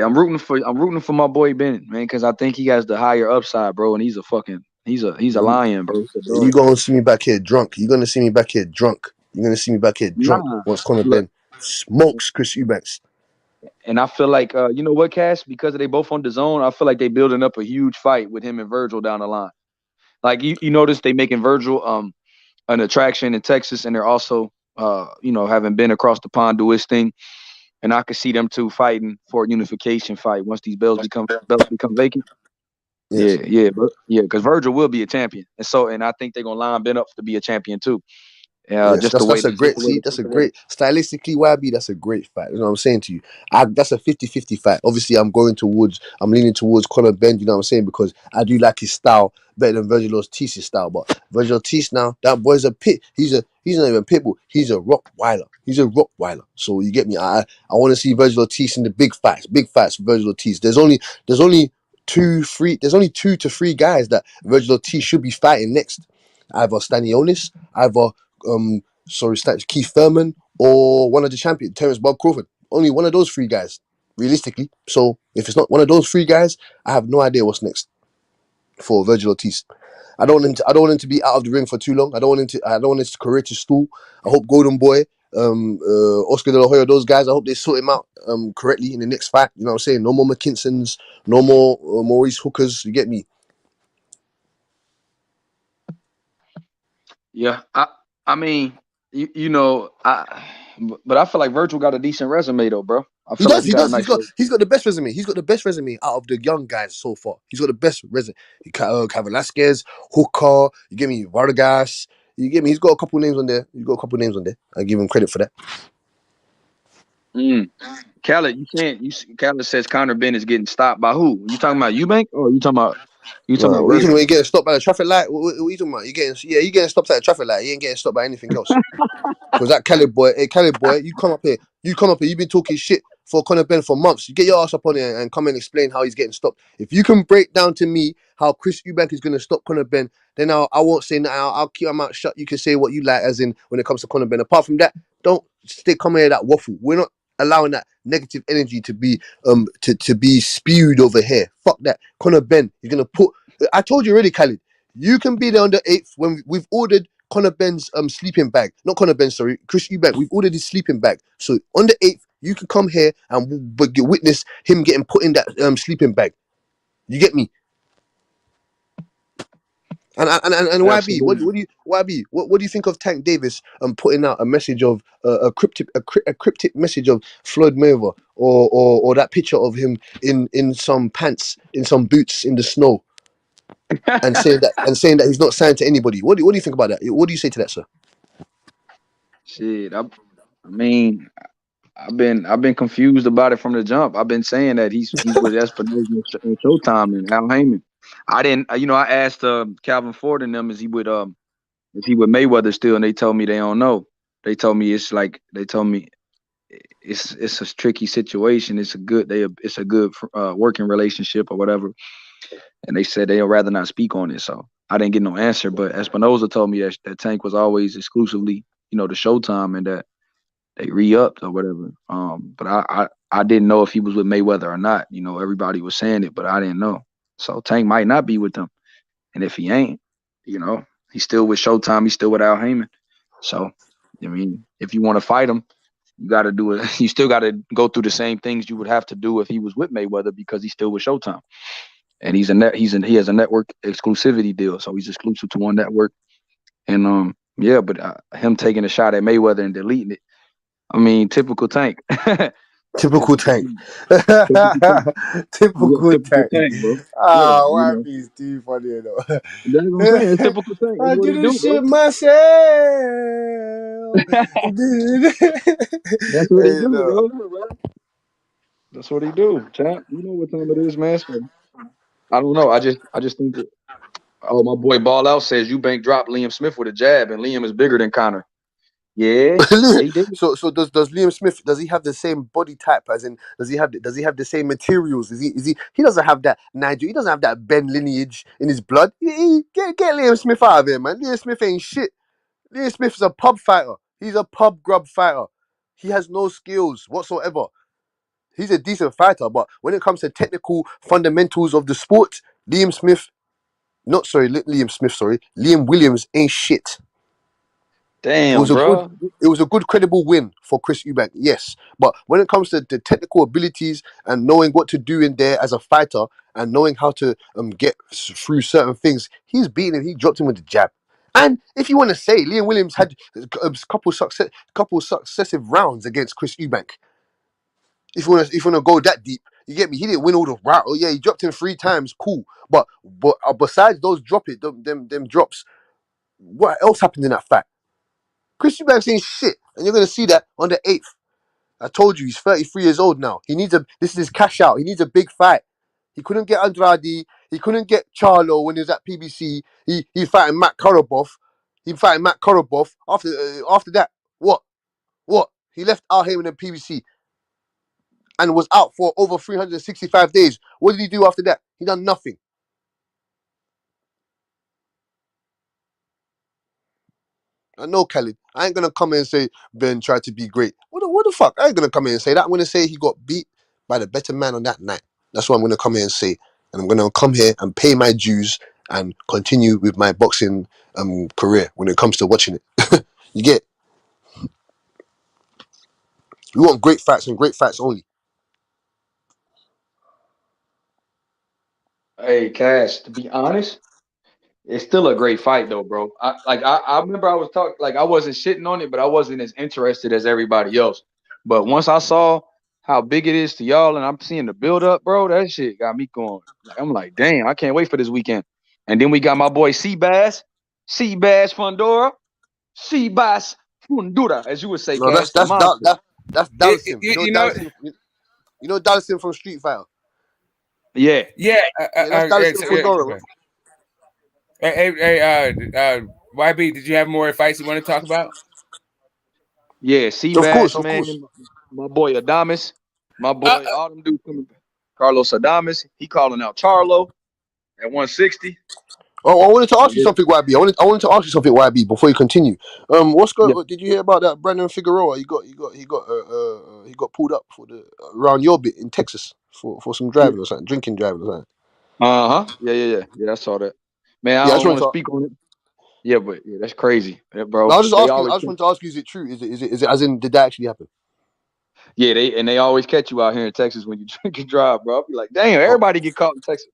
I'm rooting for my boy Ben, man, because I think he has the higher upside, bro, and he's a lion, bro. You're gonna see me back here drunk. You're gonna see me back here drunk. Once Conor Ben smokes Chris Eubanks. And I feel like you know what, Cass, because they both on the zone, I feel like they building up a huge fight with him and Virgil down the line. Like you notice they making Virgil an attraction in Texas, and they're also having been across the pond do his thing. And I could see them two fighting for a unification fight once these belts become vacant. Yes. Yeah, because Virgil will be a champion, and I think they're gonna line Ben up to be a champion too. Yes, Just the way that's a great. See, that's a great stylistically. YB, that's a great fight. You know what I'm saying to you? That's a 50-50 fight. Obviously, I'm leaning towards Conor Ben. You know what I'm saying, because I do like his style better than Virgil Ortiz's style. But Virgil Ortiz now, that boy's a pit. He's not even pitbull. He's a Rottweiler. So you get me? I want to see Virgil Ortiz in the big fights for Virgil Ortiz. There's only 2 to 3 guys that Virgil Ortiz should be fighting next. Either Stanionis, Keith Thurman, or one of the champions, Terence Crawford. Only one of those 3 guys, realistically. So if it's not one of those 3 guys, I have no idea what's next for Virgil Ortiz. I don't want him to be out of the ring for too long. I don't want his career to stall. I hope Golden Boy, Oscar De La Hoya, those guys, I hope they sort him out correctly in the next fight. You know what I'm saying? No more McKinsons, no more Maurice Hookers. You get me? Yeah, I mean, but I feel like Virgil got a decent resume though, bro. He does. He's got the best resume. He's got the best resume out of the young guys so far. He's got the best resume. Velasquez, Hooker. You get me? Vargas. You get me? He's got a couple names on there. I give him credit for that. Khaled, Khaled says Conor Ben is getting stopped by who? You talking about Eubank or you talking about Virgil? When you getting stopped by the traffic light, what are you talking about? You getting stopped at the traffic light. You ain't getting stopped by anything else. Because that Khaled boy, you come up here. You've been talking shit for Conor Ben for months. You get your ass up on here and come and explain how he's getting stopped. If you can break down to me how Chris Eubank is going to stop Conor Ben, then I won't say nothing. I'll keep my mouth shut. You can say what you like, as in when it comes to Conor Ben. Apart from that, don't come here that waffle. We're not allowing that negative energy to be to be spewed over here. Fuck that. Conor Ben, you're gonna put. I told you already, Khaled. You can be there on the 8th when we've ordered Conor Ben's sleeping bag. Not Conor Ben, sorry, Chris Eubank. We've ordered his sleeping bag. So on the 8th, you can come here and witness him getting put in that sleeping bag. You get me? And YB, what do you think of Tank Davis putting out a message of a cryptic message of Floyd Mayweather or that picture of him in some pants, in some boots in the snow, and saying that he's not signed to anybody? What do you think about that? What do you say to that, sir? Shit, I mean, I've been confused about it from the jump. I've been saying that he's with Espinosa and Showtime and Al Heyman. I didn't, I asked Calvin Ford and them, is he with Mayweather still? And they told me they don't know. They told me it's a tricky situation. It's a good working relationship or whatever. And they said they'd rather not speak on it. So I didn't get no answer. But Espinosa told me that Tank was always exclusively, to Showtime and that they re-upped or whatever. But I didn't know if he was with Mayweather or not. Everybody was saying it, but I didn't know. So Tank might not be with them. And if he ain't, he's still with Showtime. He's still with Al Heyman. So, if you want to fight him, you got to do it. You still got to go through the same things you would have to do if he was with Mayweather, because he's still with Showtime. And he has a network exclusivity deal. So he's exclusive to one network. And, but him taking a shot at Mayweather and deleting it, typical Tank. Typical Tank. Typical Tank, bro. Why is too funny though? That's what I'm saying. It's typical Tank. I did this shit myself. That's what he do, bro. That's what he do, champ. You know what time it is, man. So, I don't know. I just think that. Oh, my boy Ball Out says Eubank dropped Liam Smith with a jab, and Liam is bigger than Conor. Yeah, he did. So does Liam Smith, does he have the same body type, as in does he have the same materials? He doesn't have that Nigel, he doesn't have that Ben lineage in his blood. Get Liam Smith out of here, man. Liam Smith ain't shit. Liam Smith is a pub fighter. He's a pub grub fighter. He has no skills whatsoever. He's a decent fighter, but when it comes to technical fundamentals of the sport, Liam Williams ain't shit. Damn, bro. It was a good credible win for Chris Eubank, yes. But when it comes to the technical abilities and knowing what to do in there as a fighter and knowing how to get through certain things, he's beaten him. He dropped him with the jab. And if you want to say, Liam Williams had a couple successive rounds against Chris Eubank. If you want to go that deep, you get me. He didn't win all the round. Oh yeah, he dropped him 3 times. Cool. But besides those them drops, what else happened in that fight? Chris Eubanks ain't shit, and you're gonna see that on the 8th. I told you he's 33 years old now. This is his cash out. He needs a big fight. He couldn't get Andrade. He couldn't get Charlo when he was at PBC. He fighting Matt Korobov. After that, what? He left Al Heyman and PBC and was out for over 365 days. What did he do after that? He done nothing. I know, Khaled. I ain't gonna come in and say Ben tried to be great. What the fuck? I ain't gonna come in and say that. I'm gonna say he got beat by the better man on that night. That's what I'm gonna come here and say. And I'm gonna come here and pay my dues and continue with my boxing career when it comes to watching it. You get? We want great fights and great fights only. Hey, Cash, to be honest, it's still a great fight though, bro. I remember I was talking like I wasn't shitting on it, but I wasn't as interested as everybody else. But once I saw how big it is to y'all and I'm seeing the build up, bro, that shit got me going. Like I'm like, damn, I can't wait for this weekend. And then we got my boy Seabass Fundora, Seabass Fundura, as you would say, No, Cash, the monster. that's Dallison. You know Dallison from Street Fighter. Yeah. That's Dallison Fundora. YB, did you have more fights you want to talk about? Yeah, Seabass, man. My boy Adamas. My boy, all them dudes coming. Carlos Adamas. He calling out Charlo at 160. Oh, I wanted to ask you something, YB. I wanted to ask you something, YB, before you continue. What's going? Yeah. Did you hear about that Brandon Figueroa? He got pulled up for the around your bit in Texas for some driving or something, drinking driving or something. Yeah. I saw that. Man, I Yeah, I just don't want wanted to to. speak on it. Yeah, but yeah, that's crazy, bro. No, I was just They asking. I always just wanted to ask you: is it true? Is it as in did that actually happen? Yeah, they always catch you out here in Texas when you drink and drive, bro. I'll be like, damn, everybody get caught in Texas.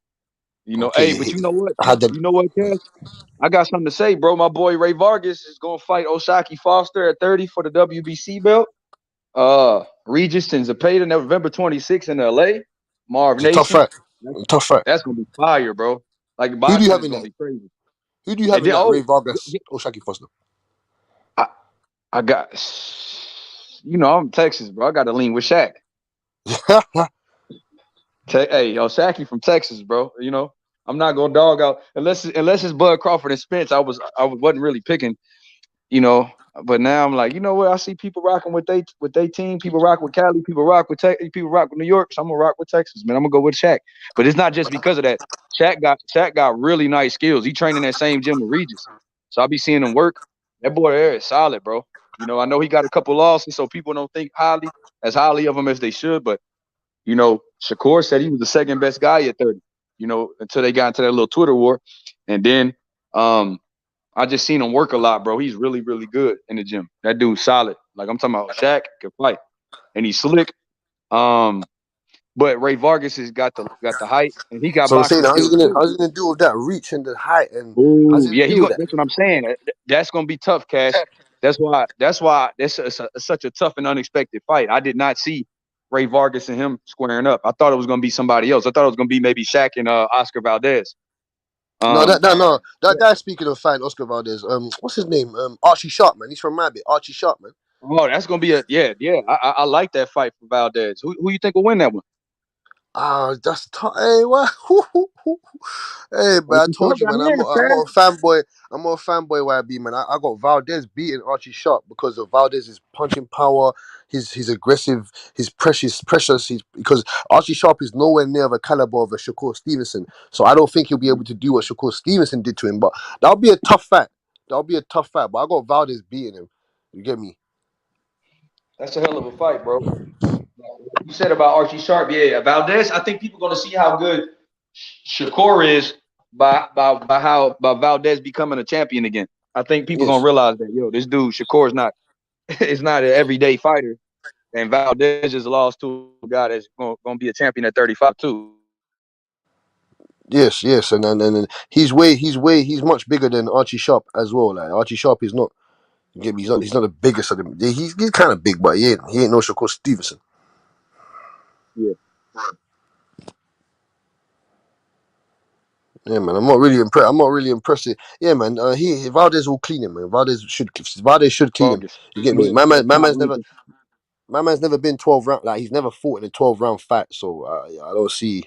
You know, Okay, hey, but you know what? You know what, Cash? I got something to say, bro. My boy Ray Vargas is gonna fight Oshaki Foster at 30 for the WBC belt. Regis and Zapata, November 26th in LA. Marv It's a tough Nation. fight. Tough fight. That's gonna be fire, bro. Like Who do you boxing have is in gonna that? be crazy. Who do you have in that? Ray Vargas or Shaki Foster? I got, you know, I'm Texas, bro. I got to lean with Shaq. Hey, Shaqy from Texas, bro. You know, I'm not gonna dog out unless it's Bud Crawford and Spence. I wasn't really picking, you know. But now I'm like, you know what? I see people rocking with they team. People rock with Cali. People rock with people rock with New York. So I'm gonna rock with Texas, man. I'm gonna go with Shaq. But it's not just because of that. Shaq got really nice skills. He trained in that same gym with Regis, so I'll be seeing him work. That boy there is solid, bro. You know, I know he got a couple losses, so people don't think as highly of him as they should. But you know, Shakur said he was the second best guy at 30. You know, until they got into that little Twitter war, and then I just seen him work a lot, bro. He's really, really good in the gym. That dude's solid. Like I'm talking about, Shaq can fight, and he's slick. But Ray Vargas has got the height, and he got So I'm saying, boxing skills too. how's he gonna deal with that reach and the height, and how's Ooh, he yeah, gonna deal with that? that's what I'm saying. That's gonna be tough, Cash. That's why it's such a tough and unexpected fight. I did not see Ray Vargas and him squaring up. I thought it was gonna be somebody else. I thought it was gonna be maybe Shaq and Oscar Valdez. That guy. Speaking of fighting Oscar Valdez, what's his name? Archie Sharp, man. He's from my bit. Archie Sharp, man. Oh, that's gonna be I like that fight for Valdez. Who you think will win that one? That's hey, what? Hey, but I told you, man. I'm not a fanboy. I'm not a fanboy. YB, man. I got Valdez beating Archie Sharp because of Valdez's punching power, his aggressive, his precious. Because Archie Sharp is nowhere near the caliber of a Shakur Stevenson. So I don't think he'll be able to do what Shakur Stevenson did to him. But that'll be a tough fight. But I got Valdez beating him. You get me? That's a hell of a fight, bro. You said about Archie Sharp, yeah. Valdez, I think people are gonna see how good Shakur is by Valdez becoming a champion again. I think people Yes. gonna realize that this dude Shakur is not is not an everyday fighter, and Valdez just lost to a guy that's gonna be a champion at 35 too. Yes, and he's much bigger than Archie Sharp as well. Like Archie Sharp is not. You get me? He's not the biggest of them. He's kind of big, but he ain't no Shakur Stevenson. Yeah. Yeah, man. I'm not really impressed. Yeah, man. Valdez will clean him, man. Valdez should clean him. You get me? My man's never been 12 round. Like he's never fought in a 12-round fight. So I don't see.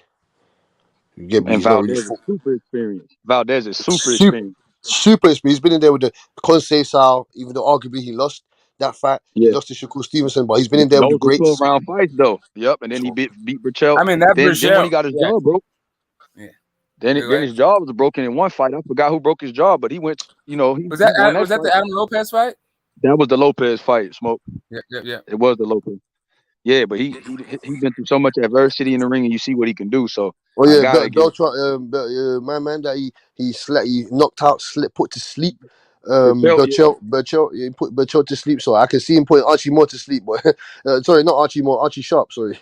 You get me? And He's not really Valdez is fought. super experienced. Valdez is super Super, experienced. super experienced. He's been in there with the Conceição, even though arguably he lost that fight. He Yeah. lost to Shakur Stevenson, but he's been in there with the Those are greats. 12-round fights though. Yep. And then he beat Burchell. I mean, that then Burchell, when he got his jaw broke. Yeah. Then his jaw was broken in one fight. I forgot who broke his jaw, but he went. He Was that won was that the Adam Lopez fight? That was the Lopez fight, Smoke. Yeah. It was the Lopez. Yeah, but he been through so much adversity in the ring, and you see what he can do. So Oh yeah, Beltran, my man that he knocked out, put to sleep. Burchell, Burchell, he put Burchell to sleep. So I can see him putting Archie Moore to sleep. But sorry, not Archie Moore, Archie Sharp. Sorry,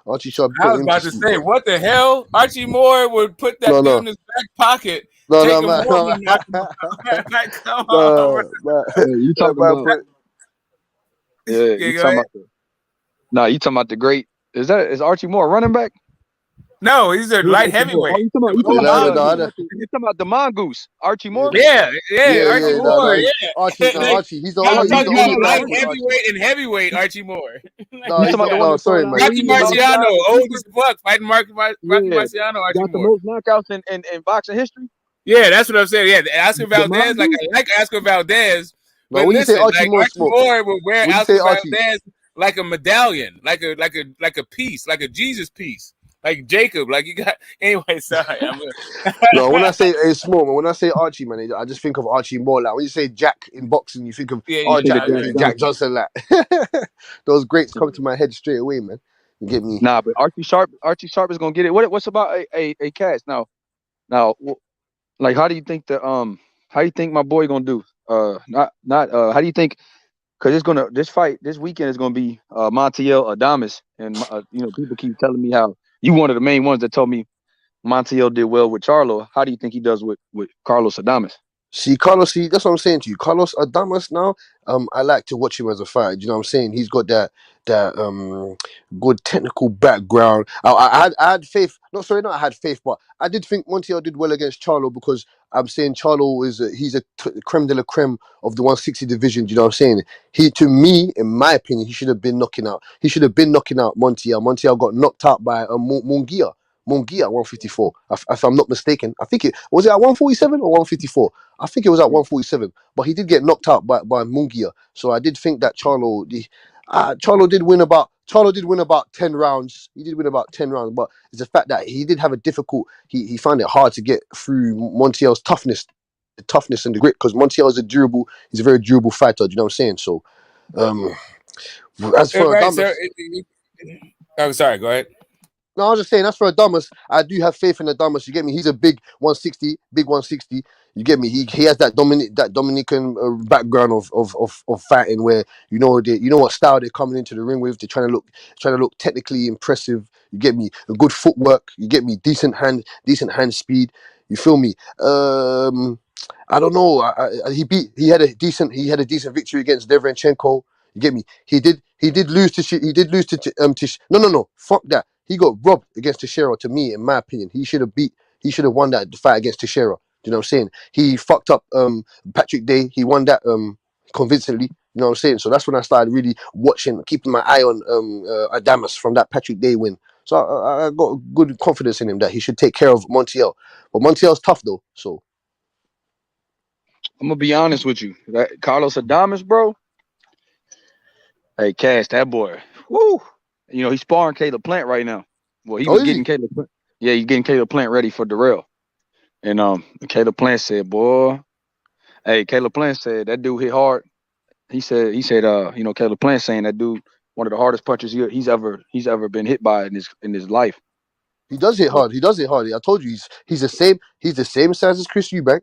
Archie Sharp. I was about to say, what the hell? Archie Moore would put that dude in his back pocket, take him home and knock him out. Like, come on, bro. You talking about? Yeah, you talking about the? Nah, you talking about the great? Is Archie Moore a running back? No, he's a light heavyweight. You talking about the mongoose, Archie Moore? Yeah, Archie Moore. Archie, he's the I'm only. talking about light heavyweight and heavyweight Archie Moore. Sorry, man. Rocky Marciano, old as fuck, fighting Rocky Marciano. Archie got the Moore. most knockouts in boxing history. Yeah, that's what I'm saying. Yeah, Oscar Valdez. I like Oscar Valdez. But when you say listen, Archie Moore will wear Oscar Valdez like a medallion, like a piece, like a Jesus piece. Like Jacob, like you got. Anyway, sorry. No, when I say small, man, when I say Archie, man, I just think of Archie Moore. Like when you say Jack in boxing, you think of Jack Johnson. Like those greats come to my head straight away, man. You get me? Nah, but Archie Sharp is gonna get it. What's about a cast now? Like how do you think my boy gonna do? How do you think? Because this weekend is gonna be Montiel Adames, and people keep telling me how. You one of the main ones that told me Montiel did well with Charlo. How do you think he does with Carlos Adames? Carlos, that's what I'm saying to you. Carlos Adames now, I like to watch him as a fighter. You know what I'm saying? He's got that good technical background. I had faith. I had faith, but I did think Montiel did well against Charlo because I'm saying Charlo he's a creme de la creme of the 160 division. You know what I'm saying? To me, in my opinion, he should have been knocking out. He should have been knocking out Montiel. Montiel got knocked out by Munguia at 154. If I'm not mistaken, I think was it at 147 or 154. I think it was at 147, but he did get knocked out by Munguia. So I did think that Charlo did win about 10 rounds. He did win about 10 rounds, but it's the fact that he did have a difficult. He found it hard to get through Montiel's toughness and the grit, because Montiel is he's a very durable fighter. Do you know what I'm saying? So, as for sorry, go ahead. No, I was just saying, as for Adames, I do have faith in Adames. You get me? He's a big 160. You get me? He has that Dominican background of fighting, where you know what style they're coming into the ring with. They're trying to look technically impressive. You get me? A good footwork. You get me? Decent hand speed. You feel me? I don't know. He had a decent victory against Deverenchenko. You get me? He did lose to no. Fuck that. He got robbed against Teixeira. To me, in my opinion, he should have won that fight against Teixeira. Do you know what I'm saying? He fucked up Patrick Day. He won that convincingly. You know what I'm saying? So that's when I started really watching, keeping my eye on Adames from that Patrick Day win. So I got good confidence in him that he should take care of Montiel. But Montiel's tough though. So I'm gonna be honest with you. That Carlos Adames, bro. Hey, Cash, that boy. Woo! He's sparring Caleb Plant right now. Well, he was getting Caleb. Yeah, he's getting Caleb Plant ready for Darrell. And Caleb Plant said, "Boy, Caleb Plant said that dude hit hard." He said, Caleb Plant saying that dude one of the hardest punches he's ever been hit by in his life. He does hit hard. I told you he's the same size as Chris Eubank.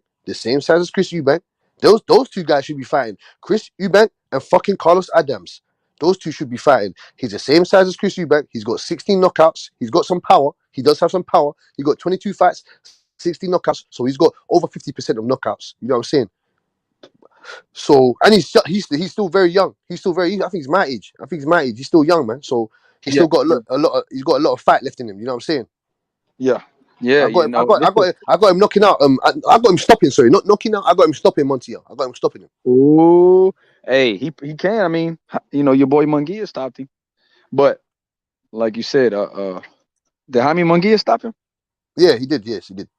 Those two guys should be fighting. Chris Eubank and fucking Carlos Adams. Those two should be fighting. He's the same size as Chris Eubank. He's got 16 knockouts. He's got some power. He does have some power. He got 22 fights, 16 knockouts. So he's got over 50% of knockouts. You know what I'm saying? So, and he's still very young. He's still very. I think he's my age. He's still young, man. So he's still got he's got a lot of fight left in him. You know what I'm saying? Yeah. I got him knocking out. I got him stopping. Sorry, not knocking out. I got him stopping Montiel. I got him stopping him. Ooh, hey, he can. I mean, your boy Munguia stopped him, but like you said, did Jaime Munguia stop him? Yeah, he did. Yes, he did.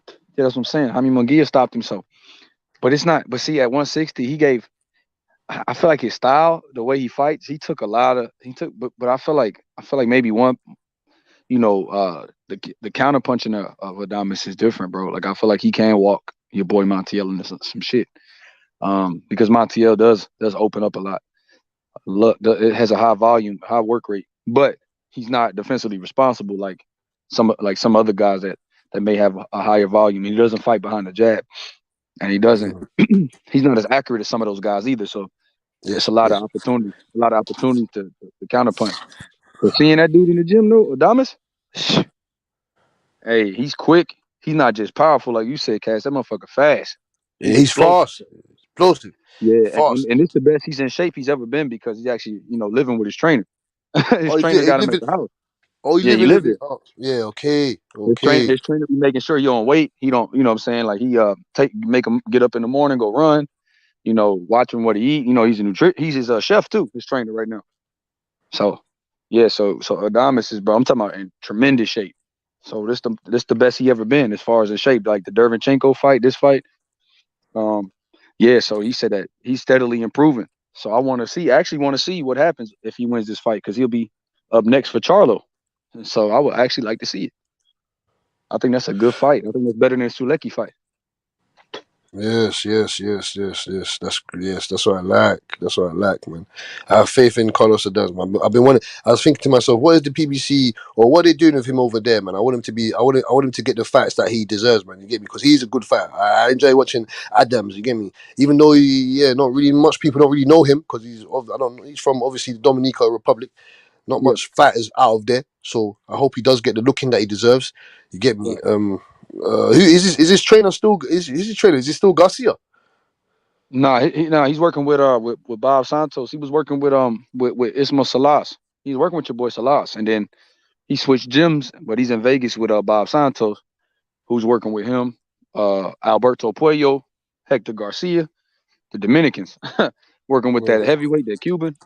Yeah, that's what I'm saying. Jaime Munguia stopped him. So, but it's not. But see, at 160, he gave. I feel like his style, the way he fights, he took a lot of. But I feel like maybe one. The counter punching of Adames is different, bro. Like I feel like he can walk your boy Montiel into some shit. Because Montiel does open up a lot. Look, it has a high volume, high work rate, but he's not defensively responsible like some other guys that may have a higher volume. He doesn't fight behind the jab, and he doesn't. He's not as accurate as some of those guys either. So it's a lot of opportunity to counter punch. But seeing that dude in the gym, though, Adames, hey, he's quick. He's not just powerful, like you said, Cass. That motherfucker fast. He's fast, explosive. Yeah, and it's the best he's in shape he's ever been because he's actually, living with his trainer. His trainer got him at the house. Oh, he lived it. Oh, yeah, okay. His trainer be making sure you on weight. He don't, you know what I'm saying? Like he make him get up in the morning, go run. Watch him what he eat. He's his chef too. His trainer right now. So yeah, so Adames is, bro. I'm talking about in tremendous shape. So this the best he ever been as far as in shape. Like the Dervinchenko fight, this fight. Yeah, so he said that he's steadily improving. So I actually want to see what happens if he wins this fight because he'll be up next for Charlo. And so I would actually like to see it. I think that's a good fight. I think that's better than the Sulecki fight. Yes. That's what I like. That's what I like, man. I have faith in Carlos Adams, man. I was thinking to myself, what is the PBC or what are they doing with him over there, man? I want him to get the fights that he deserves, man. You get me? Because he's a good fighter. I enjoy watching Adams. You get me? Even though not really much people don't really know him because he's from obviously the Dominican Republic. Not much fighters out of there, so I hope he does get the looking that he deserves. You get me? Who is his trainer still? Is his trainer? Is he still Garcia? He's working with Bob Santos. He was working with Ismael Salas. He's working with your boy Salas, and then he switched gyms, but he's in Vegas with Bob Santos, who's working with him. Alberto Puello, Hector Garcia, the Dominicans, working with that heavyweight, that Cuban.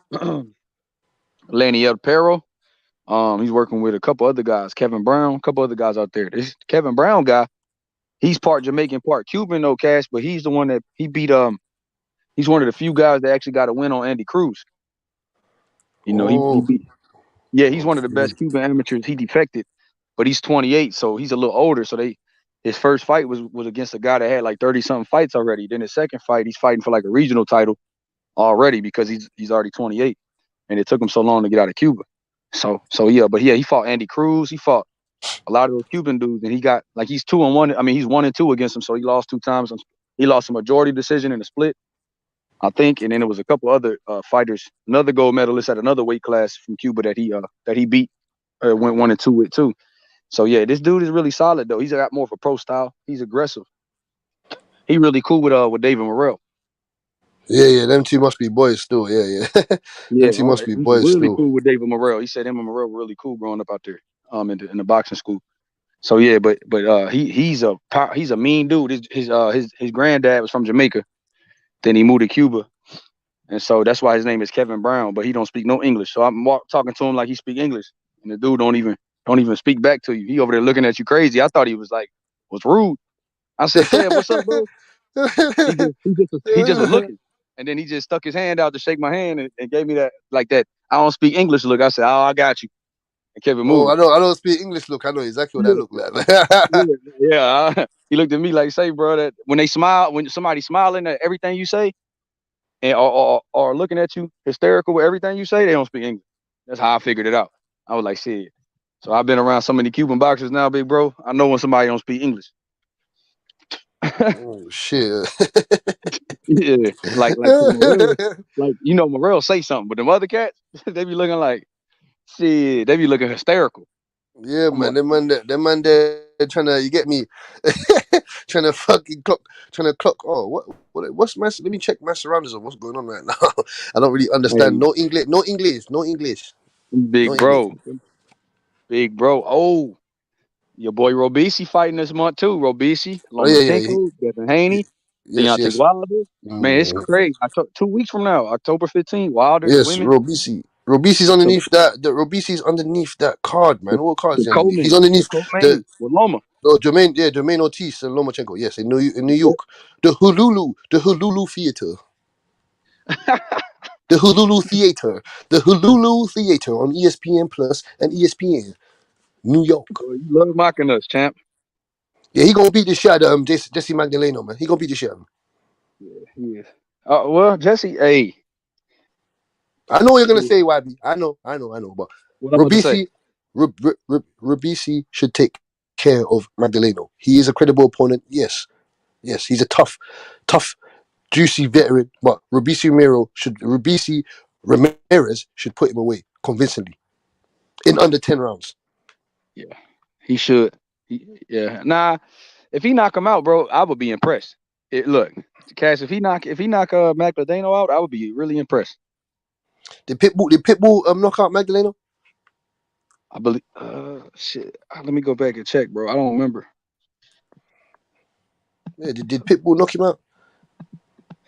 Lenny El Perro. He's working with a couple other guys, Kevin Brown, a couple other guys out there. This Kevin Brown guy, he's part Jamaican, part Cuban, no Cash, but he's the one that he beat. He's one of the few guys that actually got a win on Andy Cruz. He beat. Yeah, he's one of the best Cuban amateurs. He defected, but he's 28, so he's a little older. So his first fight was against a guy that had like 30-something fights already. Then his second fight, he's fighting for like a regional title already because he's already 28. And it took him so long to get out of Cuba. So he fought Andy Cruz. He fought a lot of those Cuban dudes, and he got like he's 2-1. I mean, he's 1-2 against him. So he lost 2 times. He lost a majority decision in a split, I think. And then there was a couple other fighters, another gold medalist at another weight class from Cuba that he beat, went 1-2 with too. So yeah, this dude is really solid though. He's got more of a pro style. He's aggressive. He really cool with David Morrell. Yeah, them two must be boys still. Yeah. Them two must be boys really still. cool with David Morrell. He said him and Morrell were really cool growing up out there, in the boxing school. So yeah, but he's a mean dude. His granddad was from Jamaica, then he moved to Cuba, and so that's why his name is Kevin Brown. But he don't speak no English. So I'm talking to him like he speak English, and the dude don't even speak back to you. He over there looking at you crazy. I thought he was rude. I said, Kev, what's up, bro? He just was looking. And then he just stuck his hand out to shake my hand and gave me that I don't speak English look. I said, oh, I got you. And Kevin moved. I don't speak English look. I know exactly what that look like. Yeah. He looked at me like, say, bro, that when somebody smiling at everything you say and or looking at you hysterical with everything you say, they don't speak English. That's how I figured it out. I was like, shit. So I've been around so many Cuban boxers now, big bro. I know when somebody don't speak English. Oh shit. Yeah, like Morel, like Morel say something, but them other cats, they be looking like shit. They be looking hysterical. Yeah, I'm man. like, Them man there trying to, you get me, trying to fucking clock. Oh, what's my? Let me check my surroundings of what's going on right now. I don't really understand. hey, No English. No English. No English. No big English. bro. Oh, your boy Robisi fighting this month too. Robisi, Oh yeah, yeah. Lomachenko, Devin Haney, Yes, Deontay yes. Wilder. Man, it's Mm. crazy. 2 weeks from now, October 15th, Wilder Yes, women. Robisi. Robisi's The, underneath that. The Robisi's underneath that card, man. What card is the he underneath? He's co-main, underneath the. co-main with Loma. Oh, Jermaine Ortiz and Lomachenko. Yes, in New Yep. York, the Hululu Theater. The Hululu Theater on ESPN Plus and ESPN New York. Boy, you love mocking us, champ. Yeah, he gonna beat the shit out of Jesse Magdaleno, man. He gonna beat the shit out of him. Yeah, he is. Well, Jesse, hey, I know what you're gonna say, YB. I know. But what I'm about to say? Robisi should take care of Magdaleno. He is a credible opponent. Yes, he's a tough, juicy veteran. But Robisi Ramirez should put him away convincingly in under 10 rounds. Yeah, he should. Yeah, nah. If he knock him out, bro, I would be impressed. Look, Cash, if he knock Magdaleno out, I would be really impressed. Did Pitbull knock out Magdaleno? I believe. Shit. Let me go back and check, bro. I don't remember. Yeah, did Pitbull knock him out?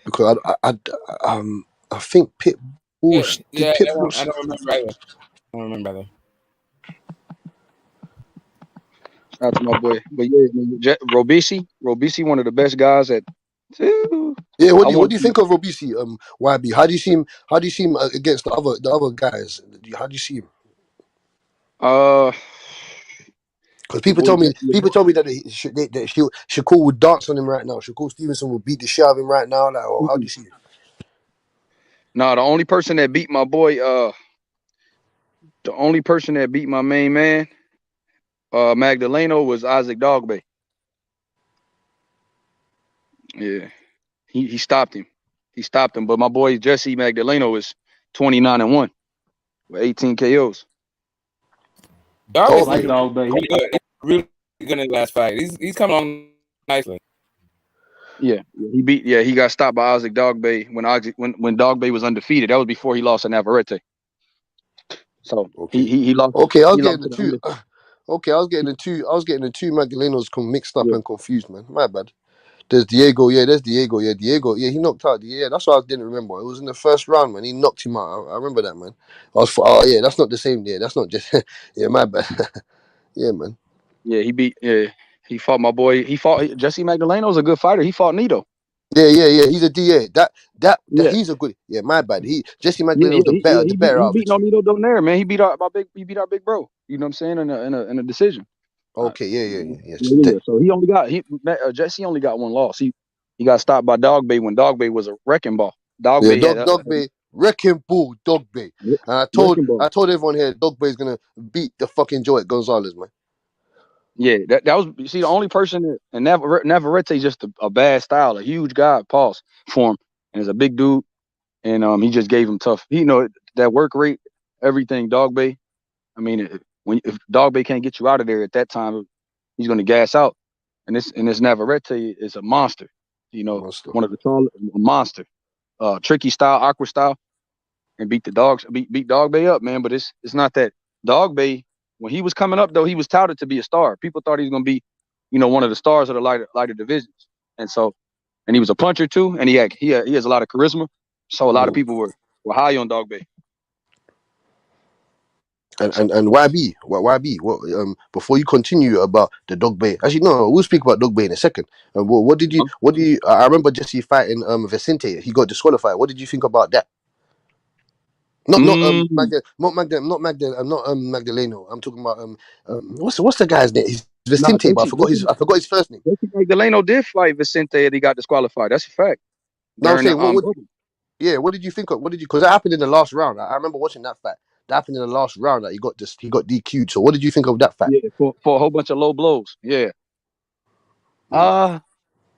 Because I think Pitbull Yeah, Pitbull. I don't remember either. I don't remember either. Shout out to my boy, but yeah, Robisi, one of the best guys at. Yeah, what do you think of Robisi? YB, how do you see him? How do you see him against the other guys? How do you see him? Because people told me that Shakur would dance on him right now. Shakur Stevenson would beat the shit out of him right now. Like, how do you see it? No, the only person that beat my boy, the only person that beat my main man, Magdaleno, was Isaac Dogbay. Yeah, he stopped him. He stopped him. But my boy Jesse Magdaleno is 29-1 with 18 KOs. Dogbay like Dogbay. Really good in the last fight. He's coming on nicely. Yeah, he got stopped by Isaac Dogbay when Dogbay was undefeated. That was before he lost to Navarrete. So he lost. Okay, I was getting the two. Okay, I was getting the two Magdalenos mixed up and confused, man. My bad. There's Diego. Yeah, Diego. Yeah, he knocked out. Yeah, that's what I didn't remember. It was in the first round, man. He knocked him out. I remember that, man. Yeah, that's not the same. Yeah, that's not just. Yeah, my bad. Yeah, man. Yeah, he fought my boy. Jesse Magdaleno's a good fighter. He fought Nito. Yeah. He's a DA. He's a good. Yeah, my bad. Jesse Magdaleno's the better He beat Nito down there, man. He beat our big bro. You know what I'm saying? In a decision. Okay, yeah. So Jesse only got one loss. He got stopped by Dogbay when Dogbay was a wrecking ball. Dogbay, wrecking ball, Dogbay. And I told everyone here, Dogbay is gonna beat the fucking Joey Gonzalez, man. Yeah, that was the only person, and Navarrete is just a bad style, a huge guy, pause for him, and is a big dude, and he just gave him tough. That work rate, everything. Dogbay, I mean, if Dogbay can't get you out of there at that time, he's gonna gas out, and this Navarrete is a monster. One of the tall monster, tricky style, awkward style, and beat Dogbay up, man. But it's not that. Dogbay, when he was coming up, though, he was touted to be a star. People thought he was going to be, one of the stars of the lighter divisions. And he was a puncher too, and he has a lot of charisma. So a lot of people were high on Dogbay. And YB, before you continue about the Dogbay, actually no, we'll speak about Dogbay in a second. What did you? I remember Jesse fighting Vicente. He got disqualified. What did you think about that? Not Magdaleno. I'm talking about what's the guy's name? He's Vicente, but I forgot his first name. Magdaleno did fight Vicente, and he got disqualified. That's a fact. No, I'm saying what did you think of? Because that happened in the last round. I remember watching that fight. That happened in the last round. That he got DQ'd. So what did you think of that fight? Yeah, for a whole bunch of low blows. Yeah. I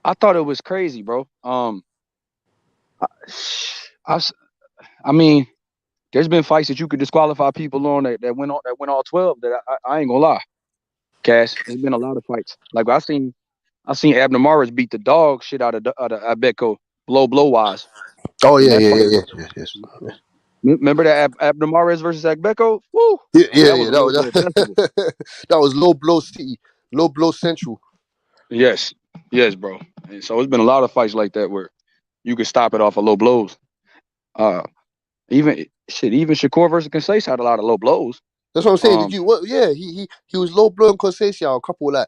I thought it was crazy, bro. I, I mean, there's been fights that you could disqualify people on that went all 12. That I ain't gonna lie, Cash. There's been a lot of fights. Like I seen Abner Maris beat the dog shit out of Abeko blow wise. Oh In yeah, that yeah, fight. yeah, yeah, yes. Remember that Abner Maris versus Agbeko? Woo! Yeah, Boy, yeah, that was yeah. a low blow festival. That was low blow city, low blow central. Yes, bro. And so it's been a lot of fights like that where you could stop it off of low blows. Uh, even Shakur versus Conceição had a lot of low blows. That's what I'm saying. Did you? What? Yeah, he was low blow and Conceição. A couple of like,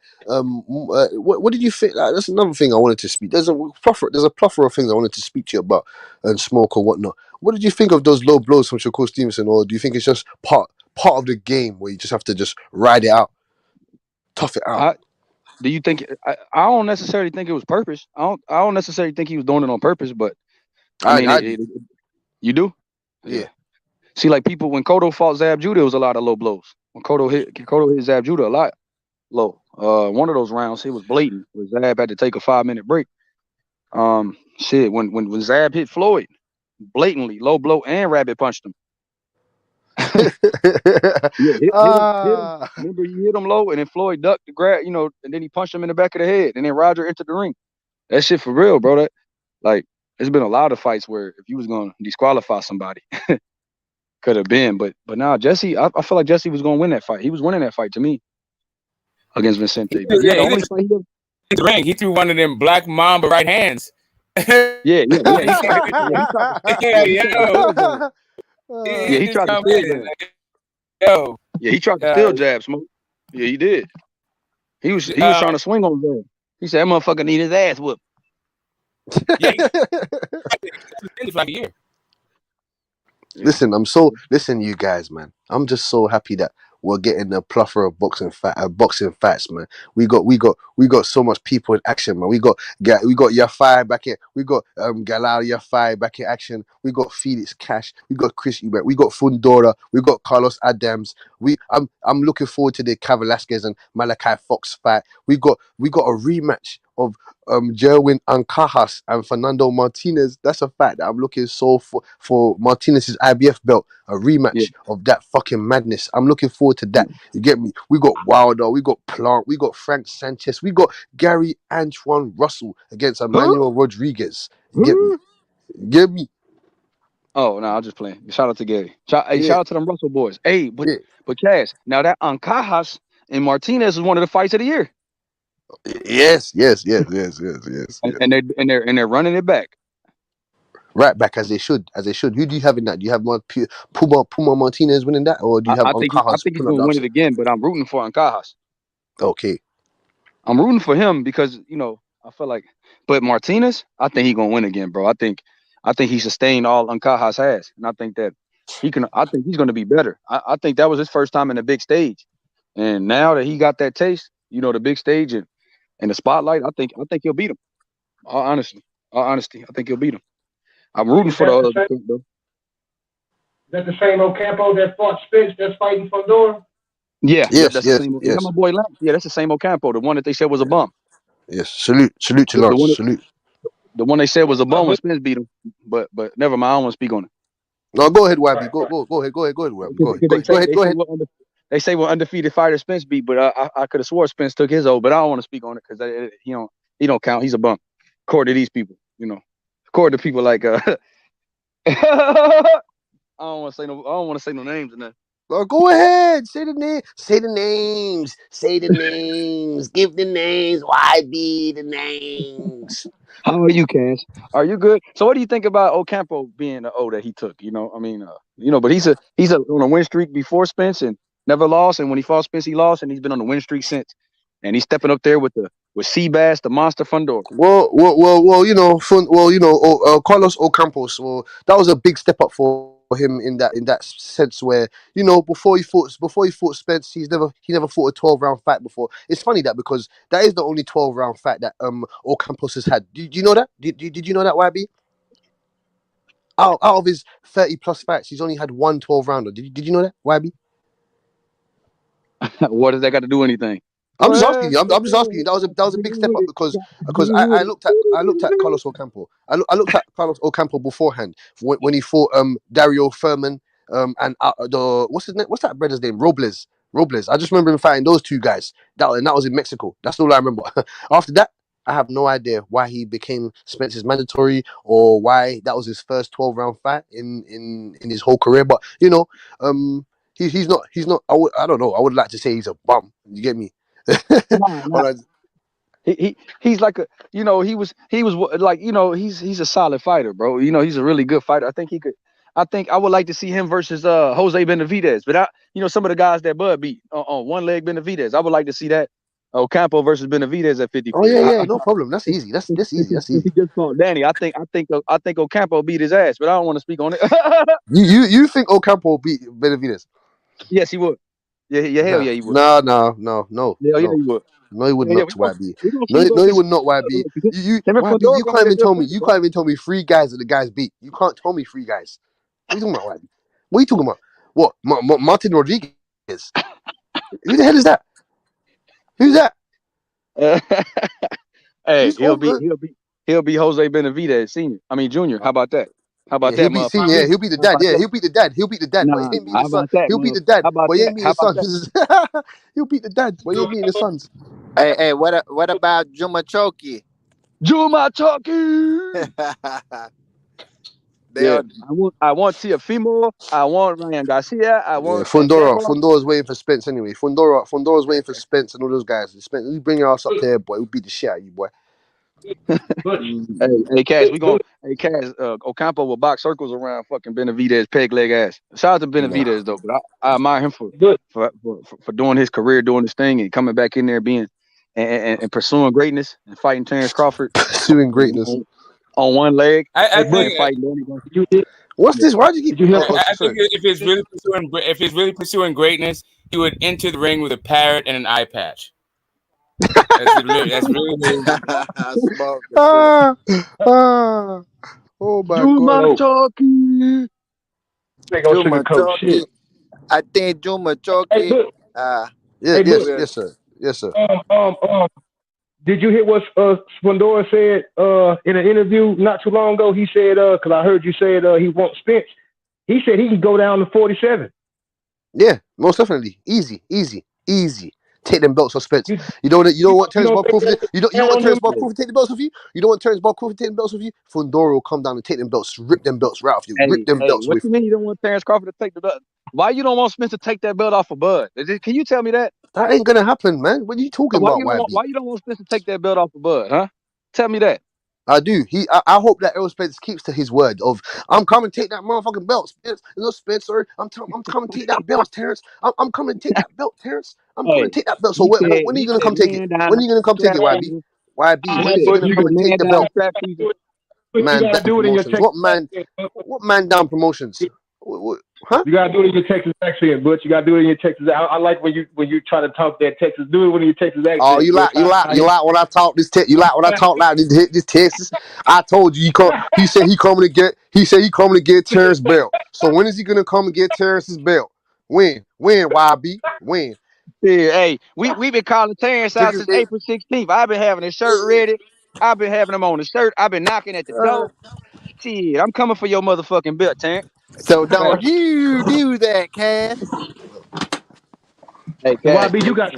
what did you think? Like, that's another thing I wanted to speak. There's a plethora of things I wanted to speak to you about and smoke or whatnot. What did you think of those low blows from Shakur Stevenson, or do you think it's just part of the game where you just have to just ride it out, tough it out? Do you think? I don't necessarily think it was purpose. I don't necessarily think he was doing it on purpose. But I mean, you do? Yeah. See, like people when Cotto fought Zab Judah, it was a lot of low blows. When Cotto hit Zab Judah a lot low. One of those rounds, it was blatant. Where Zab had to take a 5-minute break. Shit, when Zab hit Floyd, blatantly low blow and rabbit punched him. Hit him. Remember, you hit him low, and then Floyd ducked the grab, and then he punched him in the back of the head, and then Roger entered the ring. That shit for real, bro. That like, there's been a lot of fights where if you was gonna disqualify somebody, could have been, but now Jesse, I feel like Jesse was gonna win that fight. He was winning that fight to me against Vicente. But yeah, the only fight the ring, he threw one of them Black Mamba right hands. Yeah. He tried to steal jab. Yeah, he tried to steal jab, Smoke. Yeah, he did. He was trying to swing on him. He said that motherfucker need his ass whooped. Yeah, he like a year. Listen, you guys, man. I'm just so happy that we're getting a plethora of boxing facts, man. We got so much people in action, man. We got Yafai back in. We got Galal Yafai back in action. We got Felix Cash. We got Chris Ebert. We got Fundora. We got Carlos Adams. I'm looking forward to the Velasquez and Malachi Fox fight. We got a rematch of Jerwin Ancajas and Fernando Martinez. That's a fact that I'm looking for Martinez's IBF belt, a rematch of that fucking madness. I'm looking forward to that. You get me? We got Wilder, we got Plant, we got Frank Sanchez, we got Gary Antoine Russell against Emmanuel Rodriguez. You get me? Oh no, I'm just playing. Shout out to Gary. Shout out to them Russell boys. Hey, but Cass, now that Ancajas and Martinez is one of the fights of the year. Yes. And they're running it back. Right back as they should. Who do you have in that? Do you have Puma Martinez winning that, or do you have I think he's gonna win it again, but I'm rooting for Ancajas. Okay. I'm rooting for him because I feel like, but Martinez, I think he's gonna win again, bro. I think he sustained all Ancajas has, and I think that I think he's gonna be better. I think that was his first time in the big stage, and now that he got that taste, the big stage and the spotlight, I think he'll beat him. All honesty, I think he'll beat him. I'm rooting for the other two, though. Is that the same Ocampo that fought Spence that's fighting Fundora? Yeah, that's the same. Yes. My boy Lance. Yeah, that's the same Ocampo, the one that they said was a bum. Yes, salute to Lance. Salute. The one they said was a bum when Spence beat him, but never mind. I don't want to speak on it. No, go ahead, YB. Go ahead, YB. Go ahead. They say we're undefeated fighter Spence beat, but I could have swore Spence took his old, but I don't want to speak on it because he don't count. He's a bum, according to these people. According to people like I don't want to say no names in that. Well, go ahead. Say the name. Say the names. Give the names. YB the names. How are you, Cash? Are you good? So, what do you think about Ocampo being the O that he took? But he's on a win streak before Spence and never lost. And when he fought Spence, he lost, and he's been on the win streak since. And he's stepping up there with Seabass, the monster Fundora. Carlos Ocampos. Well, that was a big step up for him in that sense where before he fought Spence, he never fought a 12-round fight before. It's funny that because that is the only 12-round fight that Ocampos has had. Did you know that? Did you know that, YB? Out of his 30+ fights, he's only had one 12-rounder. Did you know that, YB? What does that got to do anything? I'm just asking you. I'm just asking you. That was a big step up because I looked at Carlos Ocampo. I looked at Carlos Ocampo beforehand when he fought Dario Furman and the what's that brother's name? Robles. I just remember him fighting those two guys. That was in Mexico. That's all I remember. After that, I have no idea why he became Spence's mandatory or why that was his first 12-round fight in his whole career. But he's not. I don't know. I would like to say he's a bum. You get me? Nah. He's like he was like he's a solid fighter, bro. He's a really good fighter. I think I would like to see him versus Jose Benavidez, but some of the guys that Bud beat on one leg Benavidez, I would like to see that Ocampo versus Benavidez at 54. Oh yeah, no problem. That's easy. That's easy. He just fought Danny. I think Ocampo beat his ass, but I don't want to speak on it. you think Ocampo beat Benavidez? Yes, he would. Yeah, hell yeah, he would. No. Yeah, he would. No, he would not. YB. No, he would not. YB. You can't even tell me. You can't even tell me 3 guys that the guys beat. You can't tell me 3 guys. What are you talking about, YB? What are you talking about? What? Martin Rodriguez? Who the hell is that? Who's that? Hey, he'll be Jose Benavidez Junior. How about that? He'll beat Senior. Yeah, he'll beat the dad. Yeah, he'll beat the dad. Nah, but he ain't beating the son. He'll beat the dad. But he ain't beating the sons. He'll beat the dad. But he ain't beating the sons. Hey, what about Juma Choki? I want Teofimo. I want Ryan Garcia. I want Fundora's waiting for Spence anyway. Fundora's waiting for Spence and all those guys. Spence, you bring your ass up there, boy. We'll beat the shit out of you, boy. Hey, Cash, Ocampo will box circles around fucking Benavidez peg leg ass. Shout out to Benavidez though, but I admire him for doing his career, doing his thing, and coming back in there being and pursuing greatness and fighting Terence Crawford. Pursuing greatness on one leg. I think fighting. What's this? Why'd you keep? I think if he's really pursuing greatness, he would enter the ring with a parrot and an eye patch. That's really oh my God. Juma Choki. I think Juma Choki. Yes, sir. Did you hear what Spondora said in an interview not too long ago? He said, because I heard you said he wants Spence. He said he can go down to 47. Yeah, most definitely. Easy. Take them belts off Spence. You don't want Terence Bob Crawford. You don't want Terence Bob Crawford to take the belts off you. You don't want Terence Bob Crawford to take the belts off you. Fundora will come down and take them belts, rip them belts right off you. Rip them belts what with. You mean you don't want Terence Crawford to take the belt? Why you don't want Spence to take that belt off of Bud? Can you tell me that? That ain't gonna happen, man. What are you talking about? Why you don't want Spence to take that belt off of Bud, huh? Tell me that. I do. I hope that Errol Spence keeps to his word of I'm coming to take that motherfucking belt, Spence. No, Spencer. I'm coming to take that belt, Terence. I'm coming to take that belt, Terence. I'm coming to take that belt. So when are you gonna come take it? When are you gonna come take it, YB? When are you gonna come and take the belt? Man, that promotions. What man down promotions? Huh? You gotta do it in your Texas accent, Butch. You gotta do it in your Texas. I like when you try to talk that Texas. Do it in your Texas accent. Oh, you like when I talk this. You like when I talk like this Texas. I told you he said he coming to get Terrence's belt. So when is he gonna come and get Terrence's belt? When YB? When? Yeah, hey, we been calling Terrence out since April 16th. I've been having his shirt ready. I've been having him on the shirt. I've been knocking at the door. Shit, I'm coming for your motherfucking belt, Terrence. So don't you do that, Cass. Hey, Cass. YB, you got.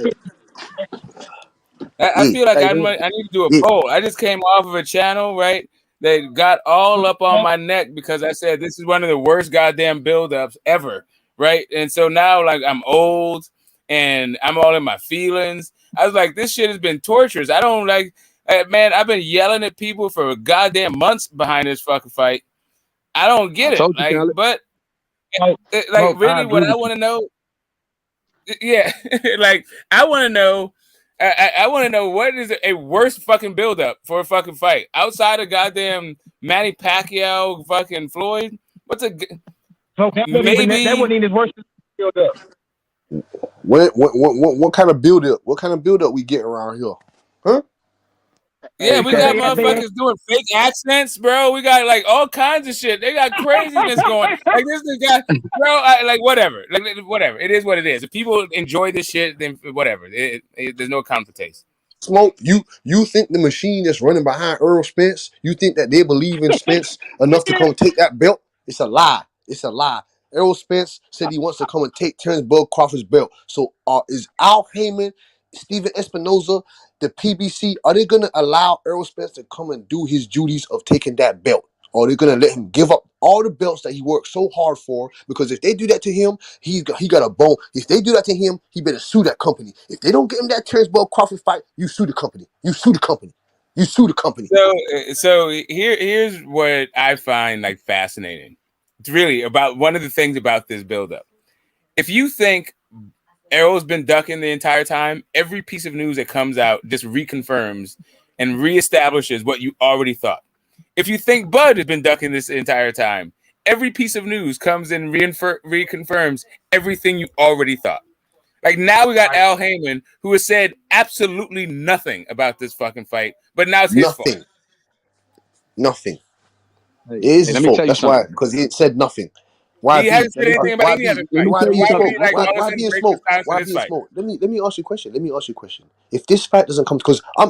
I feel like I need to do a poll. I just came off of a channel, right? They got all up on my neck because I said this is one of the worst goddamn buildups ever, right? And so now, like, I'm old and I'm all in my feelings. I was like, this shit has been torturous. I don't like, man, I've been yelling at people for goddamn months behind this fucking fight. I don't get it. Like, but like, really, what I want to know, like, I want to know. I want to know what is a worse fucking buildup for a fucking fight outside of goddamn Manny Pacquiao, fucking Floyd. What's a that wasn't even his worst buildup. What kind of buildup? What kind of buildup we get around here? Huh? Yeah, Hey, we got Cass. motherfuckers doing fake accents, bro. We got like all kinds of shit. They got craziness going. Like this guy, bro. Like whatever, like whatever. It is what it is. If people enjoy this shit, then whatever. There's no account for taste. Smoke, you think the machine that's running behind Errol Spence, you think that they believe in Spence enough to come and take that belt? It's a lie. It's a lie. Errol Spence said he wants to come and take Terence Bud Crawford's belt. So is Al Heyman, Steven Espinoza, the PBC, are they going to allow Errol Spence to come and do his duties of taking that belt? Or are they going to let him give up all the belts that he worked so hard for? Because if they do that to him, he got a bone. If they do that to him, he better sue that company. If they don't get him that Terence Bud Crawford fight, you sue the company. You sue the company. You sue the company. So here's what I find like fascinating. It's really about one of the things about this buildup. If you think Errol's been ducking the entire time, every piece of news that comes out just reconfirms and reestablishes what you already thought. If you think Bud has been ducking this entire time, every piece of news comes and reconfirms everything you already thought. Like now we got Al Heyman, who has said absolutely nothing about this fucking fight, but now it's his fault. Nothing. It is his fault. That's why, because he said nothing. Why he hasn't said anything about any other fight. Why being Smoke? Let me ask you a question. If this fight doesn't come, because I'm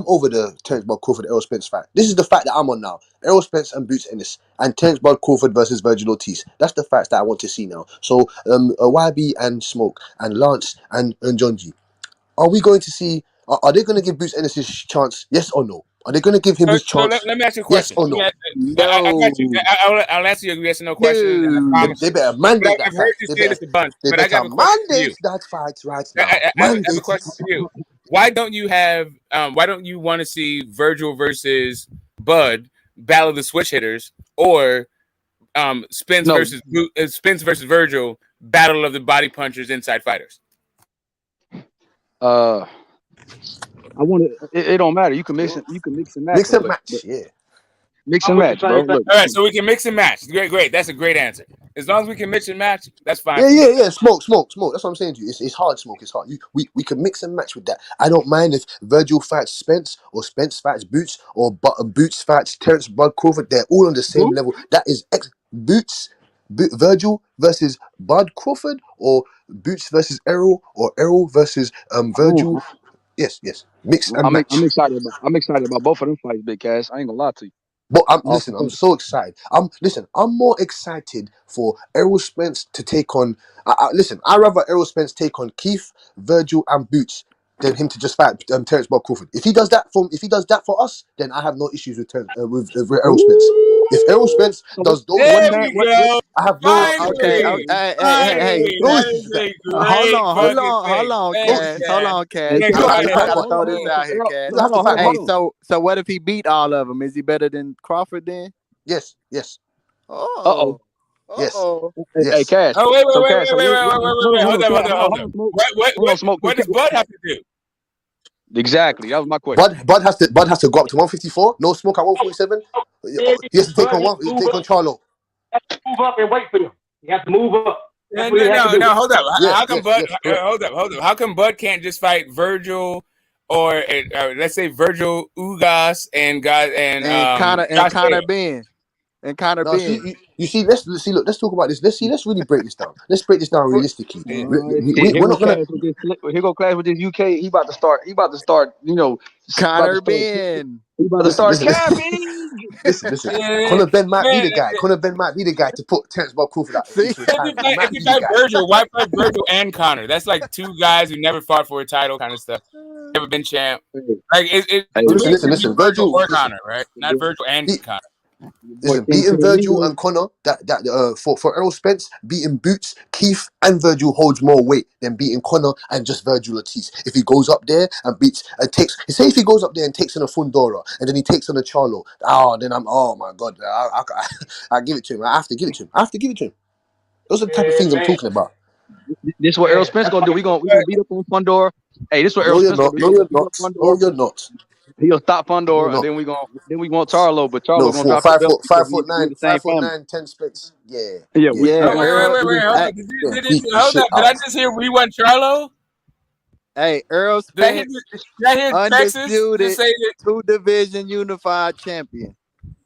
over the Terence Bud Crawford Errol Spence fight. This is the fight that I'm on now. Errol Spence and Boots Ennis and Terence Bud Crawford versus Virgil Ortiz. That's the fights that I want to see now. So YB and Smoke and Lance and John G. Are we going to see? Are they going to give Boots Ennis his chance? Yes or no? Are they going to give him his chance? Let me ask you a question. Yes or no? I got you. I'll answer your yes or no question. They better mandate that I've heard you say this a bunch, They but I got better a question for you. mandate that fight right now. I have a question for you. Why don't you have? Why don't you want to see Virgil versus Bud battle the switch hitters, or Spence versus Virgil battle of the body punchers inside fighters? I want to. It don't matter. You can mix and match. Mix and match. Yeah. Mix and match, bro. Look. All right, so we can mix and match. Great. That's a great answer. As long as we can mix and match, that's fine. Yeah. Smoke. That's what I'm saying to you. It's hard, Smoke. It's hard. We can mix and match with that. I don't mind if Virgil fights Spence or Spence fights Boots or Boots fights Terence Bud Crawford. They're all on the same level. That is Virgil versus Bud Crawford, or Boots versus Errol, or Errol versus Virgil. Yes. Mix and match. I'm excited about both of them fights, Big Cass. I ain't gonna lie to you. But I'm so excited. I'm more excited for Errol Spence to take on. I'd rather Errol Spence take on Keith, Virgil, and Boots than him to just fight Terence Bud Crawford. If he does that for us, then I have no issues with Errol Spence. If Errol Spence does those I have no. Hey. Hold on, Cass. I gotta throw this out here, Cass. Hey, so what if he beat all of them? Is he better than Crawford then? Yes. Yes. Hey, Cash. Oh, wait. Hold on. What does Bud have to do? Exactly. That was my question. Bud has to go up to 154. No Smoke at 147. He has to take on Charlo. Move up and wait for him. You have to move up. No, hold up. How come Bud? Hold up. How come Bud can't just fight Virgil, or let's say Virgil Ugas and Connor Ben? And Connor Ben. You see, let's talk about this. Let's really break this down. Let's break this down realistically. We're not gonna. Here go Class with this UK. He about to start. You know, Connor Ben. He about to start. Listen. Conor Ben might be the guy to put Terence Bud Crawford out. If you fight Virgil, why fight Virgil and Connor? That's like two guys who never fought for a title, kind of stuff. Never been champ. Like listen. Virgil or Connor, right? Not Virgil and Connor. Listen, beating Virgil and Connor, for Errol Spence, beating Boots, Keith, and Virgil holds more weight than beating Connor and just Virgil Ortiz. If he goes up there and if he goes up there and takes on a Fundora and then he takes on a Charlo, oh my God, I give it to him. I have to give it to him. Those are the type of things I'm talking about. This is what Errol Spence gonna do. We gonna beat up on Fundora. Hey, this is what Errol Spence gonna do. No, you're not. He'll stop Fundora, and then we want Charlo, but Charlo gonna drop 5'9", 10 splits. Yeah. Wait. Hold up. Did I just hear we want Charlo? Hey, Errol Spence, Did I hear Texas just undisputed say that? 2-division unified champion.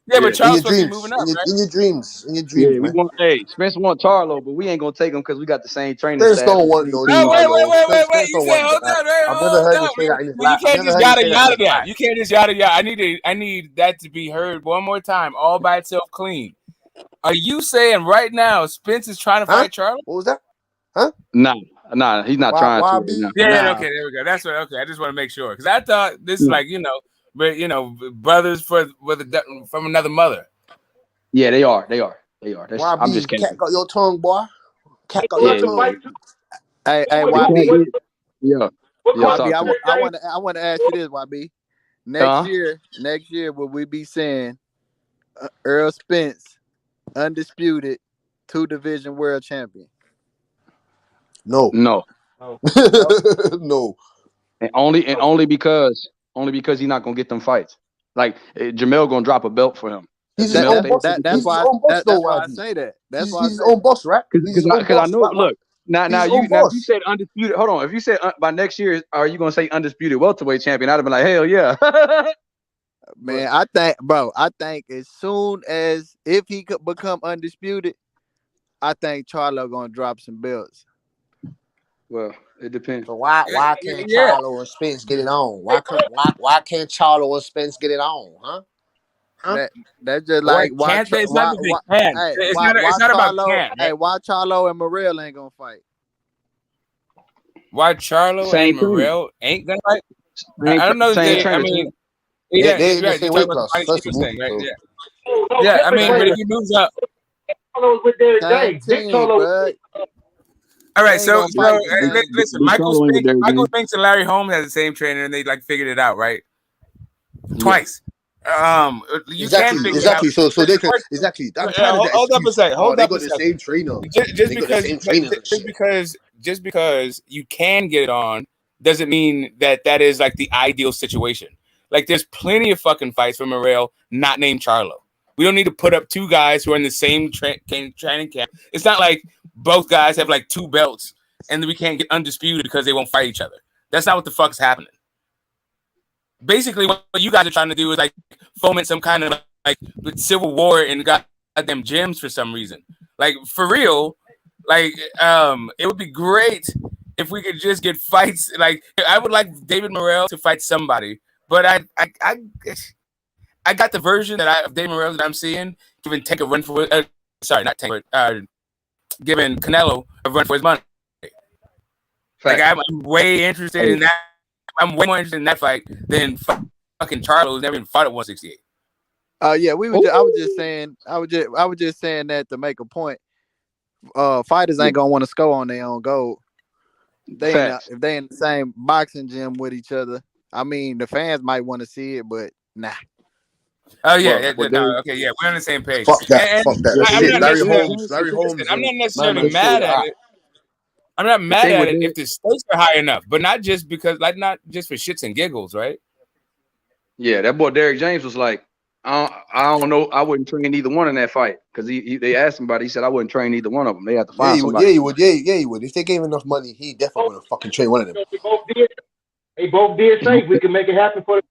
Yeah, but In Charles your supposed to be dreams, moving up, right? in your dreams, Yeah, we man. want. Hey, Spence want Charlo, but we ain't gonna take him because we got the same training Spence staff don't and want same no Oh, team. wait. Spence You don't said, want hold that. on, right, I've never hold heard him on. say that in his You life. I've can't never just heard him yada say that in yada his that. life. You can't just yada yada. I need that to be heard one more time, all by itself, clean. Are you saying right now Spence is trying to fight Charlie? What was that? Huh? Nah, he's not trying to right now. Yeah, okay, there we go. That's what. Okay, I just want to make sure because I thought this is like but brothers from another mother. Yeah, they are. That's, I'm just YB, kidding. cat got your tongue, boy. Cat got Yeah, your tongue. Hey, We YB. can't get- Yeah. YB, Talk to me. I want to ask you this, YB. Next year, will we be saying Errol Spence, undisputed 2-division world champion? No. No. No. And only because he's not gonna get them fights. Like Jamel gonna drop a belt for him. He's his own boss. He's his own boss, though, why I YB. say that. He's his own boss, right? He's his own Because I boss. know. Look, now He's his you own boss. if you said undisputed. Hold on. If you said by next year, are you gonna say undisputed welterweight champion? I'd have been like, hell yeah. Man, I think as soon as if he could become undisputed, I think Charlo gonna drop some belts. Well, it depends. So why can't Charlo and Spence get it on? Why can't Charlo and Spence get it on? Huh? That's just Why like why can't they? It's not that they can. It's not about can. Hey, why Charlo and Morrell ain't gonna fight? Why Charlo and Morrell ain't gonna fight? I don't know. They in the same weight class. First of all, right? Yeah, I mean, but if he moves up, all right. So listen, Michael Spinks and Larry Holmes has the same trainer, and they like figured it out, right? Twice. You can't figure it out. So they can exactly. I'm tired of that hold up a second. They got the same trainer. Just because you can get it on doesn't mean that is like the ideal situation. Like there's plenty of fucking fights for Morrell not named Charlo. We don't need to put up two guys who are in the same training camp. It's not like both guys have like two belts and we can't get undisputed because they won't fight each other. That's not what the fuck's happening. Basically, what you guys are trying to do is like foment some kind of like civil war in goddamn gyms for some reason. Like for real, like it would be great if we could just get fights. Like I would like David Morrell to fight somebody, but I got the version of David Morrell that I'm seeing giving Tank a run for giving Canelo a run for his money. Like I'm way interested in that. I'm way more interested in that fight than fucking Charlo, who's never even fought at 168. Yeah, I was just saying that to make a point. Fighters ain't gonna want to score on their own goal. If they in the same boxing gym with each other. I mean, the fans might want to see it, but nah. Oh yeah, okay, yeah, we're on the same page. Fuck that. Larry Holmes. I'm not necessarily mad at it. I'm not mad at it if the stakes are high enough, but not just because, like, not just for shits and giggles, right? Yeah, that boy Derrick James was like, I don't know, I wouldn't train either one in that fight because they asked him about it. He said I wouldn't train either one of them. They have to find somebody. Yeah, he would. If they gave enough money, he definitely would fucking train one of them. They both did say we can make it happen for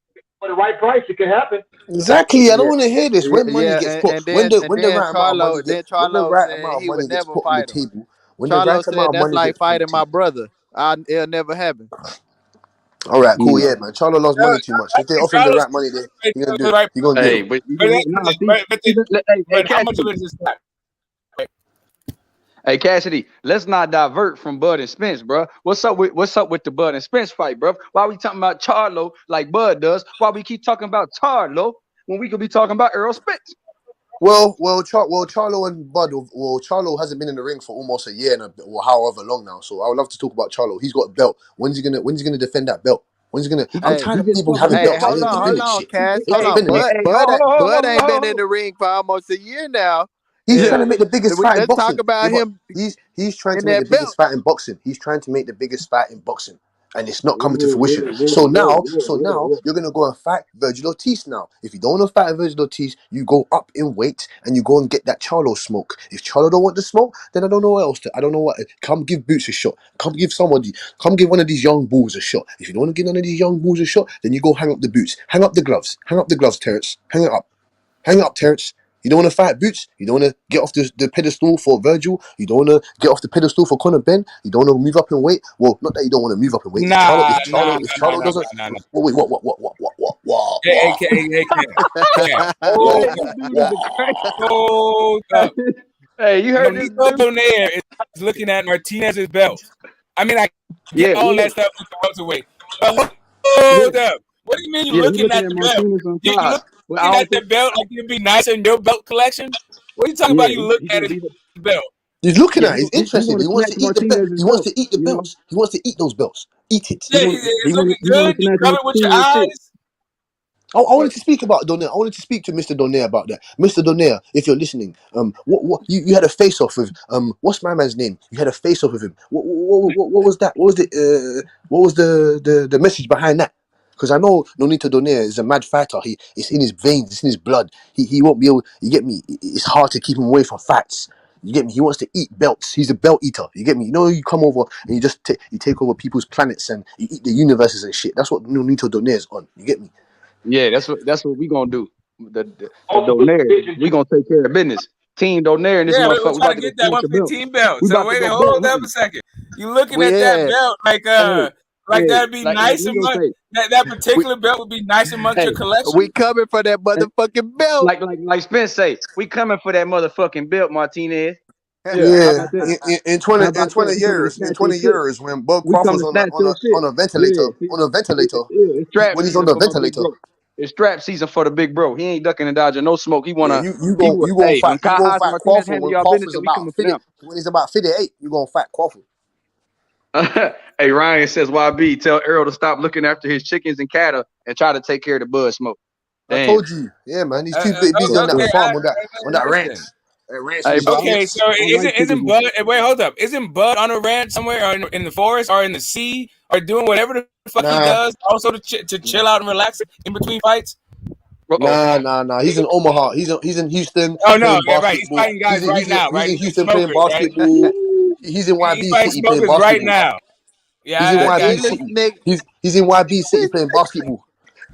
the right price. It can happen. Exactly. I don't want to hear this. When money gets put, when the right amount of money gets put on the table, when the right amount of money that's like gets fighting my brother. It'll never happen. All right, cool, yeah, man. Charlo lost money too much. If they offer him the right money, he's gonna do it. He's gonna do it. But how much of it is this? Hey Cassidy, let's not divert from Bud and Spence, bro. What's up with the Bud and Spence fight, bro? Why we talking about Charlo like Bud does? Why we keep talking about Charlo when we could be talking about Errol Spence? Well, Charlo and Bud. Well, Charlo hasn't been in the ring for almost a year or however long now. So I would love to talk about Charlo. He's got a belt. When's he gonna defend that belt? When's he gonna? I'm tired of people having belts. Hold on, Cass. Bud ain't been in the ring for almost a year now. He's trying to make the biggest fight in boxing. Let's talk about him. He's trying to make the biggest fight in boxing. He's trying to make the biggest fight in boxing. And it's not coming to fruition. So now you're gonna go and fight Virgil Ortiz. Now, if you don't want to fight Virgil Ortiz, you go up in weight and you go and get that Charlo smoke. If Charlo don't want the smoke, then I don't know what else. I don't know what. Come give Boots a shot. Come give one of these young bulls a shot. If you don't want to give one of these young bulls a shot, then you go hang up the boots. Hang up the gloves. Hang up the gloves, Terence. Hang it up. Hang up, Terence. You don't want to fight Boots. You don't want to get off the pedestal for Virgil. You don't want to get off the pedestal for Conor Ben. You don't want to move up in weight. Well, not that you don't want to move up in weight. If Charlo doesn't. Wait, what? Hey, hold up. Hey, you heard this? Donaire is looking at Martinez's belt. I mean, I get all that stuff with the welterweight. But hold up. What do you mean you're looking at the belt? You're looking at the belt like it'd be nicer in your belt collection? What are you talking about? You look at his belt. He's looking at it. He's interested. He wants to eat the belt. He wants to eat the belts. He wants to eat those belts. Eat it. Yeah, it's looking good. You rub it with your eyes. I wanted to speak about Donaire. I wanted to speak to Mr. Donaire about that. Mr. Donaire, if you're listening, what you had a face off with what's my man's name? You had a face off with him. What was that? What was it? What was the message behind that? Because I know Nonito Donaire is a mad fighter. It's in his veins. It's in his blood. He won't be able. You get me? It's hard to keep him away from fights. You get me? He wants to eat belts. He's a belt eater. You get me? You know, you come over and you just take over people's planets and you eat the universes and shit. That's what Nonito Donaire is on. You get me? Yeah, that's what we gonna do. The Donaire, we gonna take care of business. Team Donaire and this motherfucker. We're trying to get that 115 belt. So wait, hold up a second. You looking at that belt like that'd be nice among that particular belt would be nice amongst your collection. We coming for that motherfucking belt. Like Spence say, we coming for that motherfucking belt, Martinez. Yeah, in 20 years, when Bud Crawford's on a ventilator, when he's on the ventilator. It's strap season for the big bro. He ain't ducking and dodging no smoke. He wanna. You gonna fight Crawford when Crawford's about 50. When he's about 58, you gonna fight Crawford. Hey, Ryan says, YB, tell Errol to stop looking after his chickens and cattle and try to take care of the bud smoke. Damn. I told you. Yeah, man. He's too busy on that farm on that ranch. Okay, so isn't Bud? Wait, hold up. Isn't Bud on a ranch somewhere, or in the forest, or in the sea, or doing whatever the fuck he does, also to chill out and relax in between fights? Nah. He's in Omaha. He's in Houston. Oh no, yeah, right. He's fighting guys right now, right? He's in Houston playing basketball. Right? He's in YB City playing basketball right now. Yeah, he's in YB City playing basketball.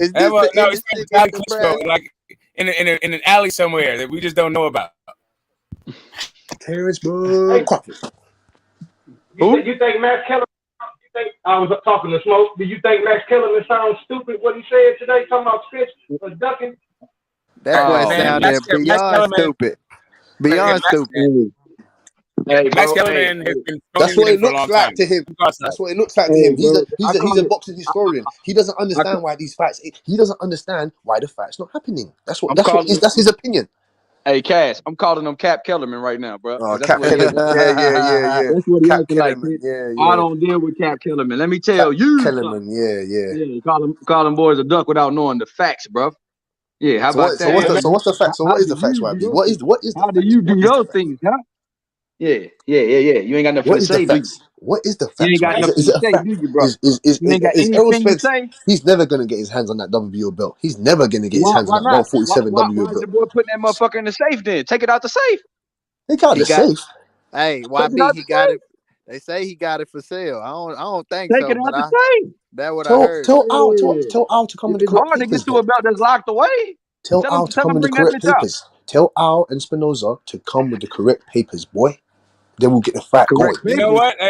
He's playing like in an alley somewhere that we just don't know about. Terence Crawford. You think Max Kellerman? I was talking to Smoke. Do you think Max Kellerman sounds stupid? What he said today, talking about Spence or ducking? That boy sounded beyond stupid. Beyond stupid. Hey, Max Kellerman has been. That's what it looks like to him. That's what it looks like to him. He's a boxing historian. He doesn't understand why these fights. He doesn't understand why the fight's not happening. That's his opinion. Hey, Cass, I'm calling him Cap Kellerman right now, bro. Cap Kellerman. Yeah. That's what he Cap acting like. Yeah. I don't deal with Cap Kellerman. Let me tell you. Kellerman, yeah. Call them boys a duck without knowing the facts, bro. Yeah, how about that? So what's the facts? So what is the facts, YB? What is? How do you do those things, huh? Yeah. You ain't got nothing to say, do you? What is the fact? You ain't got nothing to say, do you, bro? Is Errol Spence? He's never gonna get his hands on that WBO belt. He's never gonna get his hands on that 147 WBO belt. Why is the boy putting that motherfucker in the safe then? Take it out the safe. Take out the safe. Hey, YB, he got it. They say he got it for sale. I don't think so. Take it out the safe. That's what I heard. Tell Al to come with the correct papers. It's hard to get to a belt that's locked away. Tell Al to come with the correct papers. Tell Al and Spinoza to come with the correct papers, boy. Then we'll get the fight going. You know what? I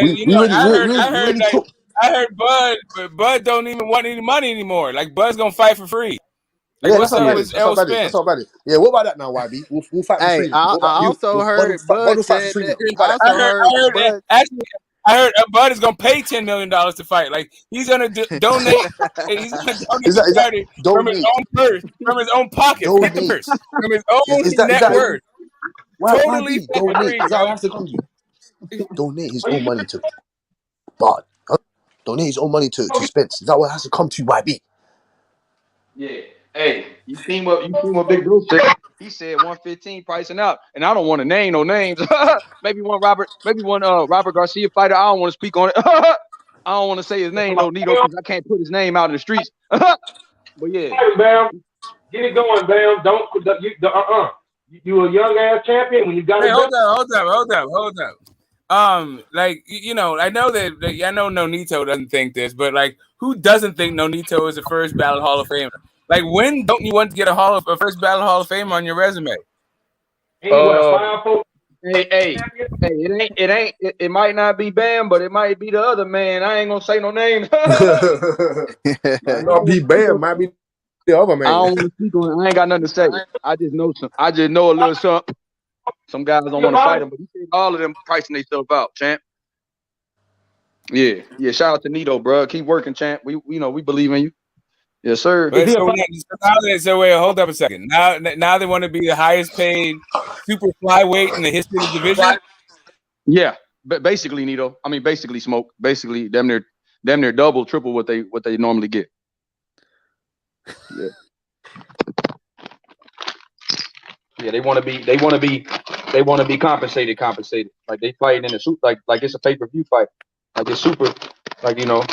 heard Bud don't even want any money anymore. Like Bud's gonna fight for free. Like what's up with Errol Spence? That's not bad. Yeah, what about that now, YB? We'll fight for free. I also heard Bud said that. I heard Bud is gonna pay $10 million to fight. Like he's gonna donate. He's gonna donate from his own purse, from his own pocket, from his own net worth. Totally donate. I have to come to you. Donate his own money to Bud. Donate his own money to Spence. Is that what has to come to YB? Yeah. Hey, you seen what Big Bro said? He said 115 pricing out, and I don't want to name no names. maybe one Robert Garcia fighter. I don't want to speak on it. I don't want to say his name though, Nito, because I can't put his name out in the streets. But yeah, Bam, get it going, Bam. Don't you a young ass champion when you got Hey, it. hold up. Like I know that I know Nonito doesn't think this, but like, who doesn't think Nonito is the first ballot Hall of Famer? Like, when don't you want to get a first ballot Hall of Famer on your resume? It might not be Bam, but it might be the other man. I ain't gonna say no names. Might not be Bam, might be the other man. I don't want to speak on it. I ain't got nothing to say. I just know a little something. Some guys don't want to fight him, but he said all of them pricing themselves out, champ. Yeah. Shout out to Nito, bro. Keep working, champ. We believe in you. Yes, sir. So wait, hold up a second. Now they want to be the highest paid super flyweight in the history of the division. Yeah, but basically, Nito. I mean, basically, Smoke. Basically, damn near double, triple what they normally get. Yeah. Yeah, they want to be compensated. Like they fighting in a suit, like it's a pay-per-view fight. Like it's super, like yeah,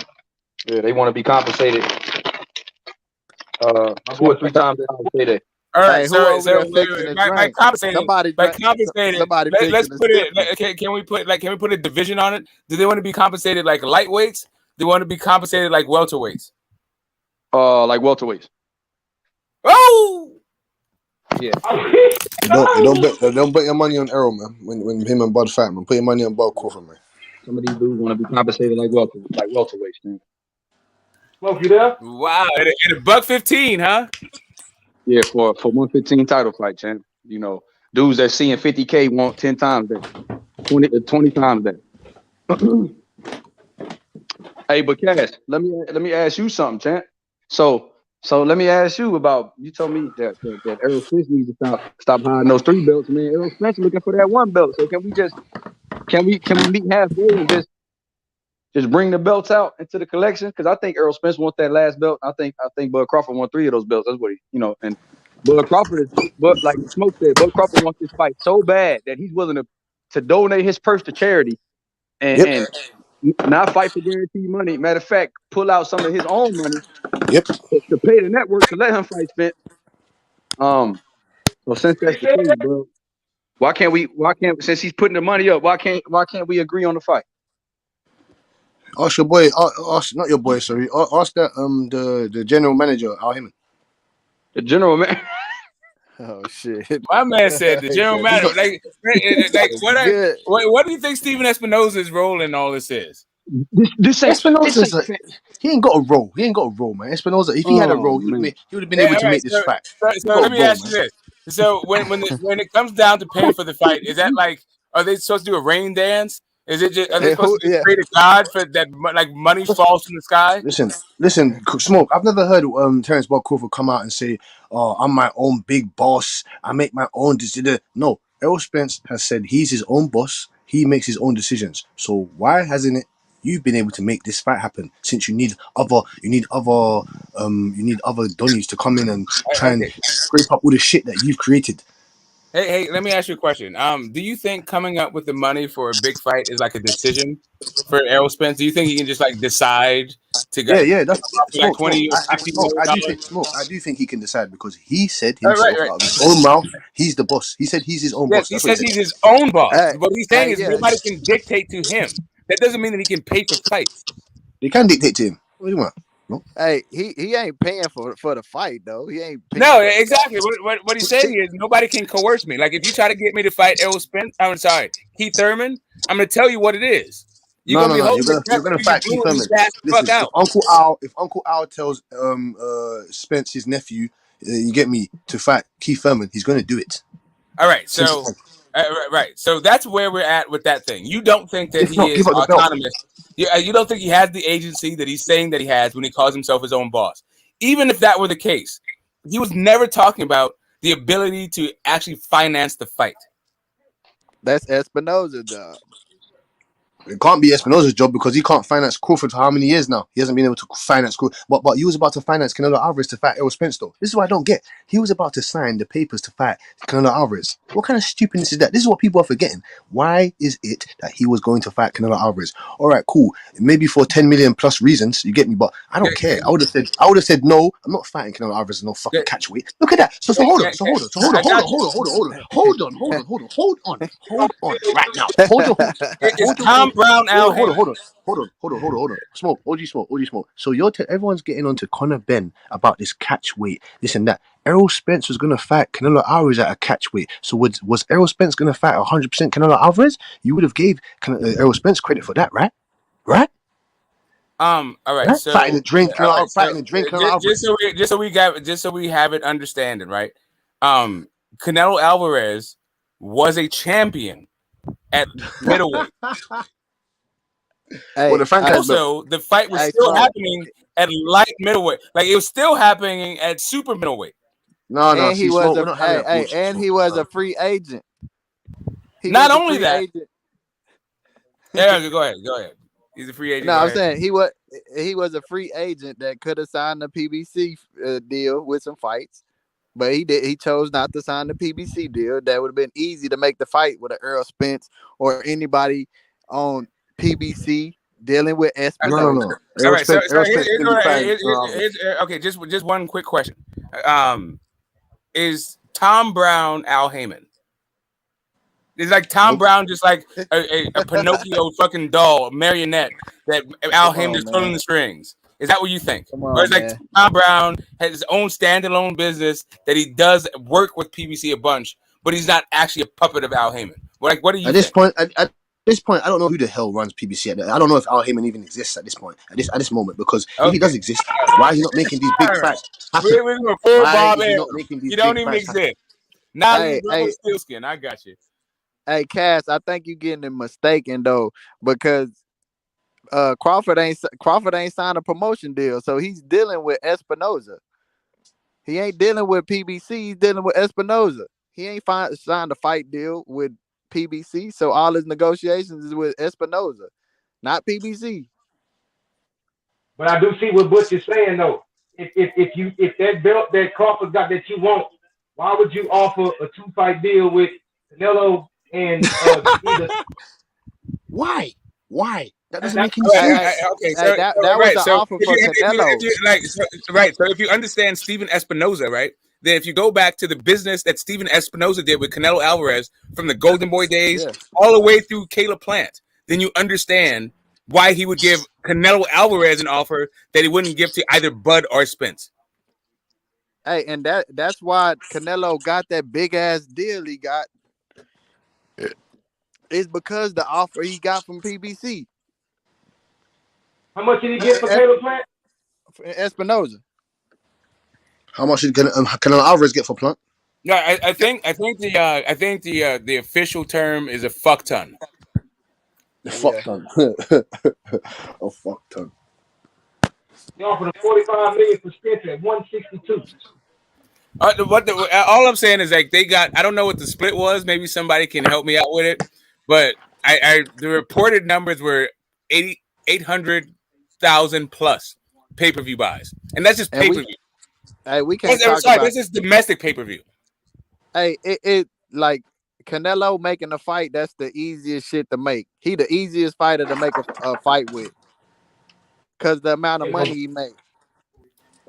they want to be compensated 2 or 3 times a day. All right, Hey, so fixing by compensated, somebody let's put it. it. Can we put a division on it? Do they want to be compensated like lightweights? Do they want to be compensated like welterweights? Like welterweights. Oh. Yeah. Don't bet your money on Errol, man. When him and Bud fight, man, put your money on Bud Crawford, man. Some of these dudes want to be compensated like welterweights, man. Smoke, you there? Wow, at $115, huh? Yeah, for 115 title fight, champ. Dudes that seeing 50K want 10 times that, 20 times that. Hey, but Cash, let me ask you something, champ. So let me ask you about. You told me that Errol Spence needs to stop hiding those 3 belts, man. Errol Spence looking for that 1 belt. So can we meet halfway and just bring the belts out into the collection? Because I think Errol Spence wants that last belt. I think Bud Crawford won 3 of those belts. That's what and Bud Crawford like Smoke said, Bud Crawford wants this fight so bad that he's willing to donate his purse to charity and not fight for guaranteed money. Matter of fact, pull out some of his own money. To pay the network to let him fight Spence. So since that's the case, bro, why can't since he's putting the money up, why can't we agree on the fight? Ask your boy, not your boy, sorry. Ask that the general manager, Al Heyman. The general man. Oh shit! My man said the general manager. What do you think Steven Espinosa's role in all this is? Espinosa, he ain't got a role. He ain't got a role, man. Espinosa, if he had a role, he would have been able to make this fight. So let me ask you this: so when it comes down to paying for the fight, is that like, are they supposed to do a rain dance? Is it just, are they supposed to pray to God for that, like money falls from the sky? Listen, Smoke. I've never heard Terence Crawford come out and say, "Oh, I'm my own big boss. I make my own decision." No, Errol Spence has said he's his own boss. He makes his own decisions. So why hasn't you've been able to make this fight happen? Since you need other Donnies to come in and try and scrape up all the shit that you've created. Hey, let me ask you a question. Do you think coming up with the money for a big fight is like a decision for Errol Spence? Do you think he can just like decide to go? Yeah, that's like 20 or 50 I do think he can decide because he said himself out of his own mouth, he's the boss. He said he's his own boss. He says he's his own boss. What he's saying is nobody can dictate to him. That doesn't mean that he can pay for fights. They can dictate to him. What do you want? No. Hey, he ain't paying for the fight though. He ain't paying No, exactly. What he's saying is nobody can coerce me. Like if you try to get me to fight Errol Spence, I'm sorry, Keith Thurman, I'm gonna tell you what it is. You're gonna fight Keith Thurman. Listen, if Uncle Al tells Spence, his nephew, you get me, to fight Keith Thurman, he's gonna do it. All right, so right, so that's where we're at with that thing. You don't think that he is autonomous? You don't think he has the agency that he's saying that he has when he calls himself his own boss? Even if that were the case, he was never talking about the ability to actually finance the fight. That's Espinosa's job. It can't be Espinoza's job because he can't finance Crawford for how many years now? He hasn't been able to finance Crawford. But he was about to finance Canelo Alvarez to fight Errol Spence, though. This is what I don't get. He was about to sign the papers to fight Canelo Alvarez. What kind of stupidness is that? This is what people are forgetting. Why is it that he was going to fight Canelo Alvarez? All right, cool. Maybe for 10 million plus reasons, you get me, but I don't care. I would have said no. I'm not fighting Canelo Alvarez in no fucking catch weight. Look at that. So hold on. Hold on. Right now. Hold your horse. It's Tom Brown, Al Haymon. Hold on. Smoke. OG Smoke. So everyone's getting onto Conor Benn about this catch weight, this and that. Errol Spence was gonna fight Canelo Alvarez at a catch weight. So was Errol Spence gonna fight 100% Canelo Alvarez? You would have gave Errol Spence credit for that, right? Right? All right. Right? So Fighting the drink, Alvarez. Just so we have it understanding, right? Canelo Alvarez was a champion at middleweight. The fight was still happening at light middleweight. Like it was still happening at super middleweight. And he was a free agent. Not only that. Yeah, go ahead. He's a free agent. No, I'm saying he was a free agent that could have signed a PBC deal with some fights, but he chose not to sign the PBC deal. That would have been easy to make the fight with an Errol Spence or anybody on PBC dealing with Espinoza. No. All right, okay. Just one quick question. Is Tom Brown Al Haymon? Is like Tom Brown just like a Pinocchio fucking doll, a marionette that Al Haymon is pulling the strings? Is that what you think? Or is like Tom Brown has his own standalone business that he does work with PBC a bunch, but he's not actually a puppet of Al Haymon? Like, what do you At this point, I don't know who the hell runs PBC. I don't know if Al Haymon even exists at this point. At this moment, because if he does exist, why is he not making these big fights? We're full Bob you don't even exist. Now he's Steelskin. I got you. Hey, Cass, I think you're getting it mistaken though, because Crawford ain't signed a promotion deal, so he's dealing with Espinoza. He ain't dealing with PBC. He's dealing with Espinoza. He ain't signed a fight deal with PBC, so all his negotiations is with Espinoza, not PBC. But I do see what Butch is saying though. If that belt that Crawford got that you want, why would you offer a 2-fight deal with Canelo and either? Why? That doesn't make any sense. Okay, so that was the offer for Canelo. So if you understand Steven Espinoza, right? Then if you go back to the business that Steven Espinoza did with Canelo Alvarez from the Golden Boy days all the way through Caleb Plant, then you understand why he would give Canelo Alvarez an offer that he wouldn't give to either Bud or Spence. Hey, and that's why Canelo got that big ass deal he got. It's because the offer he got from PBC. How much did he get for Caleb Plant? Espinoza. How much did Canelo Alvarez get for Plant? Yeah, I think the official term is a fuck ton. A fuck ton. A fuck ton. He offered him $45 million for Spence at 162. All I'm saying is like they got. I don't know what the split was. Maybe somebody can help me out with it. But the reported numbers were 800,000 plus pay-per-view buys, and that's just pay-per-view. We can't talk about. This is domestic pay-per-view. Hey, it like Canelo making a fight. That's the easiest shit to make. He the easiest fighter to make a fight with, because the amount of money he made.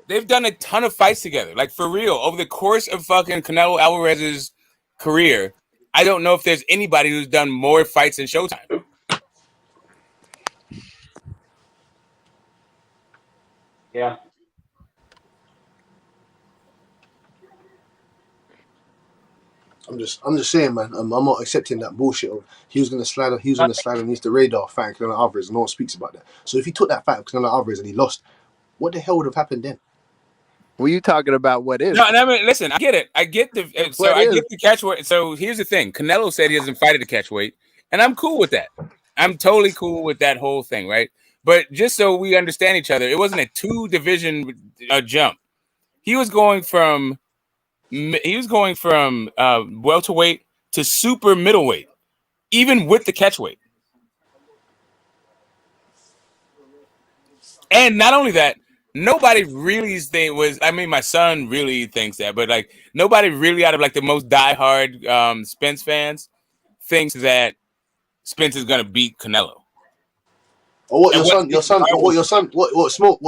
They've done a ton of fights together, like for real, over the course of fucking Canelo Alvarez's career. I don't know if there's anybody who's done more fights than Showtime. Yeah. I'm just saying, man. I'm not accepting that bullshit of he was gonna slide underneath the radar fighting Canelo Alvarez, and no one speaks about that. So if he took that fight with Canelo Alvarez and he lost, what the hell would have happened then? Were you talking about what is? No, I mean, listen, I get it. I get the catch weight. So here's the thing: Canelo said he doesn't fight at the catch weight, and I'm cool with that. I'm totally cool with that whole thing, right? But just so we understand each other, it wasn't a 2-division jump. He was going from welterweight to super middleweight, even with the catch weight. And not only that, nobody really was. I mean, my son really thinks that, but like nobody really out of like the most diehard Spence fans thinks that Spence is gonna beat Canelo. Or what And your son, what smoke?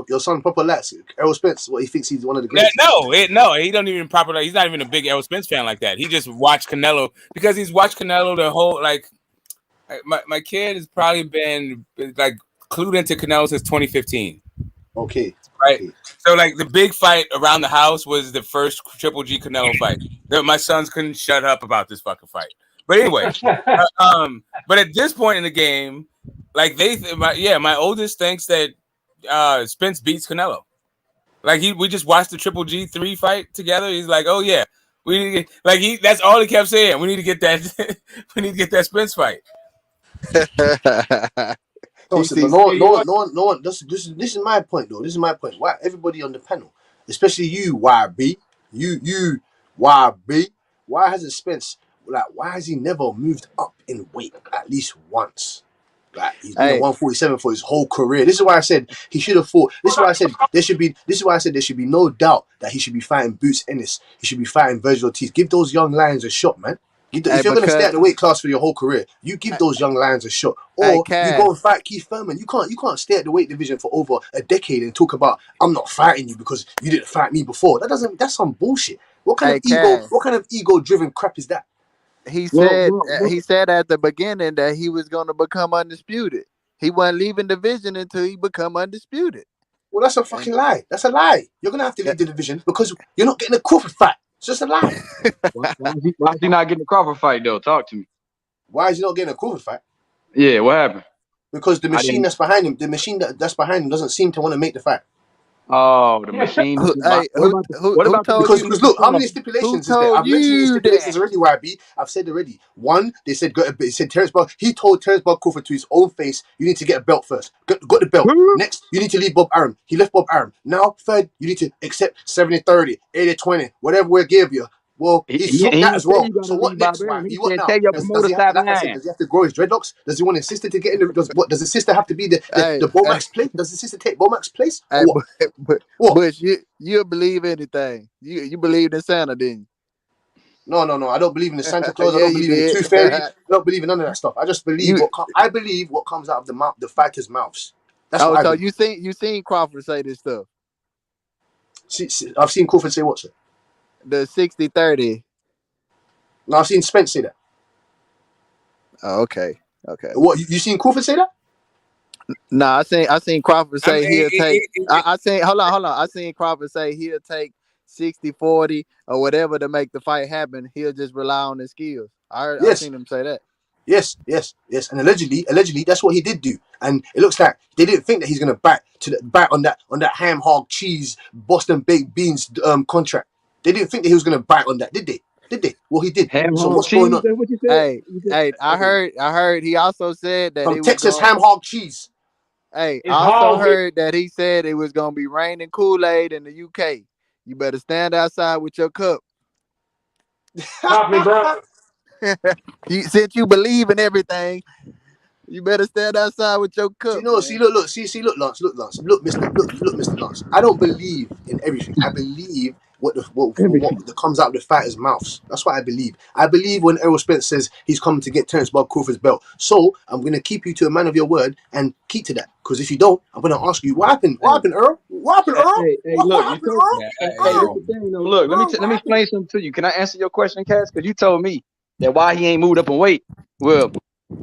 Your son proper lats Errol Spence. What he thinks he's one of the greatest. No, he don't even properly. He's not even a big Errol Spence fan like that. He just watched Canelo because he's watched Canelo the whole like. My kid has probably been like clued into Canelo since 2015. Okay. Right. Okay. So like the big fight around the house was the first Triple G Canelo fight. My sons couldn't shut up about this fucking fight. But anyway, but at this point in the game, like my oldest thinks that Spence beats Canelo. Like we just watched the Triple G3 fight together. He's like, oh yeah, we need to get, like that's all he kept saying. We need to get that. We need to get that Spence fight. But no one. This is my point though. This is my point. Why everybody on the panel, especially you, YB, you, YB, why hasn't Spence? Like, why has he never moved up in weight at least once? Like, he's been at 147 for his whole career. This is why I said he should have fought. This is why I said there should be. This is why I said there should be no doubt that he should be fighting Boots Ennis. He should be fighting Virgil Ortiz. Give those young lions a shot, man. If you're going to stay at the weight class for your whole career, you give those young lions a shot, or you go and fight Keith Thurman. You can't stay at the weight division for over a decade and talk about I'm not fighting you because you didn't fight me before. That's some bullshit. What kind of ego driven crap is that? He said at the beginning that he was going to become undisputed. He wasn't leaving the division until he become undisputed. Well, that's a fucking lie. That's a lie. You're going to have to leave the division because you're not getting a Crawford fight. It's just a lie. Why is he not getting a Crawford fight though? Talk to me. Why is he not getting a Crawford fight? Yeah, what happened? Because the machine that's behind him, that's behind him doesn't seem to want to make the fight. Oh, the machine. What about because look, how many stipulations is there? I've mentioned these stipulations already, YB. I've said already. One, they said Terence Bud. He told Terence Bud Crawford to his own face, you need to get a belt first. Got the belt. Next, you need to leave Bob Arum. He left Bob Arum. Now, third, you need to accept 70-30, 80-20, whatever we give you. Well, he took that as well. So what next, man? What now? Does he have to grow his dreadlocks? Does he want his sister to get in the? Does his sister have to be the Bomax place? Does his sister take Bomax place? But you believe anything? You believed in Santa, didn't you? No. I don't believe in the Santa Claus. I don't believe in the Tooth Fairy. I don't believe in none of that stuff. I just believe I believe what comes out of the mouth, the fighters' mouths. That's what so I believe. you seen Crawford say this stuff? I've seen Crawford say what, sir? The 60-30. No, I've seen Spence say that. Oh, okay. What you seen Crawford say that? No, I seen Crawford say he'll take. I seen hold on. I seen Crawford say he'll take 60-40 or whatever to make the fight happen. He'll just rely on his skills. I seen him say that. Yes. And allegedly, that's what he did do. And it looks like they didn't think that he's gonna bite on that ham, hog, cheese, Boston baked beans contract. They didn't think that he was gonna bite on that, did they? Well, he did. Ham, so hog, what's cheese, going on? what you said? Hey, I heard. He also said that from Texas ham, hog, cheese. Hey, I also heard that he said it was gonna be raining Kool-Aid in the UK. You better stand outside with your cup. Stop me, bro. Since you believe in everything, you better stand outside with your cup. Look, Lance. Look, Mr. Lance. I don't believe in everything. I believe what comes out of the fighters' mouths. That's what I believe. I believe when Errol Spence says he's coming to get Terence Bud Crawford's belt. So I'm going to keep you to a man of your word and keep to that. Because if you don't, I'm going to ask you what happened. What happened, Earl? What happened, Earl? What happened, Earl? Look, let me explain something to you. Can I answer your question, Cass? Because you told me that why he ain't moved up in weight. Well,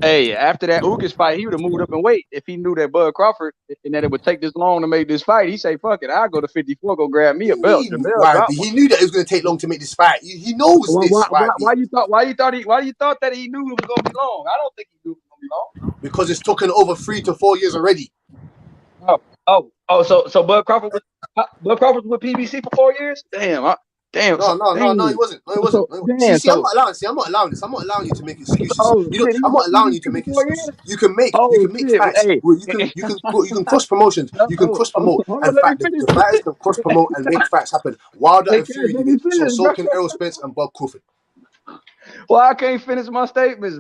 hey, after that Ugas fight, he would have moved up in weight if he knew that Bud Crawford and that it would take this long to make this fight. He say, "Fuck it, I'll go to 54, go grab me a belt." He knew that it was going to take long to make this fight. He knows this. Why you thought that he knew it was going to be long? I don't think he knew it was going to be long. Because it's taken over 3 to 4 years already. So Bud Crawford was with PBC for 4 years? Damn. No, he wasn't. I'm not allowing this. I'm not allowing you to make excuses. I'm not allowing you to make excuses. You can make fights. Hey. You can cross promotions. You can cross promote and fight. The fighters can cross promote and make fights happen. Wilder and Fury did it. So can Errol Spence and Bob Crawford. Well, I can't finish my statements.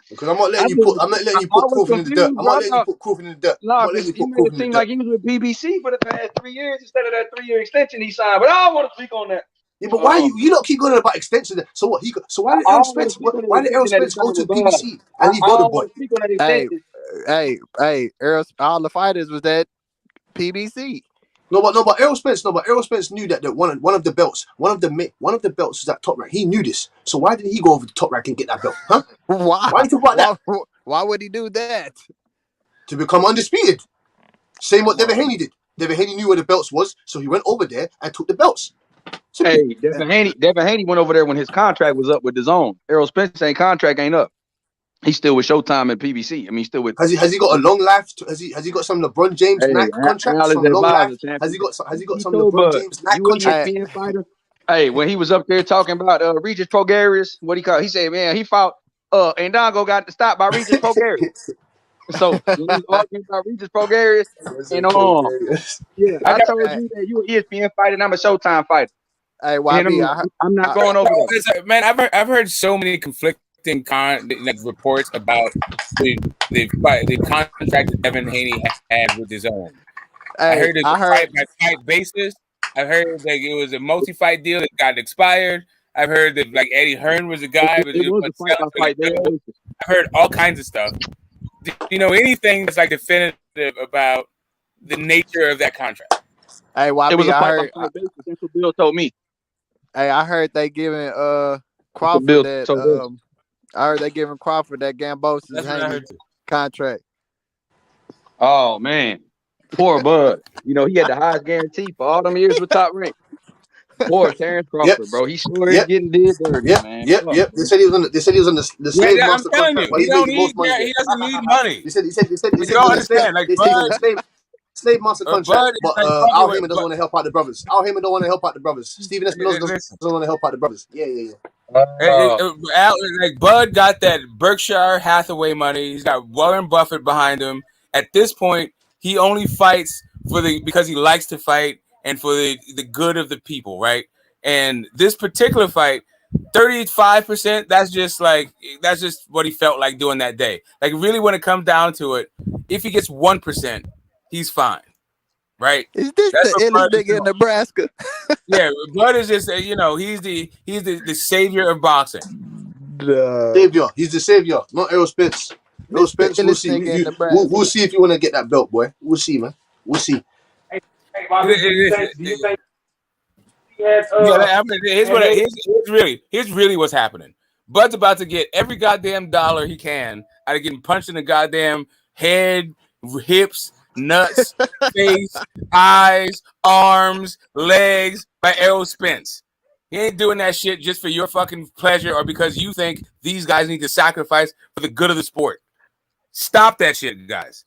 Because I'm not letting you put Crawford in the dirt. I'm not letting you put Crawford in the dirt. Nah, because he made it seem like he was with BBC for the past 3 years instead of that 3-year extension he signed. But I don't want to speak on that. Yeah, but why you not keep going on about extensions? So what? Why did Errol Spence? Why did Errol Spence go to BBC and he got the boy? Hey, all the fighters was at PBC. No, but Errol Spence knew that one of the belts was at Top Rank. He knew this. So why didn't he go over to Top Rank and get that belt? Huh? Why? Why you talk about that? Why would he do that? To become undisputed. Same what Devin Haney did. Devin Haney knew where the belts was, so he went over there and took the belts. Hey, Devin Haney went over there when his contract was up with DAZN. Errol Spence contract ain't up. He's still with Showtime and PBC. I mean, still with. Has he got a long life? Has he got some LeBron James Nike contracts? Some long life? Has he got some LeBron James Nike contracts? Hey, when he was up there talking about Regis Prograis, what he called? He said, man, he fought Ndango got stopped by Regis Prograis. So when he was arguing about Regis Prograis, I told you that you an ESPN fighter and I'm a Showtime fighter. Hey, YB, I'm not going over that. Man, I've heard so many conflicting reports about the contract that Devin Haney had with his own. I heard it was a fight basis. I heard that it was a multi-fight deal that got expired. I've heard that like Eddie Hearn was a guy. It was a fight. I heard all kinds of stuff. Do you know anything that's like definitive about the nature of that contract? Hey, YB, it was a fight by fight basis. That's what Bill told me. Hey, I heard they giving Crawford that. I heard they giving Crawford that Gamboa's Haney contract. Oh man, poor Bud. You know he had the highest guarantee for all them years with Top Rank. Poor Terence Crawford, bro. He sure is getting did dirty, man. Yep. They said he was on the slave master contract. He doesn't need money. He said he was understand. Slave master contract, but Al Heyman doesn't want to help out the brothers. Al Heyman don't want to help out the brothers. Steven Espinosa doesn't want to help out the brothers. Yeah. Like Bud got that Berkshire Hathaway money. He's got Warren Buffett behind him. At this point, he only fights because he likes to fight and for the good of the people, right? And this particular fight, 35%. That's just what he felt like doing that day. Like really, when it comes down to it, if he gets 1%. He's fine, right? Is this the illest nigga in Nebraska? Yeah, Bud is just he's the savior of boxing. Savior, he's the savior, not Errol Spence. Errol Spence, we'll see. We'll see if you want to get that belt, boy. We'll see, man. We'll see. Hey, do you think he had? Here's really what's happening. Bud's about to get every goddamn dollar he can out of getting punched in the goddamn head, hips, nuts, face, eyes, arms, legs by Errol Spence. He ain't doing that shit just for your fucking pleasure or because you think these guys need to sacrifice for the good of the sport. Stop that shit, guys.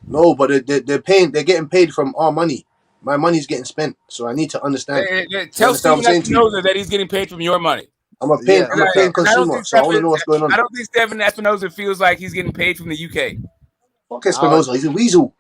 No, but they're getting paid from our money. My money's getting spent, so I need to understand. Tell Steven Espinosa that he's getting paid from your money. I'm a paying consumer, so I want to know what's going on. I don't think Steven Espinosa feels like he's getting paid from the UK. Fuck Espinosa, he's a weasel.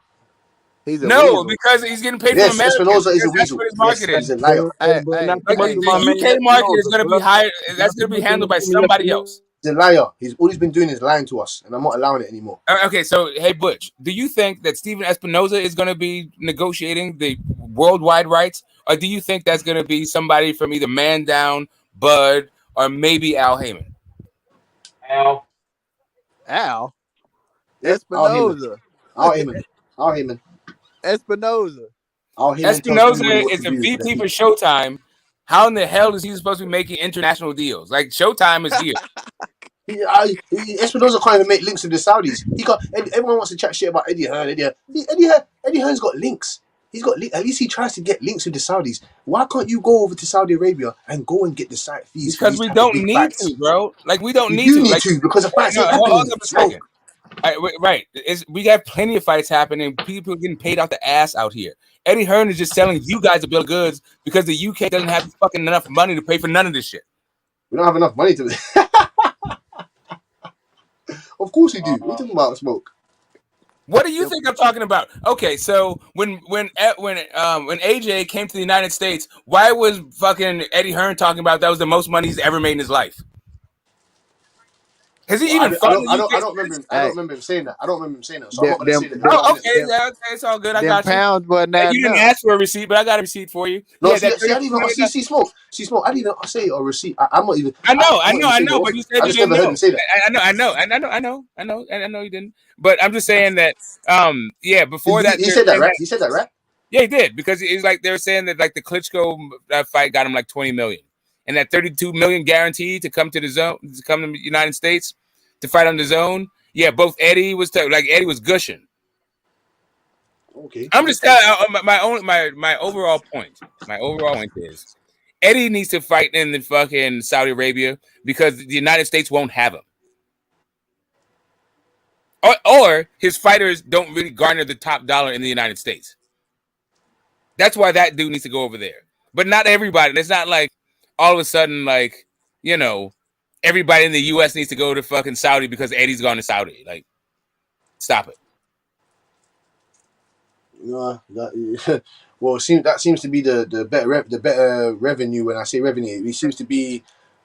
Weasel. Because he's getting paid from America. Espinosa is a weasel. That's what his market is. He's a liar. The UK market is going to be higher. That's going to be handled by somebody else. He's a liar. All he's been doing is lying to us, and I'm not allowing it anymore. Okay, so hey Butch, do you think that Steven Espinosa is going to be negotiating the worldwide rights, or do you think that's going to be somebody from either Man Down, Bud, or maybe Al Heyman? Al? Espinosa. Al Heyman. Espinosa. Espinosa is a VP for Showtime. How in the hell is he supposed to be making international deals? Like Showtime is here. Espinosa can't even make links with the Saudis. Everyone wants to chat shit about Eddie Hearn. Eddie Hearn's got links. He's got at least he tries to get links with the Saudis. Why can't you go over to Saudi Arabia and go and get the site fees? Because we don't need to, bro. Like we don't need to because the fights ain't happening. Right. We got plenty of fights happening. People getting paid out the ass out here. Eddie Hearn is just selling you guys a bill of goods because the UK doesn't have fucking enough money to pay for none of this shit. We don't have enough money to. Of course we do. We're talking about smoke. What do you think I'm talking about? Okay, so when AJ came to the United States, why was fucking Eddie Hearn talking about that was the most money he's ever made in his life? Has he Well, even fought in the I UK? don't remember him. I Hey, don't remember him saying that. I don't remember him saying that. So I'm not gonna them, say that. them, I'm not Oh, gonna. okay, them, yeah, okay, it's all good. I them got you. pounds wasn't Yeah, adding you didn't up. ask for a receipt, but I got a receipt for you. No, Yeah, that see, I didn't 32 even million. see smoke. I didn't even say a receipt. I'm not even. I know, I'm not even saying the but offer. you said I you just didn't never heard know. him say that. I know you didn't. But I'm just saying that, yeah, before that, He they're said that, saying right? that, He said that, right? yeah, he did, because it's like they're saying that like the Klitschko fight got him like 20 million, and that 32 million guaranteed to come to the zone, to come to the United States to fight on the zone. Yeah, both Eddie was like Eddie was gushing. Okay. I'm just my overall point. My overall point is Eddie needs to fight in the fucking Saudi Arabia because the United States won't have him. Or his fighters don't really garner the top dollar in the United States. That's why that dude needs to go over there. But not everybody. It's not like all of a sudden, like, you know, everybody in the US needs to go to fucking Saudi because Eddie's gone to Saudi. Like, stop it. Well, that seems to be the better revenue. When I say revenue, it seems to be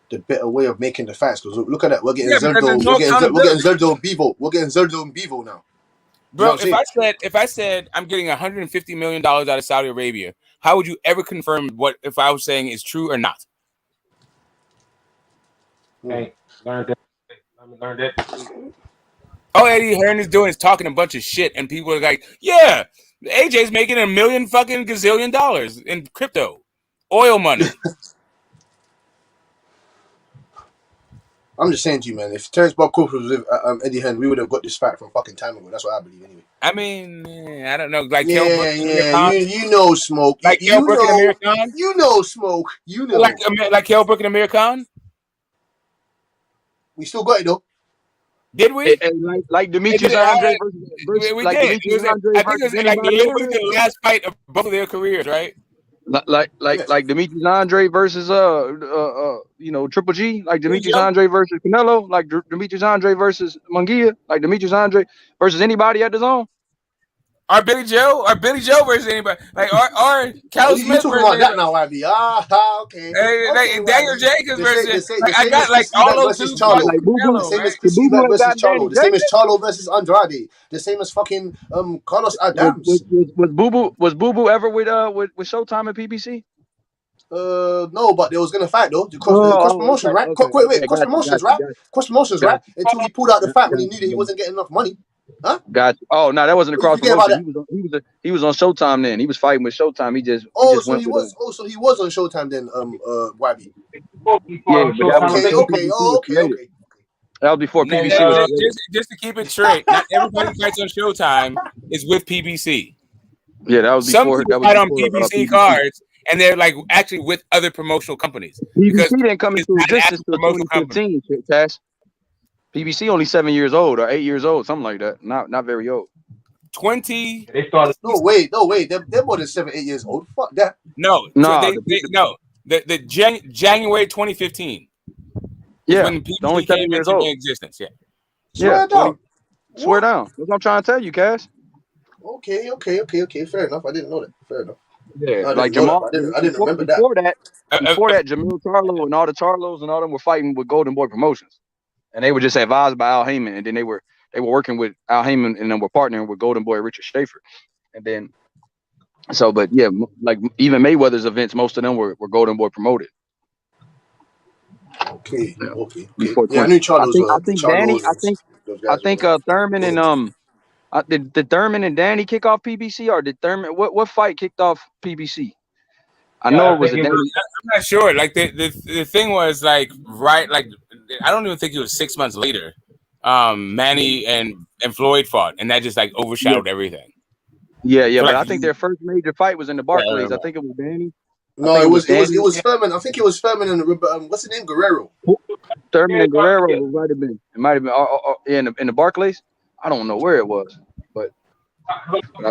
the better way of making the fights. Because look at that, we're getting Yeah, because there's no accountability. We're getting Zerdo and Bevo now. You know Bro, what I'm saying? if I said I'm getting $150 million out of Saudi Arabia, how would you ever confirm what if I was saying is true or not? Hey, learned that. Learned that this week. All Eddie Hearn is doing is talking a bunch of shit, and people are like, "Yeah, AJ's making $1 million fucking gazillion dollars in crypto, oil money." I'm just saying to you, man. If Terence Crawford was with Eddie Hearn, we would have got this fight from fucking time ago. That's what I believe, anyway. I mean, I don't know, like Yeah, Kell Brook and Amir Khan, you know, smoke. like Kell Brook and Amir Khan, you know, smoke. You know, like Kell Brook and Amir Khan. We still got it though. Did we? Like Demetrius Andre versus we like did. Demetrius Andre I think it versus was like anybody over literally there. the last fight of both of their careers, right? Like Demetrius Andre versus you know, Triple G, like Demetrius Joe? Andre versus Canelo, like Demetrius Andre versus Munguia, like Demetrius Andre versus anybody at the zone. Or Billy Joe versus anybody, like or Cal You Smith talking versus about anybody. that now, YB? Okay. Like Daniel Jacobs versus I same got as like Chris all Eubank those versus dudes Charlo. fucking The Canelo, same as right? Chris Boo Boo Eubank ain't versus got Danny Charlo. The same as Jacobs. Charlo versus Andrade. The same as fucking Carlos Adams. Was Boo Boo ever with Showtime and PBC? No, but they was gonna fight though. The cross promotions, right? Okay, Wait, cross promotions, right? Cross promotions, right? Until he pulled out the fight when he knew that he wasn't getting enough money. Huh? Gotcha. Oh no, that wasn't a What you cross forget about promotion. He was on Showtime then. He was fighting with Showtime. He just so went he with was on Showtime then. YB. yeah, but that was Okay. before PBC was created. That was before PBC was created. Just to keep it straight, not everybody who fights on Showtime is with PBC. Yeah, that was Some before. people That was fight on before PBC cards, and they're like actually with other promotional companies. PBC didn't come it's into not an existence actual until promotional company. 2015. Cash. PBC only 7 years old or 8 years old, something like that. Not very old. 20. They started. No, wait. They're more than 7, 8 years old. Fuck that. No. The January 2015. Yeah, when PBC only 7 came years into old. existence. Yeah. Swear down. Swear down. That's what I'm trying to tell you, Cash. Okay. Fair enough. I didn't know that. Fair enough. Yeah, I like didn't know Jamal. that. I didn't remember before that. that, Jamil Charlo and all the Charlos and all them were fighting with Golden Boy Promotions, and they were just advised by Al Heyman, and then they were working with Al Heyman, and then were partnering with Golden Boy Richard Schaefer, and then but yeah, like even Mayweather's events, most of them were Golden Boy promoted. Okay. Before Yeah, I knew Charlos. I think Danny. I think Thurman and did Thurman and Danny kick off PBC, or did Thurman what fight kicked off PBC? I know it was a Danny. I'm not sure. Like the thing was like right, like I don't even think it was 6 months later. Manny and Floyd fought, and that just like overshadowed everything. Yeah, but like, I think their first major fight was in the Barclays. I think it was Danny. No, it was Furman. I think it was Furman and what's his name, Guerrero. Thurman and Guerrero might have been. It might have been in the Barclays. I don't know where it was, but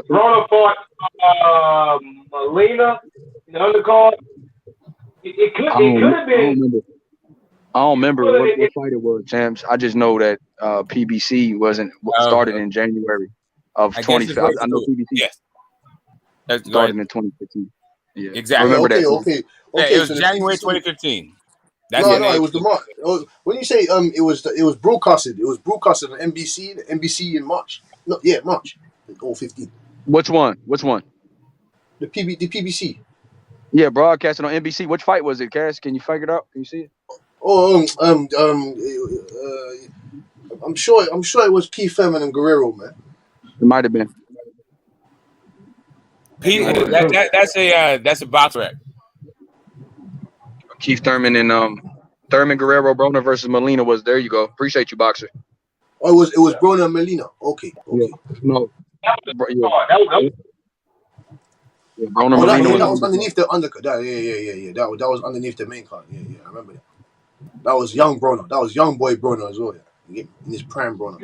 Verona fought Molina in the undercard. It could have been. I don't remember what fight it was, champs. I just know that PBC wasn't started in January of 2015. I know PBC. Yes. Started in 2015. Yeah, exactly. I remember that. Okay. Yeah, it was January 2015. That's No, in it was the March. When you say it was broadcasted. It was broadcasted on NBC in March. No, yeah, March. All 15. Which one? Which one? The PBC. Yeah, broadcasting on NBC. Which fight was it, Cass? Can you figure it out? Can you see it? Oh, I'm sure it was Keith Thurman and Guerrero, man. It might have been. That's a box rec. Keith Thurman and Thurman Guerrero Broner versus Molina was there. You go. Appreciate you, boxer. Oh, it was Broner and Molina. Okay. Yeah. No. Yeah, Broner Molina that was underneath the undercut. Yeah. That was underneath the main card. Yeah, I remember that. That was young Broner. That was young boy Broner as well. Yeah. In his prime Broner.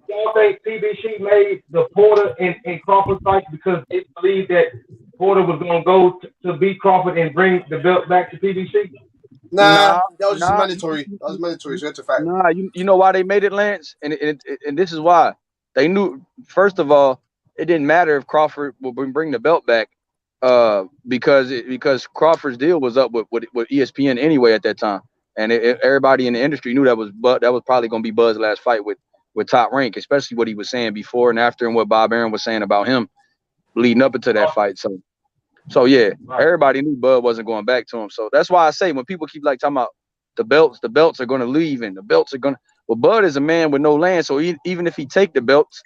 Y'all think PBC made the Porter and Crawford fight because they believed that Porter was going to go to beat Crawford and bring the belt back to PBC? Nah, that was just mandatory. That was mandatory. So you had to fight. Nah, you know why they made it, Lance? And this is why. They knew, first of all, it didn't matter if Crawford would bring the belt back because Crawford's deal was up with ESPN anyway at that time. And everybody in the industry knew that was probably going to be Bud's last fight with Top Rank, especially what he was saying before and after and what Bob Arum was saying about him leading up into that fight. So yeah, everybody knew Bud wasn't going back to him. So that's why I say when people keep like talking about the belts are going to leave and the belts are going to, well, Bud is a man with no land. So even if he take the belts,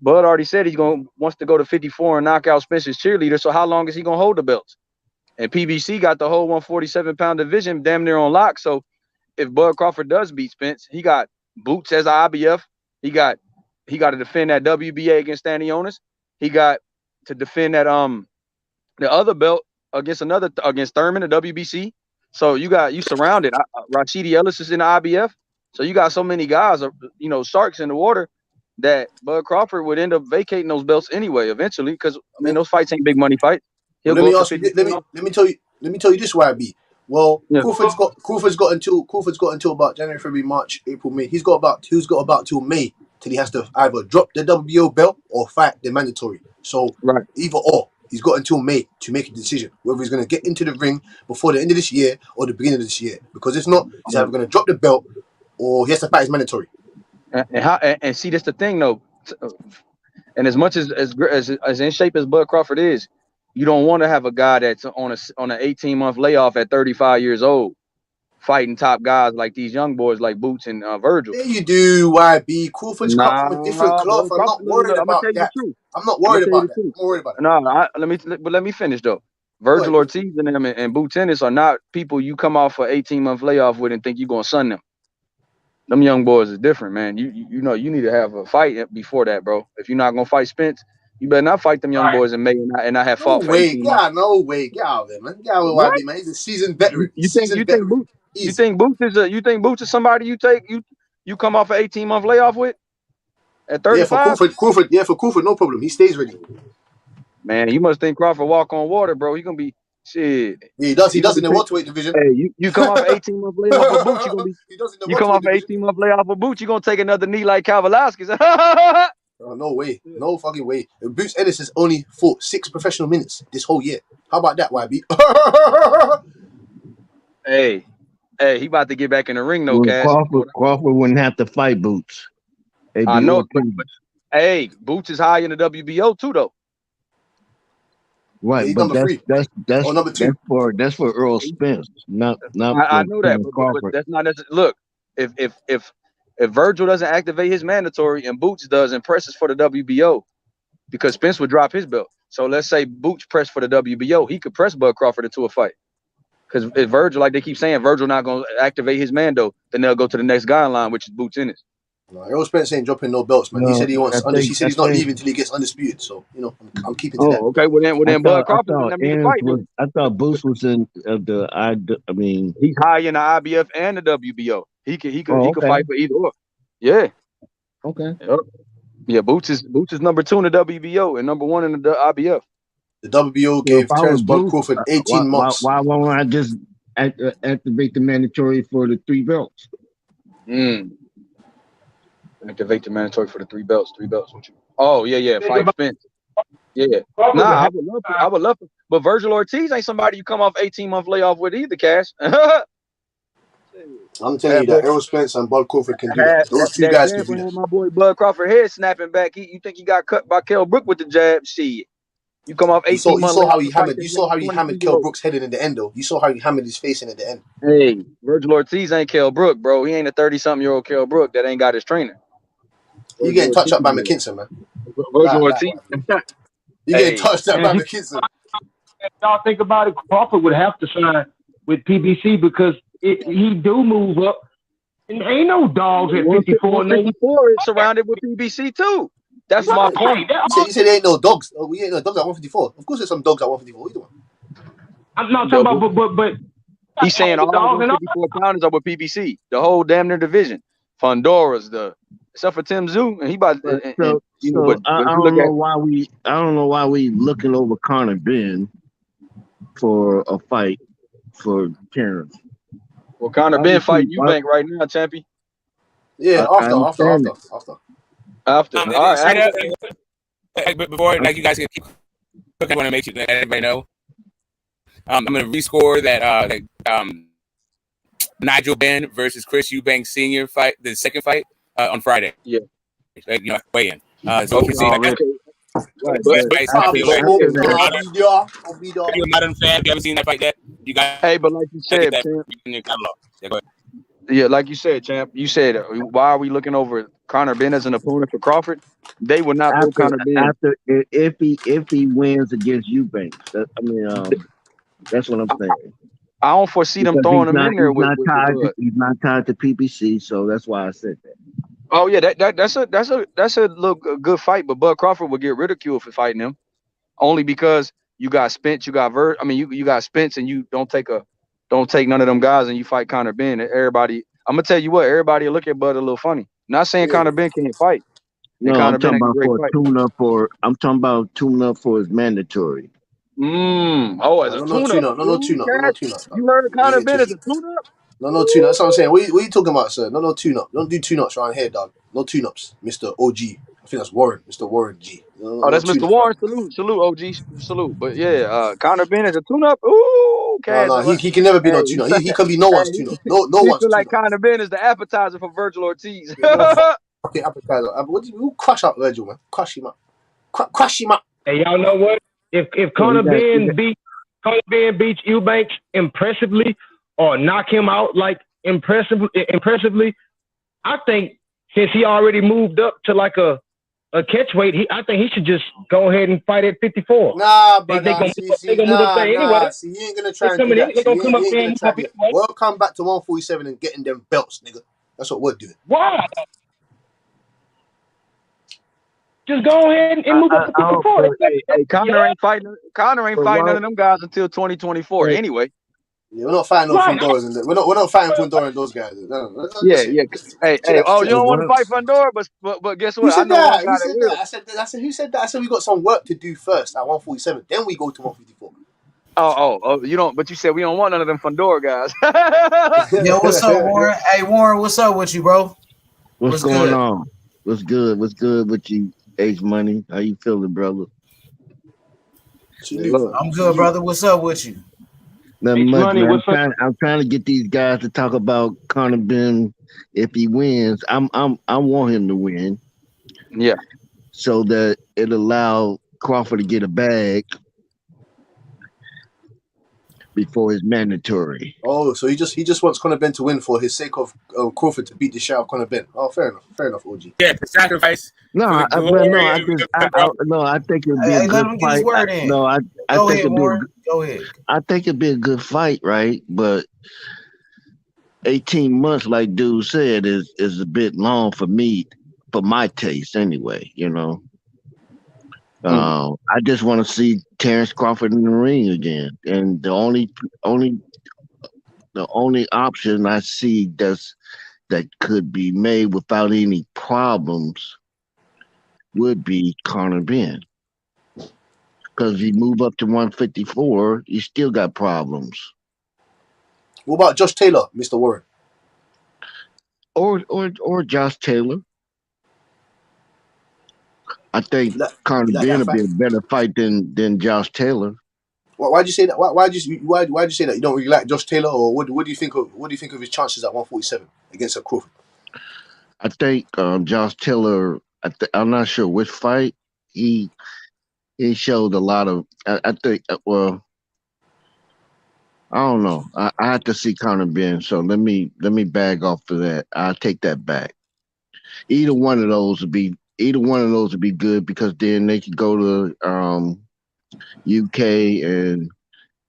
Bud already said wants to go to 54 and knock out Spence's cheerleader. So how long is he going to hold the belts? And PBC got the whole 147-pound division damn near on lock. So if Bud Crawford does beat Spence, he got Boots as IBF. He got to defend that WBA against Stanionis. He got to defend that the other belt against Thurman, the WBC. So you surrounded. Rashidi Ellis is in the IBF. So you got so many guys, sharks in the water that Bud Crawford would end up vacating those belts anyway eventually because those fights ain't big money fights. Let me tell you this, YB. Well, yeah. Crawford's got until about January, February, March, April, May. He's got about till May till he has to either drop the WBO belt or fight the mandatory. So either or. He's got until May to make a decision whether he's going to get into the ring before the end of this year or the beginning of this year. Because if not, he's either going to drop the belt or he has to fight his mandatory. And see, that's the thing, though. And as much as in shape as Bud Crawford is, you don't want to have a guy that's on an 18-month layoff at 35 years old, fighting top guys like these young boys like Boots and Virgil. Yeah, you do, YB. Crawford's cut from a different cloth. I'm not worried about that. I'm not worried about that. I'm not worried about it. Let me finish though. Virgil Ortiz and them and Boots Ennis are not people you come off for 18-month layoff with and think you're gonna sun them. Them young boys is different, man. You know you need to have a fight before that, bro. If you're not gonna fight Spence, you better not fight them young boys in May and not have fought for 18 months. No way. Get out of there, man. Get out of there, YB, man. He's a seasoned veteran. You think Boots is somebody you come off an 18-month layoff with at 35? For Crawford, no problem. He stays ready. Man, you must think Crawford walk on water, bro. He gonna be shit. Yeah, he does. He does in the welterweight division. Hey, you come off an 18-month layoff with Boots, you gonna be. You come off an 18-month layoff with Boots, you gonna take another knee like Kavalauskas. Oh, no way. No fucking way. Boots Ennis has only fought 6 professional minutes this whole year. How about that, YB? Hey, he about to get back in the ring, though, Cash. Crawford wouldn't have to fight Boots. I know. Hey, Boots is high in the WBO, too, though. Right, but that's number 2. That's for Errol Spence, not. I know that, but that's not necessarily. Look, if Virgil doesn't activate his mandatory and Boots does and presses for the WBO, because Spence would drop his belt. So let's say Boots pressed for the WBO, he could press Bud Crawford into a fight. Because if Virgil, like they keep saying, Virgil not going to activate his mando, then they'll go to the next guideline, which is Boots Ennis. No, Errol Spence ain't dropping no belts, man. He said he wants. He said he's not leaving until he gets undisputed. So I'm keeping to that. Okay. Well then Bud Crawford doesn't need to fight. I thought Boots was in the. I mean, he's high in the IBF and the WBO. He could fight for either or. Yeah. Okay. Yeah. Boots is number 2 in the WBO and number 1 in the IBF. The WBO gave Terence Crawford 18 months. Why won't I just activate the mandatory for the 3 belts? Activate the mandatory for the 3 belts. 3 belts. Oh, yeah. Fight Spence. Yeah. Crawford would Nah, have I would love to. But Virgil Ortiz ain't somebody you come off 18-month layoff with either, Cash. I'm telling you that Errol Spence and Bud Crawford can do that. Those two That guys can jab do that. had my boy Bud Crawford head snapping back. You think he got cut by Kell Brook with the jab? Shit. You come off 18-month saw how layoff he to fight hammered. that You saw nigga how he hammered Kell 22-year-old. Brook's head in the end, though. You saw how he hammered his face in at the end. Hey, Virgil Ortiz ain't Kell Brook, bro. He ain't a 30-something-year-old Kell Brook that ain't got his trainer. You Virgil getting touched Ortiz, up by McKinson, man. Virgil That Ortiz. you getting Hey, touched up and by he, McKinson. y'all think about it, Crawford would have to sign with PBC because he do move up. And ain't no dogs at 54. No, 154 is surrounded with PBC too. That's my point. You said there ain't no dogs. Oh, we ain't no dogs at 154. Of course, there's some dogs at 154. What are you doing? I'm not talking about, but He's saying all 154 pounders are with PBC. The whole damn near division. Fondora's except for Tim Zoo, and he about But and you know, but I if you don't look know at why we looking over Conor Ben for a fight for Terrence. well, Conor Ben fighting Eubank right now, champion. Yeah, I understand After. Straight All right. up, but before like you guys can keep cooking, I want to make sure that everybody know. I'm gonna rescore that Nigel Benn versus Chris Eubank Sr. fight, the second fight on Friday. Yeah. You know, weigh in. So you can see Right, but but modern fan, if you haven't seen that fight yet, you got. Hey, but like you said, that champ. in your catalog. Yeah, go ahead. Yeah, like you said, champ. You said why are we looking over Conor Ben as an opponent for Crawford? They would not throw Conor Ben. If he wins against Eubank, that's what I'm saying. I don't foresee them throwing him in there with Bud. He's not tied to PBC, so that's why I said that. Oh yeah, that's a little good fight, but Bud Crawford would get ridiculed for fighting him, only because you got Spence, you got you got Spence, and you don't take none of them guys, and you fight Conor Ben. Everybody, I'm gonna tell you what, everybody will look at Bud a little funny. Not saying Conor Ben can't fight. No, Conor I'm talking Ben about ain't a for great a tune-up I'm talking about tune-up for his mandatory. Oh, as a tune-up. No tune-up. You heard of Conor Ben as a tune-up? No tune-up. That's what I'm saying. What are you talking about, sir? No tune-up. Don't do tune-ups around here, dog. No tune-ups, Mr. OG. I think that's Warren, Mr. Warren G. Oh, that's Mr. Warren. Salute, OG. Salute. But yeah, Conor Ben is a tune-up. Ooh, Cash. No, he can never be no tune-up. He can be no one's tune-up. No he one's feel like tune-up. Conor Ben is the appetizer for Virgil Ortiz. Okay, appetizer. Who crush out Virgil, man? Crush him up. Crush him up. Hey, y'all know what? If Conor Ben beats Eubanks impressively or knock him out like impressively, I think since he already moved up to like a catch weight, I think he should just go ahead and fight at 54. Nah, but they gonna move up there anyway. See, he ain't gonna try and do that. They gonna come up there and move up anyway. We'll come back to 147 and getting them belts, nigga. That's what we're doing. Why? Just go ahead and move up to 54. Hey, Conor ain't fighting none of them guys until 2024 anyway. Yeah, we're not fighting no Fundoras and we're not fighting Fundora and those guys. No. Yeah. Hey. Oh, you don't want to fight Fundora, but guess what? Who said I know that? one guy that will. I said who said that? I said we got some work to do first at 147. Then we go to 154. Oh, you don't. But you said we don't want none of them Fundora guys. Yo, what's up, Warren? Hey, Warren, what's up with you, bro? What's going on? What's good? What's good with you, H Money? How you feeling, brother? I'm good, brother. What's up with you? Nothing much, man. I'm trying to get these guys to talk about Conor Ben. If he wins, I want him to win. Yeah. So that it allow Crawford to get a bag before his mandatory. Oh, so he just wants Conor Ben to win for his sake of Crawford to beat the shit out of Conor Ben. Oh, fair enough, OG. Yeah, the sacrifice. I think it'd be a good fight. Go ahead, Warren. Go ahead. I think it'd be a good fight, right? But 18 months, like dude said, is a bit long for me, for my taste, anyway. You know. I just want to see Terence Crawford in the ring again, and the only option I see that could be made without any problems would be Conor Ben, because if you move up to 154, you still got problems. What about Josh Taylor, Mr. Warren? Or Josh Taylor. I think You Conor like Ben that would be fight? a better fight than Josh Taylor. Why'd you say that? Why'd you say that? You don't really like Josh Taylor, or what do you think of his chances at 147 against a Crawford? I think Josh Taylor. I'm not sure which fight he showed a lot of. I think. Well, I don't know. I have to see Conor Ben. So let me bag off of that. I'll take that back. Either one of those would be good because then they could go to UK and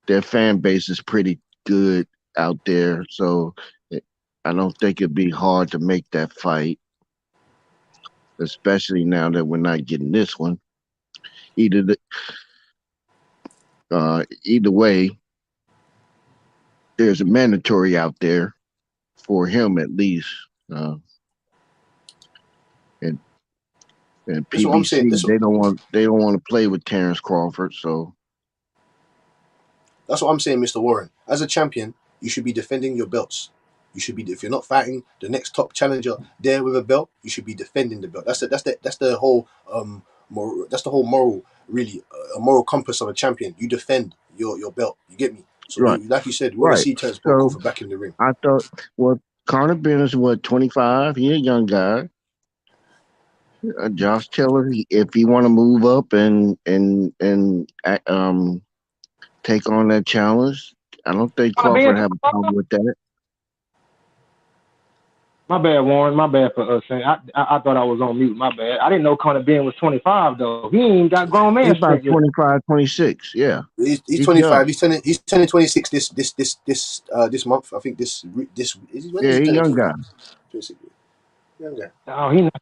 their fan base is pretty good out there. So I don't think it'd be hard to make that fight, especially now that we're not getting this one. Either way, there's a mandatory out there for him at least. And That's what I'm saying. PBC, they don't want to play with Terence Crawford, so That's what I'm saying, Mr. Warren. As a champion, you should be defending your belts. You should be, if you're not fighting the next top challenger there with a belt, you should be defending the belt. That's the whole moral, really, a moral compass of a champion. You defend your belt. You get me? So right. like you said, we want to Right. see Terence So Crawford back in the ring. I thought, well, Conor Ben is 25? He's a young guy. Josh Taylor, if he want to move up and take on that challenge, I don't think Crawford have a problem with that. My bad, Warren. My bad for saying. I thought I was on mute. My bad. I didn't know Conor Ben was 25 though. He ain't got grown man He's about strength yet. 25, 26. Yeah, He's 25. Young. He's turning 26 this month. I think this is when yeah, he's a young guy. 26. Young guy. Oh, he's not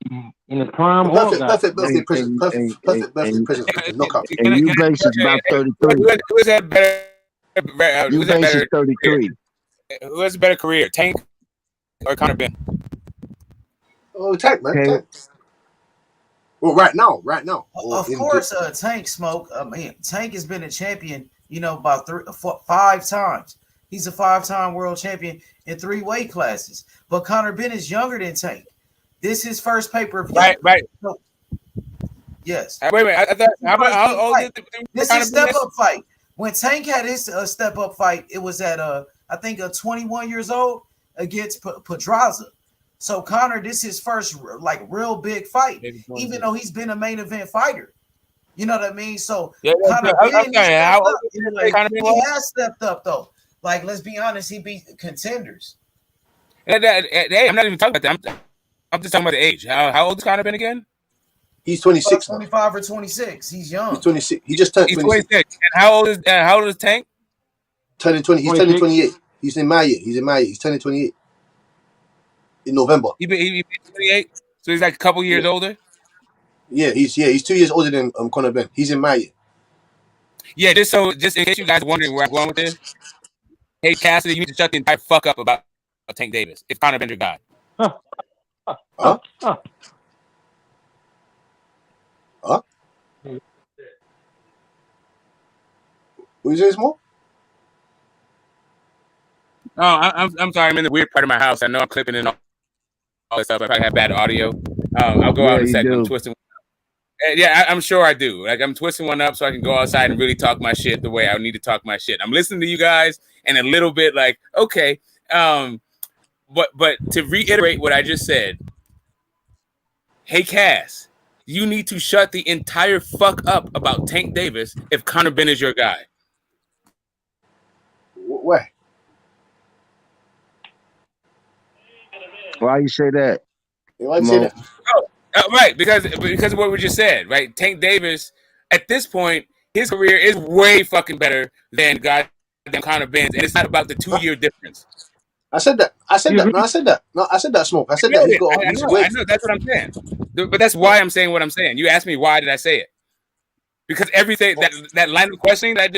in his prime. Perfect birthday present. Perfect birthday present. Knockout. And Eubanks is about 33. Who is that better? Eubanks is 33. Who has a better career, Tank or Conor Ben? Oh, Tank, man. Tank. Well, right now. Of course, Tank Smoke. I mean, Tank has been a champion, about 5 times. He's a 5-time world champion in 3 weight classes. But Conor Ben is younger than Tank. This is his first pay-per-view. Right. So, yes. Wait a minute. I thought how old is this is a step-up fight. When Tank had his step-up fight, it was at I think 21 years old against Pedraza. So Conor, this is his first real big fight, even though he's been a main event fighter. You know what I mean? So Conor Ben, he has stepped up though. Like, let's be honest, he beat contenders. Hey, I'm not even talking about that. I'm just talking about the age. How old is Conor Ben again? He's 26. 25 or 26. He's young. He's 26. He just turned 26. And how old is Tank? Turning 20. He's 26. Turning 28. He's in my year. He's turning 28 in November. He 28. So he's like a couple years older. Yeah, he's 2 years older than Conor Ben. He's in my year. Yeah, just in case you guys are wondering where I'm going with this. Hey, Cassidy, you need to shut the entire fuck up about Tank Davis. If Conor Ben's your guy. Huh? Who's this more? Oh, I'm sorry. I'm in the weird part of my house. I know I'm clipping in all this stuff. I probably have bad audio. I'll go out in a second. I'm twisting. Yeah, I'm sure I do. Like, I'm twisting one up so I can go outside and really talk my shit the way I need to talk my shit. I'm listening to you guys and a little bit like, okay. But to reiterate what I just said, hey, Cass, you need to shut the entire fuck up about Tank Davis if Conor Ben is your guy. Why? Why you say that? Why you say that? Right, because of what we just said, right? Tank Davis, at this point, his career is way fucking better than goddamn Conor Ben's, and it's not about the 2-year difference. I said that. No, I said that, Smoke. I said that. I know. That's what I'm saying. But that's why I'm saying what I'm saying. You asked me why did I say it? Because everything that line of questioning that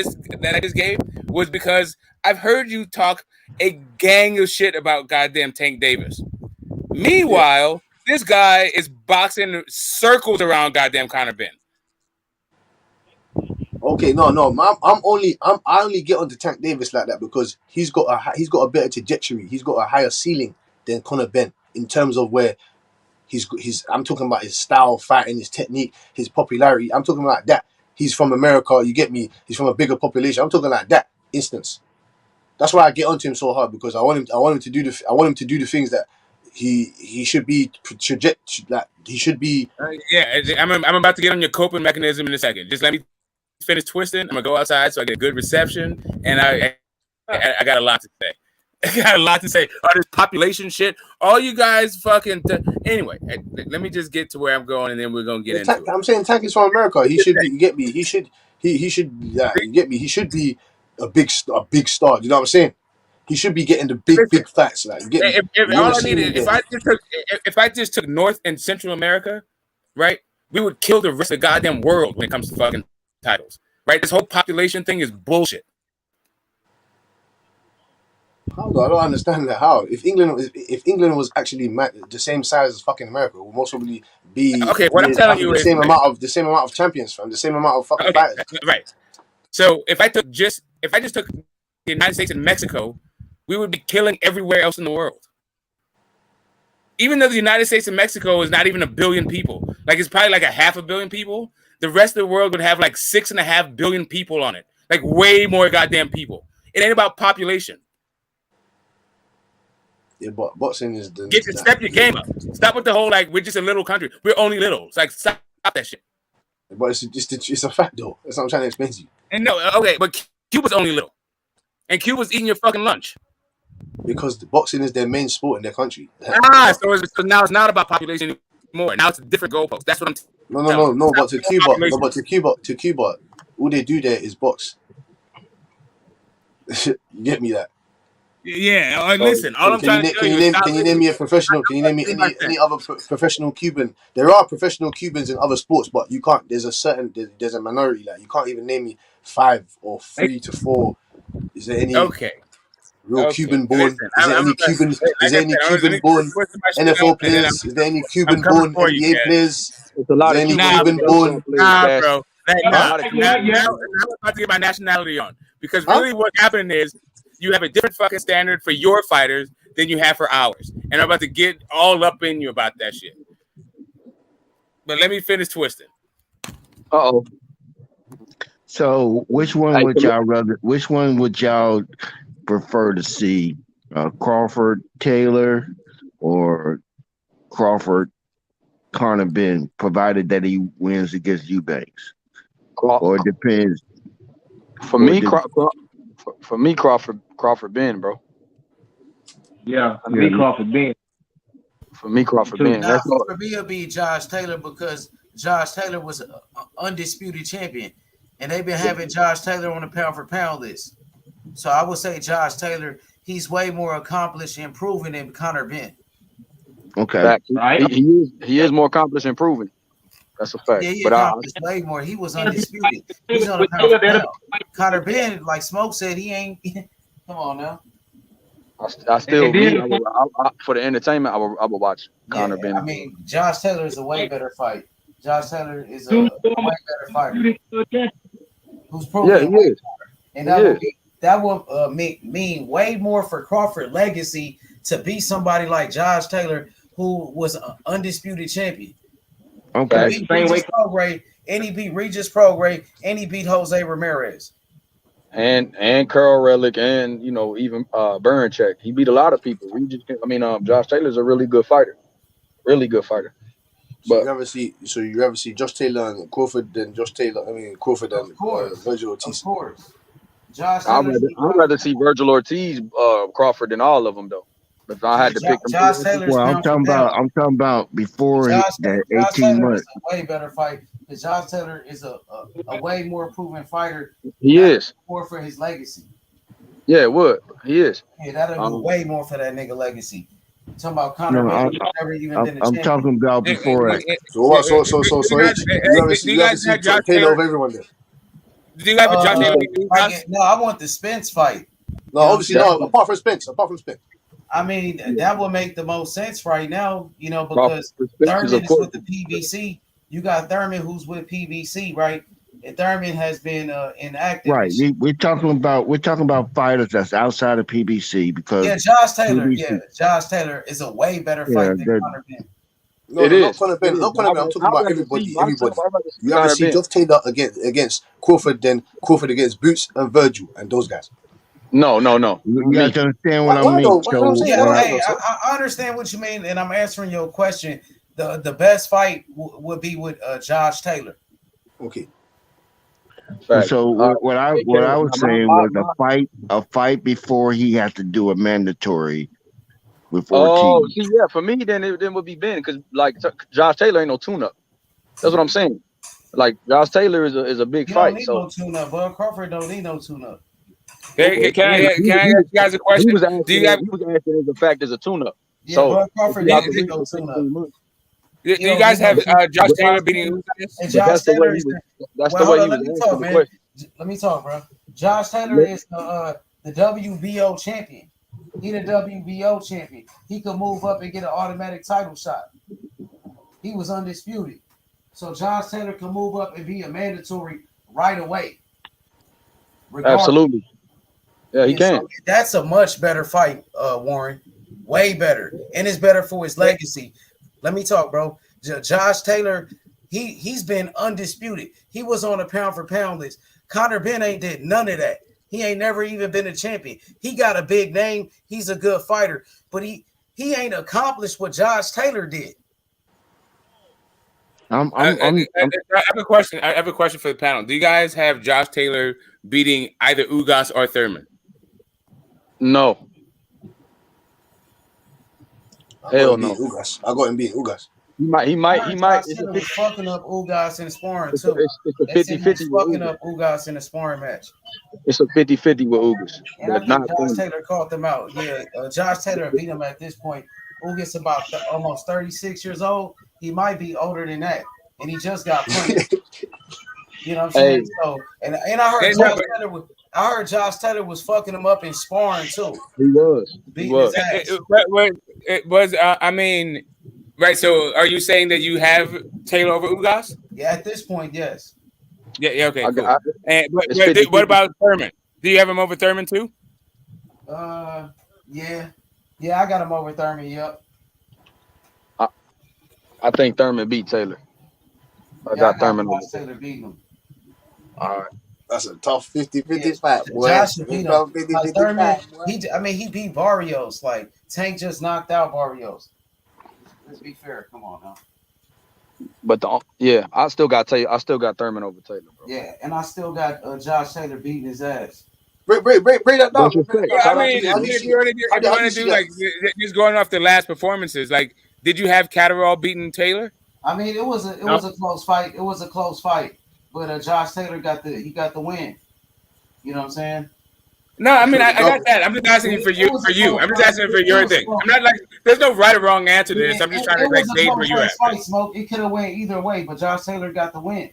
I just gave was because I've heard you talk a gang of shit about goddamn Tank Davis. Meanwhile, this guy is boxing circles around goddamn Conor Ben. Okay, no. I only get onto Tank Davis like that because he's got a better trajectory. He's got a higher ceiling than Conor Ben in terms of where I'm talking about his style fighting, his technique, his popularity. I'm talking about that. He's from America, you get me? He's from a bigger population. I'm talking like that instance. That's why I get onto him so hard, because I want him to do the things that he should be he should be. Yeah, I'm about to get on your coping mechanism in a second. Just let me finish twisting. I'm gonna go outside so I get a good reception, and I got a lot to say. I got a lot to say. All this population shit. All you guys fucking. Anyway, let me just get to where I'm going, and then we're gonna get into it. I'm saying Tank is from America. He should be. You get me? He should. He should. You get me? He should be a big star. You know what I'm saying? He should be getting the big fights. Like, you get me? If I just took North and Central America, right, we would kill the rest of the goddamn world when it comes to fucking titles. Right? This whole population thing is bullshit. How do I don't understand that? How if England was actually the same size as fucking America, it would most probably be what I'm telling you the is same amount of champions, from the same amount of fucking fighters. Right. So if I just took the United States and Mexico, we would be killing everywhere else in the world. Even though the United States and Mexico is not even 1 billion people, like it's probably like 500 million people, the rest of the world would have like 6.5 billion people on it, like way more goddamn people. It ain't about population. Yeah, but boxing is the step your game up. Stop with the whole like we're just a little country. We're only little. It's like stop that shit. But it's a fact though. That's what I'm trying to explain to you. And no, okay, but Cuba's only little, and Cuba's eating your fucking lunch because the boxing is their main sport in their country. So now it's not about population anymore. Now it's a different goalpost. That's what I'm. No. But to Cuba, all they do there is box. You get me that? Yeah, listen. All I'm trying to tell you is, can you name me a professional? Can you name me any other professional Cuban? There are professional Cubans in other sports, but you can't. There's a minority. Like you can't even name me 5 or 3 to 4. Is there any real Cuban born? Is there any Cuban? Is there any Cuban born NFL players? Is there any Cuban born NBA players? It's a lot of Cuban born. Nah, bro. Now I'm about to get my nationality on, because really what happened is, you have a different fucking standard for your fighters than you have for ours. And I'm about to get all up in you about that shit. But let me finish twisting. Uh-oh. So which one would y'all prefer to see? Crawford Taylor or Crawford Conor Ben, provided that he wins against Eubanks? Or it depends. For me, Crawford Ben, bro. Yeah, for me, Crawford Ben. For me, Crawford Ben. Now, for me, it'll be Josh Taylor, because Josh Taylor was an undisputed champion, and they've been having Josh Taylor on the pound for pound list. So I would say Josh Taylor, he's way more accomplished and proven than Conor Ben. Okay, right. He is more accomplished and proven. That's a fact. Yeah, he but accomplished way more. He was undisputed. He's on the pound for pound. Conor Ben, like Smoke said, he ain't. Come on now. I still for the entertainment. I will watch Conor Ben. I mean, Josh Taylor is a way better fight. Josh Taylor is a way better fighter. Who's proven? Yeah, he is. And that will mean way more for Crawford legacy to beat somebody like Josh Taylor, who was an undisputed champion. Okay. He beat Regis Prograis, and he beat Jose Ramirez. And Carl Relic, and even Burncheck. He beat a lot of people. Josh Taylor's a really good fighter. Really good fighter. So you ever see Josh Taylor and Crawford than Crawford and Virgil Ortiz? Of course. Josh I'd rather see Virgil Ortiz Crawford than all of them though. If I had to pick them. Well, I'm talking about before that 18 months. Is a way better fight, because Josh Taylor is a way more proven fighter. He is more for his legacy. Yeah, it would. He is. Yeah, that'll do way more for that nigga legacy. I'm talking about Conor. I'm talking about before it. So you ever see Josh Taylor over everyone there? Do you have a Josh Taylor? No, I want the Spence fight. No, obviously no. Apart from Spence. I mean, that would make the most sense right now, because Thurman is with the PBC. You got Thurman who's with PBC, right? And Thurman has been inactive. Right. We're talking about fighters that's outside of PBC, because Josh Taylor. PBC, Josh Taylor is a way better fight than Conor Ben. No, It no, not is. Conor It Ben. is. Not Conor Ben. I'm talking I'd about rather everybody. see myself. Everybody. I'd rather see You rather Conor see Ben. Josh Taylor against Crawford than Crawford against Boots and Virgil and those guys. No. You Me. got to understand what Why, I why mean. though? What I'm So saying? Yeah, when Why hey, not, sir? I understand what you mean, and I'm answering your question. The best fight would be with Josh Taylor. Okay. Facts. what I AK, was now saying was a fight before he had to do a mandatory with Oh, Ortiz. see, yeah, for me, then it would be Ben because like Josh Taylor ain't no tune-up. That's what I'm saying. Like Josh Taylor is a big You don't fight. need So no tune-up, bro. Crawford don't need no tune-up. Hey, can I he ask you guys a question? was Do you have asking as a fact as a tune-up. Yeah, So bro. if Crawford he out don't the need ring no for tune-up. 16 months, do He you don't guys need no have tune-up. Josh but Taylor beating Ugas? And but Josh that's the way Taylor he is was. the That's well. the way Hold he on, was let me asking talk, the man. question. Let me talk, bro. Josh Taylor is the WBO champion. He the WBO champion. He could move up and get an automatic title shot. He was undisputed. So Josh Taylor can move up and be a mandatory right away. Regardless. Absolutely. Yeah, he can. So that's a much better fight, Warren. Way better. And it's better for his legacy. Let me talk, bro. Josh Taylor, he's been undisputed. He was on a pound for pound list. Conor Ben ain't did none of that. He ain't never even been a champion. He got a big name. He's a good fighter, but he ain't accomplished what Josh Taylor did. I have a question. I have a question for the panel. Do you guys have Josh Taylor beating either Ugas or Thurman? No. Hell no. Ugas. I got him beating Ugas. He might. Josh It's Taylor was fucking up Ugas in sparring too. a They said he was 50-50 with fucking Ugas. up Ugas in a sparring match. It's a 50-50 with Ugas. And I But think not Josh Thurman. Taylor caught them out. Yeah, Josh Taylor beat him at this point. Ugas about almost 36 years old. He might be older than that, and he just got punched. You know what I'm saying? So, and I heard Josh Taylor was fucking him up in sparring too. He was. Beating his ass. It was. I mean, right. So, are you saying that you have Taylor over Ugas? Yeah, at this point, yes. Yeah. Okay. Cool. But it's 50-50. what about Thurman? Do you have him over Thurman too? Yeah, I got him over Thurman. Yep. I think Thurman beat Taylor. I got Thurman over Taylor beating him. All right. That's a tough 50-50 fight, boy. Josh beat him. Tough 50-50 Thurman, fight, boy. he beat Barrios. Like Tank just knocked out Barrios. Let's be fair. Come on now. But I still got Thurman over Taylor, bro. Yeah, and I still got Josh Taylor beating his ass. Break that down. I mean, if you want to do like just going off the last performances, like, did you have Catterall beating Taylor? I mean, it was a close fight. It was a close fight, but Josh Taylor got the win. You know what I'm saying? No, I mean, I got that. I'm just asking you for you. I'm just asking for your thing. I'm not like there's no right or wrong answer to this. I'm just trying to like gauge where you're at. Fight, Smoke. It could have went either way, but Josh Taylor got the win.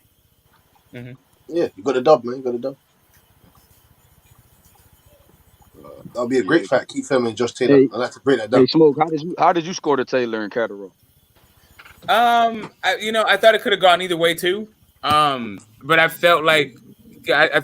Mm-hmm. Yeah, you got a dub, man. You got a dub. That'll be a great fight. Keith Thurman and Josh Taylor. I'd like to break that down. Hey, Smoke, how did you score the Taylor and Catterall? I thought it could have gone either way too. But I felt like I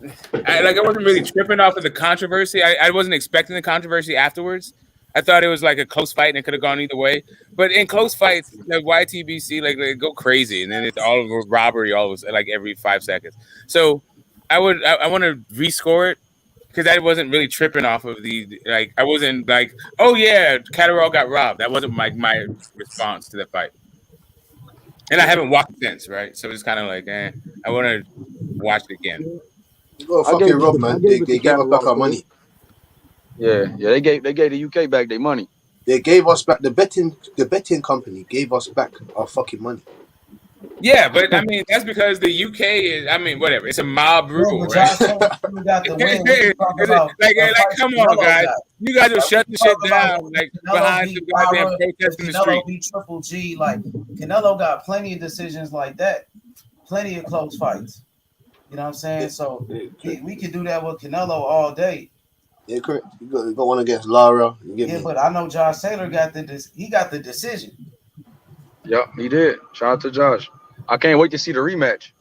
wasn't really tripping off of the controversy. I wasn't expecting the controversy afterwards. I thought it was like a close fight and it could have gone either way. But in close fights, like YTBC, like they go crazy and then it's all of robbery like every 5 seconds. So I want to rescore it because I wasn't really tripping off of I wasn't like, oh yeah, Catterall got robbed. That wasn't my response to the fight. And I haven't watched since, right? So it's kind of like, I want to watch it again. Oh, fucking Rob, man. They gave us back our money. Yeah, they gave the UK back their money. They gave us back the betting company gave us back our fucking money. Yeah, but I mean that's because the UK is. I mean, whatever. It's a mob rule, right? Come on, guys. You guys will shut the shit down, like behind the goddamn protest in the street. Canelo beat Triple G. Like Canelo got plenty of decisions like that, plenty of close fights. You know what I'm saying? So we could do that with Canelo all day. Yeah, correct. You got one against Lara. But I know Josh Taylor got the decision. Yep, he did. Shout out to Josh. I can't wait to see the rematch.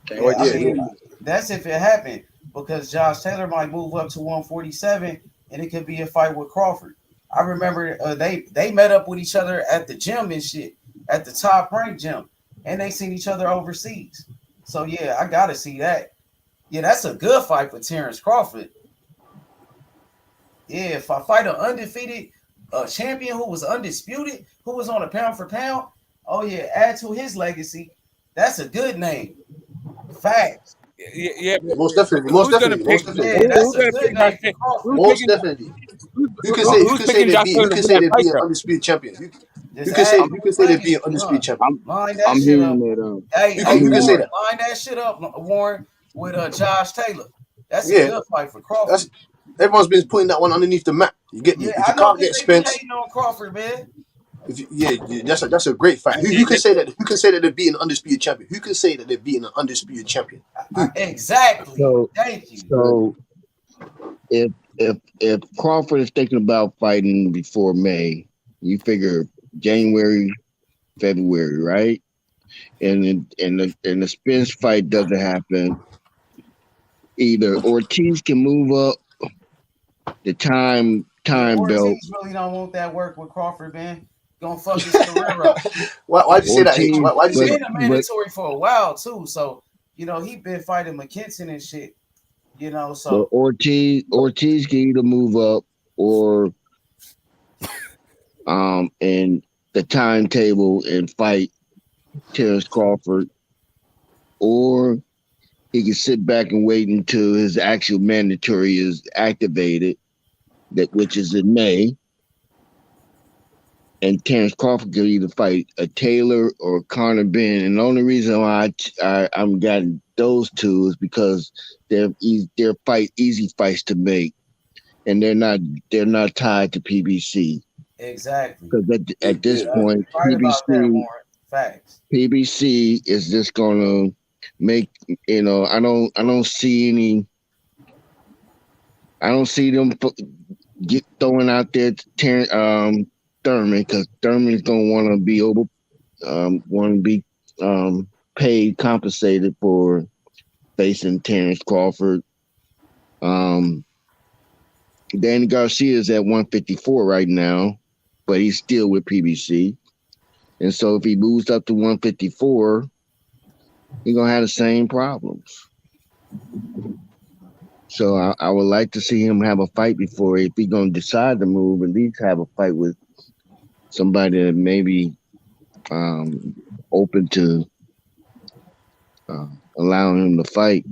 Can't wait to see it. That's if it happened, because Josh Taylor might move up to 147 and it could be a fight with Crawford. I remember they met up with each other at the gym and shit, at the Top Rank gym, and they seen each other overseas. So yeah, I gotta see that. Yeah, that's a good fight for Terence Crawford. Yeah, if I fight an undefeated champion who was undisputed, who was on a pound for pound, oh yeah, add to his legacy. That's a good name. Facts. Yeah, most definitely. Who's gonna pick? Yeah, that's a good name for Crawford. Most definitely. You can say they beat an undisputed champion. You can say they beat an undisputed champion. Line that I'm shit hearing up. that. Hey, You can say Warren, that. line that shit up, Warren, with Josh Taylor. That's a good fight for Crawford. Everyone's been putting that one underneath the map. You get me? Yeah, If you I know can't get because they be Spence, hating on Crawford, man. that's a great fight. Who can say that? Who can say that they're beating an undisputed champion? Who can say that they're beating an undisputed champion? Exactly. So, Thank you. So if Crawford is thinking about fighting before May, you figure January, February, right? And the Spence fight doesn't happen. Either Ortiz can move up the time belt. Ortiz really don't want that work with Crawford, man. Gonna fuck his career up. Why'd you say that? Why'd you say He's been a mandatory for a while too, so he been fighting McKinson and shit. So Ortiz can either move up or in the timetable and fight Terence Crawford, or he can sit back and wait until his actual mandatory is activated, which is in May. And Terence Crawford could either fight a Taylor or Conor Ben. And the only reason why I'm getting those two is because they're easy fights to make, and they're not tied to PBC. Exactly. Because at this point, PBC is just gonna make I don't see them get throwing out there Thurman, because Thurman's gonna want to be paid, compensated for facing Terence Crawford. Danny Garcia is at 154 right now, but he's still with PBC. And so if he moves up to 154, he's gonna have the same problems. So I would like to see him have a fight before, if he's gonna decide to move, at least have a fight with somebody that maybe open to allowing him to fight.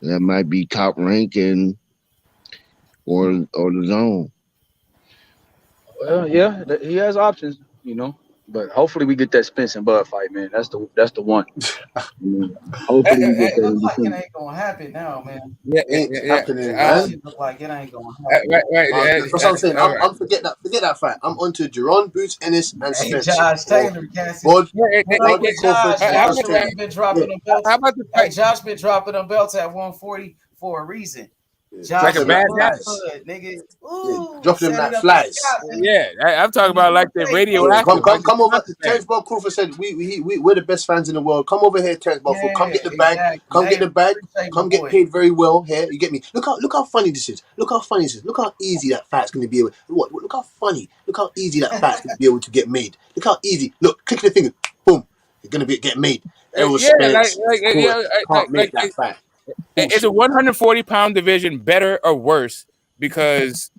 That might be Top Rank or the Zone. Well, yeah, he has options, but hopefully we get that Spence and Bud fight, man. That's the one. Hopefully we get It looks that. like it ain't gonna happen now, man. Ain't happening, man. It look like it ain't gonna happen. That's what I'm saying. I'm forget that fight. I'm onto Jerron, Boots, Ennis, and Spence. Josh Taylor, Cassie. Josh been dropping them belts. How about the Hey, Josh been dropping them belts at 140 for a reason. Josh, like a bad guy, nigga. Ooh, dropping them like flies. Yeah, I'm talking about like the radioactive. Come over. Terence Crawford said, we're the best fans in the world. Come over here, Terence Crawford. Come get the bag. Come get the bag. Come get paid very well here. You get me? Look how funny this is. Look how funny this is. Look how easy that fight's going to be able. Look how funny. Look how easy that fight's going to be able to get made. Look how easy. Look, click the finger. Boom. It's going to get made. Errol Spence can't make that fight. Is a 140-pound division better or worse because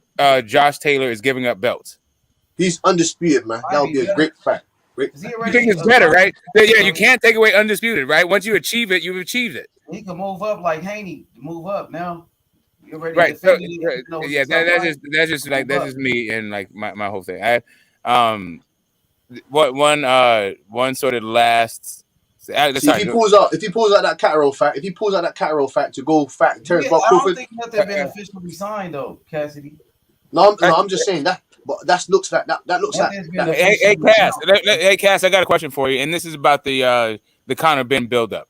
Josh Taylor is giving up belts? He's undisputed, man. That would be a great fight. You think it's better, right? Yeah, you can't take away undisputed, right? Once you achieve it, you've achieved it. He can move up like Haney. Move up now. You're ready right. to Yeah, that's just me and like my whole thing. One sort of last. If he pulls out that Catterall fact, to go fact Terence Crawford. I don't think nothing been officially signed though, Cassidy. No, I'm just saying that. But that looks like that. Hey, Cass, I got a question for you, and this is about the Conor Ben buildup.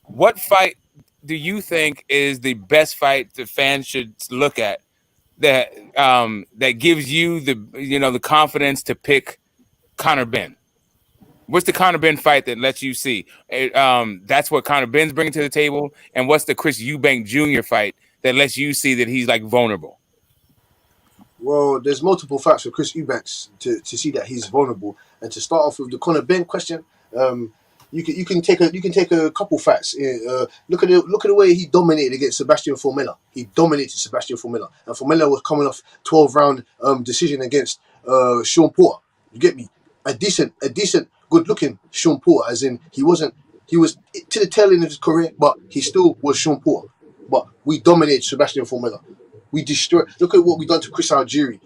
What fight do you think is the best fight the fans should look at that gives you the confidence to pick Conor Ben? What's the Conor Ben fight that lets you see that's what Conor Ben's bringing to the table, and what's the Chris Eubank Jr. fight that lets you see that he's like vulnerable? Well, there's multiple facts for Chris Eubanks to see that he's vulnerable. And to start off with the Conor Ben question, you can take a couple facts. Look at the way he dominated against Sebastian Formella. He dominated Sebastian Formella, and Formella was coming off 12-round decision against Sean Porter. You get me? A decent, good-looking Sean Porter, as in he was to the tail end of his career, but he still was Sean Porter. But we dominated Sebastian Formella. We destroyed. Look at what we done to Chris Algieri.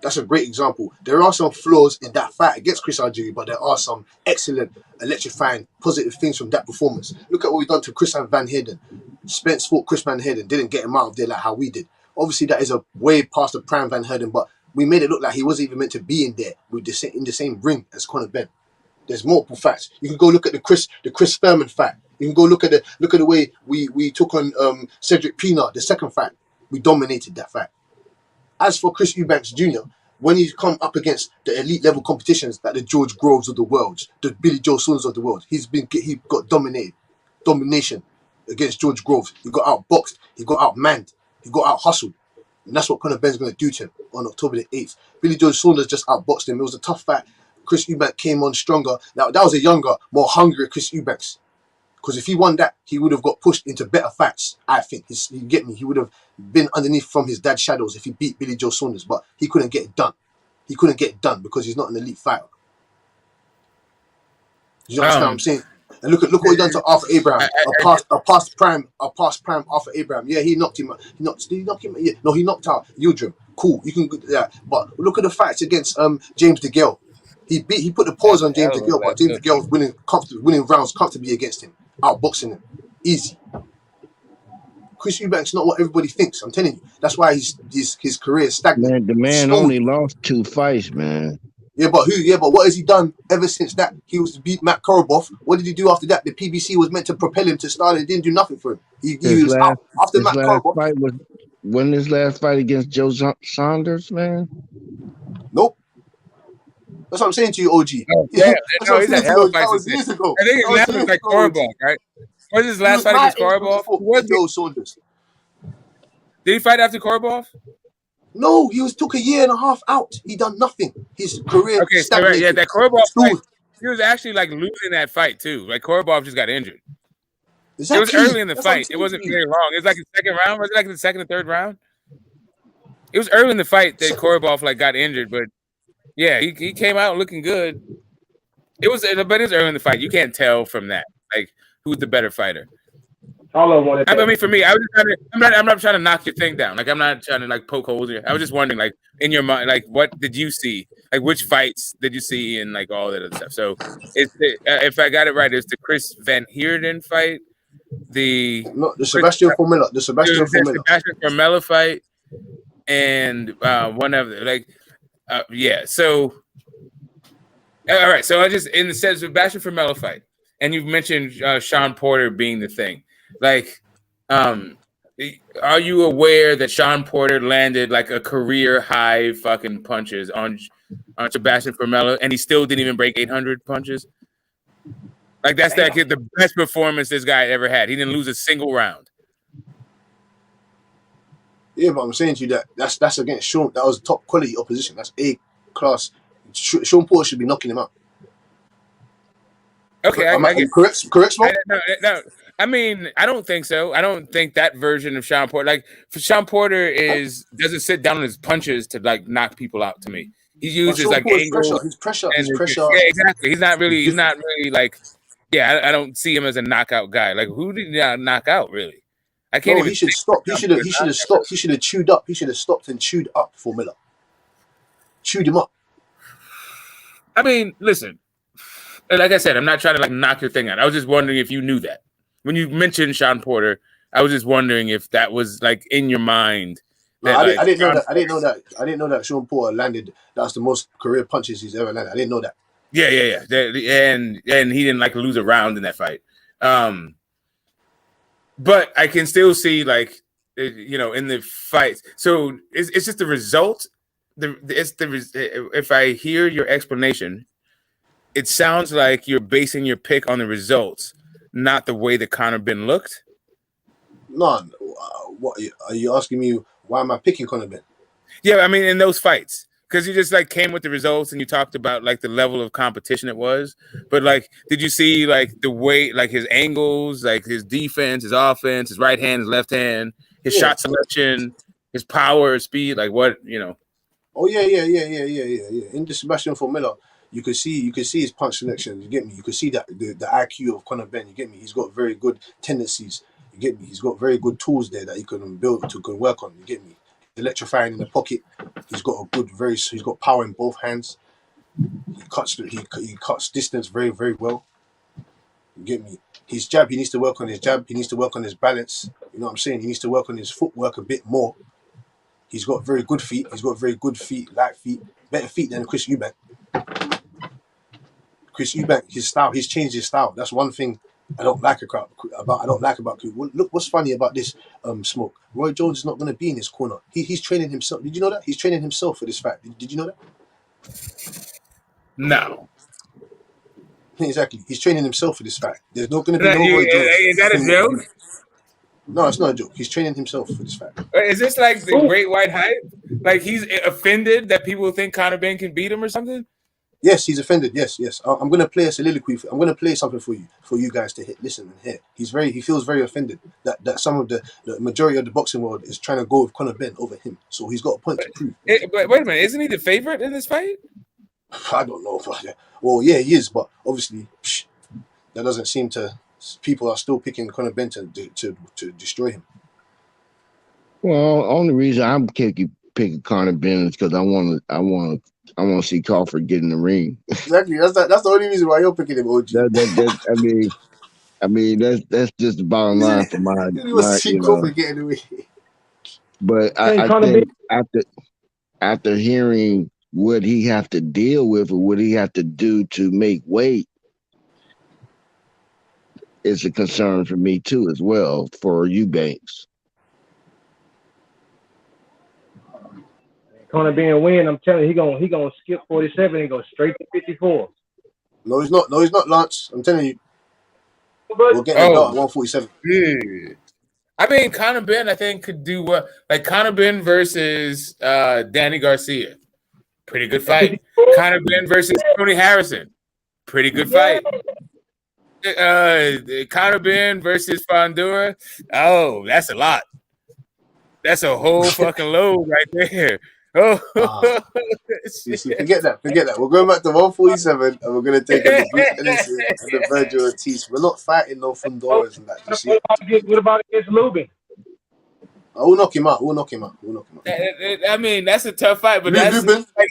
That's a great example. There are some flaws in that fight against Chris Algieri, but there are some excellent, electrifying, positive things from that performance. Look at what we done to Chris Van Heerden. Spence fought Chris Van Heerden, didn't get him out of there like how we did. Obviously, that is a way past the prime Van Heerden, but we made it look like he wasn't even meant to be in there in the same ring as Conor Ben. There's multiple facts. You can go look at the Chris Thurman fight. You can go look at the way we took on Cedric Pina, the second fight. We dominated that fight. As for Chris Eubanks Jr., when he's come up against the elite level competitions like the George Groves of the world, the Billy Joe Saunders of the world, he got domination against George Groves. He got outboxed, he got outmanned, he got out hustled. And that's what Conor Ben's going to do to him on October the 8th. Billy Joe Saunders just outboxed him. It was a tough fight. Chris Eubanks came on stronger. Now, that was a younger, more hungry Chris Eubanks. Because if he won that, he would have got pushed into better fights, I think. You get me? He would have been underneath from his dad's shadows if he beat Billy Joe Saunders. But he couldn't get it done. He couldn't get it done because he's not an elite fighter. You understand what I'm saying? And look what he done to Arthur Abraham, a past prime Arthur Abraham. Yeah, he knocked him out. Did he knock him out? Yeah. No, he knocked out Yildirim. Cool, you can do that. But look at the fights against James DeGale. He put the pause on James DeGale, but James DeGale was winning rounds comfortably against him, outboxing him, easy. Chris Eubanks not what everybody thinks. I'm telling you, that's why his career is stagnant. Man, the man only lost 2 fights, man. Yeah, but who? Yeah, but what has he done ever since that? He was to beat Matt Korobov. What did he do after that? The PBC was meant to propel him to start. It didn't do nothing for him. He was out after Matt Korobov. When his last fight against Joe Saunders, man? Nope. That's what I'm saying to you, OG. Oh, yeah, no, he's a hell of that was years ago. I think his last was like Korobov, right? What was his last fight against Korobov? Joe Saunders. Did he fight after Korobov? No, took a year and a half out. He done nothing. His career. Okay, so right, yeah, that Korobov fight, he was actually like losing that fight too. Like Korobov just got injured. Exactly. It was early in the fight. It wasn't very long. It was like the second round. Was it like the second or third round? It was early in the fight that Korobov like got injured, but yeah, he came out looking good. But it was early in the fight. You can't tell from that like who's the better fighter. I mean, for me, I'm not trying to knock your thing down. Like, I'm not trying to like poke holes in. I was just wondering, like, in your mind, like, what did you see? Like, which fights did you see, and like all that other stuff. So, if I got it right, it's the Chris Van Heerden fight, the Sebastian Formella fight, and one other. Yeah. So, all right. So I just in the sense of Sebastian Formella fight, and you've mentioned Sean Porter being the thing. Like, are you aware that Sean Porter landed like a career high fucking punches on Sebastian Formella, and he still didn't even break 800 punches? Like that's the best performance this guy ever had. He didn't lose a single round. Yeah, but I'm saying to you that's against Sean. That was top quality opposition. That's A class. Sean Porter should be knocking him out. Okay, I get correct, Smoke? No, I mean, I don't think so. I don't think that version of Sean Porter, like for Sean Porter, doesn't sit down on his punches to like knock people out. To me, he uses like angle, his pressure. Yeah, exactly. He's not really like. Yeah, I don't see him as a knockout guy. Like, who did he knock out really? I can't even. He should stop. He should have stopped. He should have chewed up. He should have stopped and chewed up for Miller. Chewed him up. I mean, listen. Like I said, I'm not trying to like knock your thing out. I was just wondering if you knew that. When you mentioned Sean Porter, I was just wondering if that was like in your mind. I didn't know that. I didn't know that Sean Porter landed. That's the most career punches he's ever landed. I didn't know that. Yeah. And he didn't like lose a round in that fight. But I can still see like in the fight. So it's just the result. If I hear your explanation, it sounds like you're basing your pick on the results, not the way that Conor Ben looked. No, what are you asking me? Why am I picking Conor Ben? Yeah, I mean, in those fights, because you just like came with the results and you talked about like the level of competition it was. But like, did you see like the way, like his angles, like his defense, his offense, his right hand, his left hand, his shot selection, his power, his speed, like what, you know? Oh yeah. In the Sebastian Formula, you could see his punch selection. You get me. You could see that the IQ of Conor Benn. You get me. He's got very good tendencies. You get me. He's got very good tools there that he can build to can work on. You get me. Electrifying in the pocket. He's got a good he's got power in both hands. He cuts distance very, very well. You get me. His jab, he needs to work on his jab. He needs to work on his balance. You know what I'm saying? He needs to work on his footwork a bit more. He's got very good feet. He's got very good feet, light feet, better feet than Chris Eubank. Chris Eubank, his style, he's changed his style. That's one thing I don't like about. Look, what's funny about this smoke? Roy Jones is not going to be in his corner. He's training himself. Did you know that? He's training himself for this fight. Did you know that? No. Exactly. He's training himself for this fight. There's not going to be no Roy Jones. Is that a joke? No, it's not a joke. He's training himself for this fight. Is this like the Great White Hype? Like he's offended that people think Conor Benn can beat him or something? Yes, he's offended. Yes. I'm going to play a soliloquy. I'm going to play something for you guys to listen and hear. He feels very offended that some of the majority of the boxing world is trying to go with Conor Benn over him. So he's got a point to prove. But wait a minute, isn't he the favorite in this fight? I don't know. Well, yeah, he is, but obviously that doesn't seem to. People are still picking Conor Benn to destroy him. Well, only reason I'm picking Conor Benn is because I want to see Crawford get in the ring. Exactly. That's the only reason why you're picking him, OG. I mean that's just the bottom line for my see Crawford get in the ring. But I think after hearing what he have to deal with or what he have to do to make weight, it's a concern for me too, as well, for Eubanks. Conor Benn win. I'm telling you, he gonna skip 47 and go straight to 54. No, he's not, Lance. I'm telling you. We'll get him at 147. Yeah. I mean, Conor Benn, I think, could do well. Like Conor Benn versus Danny Garcia. Pretty good fight. Conor Benn versus Tony Harrison. Pretty good fight. Conor Benn versus Fondura. Oh, that's a lot. That's a whole fucking load right there. Oh, forget that. We're going back to 147 and we're going to take the Bruce Ellison and the Virgil Ortiz. We're not fighting no Fonduras and that. You see? What about against Lubin? We'll knock him out. I mean, that's a tough fight, but that's like,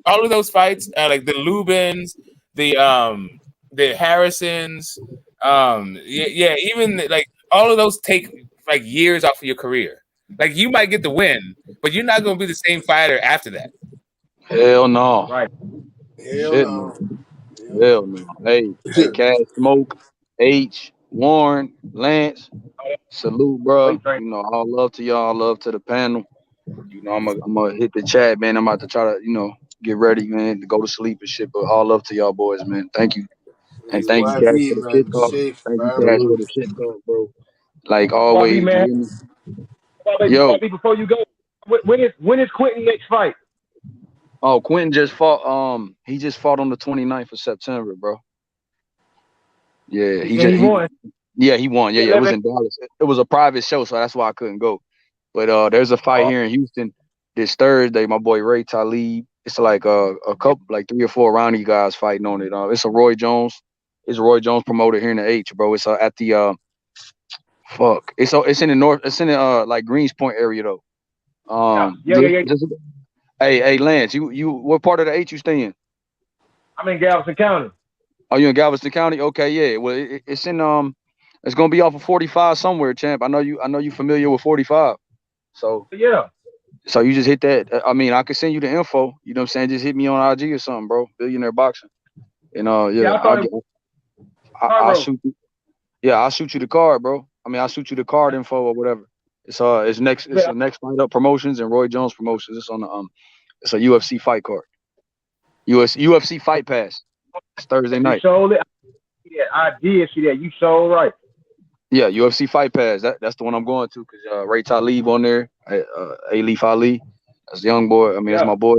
all of those fights, like the Lubins, the Harrisons, even like all of those take like years off of your career. Like you might get the win, but you're not going to be the same fighter after that. Hell no. Right. Hell no. Hey, Cash Smoke, H, Warren, Lance, salute, bro. You know, all love to y'all, love to the panel. You know, I'm gonna hit the chat, man. I'm about to try to, get ready, man, to go to sleep and shit. But all love to y'all boys, man. Thank you. And thank you, Cash, for the kickoff. Thank you, Cash, for the kickoff, bro. Like always, man. Yo, before you go, when is Quentin next fight? Oh, Quentin just fought. He just fought on the 29th of September, bro. Yeah, he won. Yeah, he won. Yeah, it was in Dallas. It was a private show, so that's why I couldn't go. But there's a fight here in Houston this Thursday. My boy Ray Talib. It's like a couple, like 3 or 4 Ronnie guys fighting on it. It's a Roy Jones. It's a Roy Jones promoter here in the H, bro. It's at the It's in the north. It's in the like Greens Point area though. Hey, Lance, you what part of the H you stay in? I'm in Galveston County. Oh, you in Galveston County? Okay, yeah. Well, it's in it's gonna be off of 45 somewhere, champ. I know you familiar with 45. So yeah. So you just hit that. I mean, I could send you the info. You know what I'm saying? Just hit me on IG or something, bro. Billionaire Boxing. And I'll shoot you. Yeah, I'll shoot you the card, bro. I mean, I'll shoot you the card info or whatever. It's the next Fight Up Promotions and Roy Jones Promotions. It's on the it's a UFC fight card. UFC Fight Pass. It's Thursday night. You showed it. Yeah, I did see that. You showed right. Yeah, UFC Fight Pass. That's the one I'm going to because Ray Talib on there, Alif Ali. That's the young boy. I mean, that's my boy.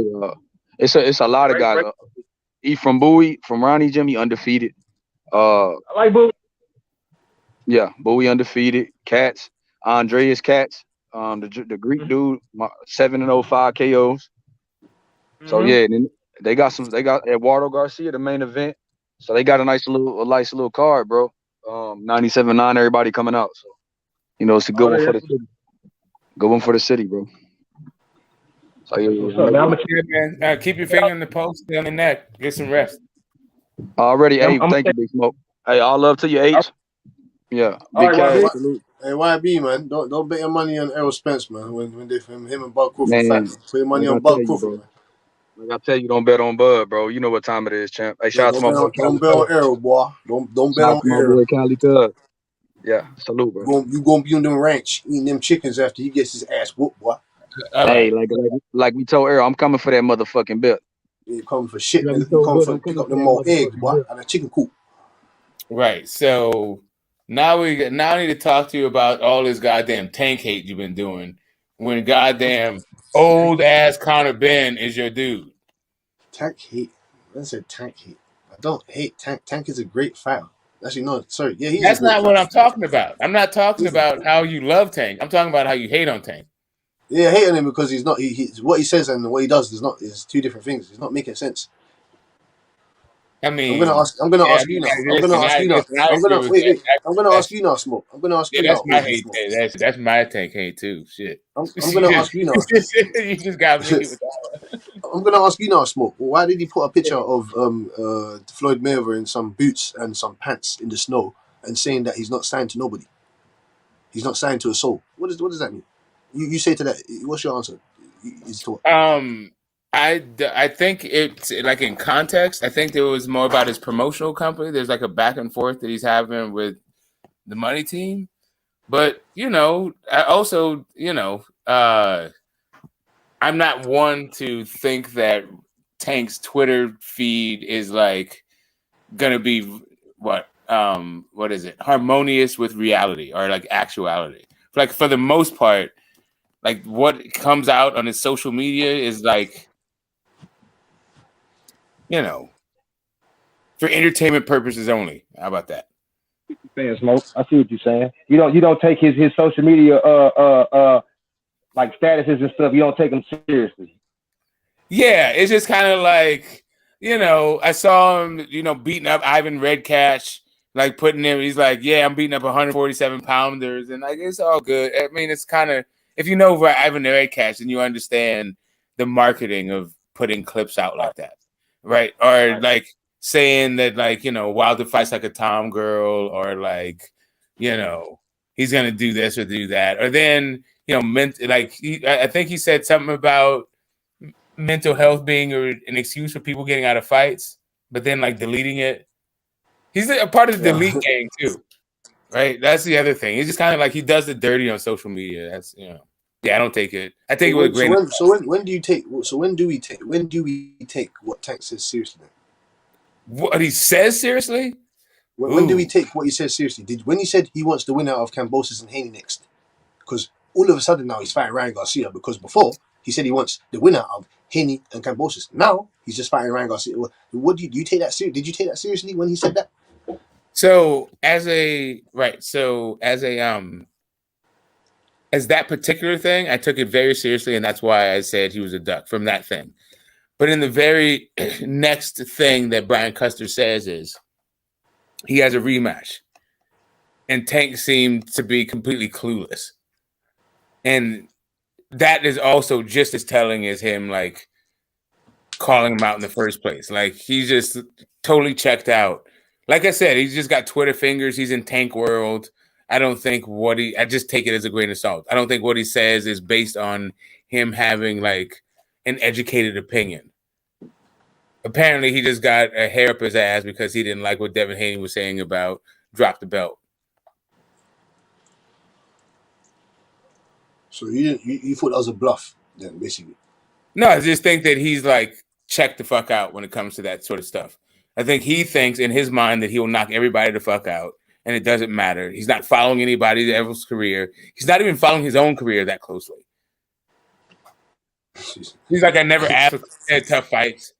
It's a lot of guys. E from Bowie, from Ronnie Jim, he undefeated. I like Bowie. Yeah, Bowie undefeated. Cats, Andreas Cats, the Greek dude, 7-5 KOs. So yeah, and then they got Eduardo Garcia, the main event. So they got a nice little card, bro. 97.9, everybody coming out. So it's a good one for the city. Good one for the city, bro. So man, keep your finger in the post on the neck. Get some rest. Already, hey, thank you, Big Smoke. Hey, all love to you, H. Yeah, big cash. Hey, YB, man, don't bet your money on Errol Spence, man. When they him and Bud Crawford Man, fight, put your money on Bud Crawford, man. Like I tell you, don't bet on Bud, bro. You know what time it is, champ. Hey, shout out to my boy. Don't bet on Errol, boy. Don't bet on my Errol. boy Cali Cub. Yeah, salute, bro. You gonna be on them ranch eating them chickens after he gets his ass whooped, boy. Hey, like we told Errol, I'm coming for that motherfucking belt. You coming for shit, man. You coming for pick up them more eggs, boy, and a chicken coop. Right. So now I need to talk to you about all this goddamn tank hate you've been doing. When goddamn old ass Conor Benn is your dude. Tank hate. I said tank hate. I don't hate Tank. Tank is a great fighter. Actually, no, sorry. Yeah, that's not what I'm talking about. I'm not talking about how you love Tank. I'm talking about how you hate on Tank. Yeah, I hate on him because he's not. He what he says and what he does is two different things. It's not making sense. I mean, I'm gonna ask you now. I'm gonna ask you now. I'm gonna ask you now, Smoke. I'm gonna ask you now. That's my hate. That's my Tank hate too. Shit. I'm gonna ask you now. You just got me with that. I'm gonna ask you now, Smoke. Why did he put a picture of Floyd Mayweather in some boots and some pants in the snow and saying that he's not signed to nobody? He's not signed to a soul. What does that mean? You say to that. What's your answer? I think it's like in context. I think there was more about his promotional company. There's like a back and forth that he's having with the money team. But I also I'm not one to think that Tank's Twitter feed is like gonna be what is it? Harmonious with reality or like actuality. Like for the most part, like what comes out on his social media is like, for entertainment purposes only. How about that? Saying, Smoke. I see what you're saying. You don't take his social media like statuses and stuff. You don't take them seriously. Yeah, it's just kind of like I saw him beating up Ivan Redcash, like putting him. He's like, yeah, I'm beating up 147 pounders, and like it's all good. I mean, it's kind of if you know Ivan Redcash, then you understand the marketing of putting clips out like that, right? Or like saying that Wilder fights like a tom girl, or like he's gonna do this or do that, or then I think he said something about mental health being an excuse for people getting out of fights, but then like deleting it. He's a part of the delete gang too, right? That's the other thing. He's just kind of like he does the dirty on social media. That's I don't take it. I take it with a grain. When do we take what Tank says seriously? What he says seriously? When do we take what he says seriously? When he said he wants the winner of Kambosos and Haney next? Because all of a sudden now he's fighting Ryan Garcia. Because before he said he wants the winner of Haney and Kambosos. Now he's just fighting Ryan Garcia. What do you take that seriously? Did you take that seriously when he said that? So as that particular thing, I took it very seriously, and that's why I said he was a duck from that thing. But in the very next thing that Brian Custer says is he has a rematch, and Tank seemed to be completely clueless, and that is also just as telling as him like calling him out in the first place. Like he's just totally checked out. Like I said, he's just got Twitter fingers. He's in Tank world. I don't think I just take it as a grain of salt. I don't think what he says is based on him having like an educated opinion. Apparently, he just got a hair up his ass because he didn't like what Devin Haney was saying about drop the belt. So you thought that was a bluff then, basically? No, I just think that he's like checked the fuck out when it comes to that sort of stuff. I think he thinks in his mind that he will knock everybody the fuck out, and it doesn't matter. He's not following anybody else's career. He's not even following his own career that closely. He's like, I never asked for tough fights.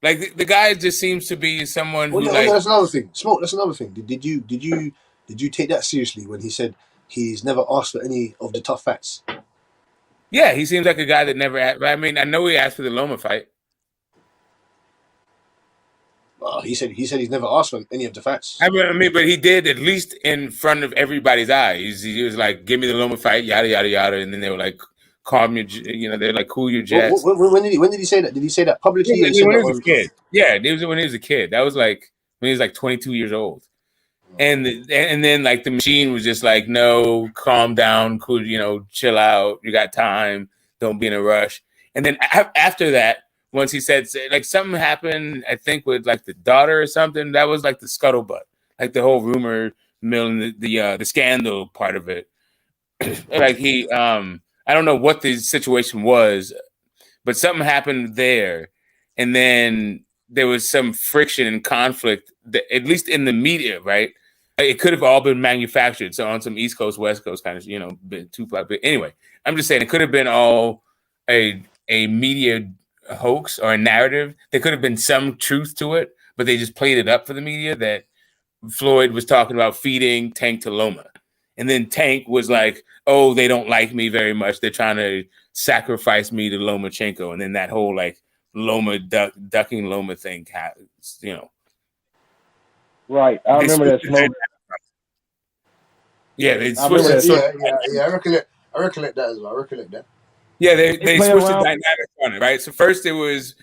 Like the guy just seems to be someone who like. That's another thing. Smoke. That's another thing. Did you take that seriously when he said he's never asked for any of the tough fights? Yeah, he seems like a guy that never asked. I mean, I know he asked for the Loma fight. He said he's never asked for any of the fights. I mean, but he did at least in front of everybody's eyes. He was like, "Give me the Loma fight," yada yada yada, and then they were like, "Calm your," they're like, "Cool your jets." When did he say that? Did he say that publicly? When he was a kid. Yeah, it was when he was a kid. That was like when he was like 22 years old, and then like the machine was just like, "No, calm down, cool, chill out. You got time. Don't be in a rush." And then after that. Once he said like something happened, I think with like the daughter or something. That was like the scuttlebutt, like the whole rumor mill and the scandal part of it. Like he, I don't know what the situation was, but something happened there, and then there was some friction and conflict, that, at least in the media, right? It could have all been manufactured, so on some East Coast, West Coast kind of, been too far. But anyway, I'm just saying it could have been all a media hoax or a narrative. There could have been some truth to it, but they just played it up for the media that Floyd was talking about feeding Tank to Loma. And then Tank was like, oh, they don't like me very much. They're trying to sacrifice me to Lomachenko. And then that whole like Loma ducking Loma thing, Right. I remember that smoke. Yeah, they I recollect that as well. I recollect that. Yeah, they switched the dynamic on it, right? So first it was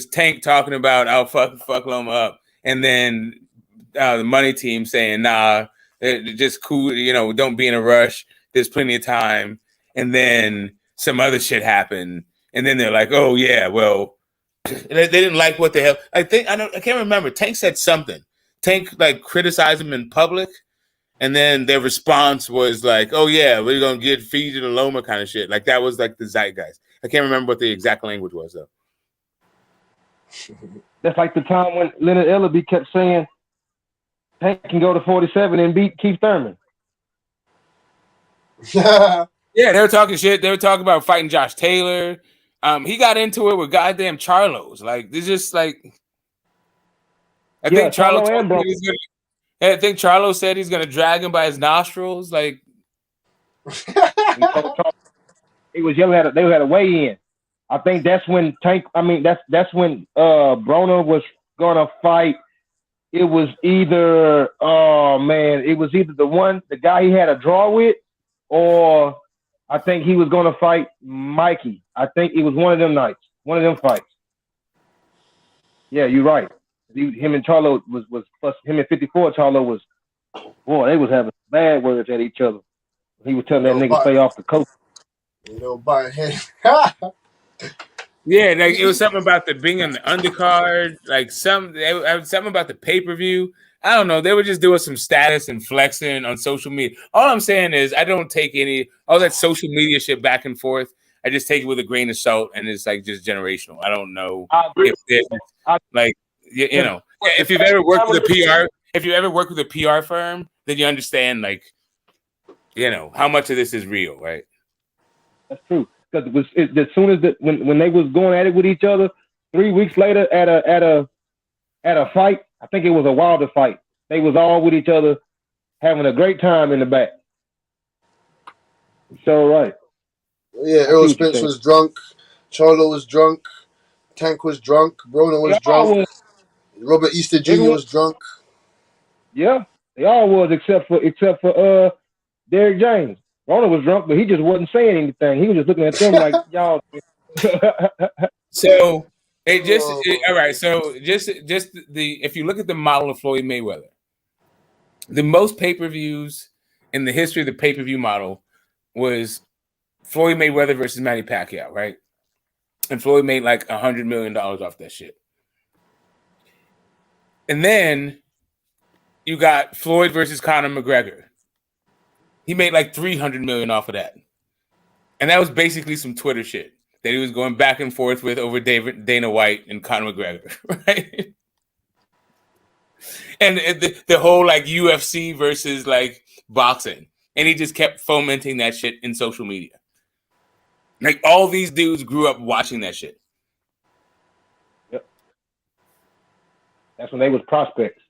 Tank talking about I'll fuck Loma up, and then the money team saying nah, just cool, don't be in a rush. There's plenty of time, and then some other shit happened, and then they're like, oh yeah, well, they didn't like what the hell. I can't remember. Tank said something. Tank like criticized him in public. And then their response was like, oh, yeah, we're going to feed you to Loma kind of shit. Like, that was like the zeitgeist. I can't remember what the exact language was, though. That's like the time when Leonard Ellaby kept saying, Tank can go to 47 and beat Keith Thurman. Yeah, they were talking shit. They were talking about fighting Josh Taylor. He got into it with goddamn Charlos. Like, this just like... I think Charlo said he's going to drag him by his nostrils. Like, it was they had a weigh in. I think that's when that's when Broner was gonna fight. It was either the guy he had a draw with, or I think he was gonna fight Mikey. I think it was one of them nights, one of them fights. Yeah, you're right. Him and Charlo was plus him and 54. Charlo was, boy, they was having bad words at each other. He was telling that nigga stay off the coast. Yeah, like it was something about being on the undercard, like something about the pay-per-view. I don't know. They were just doing some status and flexing on social media. All I'm saying is I don't take all that social media shit back and forth. I just take it with a grain of salt, and it's like just generational. I don't know if you've ever worked with a PR firm, then you understand how much of this is real, right? That's true. Because as soon as when they was going at it with each other, 3 weeks later at a fight, I think it was a Wilder fight. They was all with each other, having a great time in the back. So right. Yeah, Errol Spence was drunk, Charlo was drunk, Tank was drunk, Broner was drunk, Robert Easter Jr. was drunk. Yeah, they all was except for Derrick James. Broner was drunk, but he just wasn't saying anything. He was just looking at them like y'all. So all right. So if you look at the model of Floyd Mayweather, the most pay-per-views in the history of the pay-per-view model was Floyd Mayweather versus Manny Pacquiao, right? And Floyd made like $100 million off that shit. And then you got Floyd versus Conor McGregor. He made like $300 million off of that. And that was basically some Twitter shit that he was going back and forth with over Dana White and Conor McGregor, right? and the whole like UFC versus like boxing, and he just kept fomenting that shit in social media. Like all these dudes grew up watching that shit. Yep. That's when they was prospects.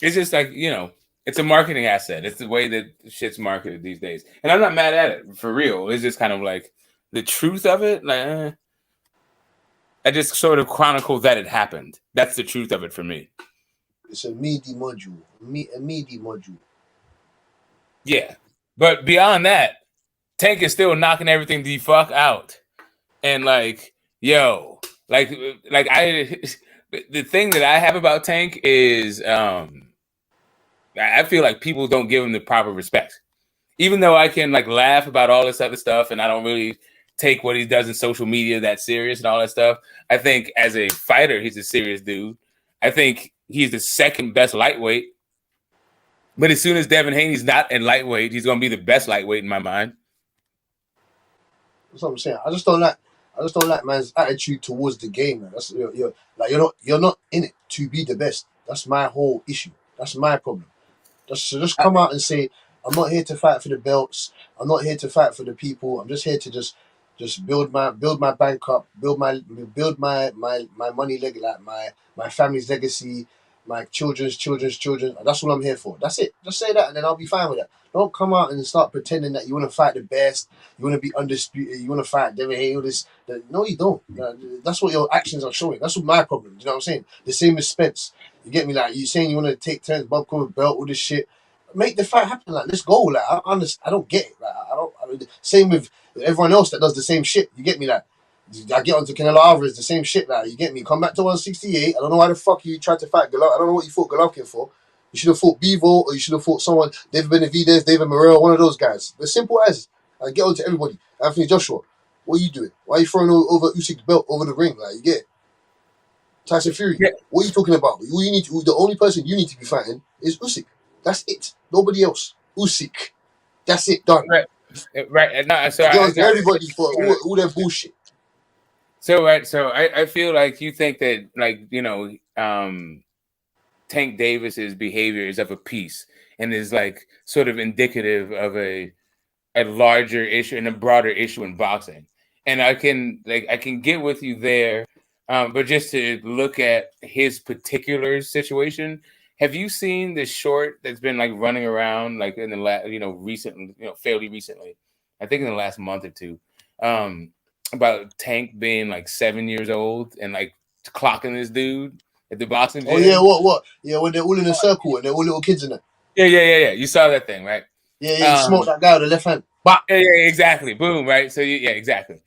It's just like, you know, it's a marketing asset. It's the way that shit's marketed these days. And I'm not mad at it, for real. It's just kind of like the truth of it. Like, I just sort of chronicle that it happened. That's the truth of it for me. It's a meaty module. A meaty module. Yeah. But beyond that, Tank is still knocking everything the fuck out. And like, yo, like the thing that I have about Tank is I feel like people don't give him the proper respect. Even though I can like laugh about all this other stuff and I don't really take what he does in social media that serious and all that stuff, I think as a fighter, he's a serious dude. I think he's the second best lightweight. But as soon as Devin Haney's not in lightweight, he's going to be the best lightweight in my mind. That's what I'm saying. I just don't like man's attitude towards the game, man. That's you're not in it to be the best. That's my whole issue. That's my problem. Just come out and say, I'm not here to fight for the belts. I'm not here to fight for the people. I'm just here to just build my bank up, build my money like my family's legacy, my children's children. That's what I'm here for. That's it. Just say that and then I'll be fine with that. Don't come out and start pretending that you want to fight the best, you want to be undisputed, you want to fight Devin Haney. No, you don't. That's what your actions are showing. That's what my problem. You know what I'm saying? The same as Spence. You get me? Like you saying you want to take Terence Crawford belt, all this shit. Make the fight happen. Like let's go. Like I don't get it. Like I mean, same with everyone else that does the same shit. You get me? Like I get onto Canelo Alvarez, the same shit. Like you get me? Come back to 168. I don't know why the fuck you tried to fight Golovkin. I don't know what you fought Golovkin for. You should have fought Bevo, or you should have fought someone, David Benavidez, David Morrell, one of those guys. They're simple as. I get on to everybody. Anthony Joshua, what are you doing? Why are you throwing over Usyk's belt over the ring? Like, you get it. Tyson Fury, what are you talking about? The only person you need to be fighting is Usyk. That's it. Nobody else. Usyk. That's it. Done. Right. No, so get on to everybody for all their bullshit. So, right. So I feel like you think that, like, you know, Tank Davis's behavior is of a piece and is like sort of indicative of a larger issue and a broader issue in boxing. And I can get with you there, but just to look at his particular situation, have you seen this short that's been like running around like in the last, fairly recently? I think in the last month or two, about Tank being like 7 years old and like clocking this dude at the boxing gym. Oh yeah, what? Yeah, when they're all in a circle and they're all little kids in it. Yeah. You saw that thing, right? Yeah. He smoked that guy with the left hand. Bah! Yeah, exactly. Boom, right? So yeah, exactly.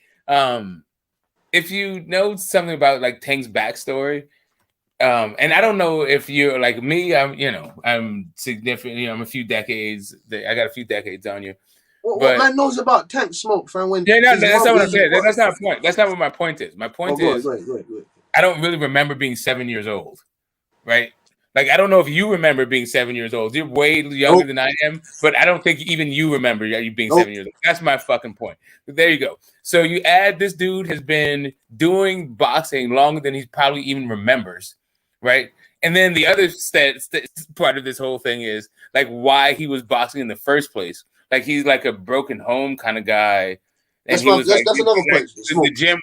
If you know something about like Tank's backstory, and I don't know if you're like me, I'm significant. I'm a few decades. I got a few decades on you. What man knows about Tank smoke, friend? That's not what I'm saying. That's not a point. That's not what my point is. My point is, go ahead. I don't really remember being 7 years old, right? Like, I don't know if you remember being 7 years old. You're way younger than I am, but I don't think even you remember you being 7 years old. That's my fucking point. But there you go. So you add this dude has been doing boxing longer than he probably even remembers, right? And then the other part of this whole thing is like why he was boxing in the first place. Like he's like a broken home kind of guy. And that's another point. The gym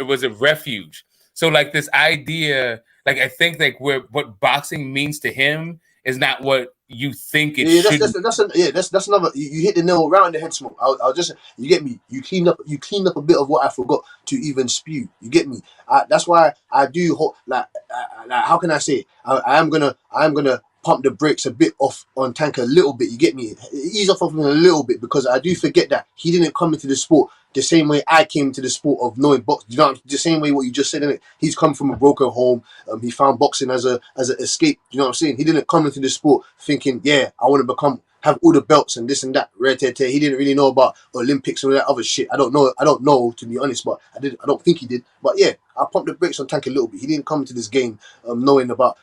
was a refuge. So like this idea, like I think like what boxing means to him is not what you think it should. That's another. You hit the nail right on the head, Smoke. I'll just, you get me. You cleaned up a bit of what I forgot to even spew. You get me. That's why I do like how can I say it? I'm gonna pump the brakes a bit off on Tank a little bit. You get me? Ease off of him a little bit because I do forget that he didn't come into the sport the same way I came to the sport of knowing boxing. You know, the same way what you just said, innit? He's come from a broken home. He found boxing as an escape. You know what I'm saying? He didn't come into the sport thinking, yeah, I want to have all the belts and this and that. He didn't really know about Olympics and all that other shit. I don't know to be honest, but I don't think he did. But yeah, I pumped the brakes on Tank a little bit. He didn't come into this game knowing about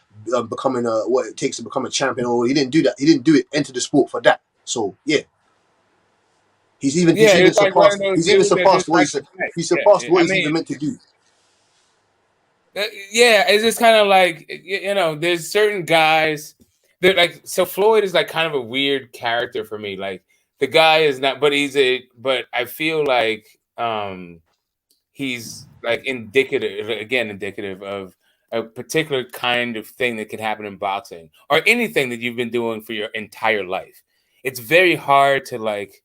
becoming what it takes to become a champion. Or he didn't do that. He didn't do it. Enter the sport for that. So yeah. He's even it's like one of surpassed. those He's even dudes that surpassed just like to fight. he surpassed what I he's even mean, meant to do. yeah, it's just kind of like there's certain guys that like. So Floyd is like kind of a weird character for me. Like the guy is not, but but I feel like he's like indicative of a particular kind of thing that could happen in boxing or anything that you've been doing for your entire life. It's very hard to like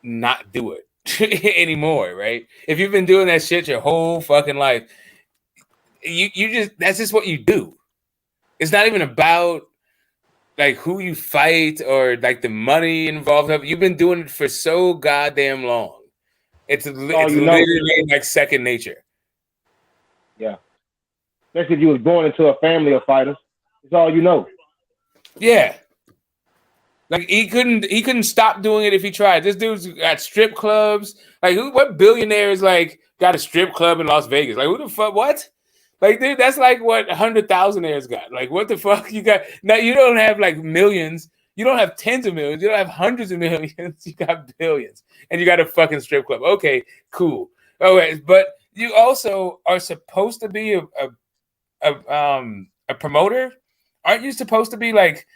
not do it anymore, right? If you've been doing that shit your whole fucking life, you just that's just what you do. It's not even about like who you fight or like the money involved. You've been doing it for so goddamn long. It's literally like second nature. Yeah. Especially if you was born into a family of fighters. It's all you know. Yeah. Like he couldn't stop doing it if he tried. This dude's got strip clubs. Like what billionaire is like got a strip club in Las Vegas? Like who the fuck? What? Like dude, that's like what 100,000aires got. Like what the fuck you got? Now you don't have like millions. You don't have tens of millions. You don't have hundreds of millions. You got billions, and you got a fucking strip club. Okay, cool. Okay, but you also are supposed to be a promoter. Aren't you supposed to be like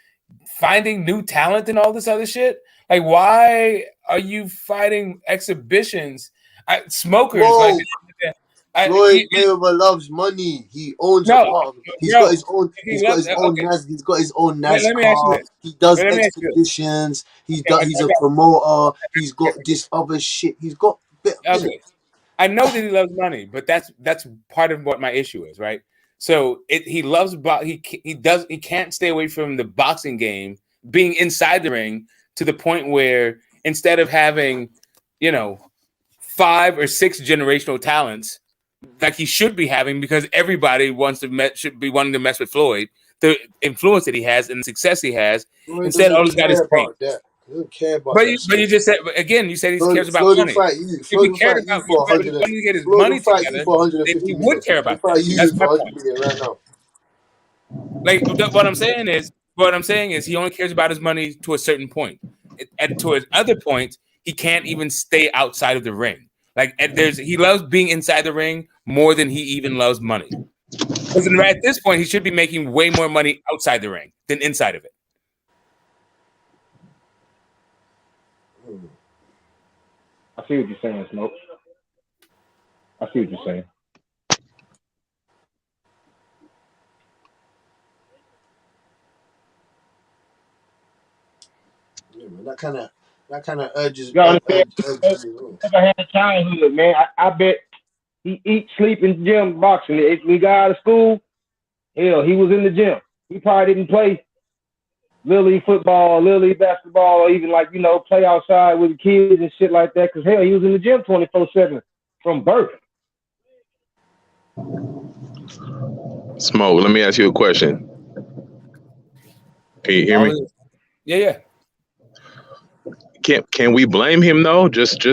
finding new talent and all this other shit? Like, why are you fighting exhibitions? Smokers. Whoa. Like, Floyd Mayweather loves money. He owns a part of it. He's got his own. He's got his own NASCAR. Let me ask you this. He does expeditions. He's a promoter. He's got this other shit. He's got. Okay, I know that he loves money, but that's part of what my issue is, right? So he loves he can't stay away from the boxing game, being inside the ring to the point where instead of having 5 or 6 generational talents like he should be having, because everybody should be wanting to mess with Floyd, the influence that he has and the success he has. Floyd instead, all he's got is pain. He doesn't care about But that. you just said again. You said he cares about Floyd money. Will fight you. If he cared about you, to get his Floyd money will fight together, you for 150 then he million. would care about He'll that. fight you That's for my 100 point. million right now. Like what I'm saying is he only cares about his money to a certain point. To his other point, he can't even stay outside of the ring. Like he loves being inside the ring more than he even loves money. Because at this point, he should be making way more money outside the ring than inside of it. I see what you're saying, Smoke. I see what you're saying. Yeah, man, that kind of urges. You understand? Never had a childhood, man. I bet he eat, sleep, and gym boxing. When he got out of school, hell, he was in the gym. He probably didn't play little league football, little league basketball, or even play outside with the kids and shit like that. Cause hell, he was in the gym 24/7 from birth. Smoke, let me ask you a question. Can you hear me? Yeah. Can we blame him though? Just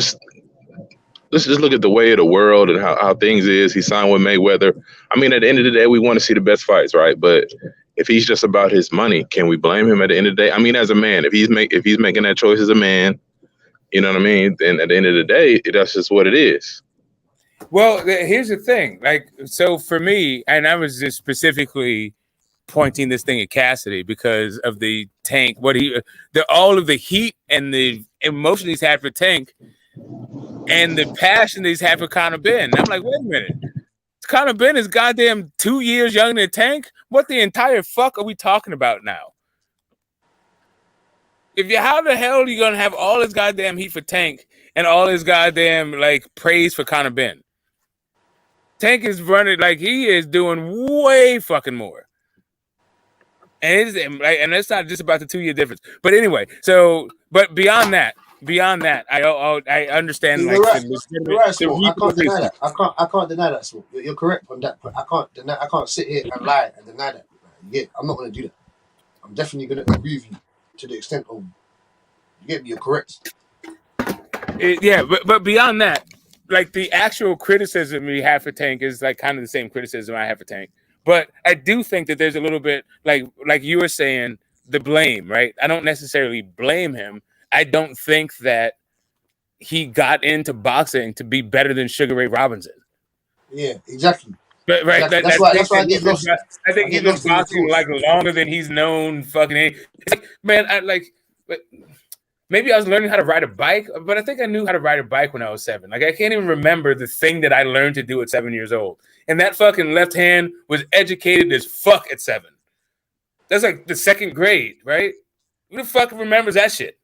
let's just look at the way of the world and how things is. He signed with Mayweather. I mean, at the end of the day, we want to see the best fights, right? But if he's just about his money, can we blame him at the end of the day? I mean, as a man, if he's making that choice as a man, you know what I mean? Then at the end of the day, that's just what it is. Well, here's the thing. Like, so for me, and I was just specifically pointing this thing at Cassidy because of the Tank, all of the heat and the emotion he's had for Tank and the passion that he's had for Conor Benn. And I'm like, wait a minute. Conor Benn is goddamn 2 years younger than Tank. What the entire fuck are we talking about now? How the hell are you gonna have all his goddamn heat for Tank and all his goddamn praise for Conor Benn? Tank is running like he is doing way fucking more. And it's not just about the 2 year difference. But anyway, but beyond that, I understand. You're right. I can't deny that. I can't deny that. Smoke. You're correct on that point. I can't deny. I can't sit here and lie and deny that. Yeah, I'm not going to do that. I'm definitely going to agree with you to the extent of you're correct. But beyond that, the actual criticism we have for Tank is kind of the same criticism I have for Tank. But I do think that there's a little bit like you were saying, the blame, right? I don't necessarily blame him. I don't think that he got into boxing to be better than Sugar Ray Robinson. Yeah, exactly. But right, Exactly. that That's why I get lost. I think I he's get been lost in the boxing thoughts. like longer than he's known fucking. It's like, man, but maybe I was learning how to ride a bike, but I think I knew how to ride a bike when I was 7. Like I can't even remember the thing that I learned to do at 7 years old. And that fucking left hand was educated as fuck at 7. That's like the 2nd grade, right? Who the fuck remembers that shit?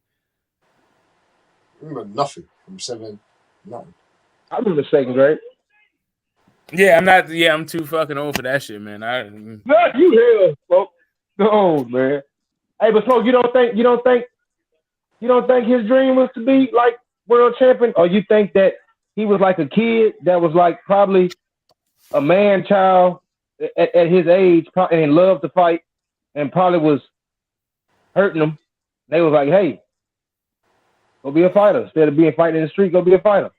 I remember nothing from 7. Nothing. I remember 2nd grade. Yeah, I'm not. Yeah, I'm too fucking old for that shit, man. Not you here, folks. No, man. Hey, but folks, you don't think his dream was to be like world champion, or you think that he was like a kid that was like probably a man child at his age and loved to fight and probably was hurting him? They was like, hey, go be a fighter. Instead of being fighting in the street, go be a fighter.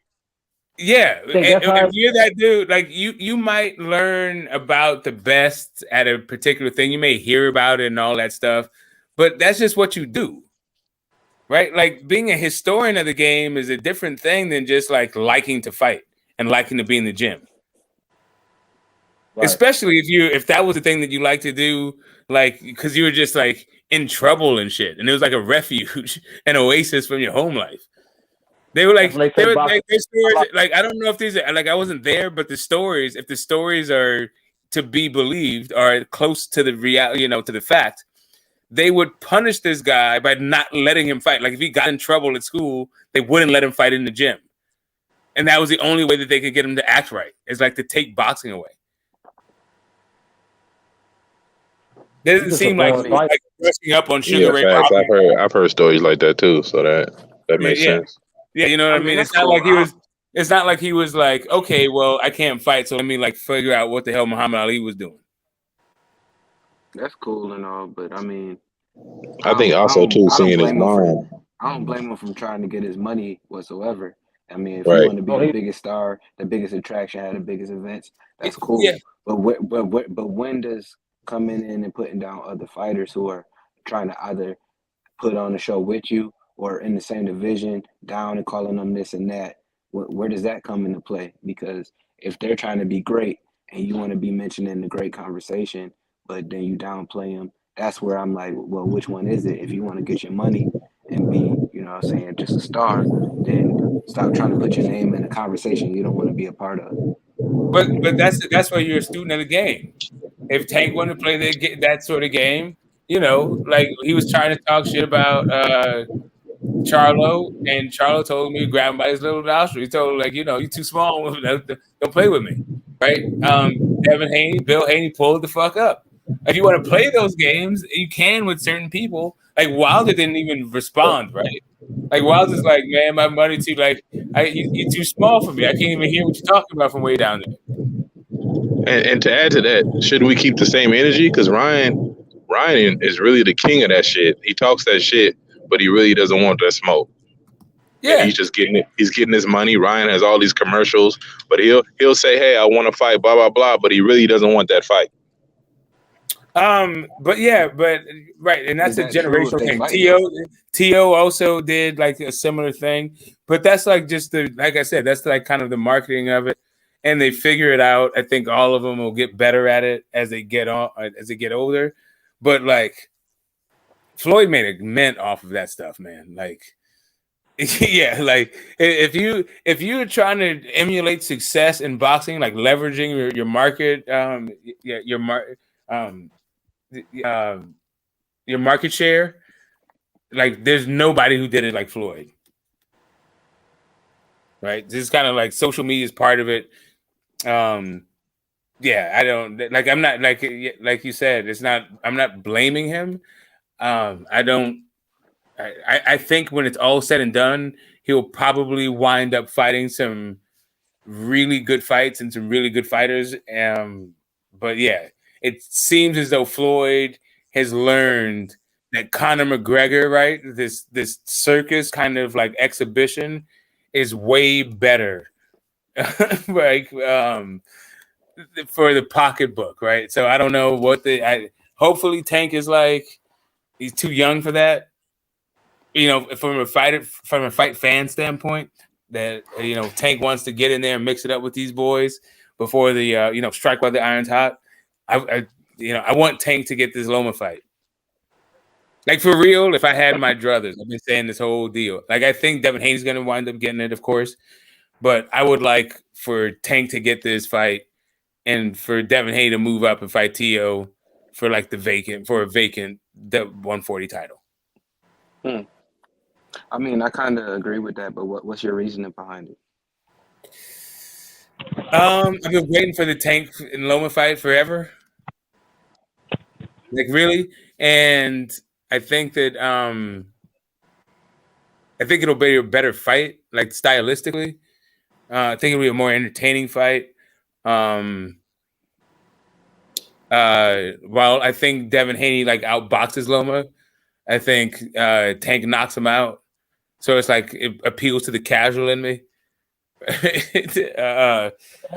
Yeah, if you're that dude, like you might learn about the best at a particular thing. You may hear about it and all that stuff, but that's just what you do, right? Like being a historian of the game is a different thing than just like liking to fight and liking to be in the gym. Right. Especially if that was the thing that you like to do, like because you were just like in trouble and shit, and it was like a refuge, an oasis from your home life. They were like, their stories. Like I don't know if these are like I wasn't there, but the stories, if the stories are to be believed, are close to the reality, to the fact, they would punish this guy by not letting him fight. Like if he got in trouble at school, they wouldn't let him fight in the gym, and that was the only way that they could get him to act right. Is like to take boxing away. It doesn't seem like brushing up on Sugar Ray Robinson. I've heard stories like that too, so that makes sense. Yeah, you know what I mean? It's not like he was. It's not like he was like, okay, well, I can't fight, so let me like figure out what the hell Muhammad Ali was doing. That's cool and all, but I mean, I think also too seeing his mom. I don't blame him from trying to get his money whatsoever. I mean, if you want to be the biggest star, the biggest attraction, have the biggest events, that's cool. Yeah. But when does coming in and putting down other fighters who are trying to either put on a show with you or in the same division down and calling them this and that, where does that come into play? Because if they're trying to be great and you want to be mentioned in the great conversation, but then you downplay them, that's where I'm like, well, which one is it? If you want to get your money and be, just a star, then stop trying to put your name in a conversation you don't want to be a part of. But that's why you're a student of the game. If Tank wanted to play that sort of game, like he was trying to talk shit about Charlo, and Charlo told me to grab him by his little nostril. He told him, like, you're too small. Don't play with me, right? Devin Haney, Bill Haney pulled the fuck up. If you want to play those games, you can with certain people. Like Wilder didn't even respond, right? Like Wilder's like, man, my money too. Like, you're too small for me. I can't even hear what you're talking about from way down there. And to add to that, shouldn't we keep the same energy? Because Ryan is really the king of that shit. He talks that shit, but he really doesn't want that smoke. Yeah, and he's just getting it. He's getting his money. Ryan has all these commercials, but he'll say, "Hey, I want to fight," blah blah blah, but he really doesn't want that fight. But right, and that's a generational thing. T.O. also did like a similar thing, but that's like just like I said, that's like kind of the marketing of it, and they figure it out. I think all of them will get better at it as they get older, but like Floyd made a mint off of that stuff, man. Like, yeah, like if you're trying to emulate success in boxing, like leveraging your market, your market share, like there's nobody who did it like Floyd, right? This is kind of like social media is part of it. Yeah, I don't like. I'm not like you said. It's not. I'm not blaming him. I think when it's all said and done, he'll probably wind up fighting some really good fights and some really good fighters. But yeah, it seems as though Floyd has learned that Conor McGregor, right? This circus kind of like exhibition is way better, like for the pocketbook, right? So I don't know hopefully Tank is like, he's too young for that. from a fight fan standpoint, that Tank wants to get in there and mix it up with these boys before the strike while the iron's hot. I want Tank to get this Loma fight. Like, for real, if I had my druthers, I've been saying this whole deal. Like, I think Devin Haney's going to wind up getting it, of course. But I would like for Tank to get this fight and for Devin Haney to move up and fight T.O. for a vacant 140 title. I mean, I kind of agree with that, but what's your reasoning behind it? I've been waiting for the Tank and Loma fight forever. Like, really? And I think that it'll be a better fight, like, stylistically. I think it'll be a more entertaining fight. While I think Devin Haney outboxes Loma, I think Tank knocks him out. So it's like it appeals to the casual in me.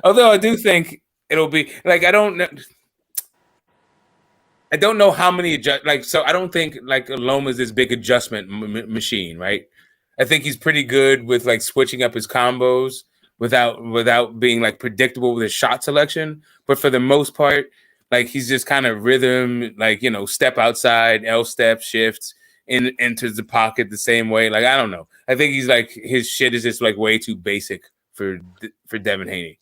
Although I do think it'll be I don't know how many so I don't think Loma's this big adjustment machine, right? I think he's pretty good with switching up his combos without being predictable with his shot selection. But for the most part, he's just kind of rhythm, step outside, L step, shifts, enters the pocket the same way. I don't know. I think he's his shit is just way too basic for Devin Haney.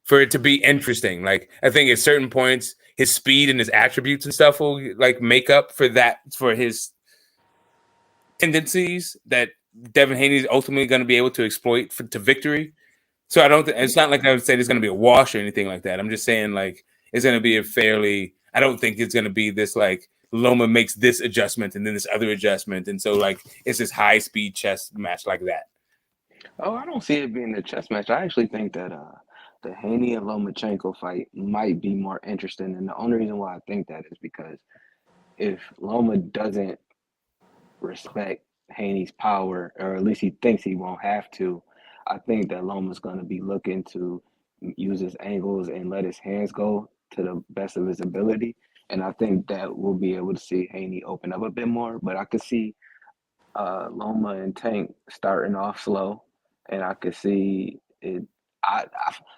For it to be interesting. I think at certain points his speed and his attributes and stuff will make up for that, for his tendencies that Devin Haney is ultimately going to be able to exploit to victory. So I don't. It's not I would say there's going to be a wash or anything like that. I'm just saying it's going to be I don't think it's going to be this Loma makes this adjustment and then this other adjustment, and so it's this high speed chess match like that. Oh, I don't see it being a chess match. I actually think that the Haney and Lomachenko fight might be more interesting, and the only reason why I think that is because if Loma doesn't respect Haney's power, or at least he thinks he won't have to, I think that Loma's going to be looking to use his angles and let his hands go to the best of his ability. And I think that we'll be able to see Haney open up a bit more. But I could see Loma and Tank starting off slow, and I could see it.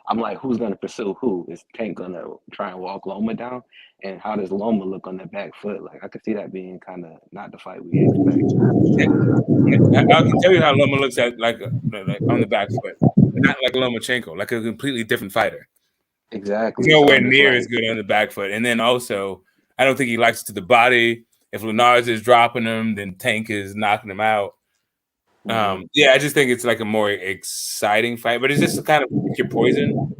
I'm like, who's going to pursue who? Is Tank going to try and walk Loma down? And how does Loma look on the back foot? I could see that being kind of not the fight we expect. I can tell you how Loma looks at on the back foot. Not like Lomachenko, a completely different fighter. Exactly. He's nowhere near as good on the back foot. And then also, I don't think he likes it to the body. If Linares is dropping him, then Tank is knocking him out. Yeah, I just think it's a more exciting fight, but it's just kind of pick your poison.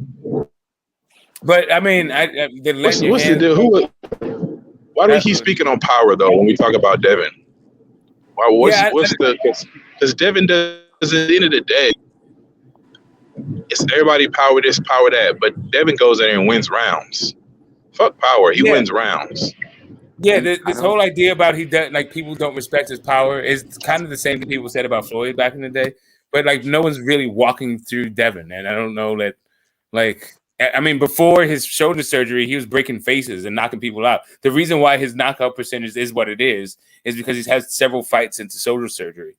But I mean, what's the deal? Why do we keep speaking on power though when we talk about Devin? Because Devin does at the end of the day, it's everybody power this, power that, but Devin goes there and wins rounds. Fuck power, he wins rounds. Yeah, this whole idea about people don't respect his power is kind of the same thing people said about Floyd back in the day. But no one's really walking through Devin, and I don't know that. I mean, before his shoulder surgery, he was breaking faces and knocking people out. The reason why his knockout percentage is what it is because he's had several fights since the shoulder surgery,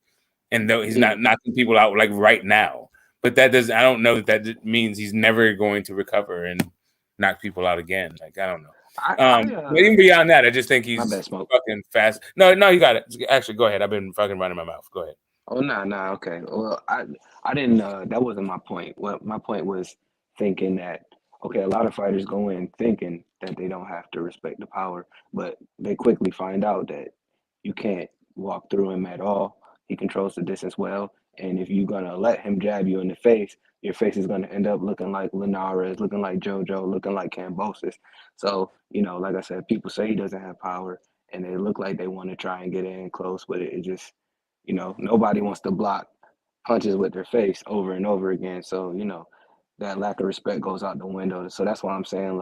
and though he's not knocking people out right now. But that does. I don't know that means he's never going to recover and knock people out again. I don't know. But even beyond that, I just think he's fucking fast. No, you got it. Actually, go ahead. I've been fucking running my mouth. Go ahead. Oh, no, okay. Well, I didn't. That wasn't my point. What my point was thinking that a lot of fighters go in thinking that they don't have to respect the power, but they quickly find out that you can't walk through him at all. He controls the distance well, and if you're gonna let him jab you in the face, your face is going to end up looking like Linares, looking like JoJo, looking like Kambosos. So, like I said, people say he doesn't have power, and they look like they want to try and get in close, but it just, nobody wants to block punches with their face over and over again. So, that lack of respect goes out the window. So that's why I'm saying,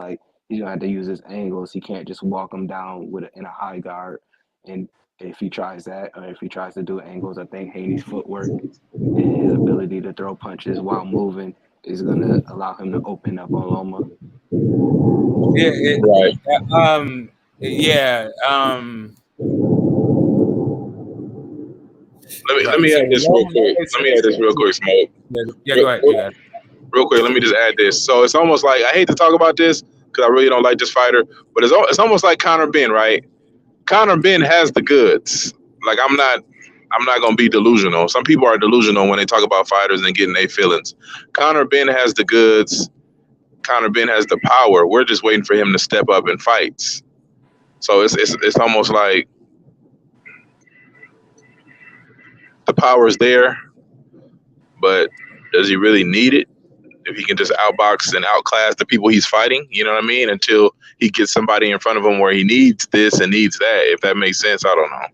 he's going to have to use his angles. He can't just walk him down in a high guard. And if he tries that, or if he tries to do angles, I think Haney's footwork and his ability to throw punches while moving is going to allow him to open up on Loma. Let me add this real quick. Let me add this real quick, Smoke. Yeah, go ahead. You got it. Real quick, let me just add this. So it's almost like, I hate to talk about this because I really don't like this fighter, but it's almost like Conor Benn, right? Conor Benn has the goods. Like I'm not gonna be delusional. Some people are delusional when they talk about fighters and getting their feelings. Conor Benn has the goods. Conor Benn has the power. We're just waiting for him to step up in fights. So it's almost like the power is there, but does he really need it? If he can just outbox and outclass the people he's fighting, you know what I mean? Until he gets somebody in front of him where he needs this and needs that. If that makes sense, I don't know.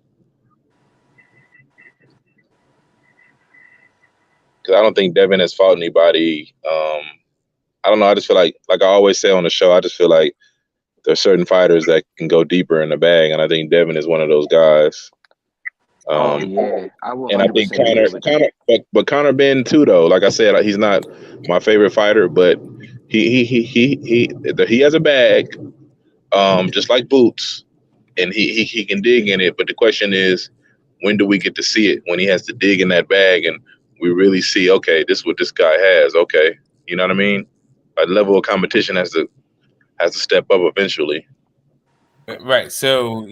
Because I don't think Devin has fought anybody. I don't know. I just feel like I always say on the show, I just feel like there's certain fighters that can go deeper in the bag, and I think Devin is one of those guys. Yeah, I will. And I think Conor Benn too, though. Like I said, he's not my favorite fighter, but he has a bag, just like Boots, and he can dig in it. But the question is, when do we get to see it? When he has to dig in that bag, and we really see, okay, this is what this guy has. Okay, you know what I mean? A level of competition has to step up eventually. Right. So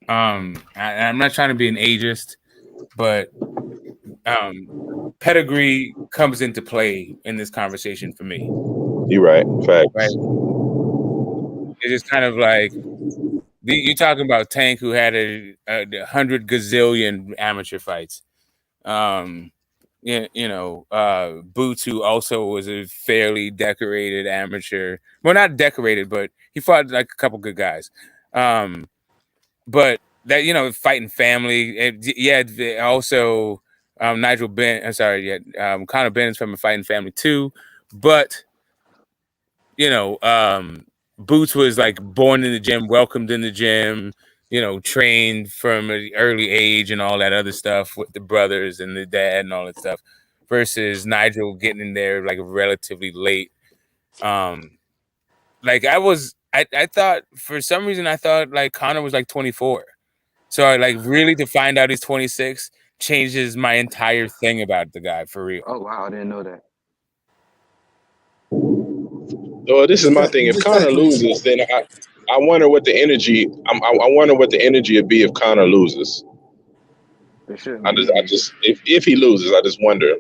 I'm not trying to be an ageist, but pedigree comes into play in this conversation for me. You're right. Facts. Right. It's just kind of like you're talking about Tank, who had a 100 gazillion amateur fights. Boots, who also was a fairly decorated amateur. Well, not decorated, but he fought like a couple good guys. But that, fighting family. Also Nigel Benn. I'm sorry, Conor Benn is from a fighting family too. But Boots was like born in the gym, welcomed in the gym. Trained from an early age and all that other stuff with the brothers and the dad and all that stuff. Versus Nigel getting in there like relatively late. I thought for some reason like Conor was like 24. So really to find out he's 26 changes my entire thing about the guy for real. Oh wow, I didn't know that. Well, this is my thing. If Conor loses, then I wonder what the energy. I wonder what the energy would be if Conor loses. If he loses, I just wonder,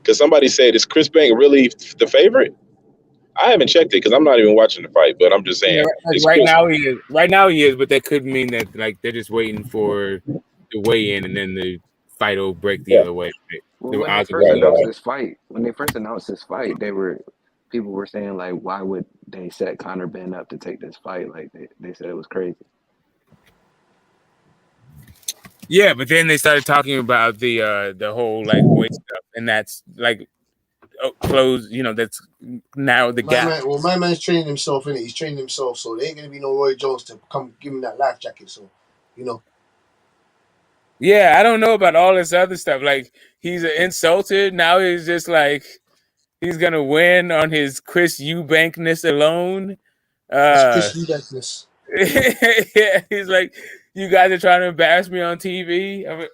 because somebody said, is Chris Bank really the favorite? I haven't checked it because I'm not even watching the fight, but I'm just saying. Right now he is, but that could mean that they're just waiting for the weigh in and then the fight will break the other way. Well, when they first announced this fight, people were saying like, why would they set Conor Benn up to take this fight? Like they said it was crazy. Yeah, but then they started talking about the whole weight stuff, and that's close. That's now the gap. My man's training himself, innit? He's training himself, so there ain't gonna be no Roy Jones to come give him that life jacket. So, Yeah, I don't know about all this other stuff. Like he's insulted. Now he's just like he's gonna win on his Chris Eubankness alone. Chris Eubankness. Yeah, he's like, you guys are trying to embarrass me on TV. I'm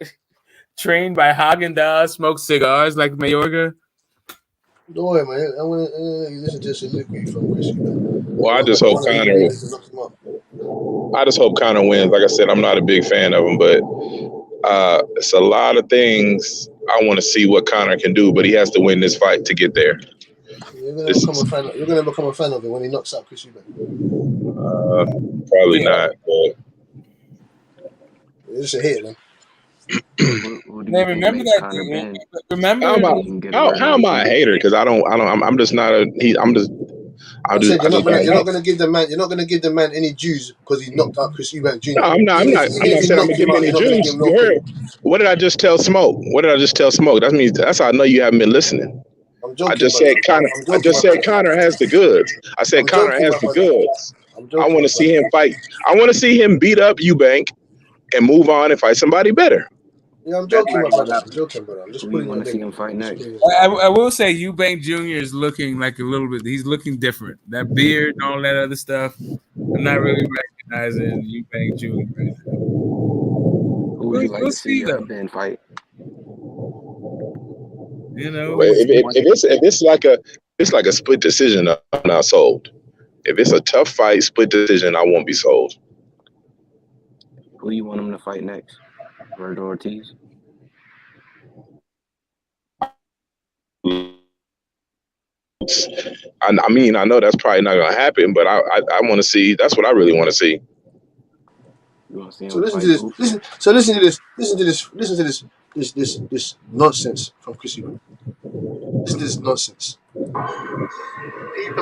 trained by Haagen-Dazs, smoke cigars like Mayorga. Don't worry, man. I want to listen to soliloquy from Chris Eubank. Well, I just hope Conor wins. Like I said, I'm not a big fan of him, but it's a lot of things I want to see what Conor can do, but he has to win this fight to get there. You're gonna become a fan of it when he knocks out Chris Eubank. Probably not. But it's a hit, man. Man, remember that thing. Remember how am I a hater? Because I'm just not a. You're not gonna give the man any dues because he knocked out Chris Eubank Jr. No, I'm not saying I'm gonna give him any dues. You heard? What did I just tell Smoke? That's how I know you haven't been listening. I just said Conor has the goods. I said Conor has the goods. I want to see him fight. I want to see him beat up Eubank and move on and fight somebody better. Yeah, I'm joking, brother. I'm just putting want to see him fight next. I will say Eubank Jr. is looking like a little bit. He's looking different. That beard and all that other stuff. I'm not really recognizing Eubank Jr. right now. Who would you like we'll to see see though. Ben fight? You know, If it's like a split decision, I'm not sold. If it's a tough fight, split decision, I won't be sold. Who you want him to fight next? Verdo Ortiz? I mean, I know that's probably not going to happen, but I want to see. That's what I really want to see. You want to see him So listen fight to this. Hoops? Listen to this nonsense from Chris Eubank. Listen to this nonsense. People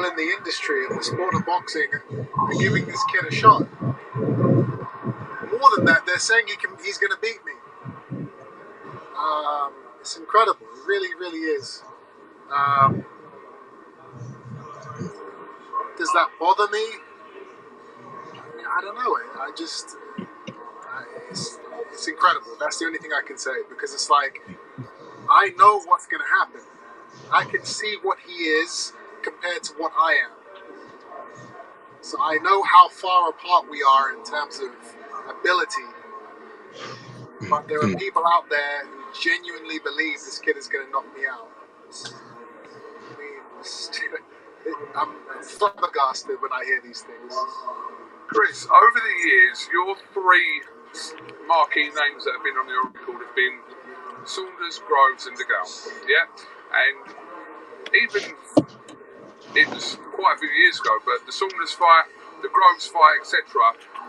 in the industry of the sport of boxing are giving this kid a shot. More than that, they're saying he's going to beat me. It's incredible. It really, really is. Does that bother me? I don't know. It's incredible. That's the only thing I can say, because it's like, I know what's going to happen. I can see what he is compared to what I am. So I know how far apart we are in terms of ability. But there are people out there who genuinely believe this kid is going to knock me out. I mean, I'm flabbergasted when I hear these things. Chris, over the years, your three marquee names that have been on your record have been Saunders, Groves, and DeGale. Yeah, and even it was quite a few years ago, but the Saunders fight, the Groves fight, etc.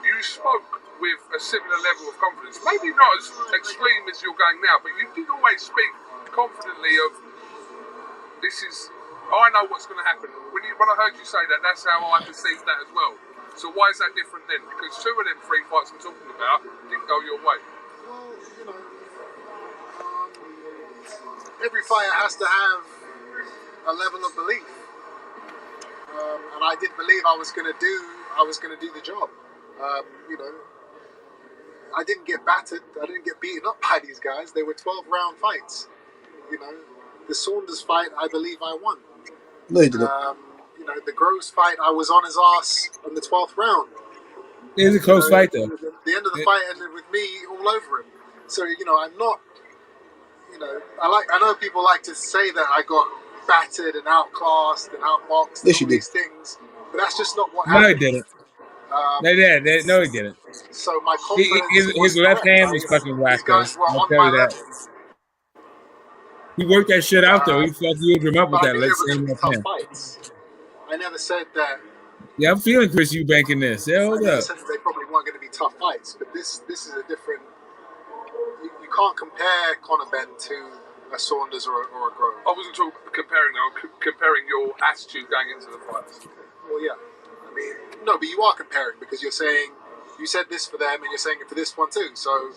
You spoke with a similar level of confidence. Maybe not as extreme as you're going now, but you did always speak confidently of this is. I know what's going to happen. When I heard you say that, that's how I perceived that as well. So why is that different then? Because two of them three fights I'm talking about didn't go your way. Well, you know, every fighter has to have a level of belief, and I did believe I was going to do the job. You know, I didn't get battered. I didn't get beaten up by these guys. They were 12-round fights. You know, the Saunders fight, I believe I won. No, you didn't. You know, the Groves fight, I was on his ass in the 12th round. It was a close fight, though. The end of the fight ended with me all over him. So, you know, I'm not, you know, I know people like to say that I got battered and outclassed and outboxed and all these things, but that's just not what happened. No, he didn't. No, he didn't. So my confidence his left hand was fucking whack, though. I'll tell you that. He worked that shit out, though. He fucked you him up with that same left hand. I never said that. Yeah, I'm feeling Chris Eubank in this. Yeah, hold I never up. said that they probably weren't going to be tough fights, but this is a different. You can't compare Conor Benn to a Saunders or a Grove. I wasn't talking comparing though. Comparing your attitude going into the fights. Well, yeah. I mean, no, but you are comparing, because you're saying you said this for them and you're saying it for this one too. So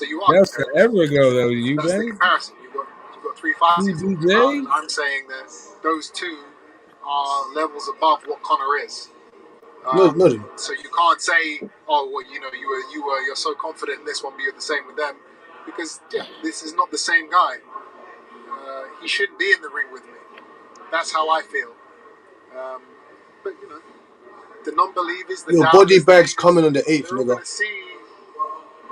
you are. That was forever ago, though. That's the comparison. You've got 3 fights. I'm saying that those two are levels above what Conor is. No. So you can't say, oh, well, you know, you're so confident in this one, but you're the same with them, because this is not the same guy. He shouldn't be in the ring with me. That's how I feel. But you know, the non-believers, the your body bag's coming on the 8th, nigga. Going to see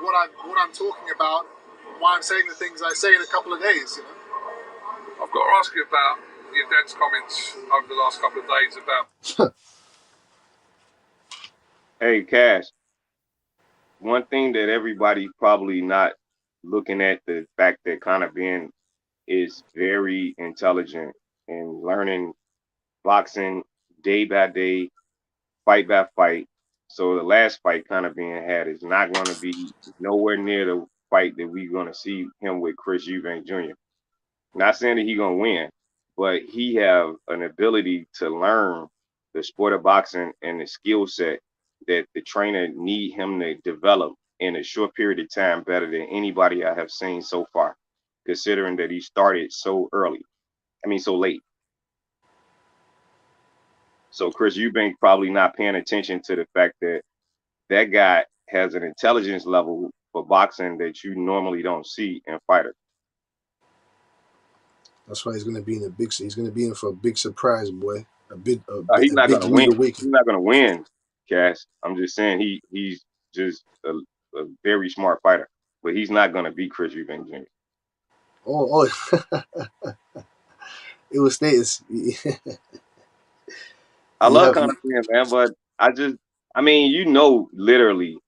what I'm talking about, and why I'm saying the things I say in a couple of days. You know, I've got to ask you about your dad's comments over the last couple of days about. Hey, Cash. One thing that everybody probably not looking at, the fact that Conor Benn is very intelligent and learning boxing day by day, fight by fight. So the last fight Conor Benn had is not going to be nowhere near the fight that we're going to see him with Chris Eubank Jr. Not saying that he's going to win, but he have an ability to learn the sport of boxing and the skill set that the trainer need him to develop in a short period of time better than anybody I have seen so far, considering that he started so late. So Chris Eubank probably not paying attention to the fact that that guy has an intelligence level for boxing that you normally don't see in fighters. That's why he's going to be he's going to be in for a big surprise, boy. He's not going to win. He's not going to win, Cass. I'm just saying he's just a very smart fighter. but he's not going to beat Chris Eubank Jr. Oh, it was status. I love Conor Ben, man, but I mean, literally,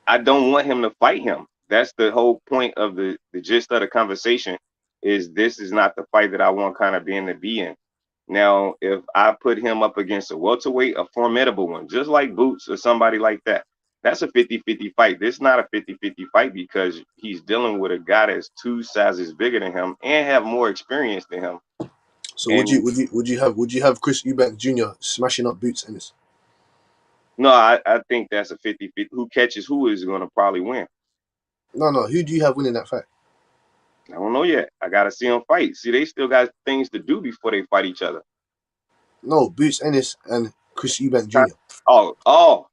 I don't want him to fight him. That's the whole point of the gist of the conversation. This is not the fight that I want Conor Ben to be in. Now, if I put him up against a welterweight, a formidable one, just like Boots or somebody like that, that's a 50-50 fight. This is not a 50-50 fight because he's dealing with a guy that's 2 sizes bigger than him and have more experience than him. So would you have Chris Eubank Jr. smashing up Boots in this? No, I think that's a 50-50. Who catches who is going to probably win. No. Who do you have winning that fight? I don't know yet. I got to see them fight. See, they still got things to do before they fight each other. No, Boots Ennis and Chris Eubank Jr. Oh.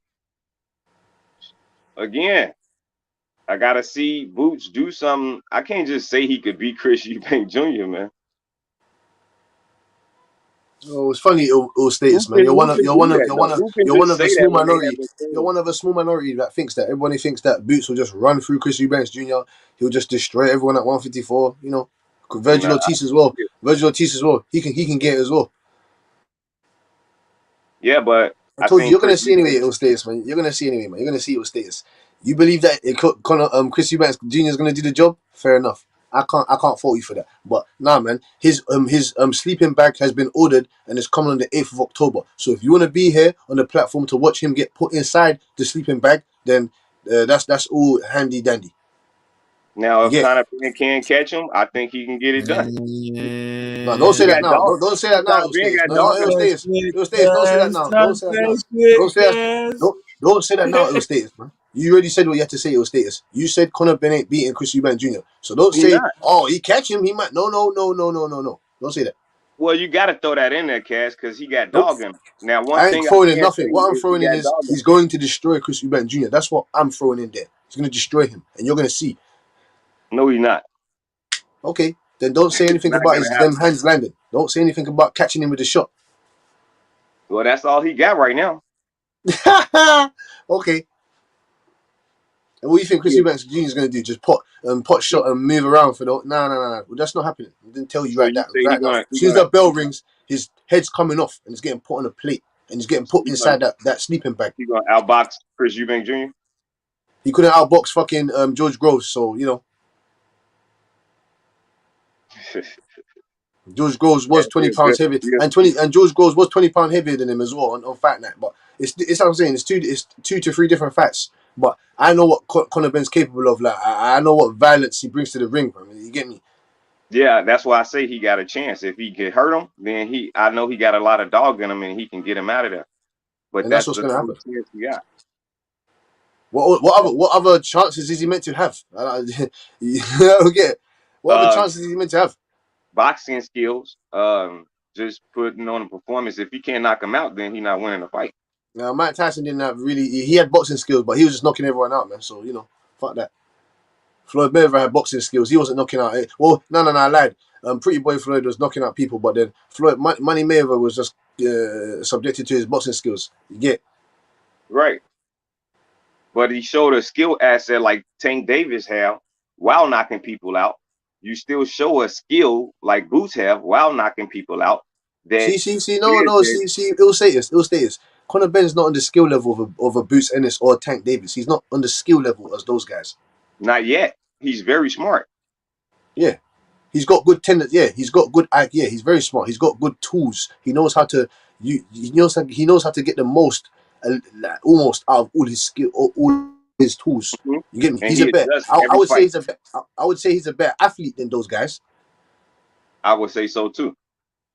Again, I got to see Boots do something. I can't just say he could beat Chris Eubank Jr., man. Oh, it's funny. It was status, man. You're one of a small minority. You're one of a small minority that thinks that everybody thinks that Boots will just run through Chris Eubanks Jr. He'll just destroy everyone at 154. You know, Virgil Ortiz as well. Virgil Ortiz as well. He can get it as well. Yeah, but I told you, you're gonna see anyway. It was status, man. You're gonna see anyway, man. You're gonna see it was status. You believe that Chris Eubanks Jr. is gonna do the job? Fair enough. I can't fault you for that. But nah, man, his sleeping bag has been ordered and it's coming on the 8th of October. So if you want to be here on the platform to watch him get put inside the sleeping bag, then that's all handy dandy. Now, if Conor Ben can catch him, I think he can get it done. No, don't say that now. Don't say that now. It will stay. Don't say that now. Don't say that now. Don't say that now. It will status, man. You already said what you had to say. It was status. You said Conor Ben ain't beating Chris Eubank Jr. So don't say, oh, he catch him. He might. No. Don't say that. Well, you got to throw that in there, Cass, because he got dog in him. Now, I ain't throwing in nothing. What I'm throwing in is he's going to destroy Chris Eubank Jr. That's what I'm throwing in there. He's going to destroy him, and you're going to see. No, he's not. Okay, then don't say anything about his them hands landing. Don't say anything about catching him with a shot. Well, that's all he got right now. Okay. And what do you think Chris Eubanks Jr. is going to do? Just pot shot and move around for the... No. Well, that's not happening. I didn't tell you right now. As soon as that bell rings, his head's coming off and it's getting put on a plate and he's getting put inside that sleeping bag. He's going to outbox Chris Eubank Jr.? He couldn't outbox fucking George Groves, so, you know. George Groves was 20 pounds heavier, and George Groves was 20 pounds heavier than him as well on Fight Night. But it's what I'm saying. It's 2 to 3 different fights. But I know what Conor Ben's capable of. Like I know what violence he brings to the ring. Bro. You get me? Yeah, that's why I say he got a chance. If he can hurt him, then I know he got a lot of dog in him, and he can get him out of there. But that's what's gonna happen. Chance he got. What other chances is he meant to have? Okay. What other chances is he meant to have? Boxing skills, just putting on a performance. If he can't knock him out, then he's not winning the fight. Now, Mike Tyson didn't have really. He had boxing skills, but he was just knocking everyone out, man. So, you know, fuck that. Floyd Mayweather had boxing skills. He wasn't knocking out. Well, no, I lied. Pretty Boy Floyd was knocking out people, but then Money Mayweather was just subjected to his boxing skills. You get? Right. But he showed a skill asset like Tank Davis have while knocking people out. You still show a skill like Boots have while knocking people out. See, it will say this. Conor Ben's not on the skill level of a Boots Ennis or a Tank Davis. He's not on the skill level as those guys. Not yet. He's very smart. Yeah. He's got good tendencies. Yeah, he's got good. Yeah, he's very smart. He's got good tools. He knows how to. He knows how to get the most, almost out of all his skill, all his tools. Mm-hmm. You get me? He's a better. I would say he's a better athlete than those guys. I would say so too.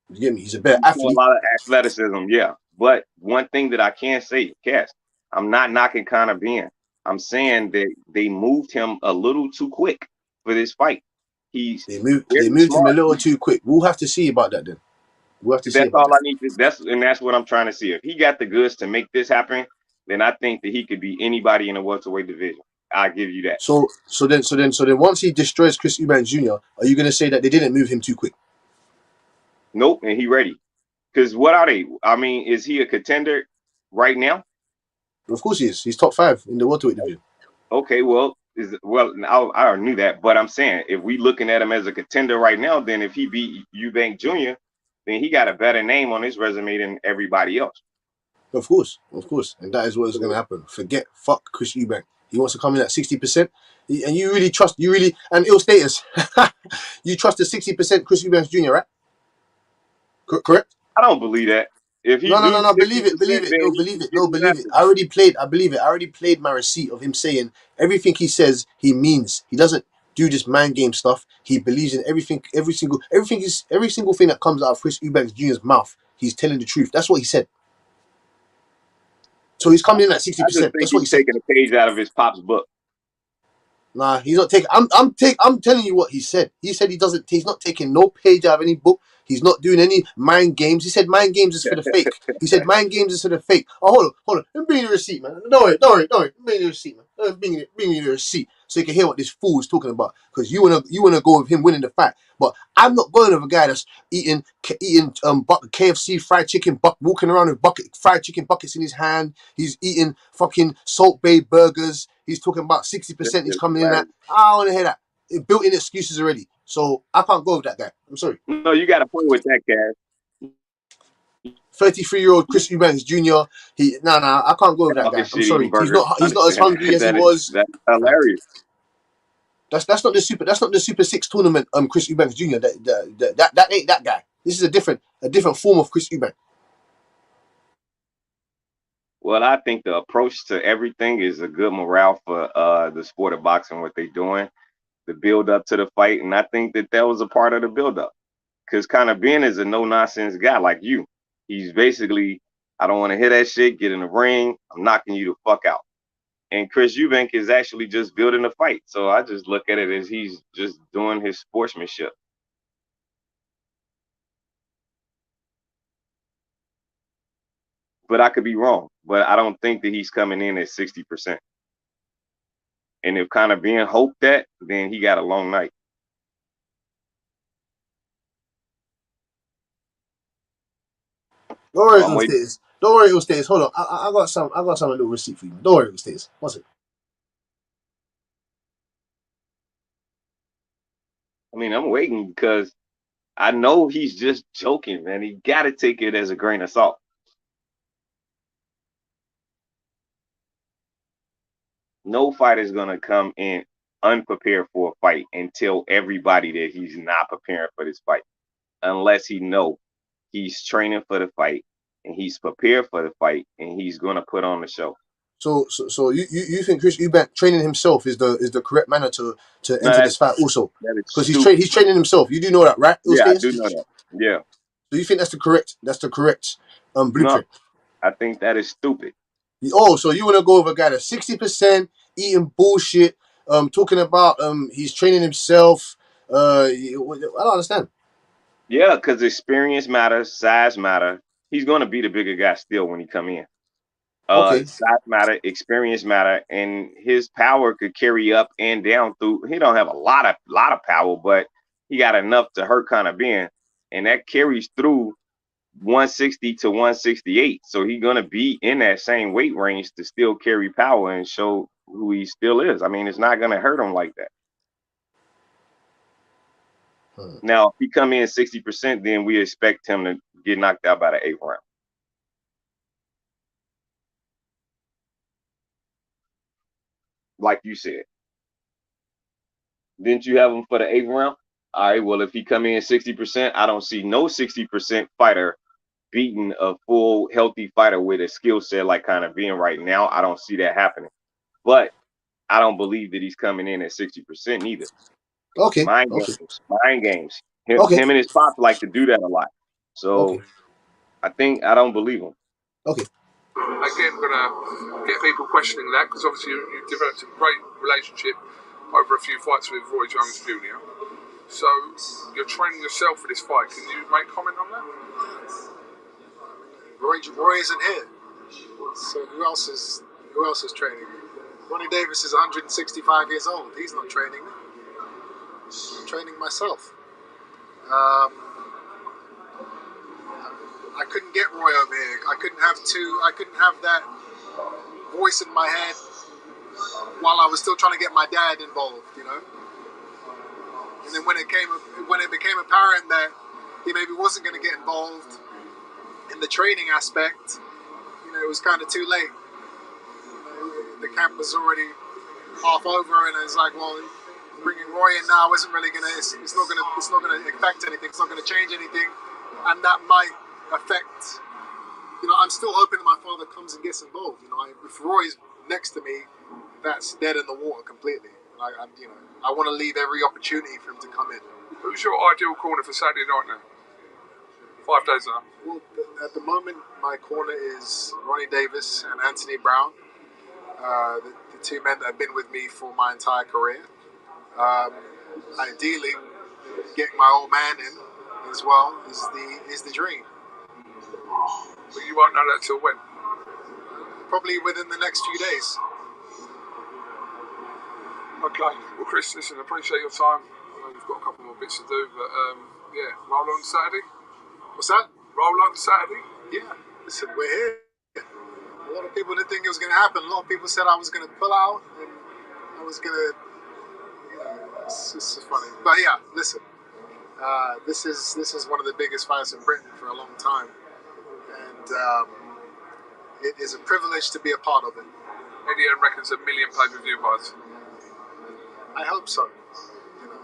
You get me? He's a better athlete. A lot of athleticism, yeah. But one thing that I can't say, Cass, I'm not knocking Conor Ben. I'm saying that they moved him a little too quick for this fight. They moved him a little too quick. We'll have to see about that then. We'll have to see. That's all I need to. That's what I'm trying to see. If he got the goods to make this happen, then I think that he could be anybody in the welterweight division. I'll give you that. So then once he destroys Chris Eubank Jr., are you going to say that they didn't move him too quick? Nope, and he ready. Because what are they? I mean, is he a contender right now? Of course he is. He's top 5 in the welterweight division. Okay, well, is well. I already knew that, but I'm saying if we looking at him as a contender right now, then if he beat Eubank Jr., then he got a better name on his resume than everybody else. Of course, and that is what is going to happen. Fuck Chris Eubank. He wants to come in at 60%, and you really, and ill status. You trust the 60% Chris Eubank Jr., right? Correct. I don't believe that. If he do No. 60%, Believe it. then No, he believe can it. get No, to believe that. it. I already played my receipt of him saying everything he says he means. He doesn't do this man game stuff. He believes in everything. Every single thing that comes out of Chris Eubank Jr.'s mouth. He's telling the truth. That's what he said. So he's coming in at I just 60%. think That's what he's he said. taking a page out of his pop's book. Nah, he's not taking. I'm telling you what he said. He said he doesn't. He's not taking no page out of any book. He's not doing any mind games. He said mind games is for the fake. He said mind games is for the fake. Oh, hold on. Let me bring you the receipt, man. Don't worry. Bring you the receipt, man. Bring you the receipt so you can hear what this fool is talking about. Because you wanna go with him winning the fight. But I'm not going with a guy that's eating KFC fried chicken, walking around with fried chicken buckets in his hand. He's eating fucking Salt Bay burgers. He's talking about 60%. He's coming in at. I don't want to hear that. It built in excuses already. So I can't go with that guy. I'm sorry. No, you got a point with that, Cash. 33-year-old Chris Eubanks Jr. I can't go with that Talking guy. I'm shit, eating sorry. He's burgers. not I as understand hungry as he that. was. That's hilarious. That's not the Super 6 tournament. Chris Eubanks Jr. That ain't that guy. This is a different form of Chris Eubank. Well, I think the approach to everything is a good morale for the sport of boxing. What they're doing, the build up to the fight, and I think that was a part of the build up. Because Conor Ben is a no nonsense guy like you. He's basically, I don't want to hear that shit. Get in the ring. I'm knocking you the fuck out. And Chris Eubank is actually just building a fight. So I just look at it as he's just doing his sportsmanship. But I could be wrong. But I don't think that he's coming in at 60%. And if Conor Ben hoped that, then he got a long night. Don't worry, Ill Status. Don't worry, Ill Status. Hold on. I got some little receipt for you. Don't worry, Ill Status. What's it? I mean, I'm waiting because I know he's just joking, man. He got to take it as a grain of salt. No fighter is going to come in unprepared for a fight and tell everybody that he's not preparing for this fight unless he know he's training for the fight and he's prepared for the fight and he's going to put on the show. So you think Chris Eubank training himself is the correct manner to enter this fight also? Because he's training himself. You do know that, right? Yeah, I do know that. Yeah. So you think that's the correct blueprint? No, I think that is stupid. Oh, so you want to go with a guy that's 60% eating bullshit, talking about he's training himself. I don't understand. Yeah, because experience matters, size matter. He's going to be the bigger guy still when he come in. Okay. Size matter, experience matter, and his power could carry up and down through. He don't have a lot of power, but he got enough to hurt Conor Ben, and that carries through 160 to 168. So he's gonna be in that same weight range to still carry power and show who he still is. I mean, it's not gonna hurt him like that. Now, if he come in 60%, then we expect him to get knocked out by the 8th round. Like you said. Didn't you have him for the 8th round? All right, well, if he come in 60%, I don't see no 60% fighter beating a full, healthy fighter with a skill set like Conor Ben right now. I don't see that happening. But I don't believe that he's coming in at 60% either. Okay. Mind games. Him and his pops like to do that a lot. So I don't believe him. Okay. Again, we're going to get people questioning that because obviously you've developed a great relationship over a few fights with Roy Jones Jr. So you're training yourself for this fight. Can you make comment on that? Roy isn't here. So who else is training? Ronnie Davis is 165 years old. He's not training. I'm training myself. I couldn't get Roy over here. I couldn't have that voice in my head while I was still trying to get my dad involved, you know. And then when it became apparent that he maybe wasn't going to get involved in the training aspect, you know, it was kind of too late. The camp was already half over, and it's like, well, bringing Roy in now isn't really gonna. It's not gonna affect anything. It's not gonna change anything, and that might affect. You know, I'm still hoping that my father comes and gets involved. You know, if Roy's next to me, that's dead in the water completely. I want to leave every opportunity for him to come in. Who's your ideal corner for Saturday night now? 5 days now. Well, at the moment, my corner is Ronnie Davis and Anthony Brown, the two men that have been with me for my entire career. Ideally, getting my old man in as well is the dream. But you won't know that till when? Probably within the next few days. Okay. Well, Chris, listen, appreciate your time. I know you've got a couple more bits to do, but yeah, roll on Saturday. What's that? Roll on Saturday. Yeah. Listen, we're here. A lot of people didn't think it was going to happen. A lot of people said I was going to pull out and I was going to. It's just funny. But yeah, listen. This is one of the biggest fights in Britain for a long time, and it is a privilege to be a part of it. Eddie reckons 1 million pay-per-view buys. I hope so. You know,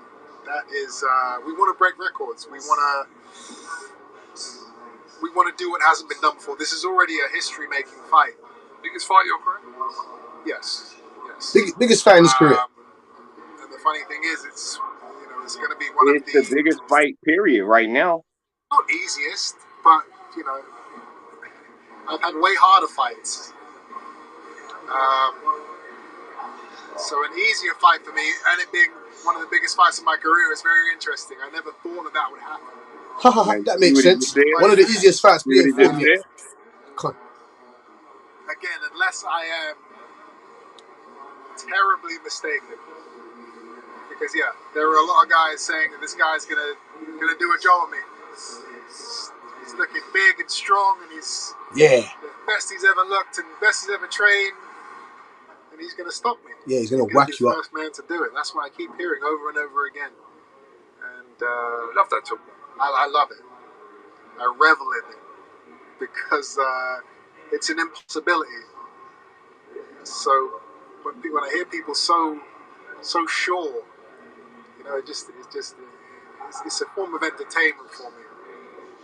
that is. We want to break records. We want to do what hasn't been done before. This is already a history-making fight. Biggest fight of your career? Yes. Biggest fight in his career. And the funny thing is, it's going to be one of the biggest fight period right now. Not easiest, but I've had way harder fights. So an easier fight for me, and it being one of the biggest fights of my career, is very interesting. I never thought that would happen. That makes sense. One of the easiest fights for me. Again, unless I am terribly mistaken. Because there were a lot of guys saying that this guy's gonna do a job on me. He's looking big and strong, and he's the best he's ever looked and best he's ever trained, and he's gonna stop me. Yeah, he's gonna whack you up. First man to do it. That's what I keep hearing over and over again. And love that talk. I love it. I revel in it because it's an impossibility. So when I hear people so sure. You know, it's a form of entertainment for me.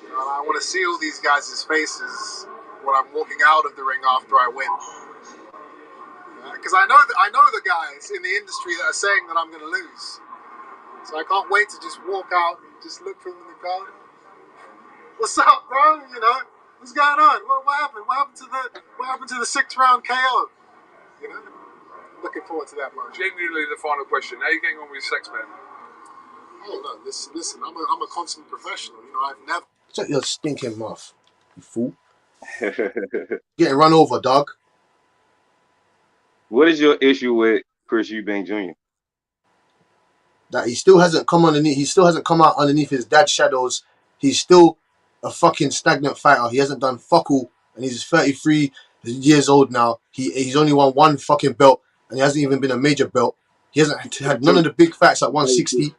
You know, and I want to see all these guys' faces when I'm walking out of the ring after I win. Because I know the guys in the industry that are saying that I'm going to lose. So I can't wait to just walk out and just look for them in the car. What's up, bro? You know, what's going on? What happened? What happened to the 6th round KO? You know, looking forward to that moment. Genuinely, the final question: how are you getting on with your sex man? Oh no! Listen. I'm a consummate professional. You know, I've never. Shut your stinking mouth, you fool! Getting run over, dog. What is your issue with Chris Eubank Jr.? That he still hasn't come underneath. He still hasn't come out underneath his dad's shadows. He's still a fucking stagnant fighter. He hasn't done fuck all, and he's 33 years old now. He's only won one fucking belt, and he hasn't even been a major belt. He hasn't had none of the big fights at 160.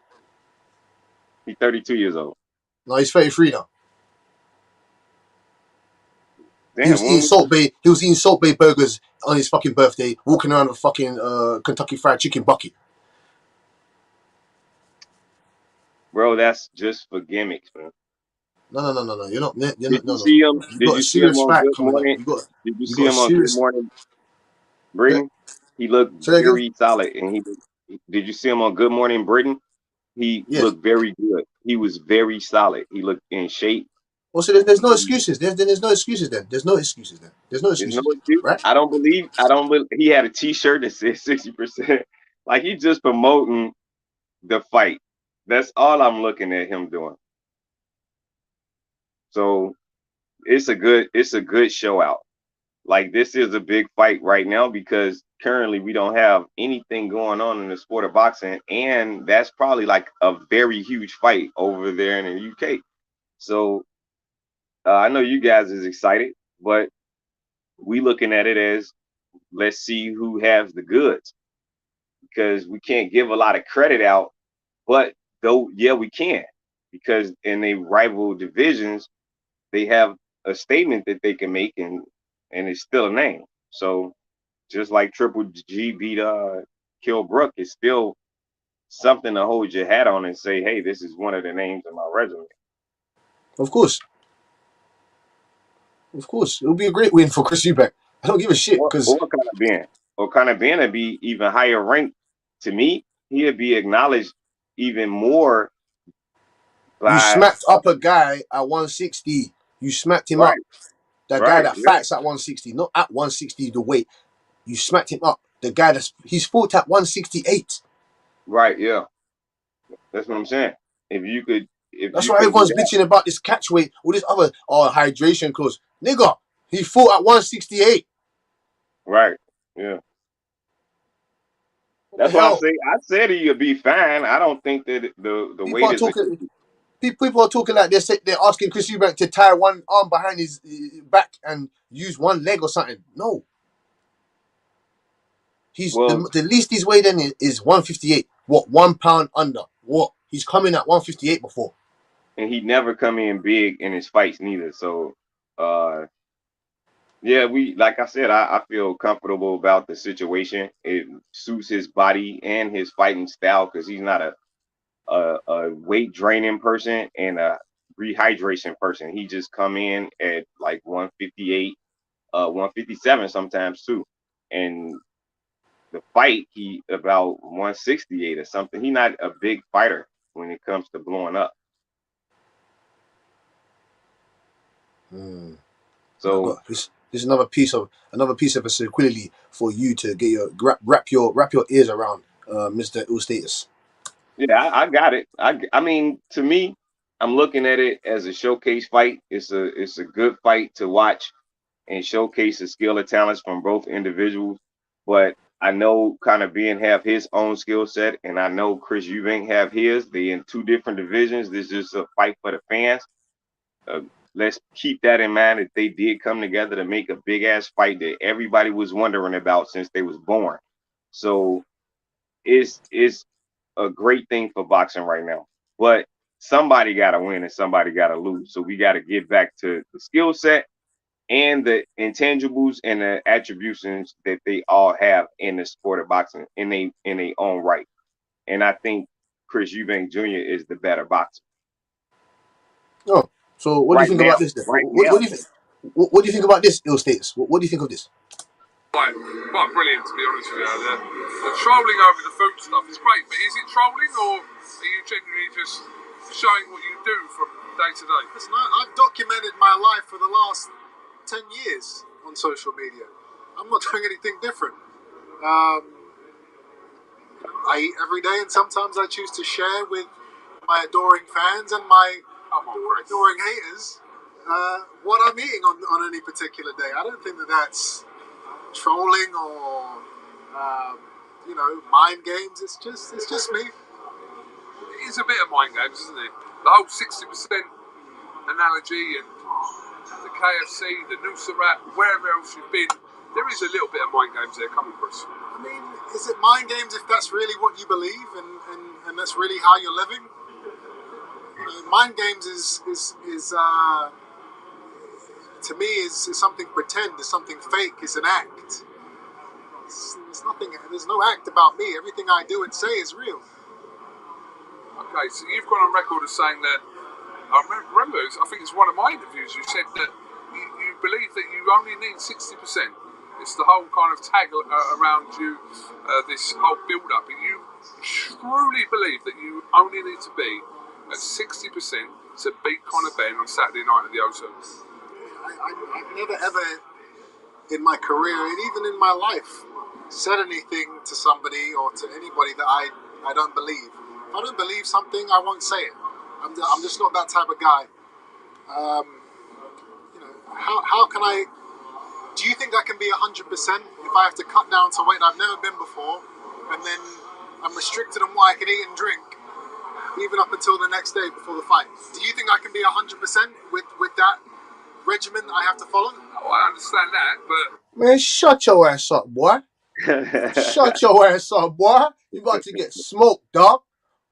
He's 32 years old. No, he's 33 now. Damn, he was eating Salt Bay burgers on his fucking birthday, walking around a fucking Kentucky Fried Chicken bucket. Bro, that's just for gimmicks, man. No. You're not. Did you see him on Good Morning? Did you see him on Good Morning Britain? He looked very solid, and did you see him on Good Morning Britain? He looked very good. He was very solid. He looked in shape. Well, so there's no excuses. There's no excuses then. There's no excuses. Right? I don't believe. He had a T-shirt that said 60%. Like he's just promoting the fight. That's all I'm looking at him doing. So it's a good show out. Like this is a big fight right now because currently we don't have anything going on in the sport of boxing, and that's probably like a very huge fight over there in the UK. So I know you guys is excited, but we looking at it as let's see who has the goods. because we can't give a lot of credit out. But though, yeah, we can, because in the rival divisions, they have a statement that they can make, and it's still a name. So just like Triple G beat Kill Brook, it's still something to hold your hat on and say, hey, this is one of the names in my resume. Of course. It'll be a great win for Chris Eubank. I don't give a shit because Or Conor Ben would be even higher ranked. To me, he'd be acknowledged even more. You smacked up a guy at 160. You smacked him up. That guy that fights at 160, not at 160 the weight. You smacked him up. The guy he's fought at 168. Right, yeah. That's what I'm saying. That's why everyone's bitching about this catch weight or this other hydration cause nigga, he fought at 168. Right. Yeah. That's why I said he'd be fine. I don't think that the weight is people are talking like they're asking Chris Eubank to tie one arm behind his back and use one leg or something. No. He's the least he's weighed in is 158. What, 1 pound under? What? He's coming at 158 before. And he never come in big in his fights neither. So yeah, like I said, I feel comfortable about the situation. It suits his body and his fighting style because he's not a weight draining person and a rehydration person. He just come in at like 158, 157 sometimes too. And the fight, he about 168 or something. He's not a big fighter when it comes to blowing up. So this is another piece of a sequelae for you to get your wrap your ears around, Mr. Eustatus. Yeah, I got it. I mean, to me, I'm looking at it as a showcase fight. It's a good fight to watch and showcase the skill and talents from both individuals. But I know Conor Ben have his own skill set, and I know Chris Eubank have his. They in two different divisions. This is a fight for the fans. Let's keep that in mind that they did come together to make a big ass fight that everybody was wondering about since they was born. So it's a great thing for boxing right now. But somebody got to win and somebody got to lose. So we got to get back to the skill set and the intangibles and the attributions that they all have in the sport of boxing in their own right. And I think Chris Eubank Jr. is the better boxer. Oh, so what do you think about this then? What do you think about this, Eustatus? What do you think of this? Quite brilliant, to be honest with you. The trolling over the food stuff is great, but is it trolling or are you genuinely just showing what you do from day to day? Listen, I've documented my life for the last 10 years on social media. I'm not doing anything different. I eat every day, and sometimes I choose to share with my adoring fans and my adoring haters what I'm eating on any particular day. I don't think that's trolling or mind games. It's just me. It is a bit of mind games, isn't it? The whole 60% analogy and the KFC, the Nusrat, wherever else you've been, there is a little bit of mind games there coming, Chris. I mean, is it mind games if that's really what you believe and that's really how you're living? Mind games is to me is something pretend, is something fake, is an act. There's no act about me. Everything I do and say is real. Okay, so you've gone on record as saying that, I remember, I think it's one of my interviews, you said that you believe that you only need 60%. It's the whole kind of tag around you, this whole build-up, and you truly believe that you only need to be at 60% to beat Conor Ben on Saturday night at the O2. I've never ever in my career and even in my life said anything to somebody or to anybody that I don't believe. If I don't believe something, I won't say it. I'm just not that type of guy. How can I? Do you think I can be 100% if I have to cut down to weight I've never been before, and then I'm restricted on what I can eat and drink, even up until the next day before the fight? Do you think I can be 100% with that regimen I have to follow? Oh, I understand that, but man, shut your ass up, boy. Shut your ass up, boy. You about to get smoked, dog.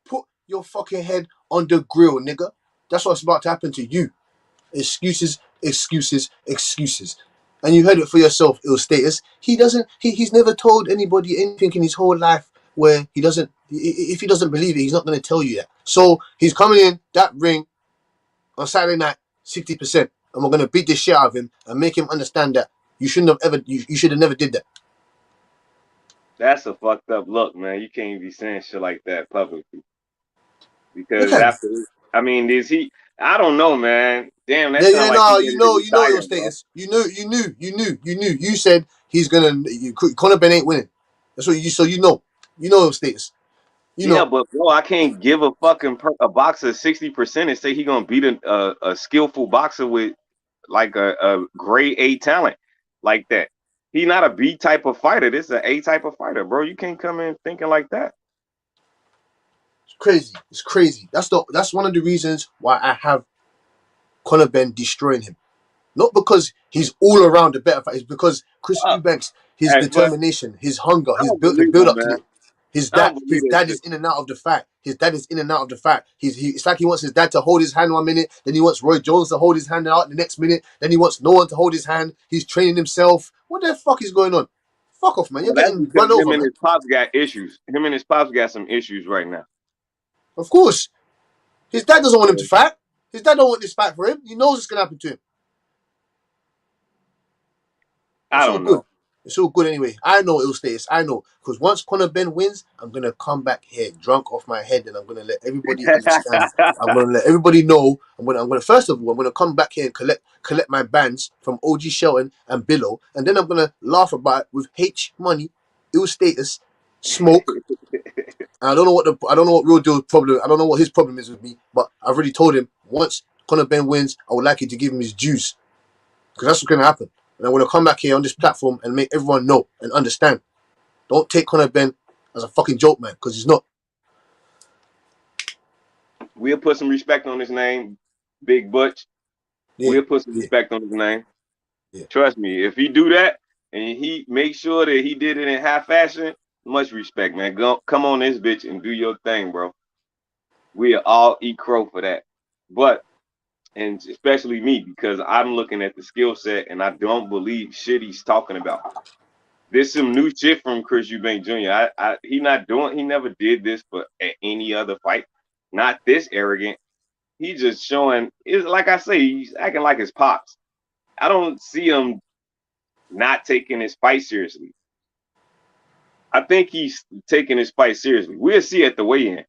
Put your fucking head on the grill, nigga. That's what's about to happen to you. Excuses, excuses, excuses. And you heard it for yourself, ill status. He's never told anybody anything in his whole life where he doesn't, if he doesn't believe it, he's not going to tell you that. So he's coming in that ring on Saturday night, 60%. And we're going to beat the shit out of him and make him understand that you shouldn't have ever, you should have never did that. That's a fucked up look, man. You can't be saying shit like that publicly. Because Okay. after, I mean, is he? I don't know, man. Damn, that Yeah, sounds like no, he ready to you know your retire, bro. status. You knew. You said he's gonna. Conor Ben ain't winning. That's what you. So you know your status. You Yeah, know. but bro, I can't give a fucking a boxer 60% and say he gonna beat a skillful boxer with like a grade A talent like that. He not a B type of fighter. This is an A type of fighter, bro. You can't come in thinking like that. It's crazy. It's crazy. That's one of the reasons why I have Conor Ben destroying him. Not because he's all around the better fighter. It's because Chris Eubanks, his But determination, his hunger, I don't the believe build him, up to man. it. His I don't dad believe that is shit. in and out of the fight. His dad is in and out of the fight. It's like he wants his dad to hold his hand 1 minute, then he wants Roy Jones to hold his hand out the next minute, then he wants no one to hold his hand. He's training himself. What the fuck is going on? Fuck off, man. You're Well, that's getting because run him over, and man. his pops got issues. Him and his pops got some issues right now. Of course. His dad doesn't want him to So, fight. His dad don't want this fight for him. He knows it's gonna happen to him. I It's all don't good. know. It's all good anyway. I know it'll stay. I know. Because once Conor Ben wins, I'm going to come back here drunk off my head and I'm going to let everybody understand. I'm going to let everybody know. First of all, I'm going to come back here and collect my bands from OG Shelton and Billow. And then I'm going to laugh about it with H Money, Ill Status, Smoke. And I don't know what Real Deal's problem. I don't know what his problem is with me. But I've already told him once Conor Ben wins, I would like you to give him his dues. Because that's what's going to happen. And I'm going to come back here on this platform and make everyone know and understand. Don't take Conor Ben as a fucking joke, man, because he's not. We'll put some respect on his name, Big Butch. Yeah, We'll put some yeah, respect on his name. yeah. Trust me, if he do that and he make sure that he did it in half fashion, much respect, man. Go, come on this bitch and do your thing, bro. We'll all eat crow for that. But, and especially me, because I'm looking at the skill set and I don't believe shit he's talking about. There's some new shit from Chris Eubank Jr. He never did this for any other fight. Not this arrogant. He just showing, it's like I say, he's acting like his pops. I don't see him not taking his fight seriously. I think he's taking his fight seriously. We'll see at the weigh-in.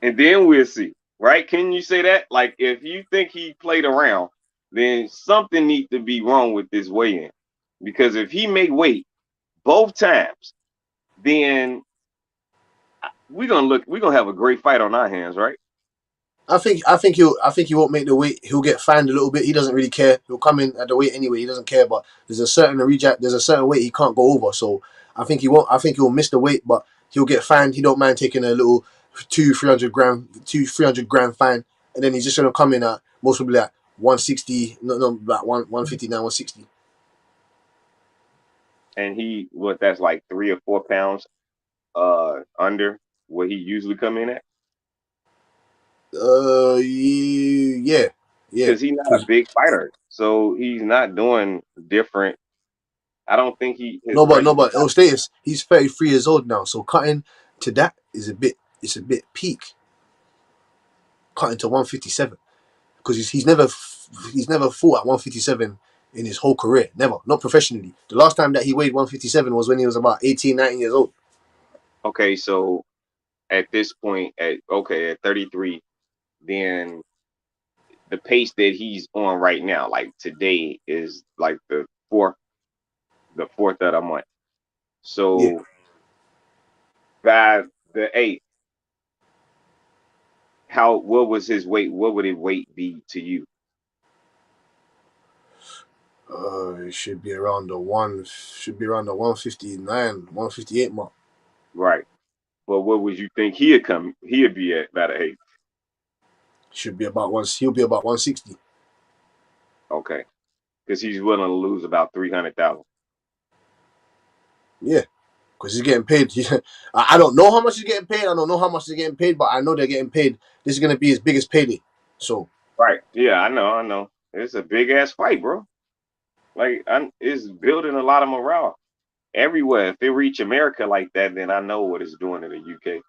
And then we'll see. Right? Can you say that? Like, if you think he played around, then something needs to be wrong with this weigh-in. Because if he make weight both times, then we're gonna have a great fight on our hands, right? I think he won't make the weight. He'll get fined a little bit. He doesn't really care. He'll come in at the weight anyway. He doesn't care. But there's a certain weight he can't go over. So I think he won't. I think he'll miss the weight, but he'll get fined. He don't mind taking a little 300 grand fine, and then he's just gonna come in at most probably at 160. No, like 159, 160. And that's like 3 or 4 pounds under what he usually come in at. Yeah. Because he's not a big fighter, so he's not doing different. I don't think his No, but pressure. it'll stay. He's 33 years old now, so cutting to that is a bit. It's a bit peak. Cutting to 157 because he's never fought at 157 in his whole career. Never, not professionally. The last time that he weighed 157 was when he was about 18, 19 years old. Okay, so at this point, at 33, then the pace that he's on right now, like today, is like the fourth of the month. Yeah. So by the 8th, what was his weight? What would his weight be to you? It should be around the 159, 158 mark. Right. But what would you think he'd be at by the 8th? Should be about he'll be about 160. Okay. Because he's willing to lose about 300,000. Yeah, because he's getting paid. I don't know how much he's getting paid. I don't know how much he's getting paid, but I know they're getting paid. This is gonna be his biggest payday. So Right. Yeah, I know. It's a big ass fight, bro. Like, it's building a lot of morale everywhere. If it reach America like that, then I know what it's doing in the UK.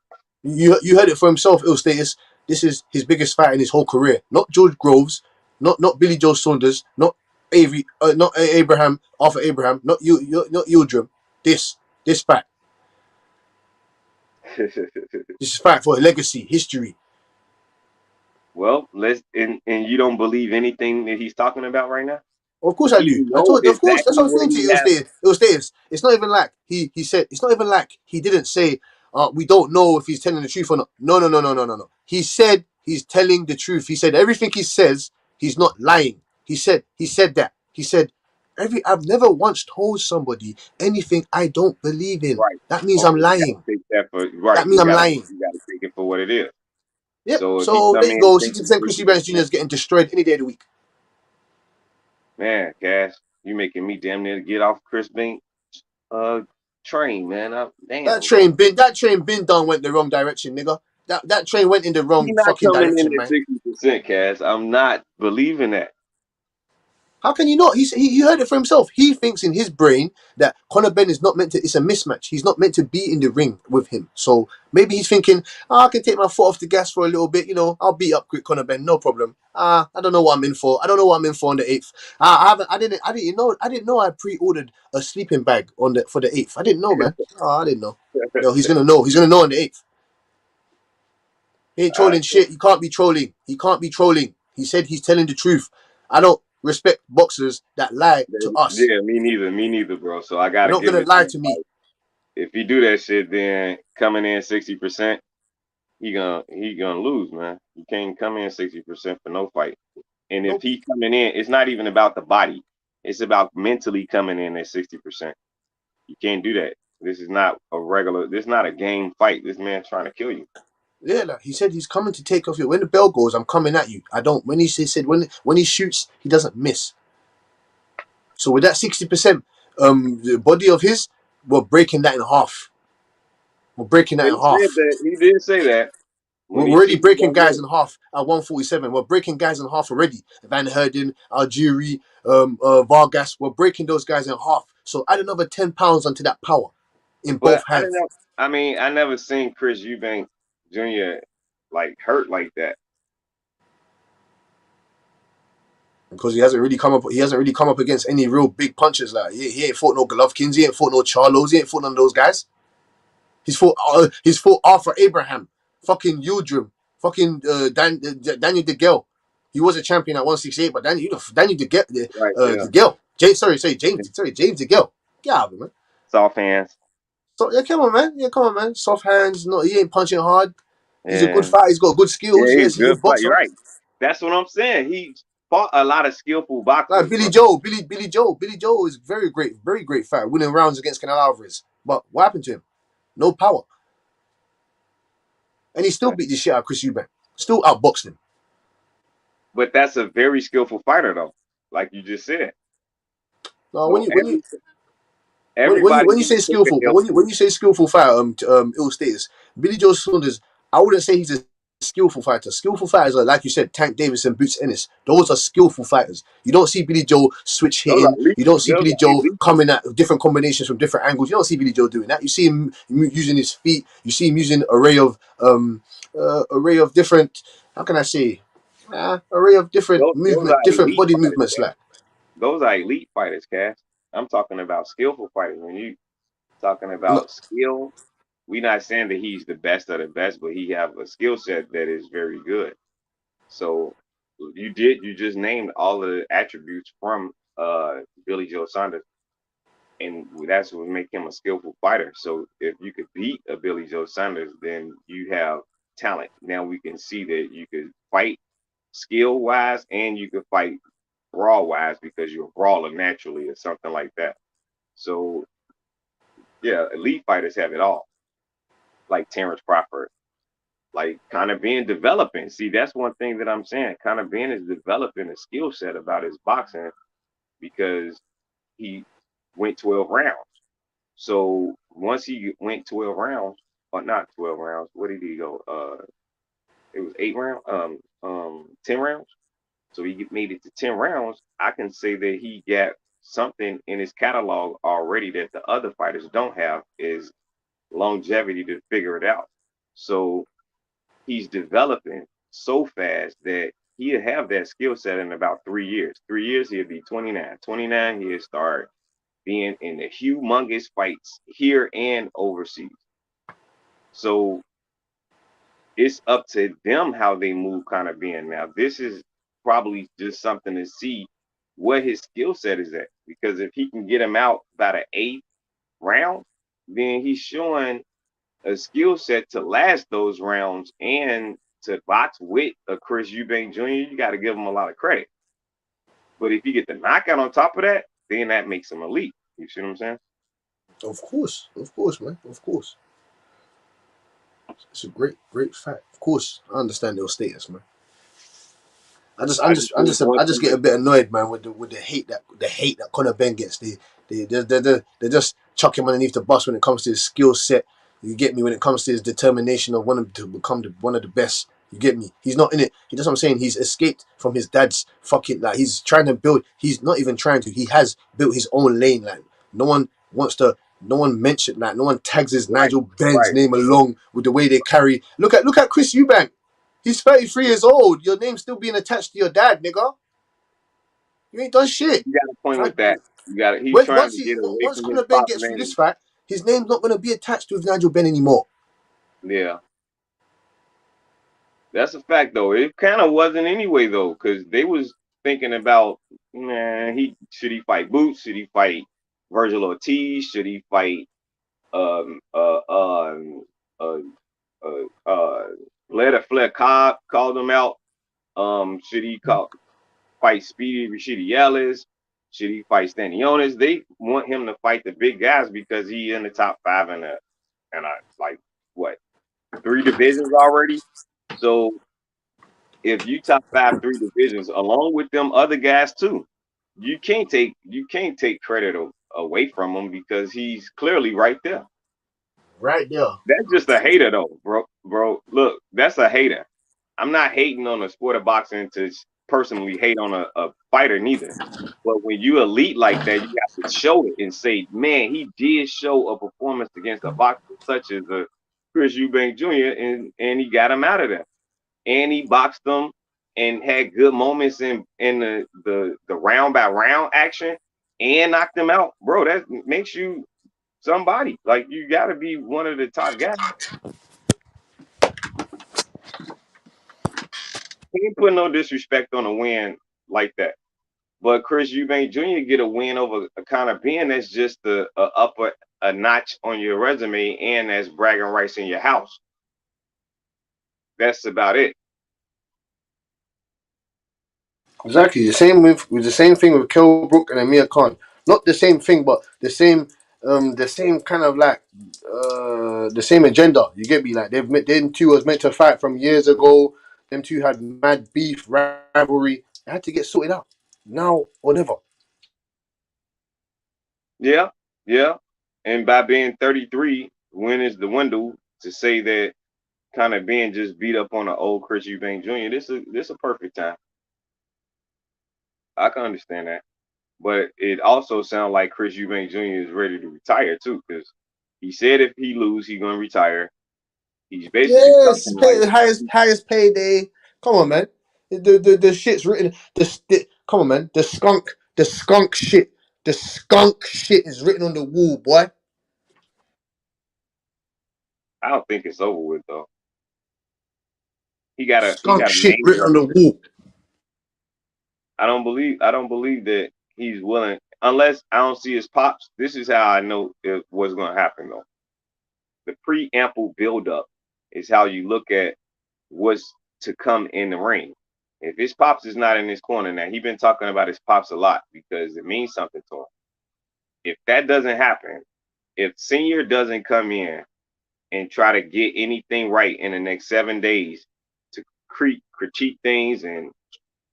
you heard it for himself, Ill Status. This is his biggest fight in his whole career. Not George Groves, not Billy Joe Saunders, not not Abraham, Arthur Abraham, not Yildirim. This fight. This is fight for legacy, history. Well, and you don't believe anything that he's talking about right now? Of course I do. You I know told, of course, that's exactly what I'm what saying to he you, has. Ilstatus. It's not even like he said. It's not even like he didn't say. We don't know if he's telling the truth or not. No. He said he's telling the truth. He said everything he says. He's not lying. He said that. He said I've never once told somebody anything I don't believe in. Right. That means I'm Okay, you lying. gotta take that for That right. means I'm lying. You gotta take it for what it is. Yep. So if he So come there you in go. 60% Chris Eubanks Jr. 60%, is getting destroyed any day of the week. man, Cash, you making me damn near get off Chris Bank train, man. That Damn, bro. train been done went the wrong direction, nigga. That train went in the He wrong not fucking coming in direction, at man. 60%, Cash. I'm not believing that. How can you not? He heard it for himself. He thinks in his brain that Conor Ben is not meant to. It's a mismatch. He's not meant to be in the ring with him. So maybe he's thinking, I can take my foot off the gas for a little bit. You know, I'll beat up quick Conor Ben, no problem. I don't know what I'm in for. I don't know what I'm in for on the 8th. I haven't. I didn't know I pre-ordered a sleeping bag for the 8th. I didn't know, man. I didn't know. Yo, he's gonna know. He's gonna know on the 8th. He ain't I trolling shit. He can't be trolling. He can't be trolling. He said he's telling the truth. I don't respect boxers that lie to us. Yeah, me neither, bro. So I You're gotta not give gonna it to lie him. to me. Like, if he do that shit, then coming in 60%, he gonna lose, man. You can't come in 60% for no fight. And if Nope. he's coming in, it's not even about the body. It's about mentally coming in at 60%. You can't do that. This is not a regular. This is not a game fight. This man's trying to kill you. Yeah, like he said he's coming to take off you. When the bell goes, I'm coming at you. I don't. When he said when he shoots, he doesn't miss. So with that 60% the body of his, we're breaking that in half. We're breaking that But in he said half. that. He did say that We're when he already cheated breaking that guys way. in half at 147. We're breaking guys in half already. Van Herden, Algieri, Vargas. We're breaking those guys in half. So add another 10 pounds onto that power in But both I don't hands. know. I mean, I never seen Chris Eubank Jr. like hurt like that. Because he hasn't really come up. He hasn't really come up against any real big punches. Like he ain't fought no Golovkins. He ain't fought no Charlos. He ain't fought none of those guys. He's fought Arthur Abraham, fucking Yildirim, fucking Daniel DeGale. He was a champion at 168, but Daniel DeGale, Right? Yeah. DeGale. James DeGale. Get out of it, man. Soft hands. So yeah, come on, man. Soft hands. No, he ain't punching hard. He's a good And fighter. He's got good skills. yeah, he's Yes, he's a good good fight. You're boxer. right. That's what I'm saying. He fought a lot of skillful Like boxers, Billy bro. Joe, Billy Joe is very great fighter, winning rounds against Canelo Alvarez. But what happened to him? No power, and he still beat the shit out of Chris Eubank. Still outboxed him. But that's a very skillful fighter, though. Like you just said. No, So when everybody you needs say to take a skillful, L. when you say skillful fighter, ill status, Billy Joe Saunders, I wouldn't say he's a skillful fighter. Skillful fighters are like you said, Tank Davis and Boots Ennis. Those are skillful fighters. You don't see Billy Joe switch Those are hitting. elite. You don't see Those Billy are Joe elite. coming at different combinations from different angles. You don't see Billy Joe doing that. You see him using his feet. You see him using array of different. How can I say? Array of different Those are different elite body fighters, movements. Cass. Like Those are elite fighters, Cass. I'm talking about skillful fighters. When you talking no, about skill, we're not saying that he's the best of the best, but he have a skill set that is very good. So you just named all of the attributes from Billy Joe Saunders, and that's what make him a skillful fighter. So if you could beat a Billy Joe Saunders, then you have talent. Now we can see that you could fight skill wise and you could fight brawl wise because you're a brawler naturally or something like that. So yeah, elite fighters have it all, like Terence Crawford, like kind of being developing. See, that's one thing that I'm saying. Kind of being is developing a skill set about his boxing because he went 12 rounds. So once he went 12 rounds, or not 12 rounds, what did he go? It was 8 rounds, 10 rounds. So he made it to 10 rounds. I can say that he got something in his catalog already that the other fighters don't have, is longevity to figure it out. So he's developing so fast that he'll have that skill set in about 3 years. 3 years, he'll be 29. 29, he'll start being in the humongous fights here and overseas. So it's up to them how they move kind of being. Now, this is probably just something to see what his skill set is at. Because if he can get him out by the 8th round, then he's showing a skill set to last those rounds and to box with a Chris Eubank Jr., you got to give him a lot of credit. But if you get the knockout on top of that, then that makes him elite. You see what I'm saying? Of course, man. Of course. It's a great fact. Of course, I understand their status, man. I just get a bit annoyed, man, with the hate that Conor Benn gets. They just chuck him underneath the bus when it comes to his skill set. You get me? When it comes to his determination of wanting to become one of the best. You get me? He's not in it. That's what I'm saying. He's escaped from his dad's fucking, like, he's trying to build. He's not even trying to. He has built his own lane. Like, no one wants to. No one mentioned that. No one tags his Nigel Benn's name along with the way they carry. Look at Chris Eubank. He's 33 years old. Your name's still being attached to your dad, nigga. You ain't done shit. You got a point with that. You got it. He's trying to get away Once from his Conor Benn pop gets through name. this fact, his name's not going to be attached with Nigel Benn anymore. Yeah. That's a fact, though. It kind of wasn't anyway, though, because they was thinking about, man, should he fight Boots? Should he fight Virgil Ortiz? Should he fight Flair Cobb? Called him out. Should he fight Speedy Rashidi Ellis? Should he fight Stanionis? They want him to fight the big guys because he in the top 5 in like what, 3 divisions already. So if you top 5 3 divisions along with them other guys too, you can't take credit away from him because he's clearly right there. Right there. That's just a hater though, bro. Look, that's a hater. I'm not hating on the sport of boxing to personally hate on a fighter neither. But when you elite like that, you have to show it and say, man, he did show a performance against a boxer such as Chris Eubank Jr. and he got him out of there. And he boxed them and had good moments in the round by round action and knocked them out. Bro, that makes you somebody. Like, you got to be one of the top guys. He ain't put no disrespect on a win like that. But Chris Eubank Jr. get a win over a Conor Benn that's just a notch on your resume, and that's bragging rights in your house. That's about it. Exactly. The same with the same thing with Kell Brook and Amir Khan. Not the same thing, but the same kind of like the same agenda. You get me? Like, them two was meant to fight from years ago. Them two had mad beef, rivalry. It had to get sorted out now or never. Yeah. And by being 33, when is the window to say that kind of being just beat up on an old Chris Eubank Jr.? This a perfect time. I can understand that. But it also sounds like Chris Eubank Jr. is ready to retire too, because he said if he lose, he's gonna retire. He's basically Yes, talking pay like, the highest payday. Come on, man. The shit's written. Come on, man. The skunk shit. The skunk shit is written on the wall, boy. I don't think it's over with though. He got a Skunk shit name written on the record. wall. I don't believe that he's willing, unless I don't see his pops. This is how I know what's going to happen though. The preamble buildup is how you look at what's to come in the ring. If his pops is not in his corner now, he's been talking about his pops a lot because it means something to him. If that doesn't happen, if Senior doesn't come in and try to get anything right in the next 7 days to critique things and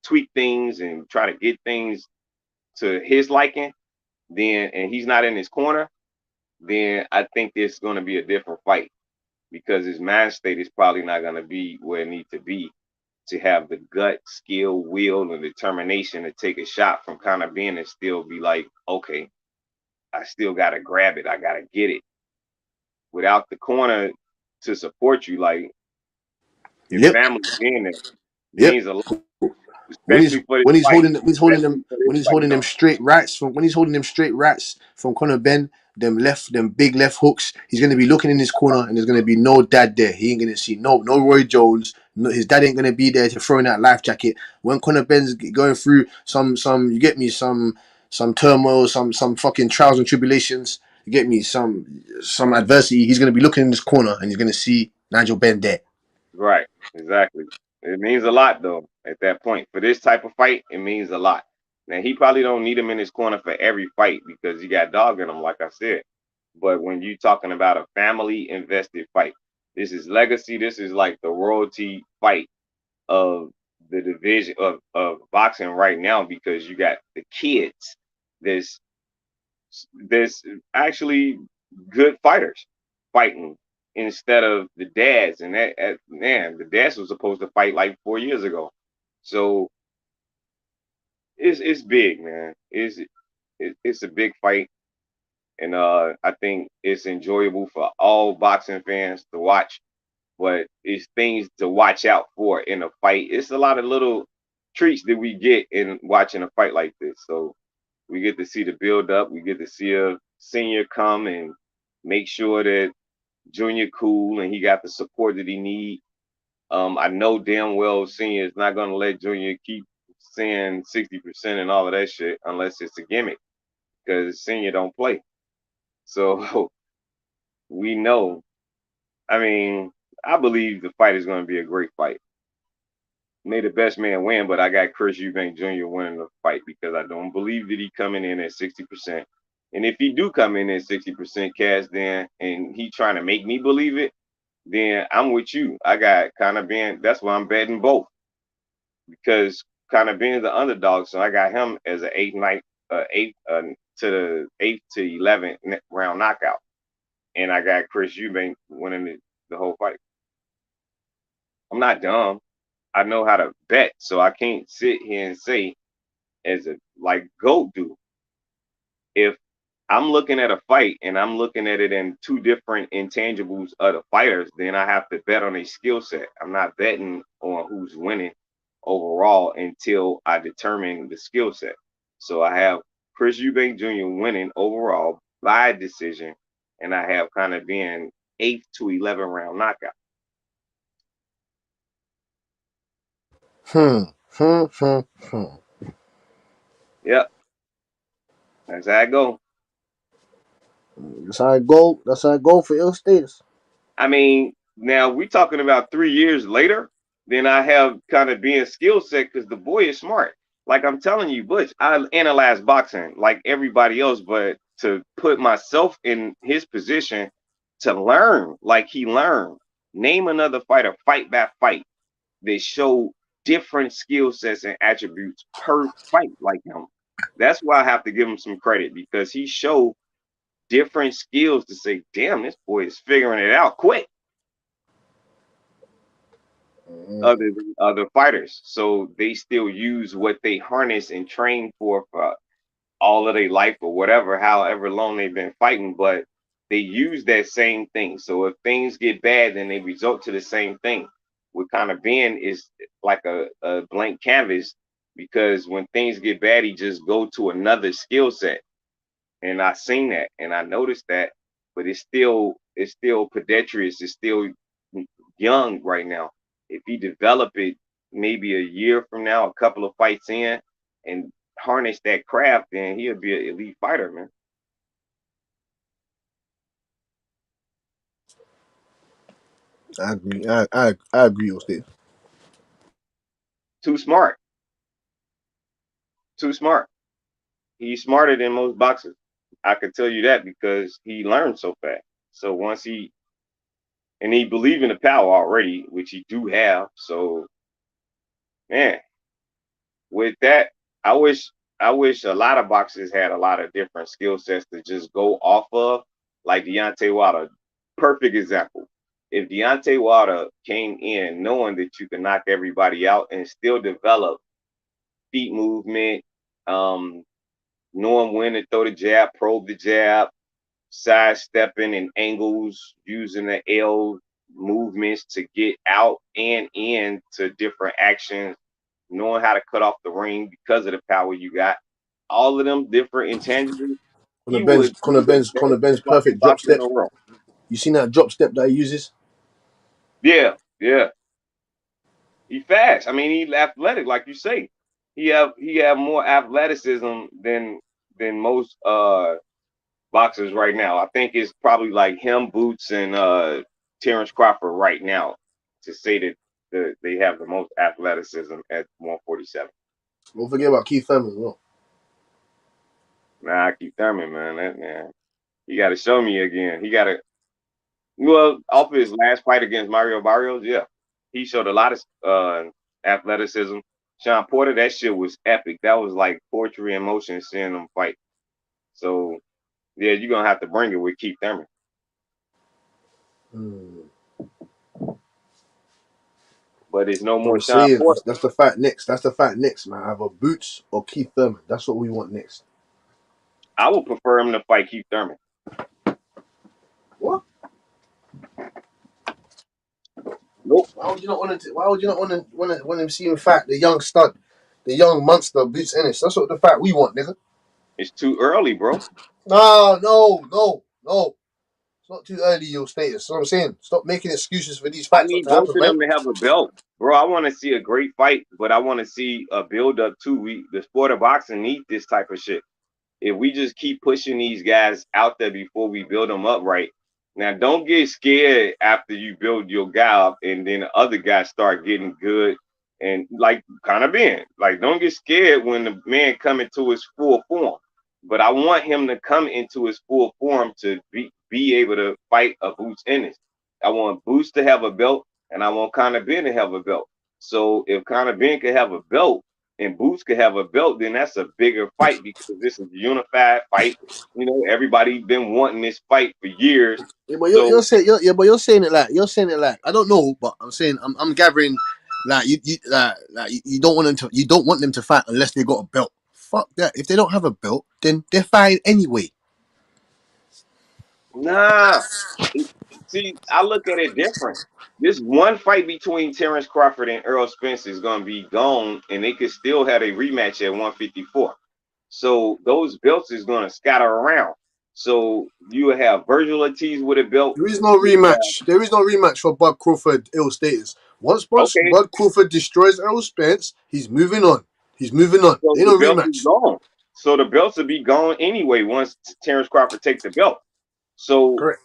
tweak things and try to get things to his liking, then, and he's not in his corner, then I think it's going to be a different fight because his mind state is probably not going to be where it needs to be to have the gut, skill, will, and determination to take a shot from Conor Ben and still be like, okay, I still got to grab it. I got to get it. Without the corner to support you, like your Yep. family being there Yep. means a lot, especially for this fight. Especially for this when he's fight, holding them though. straight rats from Conor Ben, them big left hooks, he's gonna be looking in his corner and there's gonna be no dad there. He ain't gonna see no Roy Jones. No, his dad ain't gonna be there to throw in that life jacket. When Conor Ben's going through some you get me, some turmoil, some fucking trials and tribulations, you get me, some adversity, he's gonna be looking in his corner and he's gonna see Nigel Ben there. Right, exactly. It means a lot though at that point. For this type of fight, it means a lot. Now he probably don't need him in his corner for every fight because he got dog in him, like I said. But when you talking about a family invested fight, this is legacy. This is like the royalty fight of the division of boxing right now because you got the kids. There's actually good fighters fighting instead of the dads. And that man, the dads was supposed to fight like 4 years ago. So it's big, man. It's a big fight, and I think it's enjoyable for all boxing fans to watch. But it's things to watch out for in a fight. It's a lot of little treats that we get in watching a fight like this. So we get to see the build up. We get to see a senior come and make sure that Junior cool and he got the support that he need. I know damn well senior is not gonna let Junior keep saying 60% and all of that shit unless it's a gimmick because senior don't play. So we know. I mean, I believe the fight is going to be a great fight. May the best man win, but I got Chris Eubank Jr. winning the fight because I don't believe that he coming in at 60%. And if he do come in at 60% cash, then and he trying to make me believe it, then I'm with you. I got Conor Ben. That's why I'm betting both because Conor Ben is the underdog, so I got him as an eighth to the 8th to 11th round knockout, and I got Chris Eubank winning the whole fight. I'm not dumb. I know how to bet, so I can't sit here and say as a like GOAT do. If I'm looking at a fight and I'm looking at it in two different intangibles of the fighters, then I have to bet on a skill set. I'm not betting on who's winning overall until I determine the skill set. So I have Chris Eubank Jr. winning overall by decision, and I have kind of being 8th to 11th round knockout. Yep. That's how I go. That's how I go. That's how I go for ill status. I mean, now we're talking about 3 years later, then I have kind of being skill set because the boy is smart. Like I'm telling you, Butch, I analyze boxing like everybody else, but to put myself in his position to learn like he learned. Name another fighter, fight by fight, they show different skill sets and attributes per fight like him. That's why I have to give him some credit because he showed different skills to say, damn, this boy is figuring it out quick. Other fighters. So they still use what they harness and train for all of their life or whatever, however long they've been fighting, but they use that same thing. So if things get bad, then they result to the same thing. What kind of Ben is like a blank canvas because when things get bad, he just go to another skill set. And I seen that and I noticed that, but it's still pedestrious. It's still young right now. If he develop it maybe a year from now, a couple of fights in, and harness that craft, then he'll be an elite fighter, man. I agree. I agree with Steve. Too smart. Too smart. He's smarter than most boxers. I can tell you that because he learned so fast. So once he believe in the power already, which he do have. So man, with that, I wish a lot of boxers had a lot of different skill sets to just go off of like Deontay Wilder. Perfect example. If Deontay Wilder came in knowing that you can knock everybody out and still develop feet movement, knowing when to throw the jab, probe the jab, sidestepping and angles, using the L movements to get out and in to different actions, knowing how to cut off the ring because of the power you got. All of them different intangibles. He would be the Conor best Ben's fucking perfect drop boxer in step. the world. You seen that drop step that he uses? Yeah, yeah. He fast. I mean, he's athletic, like you say. He have more athleticism than most boxers right now. I think it's probably like him, Boots, and Terence Crawford right now to say that they have the most athleticism at 147. Don't forget about Keith Thurman as well. Nah, Keith Thurman, man, that man, he got to show me again. He got to. Well, off of his last fight against Mario Barrios, yeah, he showed a lot of athleticism. Sean Porter, that shit was epic. That was like poetry in motion seeing them fight. So yeah, you're gonna have to bring it with Keith Thurman. But it's no So more I'm Sean saying Porter. that's the fight next. That's the fight next, man. Either Boots or Keith Thurman. That's what we want next. I would prefer him to fight Keith Thurman. What? Nope. Why would you not want to? Why would you not want to see him fight the young stud, the young monster Boots Ennis? That's what the fight we want, nigga. It's too early, bro. No. It's not too early, your status. That's what I'm saying. Stop making excuses for these I fights not need to both happen, of man. them to have a belt, bro. I want to see a great fight, but I want to see a build up too. The sport of boxing needs this type of shit. If we just keep pushing these guys out there before we build them up right. Now, don't get scared after you build your guy up and then the other guys start getting good and like kind of being like, don't get scared when the man come into his full form. But I want him to come into his full form to be able to fight a Boots Ennis. I want Boots to have a belt and I want Conor Ben to have a belt. So if Conor Ben could have a belt and Boots could have a belt, then that's a bigger fight because this is a unified fight. You know, everybody been wanting this fight for years. Yeah, but you're saying it like I don't know, but I'm saying I'm gathering like you don't want them to fight unless they got a belt. Fuck that. If they don't have a belt, then they're fine anyway. Nah. See, I look at it different. This one fight between Terence Crawford and Errol Spence is going to be gone, and they could still have a rematch at 154. So those belts is going to scatter around. So you have Virgil Ortiz with a belt. There is no rematch. There is no rematch for Bud Crawford Errol Spence. Once Okay, Bud Crawford destroys Errol Spence, he's moving on. He's moving on. so Ain't the no belt is rematch. gone. So the belts will be gone anyway once Terence Crawford take the belt. So Correct.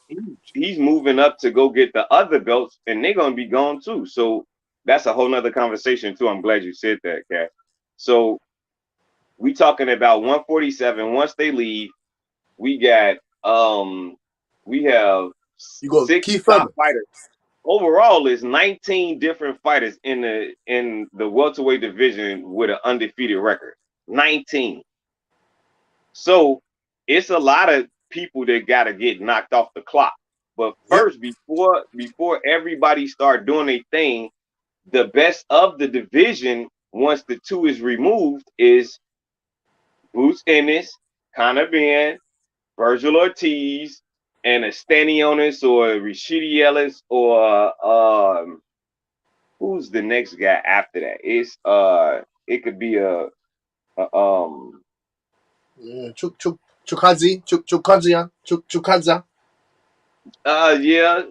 he's moving up to go get the other belts, and they're gonna be gone too. So that's a whole nother conversation too. I'm glad you said that, Kat. So we talking about 147. Once they leave, we got we have You got 6 Keith top Thurman. fighters. Overall, is 19 different fighters in the welterweight division with an undefeated record. 19. So it's a lot of people that got to get knocked off the clock. But first, before everybody start doing a thing, the best of the division, once the 2 is removed, is Boots Ennis, Conor Ben, Virgil Ortiz, and a Stanionis or Rashidi Ellis or who's the next guy after that? It's it could be a Chukadza. yeah.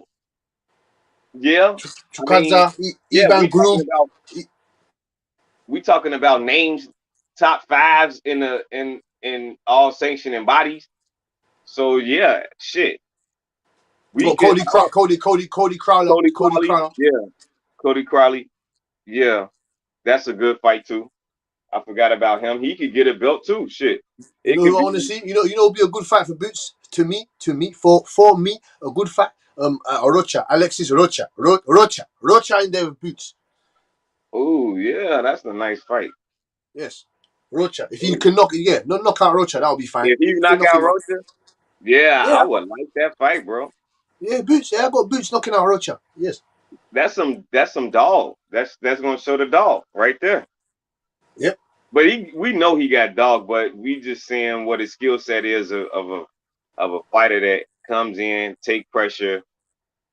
I mean, Chukadza. yeah, Ivan Groom. we talking about names, top 5s in all sanctioning bodies. So yeah, shit. You We got could Cody Crowler. Cody Crowley, yeah. Cody Crowley, yeah. That's a good fight too. I forgot about him. He could get a belt too. Shit. You It know could who I be want to see? You know, would be a good fight for Boots. For me, a good fight. Rocha, Alexis Rocha, Rocha in there with Boots. oh yeah, that's a nice fight. Yes, Rocha. If you can knock out Rocha, that'll be fine. If you If you knock knock out him out, Rocha, Yeah, I Yeah, would like that fight, bro. yeah, Boots. Yeah, I got Boots knocking out Rocha. Yes. That's some dog. That's gonna show the dog right there. Yep. But we know he got dog, but we just seeing what his skill set is of a fighter that comes in, take pressure,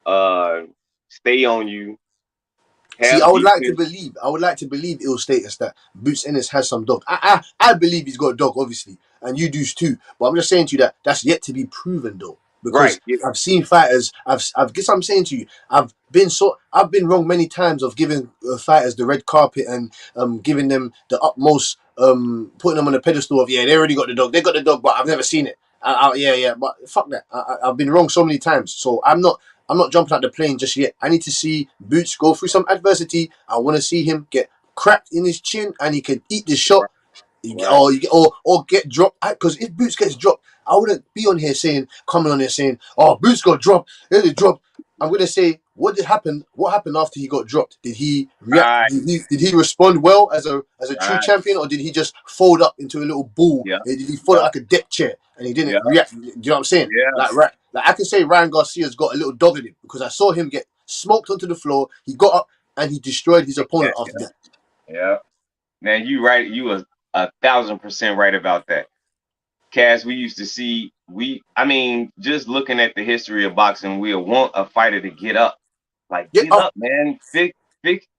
uh, stay on you, See, have defense. I would like to believe ill status that Boots Ennis has some dog. I believe he's got a dog, obviously, and you do too. But I'm just saying to you that that's yet to be proven, though, Right. because I've seen fighters. I've guess I'm saying to you, I've been wrong many times of giving fighters the red carpet and giving them the utmost putting them on a pedestal of they already got the dog, they got the dog, but I've never seen it. Yeah, but fuck that. I've been wrong so many times, so I'm not jumping out the plane just yet. I need to see Boots go through some adversity. I want to see him get cracked in his chin and he can eat the shot. Right. Or get dropped. Because if Boots gets dropped, I wouldn't be on here coming on here saying, "Oh, Boots got dropped. He dropped." I'm gonna say, what did happen? What happened after he got dropped? Did he react? Right. Did he respond well as a true Right. champion, or did he just fold up into a little ball? Yeah. Did he fold up like a deck chair and he Yeah. didn't react? Do you know what I'm saying? Yeah. Like I can say Ryan Garcia's got a little dog in him because I saw him get smoked onto the floor. He got up and he destroyed his opponent after that. Yeah. Man, you right. You was 1,000% right about that. Cass, we used to see just looking at the history of boxing, we'll want a fighter to get up. Like, get up, man.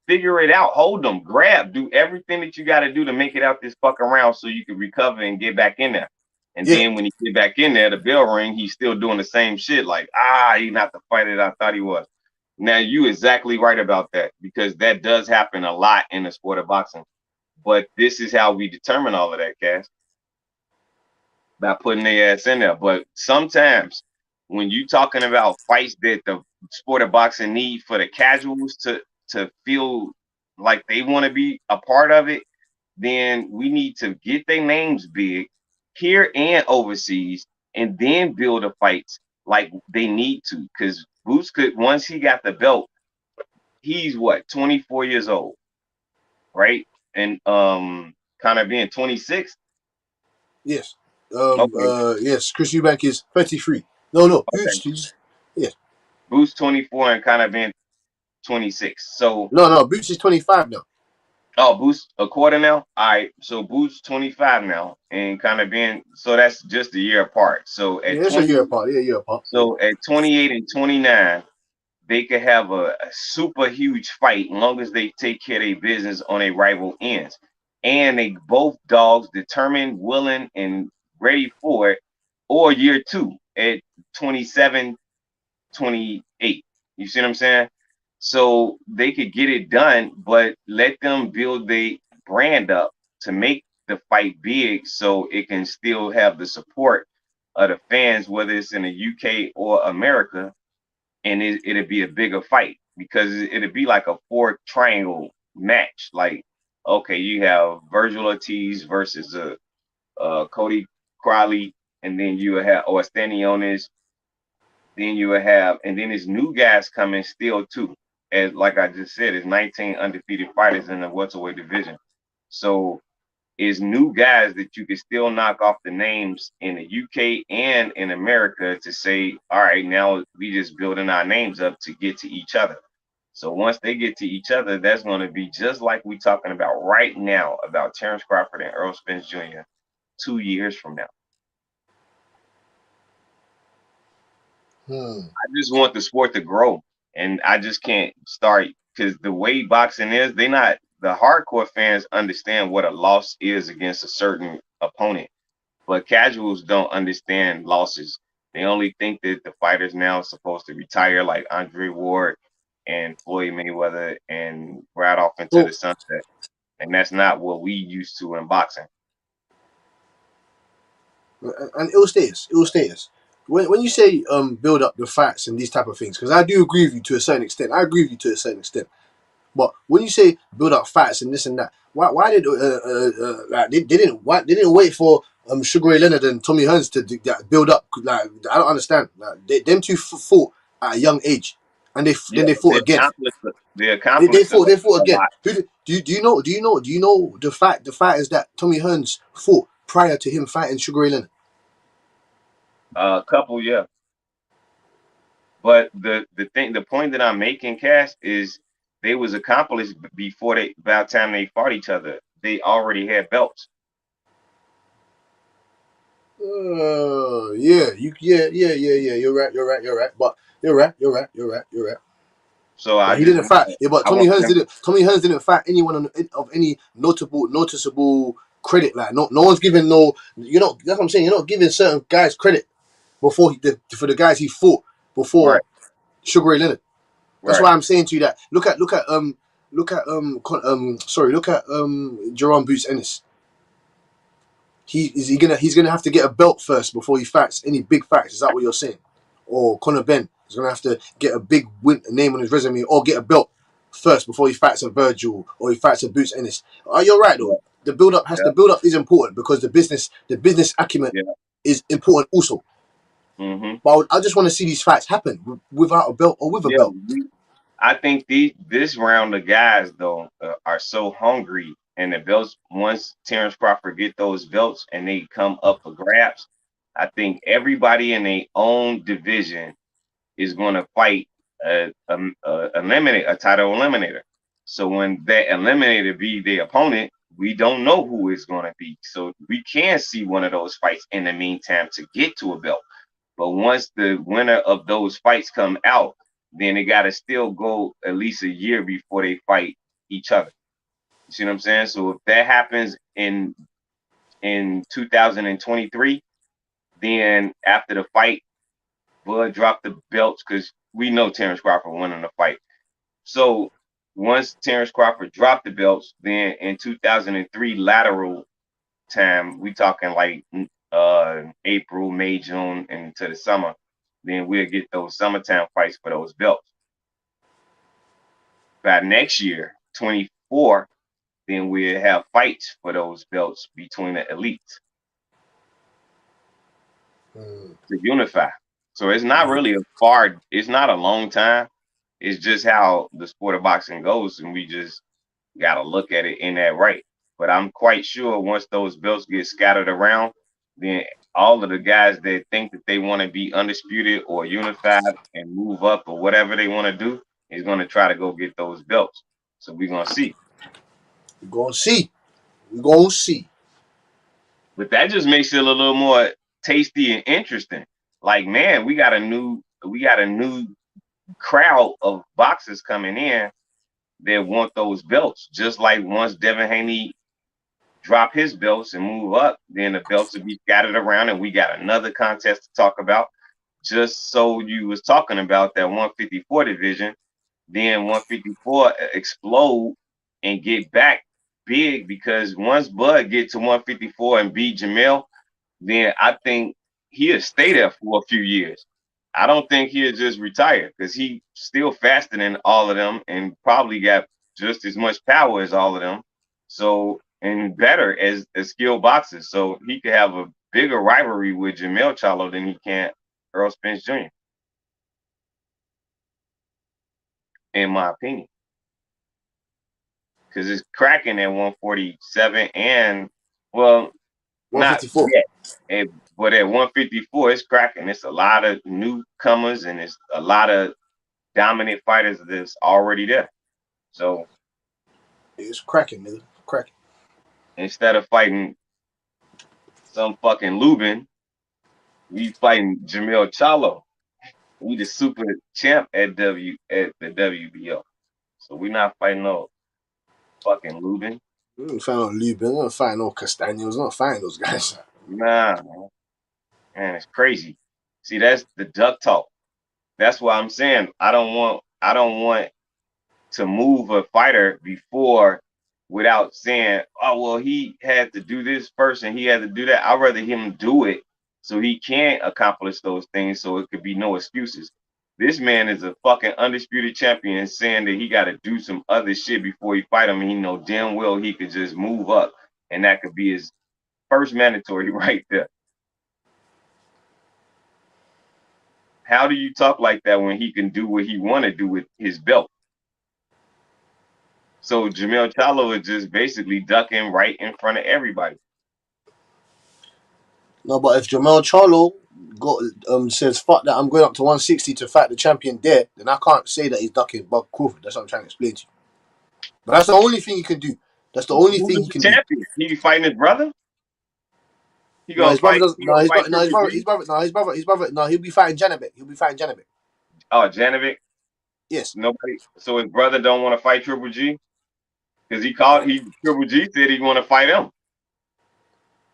Figure it out. Hold them. Grab. Do everything that you got to do to make it out this fucking round so you can recover and get back in there. And then when he get back in there, the bell ring, he's still doing the same shit. Like, he's not the fighter that I thought he was. Now, you exactly right about that because that does happen a lot in the sport of boxing. But this is how we determine all of that, Cass. By putting their ass in there. But sometimes when you talking about fights that the sport of boxing need for the casuals to feel like they want to be a part of it, then we need to get their names big here and overseas and then build the fights like they need to. Because Boots could, once he got the belt, he's 24 years old, right? And kind of being 26. Yes. Okay. Yes, Chris Eubank is 33. No, Boots. Yes. Boots 24 and kind of been 26. So no, Boots is 25 now. Oh, Boots a quarter now. All right, so Boots 25 now, and kind of been so that's just a year apart. So at that's 20, a year apart. Yeah, a year apart. So at 28 and 29, they could have a super huge fight as long as they take care of their business on a rival ends, and they both dogs determined, willing, and ready for it. Or year 2 at 27, 28. You see what I'm saying? So they could get it done, but let them build the brand up to make the fight big so it can still have the support of the fans, whether it's in the UK or America, and it'll be a bigger fight because it'll be like a 4-triangle match. Like, okay, you have Virgil Ortiz versus Cody Crowley, and then you have or Stanionis. Then you will have, and then there's new guys coming still too. As like I just said, there's 19 undefeated fighters in the welterweight division. So it's new guys that you can still knock off the names in the UK and in America to say, all right, now we just building our names up to get to each other. So once they get to each other, that's going to be just like we talking about right now about Terence Crawford and Errol Spence Jr. 2 years from now. I just want the sport to grow, and I just can't start because the way boxing is, the hardcore fans understand what a loss is against a certain opponent, but casuals don't understand losses. They only think that the fighters now are supposed to retire like Andre Ward and Floyd Mayweather and ride off into the sunset, and that's not what we used to in boxing. And ill status. When you say build up the facts and these type of things, because I do agree with you to a certain extent. But when you say build up facts and this and that, why did they didn't wait for Sugar Ray Leonard and Tommy Hearns to build up? Like, I don't understand. Like, them two fought at a young age, and then they fought again. They fought again. Do you know the fact is that Tommy Hearns fought prior to him fighting Sugar Ray Leonard? A couple, yeah. But the point that I'm making, Cash, is they was accomplished before by the time they fought each other. They already had belts. Yeah, yeah. You're right. But you're right. So But I he just didn't fight. want, Yeah, but I want them. Tommy Hearns didn't fight anyone of any noticeable credit. Like no one's giving no. You're not. That's what I'm saying. You're not giving certain guys credit before for the guys he fought Right, before Sugar Ray Leonard. That's right. why I'm saying to you that look at Jerome Boots Ennis. He's gonna have to get a belt first before he fights any big fights. Is that what you're saying? Or Conor Ben is gonna have to get a big name on his resume or get a belt first before he fights a Virgil or he fights a Boots Ennis. You're right though. The Yeah, build up is important because the business acumen yeah. is important also. Mm-hmm. But I just want to see these fights happen without a belt or with a Yeah, belt. I think this round of guys though are so hungry, and the belts. Once Terence Crawford get those belts and they come up for grabs, I think everybody in their own division is going to fight a title eliminator. So when that eliminator be the opponent, we don't know who it's going to be. So we can see one of those fights in the meantime to get to a belt. But once the winner of those fights come out, then they got to still go at least a year before they fight each other. You see what I'm saying? So if that happens in 2023, then after the fight, Bud dropped the belts because we know Terence Crawford won in the fight. So once Terence Crawford dropped the belts, then in 2003 lateral time, we talking like April, May, June, and into the summer, then we'll get those summertime fights for those belts. By next year, 24, then we'll have fights for those belts between the elites to unify. So it's not really it's not a long time. It's just how the sport of boxing goes, and we just got to look at it in that right. But I'm quite sure once those belts get scattered around, then all of the guys that think that they want to be undisputed or unified and move up or whatever they want to do is going to try to go get those belts. So we're going to see. We're gonna see. We're gonna see. But that just makes it a little more tasty and interesting. Like, man, we got a new crowd of boxers coming in that want those belts. Just like once Devin Haney drop his belts and move up, then the belts will be scattered around, and we got another contest to talk about. Just so you was talking about that 154 division, then 154 explode and get back big because once Bud get to 154 and beat Jamel, then I think he'll stay there for a few years. I don't think he'll just retire because he still faster than all of them and probably got just as much power as all of them. So and better as skilled boxers. So he could have a bigger rivalry with Jamel Charlo than he can Errol Spence Jr. In my opinion. Because it's cracking at 147 and well, not 154. yet. But at 154, it's cracking. It's a lot of newcomers and it's a lot of dominant fighters that's already there. So it's cracking, nigga. Cracking. Instead of fighting some fucking Lubin, we fighting Jamel Charlo. We the super champ at the WBO. So we're not fighting no fucking Lubin. We don't find no Lubin. We don't find no Castaños. We don't find those guys. Nah, man, it's crazy. See, that's the duck talk. That's why I'm saying I don't want to move a fighter before without saying, oh well, he had to do this first and he had to do that. I'd rather him do it so he can accomplish those things so it could be no excuses. This man is a fucking undisputed champion saying that he got to do some other shit before he fight him, and he know damn well he could just move up and that could be his first mandatory right there. How do you talk like that when he can do what he want to do with his belt? So Jamel Charlo is just basically ducking right in front of everybody. No, but if Jamal Charlo says fuck that, I'm going up to 160 to fight the champion there, then I can't say that he's ducking Bob Crawford. That's what I'm trying to explain to you. But that's the only thing he can do. That's the only Who's thing he the can do. champion? He fighting his brother? He No, gonna his brother fight? doesn't. He No, gonna his fight brother. No, Triple G? his brother. No, he'll be fighting Janabek. He'll be fighting Janabek. Oh, Janovic. Yes. Nobody. So his brother don't want to fight Triple G because Triple G said he want to fight him.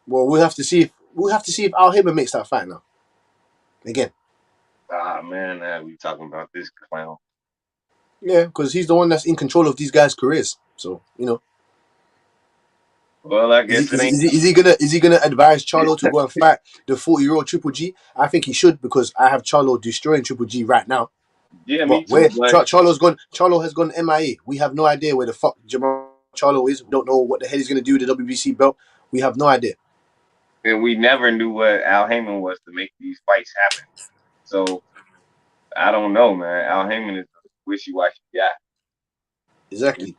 Well, we'll have to see if Al Haber makes that fight now. Again. Ah man, now we talking about this clown. Yeah, because he's the one that's in control of these guys' careers. So Well, I guess it ain't. Is he gonna advise Charlo to go and fight the 40-year-old Triple G? I think he should because I have Charlo destroying Triple G right now. Yeah, me But too. where But Charlo has gone MIA. We have no idea where the fuck Jamal Charlo is. We don't know what the hell he's gonna do with the WBC belt. We have no idea. and we never knew what Al Heyman was to make these fights happen. So I don't know, man. Al Heyman is a wishy-washy guy. Exactly.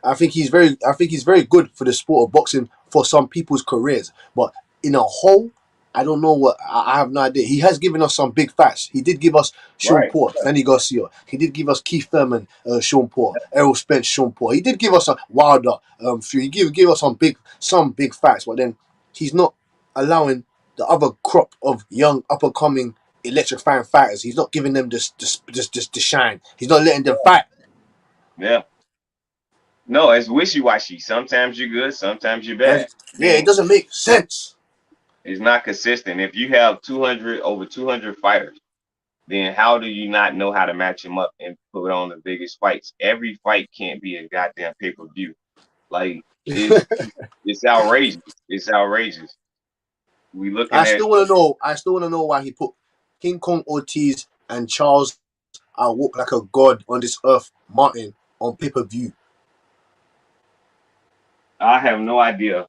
I think he's very good for the sport of boxing for some people's careers, but in a whole, I don't know what. I have no idea. He has given us some big fights. He did give us Sean Right. Porter, Danny Garcia. He did give us Keith Thurman, Sean Porter, Errol Spence, Sean Porter. He did give us a Wilder. He gave us some big fights, but then he's not allowing the other crop of young up and coming electrifying fighters. He's not giving them this shine. He's not letting them fight. Yeah. No, it's wishy-washy. Sometimes you're good, sometimes you're bad. Yeah, it doesn't make sense. It's not consistent. If you have over 200 fighters, then how do you not know how to match them up and put on the biggest fights? Every fight can't be a goddamn pay-per-view. Like it's outrageous. It's outrageous. We looking I at still want to know why he put King Kong Ortiz and Charles I Walk Like a God on This Earth Martin on pay-per-view. I have no idea.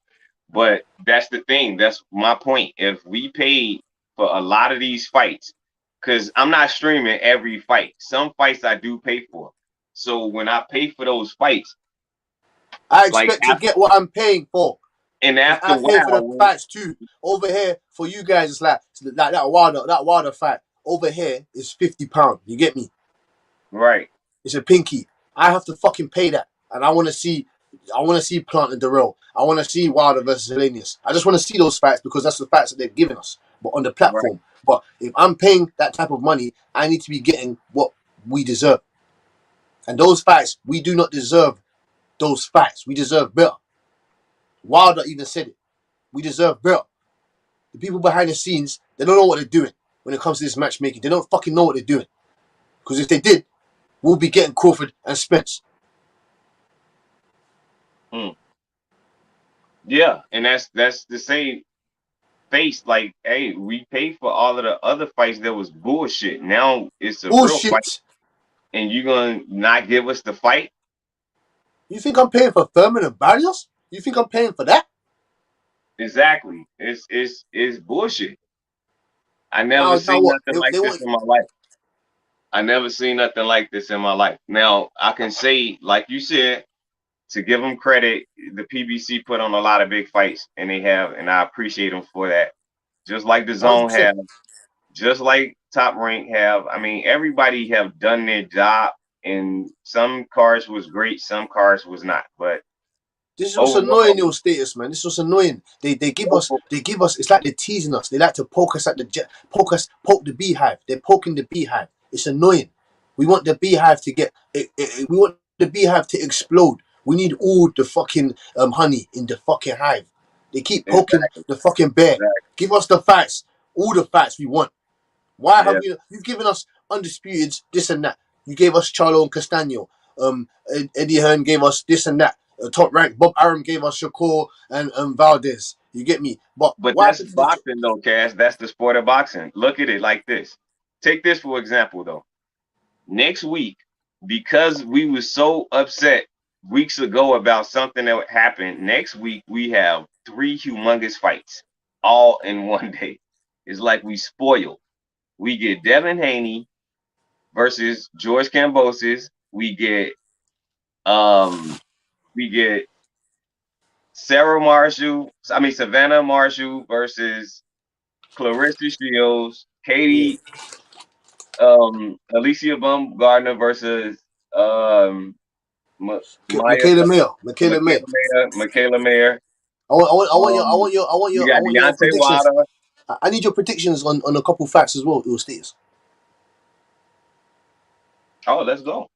But that's the thing. That's my point. If we paid for a lot of these fights, because I'm not streaming every fight. Some fights I do pay for. So when I pay for those fights, I like expect to get what I'm paying for. and Because after I a pay for the while, fights too. Over here, for you guys, it's like that Wilder fight. Over here is £50. You get me? right. It's a pinky. I have to fucking pay that. And I want to see Plant and Darrell. I want to see Wilder versus Hellenius. I just want to see those fights because that's the fights that they've given us, but on the Right. platform. But if I'm paying that type of money, I need to be getting what we deserve. And those fights, we do not deserve those fights. We deserve better. Wilder even said it. We deserve better. The people behind the scenes, they don't know what they're doing when it comes to this matchmaking. They don't fucking know what they're doing. Because if they did, we'll be getting Crawford and Spence. Yeah, and that's the same face. Like, hey, we paid for all of the other fights that was bullshit. Now it's a real fight, Bullshit. and you gonna not give us the fight? You think I'm paying for Thurman and Barrios? You think I'm paying for that? Exactly. It's bullshit. I never Now seen what? nothing like They this want. in my life. I never seen nothing like this in my life. Now I can say, like you said, to give them credit, the PBC put on a lot of big fights, and they have, and I appreciate them for that. Just like the Zone 100%. have, just like Top Rank have. I mean, everybody have done their job, and some cars was great, some cars was not. But This is what's overall, annoying your status, man. This is what's annoying. They give us. It's like they're teasing us. They like to poke us at the poke the beehive. They're poking the beehive. It's annoying. We want the beehive to get. We want the beehive to explode. We need all the fucking honey in the fucking hive. They keep poking exactly, the fucking bear. exactly, Give us the facts. All the facts we want. Why have yeah. you've given us undisputed this and that? You gave us Charlo and Castano. Eddie Hearn gave us this and that. Top rank. Bob Arum gave us Shakur and Valdez. You get me? But But what that's happened to the? boxing, though, Cass. That's the sport of boxing. Look at it like this. Take this for example, though. Next week, because we were so upset weeks ago about something that happened, next week we have 3 humongous fights all in one day. It's like we spoiled. We get Devin Haney versus George Kambosos. Um we get Savannah Marshall versus Clarissa Shields, Yeah. Katie, Alicia Baumgardner versus Maya, Michaela Mayer. Michaela Mayer. Michaela Mayer. I You got want your Deontay predictions. Wilder. I need your predictions on a couple facts as well, Status. Oh, let's go.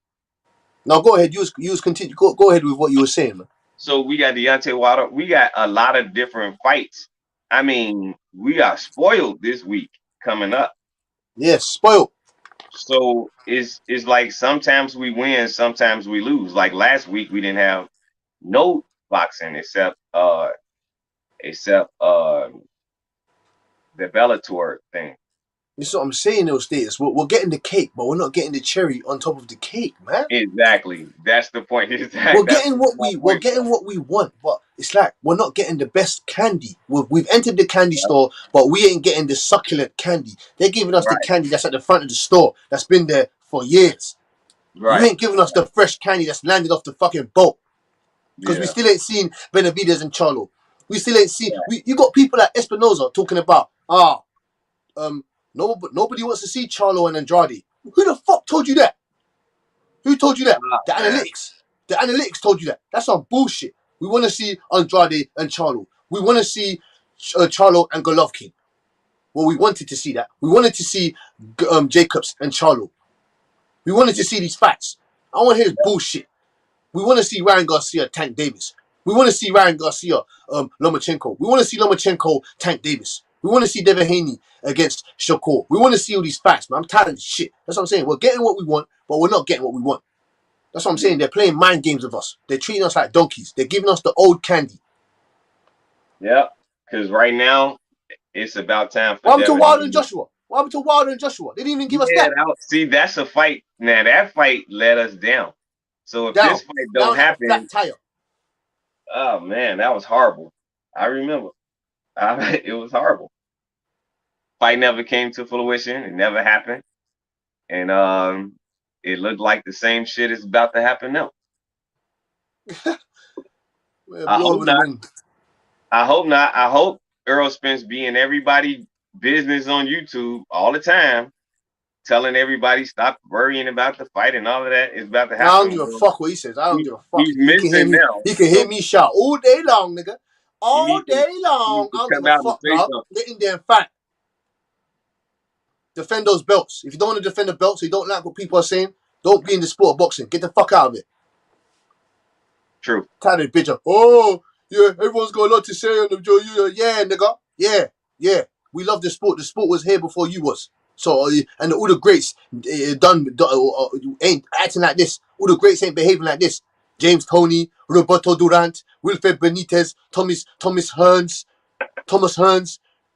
Now go ahead. Use continue. Go ahead with what you were saying, man. So we got Deontay Wilder. We got a lot of different fights. I mean, we are spoiled this week coming up. Yes, spoiled. So it's like sometimes we win, sometimes we lose. Like last week, we didn't have no boxing except the Bellator thing. This is what I'm saying, those Status. We're getting the cake, but we're not getting the cherry on top of the cake, man. Exactly. That's the point. We're getting what we want, but it's like we're not getting the best candy. We've entered the candy store, but we ain't getting the succulent candy. They're giving us the candy that's at the front of the store that's been there for years. Right. You ain't giving us the fresh candy that's landed off the fucking boat. Because we still ain't seen Benavidez and Charlo. We still ain't seen. You got people like Espinoza talking about nobody wants to see Charlo and Andrade. Who the fuck told you that? Who told you that? The analytics. The analytics told you that. That's some bullshit. We want to see Andrade and Charlo. We want to see Charlo and Golovkin. Well, we wanted to see that. We wanted to see Jacobs and Charlo. We wanted to see these facts. I want to hear this bullshit. We want to see Ryan Garcia, Tank Davis. We want to see Ryan Garcia, Lomachenko. We want to see Lomachenko, Tank Davis. We want to see Devin Haney against Shakur. We want to see all these facts, man. I'm tired of this shit. That's what I'm saying. We're getting what we want, but we're not getting what we want. That's what I'm saying. They're playing mind games with us. They're treating us like donkeys. They're giving us the old candy. Yeah, because right now it's about time for What happened to Devin Wilder Haney. and Joshua? What happened to Wilder and Joshua? They didn't even give us that. See, that's a fight. Now that fight let us down. So if this fight don't happen, flat tire. Oh man, that was horrible. I remember. It was horrible. Fight never came to fruition. It never happened, and it looked like the same shit is about to happen now. I hope not. I hope not. I hope Errol Spence be in everybody business on YouTube all the time, telling everybody stop worrying about the fight and all of that is about to happen. I don't give a fuck what he says. I don't give a fuck. He's missing now. He can hear me shout all day long, nigga. All day long. I don't give a fuck, dog. Get in there and fight. Defend those belts. If you don't want to defend the belts, you don't like what people are saying, don't be in the sport of boxing. Get the fuck out of it. True. Tired of the bitch. Oh, yeah, everyone's got a lot to say on the show. Yeah, nigga. Yeah. We love the sport. The sport was here before you was. So, and all the greats ain't acting like this. All the greats ain't behaving like this. James Toney, Roberto Durant, Wilfred Benitez, Thomas Hearns,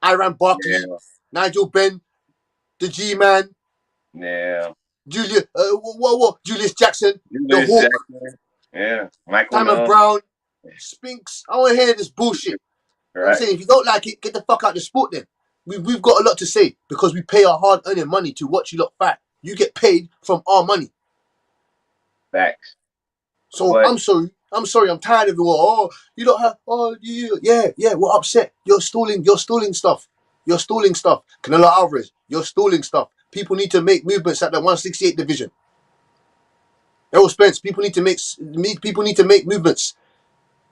Iran Barkley, Nigel Benn, the G-Man. Yeah. Julius Jackson, the Hawk. Yeah. Michael Simon Brown, Spinks. I want to hear this bullshit. Right. I'm saying, if you don't like it, get the fuck out of the sport then. We've got a lot to say because we pay our hard-earned money to watch you lot fight. You get paid from our money. Facts. So I'm sorry. I'm tired of it. Oh, you don't have. Oh, yeah. We're upset. You're stalling stuff. Canelo Alvarez, you're stalling stuff. People need to make movements at the 168 division. Errol Spence, people need to make movements.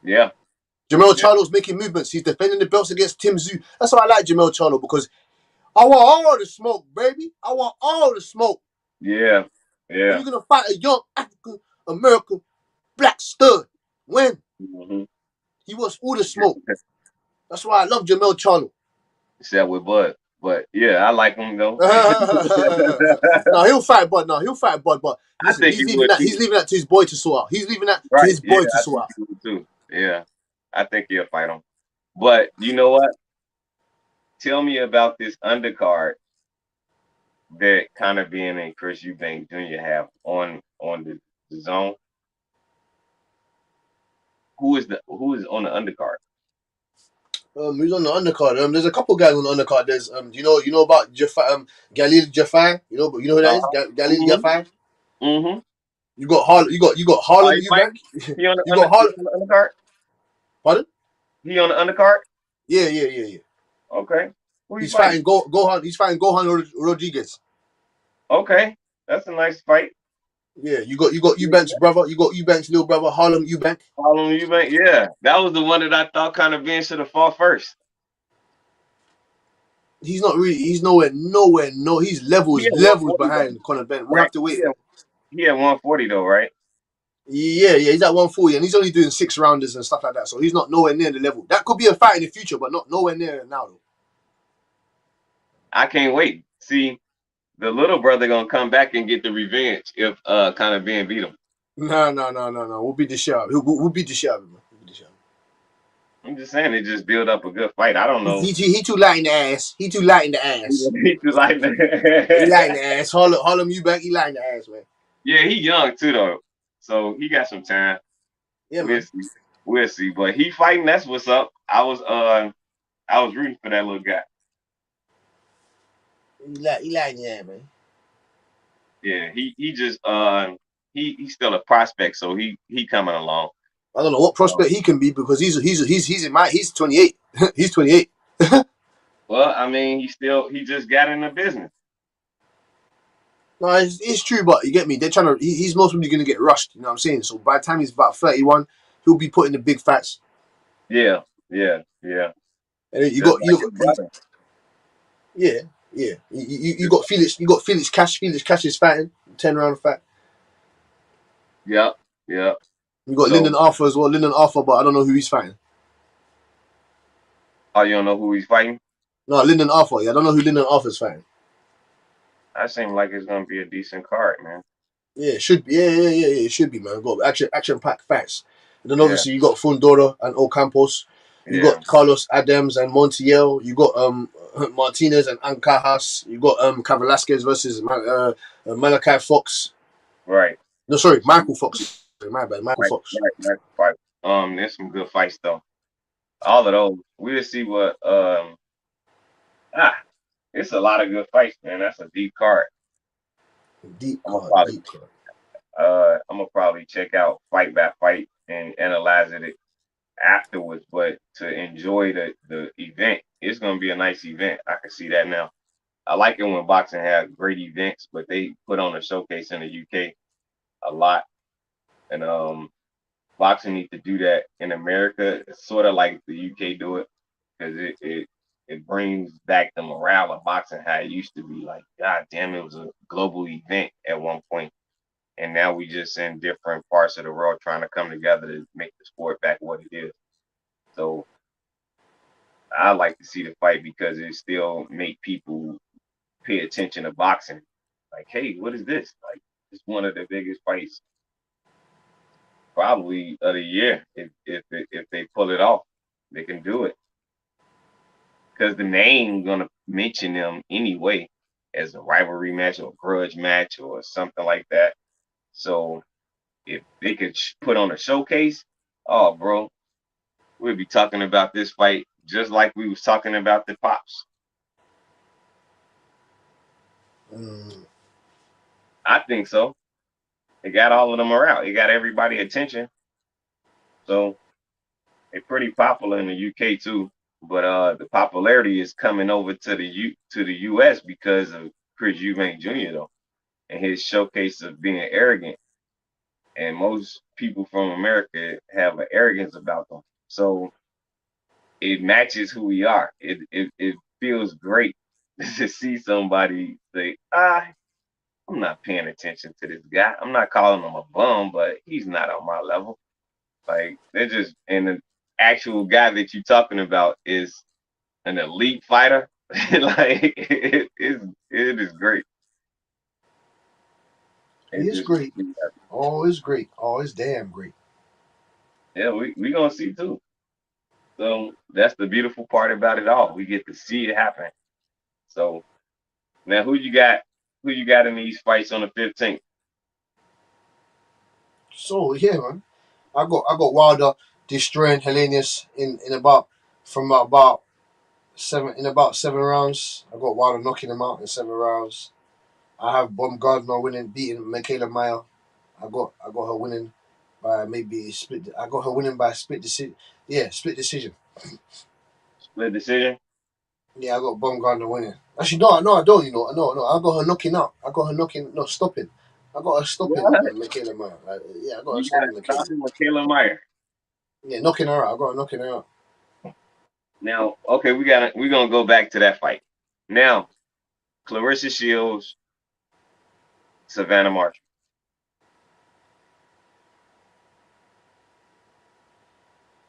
Yeah. Jamel Charlo's making movements. He's defending the belts against Tim Tszyu. That's why I like Jamel Charlo, because I want all the smoke, baby. I want all the smoke. Yeah. When you're gonna fight a young African American black stud, when he wants all the smoke. That's why I love Jamel Charlo. Except with Bud. But yeah, I like him though. No, he'll fight Bud. But listen, he's leaving that to his boy to sort out. He's leaving that to his boy to sort out. Too. Yeah, I think he'll fight him. But you know what? Tell me about this undercard that Conor Ben and Chris Eubank Jr. have on the zone. Who is on the undercard? Who's on the undercard? There's a couple guys on the undercard. There's you know about Galil Jafar. You know who that is? Galil Jafar. Mm-hmm. You got Harlem Eubank. He on the undercard. Pardon? He on the undercard. Yeah. Okay. Who you He's fighting? fighting Gohan. He's fighting Gohan Rodriguez. Okay, that's a nice fight. Yeah, you got Eubank's brother. You got Eubank's little brother, Harlem Eubank. Harlem Eubank. Yeah, that was the one that I thought kind of being should have fought first. He's not really. He's nowhere. No, he's He levels at 140 though, behind Conor Ben. We right? have to wait. He at 140 though, right? Yeah, he's at 140, and he's only doing 6 rounders and stuff like that. So he's not nowhere near the level. That could be a fight in the future, but not nowhere near it now though. I can't wait. See, the little brother gonna come back and get the revenge if kind of being beat him. No. We'll beat the shit out. We'll beat the shit out of him. I'm just saying it just build up a good fight. I don't know. He too light in the ass. He too light in the ass. He too light. He light in the ass. Harlem Eubank. He light in the ass, man. Yeah, he young too though, so he got some time. Yeah, we'll see. We'll see. But he fighting. That's what's up. I was rooting for that little guy. He light in the ass, man. Yeah, he just he's still a prospect, so he coming along. I don't know what prospect he can be because he's 28. He's 28. Well, I mean, he just got in the business. No, it's true, but you get me. They're trying to. He's most probably going to get rushed. You know what I'm saying? So by the time he's about 31, he'll be putting the big fights. Yeah. And then you got Felix. You got Felix Cash. Felix Cash is fighting 10-round fight. Yeah. You got Lyndon Arthur as well. Lyndon Arthur, but I don't know who he's fighting. Oh, you don't know who he's fighting? No, Lyndon Arthur. Yeah, I don't know who Lyndon Arthur's fighting. That seems like it's gonna be a decent card, man. Yeah, it should be. Yeah, it should be, man. Got action-packed fights. And then obviously you got Fundora and Ocampos. You got Carlos Adams and Montiel. You got Martinez and Ancajas. You got Velasquez versus Malachi Fox. Right. No, sorry, Michael Fox. My bad, Michael Fox. Right. There's some good fights though. All of those. We'll see what it's a lot of good fights, man. That's a deep card. Deep card. I'm gonna probably check out fight by fight and analyze it afterwards. But to enjoy the event, it's gonna be a nice event. I can see that now. I like it when boxing has great events, but they put on a showcase in the UK a lot. And boxing needs to do that in America. It's sort of like the UK do it because it brings back the morale of boxing how it used to be. Like, God damn, it was a global event at one point. And now we just in different parts of the world trying to come together to make the sport back what it is. So I like to see the fight because it still make people pay attention to boxing. Like, hey, what is this? Like, it's one of the biggest fights probably of the year. If they pull it off, they can do it. Because the name gonna mention them anyway as a rivalry match or a grudge match or something like that. So if they could put on a showcase, oh, bro, we'll be talking about this fight just like we was talking about the Pops. I think so. It got all of them around. It got everybody attention. So they're pretty popular in the UK too. But the popularity is coming over to the US because of Chris Eubank Jr. though, and his showcase of being arrogant. And most people from America have an arrogance about them. So it matches who we are. It feels great to see somebody say, I'm not paying attention to this guy. I'm not calling him a bum, but he's not on my level. Like, they're just, and the actual guy that you're talking about is an elite fighter. Like, it is great. It's great. Oh, it's great. Oh, it's damn great. Yeah, we gonna see too. So that's the beautiful part about it all. We get to see it happen. So now who you got in these fights on the 15th? So yeah, man. I got Wilder destroying Hellenius in about 7 rounds. I got Wilder knocking him out in 7 rounds. I have Baumgardner beating Michaela Meyer. I got her winning by maybe split. I got her winning by split decision. Yeah, split decision. Split decision. Yeah, I got Baumgartner winning. Actually, no, I don't. No, I got her knocking out. I got her knocking, no, stopping. I got her stopping What? Michaela Meyer. Yeah, I got her You got stopping Michaela. stopping Michaela Meyer. Yeah, knocking her out. I got her knocking her out. Now, okay, we're gonna go back to that fight. Now, Clarissa Shields, Savannah Marshall.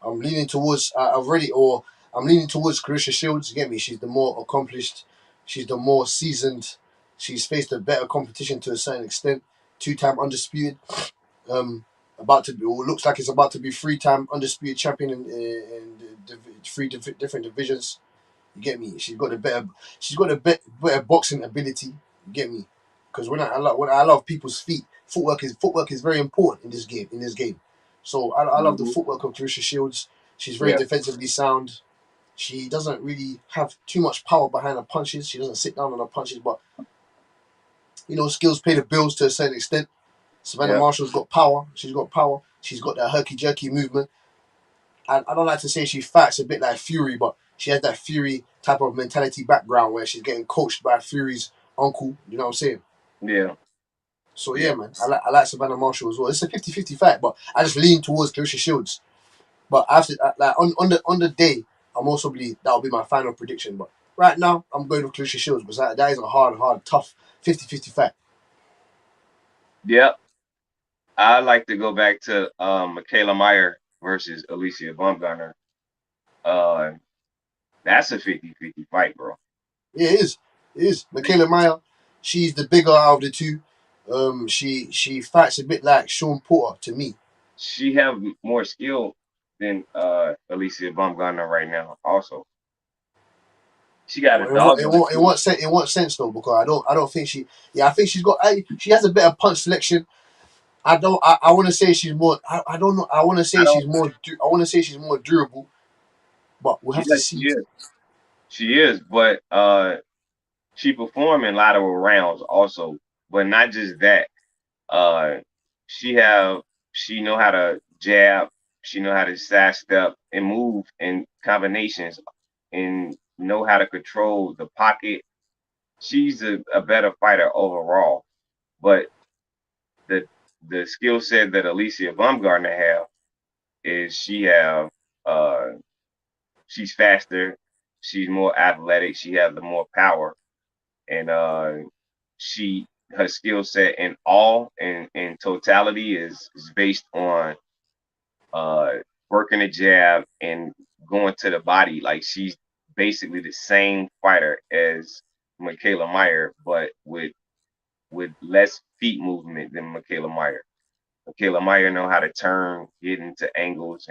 I'm leaning towards. I'm leaning towards Clarissa Shields. You get me? She's the more accomplished. She's the more seasoned. She's faced a better competition to a certain extent. 2-time undisputed. About to be, or looks like it's about to be 3-time undisputed champion in three different divisions. You get me? She's got a better boxing ability. You get me? Because when I love people's feet, footwork is very important in this game. So I love the Mm-hmm. footwork of Clarissa Shields. She's very Yeah, defensively sound. She doesn't really have too much power behind her punches. She doesn't sit down on her punches, but skills pay the bills to a certain extent. Savannah yeah, Marshall's got power. She's got power. She's got that herky jerky movement. And I don't like to say she fights a bit like Fury, but she has that Fury type of mentality background where she's getting coached by Fury's uncle. You know what I'm saying? yeah, So yeah, yeah, man, I like Savannah Marshall as well. It's a 50-50 fight, but I just lean towards Clarissa Shields. But after like on the day, I'm also believe that'll be my final prediction. But right now, I'm going with Clarissa Shields because that is a hard, tough 50-50 fight. yeah. I like to go back to Michaela Meyer versus Alicia Baumgartner. Uh, that's a 50-50 fight, bro. Yeah, it is. It is. Michaela Meyer, she's the bigger out of the two. She fights a bit like Sean Porter to me. She have more skill than Alicia Baumgartner right now. Also, she got a dog in her teeth. It won't sense though because I don't think she. Yeah, I think she has a better punch selection. I want to say she's more. I don't know. I want to I say don't. she's more. I want to say she's more durable, but we'll have to Yes, she see. is. She is, but she perform in lateral rounds also. But not just that. Uh, she have she know how to jab. She know how to sidestep and move in combinations, and know how to control the pocket. She's a better fighter overall. But the the skill set that Alicia Baumgartner have is uh she's faster, she's more athletic, she has the more power, and she her skill set in all in totality is based on uh working a jab and going to the body. Like she's basically the same fighter as Michaela Meyer, but with less feet movement than Michaela Meyer. Michaela Meyer know how to turn, get into angles,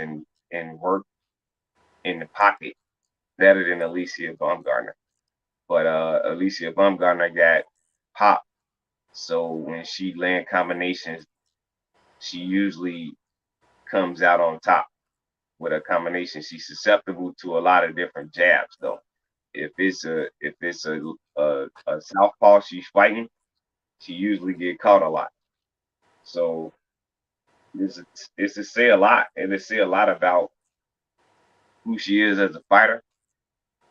and work in the pocket better than Alicia Baumgartner. But Alicia Baumgartner got pop, so when she land combinations, she usually comes out on top with a combination. She's susceptible to a lot of different jabs, though. If it's a southpaw she's fighting, she usually get caught a lot. So it's to say a lot, and to say a lot about who she is as a fighter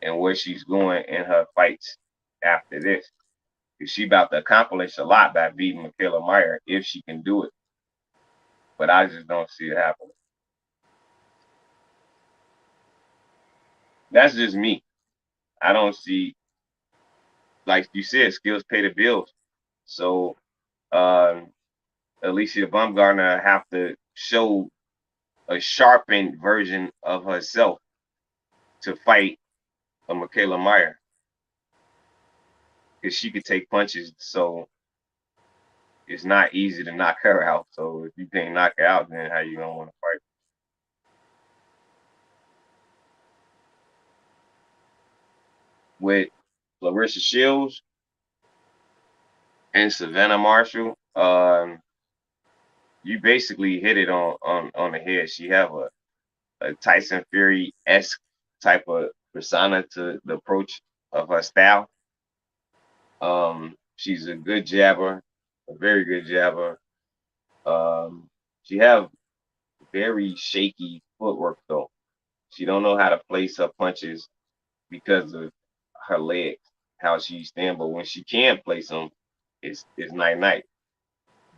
and where she's going in her fights after this. Because she about to accomplish a lot by beating Michaela Meyer if she can do it. But I just don't see it happening. That's just me. I don't see, like you said, skills pay the bills. So um, Alicia Baumgartner have to show a sharpened version of herself to fight a Michaela Meyer because she could take punches. So it's not easy to knock her out. So if you can't knock her out, then how you gonna want to fight? With Clarissa Shields and Savannah Marshall, you basically hit it on the head. She have a Tyson Fury esque type of persona to the approach of her style. She's a good jabber, a very good jabber. She have very shaky footwork though. She don't know how to place her punches because of her legs, how she stand. But when she can place them, it's night night.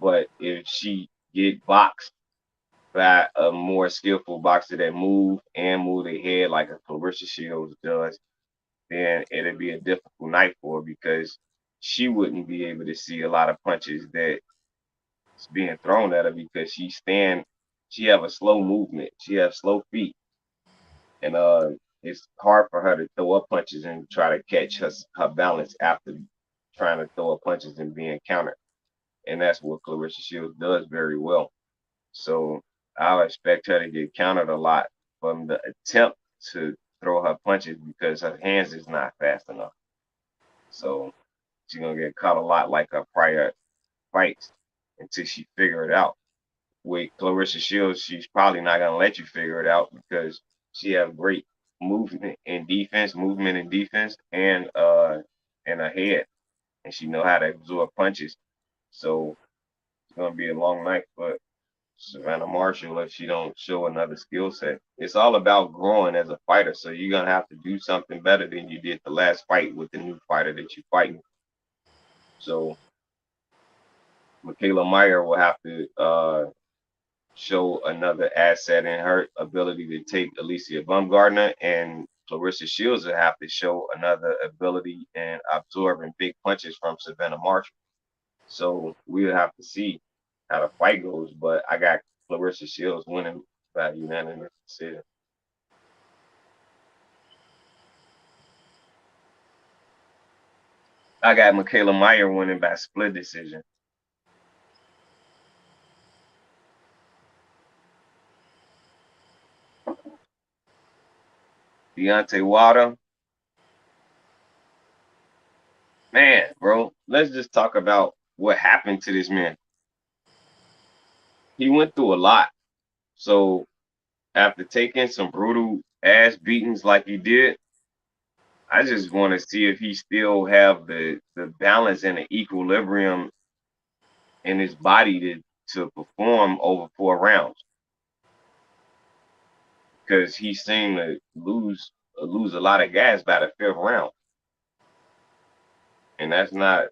But if she get boxed by a more skillful boxer that move their head like a Clarissa Shields does, then it'd be a difficult night for her because she wouldn't be able to see a lot of punches that's being thrown at her because she have a slow movement. She have slow feet. And it's hard for her to throw up punches and try to catch her balance after trying to throw up punches and being countered. And that's what Clarissa Shields does very well. So I expect her to get countered a lot from the attempt to throw her punches because her hands is not fast enough. So she's gonna get caught a lot like her prior fights until she figure it out. With Clarissa Shields, she's probably not gonna let you figure it out because she have great movement and defense, and her head, and she know how to absorb punches. So it's gonna be a long night for Savannah Marshall if she don't show another skill set. It's all about growing as a fighter, so you're gonna have to do something better than you did the last fight with the new fighter that you're fighting. So Michaela Meyer will have to show another asset in her ability to take Alicia Baumgardner, and Clarissa Shields will have to show another ability in absorbing big punches from Savannah Marshall. So we'll have to see how the fight goes, but I got Clarissa Shields winning by unanimous decision. I got Michaela Meyer winning by split decision. Deontay Wilder. Man, bro, let's just talk about what happened to this man. He went through a lot. So after taking some brutal ass beatings like he did, I just want to see if he still have the balance and the equilibrium in his body to perform over 4 rounds. Because he seemed to lose a lot of gas by the 5th round. And that's not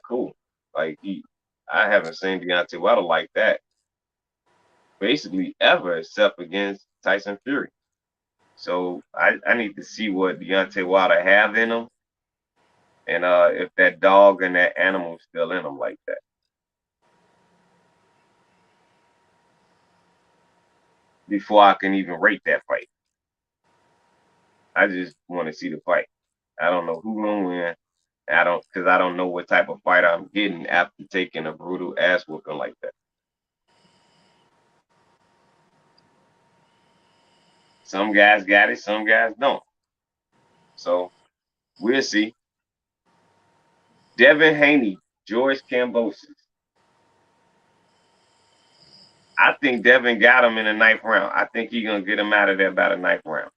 cool. Like I haven't seen Deontay Wilder like that basically ever except against Tyson Fury. So I need to see what Deontay Wilder have in him, and if that dog and that animal is still in him like that. Before I can even rate that fight. I just want to see the fight. I don't know who's gonna win. Because I don't know what type of fighter I'm getting after taking a brutal ass whooping like that. Some guys got it, some guys don't. So we'll see. Devin Haney, George Kambosos. I think Devin got him in the 9th round. I think he's gonna get him out of there by the 9th round.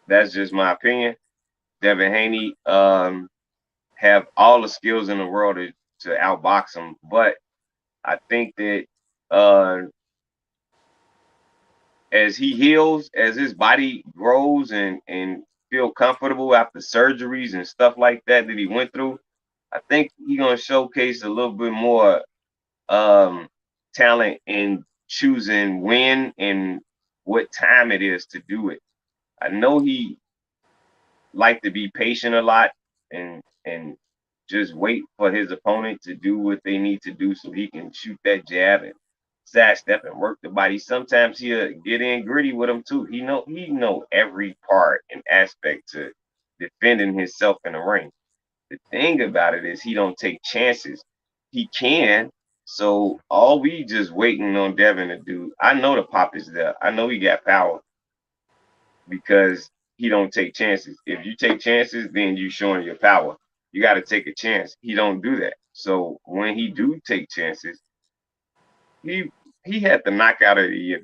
That's just my opinion. Devin Haney have all the skills in the world to outbox him, but I think that as he heals, as his body grows and feel comfortable after surgeries and stuff like that he went through, I think he's gonna showcase a little bit more talent in choosing when and what time it is to do it. I know he like to be patient a lot and just wait for his opponent to do what they need to do so he can shoot that jab and sidestep and work the body. Sometimes he'll get in gritty with him too. He know every part and aspect to defending himself in the ring. The thing about it is he don't take chances. He can. So all we just waiting on Devin to do, I know the pop is there. I know he got power because he don't take chances. If you take chances, then you showing your power. You got to take a chance. He don't do that. So when he do take chances, he had the knockout of the year